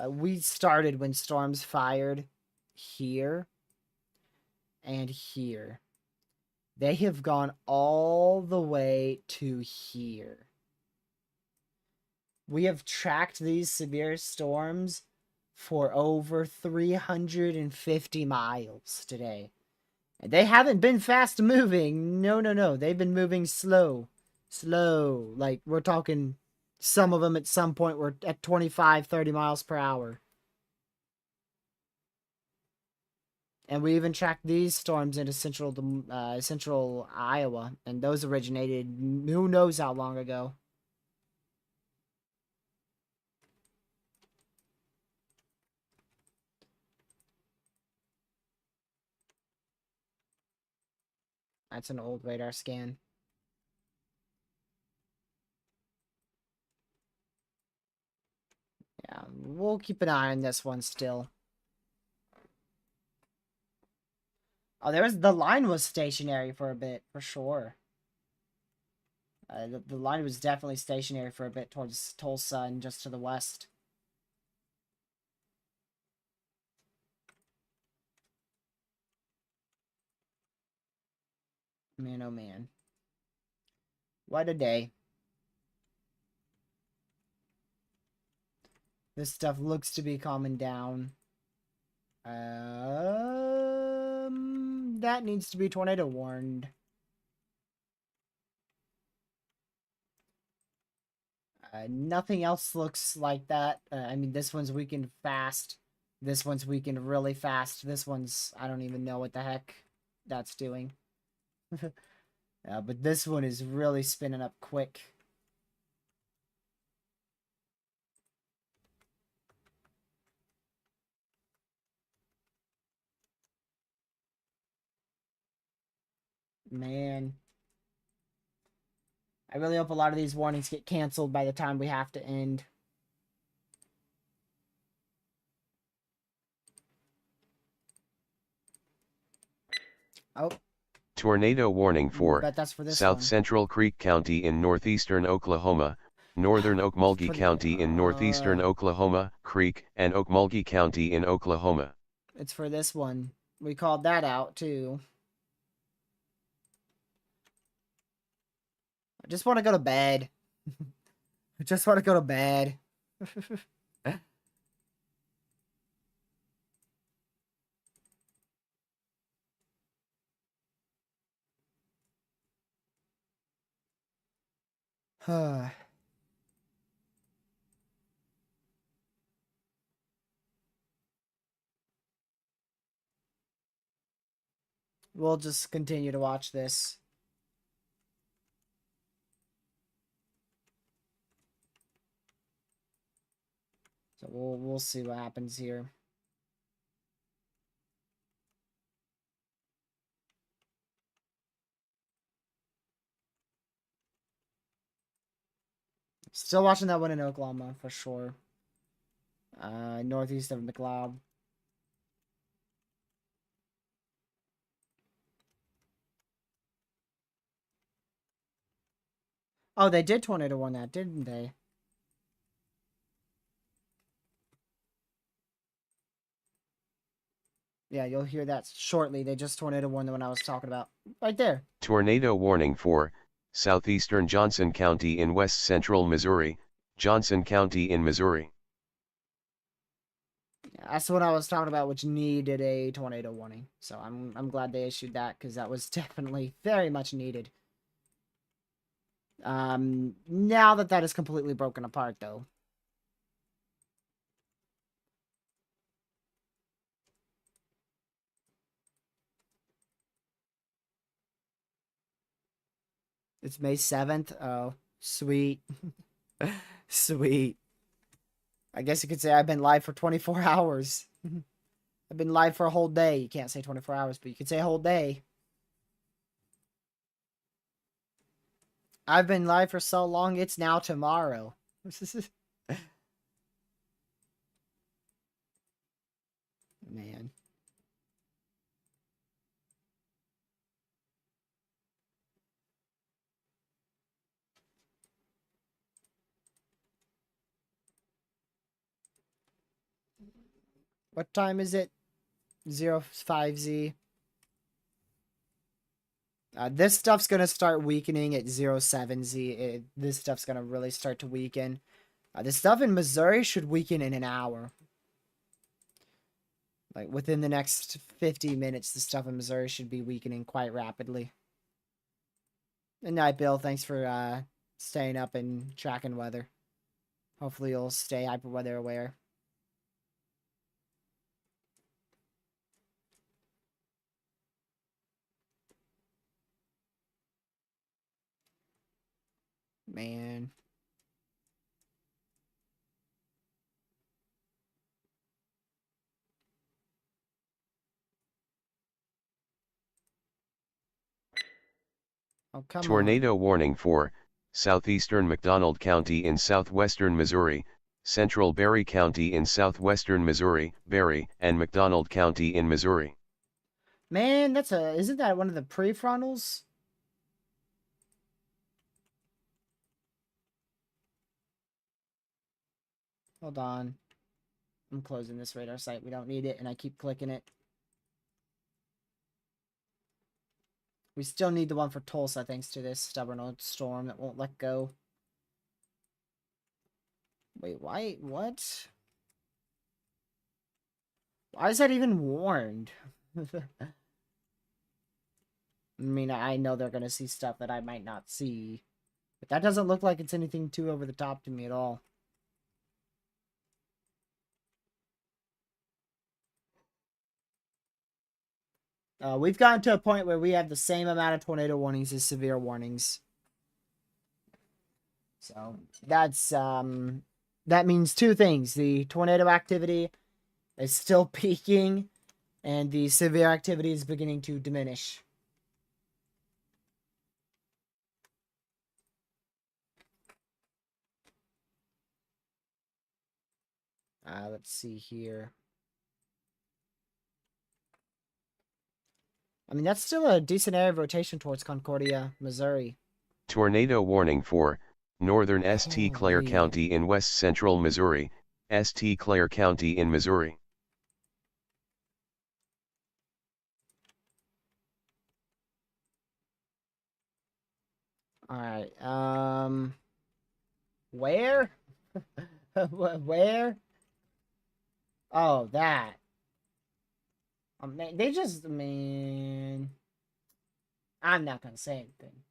We started when storms fired here and here. They have gone all the way to here. We have tracked these severe storms for over 350 miles today. And they haven't been fast moving. No. They've been moving slow. Slow. Like, we're talking, some of them at some point were at 25, 30 miles per hour. And we even tracked these storms into central Iowa, and those originated who knows how long ago. That's an old radar scan. Yeah, we'll keep an eye on this one still. Oh, the line was stationary for a bit, for sure. The line was definitely stationary for a bit towards Tulsa and just to the west. Man, oh man. What a day. This stuff looks to be calming down. That needs to be tornado warned. Nothing else looks like that. I mean, this one's weakened fast. This one's weakened really fast. This one's, I don't even know what the heck that's doing. But this one is really spinning up quick. Man. I really hope a lot of these warnings get canceled by the time we have to end. Oh. Tornado warning for Bet that's for this South one. Central Creek County in northeastern Oklahoma, northern Okmulgee County in northeastern Oklahoma, Creek, and Okmulgee County in Oklahoma. It's for this one. We called that out, too. I just want to go to bed. I just want to go to bed. We'll just continue to watch this. So we'll see what happens here. Still watching that one in Oklahoma for sure. Northeast of McLeod. Oh, they did tornado warn that, didn't they? Yeah, you'll hear that shortly. They just tornado warned the one I was talking about. Right there. Tornado warning for southeastern Johnson County in west central Missouri, Johnson County in Missouri. That's what I was talking about, which needed a tornado warning. So I'm glad they issued that, because that was definitely very much needed. Now that is completely broken apart, though. It's May 7th. Oh, sweet. Sweet. I guess you could say I've been live for 24 hours. I've been live for a whole day. You can't say 24 hours, but you could say a whole day. I've been live for so long, it's now tomorrow. Man. What time is it? 05Z. This stuff's going to start weakening at 07Z. This stuff's going to really start to weaken. The stuff in Missouri should weaken in an hour. Like, within the next 50 minutes, the stuff in Missouri should be weakening quite rapidly. Good night, Bill. Thanks for staying up and tracking weather. Hopefully you'll stay hyper weather aware. Man. Oh, come on. Tornado warning for southeastern McDonald County in southwestern Missouri, central Berry County in southwestern Missouri, Berry, and McDonald County in Missouri. Man, isn't that one of the prefrontals? Hold on. I'm closing this radar site. We don't need it, and I keep clicking it. We still need the one for Tulsa thanks to this stubborn old storm that won't let go. Wait, why? What? Why is that even warned? I mean, I know they're going to see stuff that I might not see. But that doesn't look like it's anything too over the top to me at all. We've gotten to a point where we have the same amount of tornado warnings as severe warnings. So that's that means two things. The tornado activity is still peaking and the severe activity is beginning to diminish. Let's see here. I mean, that's still a decent area of rotation towards Concordia, Missouri. Tornado warning for northern St. Clair Holy. County in west central Missouri, St. Clair County in Missouri. Alright, where? Where? Oh, that. They just, man. I'm not gonna say anything.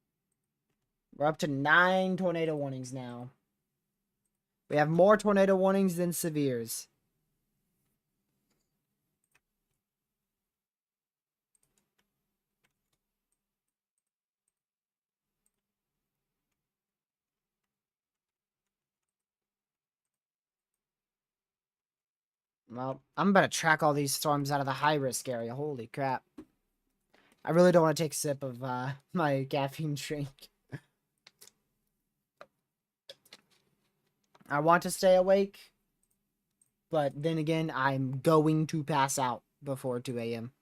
We're up to 9 tornado warnings now. We have more tornado warnings than severes. Well, I'm about to track all these storms out of the high-risk area. Holy crap. I really don't want to take a sip of my caffeine drink. I want to stay awake, but then again, I'm going to pass out before 2 a.m.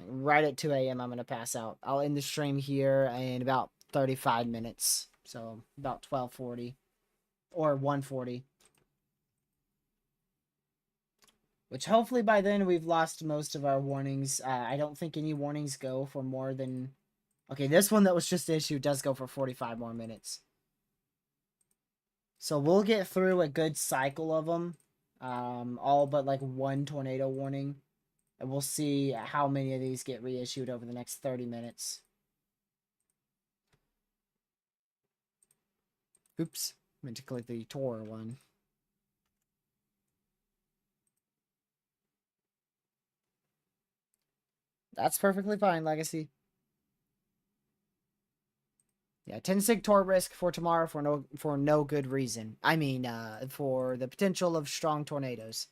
Right at 2 a.m. I'm going to pass out. I'll end the stream here in about 35 minutes. So about 12:40 or 1:40. Which hopefully by then we've lost most of our warnings. I don't think any warnings go for more than... Okay, this one that was just issued does go for 45 more minutes. So we'll get through a good cycle of them. All but like one tornado warning. And we'll see how many of these get reissued over the next 30 minutes. Oops. Meant to click the Tor one. That's perfectly fine, Legacy. Yeah, 10 sig Tor risk for tomorrow for no good reason. I mean, for the potential of strong tornadoes.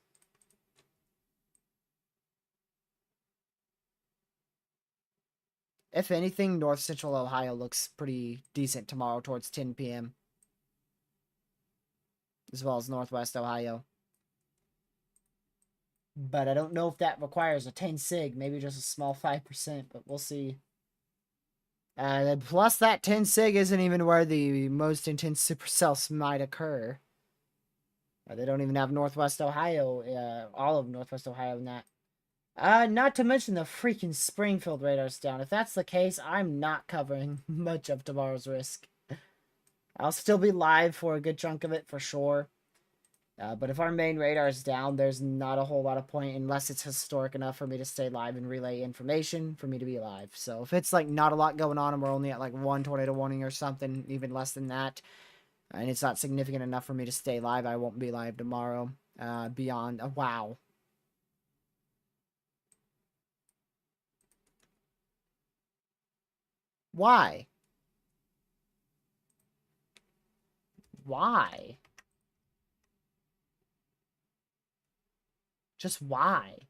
If anything, north central Ohio looks pretty decent tomorrow towards 10 p.m. as well as northwest Ohio. But I don't know if that requires a 10 sig, maybe just a small 5%, but we'll see. Plus, that 10 sig isn't even where the most intense supercells might occur. They don't even have Northwest Ohio, all of Northwest Ohio in that. Not to mention the freaking Springfield radar's down. If that's the case, I'm not covering much of tomorrow's risk. I'll still be live for a good chunk of it for sure. But if our main radar is down, there's not a whole lot of point unless it's historic enough for me to stay live and relay information for me to be live. So if it's like not a lot going on and we're only at like 1 tornado warning or something, even less than that, and it's not significant enough for me to stay live, I won't be live tomorrow. Beyond, wow. Why? Why? Just why?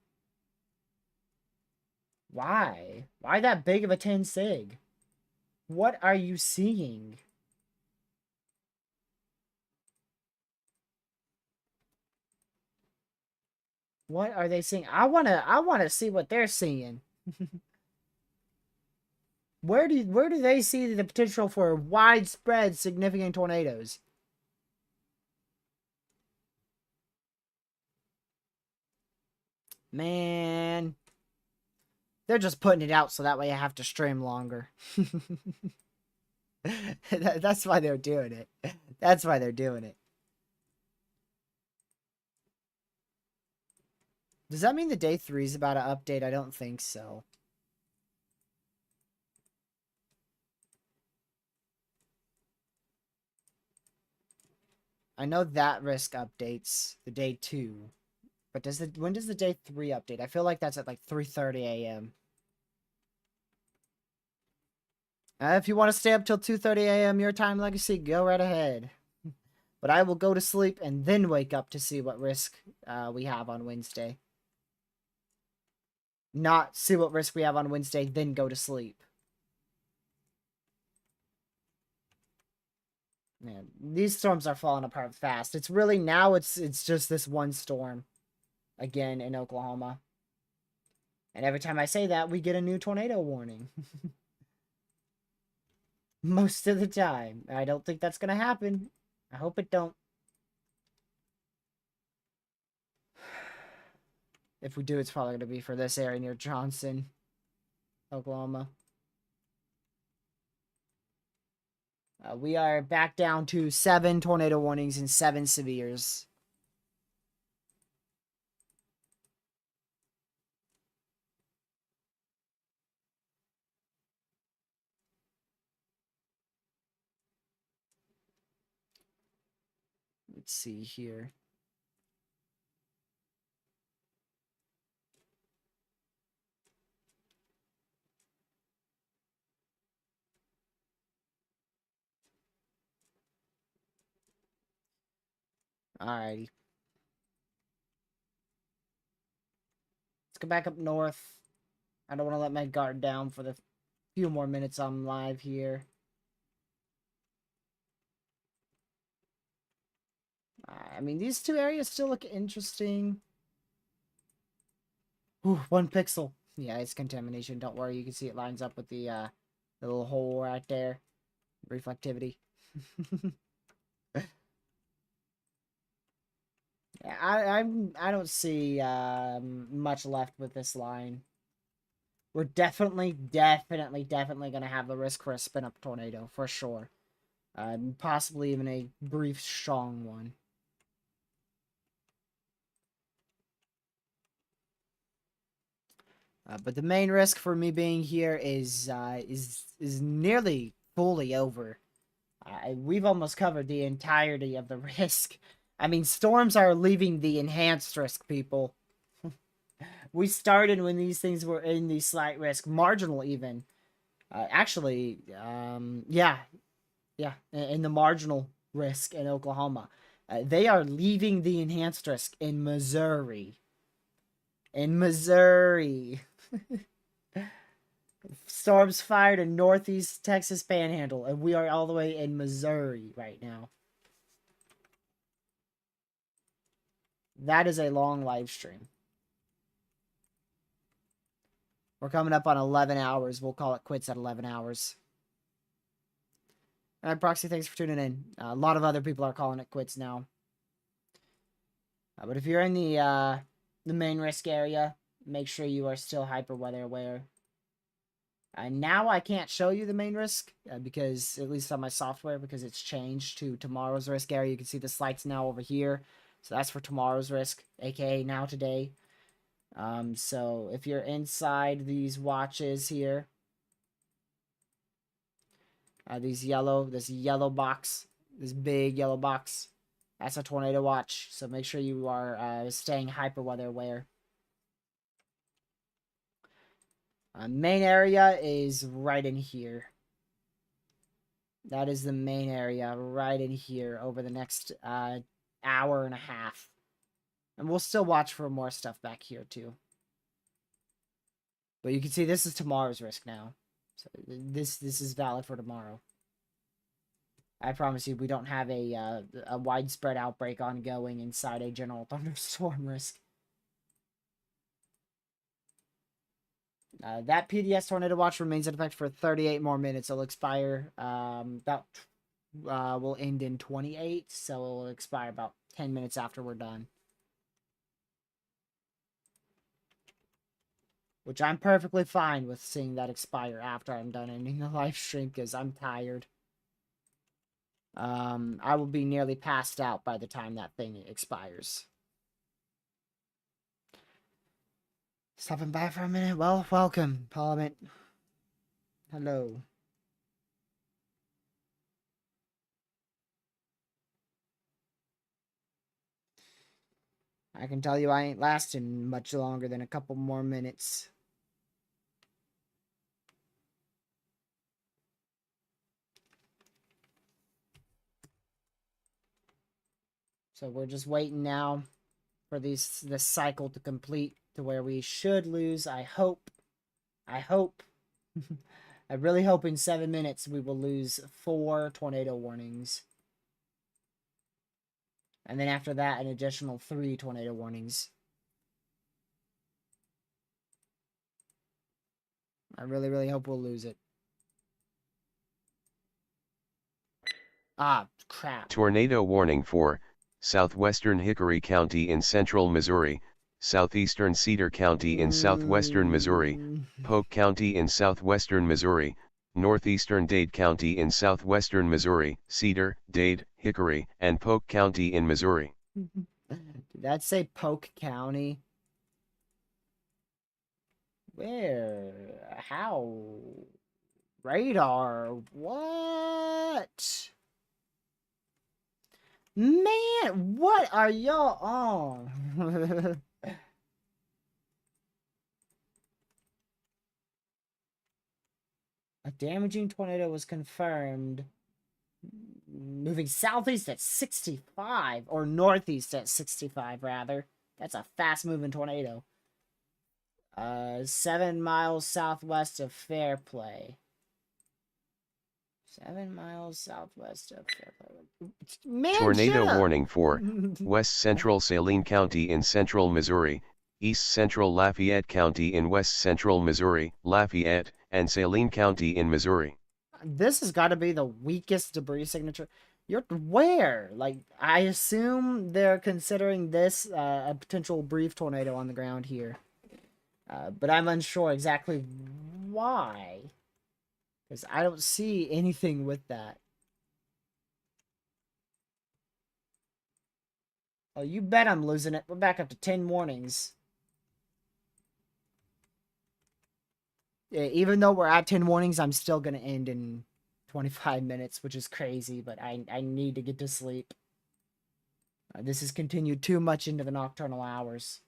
Why? Why that big of a 10 sig? What are you seeing? What are they seeing? I wanna see what they're seeing. Where do they see the potential for widespread significant tornadoes? Man, they're just putting it out so that way I have to stream longer. That's why they're doing it. That's why they're doing it. Does that mean the day 3 is about to update? I don't think so. I know that risk updates the day 2. But when does the day 3 update? I feel like that's at like 3:30 a.m. If you want to stay up till 2:30 a.m. your time, Legacy, go right ahead. But I will go to sleep and then wake up to see what risk we have on Wednesday. Not see what risk we have on Wednesday, then go to sleep. Man, these storms are falling apart fast. It's really now it's just this one storm again in Oklahoma. And every time I say that, we get a new tornado warning. Most of the time. I don't think that's going to happen. I hope it don't. If we do, it's probably going to be for this area near Johnson, Oklahoma. We are back down to 7 tornado warnings and 7 severes. Let's see here. Alrighty. Let's go back up north. I don't want to let my guard down for the few more minutes I'm live here. I mean, these two areas still look interesting. Ooh, 1 pixel. Yeah, it's contamination. Don't worry, you can see it lines up with the little hole right there. Reflectivity. Yeah, I don't see much left with this line. We're definitely gonna have the risk for a spin up tornado for sure. Possibly even a brief strong one. But the main risk for me being here is nearly fully over. We've almost covered the entirety of the risk. I mean, storms are leaving the enhanced risk, people. We started when these things were in the slight risk, marginal even. Actually, yeah, in the marginal risk in Oklahoma. They are leaving the enhanced risk in Missouri. In Missouri. Storms fired in northeast Texas Panhandle, and we are all the way in Missouri right now. That is a long live stream. We're coming up on 11 hours. We'll call it quits at 11 hours. All right, Proxy, thanks for tuning in. A lot of other people are calling it quits now. But if you're in the main risk area, make sure you are still hyper weather aware. Now I can't show you the main risk because, at least on my software, because it's changed to tomorrow's risk area. You can see the slides now over here. So that's for tomorrow's risk, aka now today. So if you're inside these watches here, this yellow box, this big yellow box, that's a tornado watch. So make sure you are staying hyper weather aware. Main area is right in here. That is the main area right in here over the next hour and a half. And we'll still watch for more stuff back here too. But you can see this is tomorrow's risk now. So this is valid for tomorrow. I promise you we don't have a widespread outbreak ongoing inside a general thunderstorm risk. That PDS tornado watch remains in effect for 38 more minutes. It'll expire that will end in 28, so it'll expire about 10 minutes after we're done. Which I'm perfectly fine with seeing that expire after I'm done ending the live stream because I'm tired. I will be nearly passed out by the time that thing expires. Stopping by for a minute. Well, welcome, Parliament. Hello. I can tell you I ain't lasting much longer than a couple more minutes. So we're just waiting now for this cycle to complete to where we should lose. I hope. I really hope in 7 minutes we will lose 4 tornado warnings. And then after that, an additional 3 tornado warnings. I really, really hope we'll lose it. Ah, crap. Tornado warning for southwestern Hickory County in central Missouri, southeastern Cedar County in southwestern Missouri, Polk County in southwestern Missouri, northeastern Dade County in southwestern Missouri, Cedar, Dade, Hickory, and Polk County in Missouri. Did that say Polk County? Where? How? Radar? What? Man, what are y'all on? A damaging tornado was confirmed. Moving southeast at 65, or northeast at 65, rather. That's a fast-moving tornado. 7 miles southwest of Fairplay. 7 miles southwest of Fairplay. Man, Tornado shut up. warning for west central Saline County in central Missouri, east central Lafayette County in west central Missouri, Lafayette, and Saline County in Missouri. This has got to be the weakest debris signature. You're where? Like, I assume they're considering this a potential brief tornado on the ground here. But I'm unsure exactly why. Because I don't see anything with that. Oh, you bet I'm losing it. We're back up to 10 warnings. Yeah, even though we're at 10 warnings, I'm still going to end in 25 minutes, which is crazy, but I need to get to sleep. This has continued too much into the nocturnal hours.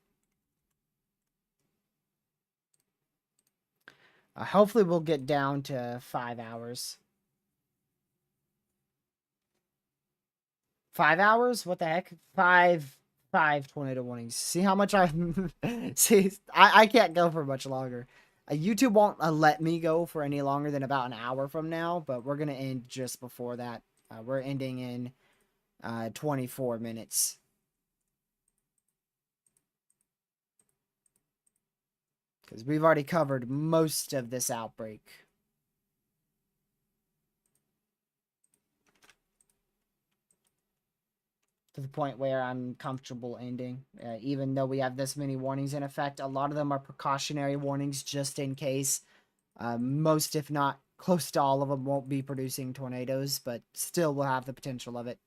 Hopefully we'll get down to 5 hours. 5 hours? What the heck? Five tornado warnings. See how much I see. I can't go for much longer. YouTube won't let me go for any longer than about an hour from now, but we're gonna end just before that. We're ending in 24 minutes. Because we've already covered most of this outbreak. To the point where I'm comfortable ending. Even though we have this many warnings in effect, a lot of them are precautionary warnings just in case. Most, if not close to all of them, won't be producing tornadoes, but still will have the potential of it.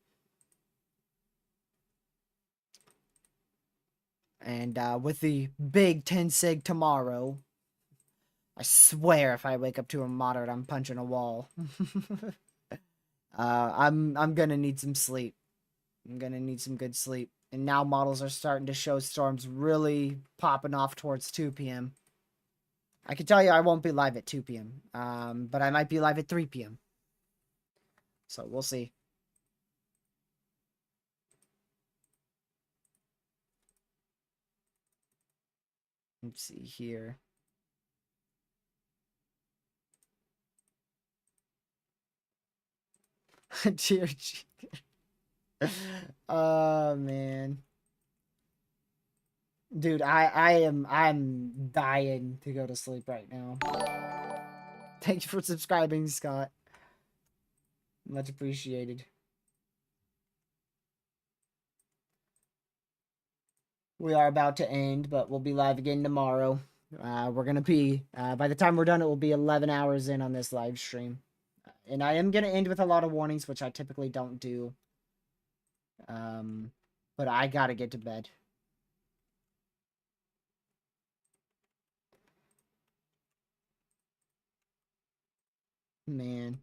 And with the big 10 sig tomorrow, I swear if I wake up to a moderate, I'm punching a wall. I'm gonna need some sleep. I'm gonna need some good sleep. And now models are starting to show storms really popping off towards 2 p.m. I can tell you I won't be live at 2 p.m. But I might be live at 3 p.m. So we'll see. Let's see here. Dear G. Oh man. Dude, I'm dying to go to sleep right now. Thank you for subscribing, Scott. Much appreciated. We are about to end, but we'll be live again tomorrow. We're gonna be by the time we're done, it will be 11 hours in on this live stream, and I am gonna end with a lot of warnings, which I typically don't do. But I gotta get to bed. Man.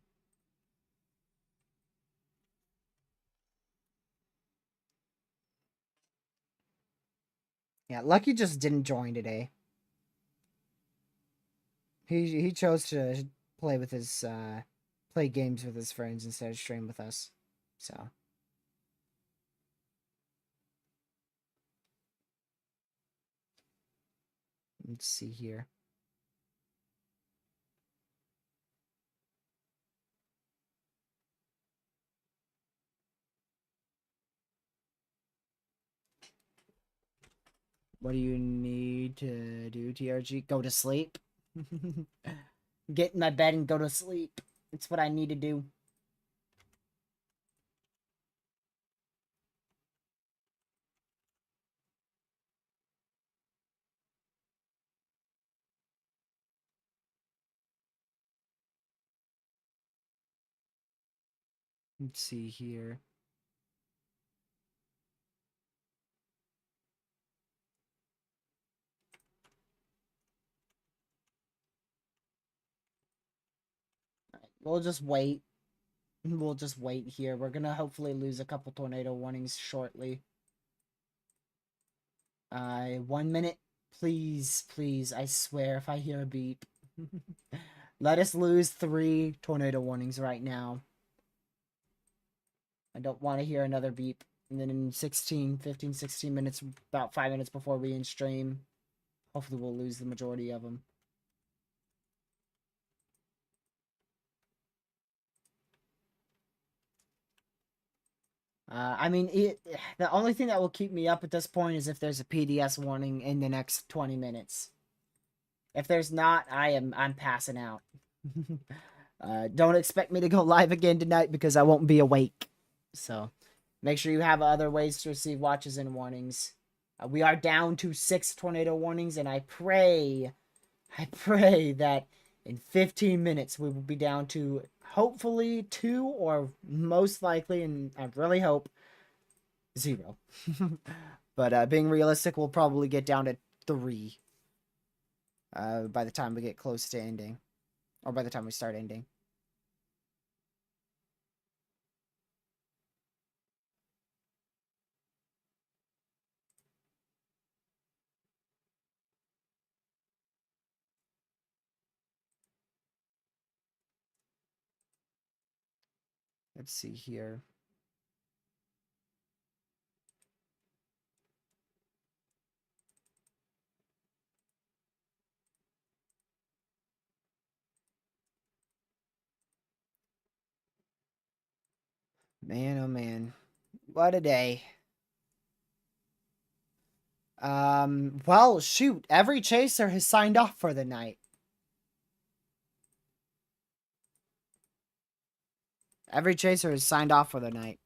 Yeah, Lucky just didn't join today. He chose to play with his play games with his friends instead of stream with us. So let's see here. What do you need to do, TRG? Go to sleep? Get in my bed and go to sleep. It's what I need to do. Let's see here. We'll just wait. We'll just wait here. We're gonna hopefully lose a couple tornado warnings shortly. 1 minute. Please, please. I swear if I hear a beep. Let us lose 3 tornado warnings right now. I don't want to hear another beep. And then in 16 minutes, about 5 minutes before we end stream, hopefully we'll lose the majority of them. I mean, the only thing that will keep me up at this point is if there's a PDS warning in the next 20 minutes. If there's not, I'm passing out. Don't expect me to go live again tonight because I won't be awake. So, make sure you have other ways to receive watches and warnings. We are down to 6 tornado warnings, and I pray that in 15 minutes we will be down to hopefully 2 or most likely, and I really hope, 0. But being realistic, we'll probably get down to 3 by the time we get close to ending, or by the time we start ending. Let's see here. Man, oh man. What a day. Well, shoot. Every chaser has signed off for the night. Every chaser has signed off for the night.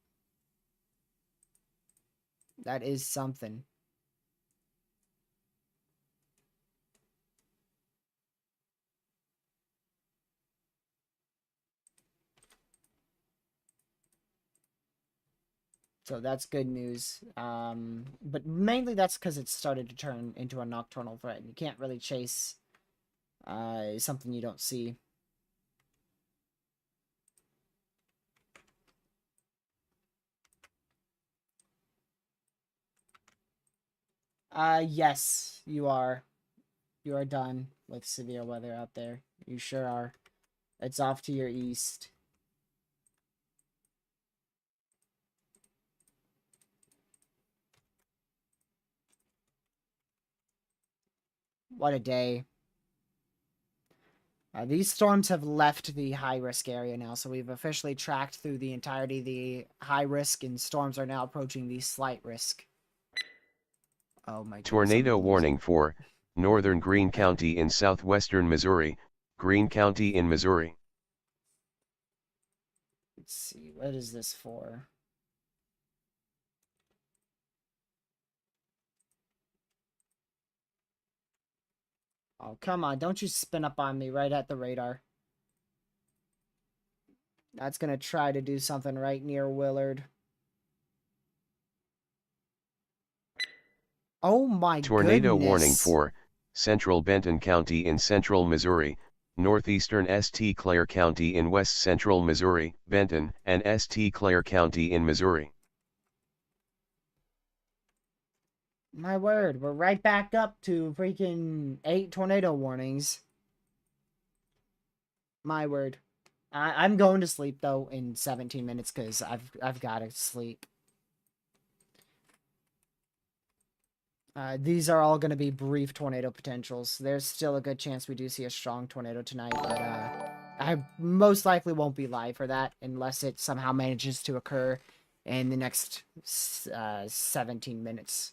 That is something. So that's good news. But mainly that's because it started to turn into a nocturnal threat. You can't really chase something you don't see. Yes, you are. You are done with severe weather out there. You sure are. It's off to your east. What a day. These storms have left the high-risk area now, so we've officially tracked through the entirety of the high risk, and storms are now approaching the slight risk. Oh my goodness. Tornado warning for northern Greene County in southwestern Missouri, Greene County in Missouri. Let's see, what is this for? Oh, come on, don't you spin up on me right at the radar. That's gonna try to do something right near Willard. Oh my Tornado warning goodness. for central Benton County in central Missouri, northeastern St. Clair County in west central Missouri, Benton, and St. Clair County in Missouri. My word, we're right back up to freaking 8 tornado warnings. My word. I'm going to sleep though in 17 minutes because I've got to sleep. These are all going to be brief tornado potentials. There's still a good chance we do see a strong tornado tonight, but I most likely won't be live for that unless it somehow manages to occur in the next 17 minutes.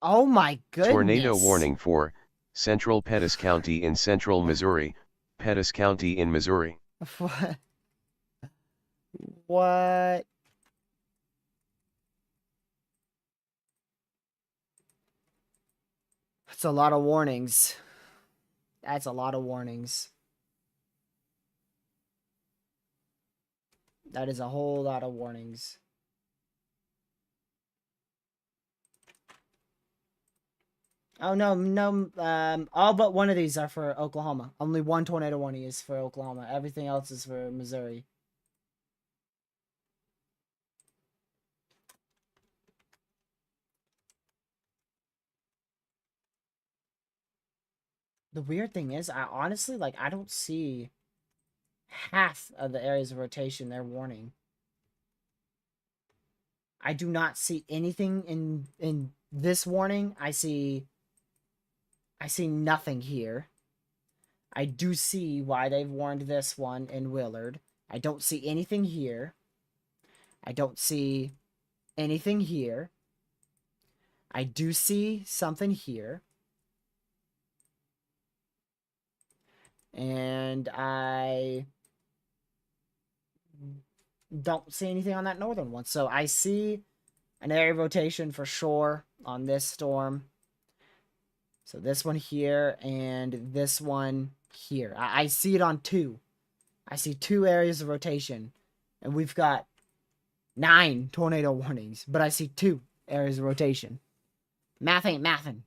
Oh my Tornado goodness. warning for central Pettis County in central Missouri, Pettis County in Missouri. What? What? That's a lot of warnings. That's a lot of warnings. That is a whole lot of warnings. Oh, no, all but one of these are for Oklahoma. Only one tornado warning is for Oklahoma. Everything else is for Missouri. The weird thing is, I honestly, I don't see half of the areas of rotation they're warning. I do not see anything in this warning. I see nothing here. I do see why they've warned this one in Willard. I don't see anything here. I don't see anything here. I do see something here. And I don't see anything on that northern one. So I see an area of rotation for sure on this storm. So this one here and this one here. I see it on 2. I see 2 areas of rotation. And we've got 9 tornado warnings. But I see 2 areas of rotation. Math ain't mathin'.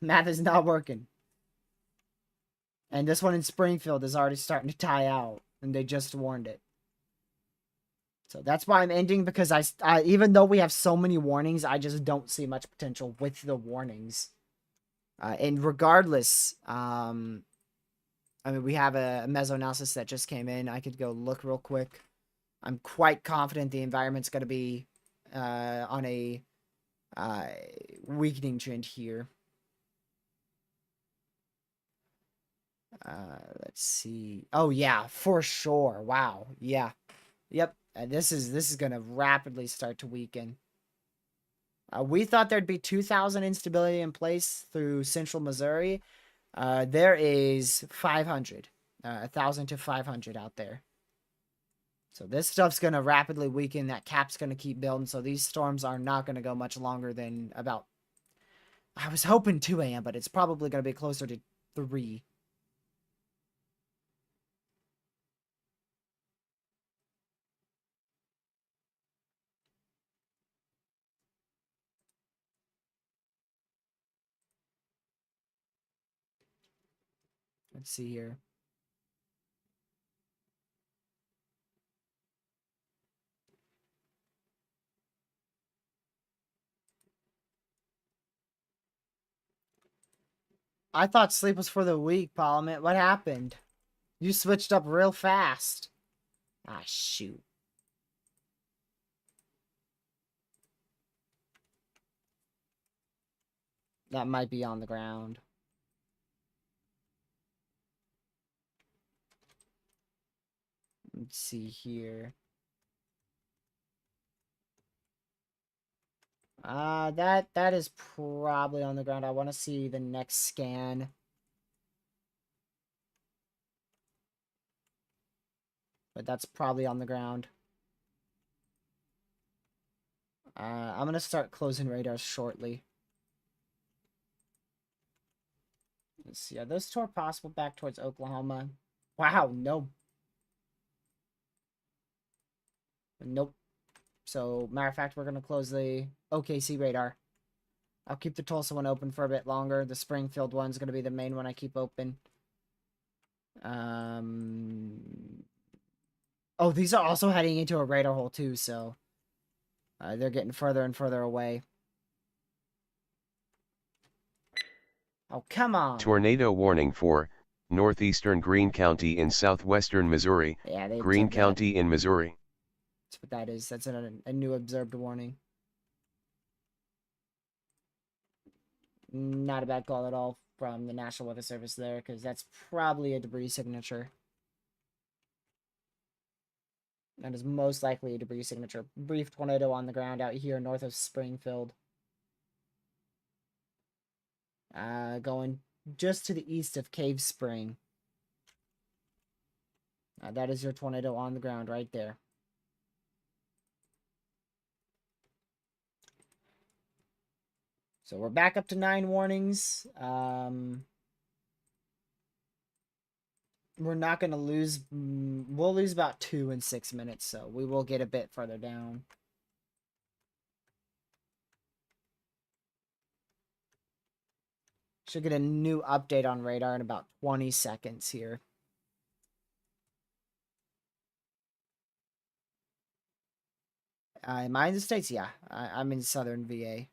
Math is not working. And this one in Springfield is already starting to tie out. And they just warned it. So that's why I'm ending, because I even though we have so many warnings, I just don't see much potential with the warnings. And regardless, I mean, we have a meso-analysis that just came in. I could go look real quick. I'm quite confident the environment's going to be on a weakening trend here. Let's see. Oh, yeah, for sure. Wow. Yeah. Yep. This is going to rapidly start to weaken. We thought there'd be 2,000 instability in place through central Missouri. There is 500, 1,000 to 500 out there. So this stuff's going to rapidly weaken. That cap's going to keep building. So these storms are not going to go much longer than about, I was hoping 2 a.m., but it's probably going to be closer to 3. Let's see here. I thought sleep was for the weak, Parliament. What happened? You switched up real fast. Ah, shoot. That might be on the ground. Let's see here. That is probably on the ground. I want to see the next scan. But that's probably on the ground. I'm going to start closing radars shortly. Let's see. Are those two possible back towards Oklahoma? Wow, no. Nope. So, matter of fact, we're going to close the OKC radar. I'll keep the Tulsa one open for a bit longer. The Springfield one's going to be the main one I keep open. Oh, these are also heading into a radar hole too, so they're getting further and further away. Oh, come on. Tornado warning for northeastern Greene County in southwestern Missouri, Yeah, they Greene took that. County in Missouri. That's what that is. That's a new observed warning. Not a bad call at all from the National Weather Service there, because that's probably a debris signature. That is most likely a debris signature. Brief tornado on the ground out here north of Springfield. Going just to the east of Cave Spring. That is your tornado on the ground right there. So we're back up to 9 warnings. We're not going to lose. We'll lose about 2 in 6 minutes, so we will get a bit further down. Should get a new update on radar in about 20 seconds here. Am I in the States? Yeah, I'm in southern VA.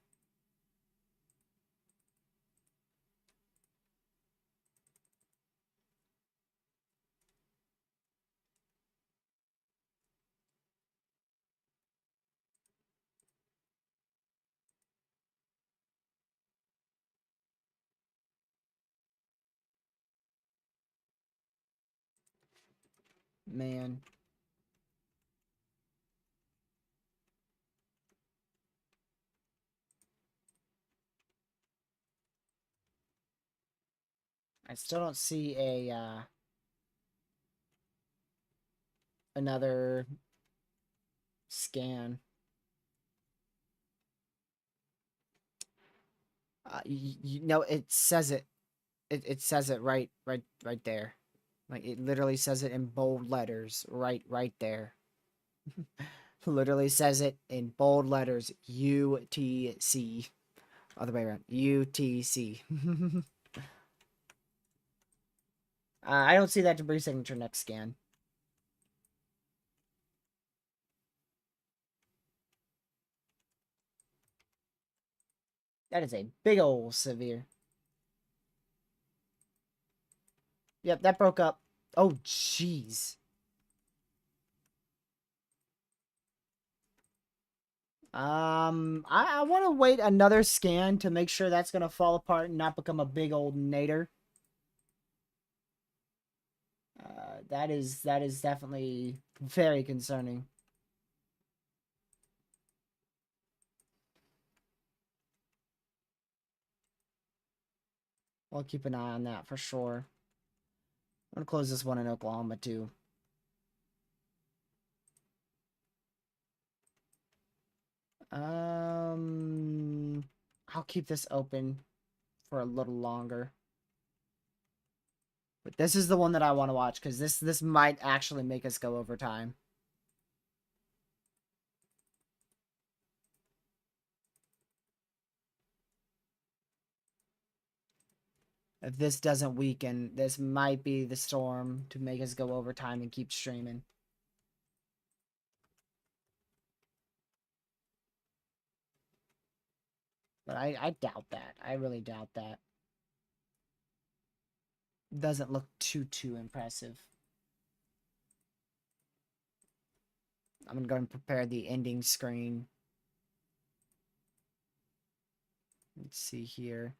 Man. I still don't see a, another scan. You know, it says it. It says it right there. Like, it literally says it in bold letters right there. Literally says it in bold letters. UTC. Other way around. UTC. I don't see that debris signature next scan. That is a big ol' severe. Yep, that broke up. Oh, jeez. I want to wait another scan to make sure that's going to fall apart and not become a big old nader. That is definitely very concerning. I'll keep an eye on that for sure. I'm going to close this one in Oklahoma too. I'll keep this open for a little longer. But this is the one that I want to watch because this might actually make us go over time. If this doesn't weaken, this might be the storm to make us go over time and keep streaming. But I doubt that. I really doubt that. doesn't look too impressive. I'm gonna go and prepare the ending screen. Let's see here.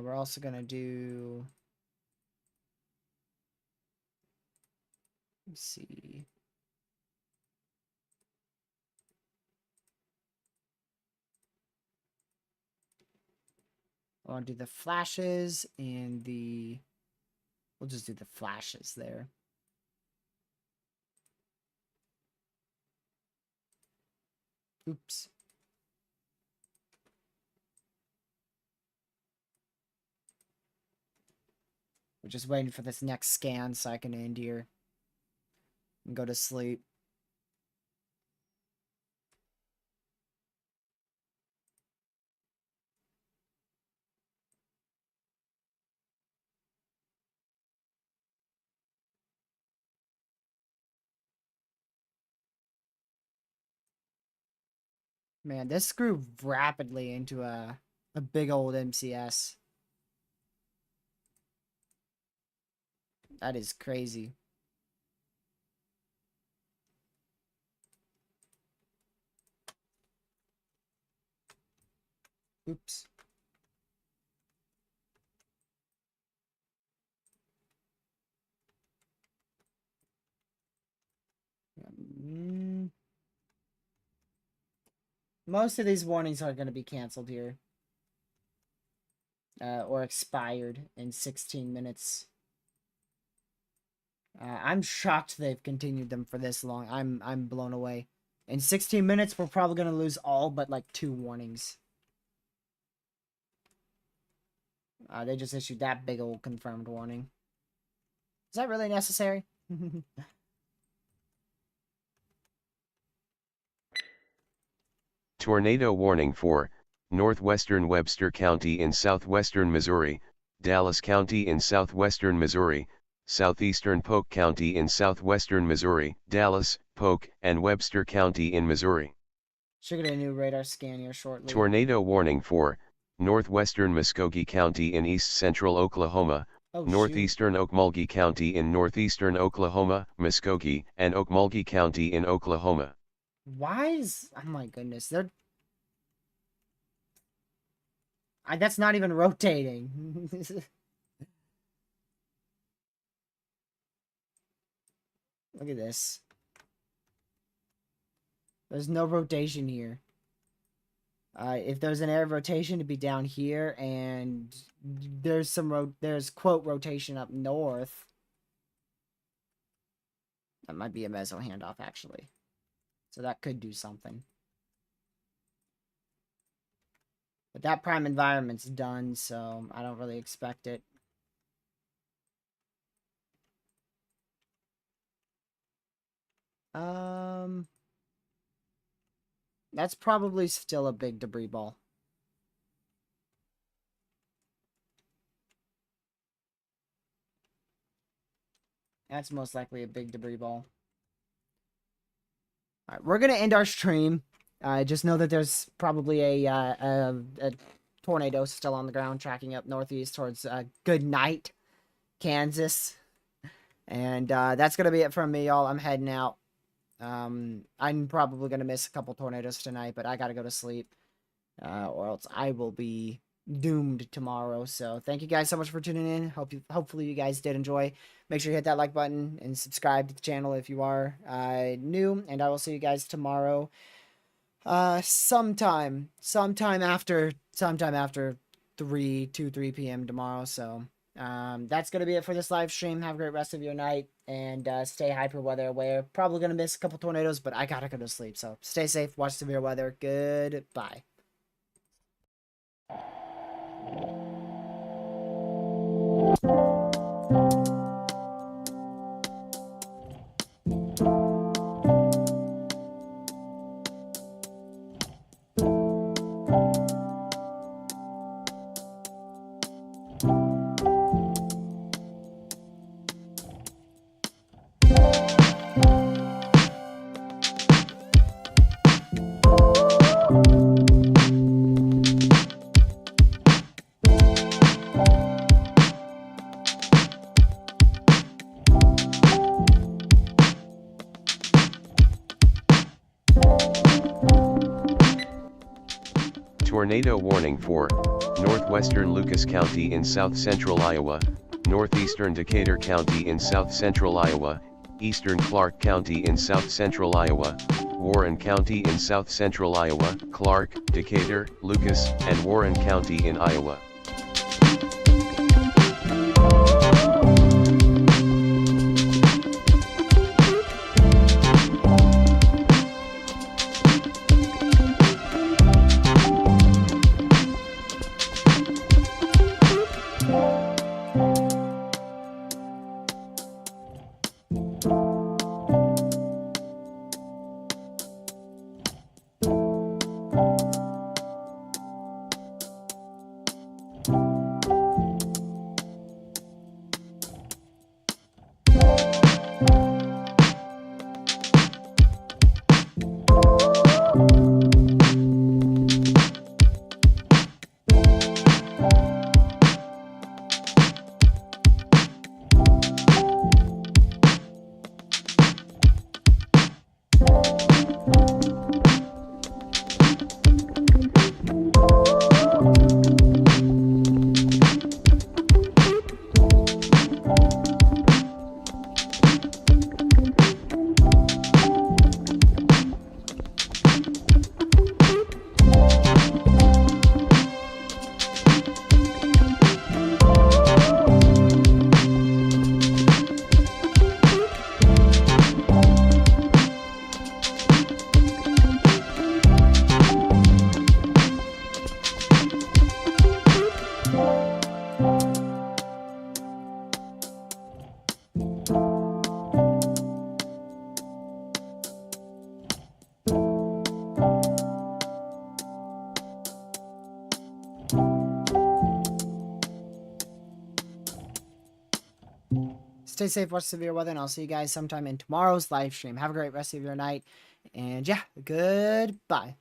We're also gonna do. Let's see. I want to do the flashes and the. We'll just do the flashes there. Oops. We're just waiting for this next scan so I can end here and go to sleep. Man, this grew rapidly into a big old MCS. That is crazy. Oops. Most of these warnings are going to be canceled here. Or expired in 16 minutes. I'm shocked they've continued them for this long. I'm blown away. In 16 minutes, we're probably going to lose all but like 2 warnings. They just issued that big old confirmed warning. Is that really necessary? Tornado warning for northwestern Webster County in southwestern Missouri, Dallas County in southwestern Missouri, southeastern Polk County in southwestern Missouri, Dallas, Polk, and Webster County in Missouri. Should get a new radar scan here shortly. Tornado warning for northwestern Muskogee County in east central Oklahoma, northeastern Okmulgee County in northeastern Oklahoma, Muskogee, and Okmulgee County in Oklahoma. Why is... Oh my goodness. They're... that's not even rotating. Look at this. There's no rotation here. If there's an area of rotation, it'd be down here, and there's some there's quote rotation up north. That might be a meso handoff, actually. So that could do something. But that prime environment's done, so I don't really expect it. That's probably still a big debris ball. That's most likely a big debris ball. All right, we're gonna end our stream. Just know that there's probably a tornado still on the ground tracking up northeast towards Good Night, Kansas. And that's gonna be it from me, y'all. I'm heading out. I'm probably gonna miss a couple tornadoes tonight, but I gotta go to sleep, or else I will be doomed tomorrow. So thank you guys so much for tuning in. Hopefully you guys did enjoy. Make sure you hit that like button and subscribe to the channel if you are new. And I will see you guys tomorrow. Sometime after 3 p.m. tomorrow. So that's gonna be it for this live stream. Have a great rest of your night, and stay hyper weather aware. Probably gonna miss a couple tornadoes, but I gotta go to sleep. So stay safe, watch severe weather. Goodbye. Tornado warning for northwestern Lucas County in south-central Iowa, northeastern Decatur County in south-central Iowa, eastern Clark County in south-central Iowa, Warren County in south-central Iowa, Clark, Decatur, Lucas, and Warren County in Iowa. Stay safe, watch severe weather, and I'll see you guys sometime in tomorrow's live stream. Have a great rest of your night. And yeah, goodbye.